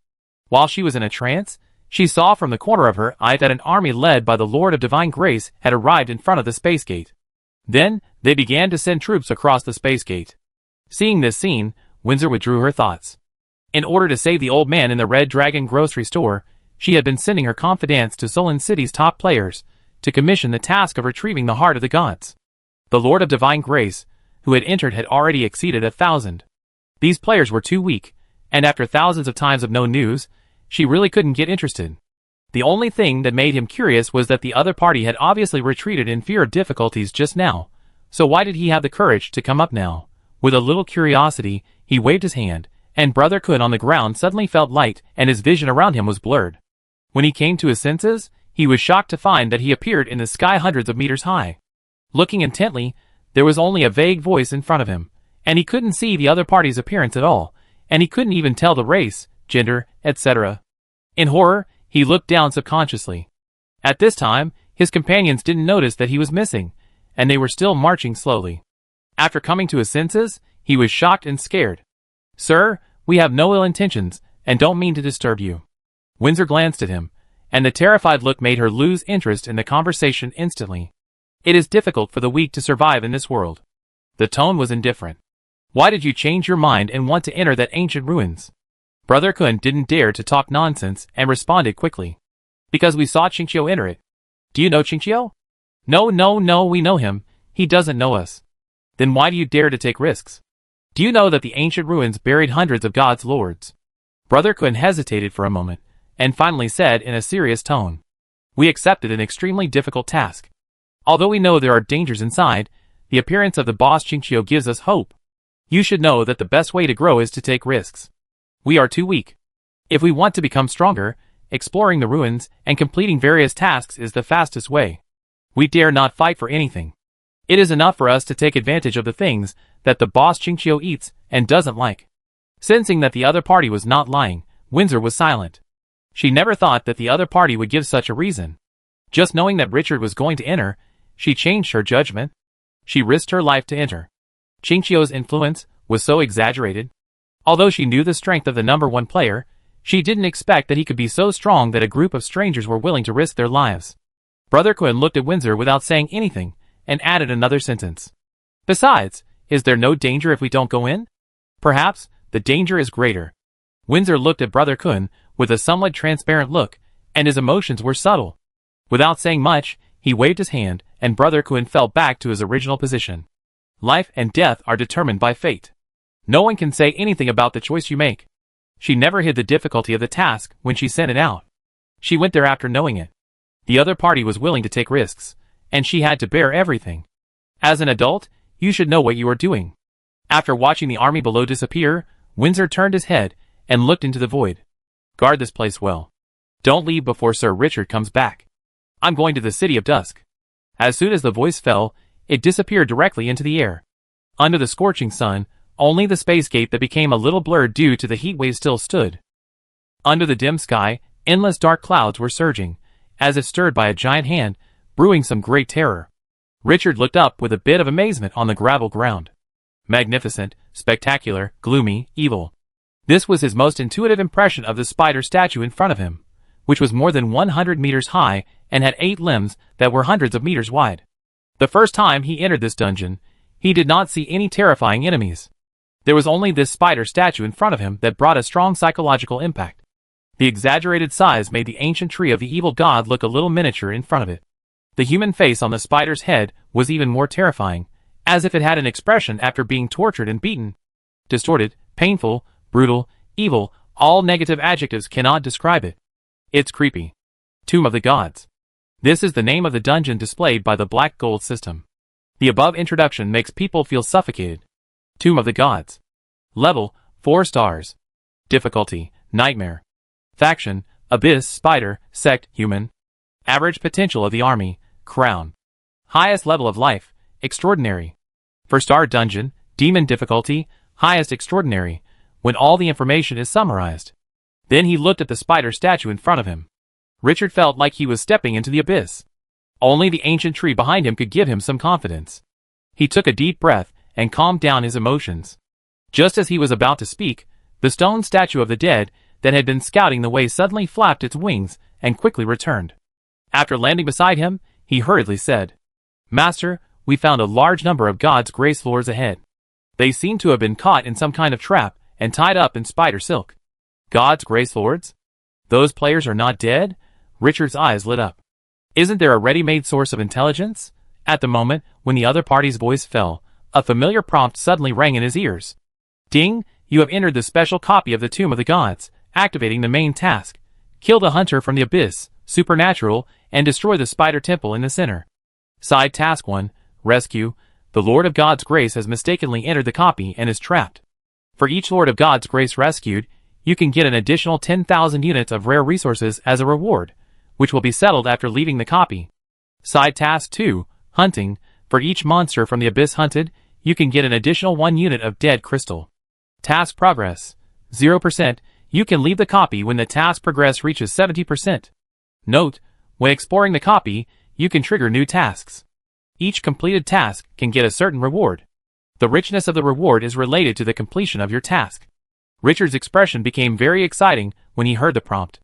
While she was in a trance, she saw from the corner of her eye that an army led by the Lord of Divine Grace had arrived in front of the space gate. Then, they began to send troops across the space gate. Seeing this scene, Windsor withdrew her thoughts. In order to save the old man in the Red Dragon grocery store, she had been sending her confidants to Solon City's top players to commission the task of retrieving the heart of the gods. The Lord of Divine Grace, who had entered, had already exceeded 1,000. These players were too weak, and after thousands of times of no news, she really couldn't get interested. The only thing that made him curious was that the other party had obviously retreated in fear of difficulties just now, so why did he have the courage to come up now? With a little curiosity, he waved his hand, and Brother Kun on the ground suddenly felt light and his vision around him was blurred. When he came to his senses, he was shocked to find that he appeared in the sky hundreds of meters high. Looking intently, there was only a vague voice in front of him, and he couldn't see the other party's appearance at all, and he couldn't even tell the race, gender, etc. In horror, he looked down subconsciously. At this time, his companions didn't notice that he was missing, and they were still marching slowly. After coming to his senses, he was shocked and scared. "Sir, we have no ill intentions, and don't mean to disturb you." Windsor glanced at him, and the terrified look made her lose interest in the conversation instantly. "It is difficult for the weak to survive in this world." The tone was indifferent. "Why did you change your mind and want to enter that ancient ruins?" Brother Kun didn't dare to talk nonsense and responded quickly. "Because we saw Qingqiu enter it." "Do you know Qingqiu?" No, we know him. He doesn't know us." "Then why do you dare to take risks? Do you know that the ancient ruins buried hundreds of God's lords?" Brother Kun hesitated for a moment, and finally said in a serious tone, "We accepted an extremely difficult task. Although we know there are dangers inside, the appearance of the boss Qingqiu gives us hope. You should know that the best way to grow is to take risks. We are too weak. If we want to become stronger, exploring the ruins and completing various tasks is the fastest way. We dare not fight for anything. It is enough for us to take advantage of the things that the boss Qingqiu eats and doesn't like." Sensing that the other party was not lying, Windsor was silent. She never thought that the other party would give such a reason. Just knowing that Richard was going to enter, she changed her judgment. She risked her life to enter. Qingqiu's influence was so exaggerated. Although she knew the strength of the number one player, she didn't expect that he could be so strong that a group of strangers were willing to risk their lives. Brother Kun looked at Windsor without saying anything, and added another sentence. "Besides, is there no danger if we don't go in? Perhaps the danger is greater." Windsor looked at Brother Kun with a somewhat transparent look, and his emotions were subtle. Without saying much, he waved his hand, and Brother Kun fell back to his original position. Life and death are determined by fate. No one can say anything about the choice you make. She never hid the difficulty of the task when she sent it out. She went there after knowing it. The other party was willing to take risks, and she had to bear everything. As an adult, you should know what you are doing. After watching the army below disappear, Windsor turned his head and looked into the void. "Guard this place well. Don't leave before Sir Richard comes back. I'm going to the City of Dusk." As soon as the voice fell, it disappeared directly into the air. Under the scorching sun, only the space gate that became a little blurred due to the heat wave still stood. Under the dim sky, endless dark clouds were surging, as if stirred by a giant hand, brewing some great terror. Richard looked up with a bit of amazement on the gravel ground. Magnificent, spectacular, gloomy, evil. This was his most intuitive impression of the spider statue in front of him, which was more than 100 meters high and had 8 limbs that were hundreds of meters wide. The first time he entered this dungeon, he did not see any terrifying enemies. There was only this spider statue in front of him that brought a strong psychological impact. The exaggerated size made the ancient tree of the evil god look a little miniature in front of it. The human face on the spider's head was even more terrifying, as if it had an expression after being tortured and beaten. Distorted, painful, brutal, evil, all negative adjectives cannot describe it. It's creepy. Tomb of the Gods. This is the name of the dungeon displayed by the black gold system. The above introduction makes people feel suffocated. Tomb of the Gods. Level, 4 stars. Difficulty, Nightmare. Faction, Abyss, Spider, Sect, Human. Average potential of the army, Crown. Highest level of life, Extraordinary. 1-star dungeon, Demon difficulty, highest Extraordinary, when all the information is summarized. Then he looked at the spider statue in front of him. Richard felt like he was stepping into the abyss. Only the ancient tree behind him could give him some confidence. He took a deep breath and calmed down his emotions. Just as he was about to speak, the stone statue of the dead that had been scouting the way suddenly flapped its wings and quickly returned. After landing beside him, he hurriedly said, "Master, we found a large number of God's grace lords ahead. They seem to have been caught in some kind of trap and tied up in spider silk." "God's grace lords? Those players are not dead?" Richard's eyes lit up. "Isn't there a ready-made source of intelligence?" At the moment when the other party's voice fell, a familiar prompt suddenly rang in his ears. "Ding, you have entered the special copy of the Tomb of the Gods, activating the main task. Kill the hunter from the abyss, supernatural, and destroy the spider temple in the center. Side task 1, rescue. The Lord of God's Grace has mistakenly entered the copy and is trapped. For each Lord of God's Grace rescued, you can get an additional 10,000 units of rare resources as a reward, which will be settled after leaving the copy. Side Task 2, Hunting. For each monster from the abyss hunted, you can get an additional 1 unit of dead crystal. Task Progress 0%. You can leave the copy when the task progress reaches 70%. Note, when exploring the copy, you can trigger new tasks. Each completed task can get a certain reward. The richness of the reward is related to the completion of your task. Richard's expression became very exciting when he heard the prompt.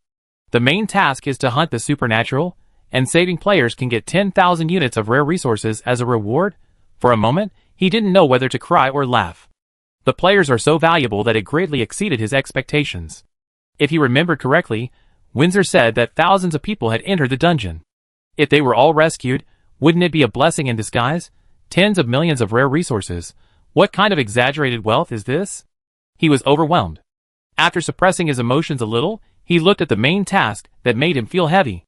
The main task is to hunt the supernatural, and saving players can get 10,000 units of rare resources as a reward. For a moment, he didn't know whether to cry or laugh. The players are so valuable that it greatly exceeded his expectations. If he remembered correctly, Windsor said that thousands of people had entered the dungeon. If they were all rescued, wouldn't it be a blessing in disguise? Tens of millions of rare resources. What kind of exaggerated wealth is this? He was overwhelmed. After suppressing his emotions a little, he looked at the main task that made him feel heavy.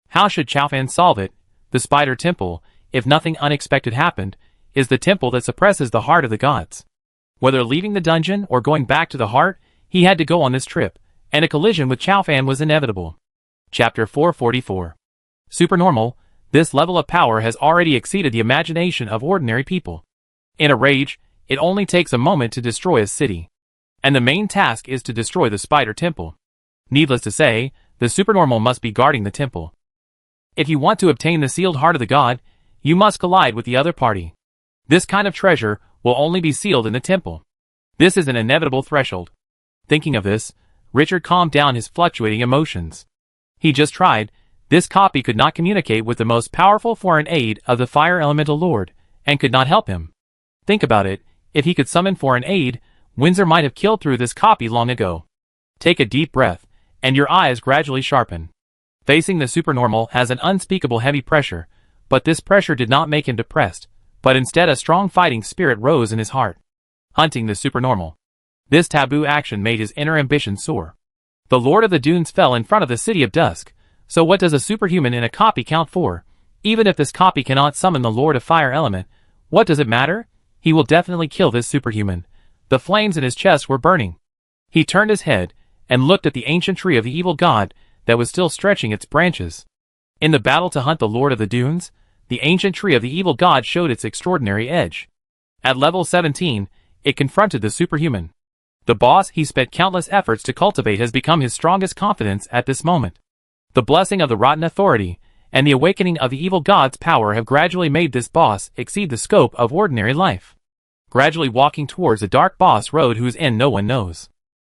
How should Chaofan solve it? The Spider Temple, if nothing unexpected happened, is the temple that suppresses the heart of the gods. Whether leaving the dungeon or going back to the heart, he had to go on this trip, and a collision with Chaofan was inevitable. Chapter 444. Supernormal. This level of power has already exceeded the imagination of ordinary people. In a rage, it only takes a moment to destroy a city. And the main task is to destroy the Spider Temple. Needless to say, the supernormal must be guarding the temple. If you want to obtain the sealed heart of the god, you must collide with the other party. This kind of treasure will only be sealed in the temple. This is an inevitable threshold. Thinking of this, Richard calmed down his fluctuating emotions. He just tried. This copy could not communicate with the most powerful foreign aid of the Fire Elemental Lord, and could not help him. Think about it, if he could summon foreign aid, Windsor might have killed through this copy long ago. Take a deep breath, and your eyes gradually sharpen. Facing the supernormal has an unspeakable heavy pressure, but this pressure did not make him depressed, but instead a strong fighting spirit rose in his heart. Hunting the supernormal. This taboo action made his inner ambition soar. The Lord of the Dunes fell in front of the City of Dusk, so what does a superhuman in a copy count for? Even if this copy cannot summon the Lord of Fire Element, what does it matter? He will definitely kill this superhuman. The flames in his chest were burning. He turned his head, and looked at the ancient tree of the evil god, that was still stretching its branches. In the battle to hunt the Lord of the Dunes, the ancient tree of the evil god showed its extraordinary edge. At level 17, it confronted the superhuman. The boss he spent countless efforts to cultivate has become his strongest confidence at this moment. The blessing of the rotten authority, and the awakening of the evil god's power have gradually made this boss exceed the scope of ordinary life. Gradually walking towards a dark boss road whose end no one knows.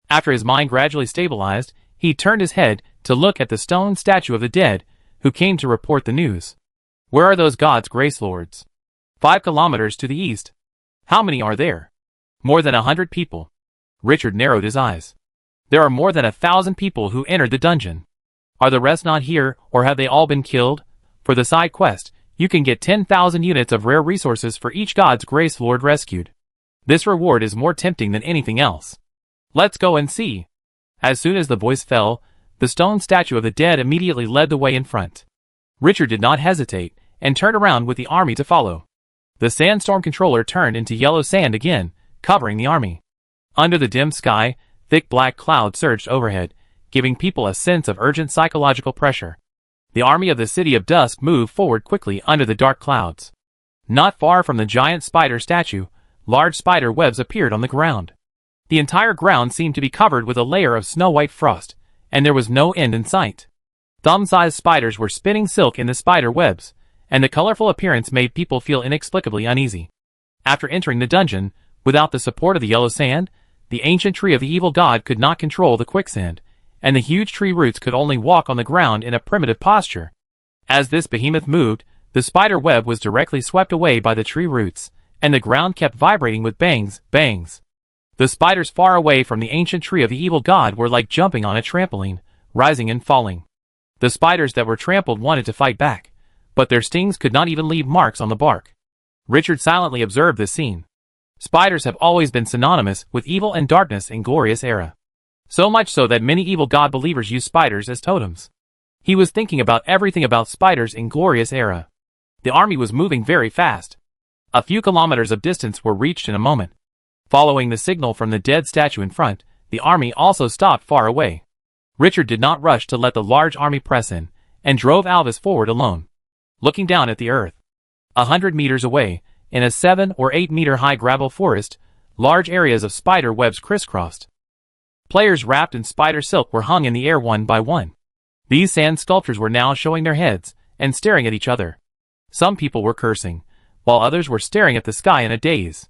After his mind gradually stabilized, he turned his head to look at the stone statue of the dead, who came to report the news. Where are those gods' grace lords? 5 kilometers to the east. How many are there? More than 100 people. Richard narrowed his eyes. There are more than 1,000 people who entered the dungeon. Are the rest not here, or have they all been killed? For the side quest, you can get 10,000 units of rare resources for each god's grace lord rescued. This reward is more tempting than anything else. Let's go and see. As soon as the voice fell, the stone statue of the dead immediately led the way in front. Richard did not hesitate, and turned around with the army to follow. The sandstorm controller turned into yellow sand again, covering the army. Under the dim sky, thick black clouds surged overhead, giving people a sense of urgent psychological pressure. The army of the City of Dusk moved forward quickly under the dark clouds. Not far from the giant spider statue, large spider webs appeared on the ground. The entire ground seemed to be covered with a layer of snow-white frost, and there was no end in sight. Thumb-sized spiders were spinning silk in the spider webs, and the colorful appearance made people feel inexplicably uneasy. After entering the dungeon, without the support of the yellow sand, the ancient tree of the evil god could not control the quicksand, and the huge tree roots could only walk on the ground in a primitive posture. As this behemoth moved, the spider web was directly swept away by the tree roots, and the ground kept vibrating with bangs, bangs. The spiders far away from the ancient tree of the evil god were like jumping on a trampoline, rising and falling. The spiders that were trampled wanted to fight back, but their stings could not even leave marks on the bark. Richard silently observed this scene. Spiders have always been synonymous with evil and darkness in Glorious Era. So much so that many evil god believers use spiders as totems. He was thinking about everything about spiders in Glorious Era. The army was moving very fast. A few kilometers of distance were reached in a moment. Following the signal from the dead statue in front, The army also stopped far away. Richard did not rush to let the large army press in, and drove Alvis forward alone. Looking down at the earth. 100 meters away, in a 7 or 8 meter high gravel forest, large areas of spider webs crisscrossed. Players wrapped in spider silk were hung in the air one by one. These sand sculptures were now showing their heads, and staring at each other. Some people were cursing, while others were staring at the sky in a daze.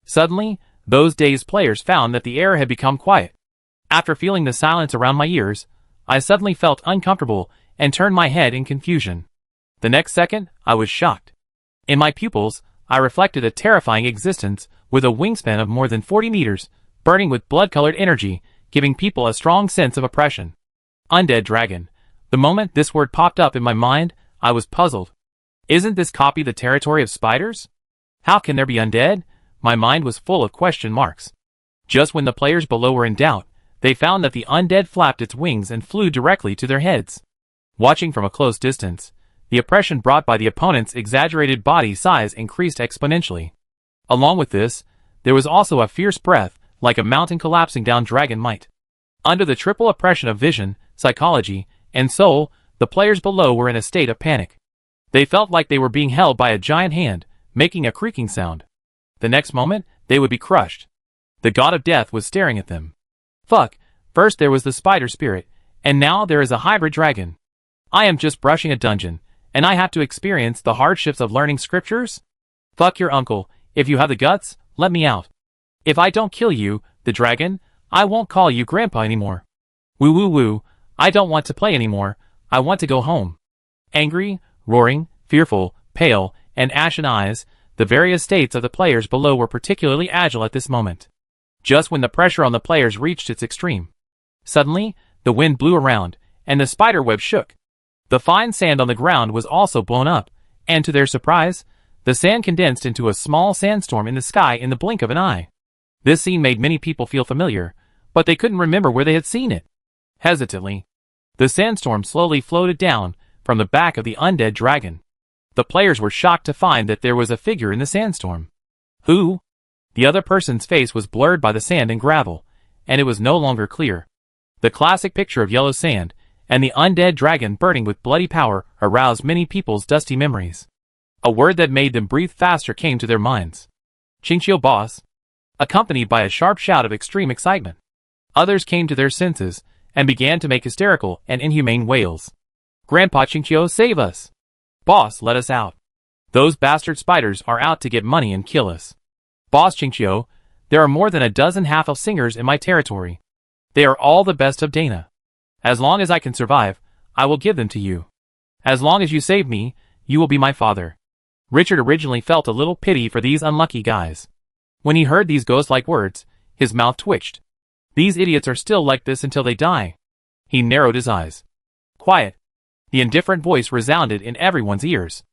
Suddenly, those dazed players found that the air had become quiet. After feeling the silence around my ears, I suddenly felt uncomfortable and turned my head in confusion. The next second, I was shocked. In my pupils, I reflected a terrifying existence with a wingspan of more than 40 meters, burning with blood-colored energy, giving people a strong sense of oppression. Undead dragon. The moment this word popped up in my mind, I was puzzled. Isn't this copy the territory of spiders? How can there be undead? My mind was full of question marks. Just when the players below were in doubt, they found that the undead flapped its wings and flew directly to their heads. Watching from a close distance, the oppression brought by the opponent's exaggerated body size increased exponentially. Along with this, there was also a fierce breath, like a mountain collapsing down dragon might. Under the triple oppression of vision, psychology, and soul, the players below were in a state of panic. They felt like they were being held by a giant hand, making a creaking sound. The next moment, they would be crushed. The god of death was staring at them. Fuck, first there was the spider spirit, and now there is a hybrid dragon. I am just brushing a dungeon, and I have to experience the hardships of learning scriptures? Fuck your uncle, if you have the guts, let me out. If I don't kill you, the dragon, I won't call you grandpa anymore. Woo woo woo, I don't want to play anymore, I want to go home. Angry, roaring, fearful, pale, and ashen eyes, the various states of the players below were particularly agile at this moment. Just when the pressure on the players reached its extreme. Suddenly, the wind blew around, and the spider web shook. The fine sand on the ground was also blown up, and to their surprise, the sand condensed into a small sandstorm in the sky in the blink of an eye. This scene made many people feel familiar, but they couldn't remember where they had seen it. Hesitantly, the sandstorm slowly floated down from the back of the undead dragon. The players were shocked to find that there was a figure in the sandstorm. Who? The other person's face was blurred by the sand and gravel, and it was no longer clear. The classic picture of yellow sand and the undead dragon burning with bloody power aroused many people's dusty memories. A word that made them breathe faster came to their minds. Chinchio boss, accompanied by a sharp shout of extreme excitement. Others came to their senses and began to make hysterical and inhumane wails. Grandpa Chinchio, save us! Boss, let us out. Those bastard spiders are out to get money and kill us. Boss Chinchio, there are more than a dozen half-elf singers in my territory. They are all the best of Dana. As long as I can survive, I will give them to you. As long as you save me, you will be my father. Richard originally felt a little pity for these unlucky guys. When he heard these ghost-like words, his mouth twitched. These idiots are still like this until they die. He narrowed his eyes. Quiet. The indifferent voice resounded in everyone's ears.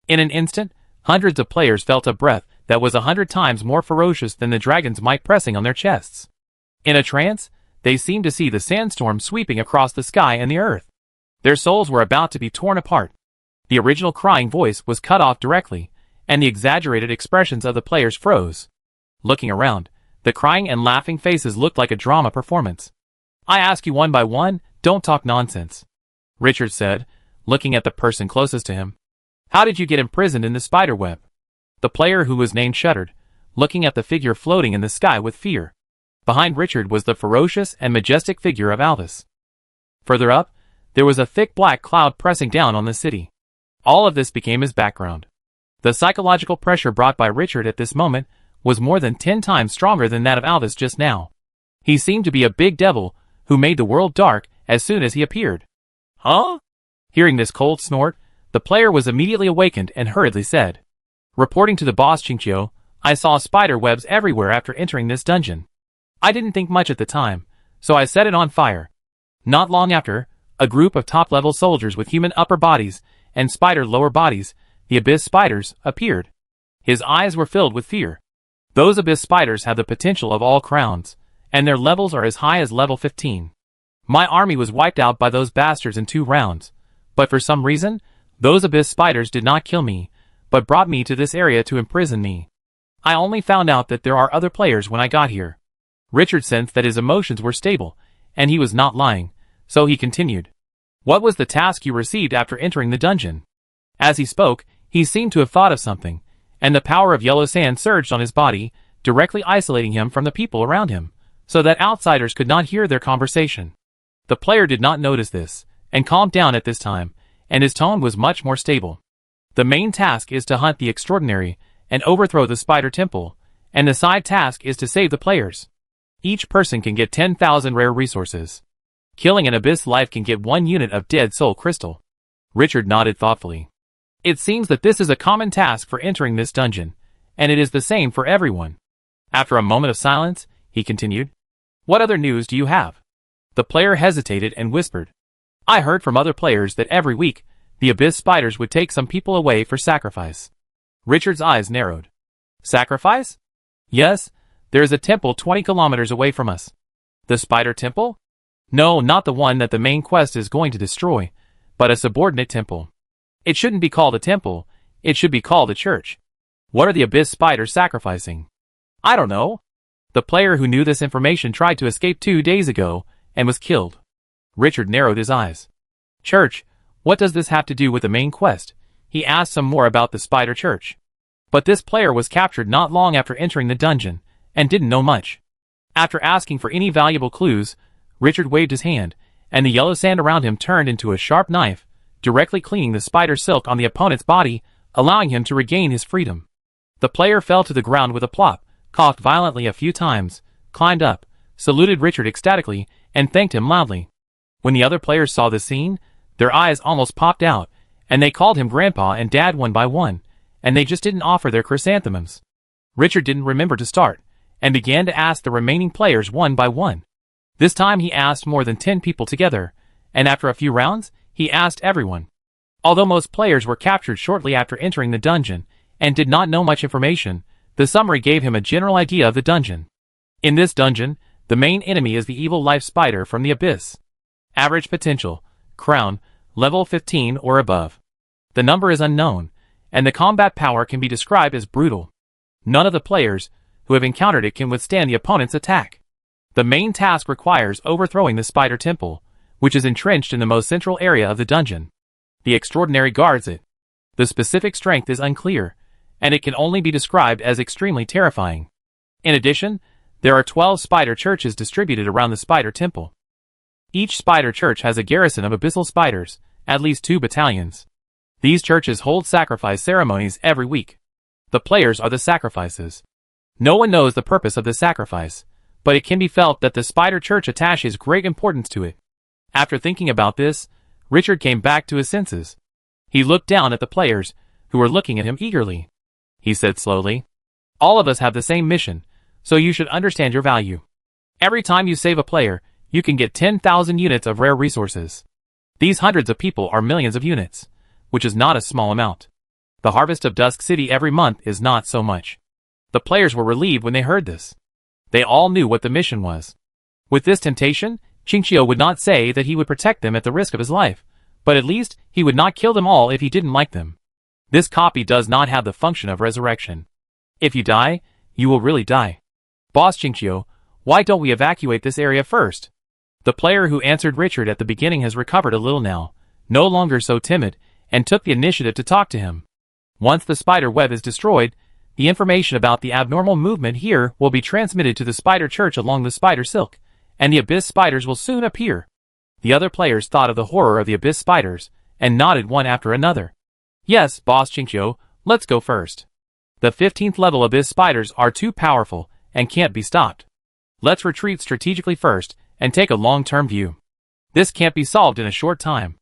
In an instant, hundreds of players felt a breath that was 100 times more ferocious than the dragon's might pressing on their chests. In a trance, they seemed to see the sandstorm sweeping across the sky and the earth. Their souls were about to be torn apart. The original crying voice was cut off directly, and the exaggerated expressions of the players froze. Looking around, the crying and laughing faces looked like a drama performance. I ask you one by one, don't talk nonsense. Richard said, looking at the person closest to him. How did you get imprisoned in the spider web? The player who was named shuddered, looking at the figure floating in the sky with fear. Behind Richard was the ferocious and majestic figure of Alvis. Further up, there was a thick black cloud pressing down on the city. All of this became his background. The psychological pressure brought by Richard at this moment was more than 10 times stronger than that of Alvis just now. He seemed to be a big devil who made the world dark as soon as he appeared. Huh? Hearing this cold snort, the player was immediately awakened and hurriedly said, reporting to the boss Chinchio, I saw spider webs everywhere after entering this dungeon. I didn't think much at the time, so I set it on fire. Not long after, a group of top-level soldiers with human upper bodies and spider lower bodies, the abyss spiders, appeared. His eyes were filled with fear. Those abyss spiders have the potential of all crowns, and their levels are as high as level 15. My army was wiped out by those bastards in 2 rounds, but for some reason, those abyss spiders did not kill me, but brought me to this area to imprison me. I only found out that there are other players when I got here. Richard sensed that his emotions were stable, and he was not lying, so he continued. What was the task you received after entering the dungeon? As he spoke, he seemed to have thought of something, and the power of yellow sand surged on his body, directly isolating him from the people around him, so that outsiders could not hear their conversation. The player did not notice this, and calmed down at this time, and his tone was much more stable. The main task is to hunt the extraordinary, and overthrow the spider temple, and the side task is to save the players. Each person can get 10,000 rare resources. Killing an abyss life can get 1 unit of dead soul crystal. Richard nodded thoughtfully. It seems that this is a common task for entering this dungeon, and it is the same for everyone. After a moment of silence, he continued. What other news do you have? The player hesitated and whispered. I heard from other players that every week, the abyss spiders would take some people away for sacrifice. Richard's eyes narrowed. Sacrifice? Yes, there is a temple 20 kilometers away from us. The spider temple? No, not the one that the main quest is going to destroy, but a subordinate temple. It shouldn't be called a temple, it should be called a church. What are the abyss spiders sacrificing? I don't know. The player who knew this information tried to escape 2 days ago, and was killed. Richard narrowed his eyes. Church, what does this have to do with the main quest? He asked some more about the spider church. But this player was captured not long after entering the dungeon, and didn't know much. After asking for any valuable clues, Richard waved his hand, and the yellow sand around him turned into a sharp knife, directly cleaning the spider silk on the opponent's body, allowing him to regain his freedom. The player fell to the ground with a plop, coughed violently a few times, climbed up, saluted Richard ecstatically, and thanked him loudly. When the other players saw this scene, their eyes almost popped out, and they called him Grandpa and Dad one by one, and they just didn't offer their chrysanthemums. Richard didn't remember to start, and began to ask the remaining players one by one. This time he asked more than 10 people together, and after a few rounds, he asked everyone. Although most players were captured shortly after entering the dungeon, and did not know much information, the summary gave him a general idea of the dungeon. In this dungeon, the main enemy is the evil life spider from the abyss. Average potential, crown, level 15 or above. The number is unknown, and the combat power can be described as brutal. None of the players who have encountered it can withstand the opponent's attack. The main task requires overthrowing the spider temple, which is entrenched in the most central area of the dungeon. The extraordinary guards it. The specific strength is unclear, and it can only be described as extremely terrifying. In addition, there are 12 spider churches distributed around the spider temple. Each spider church has a garrison of abyssal spiders, at least 2 battalions. These churches hold sacrifice ceremonies every week. The players are the sacrifices. No one knows the purpose of the sacrifice, but it can be felt that the spider church attaches great importance to it. After thinking about this, Richard came back to his senses. He looked down at the players, who were looking at him eagerly. He said slowly, all of us have the same mission, so you should understand your value. Every time you save a player, you can get 10,000 units of rare resources. These hundreds of people are millions of units, which is not a small amount. The harvest of Dusk City every month is not so much. The players were relieved when they heard this. They all knew what the mission was. With this temptation, Qingqiu would not say that he would protect them at the risk of his life, but at least he would not kill them all if he didn't like them. This copy does not have the function of resurrection. If you die, you will really die. Boss Qingqiu, why don't we evacuate this area first? The player who answered Richard at the beginning has recovered a little now, no longer so timid, and took the initiative to talk to him. Once the spider web is destroyed, the information about the abnormal movement here will be transmitted to the spider church along the spider silk, and the abyss spiders will soon appear. The other players thought of the horror of the abyss spiders, and nodded one after another. Yes, Boss Qingqiu, let's go first. The 15th level abyss spiders are too powerful, and can't be stopped. Let's retreat strategically first, and take a long-term view. This can't be solved in a short time.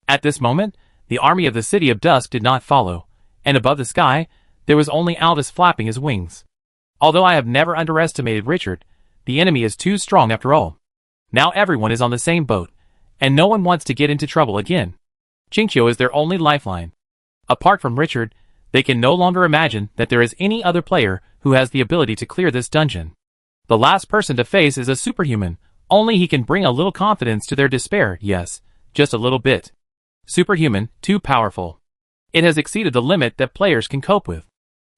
At this moment, the army of the City of Dusk did not follow, and above the sky, there was only Aldous flapping his wings. Although I have never underestimated Richard, the enemy is too strong after all. Now everyone is on the same boat, and no one wants to get into trouble again. Qingqiu is their only lifeline. Apart from Richard, they can no longer imagine that there is any other player who has the ability to clear this dungeon. The last person to face is a superhuman, only he can bring a little confidence to their despair, yes, just a little bit. Superhuman, too powerful. It has exceeded the limit that players can cope with.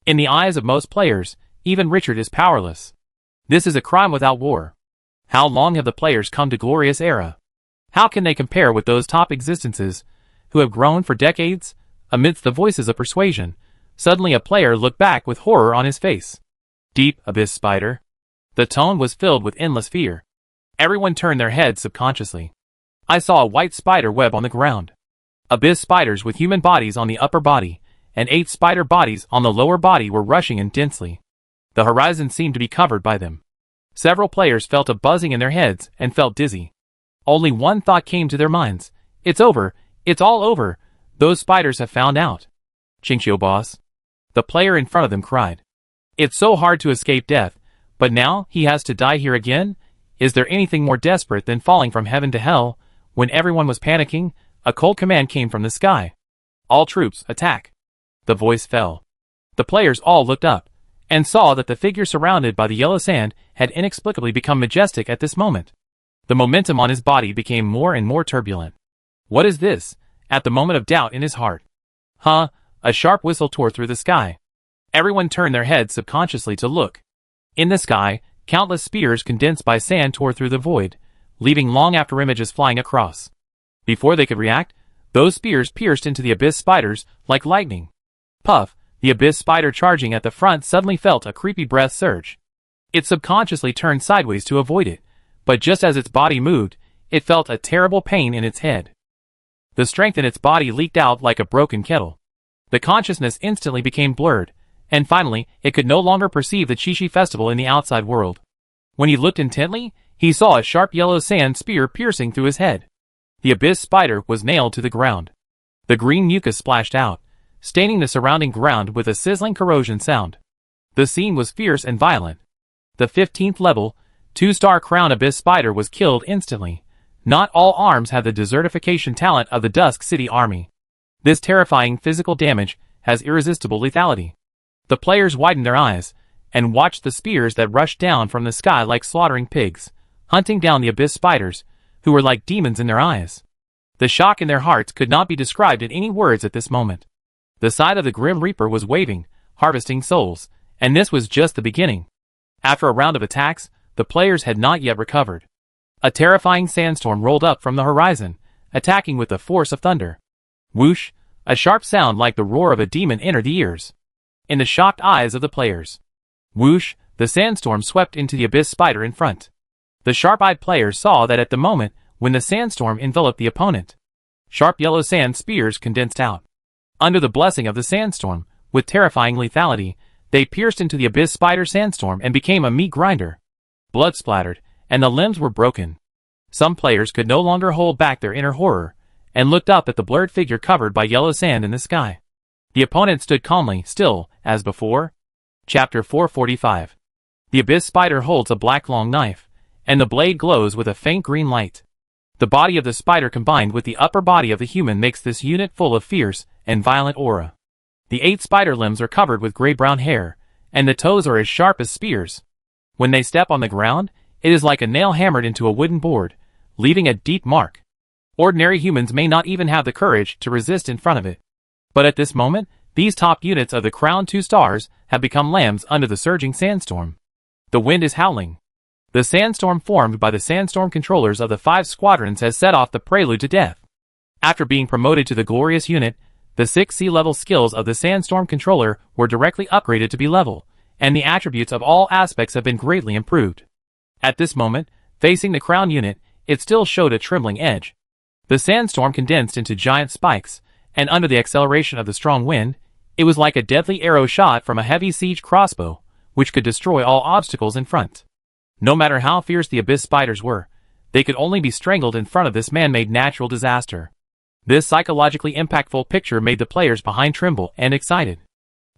In the eyes of most players, even Richard is powerless. This is a crime without war. How long have the players come to glorious era? How can they compare with those top existences, who have grown for decades? Amidst the voices of persuasion, suddenly a player looked back with horror on his face. Deep abyss spider. The tone was filled with endless fear. Everyone turned their heads subconsciously. I saw a white spider web on the ground. Abyss spiders with human bodies on the upper body, and 8 spider bodies on the lower body were rushing in densely. The horizon seemed to be covered by them. Several players felt a buzzing in their heads and felt dizzy. Only one thought came to their minds. It's over. It's all over. Those spiders have found out. Chinchio boss. The player in front of them cried. It's so hard to escape death, but now he has to die here again? Is there anything more desperate than falling from heaven to hell? When everyone was panicking, a cold command came from the sky. All troops, attack. The voice fell. The players all looked up, and saw that the figure surrounded by the yellow sand had inexplicably become majestic at this moment. The momentum on his body became more and more turbulent. What is this? At the moment of doubt in his heart. Huh? A sharp whistle tore through the sky. Everyone turned their heads subconsciously to look. In the sky, countless spears condensed by sand tore through the void, leaving long after images flying across. Before they could react, those spears pierced into the abyss spiders like lightning. Puff, the abyss spider charging at the front suddenly felt a creepy breath surge. It subconsciously turned sideways to avoid it, but just as its body moved, it felt a terrible pain in its head. The strength in its body leaked out like a broken kettle. The consciousness instantly became blurred, and finally, it could no longer perceive the Chi-Chi festival in the outside world. When he looked intently, he saw a sharp yellow sand spear piercing through his head. The abyss spider was nailed to the ground. The green mucus splashed out, staining the surrounding ground with a sizzling corrosion sound. The scene was fierce and violent. The 15th level, 2-star crown abyss spider was killed instantly. Not all arms had the desertification talent of the Dusk City army. This terrifying physical damage has irresistible lethality. The players widened their eyes, and watched the spears that rushed down from the sky like slaughtering pigs, hunting down the abyss spiders, who were like demons in their eyes. The shock in their hearts could not be described in any words at this moment. The side of the Grim Reaper was waving, harvesting souls, and this was just the beginning. After a round of attacks, the players had not yet recovered. A terrifying sandstorm rolled up from the horizon, attacking with the force of thunder. Whoosh! A sharp sound like the roar of a demon entered the ears. In the shocked eyes of the players. Whoosh! The sandstorm swept into the abyss spider in front. The sharp-eyed players saw that at the moment when the sandstorm enveloped the opponent, sharp yellow sand spears condensed out. Under the blessing of the sandstorm, with terrifying lethality, they pierced into the abyss spider sandstorm and became a meat grinder. Blood splattered, and the limbs were broken. Some players could no longer hold back their inner horror, and looked up at the blurred figure covered by yellow sand in the sky. The opponent stood calmly, still, as before. Chapter 445. The abyss spider holds a black long knife, and the blade glows with a faint green light. The body of the spider combined with the upper body of the human makes this unit full of fierce and violent aura. The 8 spider limbs are covered with gray-brown hair, and the toes are as sharp as spears. When they step on the ground, it is like a nail hammered into a wooden board, leaving a deep mark. Ordinary humans may not even have the courage to resist in front of it. But at this moment, these top units of the Crown 2 stars have become lambs under the surging sandstorm. The wind is howling. The sandstorm formed by the sandstorm controllers of the 5 squadrons has set off the prelude to death. After being promoted to the glorious unit, the 6 C-level skills of the sandstorm controller were directly upgraded to B-level, and the attributes of all aspects have been greatly improved. At this moment, facing the crown unit, it still showed a trembling edge. The sandstorm condensed into giant spikes, and under the acceleration of the strong wind, it was like a deadly arrow shot from a heavy siege crossbow, which could destroy all obstacles in front. No matter how fierce the abyss spiders were, they could only be strangled in front of this man-made natural disaster. This psychologically impactful picture made the players behind tremble and excited.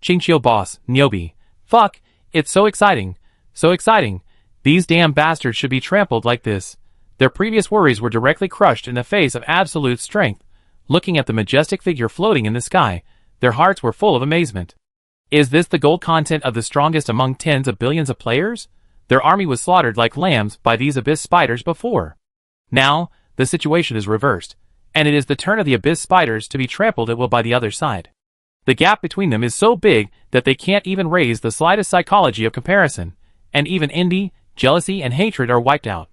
Chinchio boss, Nyobi. Fuck, it's so exciting, so exciting. These damn bastards should be trampled like this. Their previous worries were directly crushed in the face of absolute strength. Looking at the majestic figure floating in the sky, their hearts were full of amazement. Is this the gold content of the strongest among tens of billions of players? Their army was slaughtered like lambs by these abyss spiders before. Now, the situation is reversed, and it is the turn of the abyss spiders to be trampled at will by the other side. The gap between them is so big that they can't even raise the slightest psychology of comparison, and even envy, jealousy, and hatred are wiped out.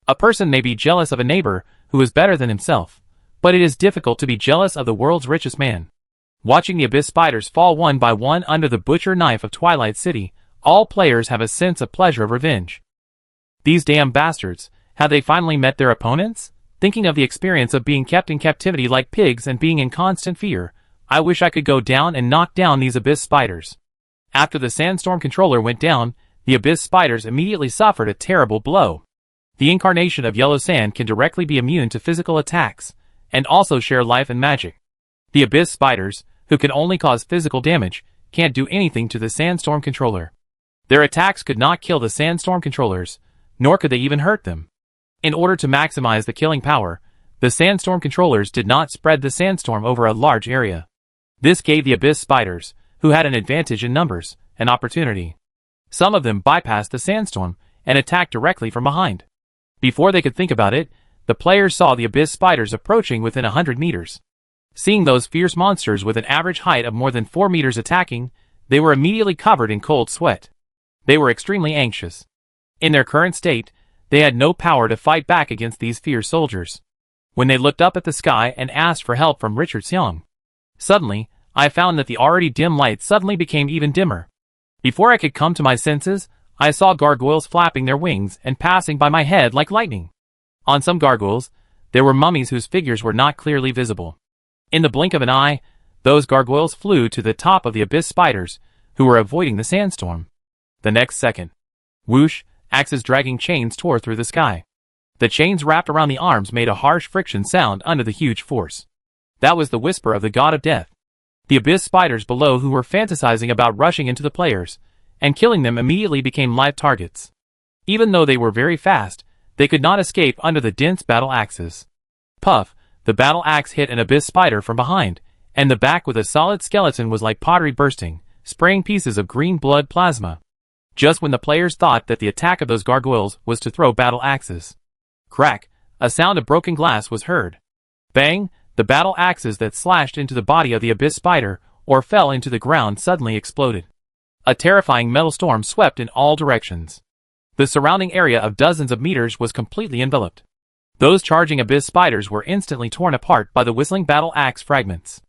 A person may be jealous of a neighbor who is better than himself, but it is difficult to be jealous of the world's richest man. Watching the abyss spiders fall one by one under the butcher knife of Twilight City, all players have a sense of pleasure of revenge. These damn bastards, have they finally met their opponents? Thinking of the experience of being kept in captivity like pigs and being in constant fear, I wish I could go down and knock down these abyss spiders. After the sandstorm controller went down, the abyss spiders immediately suffered a terrible blow. The incarnation of yellow sand can directly be immune to physical attacks, and also share life and magic. The abyss spiders, who can only cause physical damage, can't do anything to the sandstorm controller. Their attacks could not kill the sandstorm controllers, nor could they even hurt them. In order to maximize the killing power, the sandstorm controllers did not spread the sandstorm over a large area. This gave the abyss spiders, who had an advantage in numbers, an opportunity. Some of them bypassed the sandstorm and attacked directly from behind. Before they could think about it, the players saw the abyss spiders approaching within 100 meters. Seeing those fierce monsters with an average height of more than 4 meters attacking, they were immediately covered in cold sweat. They were extremely anxious. In their current state, they had no power to fight back against these fierce soldiers. When they looked up at the sky and asked for help from Richard Seong, suddenly, I found that the already dim light suddenly became even dimmer. Before I could come to my senses, I saw gargoyles flapping their wings and passing by my head like lightning. On some gargoyles, there were mummies whose figures were not clearly visible. In the blink of an eye, those gargoyles flew to the top of the abyss spiders, who were avoiding the sandstorm. The next second, whoosh, axes dragging chains tore through the sky. The chains wrapped around the arms made a harsh friction sound under the huge force. That was the whisper of the god of death. The abyss spiders below, who were fantasizing about rushing into the players and killing them, immediately became live targets. Even though they were very fast, they could not escape under the dense battle axes. Puff, the battle axe hit an abyss spider from behind, and the back with a solid skeleton was like pottery bursting, spraying pieces of green blood plasma. Just when the players thought that the attack of those gargoyles was to throw battle axes. Crack, a sound of broken glass was heard. Bang, the battle axes that slashed into the body of the abyss spider, or fell into the ground, suddenly exploded. A terrifying metal storm swept in all directions. The surrounding area of dozens of meters was completely enveloped. Those charging abyss spiders were instantly torn apart by the whistling battle axe fragments.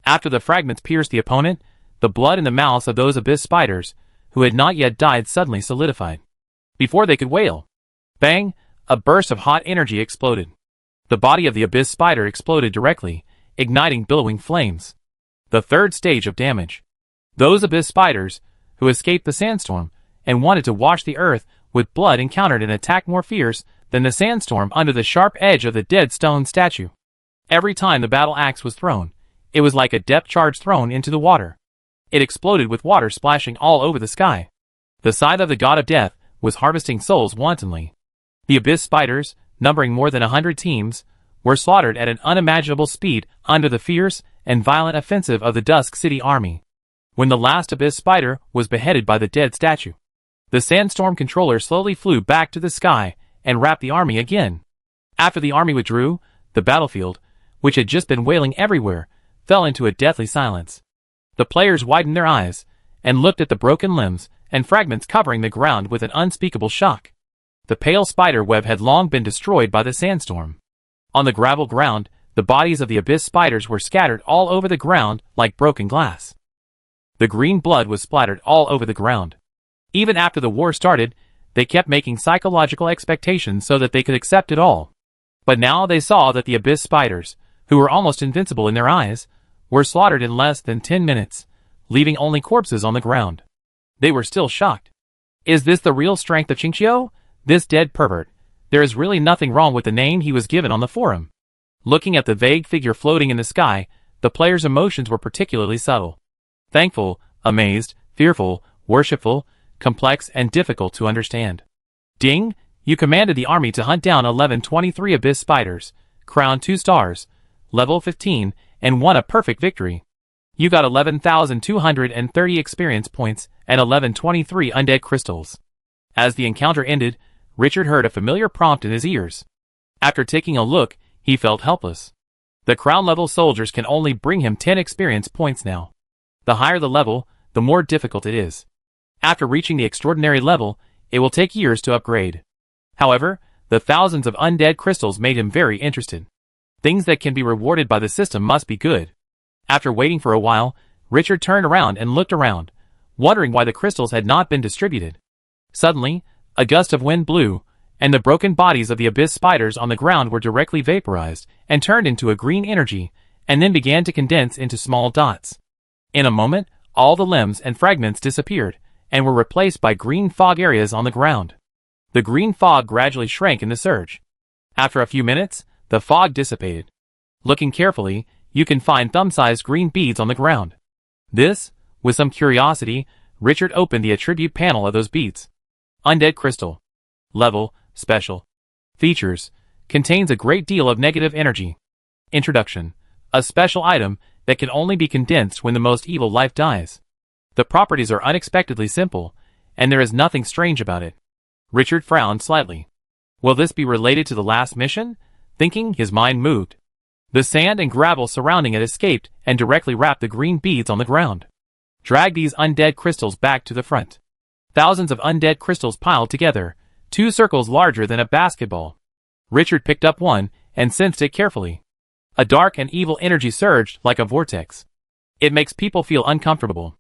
After the fragments pierced the opponent, the blood in the mouths of those abyss spiders, who had not yet died, suddenly solidified. Before they could wail, bang, a burst of hot energy exploded. The body of the abyss spider exploded directly, igniting billowing flames. The third stage of damage. Those abyss spiders, who escaped the sandstorm and wanted to wash the earth with blood, encountered an attack more fierce than the sandstorm under the sharp edge of the dead stone statue. Every time the battle axe was thrown, it was like a depth charge thrown into the water. It exploded with water splashing all over the sky. The scythe of the god of death was harvesting souls wantonly. The abyss spiders, numbering more than 100 teams, were slaughtered at an unimaginable speed under the fierce and violent offensive of the Dusk City army. When the last abyss spider was beheaded by the dead statue, the sandstorm controller slowly flew back to the sky and wrapped the army again. After the army withdrew, the battlefield, which had just been wailing everywhere, fell into a deathly silence. The players widened their eyes and looked at the broken limbs and fragments covering the ground with an unspeakable shock. The pale spider web had long been destroyed by the sandstorm. On the gravel ground, the bodies of the abyss spiders were scattered all over the ground like broken glass. The green blood was splattered all over the ground. Even after the war started, they kept making psychological expectations so that they could accept it all. But now they saw that the abyss spiders, who were almost invincible in their eyes, were slaughtered in less than 10 minutes, leaving only corpses on the ground. They were still shocked. Is this the real strength of Qingqiu? This dead pervert. There is really nothing wrong with the name he was given on the forum. Looking at the vague figure floating in the sky, the players' emotions were particularly subtle. Thankful, amazed, fearful, worshipful, complex, and difficult to understand. Ding, you commanded the army to hunt down 1123 abyss spiders, crowned 2 stars, level 15, and won a perfect victory. You got 11,230 experience points and 1123 undead crystals. As the encounter ended, Richard heard a familiar prompt in his ears. After taking a look, he felt helpless. The crown-level soldiers can only bring him 10 experience points now. The higher the level, the more difficult it is. After reaching the extraordinary level, it will take years to upgrade. However, the thousands of undead crystals made him very interested. Things that can be rewarded by the system must be good. After waiting for a while, Richard turned around and looked around, wondering why the crystals had not been distributed. Suddenly, a gust of wind blew, and the broken bodies of the abyss spiders on the ground were directly vaporized and turned into a green energy, and then began to condense into small dots. In a moment, all the limbs and fragments disappeared, and were replaced by green fog areas on the ground. The green fog gradually shrank in the surge. After a few minutes, the fog dissipated. Looking carefully, you can find thumb-sized green beads on the ground. This, with some curiosity, Richard opened the attribute panel of those beads. Undead crystal. Level, special. Features, contains a great deal of negative energy. Introduction, a special item that can only be condensed when the most evil life dies. The properties are unexpectedly simple, and there is nothing strange about it. Richard frowned slightly. Will this be related to the last mission? Thinking, his mind moved. The sand and gravel surrounding it escaped and directly wrapped the green beads on the ground. Drag these undead crystals back to the front. Thousands of undead crystals piled together, 2 circles larger than a basketball. Richard picked up one and sensed it carefully. A dark and evil energy surged like a vortex. It makes people feel uncomfortable.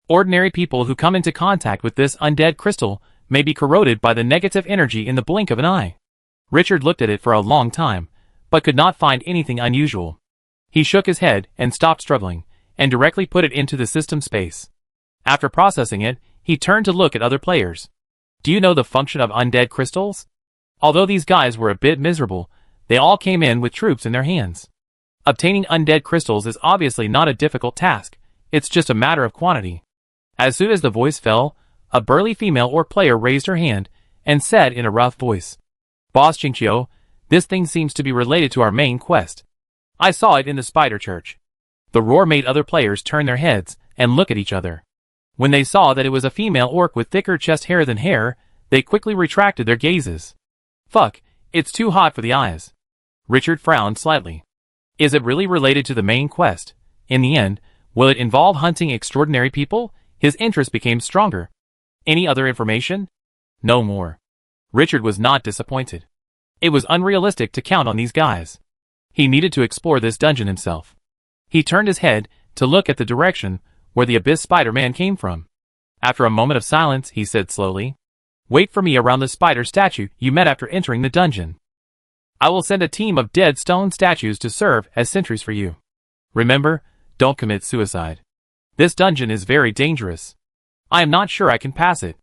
Ordinary people who come into contact with this undead crystal may be corroded by the negative energy in the blink of an eye. Richard looked at it for a long time, but could not find anything unusual. He shook his head and stopped struggling, and directly put it into the system space. After processing it, he turned to look at other players. Do you know the function of undead crystals? Although these guys were a bit miserable, they all came in with troops in their hands. Obtaining undead crystals is obviously not a difficult task, it's just a matter of quantity. As soon as the voice fell, a burly female or player raised her hand and said in a rough voice, Boss Chinchio, this thing seems to be related to our main quest. I saw it in the spider church. The roar made other players turn their heads and look at each other. When they saw that it was a female orc with thicker chest hair than hair, they quickly retracted their gazes. Fuck, it's too hot for the eyes. Richard frowned slightly. Is it really related to the main quest? In the end, will it involve hunting extraordinary people? His interest became stronger. Any other information? No more. Richard was not disappointed. It was unrealistic to count on these guys. He needed to explore this dungeon himself. He turned his head to look at the direction where the Abyss Spider-Man came from. After a moment of silence, he said slowly, Wait for me around the spider statue you met after entering the dungeon. I will send a team of dead stone statues to serve as sentries for you. Remember, don't commit suicide. This dungeon is very dangerous. I am not sure I can pass it.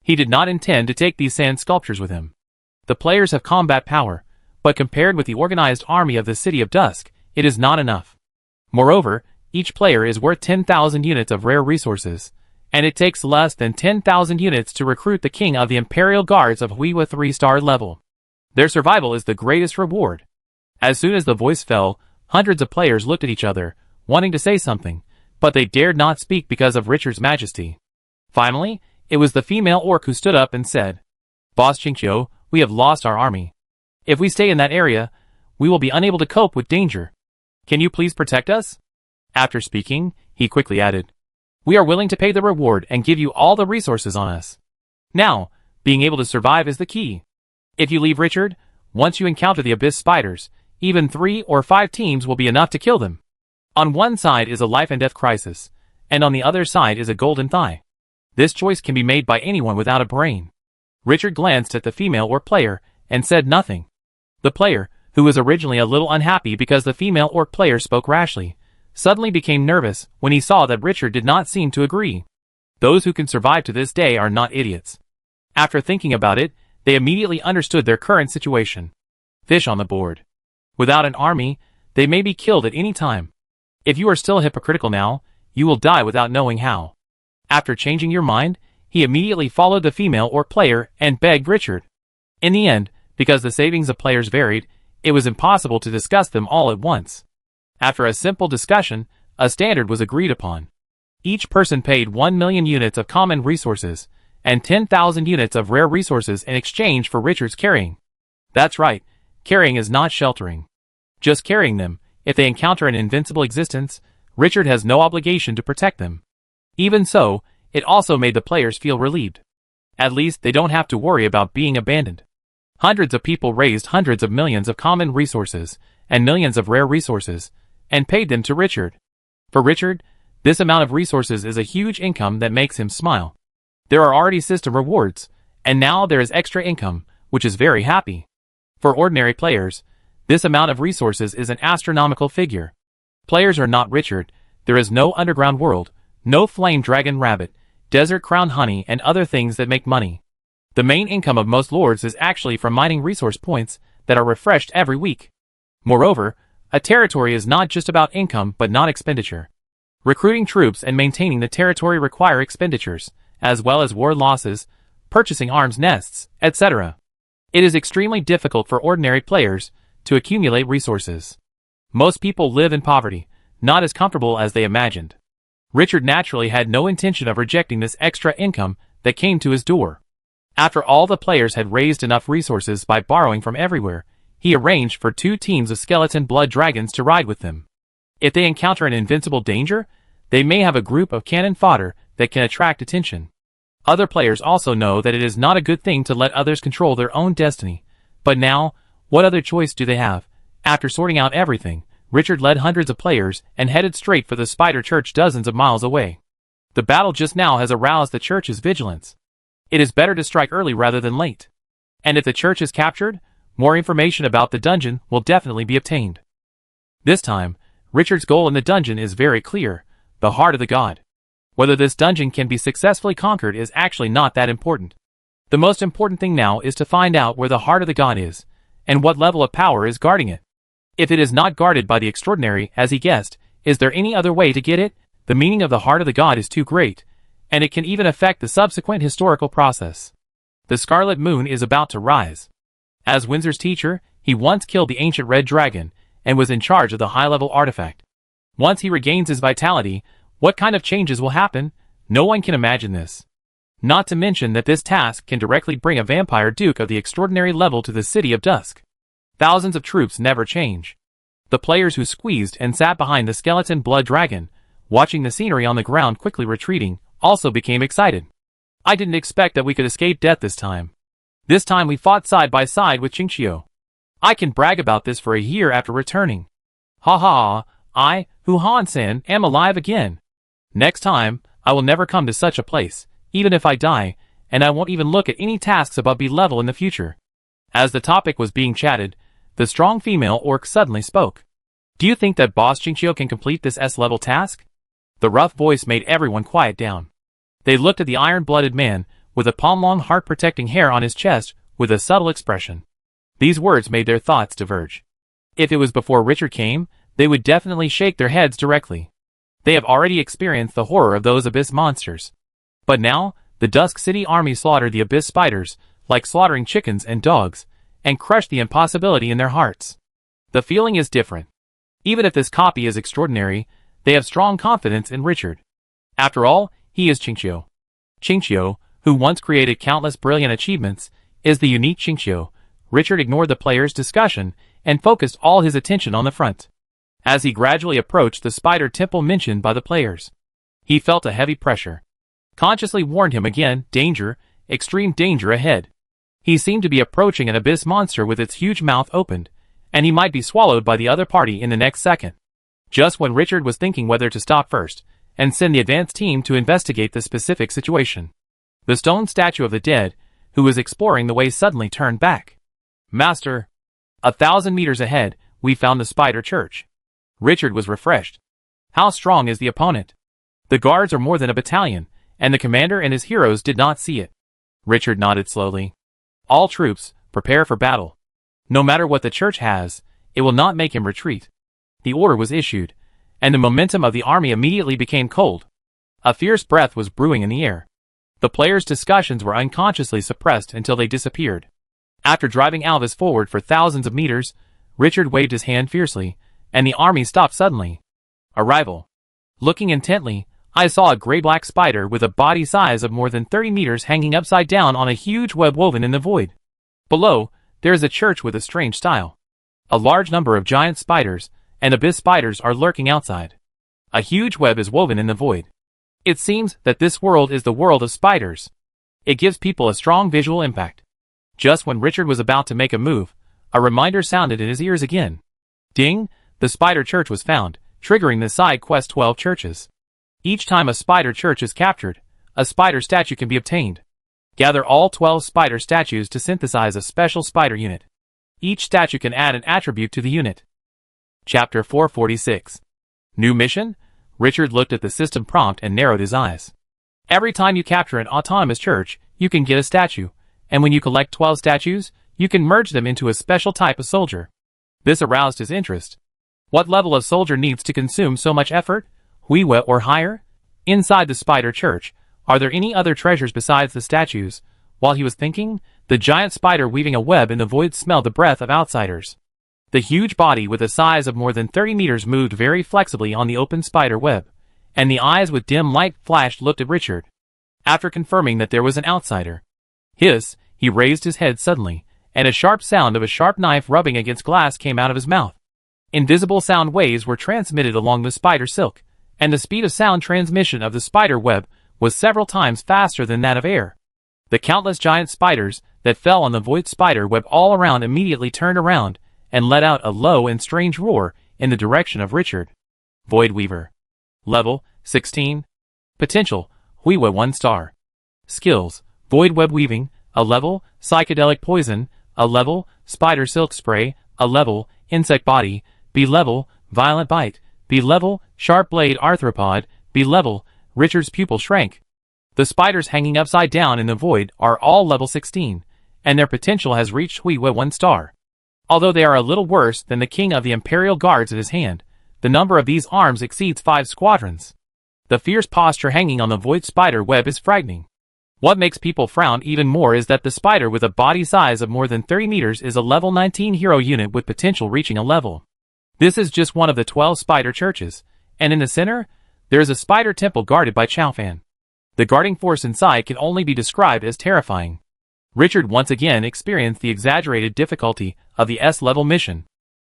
He did not intend to take these sand sculptures with him. The players have combat power, but compared with the organized army of the City of Dusk, it is not enough. Moreover, each player is worth 10,000 units of rare resources, and it takes less than 10,000 units to recruit the king of the Imperial Guards of Huiwa 3-star level. Their survival is the greatest reward. As soon as the voice fell, hundreds of players looked at each other, wanting to say something, but they dared not speak because of Richard's majesty. Finally, it was the female orc who stood up and said, Boss Chinchio, we have lost our army. If we stay in that area, we will be unable to cope with danger. Can you please protect us? After speaking, he quickly added, We are willing to pay the reward and give you all the resources on us. Now, being able to survive is the key. If you leave Richard, once you encounter the Abyss Spiders, even 3 or 5 teams will be enough to kill them. On one side is a life and death crisis, and on the other side is a golden thigh. This choice can be made by anyone without a brain. Richard glanced at the female orc player and said nothing. The player, who was originally a little unhappy because the female orc player spoke rashly, suddenly became nervous when he saw that Richard did not seem to agree. Those who can survive to this day are not idiots. After thinking about it, they immediately understood their current situation. Fish on the board. Without an army, they may be killed at any time. If you are still hypocritical now, you will die without knowing how. After changing your mind, he immediately followed the female orc player and begged Richard. In the end, because the savings of players varied, it was impossible to discuss them all at once. After a simple discussion, a standard was agreed upon. Each person paid 1 million units of common resources, and 10,000 units of rare resources in exchange for Richard's carrying. That's right, carrying is not sheltering. Just carrying them. If they encounter an invincible existence, Richard has no obligation to protect them. Even so, it also made the players feel relieved. At least they don't have to worry about being abandoned. Hundreds of people raised hundreds of millions of common resources and millions of rare resources and paid them to Richard. For Richard, this amount of resources is a huge income that makes him smile. There are already system rewards, and now there is extra income, which is very happy. For ordinary players, this amount of resources is an astronomical figure. Players are not Richard. There is no underground world, no flame dragon rabbit, desert crown honey and other things that make money. The main income of most lords is actually from mining resource points that are refreshed every week. Moreover, a territory is not just about income but not expenditure. Recruiting troops and maintaining the territory require expenditures, as well as war losses, purchasing arms nests, etc. It is extremely difficult for ordinary players to accumulate resources. Most people live in poverty, not as comfortable as they imagined. Richard naturally had no intention of rejecting this extra income that came to his door. After all the players had raised enough resources by borrowing from everywhere, he arranged for 2 teams of skeleton blood dragons to ride with them. If they encounter an invincible danger, they may have a group of cannon fodder that can attract attention. Other players also know that it is not a good thing to let others control their own destiny. But now, what other choice do they have? After sorting out everything, Richard led hundreds of players and headed straight for the Spider Church dozens of miles away. The battle just now has aroused the church's vigilance. It is better to strike early rather than late. And if the church is captured, more information about the dungeon will definitely be obtained. This time, Richard's goal in the dungeon is very clear: the heart of the god. Whether this dungeon can be successfully conquered is actually not that important. The most important thing now is to find out where the heart of the god is, and what level of power is guarding it. If it is not guarded by the extraordinary as he guessed, is there any other way to get it? The meaning of the heart of the god is too great, and it can even affect the subsequent historical process. The Scarlet Moon is about to rise. As Windsor's teacher, he once killed the ancient red dragon, and was in charge of the high-level artifact. Once he regains his vitality, what kind of changes will happen? No one can imagine this. Not to mention that this task can directly bring a vampire duke of the extraordinary level to the City of Dusk. Thousands of troops never change. The players who squeezed and sat behind the skeleton blood dragon, watching the scenery on the ground quickly retreating, also became excited. I didn't expect that we could escape death this time. This time we fought side by side with Qingqiu. I can brag about this for a year after returning. Ha ha, I, Hu Han-sen, am alive again. Next time, I will never come to such a place, even if I die, and I won't even look at any tasks above B level in the future. As the topic was being chatted, the strong female orc suddenly spoke. Do you think that Boss Qingqiu can complete this S-level task? The rough voice made everyone quiet down. They looked at the iron-blooded man, with a palm-long heart-protecting hair on his chest, with a subtle expression. These words made their thoughts diverge. If it was before Richard came, they would definitely shake their heads directly. They have already experienced the horror of those abyss monsters. But now, the Dusk City army slaughtered the abyss spiders, like slaughtering chickens and dogs, and crushed the impossibility in their hearts. The feeling is different. Even if this copy is extraordinary, they have strong confidence in Richard. After all, he is Qingqiu. Qingqiu, who once created countless brilliant achievements, is the unique Qingqiu. Richard ignored the players' discussion and focused all his attention on the front. As he gradually approached the spider temple mentioned by the players, he felt a heavy pressure. Consciously warned him again, danger, extreme danger ahead. He seemed to be approaching an abyss monster with its huge mouth opened, and he might be swallowed by the other party in the next second. Just when Richard was thinking whether to stop first and send the advance team to investigate the specific situation, the stone statue of the dead, who was exploring the way, suddenly turned back. Master! 1,000 meters ahead, we found the Spider Church. Richard was refreshed. How strong is the opponent? The guards are more than a battalion, and the commander and his heroes did not see it. Richard nodded slowly. All troops, prepare for battle. No matter what the church has, it will not make him retreat. The order was issued, and the momentum of the army immediately became cold. A fierce breath was brewing in the air. The players' discussions were unconsciously suppressed until they disappeared. After driving Alvis forward for thousands of meters, Richard waved his hand fiercely, and the army stopped suddenly. Arrival. Looking intently, I saw a gray-black spider with a body size of more than 30 meters hanging upside down on a huge web woven in the void. Below, there is a church with a strange style. A large number of giant spiders and abyss spiders are lurking outside. A huge web is woven in the void. It seems that this world is the world of spiders. It gives people a strong visual impact. Just when Richard was about to make a move, a reminder sounded in his ears again. Ding! The Spider Church was found, triggering the side quest 12 churches. Each time a Spider Church is captured, a Spider statue can be obtained. Gather all 12 Spider statues to synthesize a special Spider unit. Each statue can add an attribute to the unit. Chapter 446. New mission? Richard looked at the system prompt and narrowed his eyes. Every time you capture an autonomous church, you can get a statue, and when you collect 12 statues, you can merge them into a special type of soldier. This aroused his interest. What level of soldier needs to consume so much effort? Huiwa or higher? Inside the Spider Church, are there any other treasures besides the statues? While he was thinking, the giant spider weaving a web in the void smelled the breath of outsiders. The huge body with a size of more than 30 meters moved very flexibly on the open spider web, and the eyes with dim light flashed looked at Richard. After confirming that there was an outsider. Hiss, he raised his head suddenly, and a sharp sound of a sharp knife rubbing against glass came out of his mouth. Invisible sound waves were transmitted along the spider silk, and the speed of sound transmission of the spider web was several times faster than that of air. The countless giant spiders that fell on the void spider web all around immediately turned around and let out a low and strange roar in the direction of Richard. Void Weaver. Level, 16. Potential, Huiwa 1 star. Skills, Void Web Weaving, a level, Psychedelic Poison, a level, Spider Silk Spray, a level, Insect Body, B level, Violent Bite, B level, Sharp Blade Arthropod, B level, Richard's pupil shrank. The spiders hanging upside down in the void are all level 16, and their potential has reached Huiwa 1 star. Although they are a little worse than the king of the Imperial Guards at his hand, the number of these arms exceeds 5 squadrons. The fierce posture hanging on the void spider web is frightening. What makes people frown even more is that the spider with a body size of more than 30 meters is a level 19 hero unit with potential reaching a level. This is just one of the 12 spider churches, and in the center, there is a spider temple guarded by Chaofan. The guarding force inside can only be described as terrifying. Richard once again experienced the exaggerated difficulty of the S-level mission.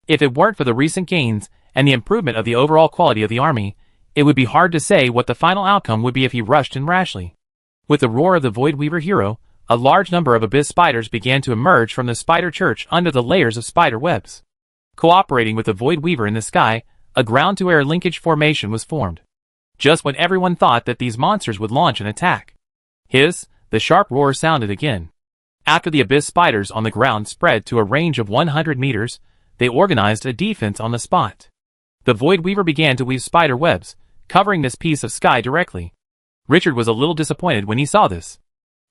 If it weren't for the recent gains and the improvement of the overall quality of the army, it would be hard to say what the final outcome would be if he rushed in rashly. With the roar of the Void Weaver hero, a large number of abyss spiders began to emerge from the spider church under the layers of spider webs. Cooperating with the Void Weaver in the sky, a ground-to-air linkage formation was formed. Just when everyone thought that these monsters would launch an attack. Hiss, the sharp roar sounded again. After the abyss spiders on the ground spread to a range of 100 meters, they organized a defense on the spot. The Void Weaver began to weave spider webs, covering this piece of sky directly. Richard was a little disappointed when he saw this.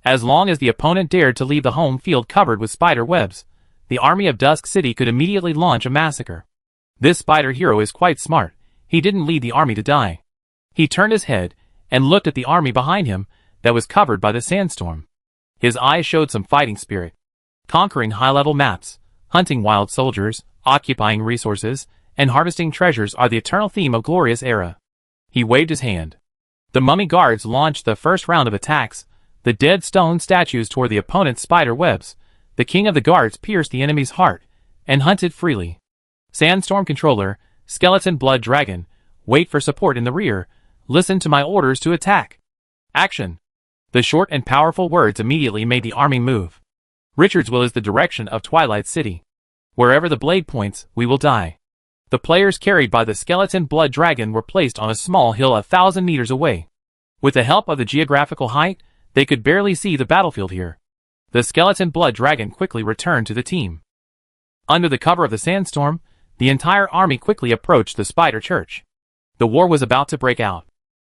As long as the opponent dared to leave the home field covered with spider webs, the army of Dusk City could immediately launch a massacre. This spider hero is quite smart. He didn't lead the army to die. He turned his head and looked at the army behind him that was covered by the sandstorm. His eyes showed some fighting spirit. Conquering high-level maps, hunting wild soldiers, occupying resources, and harvesting treasures are the eternal theme of Glorious Era. He waved his hand. The mummy guards launched the first round of attacks. The dead stone statues tore the opponent's spider webs. The king of the guards pierced the enemy's heart and hunted freely. Sandstorm Controller, Skeleton Blood Dragon, wait for support in the rear. Listen to my orders to attack. Action. The short and powerful words immediately made the army move. Richard's will is the direction of Twilight City. Wherever the blade points, we will die. The players carried by the Skeleton Blood Dragon were placed on a small hill 1,000 meters away. With the help of the geographical height, they could barely see the battlefield here. The Skeleton Blood Dragon quickly returned to the team. Under the cover of the sandstorm, the entire army quickly approached the Spider Church. The war was about to break out.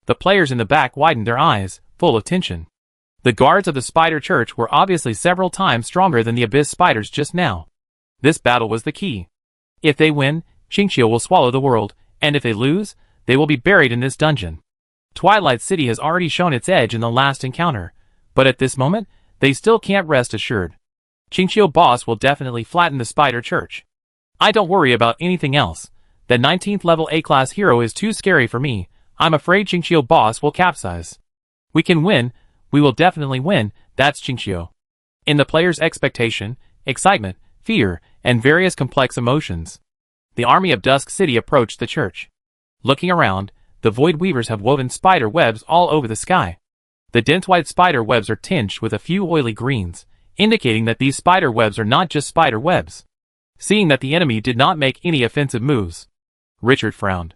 The players in the back widened their eyes, full of tension. The guards of the Spider Church were obviously several times stronger than the Abyss Spiders just now. This battle was the key. If they win, Qingqiu will swallow the world, and if they lose, they will be buried in this dungeon. Twilight City has already shown its edge in the last encounter, but at this moment, they still can't rest assured. Qingqiu boss will definitely flatten the Spider Church. I don't worry about anything else. The 19th level A-class hero is too scary for me. I'm afraid Qingqiu boss will capsize. We can win. We will definitely win. That's Qingqiu. In the player's expectation, excitement, fear, and various complex emotions, the army of Dusk City approached the church. Looking around, the Void Weavers have woven spider webs all over the sky. The dense white spider webs are tinged with a few oily greens, indicating that these spider webs are not just spider webs. Seeing that the enemy did not make any offensive moves, Richard frowned.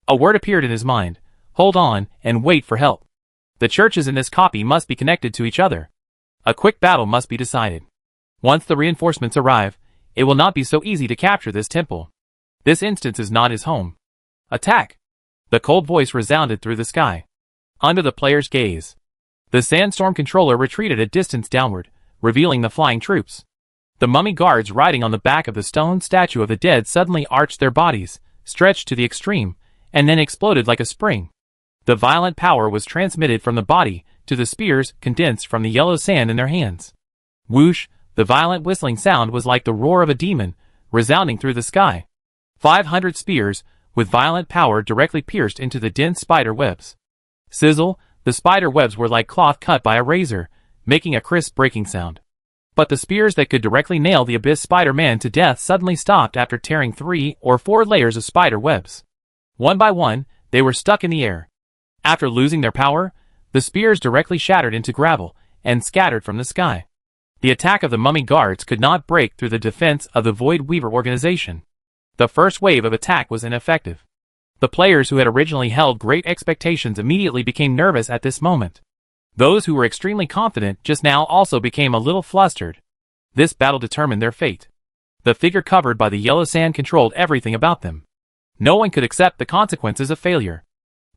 A word appeared in his mind: hold on and wait for help. The churches in this copy must be connected to each other. A quick battle must be decided. Once the reinforcements arrive, it will not be so easy to capture this temple. This instance is not his home. Attack! The cold voice resounded through the sky. Under the player's gaze, the sandstorm controller retreated a distance downward, revealing the flying troops. The mummy guards riding on the back of the stone statue of the dead suddenly arched their bodies, stretched to the extreme, and then exploded like a spring. The violent power was transmitted from the body to the spears condensed from the yellow sand in their hands. Whoosh! The violent whistling sound was like the roar of a demon, resounding through the sky. 500 spears, with violent power, directly pierced into the dense spider webs. Sizzle! The spider webs were like cloth cut by a razor, making a crisp breaking sound. But the spears that could directly nail the Abyss Spider-Man to death suddenly stopped after tearing 3 or 4 layers of spider webs. One by one, they were stuck in the air. After losing their power, the spears directly shattered into gravel and scattered from the sky. The attack of the mummy guards could not break through the defense of the Void Weaver organization. The first wave of attack was ineffective. The players who had originally held great expectations immediately became nervous at this moment. Those who were extremely confident just now also became a little flustered. This battle determined their fate. The figure covered by the yellow sand controlled everything about them. No one could accept the consequences of failure.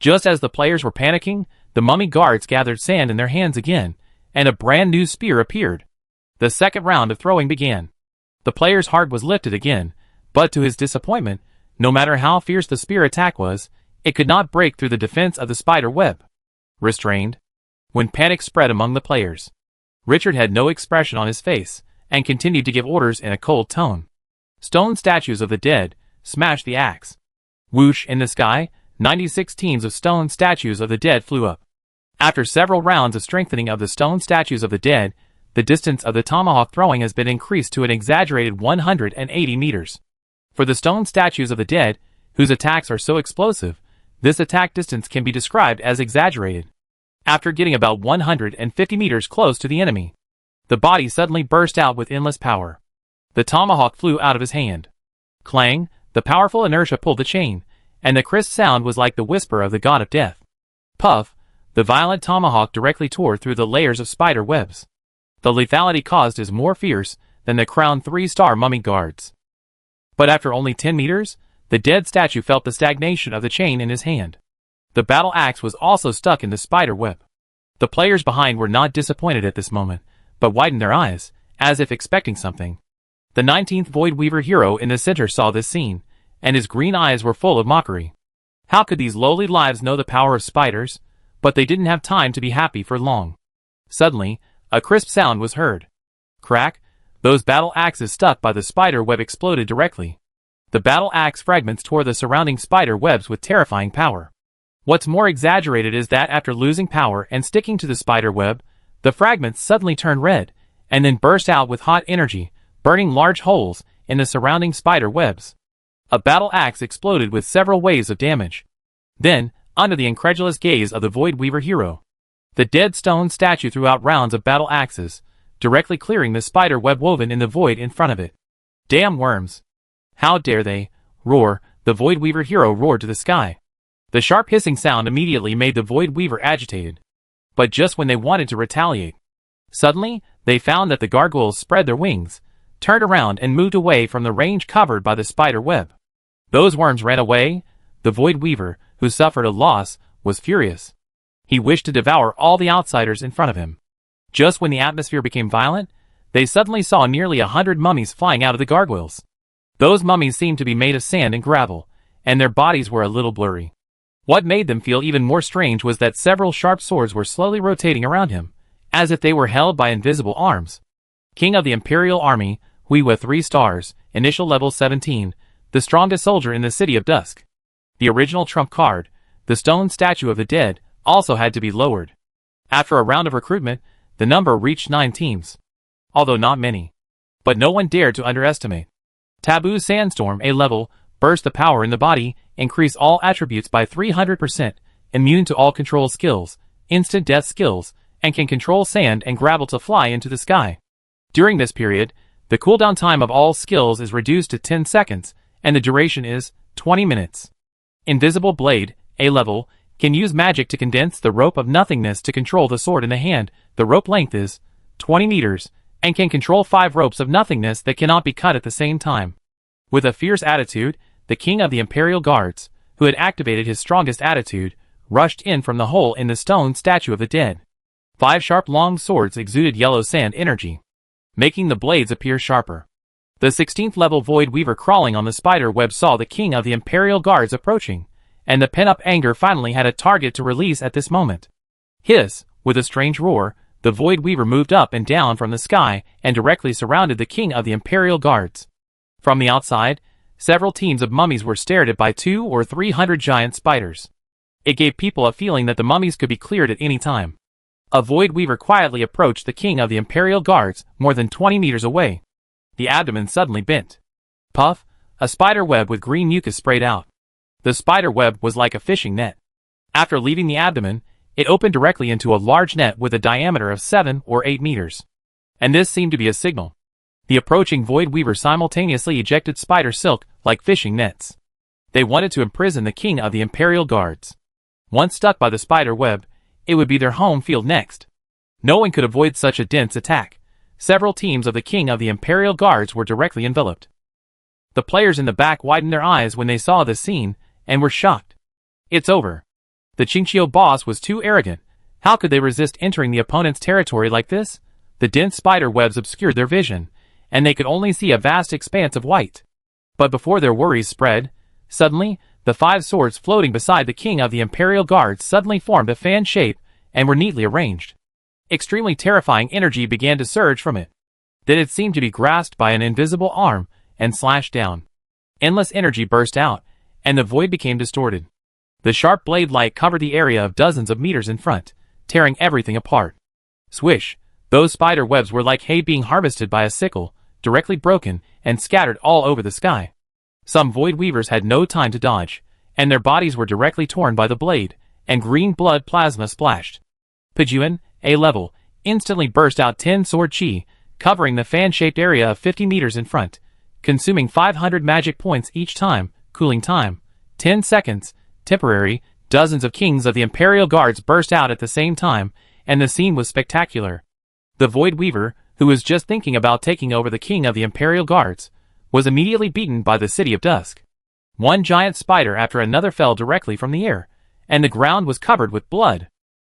Just as the players were panicking, the mummy guards gathered sand in their hands again, and a brand new spear appeared. The second round of throwing began. The player's heart was lifted again, but to his disappointment, no matter how fierce the spear attack was, it could not break through the defense of the spider web. Restrained. When panic spread among the players, Richard had no expression on his face, and continued to give orders in a cold tone. Stone statues of the dead, smash the axe. Whoosh! In the sky, 96 teams of stone statues of the dead flew up. After several rounds of strengthening of the stone statues of the dead, the distance of the tomahawk throwing has been increased to an exaggerated 180 meters. For the stone statues of the dead, whose attacks are so explosive, this attack distance can be described as exaggerated. After getting about 150 meters close to the enemy, the body suddenly burst out with endless power. The tomahawk flew out of his hand. Clang! The powerful inertia pulled the chain, and the crisp sound was like the whisper of the god of death. Puff! The violent tomahawk directly tore through the layers of spider webs. The lethality caused is more fierce than the crowned 3-star mummy guards. But after only 10 meters, the dead statue felt the stagnation of the chain in his hand. The battle axe was also stuck in the spider web. The players behind were not disappointed at this moment, but widened their eyes, as if expecting something. The 19th Void Weaver hero in the center saw this scene, and his green eyes were full of mockery. How could these lowly lives know the power of spiders? But they didn't have time to be happy for long. Suddenly, a crisp sound was heard. Crack! Those battle axes stuck by the spider web exploded directly. The battle axe fragments tore the surrounding spider webs with terrifying power. What's more exaggerated is that after losing power and sticking to the spider web, the fragments suddenly turned red, and then burst out with hot energy, burning large holes in the surrounding spider webs. A battle axe exploded with several waves of damage. Then, under the incredulous gaze of the Void Weaver hero, the dead stone statue threw out rounds of battle axes, directly clearing the spider web woven in the void in front of it. Damn worms! How dare they! Roar! The Void Weaver hero roared to the sky. The sharp hissing sound immediately made the Void Weaver agitated. But just when they wanted to retaliate, suddenly, they found that the gargoyles spread their wings, turned around and moved away from the range covered by the spider web. Those worms ran away. The Void Weaver, who suffered a loss, was furious. He wished to devour all the outsiders in front of him. Just when the atmosphere became violent, they suddenly saw nearly 100 mummies flying out of the gargoyles. Those mummies seemed to be made of sand and gravel, and their bodies were a little blurry. What made them feel even more strange was that several sharp swords were slowly rotating around him, as if they were held by invisible arms. King of the Imperial Army, Huiwa 3 stars, initial level 17, the strongest soldier in the City of Dusk. The original trump card, the stone statue of the dead, also had to be lowered. After a round of recruitment, the number reached 9 teams. Although not many. But no one dared to underestimate. Taboo Sandstorm A level, burst the power in the body, increase all attributes by 300%, immune to all control skills, instant death skills, and can control sand and gravel to fly into the sky. During this period, the cooldown time of all skills is reduced to 10 seconds, and the duration is 20 minutes. Invisible Blade, A level, can use magic to condense the rope of nothingness to control the sword in the hand. The rope length is 20 meters, and can control 5 ropes of nothingness that cannot be cut at the same time. With a fierce attitude, the king of the Imperial Guards, who had activated his strongest attitude, rushed in from the hole in the stone statue of the dead. 5 sharp long swords exuded yellow sand energy, making the blades appear sharper. The 16th level Void Weaver crawling on the spider web saw the king of the Imperial Guards approaching, and the pent-up anger finally had a target to release at this moment. Hiss, with a strange roar, the Void Weaver moved up and down from the sky and directly surrounded the king of the Imperial Guards. From the outside, several teams of mummies were stared at by 200 or 300 giant spiders. It gave people a feeling that the mummies could be cleared at any time. A Void Weaver quietly approached the king of the Imperial Guards more than 20 meters away. The abdomen suddenly bent. Puff, a spider web with green mucus sprayed out. The spider web was like a fishing net. After leaving the abdomen, it opened directly into a large net with a diameter of 7 or 8 meters. And this seemed to be a signal. The approaching Void Weaver simultaneously ejected spider silk like fishing nets. They wanted to imprison the king of the Imperial Guards. Once stuck by the spider web, it would be their home field next. No one could avoid such a dense attack. Several teams of the king of the Imperial Guards were directly enveloped. The players in the back widened their eyes when they saw the scene, and were shocked. It's over. The Qingqiu boss was too arrogant. How could they resist entering the opponent's territory like this? The dense spider webs obscured their vision, and they could only see a vast expanse of white. But before their worries spread, suddenly, the 5 swords floating beside the king of the Imperial Guards suddenly formed a fan shape and were neatly arranged. Extremely terrifying energy began to surge from it. Then it seemed to be grasped by an invisible arm and slashed down. Endless energy burst out, and the void became distorted. The sharp blade light covered the area of dozens of meters in front, tearing everything apart. Swish! Those spider webs were like hay being harvested by a sickle, directly broken and scattered all over the sky. Some Void Weavers had no time to dodge, and their bodies were directly torn by the blade, and green blood plasma splashed. Pijuan, A level, instantly burst out 10 sword chi, covering the fan-shaped area of 50 meters in front, consuming 500 magic points each time. Cooling time, 10 seconds, temporary. Dozens of kings of the Imperial Guards burst out at the same time, and the scene was spectacular. The Void Weaver, who was just thinking about taking over the king of the Imperial Guards, was immediately beaten by the City of Dusk. One giant spider after another fell directly from the air, and the ground was covered with blood.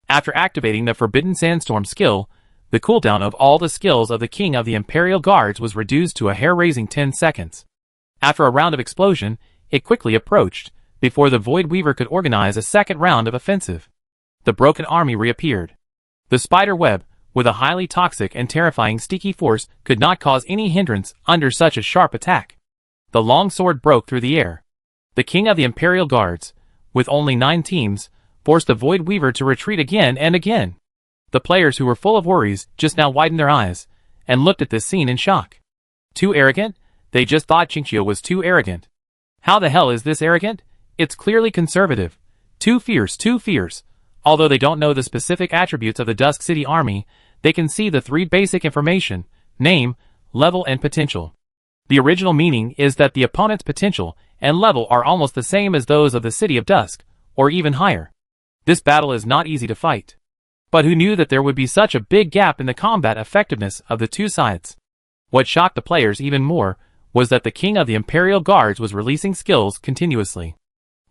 After activating the Forbidden Sandstorm skill, the cooldown of all the skills of the king of the Imperial Guards was reduced to a hair-raising 10 seconds. After a round of explosion, it quickly approached, before the Void Weaver could organize a second round of offensive. The broken army reappeared. The spider web, with a highly toxic and terrifying sticky force, could not cause any hindrance under such a sharp attack. The long sword broke through the air. The king of the Imperial Guards, with only 9 teams, forced the Void Weaver to retreat again and again. The players who were full of worries just now widened their eyes, and looked at this scene in shock. Too arrogant? They just thought Qingqiu was too arrogant. How the hell is this arrogant? It's clearly conservative. Too fierce, too fierce. Although they don't know the specific attributes of the Dusk City army, they can see the 3 basic information: name, level, and potential. The original meaning is that the opponent's potential and level are almost the same as those of the City of Dusk, or even higher. This battle is not easy to fight. But who knew that there would be such a big gap in the combat effectiveness of the two sides? What shocked the players even more was that the king of the Imperial Guards was releasing skills continuously.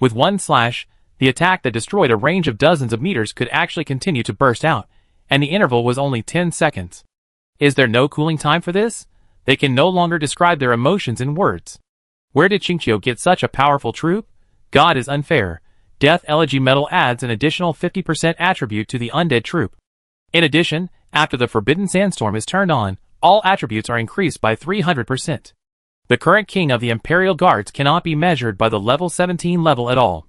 With one slash, the attack that destroyed a range of dozens of meters could actually continue to burst out, and the interval was only 10 seconds. Is there no cooling time for this? They can no longer describe their emotions in words. Where did Qingqiu get such a powerful troop? God is unfair. Death Elegy Metal adds an additional 50% attribute to the undead troop. In addition, after the Forbidden Sandstorm is turned on, all attributes are increased by 300%. The current king of the Imperial Guards cannot be measured by the level 17 level at all.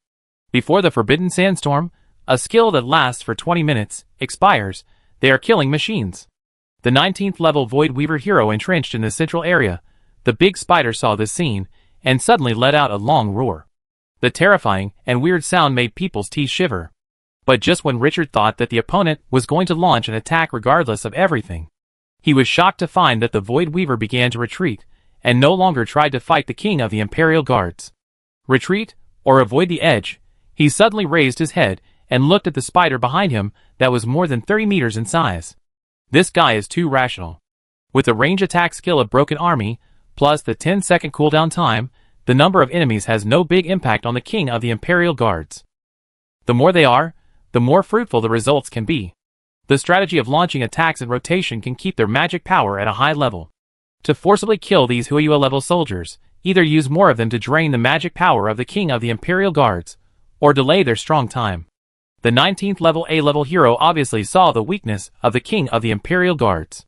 Before the Forbidden Sandstorm, a skill that lasts for 20 minutes, expires. They are killing machines. The 19th level Void Weaver hero entrenched in the central area, the big spider saw this scene, and suddenly let out a long roar. The terrifying and weird sound made people's teeth shiver. But just when Richard thought that the opponent was going to launch an attack regardless of everything, he was shocked to find that the Void Weaver began to retreat, and no longer tried to fight the king of the Imperial Guards. Retreat, or avoid the edge, he suddenly raised his head and looked at the spider behind him that was more than 30 meters in size. This guy is too rational. With the range attack skill of Broken Army, plus the 10-second cooldown time, the number of enemies has no big impact on the king of the Imperial Guards. The more they are, the more fruitful the results can be. The strategy of launching attacks in rotation can keep their magic power at a high level. To forcibly kill these Huiyue level soldiers, either use more of them to drain the magic power of the king of the Imperial Guards, or delay their strong time. The 19th level A-level hero obviously saw the weakness of the king of the Imperial Guards.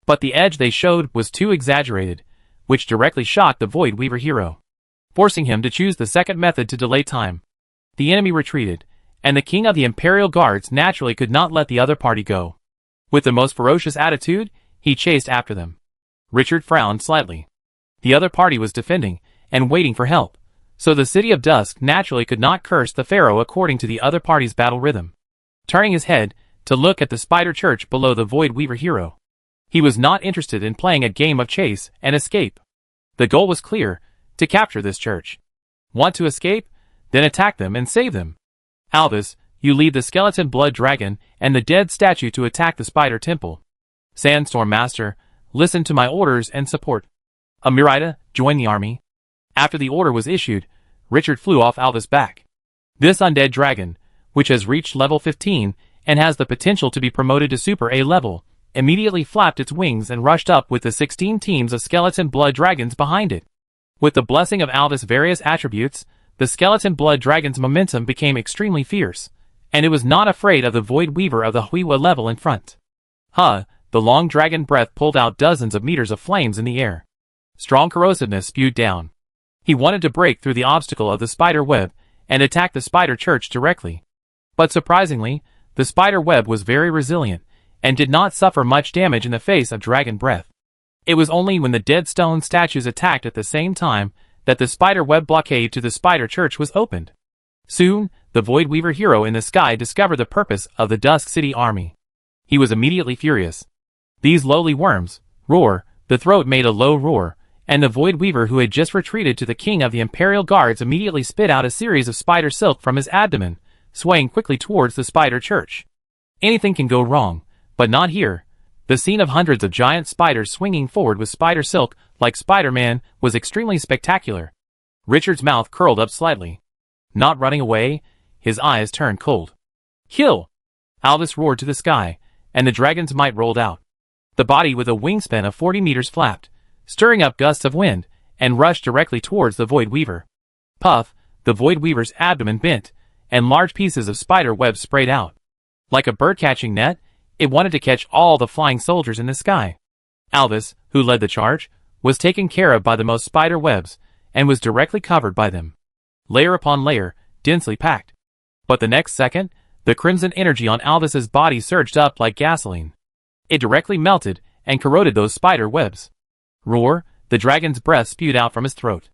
But the edge they showed was too exaggerated, which directly shocked the Void Weaver hero, forcing him to choose the second method to delay time. The enemy retreated, and the king of the Imperial Guards naturally could not let the other party go. With the most ferocious attitude, he chased after them. Richard frowned slightly. The other party was defending, and waiting for help, so the City of Dusk naturally could not curse the Pharaoh according to the other party's battle rhythm. Turning his head to look at the spider church below the Void Weaver hero, he was not interested in playing a game of chase and escape. The goal was clear, to capture this church. Want to escape? Then attack them and save them. Alvis, you lead the skeleton blood dragon and the dead statue to attack the spider temple. Sandstorm Master, listen to my orders and support. Amirida, join the army. After the order was issued, Richard flew off Alvis' back. This undead dragon, which has reached level 15 and has the potential to be promoted to Super A level, immediately flapped its wings and rushed up with the 16 teams of skeleton blood dragons behind it. With the blessing of Alvis' various attributes, the skeleton blood dragon's momentum became extremely fierce, and it was not afraid of the Void Weaver of the Huiyue level in front. The long dragon breath pulled out dozens of meters of flames in the air. Strong corrosiveness spewed down. He wanted to break through the obstacle of the spider web and attack the spider church directly. But surprisingly, the spider web was very resilient and did not suffer much damage in the face of dragon breath. It was only when the dead stone statues attacked at the same time that the spider web blockade to the spider church was opened. Soon, the Void Weaver hero in the sky discovered the purpose of the Dusk City army. He was immediately furious. These lowly worms, roar, the throat made a low roar, and the Void Weaver who had just retreated to the king of the Imperial Guards immediately spit out a series of spider silk from his abdomen, swaying quickly towards the spider church. Anything can go wrong, but not here. The scene of hundreds of giant spiders swinging forward with spider silk, like Spider-Man, was extremely spectacular. Richard's mouth curled up slightly. Not running away, his eyes turned cold. Kill! Alvis roared to the sky, and the dragon's might rolled out. The body with a wingspan of 40 meters flapped, stirring up gusts of wind, and rushed directly towards the Void Weaver. Puff, the Void Weaver's abdomen bent, and large pieces of spider web sprayed out. Like a bird-catching net, it wanted to catch all the flying soldiers in the sky. Alvis, who led the charge, was taken care of by the most spider webs, and was directly covered by them. Layer upon layer, densely packed. But the next second, the crimson energy on Alvis's body surged up like gasoline. It directly melted and corroded those spider webs. Roar, the dragon's breath spewed out from his throat.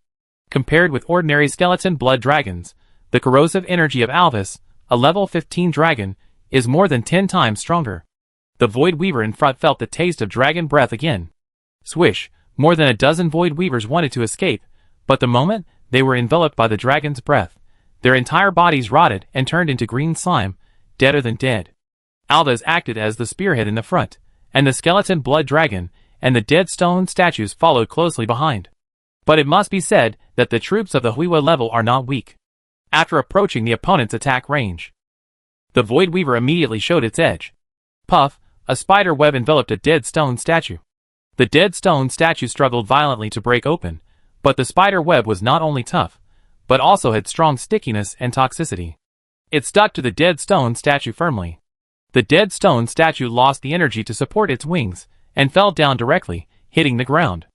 Compared with ordinary skeleton blood dragons, the corrosive energy of Alvis, a level 15 dragon, is more than 10 times stronger. The Void Weaver in front felt the taste of dragon breath again. Swish, more than a dozen Void Weavers wanted to escape, but the moment they were enveloped by the dragon's breath, their entire bodies rotted and turned into green slime, deader than dead. Alvis acted as the spearhead in the front, and the skeleton blood dragon and the dead stone statues followed closely behind. But it must be said that the troops of the Huiyue level are not weak. After approaching the opponent's attack range, the Void Weaver immediately showed its edge. Puff, a spider web enveloped a dead stone statue. The dead stone statue struggled violently to break open, but the spider web was not only tough, but also had strong stickiness and toxicity. It stuck to the dead stone statue firmly. The dead stone statue lost the energy to support its wings, and fell down directly, hitting the ground.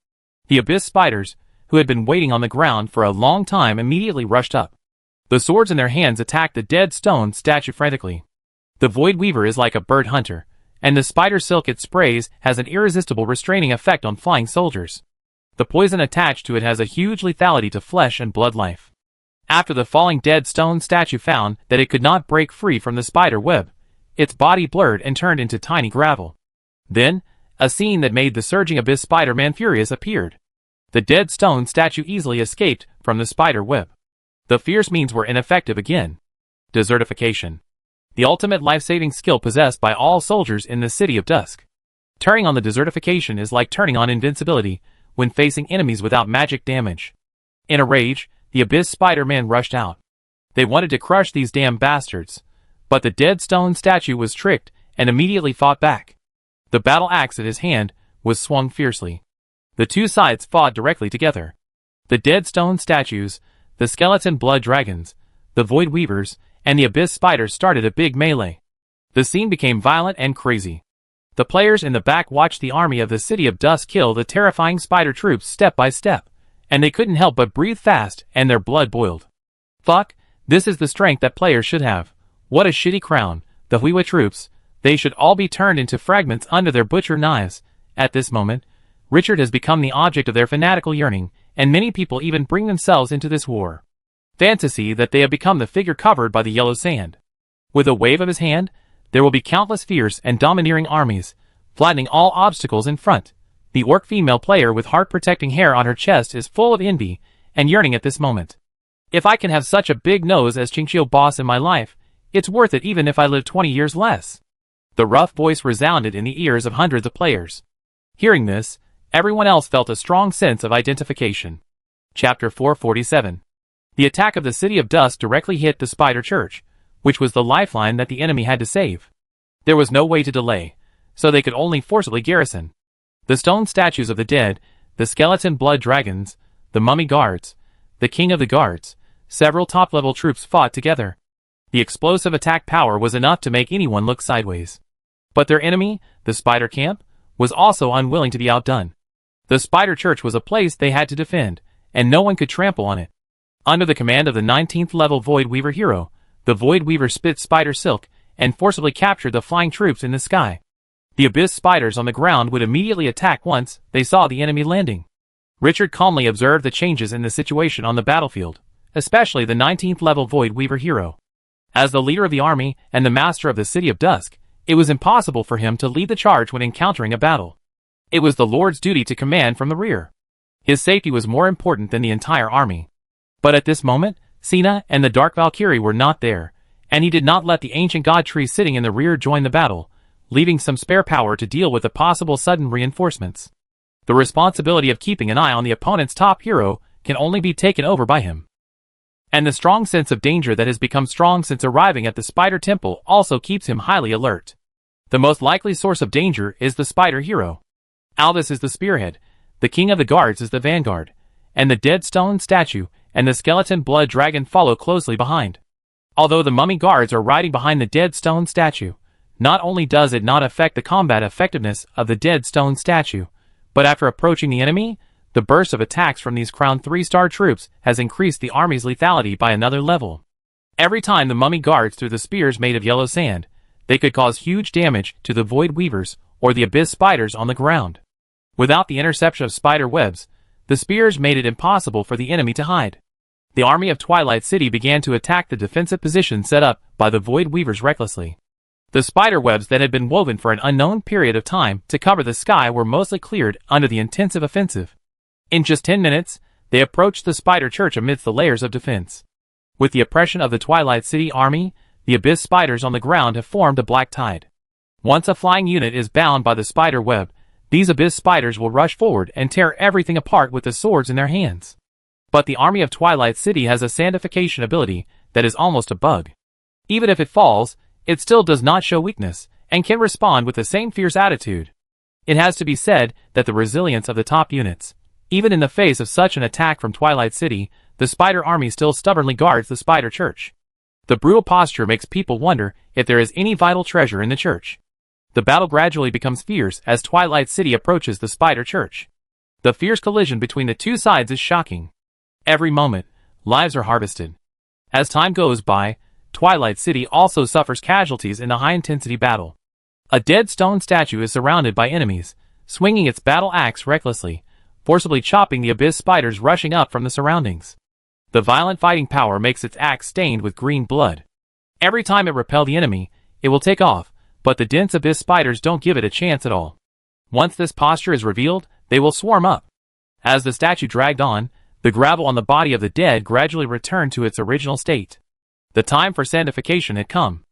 The abyss spiders, who had been waiting on the ground for a long time, immediately rushed up. The swords in their hands attacked the dead stone statue frantically. The Void Weaver is like a bird hunter, and the spider silk it sprays has an irresistible restraining effect on flying soldiers. The poison attached to it has a huge lethality to flesh and blood life. After the falling dead stone statue found that it could not break free from the spider web, its body blurred and turned into tiny gravel. Then, a scene that made the surging Abyss Spider-Man furious appeared. The dead stone statue easily escaped from the spider web. The fierce means were ineffective again. Desertification. The ultimate life-saving skill possessed by all soldiers in the City of Dusk. Turning on the desertification is like turning on invincibility when facing enemies without magic damage. In a rage, the Abyss Spider-Man rushed out. They wanted to crush these damn bastards, but the dead stone statue was tricked and immediately fought back. The battle axe at his hand was swung fiercely. The two sides fought directly together. The dead stone statues, the skeleton blood dragons, the void weavers, and the abyss spiders started a big melee. The scene became violent and crazy. The players in the back watched the army of the City of Dusk kill the terrifying spider troops step by step, and they couldn't help but breathe fast and their blood boiled. Fuck, this is the strength that players should have. What a shitty crown. The Huiwa troops, they should all be turned into fragments under their butcher knives. At this moment, Richard has become the object of their fanatical yearning, and many people even bring themselves into this war. Fantasy that they have become the figure covered by the yellow sand. With a wave of his hand, there will be countless fierce and domineering armies, flattening all obstacles in front. The orc female player with heart-protecting hair on her chest is full of envy and yearning at this moment. If I can have such a big nose as Qingqiu boss in my life, it's worth it even if I live 20 years less. The rough voice resounded in the ears of hundreds of players. Hearing this, everyone else felt a strong sense of identification. Chapter 447. The attack of the City of Dusk directly hit the Spider Church, which was the lifeline that the enemy had to save. There was no way to delay, so they could only forcibly garrison. The stone statues of the dead, the skeleton blood dragons, the mummy guards, the king of the guards, several top-level troops fought together. The explosive attack power was enough to make anyone look sideways. But their enemy, the Spider Camp, was also unwilling to be outdone. The Spider Church was a place they had to defend, and no one could trample on it. Under the command of the 19th level Void Weaver hero, the Void Weaver spit spider silk and forcibly captured the flying troops in the sky. The abyss spiders on the ground would immediately attack once they saw the enemy landing. Richard calmly observed the changes in the situation on the battlefield, especially the 19th level Void Weaver hero. As the leader of the army and the master of the City of Dusk, it was impossible for him to lead the charge when encountering a battle. It was the Lord's duty to command from the rear. His safety was more important than the entire army. But at this moment, Cena and the Dark Valkyrie were not there, and he did not let the ancient god tree sitting in the rear join the battle, leaving some spare power to deal with the possible sudden reinforcements. The responsibility of keeping an eye on the opponent's top hero can only be taken over by him. And the strong sense of danger that has become strong since arriving at the Spider Temple also keeps him highly alert. The most likely source of danger is the Spider hero. Albus is the spearhead, the king of the guards is the vanguard, and the dead stone statue and the skeleton blood dragon follow closely behind. Although the mummy guards are riding behind the dead stone statue, not only does it not affect the combat effectiveness of the dead stone statue, but after approaching the enemy, the burst of attacks from these crowned 3-star troops has increased the army's lethality by another level. Every time the mummy guards threw the spears made of yellow sand, they could cause huge damage to the void weavers or the abyss spiders on the ground. Without the interception of spider webs, the spears made it impossible for the enemy to hide. The army of Twilight City began to attack the defensive position set up by the Void Weavers recklessly. The spider webs that had been woven for an unknown period of time to cover the sky were mostly cleared under the intensive offensive. In just 10 minutes, they approached the Spider Church amidst the layers of defense. With the oppression of the Twilight City army, the abyss spiders on the ground have formed a black tide. Once a flying unit is bound by the spider web, these abyss spiders will rush forward and tear everything apart with the swords in their hands. But the army of Twilight City has a sandification ability that is almost a bug. Even if it falls, it still does not show weakness, and can respond with the same fierce attitude. It has to be said that the resilience of the top units, even in the face of such an attack from Twilight City, the spider army still stubbornly guards the Spider Church. The brutal posture makes people wonder if there is any vital treasure in the church. The battle gradually becomes fierce as Twilight City approaches the Spider Church. The fierce collision between the two sides is shocking. Every moment, lives are harvested. As time goes by, Twilight City also suffers casualties in the high-intensity battle. A dead stone statue is surrounded by enemies, swinging its battle axe recklessly, forcibly chopping the abyss spiders rushing up from the surroundings. The violent fighting power makes its axe stained with green blood. Every time it repels the enemy, it will take off, but the dense abyss spiders don't give it a chance at all. Once this posture is revealed, they will swarm up. As the statue dragged on, the gravel on the body of the dead gradually returned to its original state. The time for sandification had come.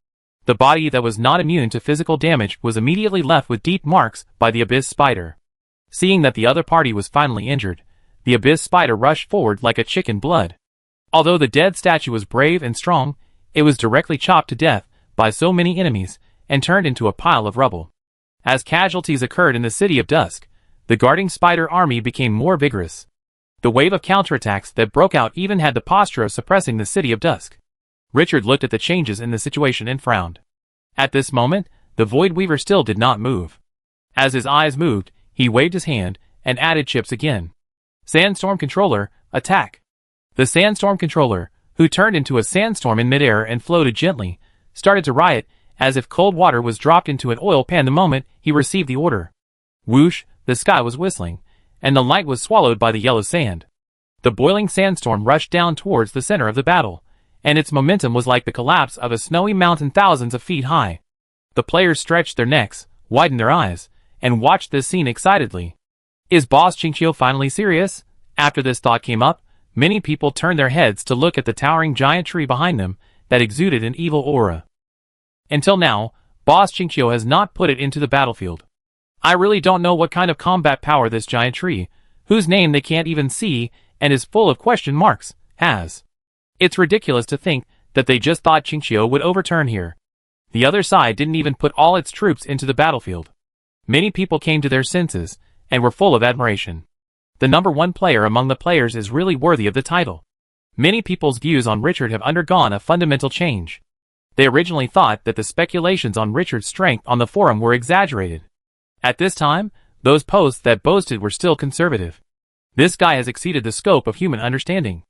The body that was not immune to physical damage was immediately left with deep marks by the abyss spider. Seeing that the other party was finally injured, the abyss spider rushed forward like a chicken blood. Although the dead statue was brave and strong, it was directly chopped to death by so many enemies and turned into a pile of rubble. As casualties occurred in the City of Dusk, the guarding spider army became more vigorous. The wave of counterattacks that broke out even had the posture of suppressing the City of Dusk. Richard looked at the changes in the situation and frowned. At this moment, the Void Weaver still did not move. As his eyes moved, he waved his hand and added chips again. Sandstorm Controller, attack! The Sandstorm Controller, who turned into a sandstorm in midair and floated gently, started to riot as if cold water was dropped into an oil pan the moment he received the order. Whoosh, the sky was whistling, and the light was swallowed by the yellow sand. The boiling sandstorm rushed down towards the center of the battle, and its momentum was like the collapse of a snowy mountain thousands of feet high. The players stretched their necks, widened their eyes, and watched this scene excitedly. Is Boss Chinchio finally serious? After this thought came up, many people turned their heads to look at the towering giant tree behind them that exuded an evil aura. Until now, Boss Chinchio has not put it into the battlefield. I really don't know what kind of combat power this giant tree, whose name they can't even see and is full of question marks, has. It's ridiculous to think that they just thought Chinchio would overturn here. The other side didn't even put all its troops into the battlefield. Many people came to their senses and were full of admiration. The number one player among the players is really worthy of the title. Many people's views on Richard have undergone a fundamental change. They originally thought that the speculations on Richard's strength on the forum were exaggerated. At this time, those posts that boasted were still conservative. This guy has exceeded the scope of human understanding.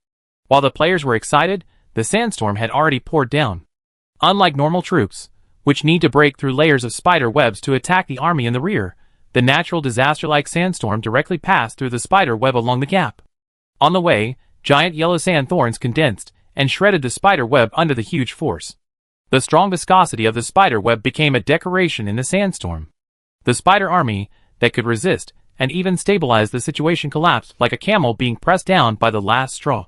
While the players were excited, the sandstorm had already poured down. Unlike normal troops, which need to break through layers of spider webs to attack the army in the rear, the natural disaster-like sandstorm directly passed through the spider web along the gap. On the way, giant yellow sand thorns condensed and shredded the spider web under the huge force. The strong viscosity of the spider web became a decoration in the sandstorm. The spider army that could resist and even stabilize the situation collapsed like a camel being pressed down by the last straw.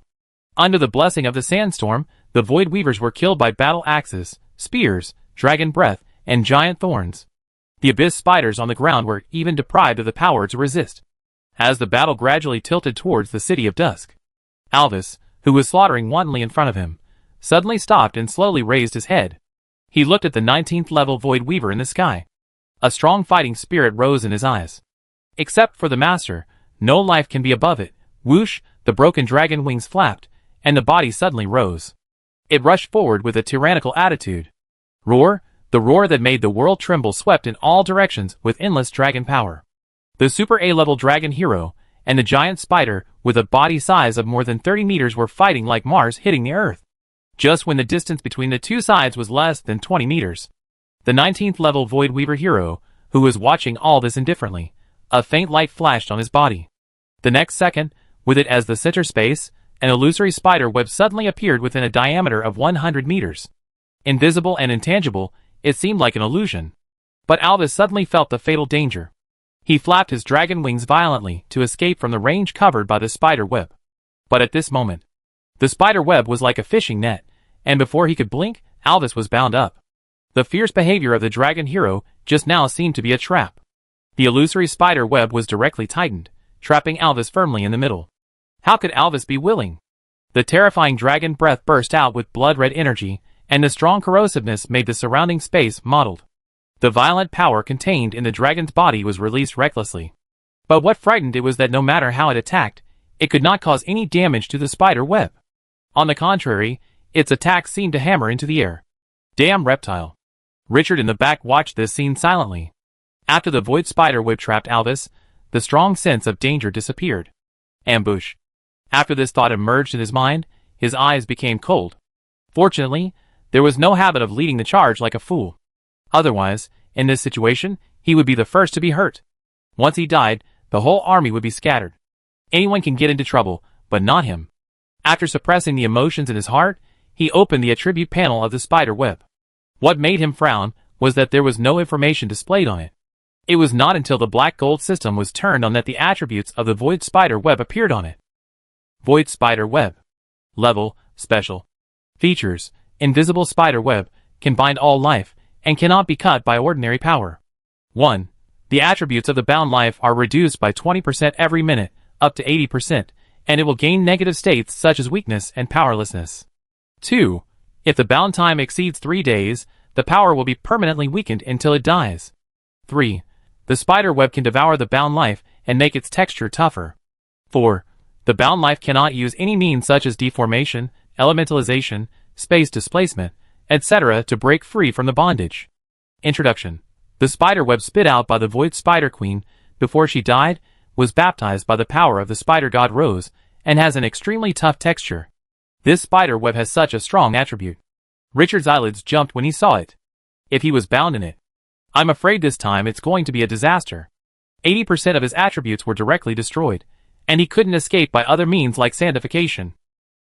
Under the blessing of the sandstorm, the Void Weavers were killed by battle axes, spears, dragon breath, and giant thorns. The abyss spiders on the ground were even deprived of the power to resist. As the battle gradually tilted towards the City of Dusk, Alvis, who was slaughtering wantonly in front of him, suddenly stopped and slowly raised his head. He looked at the 19th level Void Weaver in the sky. A strong fighting spirit rose in his eyes. Except for the master, no life can be above it. Whoosh, the broken dragon wings flapped, and the body suddenly rose. It rushed forward with a tyrannical attitude. Roar, the roar that made the world tremble swept in all directions with endless dragon power. The Super A-level dragon hero and the giant spider with a body size of more than 30 meters were fighting like Mars hitting the Earth. Just when the distance between the two sides was less than 20 meters. The 19th level Void Weaver hero, who was watching all this indifferently, a faint light flashed on his body. The next second, with it as the center space, an illusory spider web suddenly appeared within a diameter of 100 meters. Invisible and intangible, it seemed like an illusion. But Alvis suddenly felt the fatal danger. He flapped his dragon wings violently to escape from the range covered by the spider web. But at this moment, the spider web was like a fishing net, and before he could blink, Alvis was bound up. The fierce behavior of the dragon hero just now seemed to be a trap. The illusory spider web was directly tightened, trapping Alvis firmly in the middle. How could Alvis be willing? The terrifying dragon breath burst out with blood-red energy, and the strong corrosiveness made the surrounding space mottled. The violent power contained in the dragon's body was released recklessly. But what frightened it was that no matter how it attacked, it could not cause any damage to the spider web. On the contrary, its attack seemed to hammer into the air. Damn reptile. Richard in the back watched this scene silently. After the void spider web trapped Alvis, the strong sense of danger disappeared. Ambush. After this thought emerged in his mind, his eyes became cold. Fortunately, there was no habit of leading the charge like a fool. Otherwise, in this situation, he would be the first to be hurt. Once he died, the whole army would be scattered. Anyone can get into trouble, but not him. After suppressing the emotions in his heart, he opened the attribute panel of the spider web. What made him frown was that there was no information displayed on it. It was not until the black gold system was turned on that the attributes of the void spider web appeared on it. Void spider web. Level, special. Features, invisible spider web, can bind all life, and cannot be cut by ordinary power. 1. The attributes of the bound life are reduced by 20% every minute, up to 80%, and it will gain negative states such as weakness and powerlessness. 2. If the bound time exceeds 3 days, the power will be permanently weakened until it dies. 3. The spider web can devour the bound life and make its texture tougher. 4. The bound life cannot use any means such as deformation, elementalization, space displacement, etc. to break free from the bondage. Introduction. The spider web spit out by the void spider queen before she died was baptized by the power of the spider god Rose and has an extremely tough texture. This spider web has such a strong attribute. Richard's eyelids jumped when he saw it. If he was bound in it, I'm afraid this time it's going to be a disaster. 80% of his attributes were directly destroyed, and he couldn't escape by other means like sandification.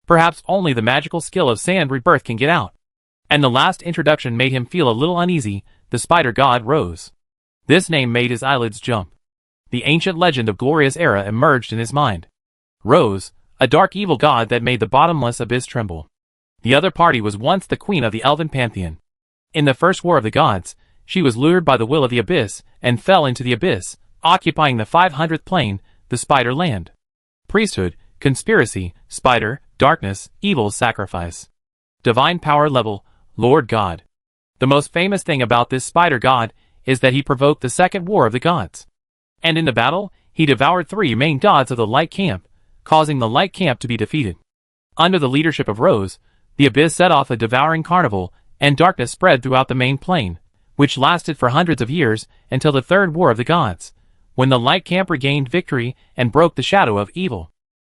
Perhaps only the magical skill of sand rebirth can get out. And the last introduction made him feel a little uneasy, the spider god Rose. This name made his eyelids jump. The ancient legend of Gloria's era emerged in his mind. Rose, a dark evil god that made the bottomless abyss tremble. The other party was once the queen of the elven pantheon. In the first war of the gods, she was lured by the will of the abyss and fell into the abyss, occupying the 500th plane, the spider land. Priesthood, conspiracy, spider, darkness, evil, sacrifice. Divine power level, Lord God. The most famous thing about this spider god is that he provoked the second war of the gods. And in the battle, he devoured 3 main gods of the light camp, causing the light camp to be defeated. Under the leadership of Rose, the abyss set off a devouring carnival, and darkness spread throughout the main plane, which lasted for hundreds of years until the third war of the gods, when the light camp regained victory and broke the shadow of evil.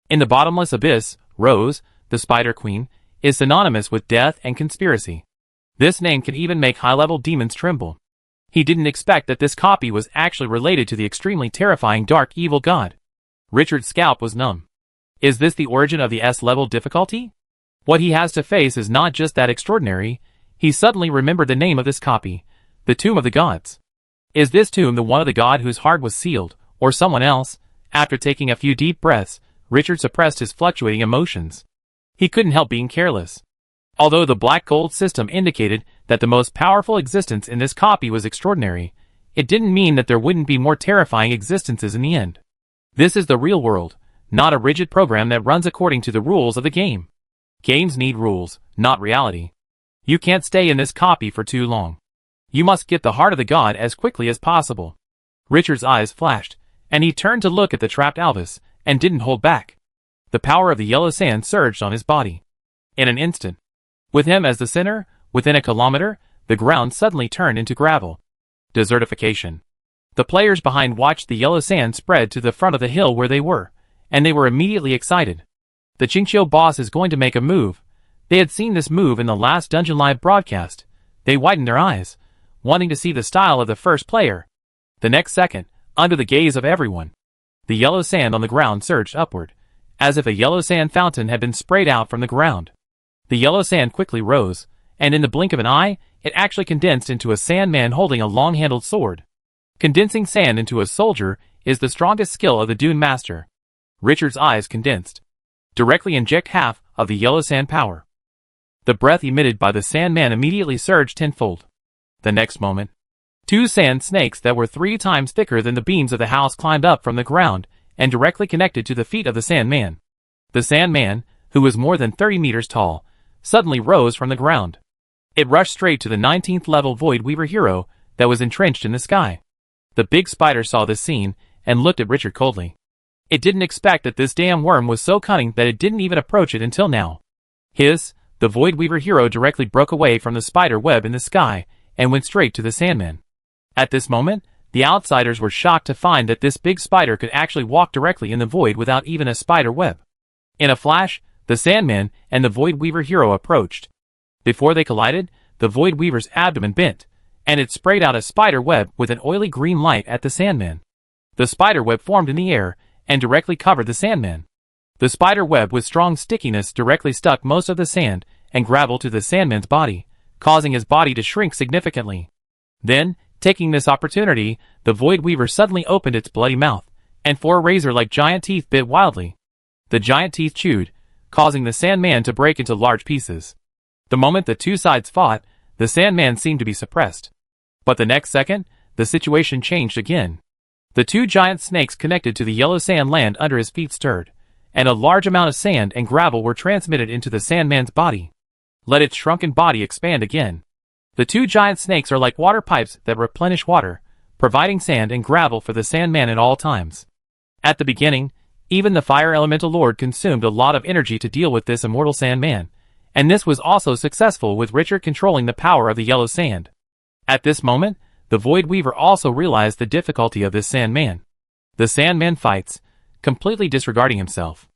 In the bottomless abyss, Rose, the spider queen, is synonymous with death and conspiracy. This name can even make high-level demons tremble. He didn't expect that this copy was actually related to the extremely terrifying dark evil god. Richard's scalp was numb. Is this the origin of the S-level difficulty? What he has to face is not just that extraordinary. He suddenly remembered the name of this copy, the Tomb of the Gods. Is this tomb the one of the god whose heart was sealed, or someone else? After taking a few deep breaths, Richard suppressed his fluctuating emotions. He couldn't help being careless. Although the black gold system indicated that the most powerful existence in this copy was extraordinary, it didn't mean that there wouldn't be more terrifying existences in the end. This is the real world, not a rigid program that runs according to the rules of the game. Games need rules, not reality. You can't stay in this copy for too long. You must get the heart of the god as quickly as possible. Richard's eyes flashed, and he turned to look at the trapped Alvis, and didn't hold back. The power of the yellow sand surged on his body. In an instant, with him as the center, within a kilometer, the ground suddenly turned into gravel. Desertification. The players behind watched the yellow sand spread to the front of the hill where they were, and they were immediately excited. The Qingqiu boss is going to make a move. They had seen this move in the last Dungeon Live broadcast. They widened their eyes, wanting to see the style of the first player. The next second, under the gaze of everyone, the yellow sand on the ground surged upward, as if a yellow sand fountain had been sprayed out from the ground. The yellow sand quickly rose, and in the blink of an eye, it actually condensed into a sandman holding a long-handled sword. Condensing sand into a soldier is the strongest skill of the Dune Master. Richard's eyes condensed. Directly inject half of the yellow sand power. The breath emitted by the Sandman immediately surged tenfold. The next moment, 2 sand snakes that were 3 times thicker than the beams of the house climbed up from the ground and directly connected to the feet of the Sandman. The Sandman, who was more than 30 meters tall, suddenly rose from the ground. It rushed straight to the 19th level Void Weaver hero that was entrenched in the sky. The big spider saw this scene and looked at Richard coldly. It didn't expect that this damn worm was so cunning that it didn't even approach it until now. The Void Weaver hero directly broke away from the spider web in the sky and went straight to the Sandman. At this moment, the outsiders were shocked to find that this big spider could actually walk directly in the void without even a spider web. In a flash, the Sandman and the Void Weaver hero approached. Before they collided, the Void Weaver's abdomen bent, and it sprayed out a spider web with an oily green light at the Sandman. The spider web formed in the air and directly covered the Sandman. The spider web with strong stickiness directly stuck most of the sand and gravel to the Sandman's body, causing his body to shrink significantly. Then, taking this opportunity, the Void Weaver suddenly opened its bloody mouth, and 4 razor-like giant teeth bit wildly. The giant teeth chewed, causing the Sandman to break into large pieces. The moment the two sides fought, the Sandman seemed to be suppressed. But the next second, the situation changed again. The 2 giant snakes connected to the yellow sand land under his feet stirred, and a large amount of sand and gravel were transmitted into the Sandman's body. Let its shrunken body expand again. The 2 giant snakes are like water pipes that replenish water, providing sand and gravel for the Sandman at all times. At the beginning, even the Fire Elemental Lord consumed a lot of energy to deal with this immortal Sandman, and this was also successful with Richard controlling the power of the yellow sand. At this moment, the Void Weaver also realized the difficulty of this Sandman. The Sandman fights, completely disregarding himself.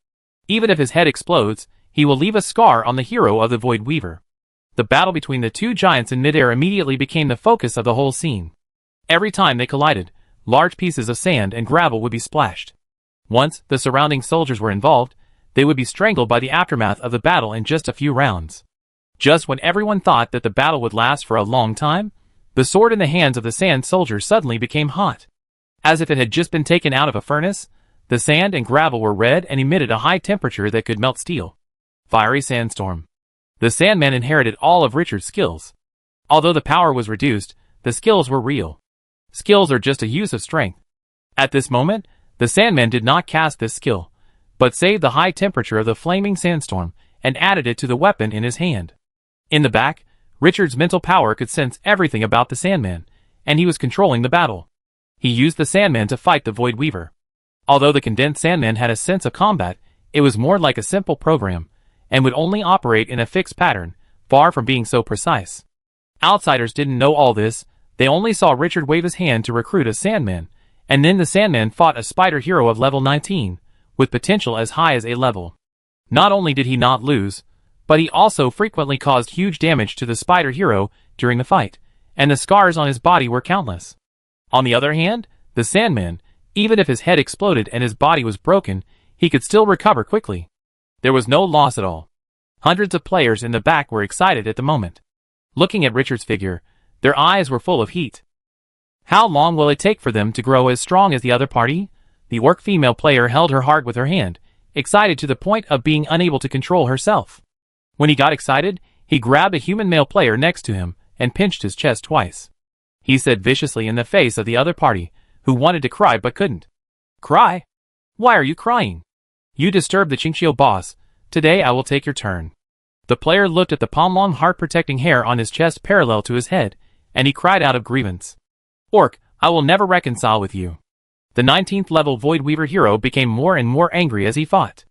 Even if his head explodes, he will leave a scar on the hero of the Void Weaver. The battle between the 2 giants in midair immediately became the focus of the whole scene. Every time they collided, large pieces of sand and gravel would be splashed. Once the surrounding soldiers were involved, they would be strangled by the aftermath of the battle in just a few rounds. Just when everyone thought that the battle would last for a long time, the sword in the hands of the sand soldier suddenly became hot. As if it had just been taken out of a furnace, the sand and gravel were red and emitted a high temperature that could melt steel. Fiery sandstorm. The Sandman inherited all of Richard's skills. Although the power was reduced, the skills were real. Skills are just a use of strength. At this moment, the Sandman did not cast this skill, but saved the high temperature of the flaming sandstorm and added it to the weapon in his hand. In the back, Richard's mental power could sense everything about the Sandman, and he was controlling the battle. He used the Sandman to fight the Void Weaver. Although the condensed Sandman had a sense of combat, it was more like a simple program, and would only operate in a fixed pattern, far from being so precise. Outsiders didn't know all this. They only saw Richard wave his hand to recruit a Sandman, and then the Sandman fought a spider hero of level 19, with potential as high as A level. Not only did he not lose, but he also frequently caused huge damage to the spider hero during the fight, and the scars on his body were countless. On the other hand, the Sandman, even if his head exploded and his body was broken, he could still recover quickly. There was no loss at all. Hundreds of players in the back were excited at the moment. Looking at Richard's figure, their eyes were full of heat. How long will it take for them to grow as strong as the other party? The orc female player held her heart with her hand, excited to the point of being unable to control herself. When he got excited, he grabbed a human male player next to him and pinched his chest twice. He said viciously in the face of the other party, who wanted to cry but couldn't. Cry? Why are you crying? You disturbed the Qingqiu boss. Today I will take your turn. The player looked at the palm-long heart-protecting hair on his chest parallel to his head, and he cried out of grievance. Orc, I will never reconcile with you. The 19th level Void Weaver hero became more and more angry as he fought.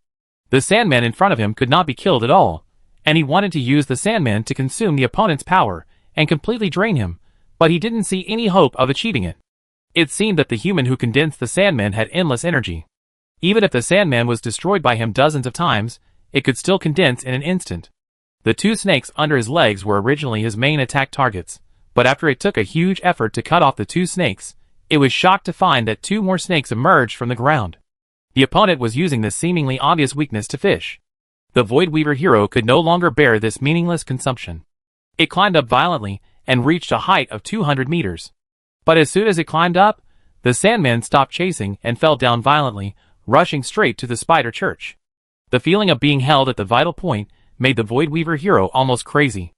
The Sandman in front of him could not be killed at all, and he wanted to use the Sandman to consume the opponent's power and completely drain him, but he didn't see any hope of achieving it. It seemed that the human who condensed the Sandman had endless energy. Even if the Sandman was destroyed by him dozens of times, it could still condense in an instant. The 2 snakes under his legs were originally his main attack targets, but after it took a huge effort to cut off the 2 snakes, it was shocked to find that 2 more snakes emerged from the ground. The opponent was using this seemingly obvious weakness to fish. The Void Weaver hero could no longer bear this meaningless consumption. It climbed up violently and reached a height of 200 meters. But as soon as it climbed up, the Sandman stopped chasing and fell down violently, rushing straight to the spider church. The feeling of being held at the vital point made the Void Weaver hero almost crazy.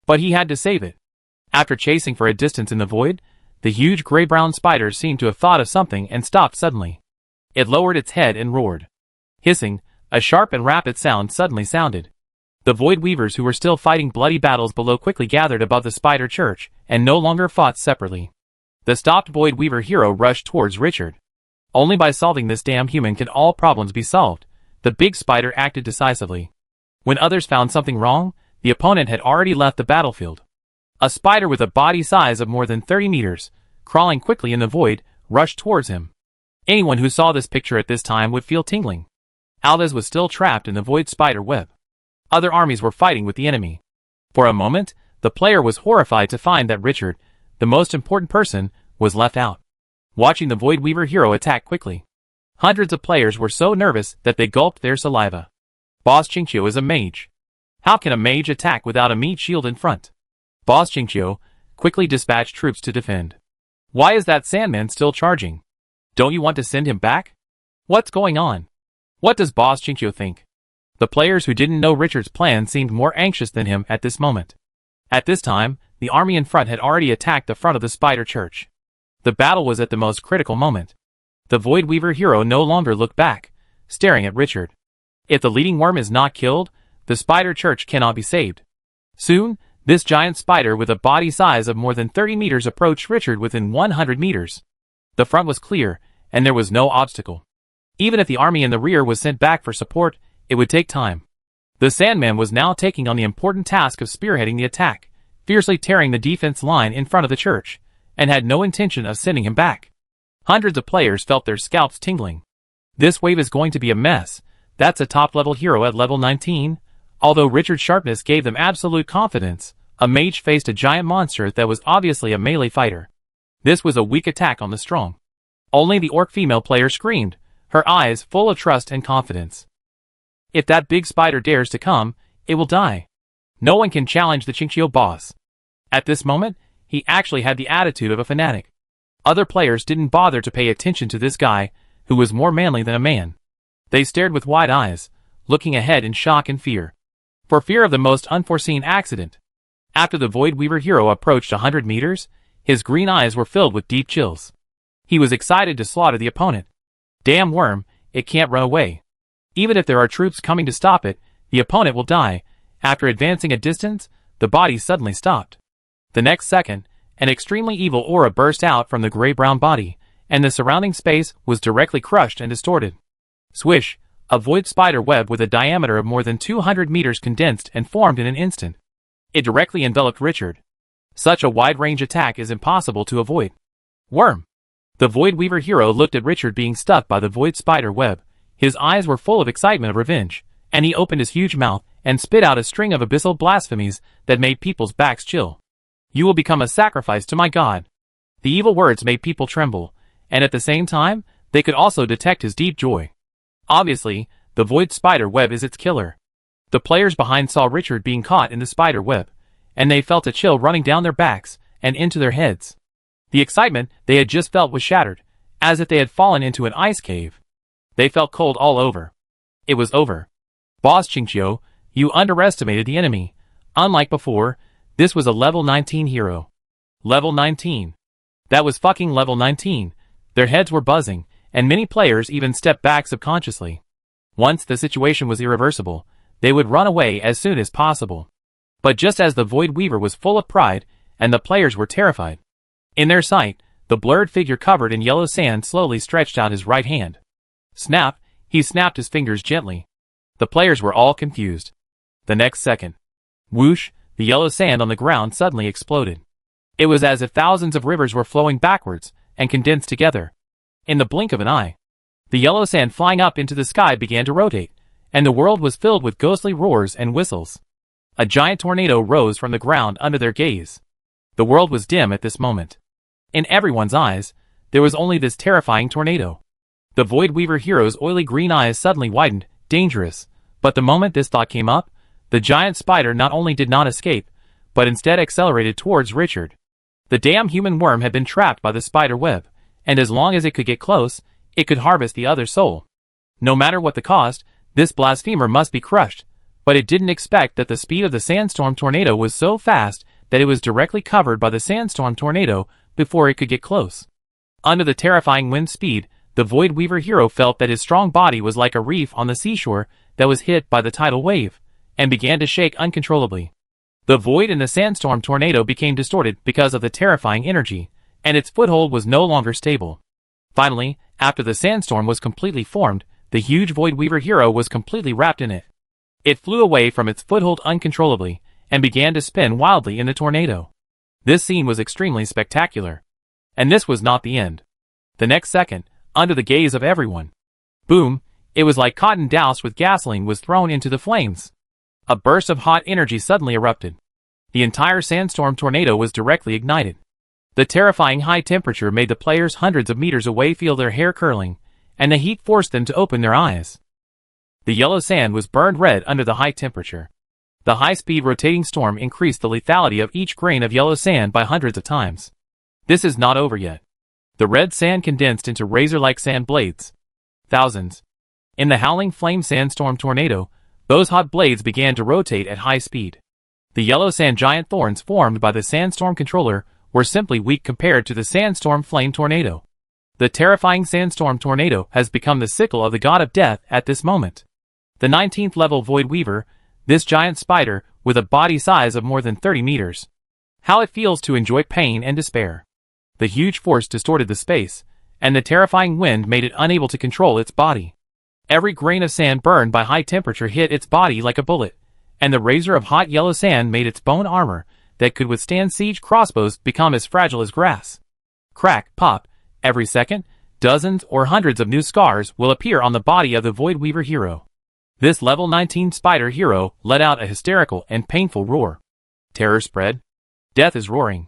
But he had to save it. After chasing for a distance in the void, the huge gray-brown spider seemed to have thought of something and stopped suddenly. It lowered its head and roared. Hissing, a sharp and rapid sound suddenly sounded. The Void Weavers who were still fighting bloody battles below quickly gathered above the spider church and no longer fought separately. The stopped Void Weaver hero rushed towards Richard. Only by solving this damn human can all problems be solved. The big spider acted decisively. When others found something wrong, the opponent had already left the battlefield. A spider with a body size of more than 30 meters, crawling quickly in the void, rushed towards him. Anyone who saw this picture at this time would feel tingling. Aldez was still trapped in the void spider web. Other armies were fighting with the enemy. For a moment, the player was horrified to find that Richard, the most important person, was left out. Watching the Void Weaver hero attack quickly. Hundreds of players were so nervous that they gulped their saliva. Boss Qingqiu is a mage. How can a mage attack without a meat shield in front? Boss Qingqiu quickly dispatched troops to defend. Why is that Sandman still charging? Don't you want to send him back? What's going on? What does Boss Qingqiu think? The players who didn't know Richard's plan seemed more anxious than him at this moment. At this time, the army in front had already attacked the front of the Spider Church. The battle was at the most critical moment. The Void Weaver hero no longer looked back, staring at Richard. If the leading worm is not killed, the Spider Church cannot be saved. Soon, this giant spider with a body size of more than 30 meters approached Richard within 100 meters. The front was clear, and there was no obstacle. Even if the army in the rear was sent back for support, it would take time. The Sandman was now taking on the important task of spearheading the attack, fiercely tearing the defense line in front of the church, and had no intention of sending him back. Hundreds of players felt their scalps tingling. This wave is going to be a mess. That's a top-level hero at level 19. Although Richard's sharpness gave them absolute confidence, a mage faced a giant monster that was obviously a melee fighter. This was a weak attack on the strong. Only the orc female player screamed, her eyes full of trust and confidence. If that big spider dares to come, it will die. No one can challenge the Qingqiu boss. At this moment, he actually had the attitude of a fanatic. Other players didn't bother to pay attention to this guy, who was more manly than a man. They stared with wide eyes, looking ahead in shock and fear. For fear of the most unforeseen accident. After the Void Weaver hero approached 100 meters, his green eyes were filled with deep chills. He was excited to slaughter the opponent. Damn worm, it can't run away. Even if there are troops coming to stop it, the opponent will die. After advancing a distance, the body suddenly stopped. The next second, an extremely evil aura burst out from the gray-brown body, and the surrounding space was directly crushed and distorted. Swish, a void spider web with a diameter of more than 200 meters condensed and formed in an instant. It directly enveloped Richard. Such a wide-range attack is impossible to avoid. Worm! The Void Weaver hero looked at Richard being stuck by the void spider web. His eyes were full of excitement of revenge, and he opened his huge mouth and spit out a string of abyssal blasphemies that made people's backs chill. You will become a sacrifice to my god. The evil words made people tremble, and at the same time, they could also detect his deep joy. Obviously, the void spider web is its killer. The players behind saw Richard being caught in the spider web, and they felt a chill running down their backs and into their heads. The excitement they had just felt was shattered, as if they had fallen into an ice cave. They felt cold all over. It was over. Boss Qingqiu, you underestimated the enemy. Unlike before, this was a level 19 hero. Level 19. That was fucking level 19. Their heads were buzzing, and many players even stepped back subconsciously. Once the situation was irreversible, they would run away as soon as possible. But just as the Void Weaver was full of pride, and the players were terrified. In their sight, the blurred figure covered in yellow sand slowly stretched out his right hand. Snap, he snapped his fingers gently. The players were all confused. The next second. Whoosh, the yellow sand on the ground suddenly exploded. It was as if thousands of rivers were flowing backwards and condensed together. In the blink of an eye, the yellow sand flying up into the sky began to rotate, and the world was filled with ghostly roars and whistles. A giant tornado rose from the ground under their gaze. The world was dim at this moment. In everyone's eyes, there was only this terrifying tornado. The Void Weaver hero's oily green eyes suddenly widened, dangerous, but the moment this thought came up, the giant spider not only did not escape, but instead accelerated towards Richard. The damn human worm had been trapped by the spider web, and as long as it could get close, it could harvest the other soul. No matter what the cost, this blasphemer must be crushed, but it didn't expect that the speed of the sandstorm tornado was so fast that it was directly covered by the sandstorm tornado before it could get close. Under the terrifying wind speed, the Void Weaver hero felt that his strong body was like a reef on the seashore that was hit by the tidal wave, and began to shake uncontrollably. The void in the sandstorm tornado became distorted because of the terrifying energy, and its foothold was no longer stable. Finally, after the sandstorm was completely formed, the huge Void Weaver hero was completely wrapped in it. It flew away from its foothold uncontrollably, and began to spin wildly in the tornado. This scene was extremely spectacular. And this was not the end. The next second, under the gaze of everyone, boom, it was like cotton doused with gasoline was thrown into the flames. A burst of hot energy suddenly erupted. The entire sandstorm tornado was directly ignited. The terrifying high temperature made the players hundreds of meters away feel their hair curling, and the heat forced them to open their eyes. The yellow sand was burned red under the high temperature. The high-speed rotating storm increased the lethality of each grain of yellow sand by hundreds of times. This is not over yet. The red sand condensed into razor-like sand blades. Thousands. In the howling flame sandstorm tornado, those hot blades began to rotate at high speed. The yellow sand giant thorns formed by the sandstorm controller were simply weak compared to the sandstorm flame tornado. The terrifying sandstorm tornado has become the sickle of the god of death at this moment. The 19th level Void Weaver, this giant spider with a body size of more than 30 meters. How it feels to enjoy pain and despair. The huge force distorted the space, and the terrifying wind made it unable to control its body. Every grain of sand burned by high temperature hit its body like a bullet, and the razor of hot yellow sand made its bone armor that could withstand siege crossbows become as fragile as grass. Crack, pop, every second, dozens or hundreds of new scars will appear on the body of the Void Weaver hero. This level 19 spider hero let out a hysterical and painful roar. Terror spread. Death is roaring.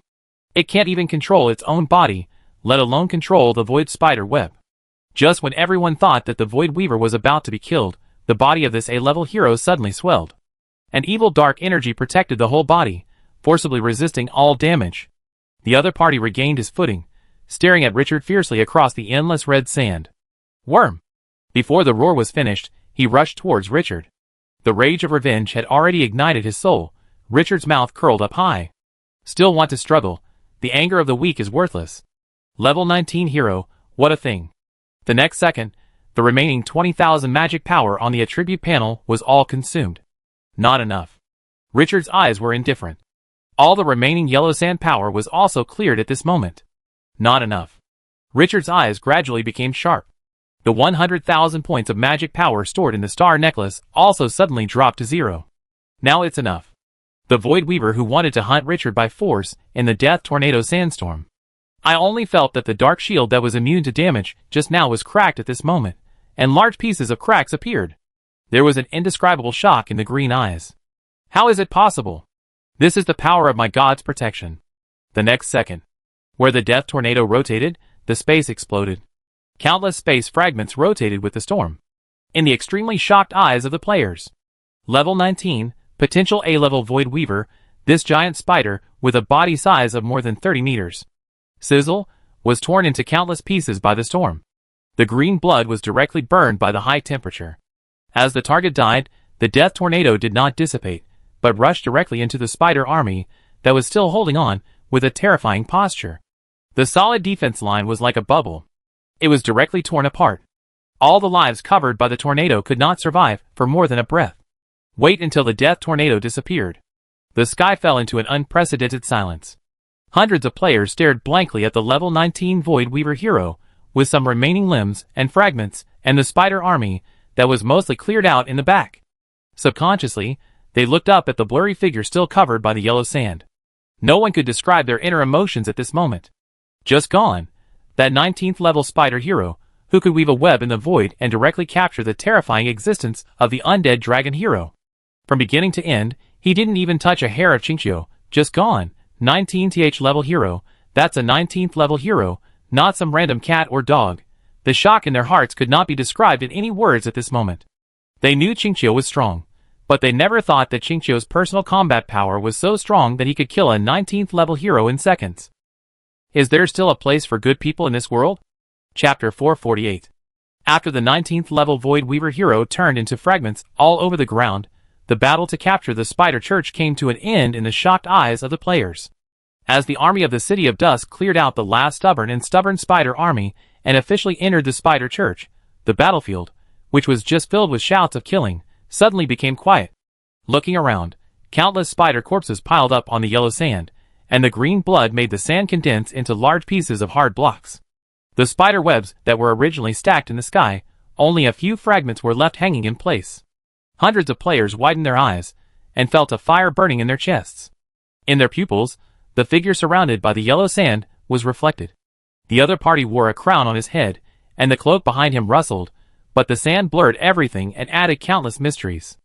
It can't even control its own body, let alone control the Void Spider web. Just when everyone thought that the Void Weaver was about to be killed, the body of this A-level hero suddenly swelled. An evil dark energy protected the whole body, forcibly resisting all damage. The other party regained his footing, staring at Richard fiercely across the endless red sand. Worm! Before the roar was finished, he rushed towards Richard. The rage of revenge had already ignited his soul. Richard's mouth curled up high. Still want to struggle. The anger of the weak is worthless. Level 19 hero, what a thing. The next second, the remaining 20,000 magic power on the attribute panel was all consumed. Not enough. Richard's eyes were indifferent. All the remaining yellow sand power was also cleared at this moment. Not enough. Richard's eyes gradually became sharp. The 100,000 points of magic power stored in the star necklace also suddenly dropped to 0. Now it's enough. The Void Weaver who wanted to hunt Richard by force in the Death Tornado Sandstorm. I only felt that the dark shield that was immune to damage just now was cracked at this moment, and large pieces of cracks appeared. There was an indescribable shock in the green eyes. How is it possible? This is the power of my god's protection. The next second, where the Death Tornado rotated, the space exploded. Countless space fragments rotated with the storm. In the extremely shocked eyes of the players. Level 19, potential A-level Void Weaver, this giant spider, with a body size of more than 30 meters. Sizzle, was torn into countless pieces by the storm. The green blood was directly burned by the high temperature. As the target died, the Death Tornado did not dissipate, but rushed directly into the spider army that was still holding on with a terrifying posture. The solid defense line was like a bubble. It was directly torn apart. All the lives covered by the tornado could not survive for more than a breath. Wait until the Death Tornado disappeared. The sky fell into an unprecedented silence. Hundreds of players stared blankly at the level 19 Void Weaver hero, with some remaining limbs and fragments, and the spider army that was mostly cleared out in the back. Subconsciously, they looked up at the blurry figure still covered by the yellow sand. No one could describe their inner emotions at this moment. Just gone. That 19th level spider hero, who could weave a web in the void and directly capture the terrifying existence of the undead dragon hero. From beginning to end, he didn't even touch a hair of Chinchio. Just gone. 19th level hero, that's a 19th level hero, not some random cat or dog. The shock in their hearts could not be described in any words at this moment. They knew Chinchio was strong, but they never thought that Chinchio's personal combat power was so strong that he could kill a 19th level hero in seconds. Is there still a place for good people in this world? Chapter 448. After the 19th level Void Weaver hero turned into fragments all over the ground, the battle to capture the Spider Church came to an end in the shocked eyes of the players. As the army of the City of Dusk cleared out the last stubborn spider army and officially entered the Spider Church, the battlefield, which was just filled with shouts of killing, suddenly became quiet. Looking around, countless spider corpses piled up on the yellow sand, and the green blood made the sand condense into large pieces of hard blocks. The spider webs that were originally stacked in the sky, only a few fragments were left hanging in place. Hundreds of players widened their eyes, and felt a fire burning in their chests. In their pupils, the figure surrounded by the yellow sand was reflected. The other party wore a crown on his head, and the cloak behind him rustled, but the sand blurred everything and added countless mysteries.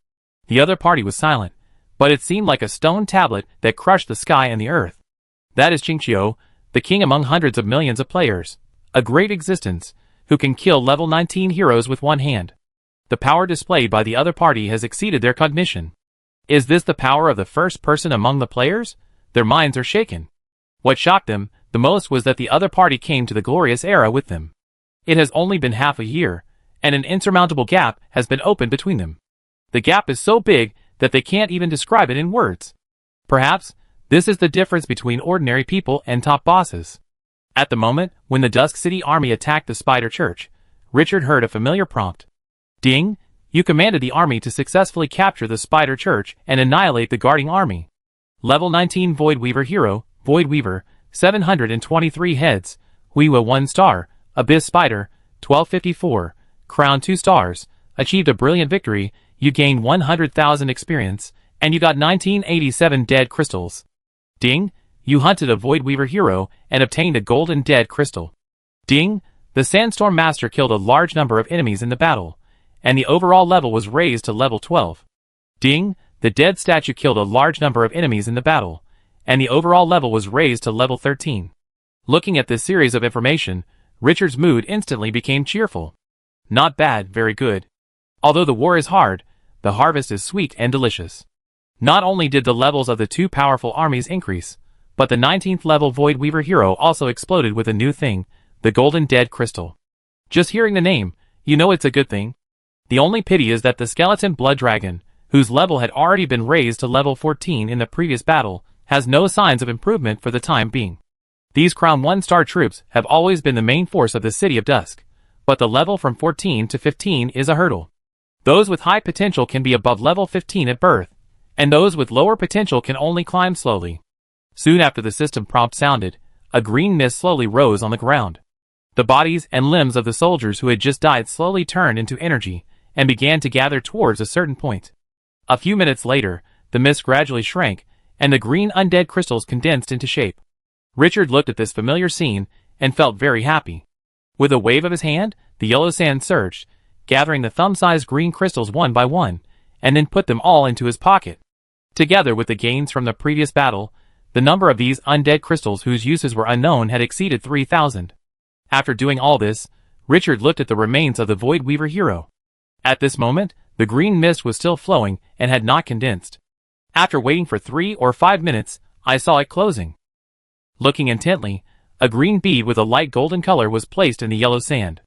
The other party was silent, but it seemed like a stone tablet that crushed the sky and the earth. That is Chinchio, the king among hundreds of millions of players. A great existence, who can kill level 19 heroes with one hand. The power displayed by the other party has exceeded their cognition. Is this the power of the first person among the players? Their minds are shaken. What shocked them the most was that the other party came to the glorious era with them. It has only been half a year, and an insurmountable gap has been opened between them. The gap is so big that they can't even describe it in words. Perhaps, this is the difference between ordinary people and top bosses. At the moment, when the Dusk City army attacked the Spider Church, Richard heard a familiar prompt. Ding, you commanded the army to successfully capture the Spider Church and annihilate the guarding army. Level 19 Void Weaver Hero, Void Weaver, 723 heads, Huiwa 1 star, Abyss Spider, 1254, Crown 2 stars, achieved a brilliant victory, you gained 100,000 experience, and you got 1987 dead crystals. Ding, you hunted a Void Weaver hero and obtained a golden dead crystal. Ding, the Sandstorm Master killed a large number of enemies in the battle, and the overall level was raised to level 12. Ding, the dead statue killed a large number of enemies in the battle, and the overall level was raised to level 13. Looking at this series of information, Richard's mood instantly became cheerful. Not bad, very good. Although the war is hard, the harvest is sweet and delicious. Not only did the levels of the two powerful armies increase, but the 19th level Void Weaver hero also exploded with a new thing, the Golden Dead Crystal. Just hearing the name, you know it's a good thing. The only pity is that the Skeleton Blood Dragon, whose level had already been raised to level 14 in the previous battle, has no signs of improvement for the time being. These Crown 1-star troops have always been the main force of the City of Dusk, but the level from 14 to 15 is a hurdle. Those with high potential can be above level 15 at birth, and those with lower potential can only climb slowly. Soon after the system prompt sounded, a green mist slowly rose on the ground. The bodies and limbs of the soldiers who had just died slowly turned into energy and began to gather towards a certain point. A few minutes later, the mist gradually shrank, and the green undead crystals condensed into shape. Richard looked at this familiar scene and felt very happy. With a wave of his hand, the yellow sand surged, gathering the thumb-sized green crystals one by one, and then put them all into his pocket. Together with the gains from the previous battle, the number of these undead crystals whose uses were unknown had exceeded 3,000. After doing all this, Richard looked at the remains of the Void Weaver hero. At this moment, the green mist was still flowing and had not condensed. After waiting for 3 or 5 minutes, I saw it closing. Looking intently, a green bead with a light golden color was placed in the yellow sand.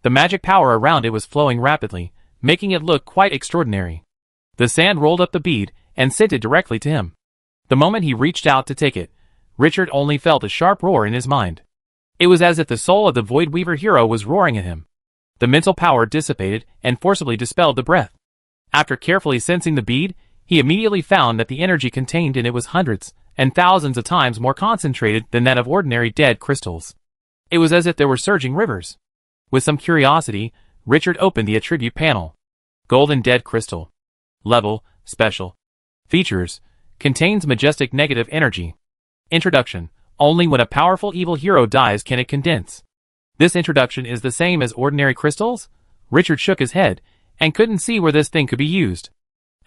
The magic power around it was flowing rapidly, making it look quite extraordinary. The sand rolled up the bead and sent it directly to him. The moment he reached out to take it, Richard only felt a sharp roar in his mind. It was as if the soul of the Void Weaver hero was roaring at him. The mental power dissipated and forcibly dispelled the breath. After carefully sensing the bead, he immediately found that the energy contained in it was hundreds and thousands of times more concentrated than that of ordinary dead crystals. It was as if there were surging rivers. With some curiosity, Richard opened the attribute panel. Golden Dead Crystal. Level, Special. Features. Contains majestic negative energy. Introduction. Only when a powerful evil hero dies can it condense. This introduction is the same as ordinary crystals? Richard shook his head, and couldn't see where this thing could be used.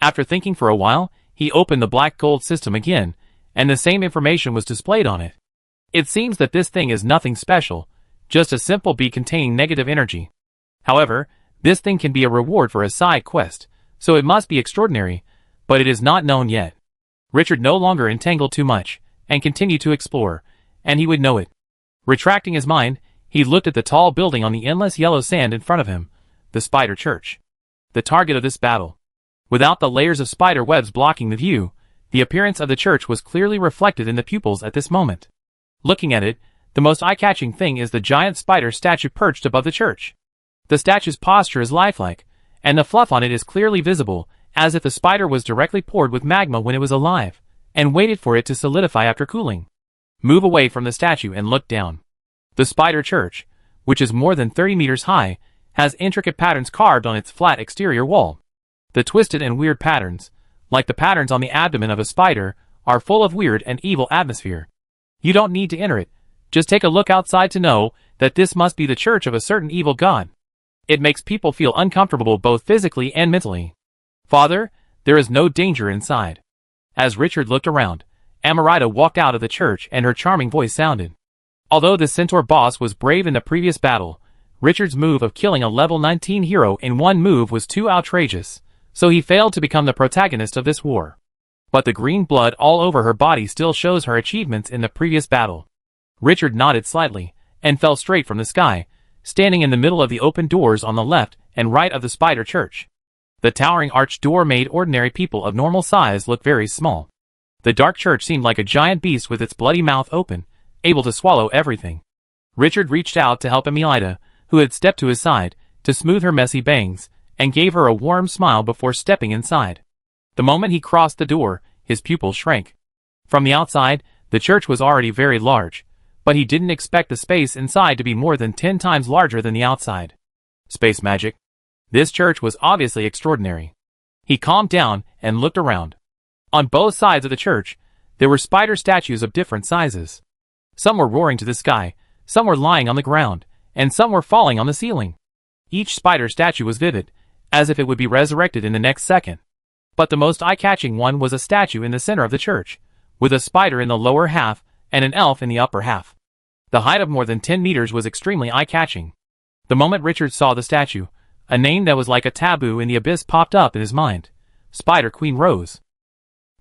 After thinking for a while, he opened the black gold system again, and the same information was displayed on it. It seems that this thing is nothing special, just a simple bead containing negative energy. However, this thing can be a reward for a side quest, so it must be extraordinary, but it is not known yet. Richard no longer entangled too much, and continued to explore, and he would know it. Retracting his mind, he looked at the tall building on the endless yellow sand in front of him, the Spider Church. The target of this battle. Without the layers of spider webs blocking the view, the appearance of the church was clearly reflected in the pupils at this moment. Looking at it, the most eye-catching thing is the giant spider statue perched above the church. The statue's posture is lifelike, and the fluff on it is clearly visible, as if the spider was directly poured with magma when it was alive, and waited for it to solidify after cooling. Move away from the statue and look down. The Spider Church, which is more than 30 meters high, has intricate patterns carved on its flat exterior wall. The twisted and weird patterns, like the patterns on the abdomen of a spider, are full of weird and evil atmosphere. You don't need to enter it, just take a look outside to know that this must be the church of a certain evil god. It makes people feel uncomfortable both physically and mentally. Father, there is no danger inside. As Richard looked around, Amarita walked out of the church and her charming voice sounded. Although the centaur boss was brave in the previous battle, Richard's move of killing a level 19 hero in one move was too outrageous, so he failed to become the protagonist of this war. But the green blood all over her body still shows her achievements in the previous battle. Richard nodded slightly, and fell straight from the sky, standing in the middle of the open doors on the left and right of the Spider Church. The towering arched door made ordinary people of normal size look very small. The dark church seemed like a giant beast with its bloody mouth open, able to swallow everything. Richard reached out to help Emilida, who had stepped to his side, to smooth her messy bangs, and gave her a warm smile before stepping inside. The moment he crossed the door, his pupils shrank. From the outside, the church was already very large, but he didn't expect the space inside to be more than 10 times larger than the outside. Space magic. This church was obviously extraordinary. He calmed down and looked around. On both sides of the church, there were spider statues of different sizes. Some were roaring to the sky, some were lying on the ground, and some were falling on the ceiling. Each spider statue was vivid, as if it would be resurrected in the next second. But the most eye-catching one was a statue in the center of the church, with a spider in the lower half and an elf in the upper half. The height of more than 10 meters was extremely eye-catching. The moment Richard saw the statue, a name that was like a taboo in the abyss popped up in his mind. Spider Queen Rose.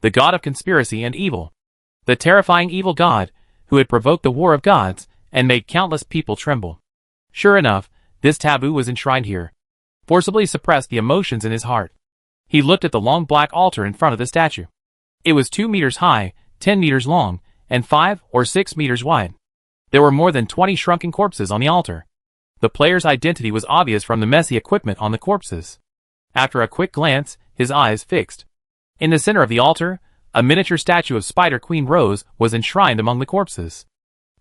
The god of conspiracy and evil. The terrifying evil god, who had provoked the war of gods and made countless people tremble. Sure enough, this taboo was enshrined here. Forcibly suppressed the emotions in his heart. He looked at the long black altar in front of the statue. It was 2 meters high, 10 meters long, and 5 or 6 meters wide. There were more than 20 shrunken corpses on the altar. The player's identity was obvious from the messy equipment on the corpses. After a quick glance, his eyes fixed. In the center of the altar, a miniature statue of Spider Queen Rose was enshrined among the corpses.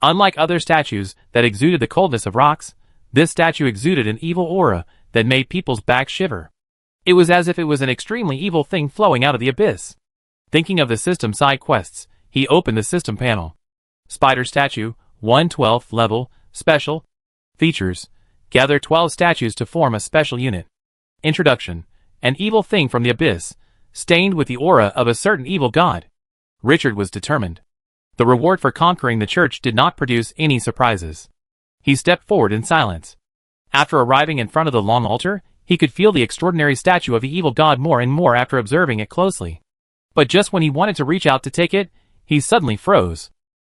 Unlike other statues that exuded the coldness of rocks, this statue exuded an evil aura that made people's backs shiver. It was as if it was an extremely evil thing flowing out of the abyss. Thinking of the system side quests, he opened the system panel. Spider Statue, 112th level, Special. Features. Gather 12 statues to form a special unit. Introduction. An evil thing from the abyss, stained with the aura of a certain evil god. Richard was determined. The reward for conquering the church did not produce any surprises. He stepped forward in silence. After arriving in front of the long altar, he could feel the extraordinary statue of the evil god more and more after observing it closely. But just when he wanted to reach out to take it, he suddenly froze.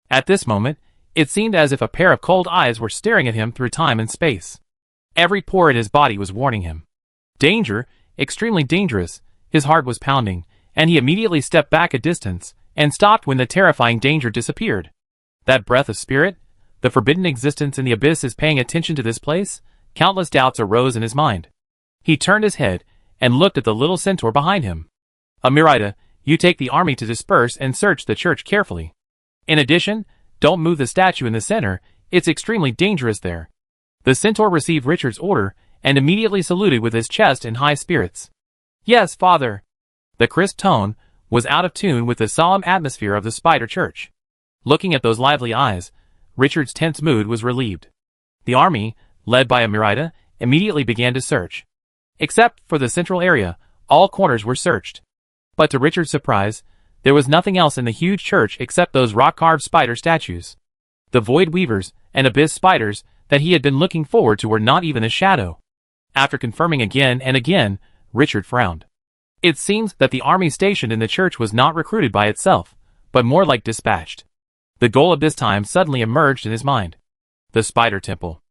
At this moment, it seemed as if a pair of cold eyes were staring at him through time and space. Every pore in his body was warning him. Danger, extremely dangerous. His heart was pounding, and he immediately stepped back a distance, and stopped when the terrifying danger disappeared. That breath of spirit, the forbidden existence in the abyss is paying attention to this place? Countless doubts arose in his mind. He turned his head, and looked at the little centaur behind him. Emilida, you take the army to disperse and search the church carefully. In addition, don't move the statue in the center, it's extremely dangerous there. The centaur received Richard's order, and immediately saluted with his chest in high spirits. Yes, father. The crisp tone was out of tune with the solemn atmosphere of the Spider Church. Looking at those lively eyes, Richard's tense mood was relieved. The army, led by Emilida, immediately began to search. Except for the central area, all corners were searched. But to Richard's surprise, there was nothing else in the huge church except those rock-carved spider statues. The void weavers and abyss spiders that he had been looking forward to were not even a shadow. After confirming again and again, Richard frowned. It seems that the army stationed in the church was not recruited by itself, but more like dispatched. The goal of this time suddenly emerged in his mind. The Spider Temple.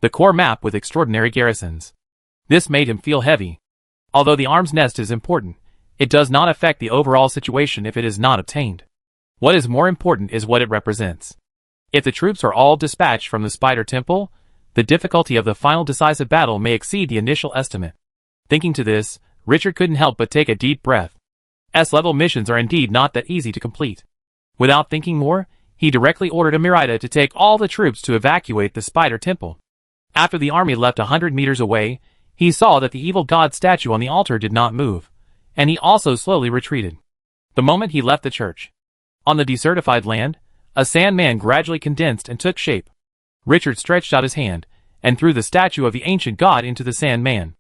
The core map with extraordinary garrisons. This made him feel heavy. Although the arm's nest is important, it does not affect the overall situation if it is not obtained. What is more important is what it represents. If the troops are all dispatched from the Spider Temple, the difficulty of the final decisive battle may exceed the initial estimate. Thinking to this, Richard couldn't help but take a deep breath. S-level missions are indeed not that easy to complete. Without thinking more, he directly ordered Emilida to take all the troops to evacuate the Spider Temple. After the army left 100 meters away, he saw that the evil god statue on the altar did not move, and he also slowly retreated. The moment he left the church. On the desertified land, a sandman gradually condensed and took shape. Richard stretched out his hand, and threw the statue of the ancient god into the sandman.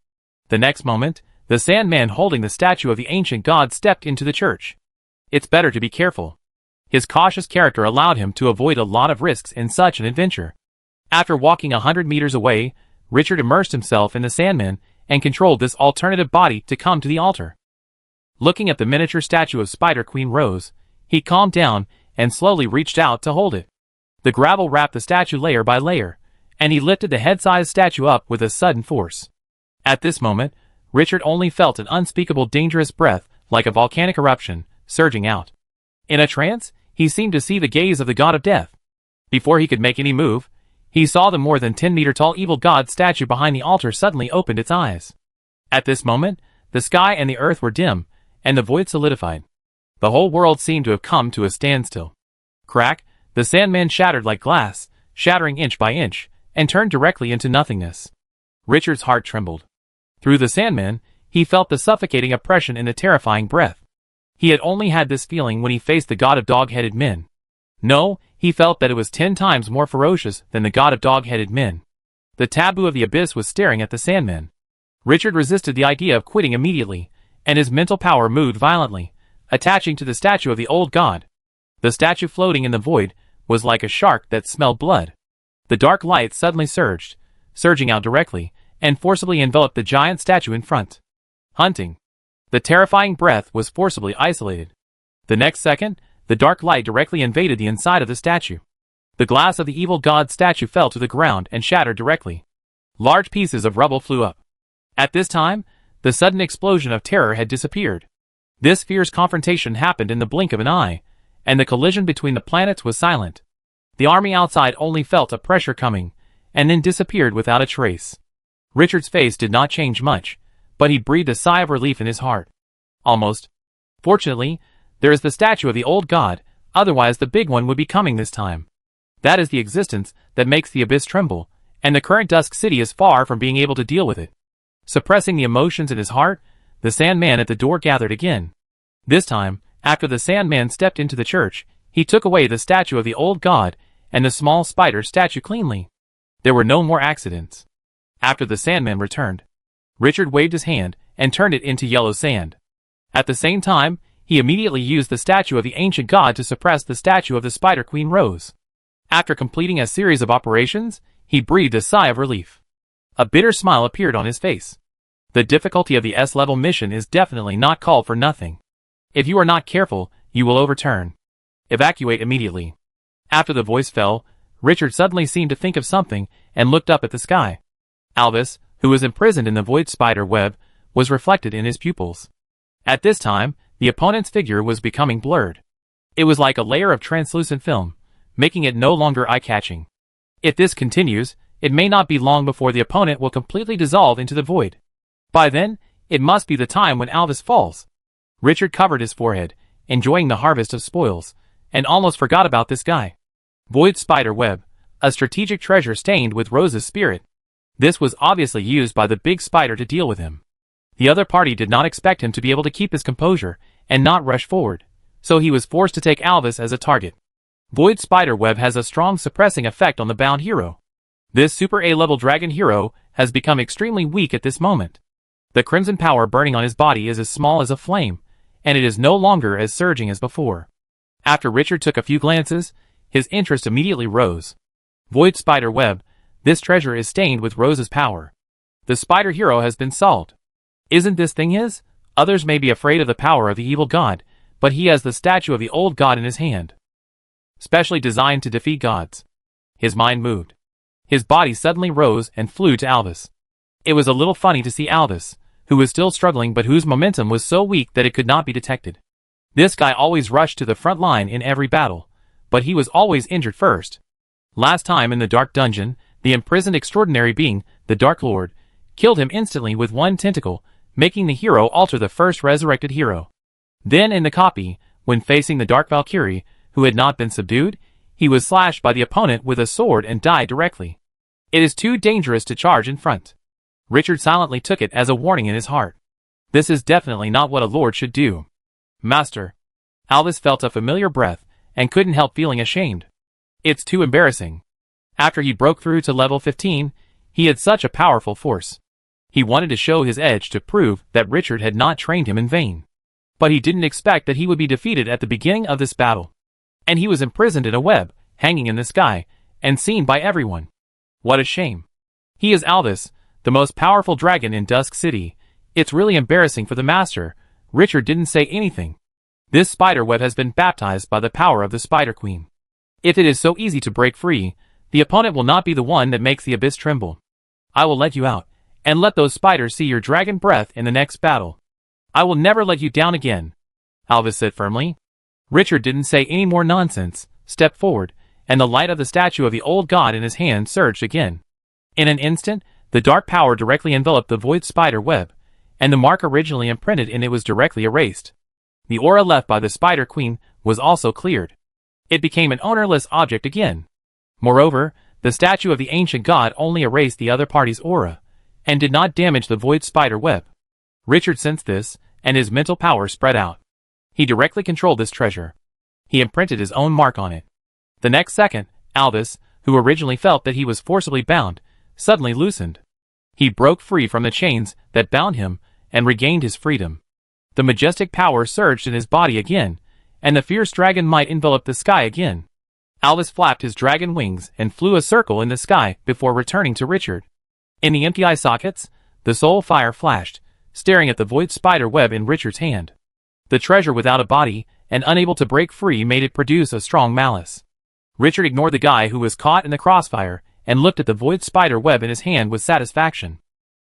The next moment, the sandman holding the statue of the ancient god stepped into the church. It's better to be careful. His cautious character allowed him to avoid a lot of risks in such an adventure. After walking 100 meters away, Richard immersed himself in the Sandman and controlled this alternative body to come to the altar. Looking at the miniature statue of Spider Queen Rose, he calmed down and slowly reached out to hold it. The gravel wrapped the statue layer by layer, and he lifted the head-sized statue up with a sudden force. At this moment, Richard only felt an unspeakable dangerous breath like a volcanic eruption, surging out. In a trance, he seemed to see the gaze of the god of death. Before he could make any move, he saw the more than 10-meter-tall evil god statue behind the altar suddenly opened its eyes. At this moment, the sky and the earth were dim, and the void solidified. The whole world seemed to have come to a standstill. Crack, the Sandman shattered like glass, shattering inch by inch, and turned directly into nothingness. Richard's heart trembled. Through the Sandman, he felt the suffocating oppression in the terrifying breath. He had only had this feeling when he faced the god of dog-headed men. No, he felt that it was 10 times more ferocious than the god of dog-headed men. The taboo of the abyss was staring at the Sandman. Richard resisted the idea of quitting immediately, and his mental power moved violently, attaching to the statue of the old god. The statue floating in the void was like a shark that smelled blood. The dark light suddenly surged, surging out directly, and forcibly enveloped the giant statue in front. Hunting. The terrifying breath was forcibly isolated. The next second, the dark light directly invaded the inside of the statue. The glass of the evil god statue fell to the ground and shattered directly. Large pieces of rubble flew up. At this time, the sudden explosion of terror had disappeared. This fierce confrontation happened in the blink of an eye, and the collision between the planets was silent. The army outside only felt a pressure coming, and then disappeared without a trace. Richard's face did not change much, but he breathed a sigh of relief in his heart. Almost. Fortunately, there is the statue of the old god, otherwise the big one would be coming this time. That is the existence that makes the abyss tremble, and the current Dusk City is far from being able to deal with it. Suppressing the emotions in his heart, the Sandman at the door gathered again. This time, after the Sandman stepped into the church, he took away the statue of the old god and the small spider statue cleanly. There were no more accidents. After the Sandman returned, Richard waved his hand and turned it into yellow sand. At the same time, he immediately used the statue of the ancient god to suppress the statue of the Spider Queen Rose. After completing a series of operations, he breathed a sigh of relief. A bitter smile appeared on his face. The difficulty of the S-level mission is definitely not called for nothing. If you are not careful, you will overturn. Evacuate immediately. After the voice fell, Richard suddenly seemed to think of something and looked up at the sky. Alvis, who was imprisoned in the void spider web, was reflected in his pupils. At this time, the opponent's figure was becoming blurred. It was like a layer of translucent film, making it no longer eye-catching. If this continues, it may not be long before the opponent will completely dissolve into the void. By then, it must be the time when Alvis falls. Richard covered his forehead, enjoying the harvest of spoils, and almost forgot about this guy. Void spider web, a strategic treasure stained with Rose's spirit. This was obviously used by the big spider to deal with him. The other party did not expect him to be able to keep his composure and not rush forward, so he was forced to take Alvis as a target. Void spider web has a strong suppressing effect on the bound hero. This Super A-level dragon hero has become extremely weak at this moment. The crimson power burning on his body is as small as a flame, and it is no longer as surging as before. After Richard took a few glances, his interest immediately rose. Void spider web, this treasure is stained with Rose's power. The spider hero has been solved. Isn't this thing his? Others may be afraid of the power of the evil god, but he has the statue of the old god in his hand. Specially designed to defeat gods. His mind moved. His body suddenly rose and flew to Alvis. It was a little funny to see Alvis, who was still struggling but whose momentum was so weak that it could not be detected. This guy always rushed to the front line in every battle, but he was always injured first. Last time in the Dark Dungeon, the imprisoned extraordinary being, the Dark Lord, killed him instantly with one tentacle, making the hero alter the first resurrected hero. Then in the copy, when facing the Dark Valkyrie, who had not been subdued, he was slashed by the opponent with a sword and died directly. It is too dangerous to charge in front. Richard silently took it as a warning in his heart. This is definitely not what a lord should do. Master. Alvis felt a familiar breath, and couldn't help feeling ashamed. It's too embarrassing. After he broke through to level 15, he had such a powerful force. He wanted to show his edge to prove that Richard had not trained him in vain. But he didn't expect that he would be defeated at the beginning of this battle. And he was imprisoned in a web, hanging in the sky, and seen by everyone. What a shame. He is Albus, the most powerful dragon in Dusk City. It's really embarrassing for the master. Richard didn't say anything. This spider web has been baptized by the power of the Spider Queen. If it is so easy to break free, the opponent will not be the one that makes the abyss tremble. I will let you out, and let those spiders see your dragon breath in the next battle. I will never let you down again, Albus said firmly. Richard didn't say any more nonsense, stepped forward, and the light of the statue of the old god in his hand surged again. In an instant, the dark power directly enveloped the void spider web, and the mark originally imprinted in it was directly erased. The aura left by the Spider Queen was also cleared. It became an ownerless object again. Moreover, the statue of the ancient god only erased the other party's aura, and did not damage the void spider web. Richard sensed this, and his mental power spread out. He directly controlled this treasure. He imprinted his own mark on it. The next second, Albus, who originally felt that he was forcibly bound, suddenly loosened. He broke free from the chains that bound him, and regained his freedom. The majestic power surged in his body again, and the fierce dragon might enveloped the sky again. Albus flapped his dragon wings and flew a circle in the sky before returning to Richard. In the empty eye sockets, the soul fire flashed, staring at the void spider web in Richard's hand. The treasure without a body, and unable to break free, made it produce a strong malice. Richard ignored the guy who was caught in the crossfire, and looked at the void spider web in his hand with satisfaction.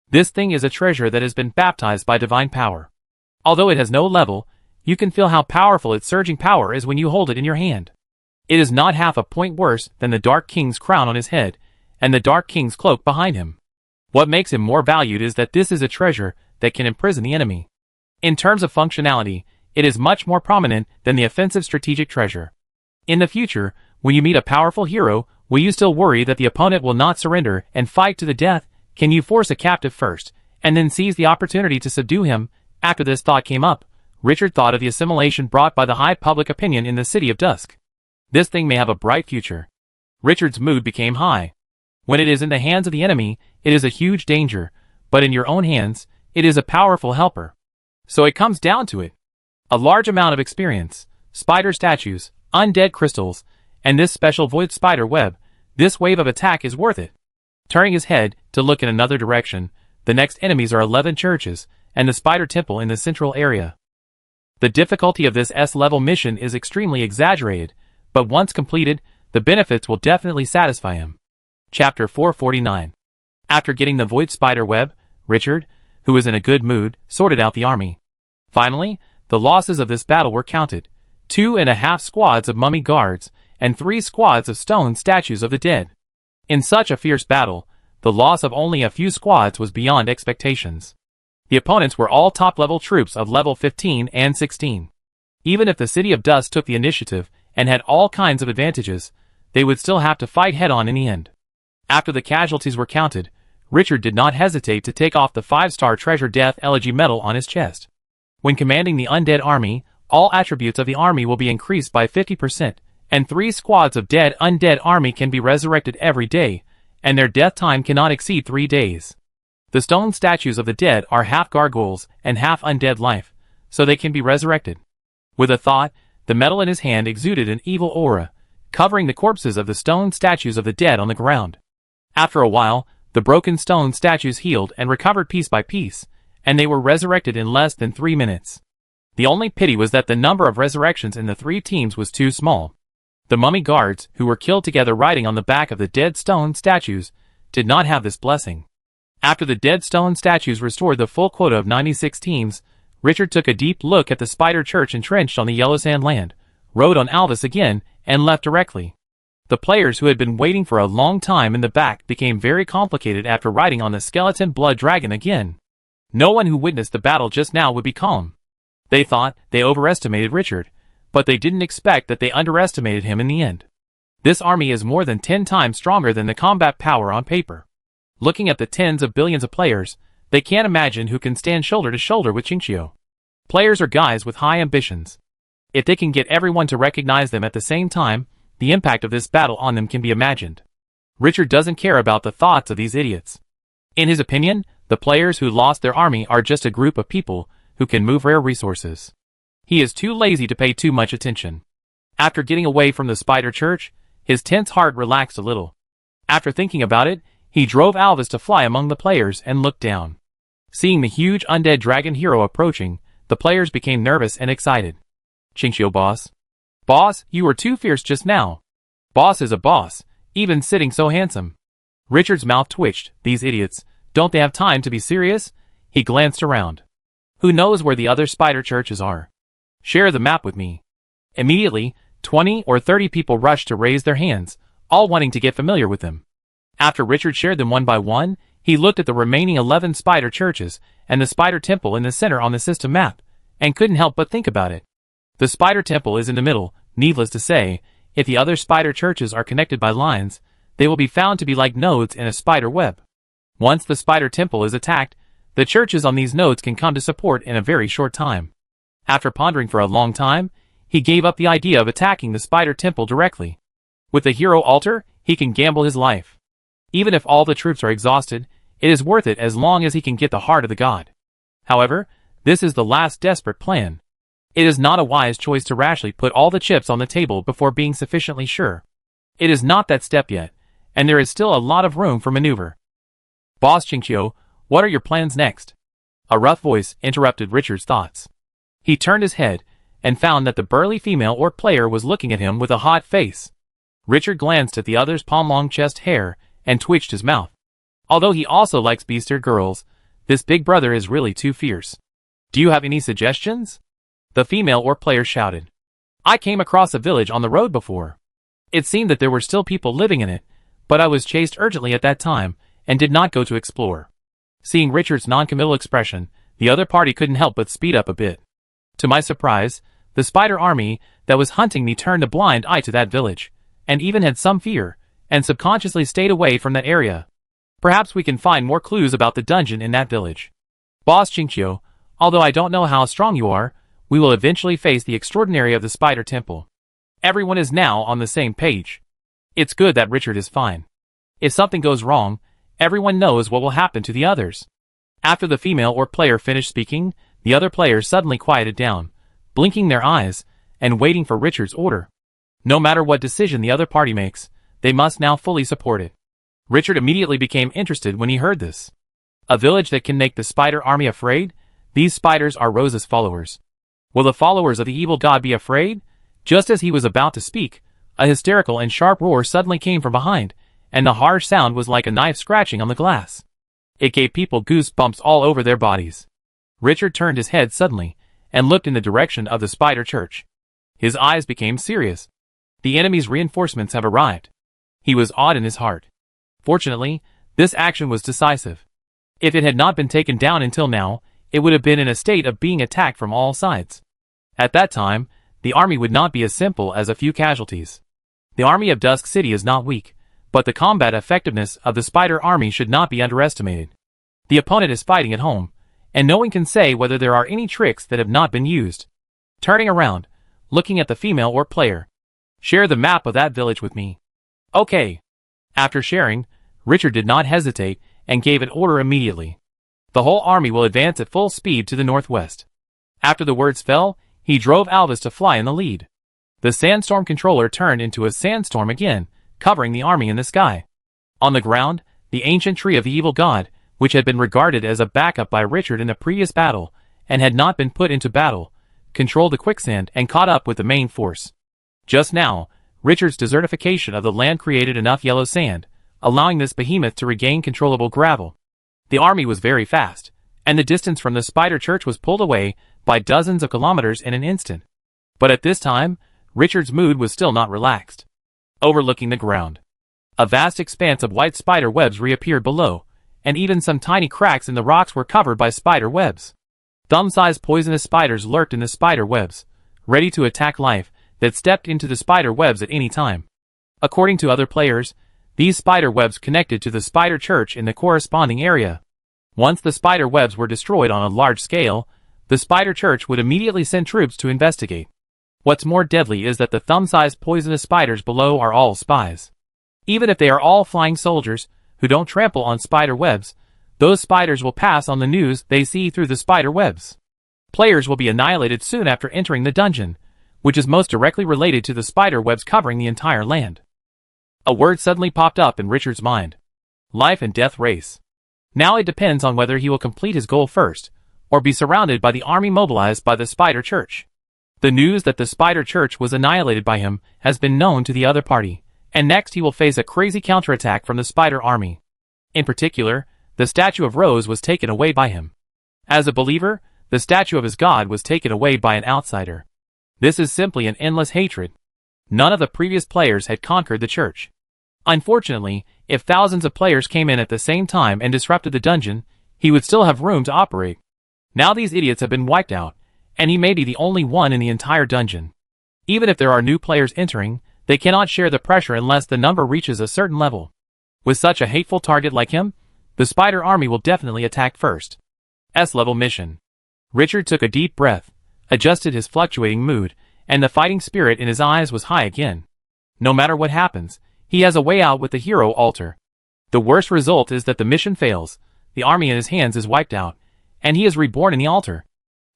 This thing is a treasure that has been baptized by divine power. Although it has no level, you can feel how powerful its surging power is when you hold it in your hand. It is not half a point worse than the Dark King's crown on his head, and the Dark King's cloak behind him. What makes him more valued is that this is a treasure that can imprison the enemy. In terms of functionality, it is much more prominent than the offensive strategic treasure. In the future, when you meet a powerful hero, will you still worry that the opponent will not surrender and fight to the death? Can you force a captive first, and then seize the opportunity to subdue him? After this thought came up, Richard thought of the assimilation brought by the high public opinion in the City of Dusk. This thing may have a bright future. Richard's mood became high. When it is in the hands of the enemy, it is a huge danger, but in your own hands, it is a powerful helper. So it comes down to it. A large amount of experience, spider statues, undead crystals, and this special void spider web. This wave of attack is worth it. Turning his head to look in another direction, the next enemies are 11 churches, and the spider temple in the central area. The difficulty of this S-level mission is extremely exaggerated, but once completed, the benefits will definitely satisfy him. Chapter 449. After getting the void spider web, Richard, who was in a good mood, sorted out the army. Finally, the losses of this battle were counted: 2.5 squads of mummy guards, and 3 squads of stone statues of the dead. In such a fierce battle, the loss of only a few squads was beyond expectations. The opponents were all top-level troops of level 15 and 16. Even if the City of Dusk took the initiative and had all kinds of advantages, they would still have to fight head-on in the end. After the casualties were counted, Richard did not hesitate to take off the 5-star Treasure Death Elegy medal on his chest. When commanding the undead army, all attributes of the army will be increased by 50%, and 3 squads of dead undead army can be resurrected every day, and their death time cannot exceed 3 days. The stone statues of the dead are half gargoyles and half undead life, so they can be resurrected. With a thought, the metal in his hand exuded an evil aura, covering the corpses of the stone statues of the dead on the ground. After a while, the broken stone statues healed and recovered piece by piece, and they were resurrected in less than 3 minutes. The only pity was that the number of resurrections in the 3 teams was too small. The mummy guards, who were killed together riding on the back of the dead stone statues, did not have this blessing. After the dead stone statues restored the full quota of 96 teams, Richard took a deep look at the spider church entrenched on the yellow sand land, rode on Albus again, and left directly. The players who had been waiting for a long time in the back became very complicated after riding on the skeleton blood dragon again. No one who witnessed the battle just now would be calm. They thought they overestimated Richard, but they didn't expect that they underestimated him in the end. This army is more than 10 times stronger than the combat power on paper. Looking at the tens of billions of players, they can't imagine who can stand shoulder to shoulder with Chinchio. Players are guys with high ambitions. If they can get everyone to recognize them at the same time, the impact of this battle on them can be imagined. Richard doesn't care about the thoughts of these idiots. In his opinion, the players who lost their army are just a group of people who can move rare resources. He is too lazy to pay too much attention. After getting away from the spider church, his tense heart relaxed a little. After thinking about it, He drove Alvis to fly among the players and looked down. Seeing the huge undead dragon hero approaching, the players became nervous and excited. Chinchio boss. Boss, you were too fierce just now. Boss is a boss, even sitting so handsome. Richard's mouth twitched. These idiots, don't they have time to be serious? He glanced around. Who knows where the other spider churches are? Share the map with me. Immediately, 20 or 30 people rushed to raise their hands, all wanting to get familiar with them. After Richard shared them one by one, he looked at the remaining 11 spider churches and the spider temple in the center on the system map, and couldn't help but think about it. The spider temple is in the middle. Needless to say, if the other spider churches are connected by lines, they will be found to be like nodes in a spider web. Once the spider temple is attacked, the churches on these nodes can come to support in a very short time. After pondering for a long time, he gave up the idea of attacking the spider temple directly. With the hero altar, he can gamble his life. Even if all the troops are exhausted, it is worth it as long as he can get the heart of the god. However, this is the last desperate plan. It is not a wise choice to rashly put all the chips on the table before being sufficiently sure. It is not that step yet, and there is still a lot of room for maneuver. Boss Chinchio, what are your plans next? A rough voice interrupted Richard's thoughts. He turned his head, and found that the burly female orc player was looking at him with a hot face. Richard glanced at the other's palm-long chest hair, and twitched his mouth. Although he also likes beaster girls, this big brother is really too fierce. Do you have any suggestions? The female orc player shouted. I came across a village on the road before. It seemed that there were still people living in it, but I was chased urgently at that time, and did not go to explore. Seeing Richard's non-committal expression, the other party couldn't help but speed up a bit. To my surprise, the spider army that was hunting me turned a blind eye to that village, and even had some fear, and subconsciously stayed away from that area. Perhaps we can find more clues about the dungeon in that village. Boss Chinchio, although I don't know how strong you are, we will eventually face the extraordinary of the spider temple. Everyone is now on the same page. It's good that Richard is fine. If something goes wrong, everyone knows what will happen to the others. After the female orc player finished speaking, the other players suddenly quieted down, blinking their eyes, and waiting for Richard's order. No matter what decision the other party makes, they must now fully support it. Richard immediately became interested when he heard this. A village that can make the spider army afraid? These spiders are Rose's followers. Will the followers of the evil god be afraid? Just as he was about to speak, a hysterical and sharp roar suddenly came from behind, and the harsh sound was like a knife scratching on the glass. It gave people goosebumps all over their bodies. Richard turned his head suddenly, and looked in the direction of the spider church. His eyes became serious. The enemy's reinforcements have arrived. He was awed in his heart. Fortunately, this action was decisive. If it had not been taken down until now, it would have been in a state of being attacked from all sides. At that time, the army would not be as simple as a few casualties. The army of Dusk City is not weak, but the combat effectiveness of the spider army should not be underestimated. The opponent is fighting at home, and no one can say whether there are any tricks that have not been used. Turning around, looking at the female orc player. Share the map of that village with me. Okay. After sharing, Richard did not hesitate, and gave an order immediately. The whole army will advance at full speed to the northwest. After the words fell, he drove Alvis to fly in the lead. The sandstorm controller turned into a sandstorm again, covering the army in the sky. On the ground, the ancient tree of the evil god, which had been regarded as a backup by Richard in the previous battle, and had not been put into battle, controlled the quicksand and caught up with the main force. Just now, Richard's desertification of the land created enough yellow sand, allowing this behemoth to regain controllable gravel. The army was very fast, and the distance from the spider church was pulled away by dozens of kilometers in an instant. But at this time, Richard's mood was still not relaxed. Overlooking the ground, a vast expanse of white spider webs reappeared below, and even some tiny cracks in the rocks were covered by spider webs. Thumb-sized poisonous spiders lurked in the spider webs, ready to attack life that stepped into the spider webs at any time. According to other players, these spider webs connected to the spider church in the corresponding area. Once the spider webs were destroyed on a large scale, the spider church would immediately send troops to investigate. What's more deadly is that the thumb-sized poisonous spiders below are all spies. Even if they are all flying soldiers, who don't trample on spider webs, those spiders will pass on the news they see through the spider webs. Players will be annihilated soon after entering the dungeon, which is most directly related to the spider webs covering the entire land. A word suddenly popped up in Richard's mind. Life and death race. Now it depends on whether he will complete his goal first, or be surrounded by the army mobilized by the Spider Church. The news that the Spider Church was annihilated by him has been known to the other party, and next he will face a crazy counterattack from the Spider Army. In particular, the statue of Rose was taken away by him. As a believer, the statue of his god was taken away by an outsider. This is simply an endless hatred. None of the previous players had conquered the church. Unfortunately, if thousands of players came in at the same time and disrupted the dungeon, he would still have room to operate. Now these idiots have been wiped out, and he may be the only one in the entire dungeon. Even if there are new players entering, they cannot share the pressure unless the number reaches a certain level. With such a hateful target like him, the Spider Army will definitely attack first. S-level mission. Richard took a deep breath, adjusted his fluctuating mood, and the fighting spirit in his eyes was high again. No matter what happens, he has a way out with the hero altar. The worst result is that the mission fails, the army in his hands is wiped out, and he is reborn in the altar.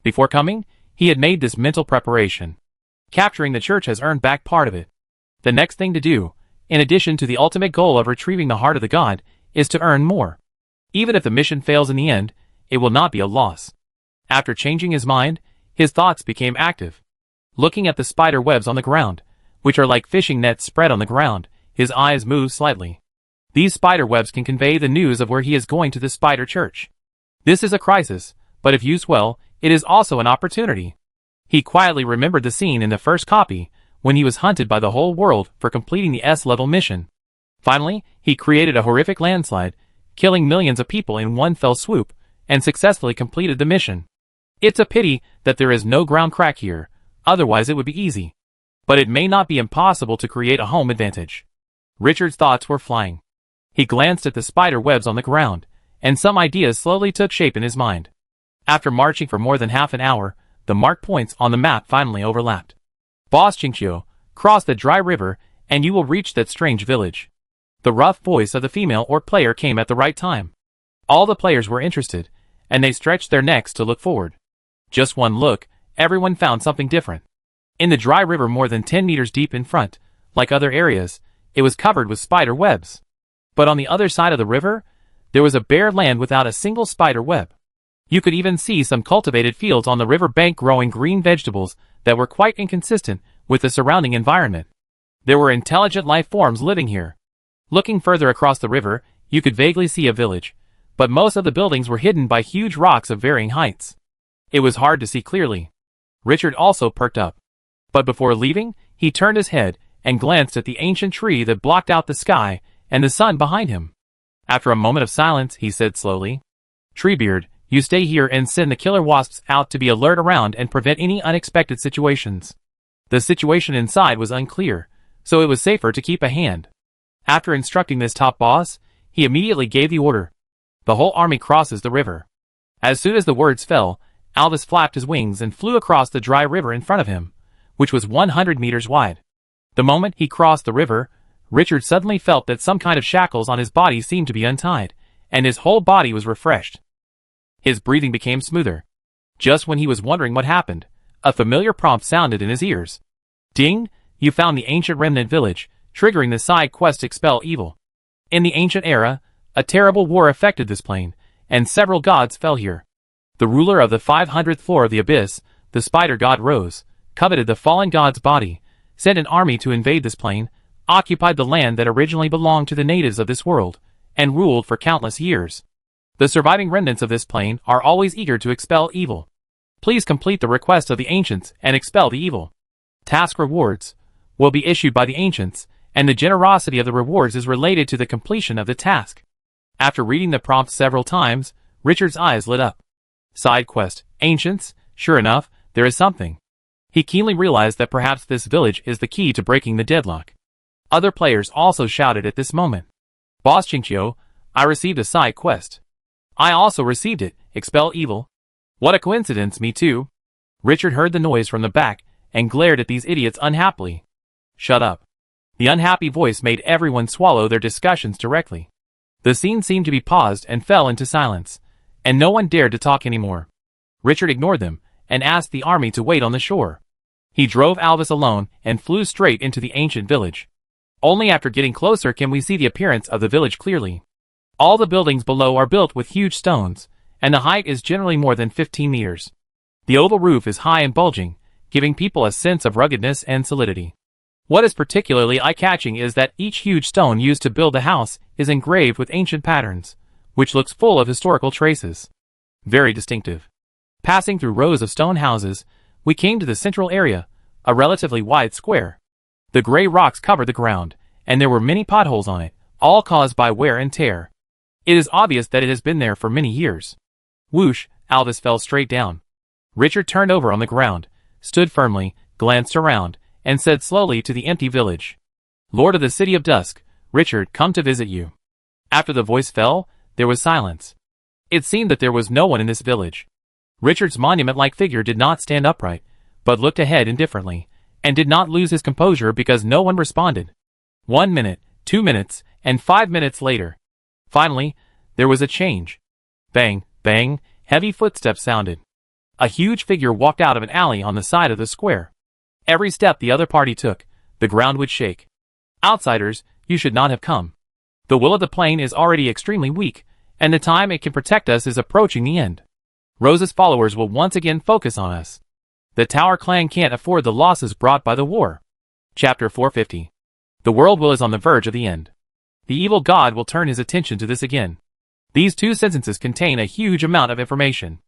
Before coming, he had made this mental preparation. Capturing the church has earned back part of it. The next thing to do, in addition to the ultimate goal of retrieving the heart of the god, is to earn more. Even if the mission fails in the end, it will not be a loss. After changing his mind, his thoughts became active. Looking at the spider webs on the ground, which are like fishing nets spread on the ground, his eyes moved slightly. These spider webs can convey the news of where he is going to the Spider Church. This is a crisis, but if used well, it is also an opportunity. He quietly remembered the scene in the first copy, when he was hunted by the whole world for completing the S-level mission. Finally, he created a horrific landslide, killing millions of people in one fell swoop, and successfully completed the mission. It's a pity that there is no ground crack here, otherwise it would be easy. But it may not be impossible to create a home advantage. Richard's thoughts were flying. He glanced at the spider webs on the ground, and some ideas slowly took shape in his mind. After marching for more than half an hour, the marked points on the map finally overlapped. Boss Qingqiu, cross the dry river, and you will reach that strange village. The rough voice of the female orc player came at the right time. All the players were interested, and they stretched their necks to look forward. Just one look, everyone found something different. In the dry river more than 10 meters deep in front, like other areas, it was covered with spider webs. But on the other side of the river, there was a bare land without a single spider web. You could even see some cultivated fields on the river bank growing green vegetables that were quite inconsistent with the surrounding environment. There were intelligent life forms living here. Looking further across the river, you could vaguely see a village, but most of the buildings were hidden by huge rocks of varying heights. It was hard to see clearly. Richard also perked up. But before leaving, he turned his head and glanced at the ancient tree that blocked out the sky and the sun behind him. After a moment of silence, he said slowly, "Treebeard, you stay here and send the killer wasps out to be alert around and prevent any unexpected situations." The situation inside was unclear, so it was safer to keep a hand. After instructing this top boss, he immediately gave the order. The whole army crosses the river. As soon as the words fell, Albus flapped his wings and flew across the dry river in front of him, which was 100 meters wide. The moment he crossed the river, Richard suddenly felt that some kind of shackles on his body seemed to be untied, and his whole body was refreshed. His breathing became smoother. Just when he was wondering what happened, a familiar prompt sounded in his ears. "Ding, you found the ancient remnant village, triggering the side quest Expel Evil." In the ancient era, a terrible war affected this plane, and several gods fell here. The ruler of the 500th floor of the abyss, the spider god Rose, coveted the fallen god's body, sent an army to invade this plane, occupied the land that originally belonged to the natives of this world, and ruled for countless years. The surviving remnants of this plane are always eager to expel evil. Please complete the request of the ancients and expel the evil. Task rewards will be issued by the ancients, and the generosity of the rewards is related to the completion of the task. After reading the prompt several times, Richard's eyes lit up. Side quest, ancients, sure enough, there is something. He keenly realized that perhaps this village is the key to breaking the deadlock. Other players also shouted at this moment. "Boss Qingqiu, I received a side quest." "I also received it, expel evil." "What a coincidence, me too." Richard heard the noise from the back and glared at these idiots unhappily. "Shut up." The unhappy voice made everyone swallow their discussions directly. The scene seemed to be paused and fell into silence, and no one dared to talk anymore. Richard ignored them and asked the army to wait on the shore. He drove Albus alone and flew straight into the ancient village. Only after getting closer can we see the appearance of the village clearly. All the buildings below are built with huge stones, and the height is generally more than 15 meters. The oval roof is high and bulging, giving people a sense of ruggedness and solidity. What is particularly eye-catching is that each huge stone used to build the house is engraved with ancient patterns, which looks full of historical traces. Very distinctive. Passing through rows of stone houses, we came to the central area, a relatively wide square. The gray rocks covered the ground, and there were many potholes on it, all caused by wear and tear. It is obvious that it has been there for many years. Whoosh, Alvis fell straight down. Richard turned over on the ground, stood firmly, glanced around, and said slowly to the empty village, "Lord of the City of Dusk, Richard, come to visit you." After the voice fell, there was silence. It seemed that there was no one in this village. Richard's monument-like figure did not stand upright, but looked ahead indifferently, and did not lose his composure because no one responded. 1 minute, 2 minutes, and 5 minutes later. Finally, there was a change. Bang, bang, heavy footsteps sounded. A huge figure walked out of an alley on the side of the square. Every step the other party took, the ground would shake. Outsiders, you should not have come. The will of the plane is already extremely weak, and the time it can protect us is approaching the end. Rose's followers will once again focus on us. The Tower clan can't afford the losses brought by the war. Chapter 450. The world will is on the verge of the end. The evil god will turn his attention to this again. These two sentences contain a huge amount of information.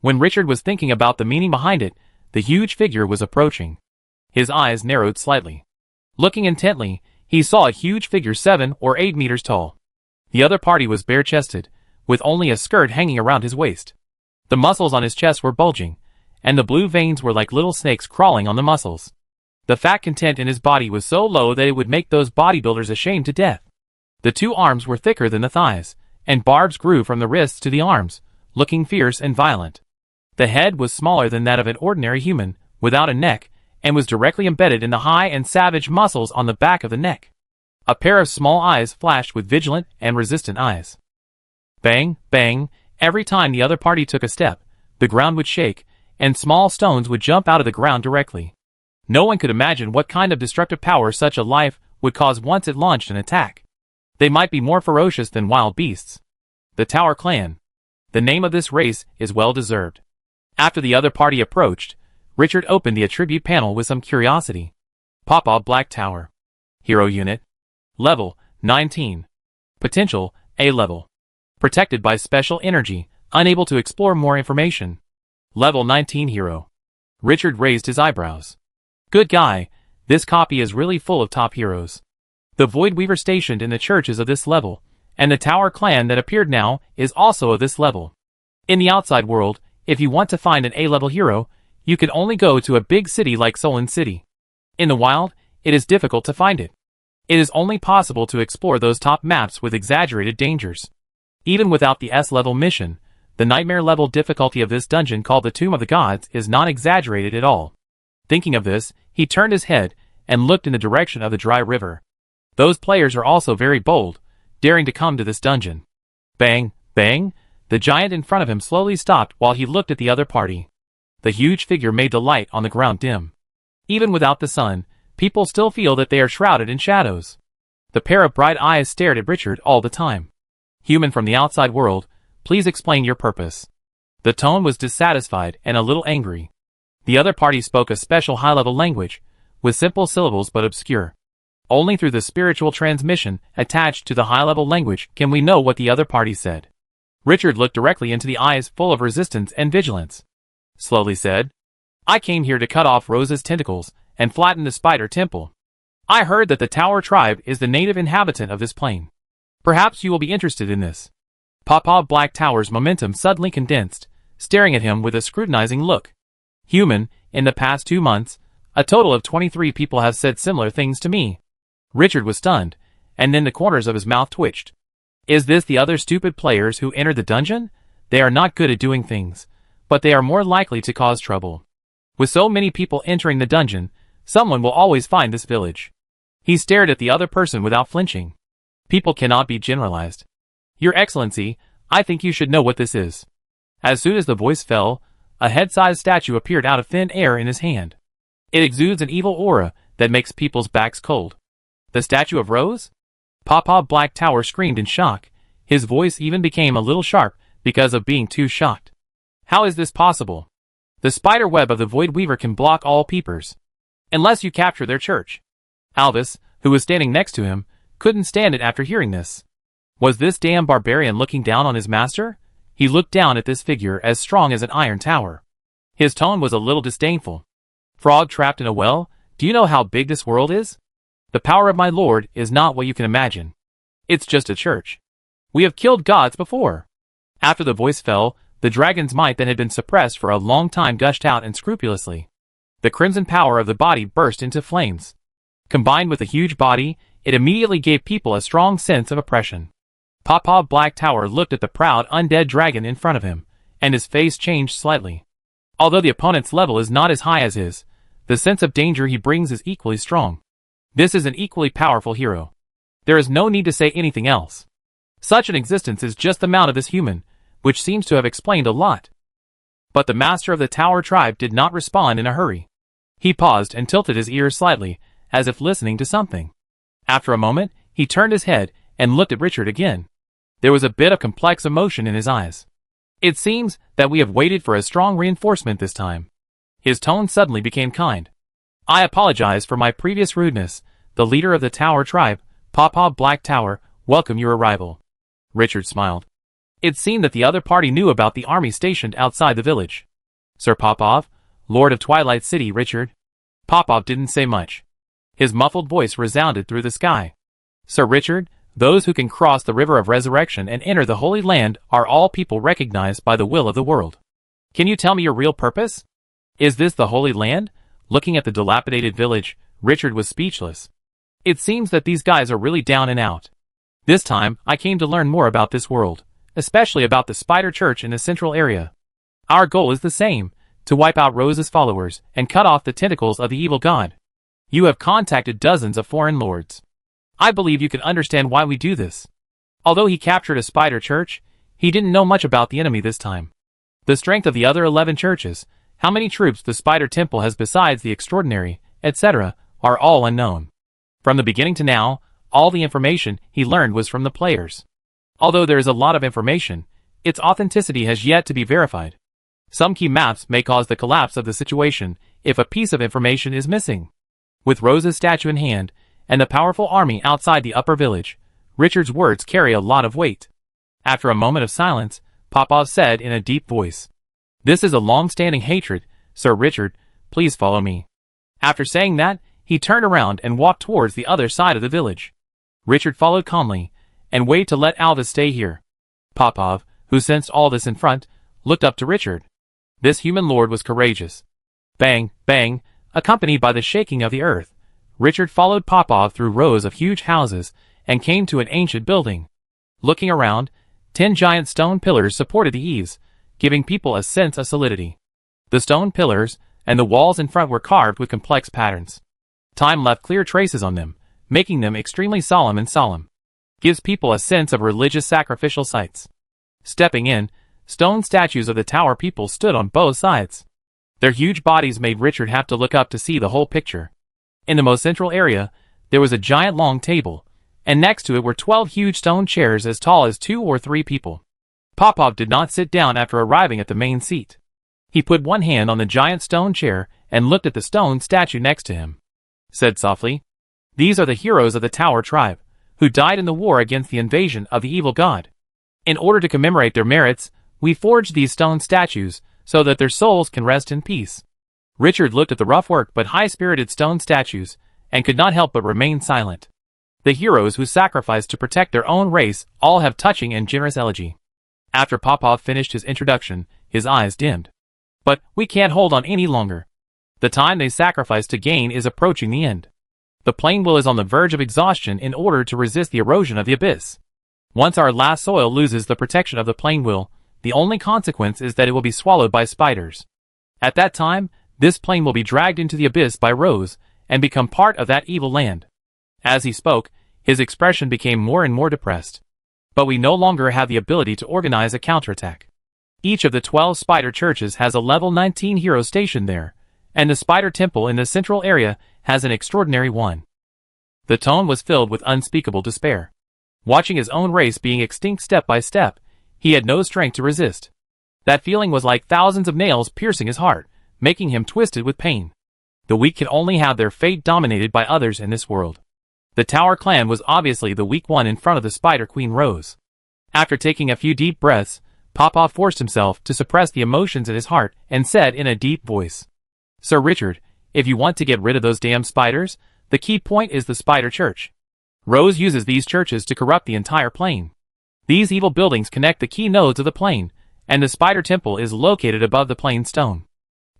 When Richard was thinking about the meaning behind it, the huge figure was approaching. His eyes narrowed slightly. Looking intently, he saw a huge figure 7 or 8 meters tall. The other party was bare-chested, with only a skirt hanging around his waist. The muscles on his chest were bulging, and the blue veins were like little snakes crawling on the muscles. The fat content in his body was so low that it would make those bodybuilders ashamed to death. The two arms were thicker than the thighs, and barbs grew from the wrists to the arms, looking fierce and violent. The head was smaller than that of an ordinary human, without a neck, and was directly embedded in the high and savage muscles on the back of the neck. A pair of small eyes flashed with vigilant and resistant eyes. Bang, bang, every time the other party took a step, the ground would shake, and small stones would jump out of the ground directly. No one could imagine what kind of destructive power such a life would cause once it launched an attack. They might be more ferocious than wild beasts. The Tower clan. The name of this race is well deserved. After the other party approached, Richard opened the attribute panel with some curiosity. Papa Black Tower. Hero Unit. Level, 19. Potential, A level. Protected by special energy, unable to explore more information. Level 19 Hero. Richard raised his eyebrows. Good guy, this copy is really full of top heroes. The Void Weaver stationed in the church is of this level, and the Tower clan that appeared now is also of this level. In the outside world, if you want to find an A-level hero, you can only go to a big city like Solon City. In the wild, it is difficult to find it. It is only possible to explore those top maps with exaggerated dangers. Even without the S-level mission, the nightmare-level difficulty of this dungeon called the Tomb of the Gods is not exaggerated at all. Thinking of this, he turned his head and looked in the direction of the dry river. Those players are also very bold, daring to come to this dungeon. Bang, bang, the giant in front of him slowly stopped while he looked at the other party. The huge figure made the light on the ground dim. Even without the sun, people still feel that they are shrouded in shadows. The pair of bright eyes stared at Richard all the time. Human from the outside world, please explain your purpose. The tone was dissatisfied and a little angry. The other party spoke a special high-level language, with simple syllables but obscure. Only through the spiritual transmission attached to the high-level language can we know what the other party said. Richard looked directly into the eyes full of resistance and vigilance. Slowly said, I came here to cut off Rose's tentacles and flatten the spider temple. I heard that the Tower tribe is the native inhabitant of this plane. Perhaps you will be interested in this. Papa Black Tower's momentum suddenly condensed, staring at him with a scrutinizing look. Human, in the past 2 months, a total of 23 people have said similar things to me. Richard was stunned, and then the corners of his mouth twitched. Is this the other stupid players who entered the dungeon? They are not good at doing things, but they are more likely to cause trouble. With so many people entering the dungeon, someone will always find this village. He stared at the other person without flinching. People cannot be generalized. Your Excellency, I think you should know what this is. As soon as the voice fell, a head-sized statue appeared out of thin air in his hand. It exudes an evil aura that makes people's backs cold. The statue of Rose? Papa Black Tower screamed in shock, His voice even became a little sharp because of being too shocked. How is this possible? The spider web of the Void Weaver can block all peepers. Unless you capture their church. Alvis, who was standing next to him, couldn't stand it after hearing this. Was this damn barbarian looking down on his master? He looked down at this figure as strong as an iron tower. His tone was a little disdainful. Frog trapped in a well? Do you know how big this world is? The power of my lord is not what you can imagine. It's just a church. We have killed gods before. After the voice fell, the dragon's might that had been suppressed for a long time gushed out unscrupulously. The crimson power of the body burst into flames. Combined with a huge body, it immediately gave people a strong sense of oppression. Papa Black Tower looked at the proud undead dragon in front of him, and his face changed slightly. Although the opponent's level is not as high as his, the sense of danger he brings is equally strong. This is an equally powerful hero. There is no need to say anything else. Such an existence is just the mount of this human, which seems to have explained a lot. But the master of the Tower tribe did not respond in a hurry. He paused and tilted his ears slightly, as if listening to something. After a moment, he turned his head and looked at Richard again. There was a bit of complex emotion in his eyes. It seems that we have waited for a strong reinforcement this time. His tone suddenly became kind. I apologize for my previous rudeness. The leader of the Tower tribe, Papa Black Tower, welcome your arrival. Richard smiled. It seemed that the other party knew about the army stationed outside the village. Sir Popov, Lord of Twilight City, Richard. Popov didn't say much. His muffled voice resounded through the sky. Sir Richard, those who can cross the river of resurrection and enter the Holy Land are all people recognized by the will of the world. Can you tell me your real purpose? Is this the Holy Land? Looking at the dilapidated village, Richard was speechless. It seems that these guys are really down and out. This time, I came to learn more about this world, especially about the Spider Church in the central area. Our goal is the same, to wipe out Rose's followers and cut off the tentacles of the evil god. You have contacted dozens of foreign lords. I believe you can understand why we do this. Although he captured a Spider Church, he didn't know much about the enemy this time. The strength of the other 11 churches, how many troops the Spider Temple has besides the extraordinary, etc., are all unknown. From the beginning to now, all the information he learned was from the players. Although there is a lot of information, its authenticity has yet to be verified. Some key maps may cause the collapse of the situation if a piece of information is missing. With Rose's statue in hand, and the powerful army outside the upper village, Richard's words carry a lot of weight. After a moment of silence, Popov said in a deep voice, "This is a long-standing hatred, Sir Richard, please follow me." After saying that, he turned around and walked towards the other side of the village. Richard followed calmly, and waited to let Alvis stay here. Popov, who sensed all this in front, looked up to Richard. This human lord was courageous. Bang, bang, accompanied by the shaking of the earth, Richard followed Popov through rows of huge houses and came to an ancient building. Looking around, 10 giant stone pillars supported the eaves, giving people a sense of solidity. The stone pillars and the walls in front were carved with complex patterns. Time left clear traces on them, making them extremely solemn and solemn. Gives people a sense of religious sacrificial sites. Stepping in, stone statues of the tower people stood on both sides. Their huge bodies made Richard have to look up to see the whole picture. In the most central area, there was a giant long table, and next to it were 12 huge stone chairs as tall as 2 or 3 people. Popov did not sit down after arriving at the main seat. He put one hand on the giant stone chair and looked at the stone statue next to him. Said softly, "These are the heroes of the Tower tribe, who died in the war against the invasion of the evil god. In order to commemorate their merits, we forged these stone statues so that their souls can rest in peace." Richard looked at the rough work but high-spirited stone statues and could not help but remain silent. The heroes who sacrificed to protect their own race all have touching and generous elegy. After Popov finished his introduction, his eyes dimmed. But we can't hold on any longer. The time they sacrificed to gain is approaching the end. The plane will is on the verge of exhaustion in order to resist the erosion of the abyss. Once our last soil loses the protection of the plane will, the only consequence is that it will be swallowed by spiders. At that time, this plane will be dragged into the abyss by Rose and become part of that evil land. As he spoke, his expression became more and more depressed. But we no longer have the ability to organize a counterattack. Each of the 12 spider churches has a level 19 hero stationed there, and the spider temple in the central area has an extraordinary one. The tone was filled with unspeakable despair. Watching his own race being extinct step by step, he had no strength to resist. That feeling was like thousands of nails piercing his heart, making him twisted with pain. The weak can only have their fate dominated by others in this world. The Tower clan was obviously the weak one in front of the Spider Queen Rose. After taking a few deep breaths, Popov forced himself to suppress the emotions in his heart and said in a deep voice, "Sir Richard, if you want to get rid of those damn spiders, the key point is the Spider Church. Rose uses these churches to corrupt the entire plane. These evil buildings connect the key nodes of the plane, and the Spider Temple is located above the plane stone.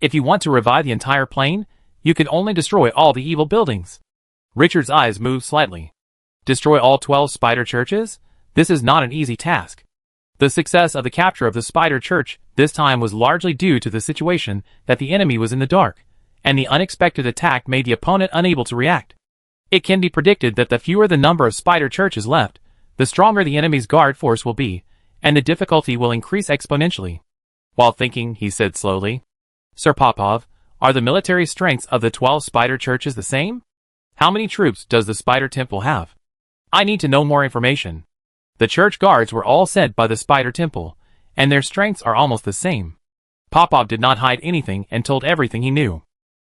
If you want to revive the entire plane, you can only destroy all the evil buildings." Richard's eyes moved slightly. Destroy all 12 Spider churches? This is not an easy task. The success of the capture of the Spider Church this time was largely due to the situation that the enemy was in the dark, and the unexpected attack made the opponent unable to react. It can be predicted that the fewer the number of Spider Churches left, the stronger the enemy's guard force will be, and the difficulty will increase exponentially. While thinking, he said slowly, "Sir Popov, are the military strengths of the 12 Spider Churches the same? How many troops does the Spider Temple have? I need to know more information." The church guards were all sent by the Spider Temple, and their strengths are almost the same. Popov did not hide anything and told everything he knew.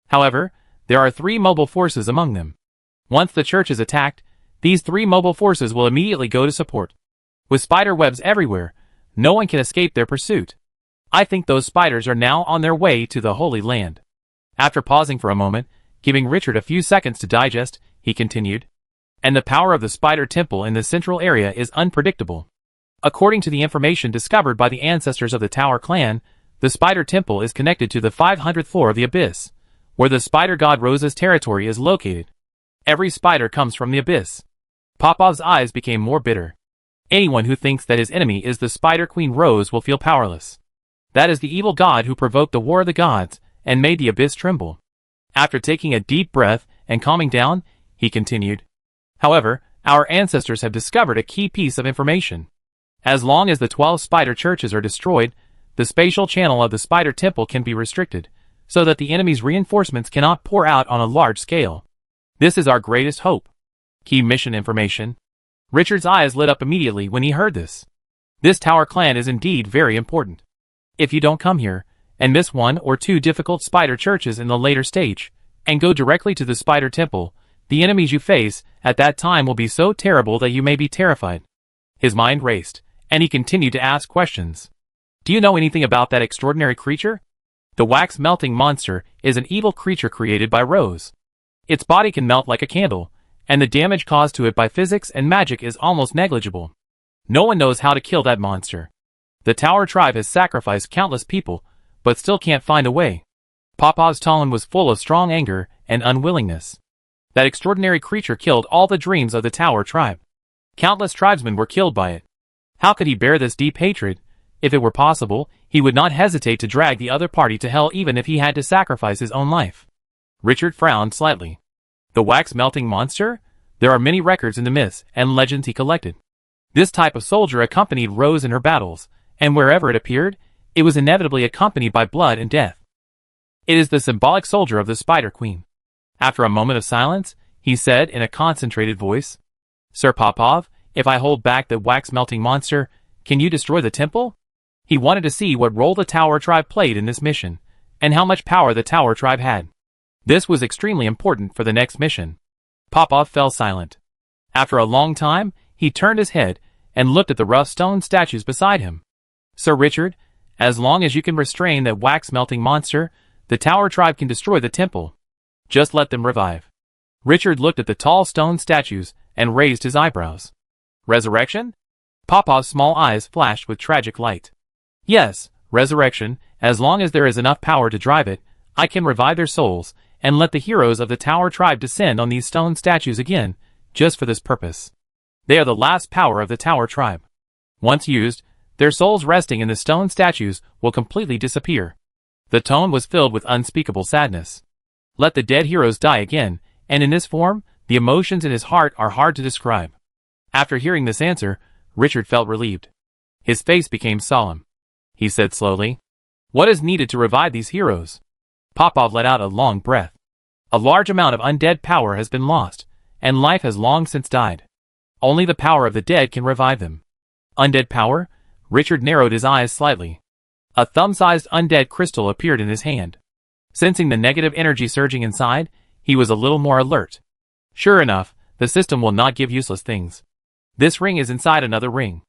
However, there are 3 mobile forces among them. Once the church is attacked, these 3 mobile forces will immediately go to support. With spider webs everywhere, no one can escape their pursuit. I think those spiders are now on their way to the Holy Land. After pausing for a moment, giving Richard a few seconds to digest, he continued, "And the power of the Spider Temple in the central area is unpredictable. According to the information discovered by the ancestors of the Tower clan, the Spider Temple is connected to the 500th floor of the Abyss, where the Spider God Rose's territory is located. Every spider comes from the Abyss." Popov's eyes became more bitter. Anyone who thinks that his enemy is the Spider Queen Rose will feel powerless. That is the evil god who provoked the War of the Gods and made the Abyss tremble. After taking a deep breath and calming down, he continued, "However, our ancestors have discovered a key piece of information. As long as the 12 Spider Churches are destroyed, the spatial channel of the Spider Temple can be restricted, so that the enemy's reinforcements cannot pour out on a large scale. This is our greatest hope. Key mission information." Richard's eyes lit up immediately when he heard this. This Tower clan is indeed very important. If you don't come here, and miss 1 or 2 difficult Spider Churches in the later stage, and go directly to the Spider Temple, the enemies you face at that time will be so terrible that you may be terrified. His mind raced, and he continued to ask questions. "Do you know anything about that extraordinary creature? The wax-melting monster is an evil creature created by Rose. Its body can melt like a candle, and the damage caused to it by physics and magic is almost negligible. No one knows how to kill that monster. The Tower tribe has sacrificed countless people, but still can't find a way." Popov's tone was full of strong anger and unwillingness. That extraordinary creature killed all the dreams of the Tower tribe. Countless tribesmen were killed by it. How could he bear this deep hatred? If it were possible, he would not hesitate to drag the other party to hell even if he had to sacrifice his own life. Richard frowned slightly. The wax-melting monster? There are many records in the myths and legends he collected. This type of soldier accompanied Rose in her battles, and wherever it appeared, it was inevitably accompanied by blood and death. It is the symbolic soldier of the Spider Queen. After a moment of silence, he said in a concentrated voice, "Sir Popov, if I hold back the wax-melting monster, can you destroy the temple?" He wanted to see what role the Tower tribe played in this mission, and how much power the Tower tribe had. This was extremely important for the next mission. Popov fell silent. After a long time, he turned his head and looked at the rough stone statues beside him. "Sir Richard, as long as you can restrain that wax-melting monster, the Tower tribe can destroy the temple. Just let them revive." Richard looked at the tall stone statues and raised his eyebrows. "Resurrection?" Popov's small eyes flashed with tragic light. "Yes, resurrection, as long as there is enough power to drive it, I can revive their souls, and let the heroes of the Tower tribe descend on these stone statues again, just for this purpose. They are the last power of the Tower tribe. Once used, their souls resting in the stone statues will completely disappear." The tone was filled with unspeakable sadness. Let the dead heroes die again, and in this form, the emotions in his heart are hard to describe. After hearing this answer, Richard felt relieved. His face became solemn. He said slowly, "What is needed to revive these heroes?" Popov let out a long breath. "A large amount of undead power has been lost, and life has long since died. Only the power of the dead can revive them. Undead power? Richard narrowed his eyes slightly. A thumb-sized undead crystal appeared in his hand. Sensing the negative energy surging inside, he was a little more alert. Sure enough, the system will not give useless things. This ring is inside another ring.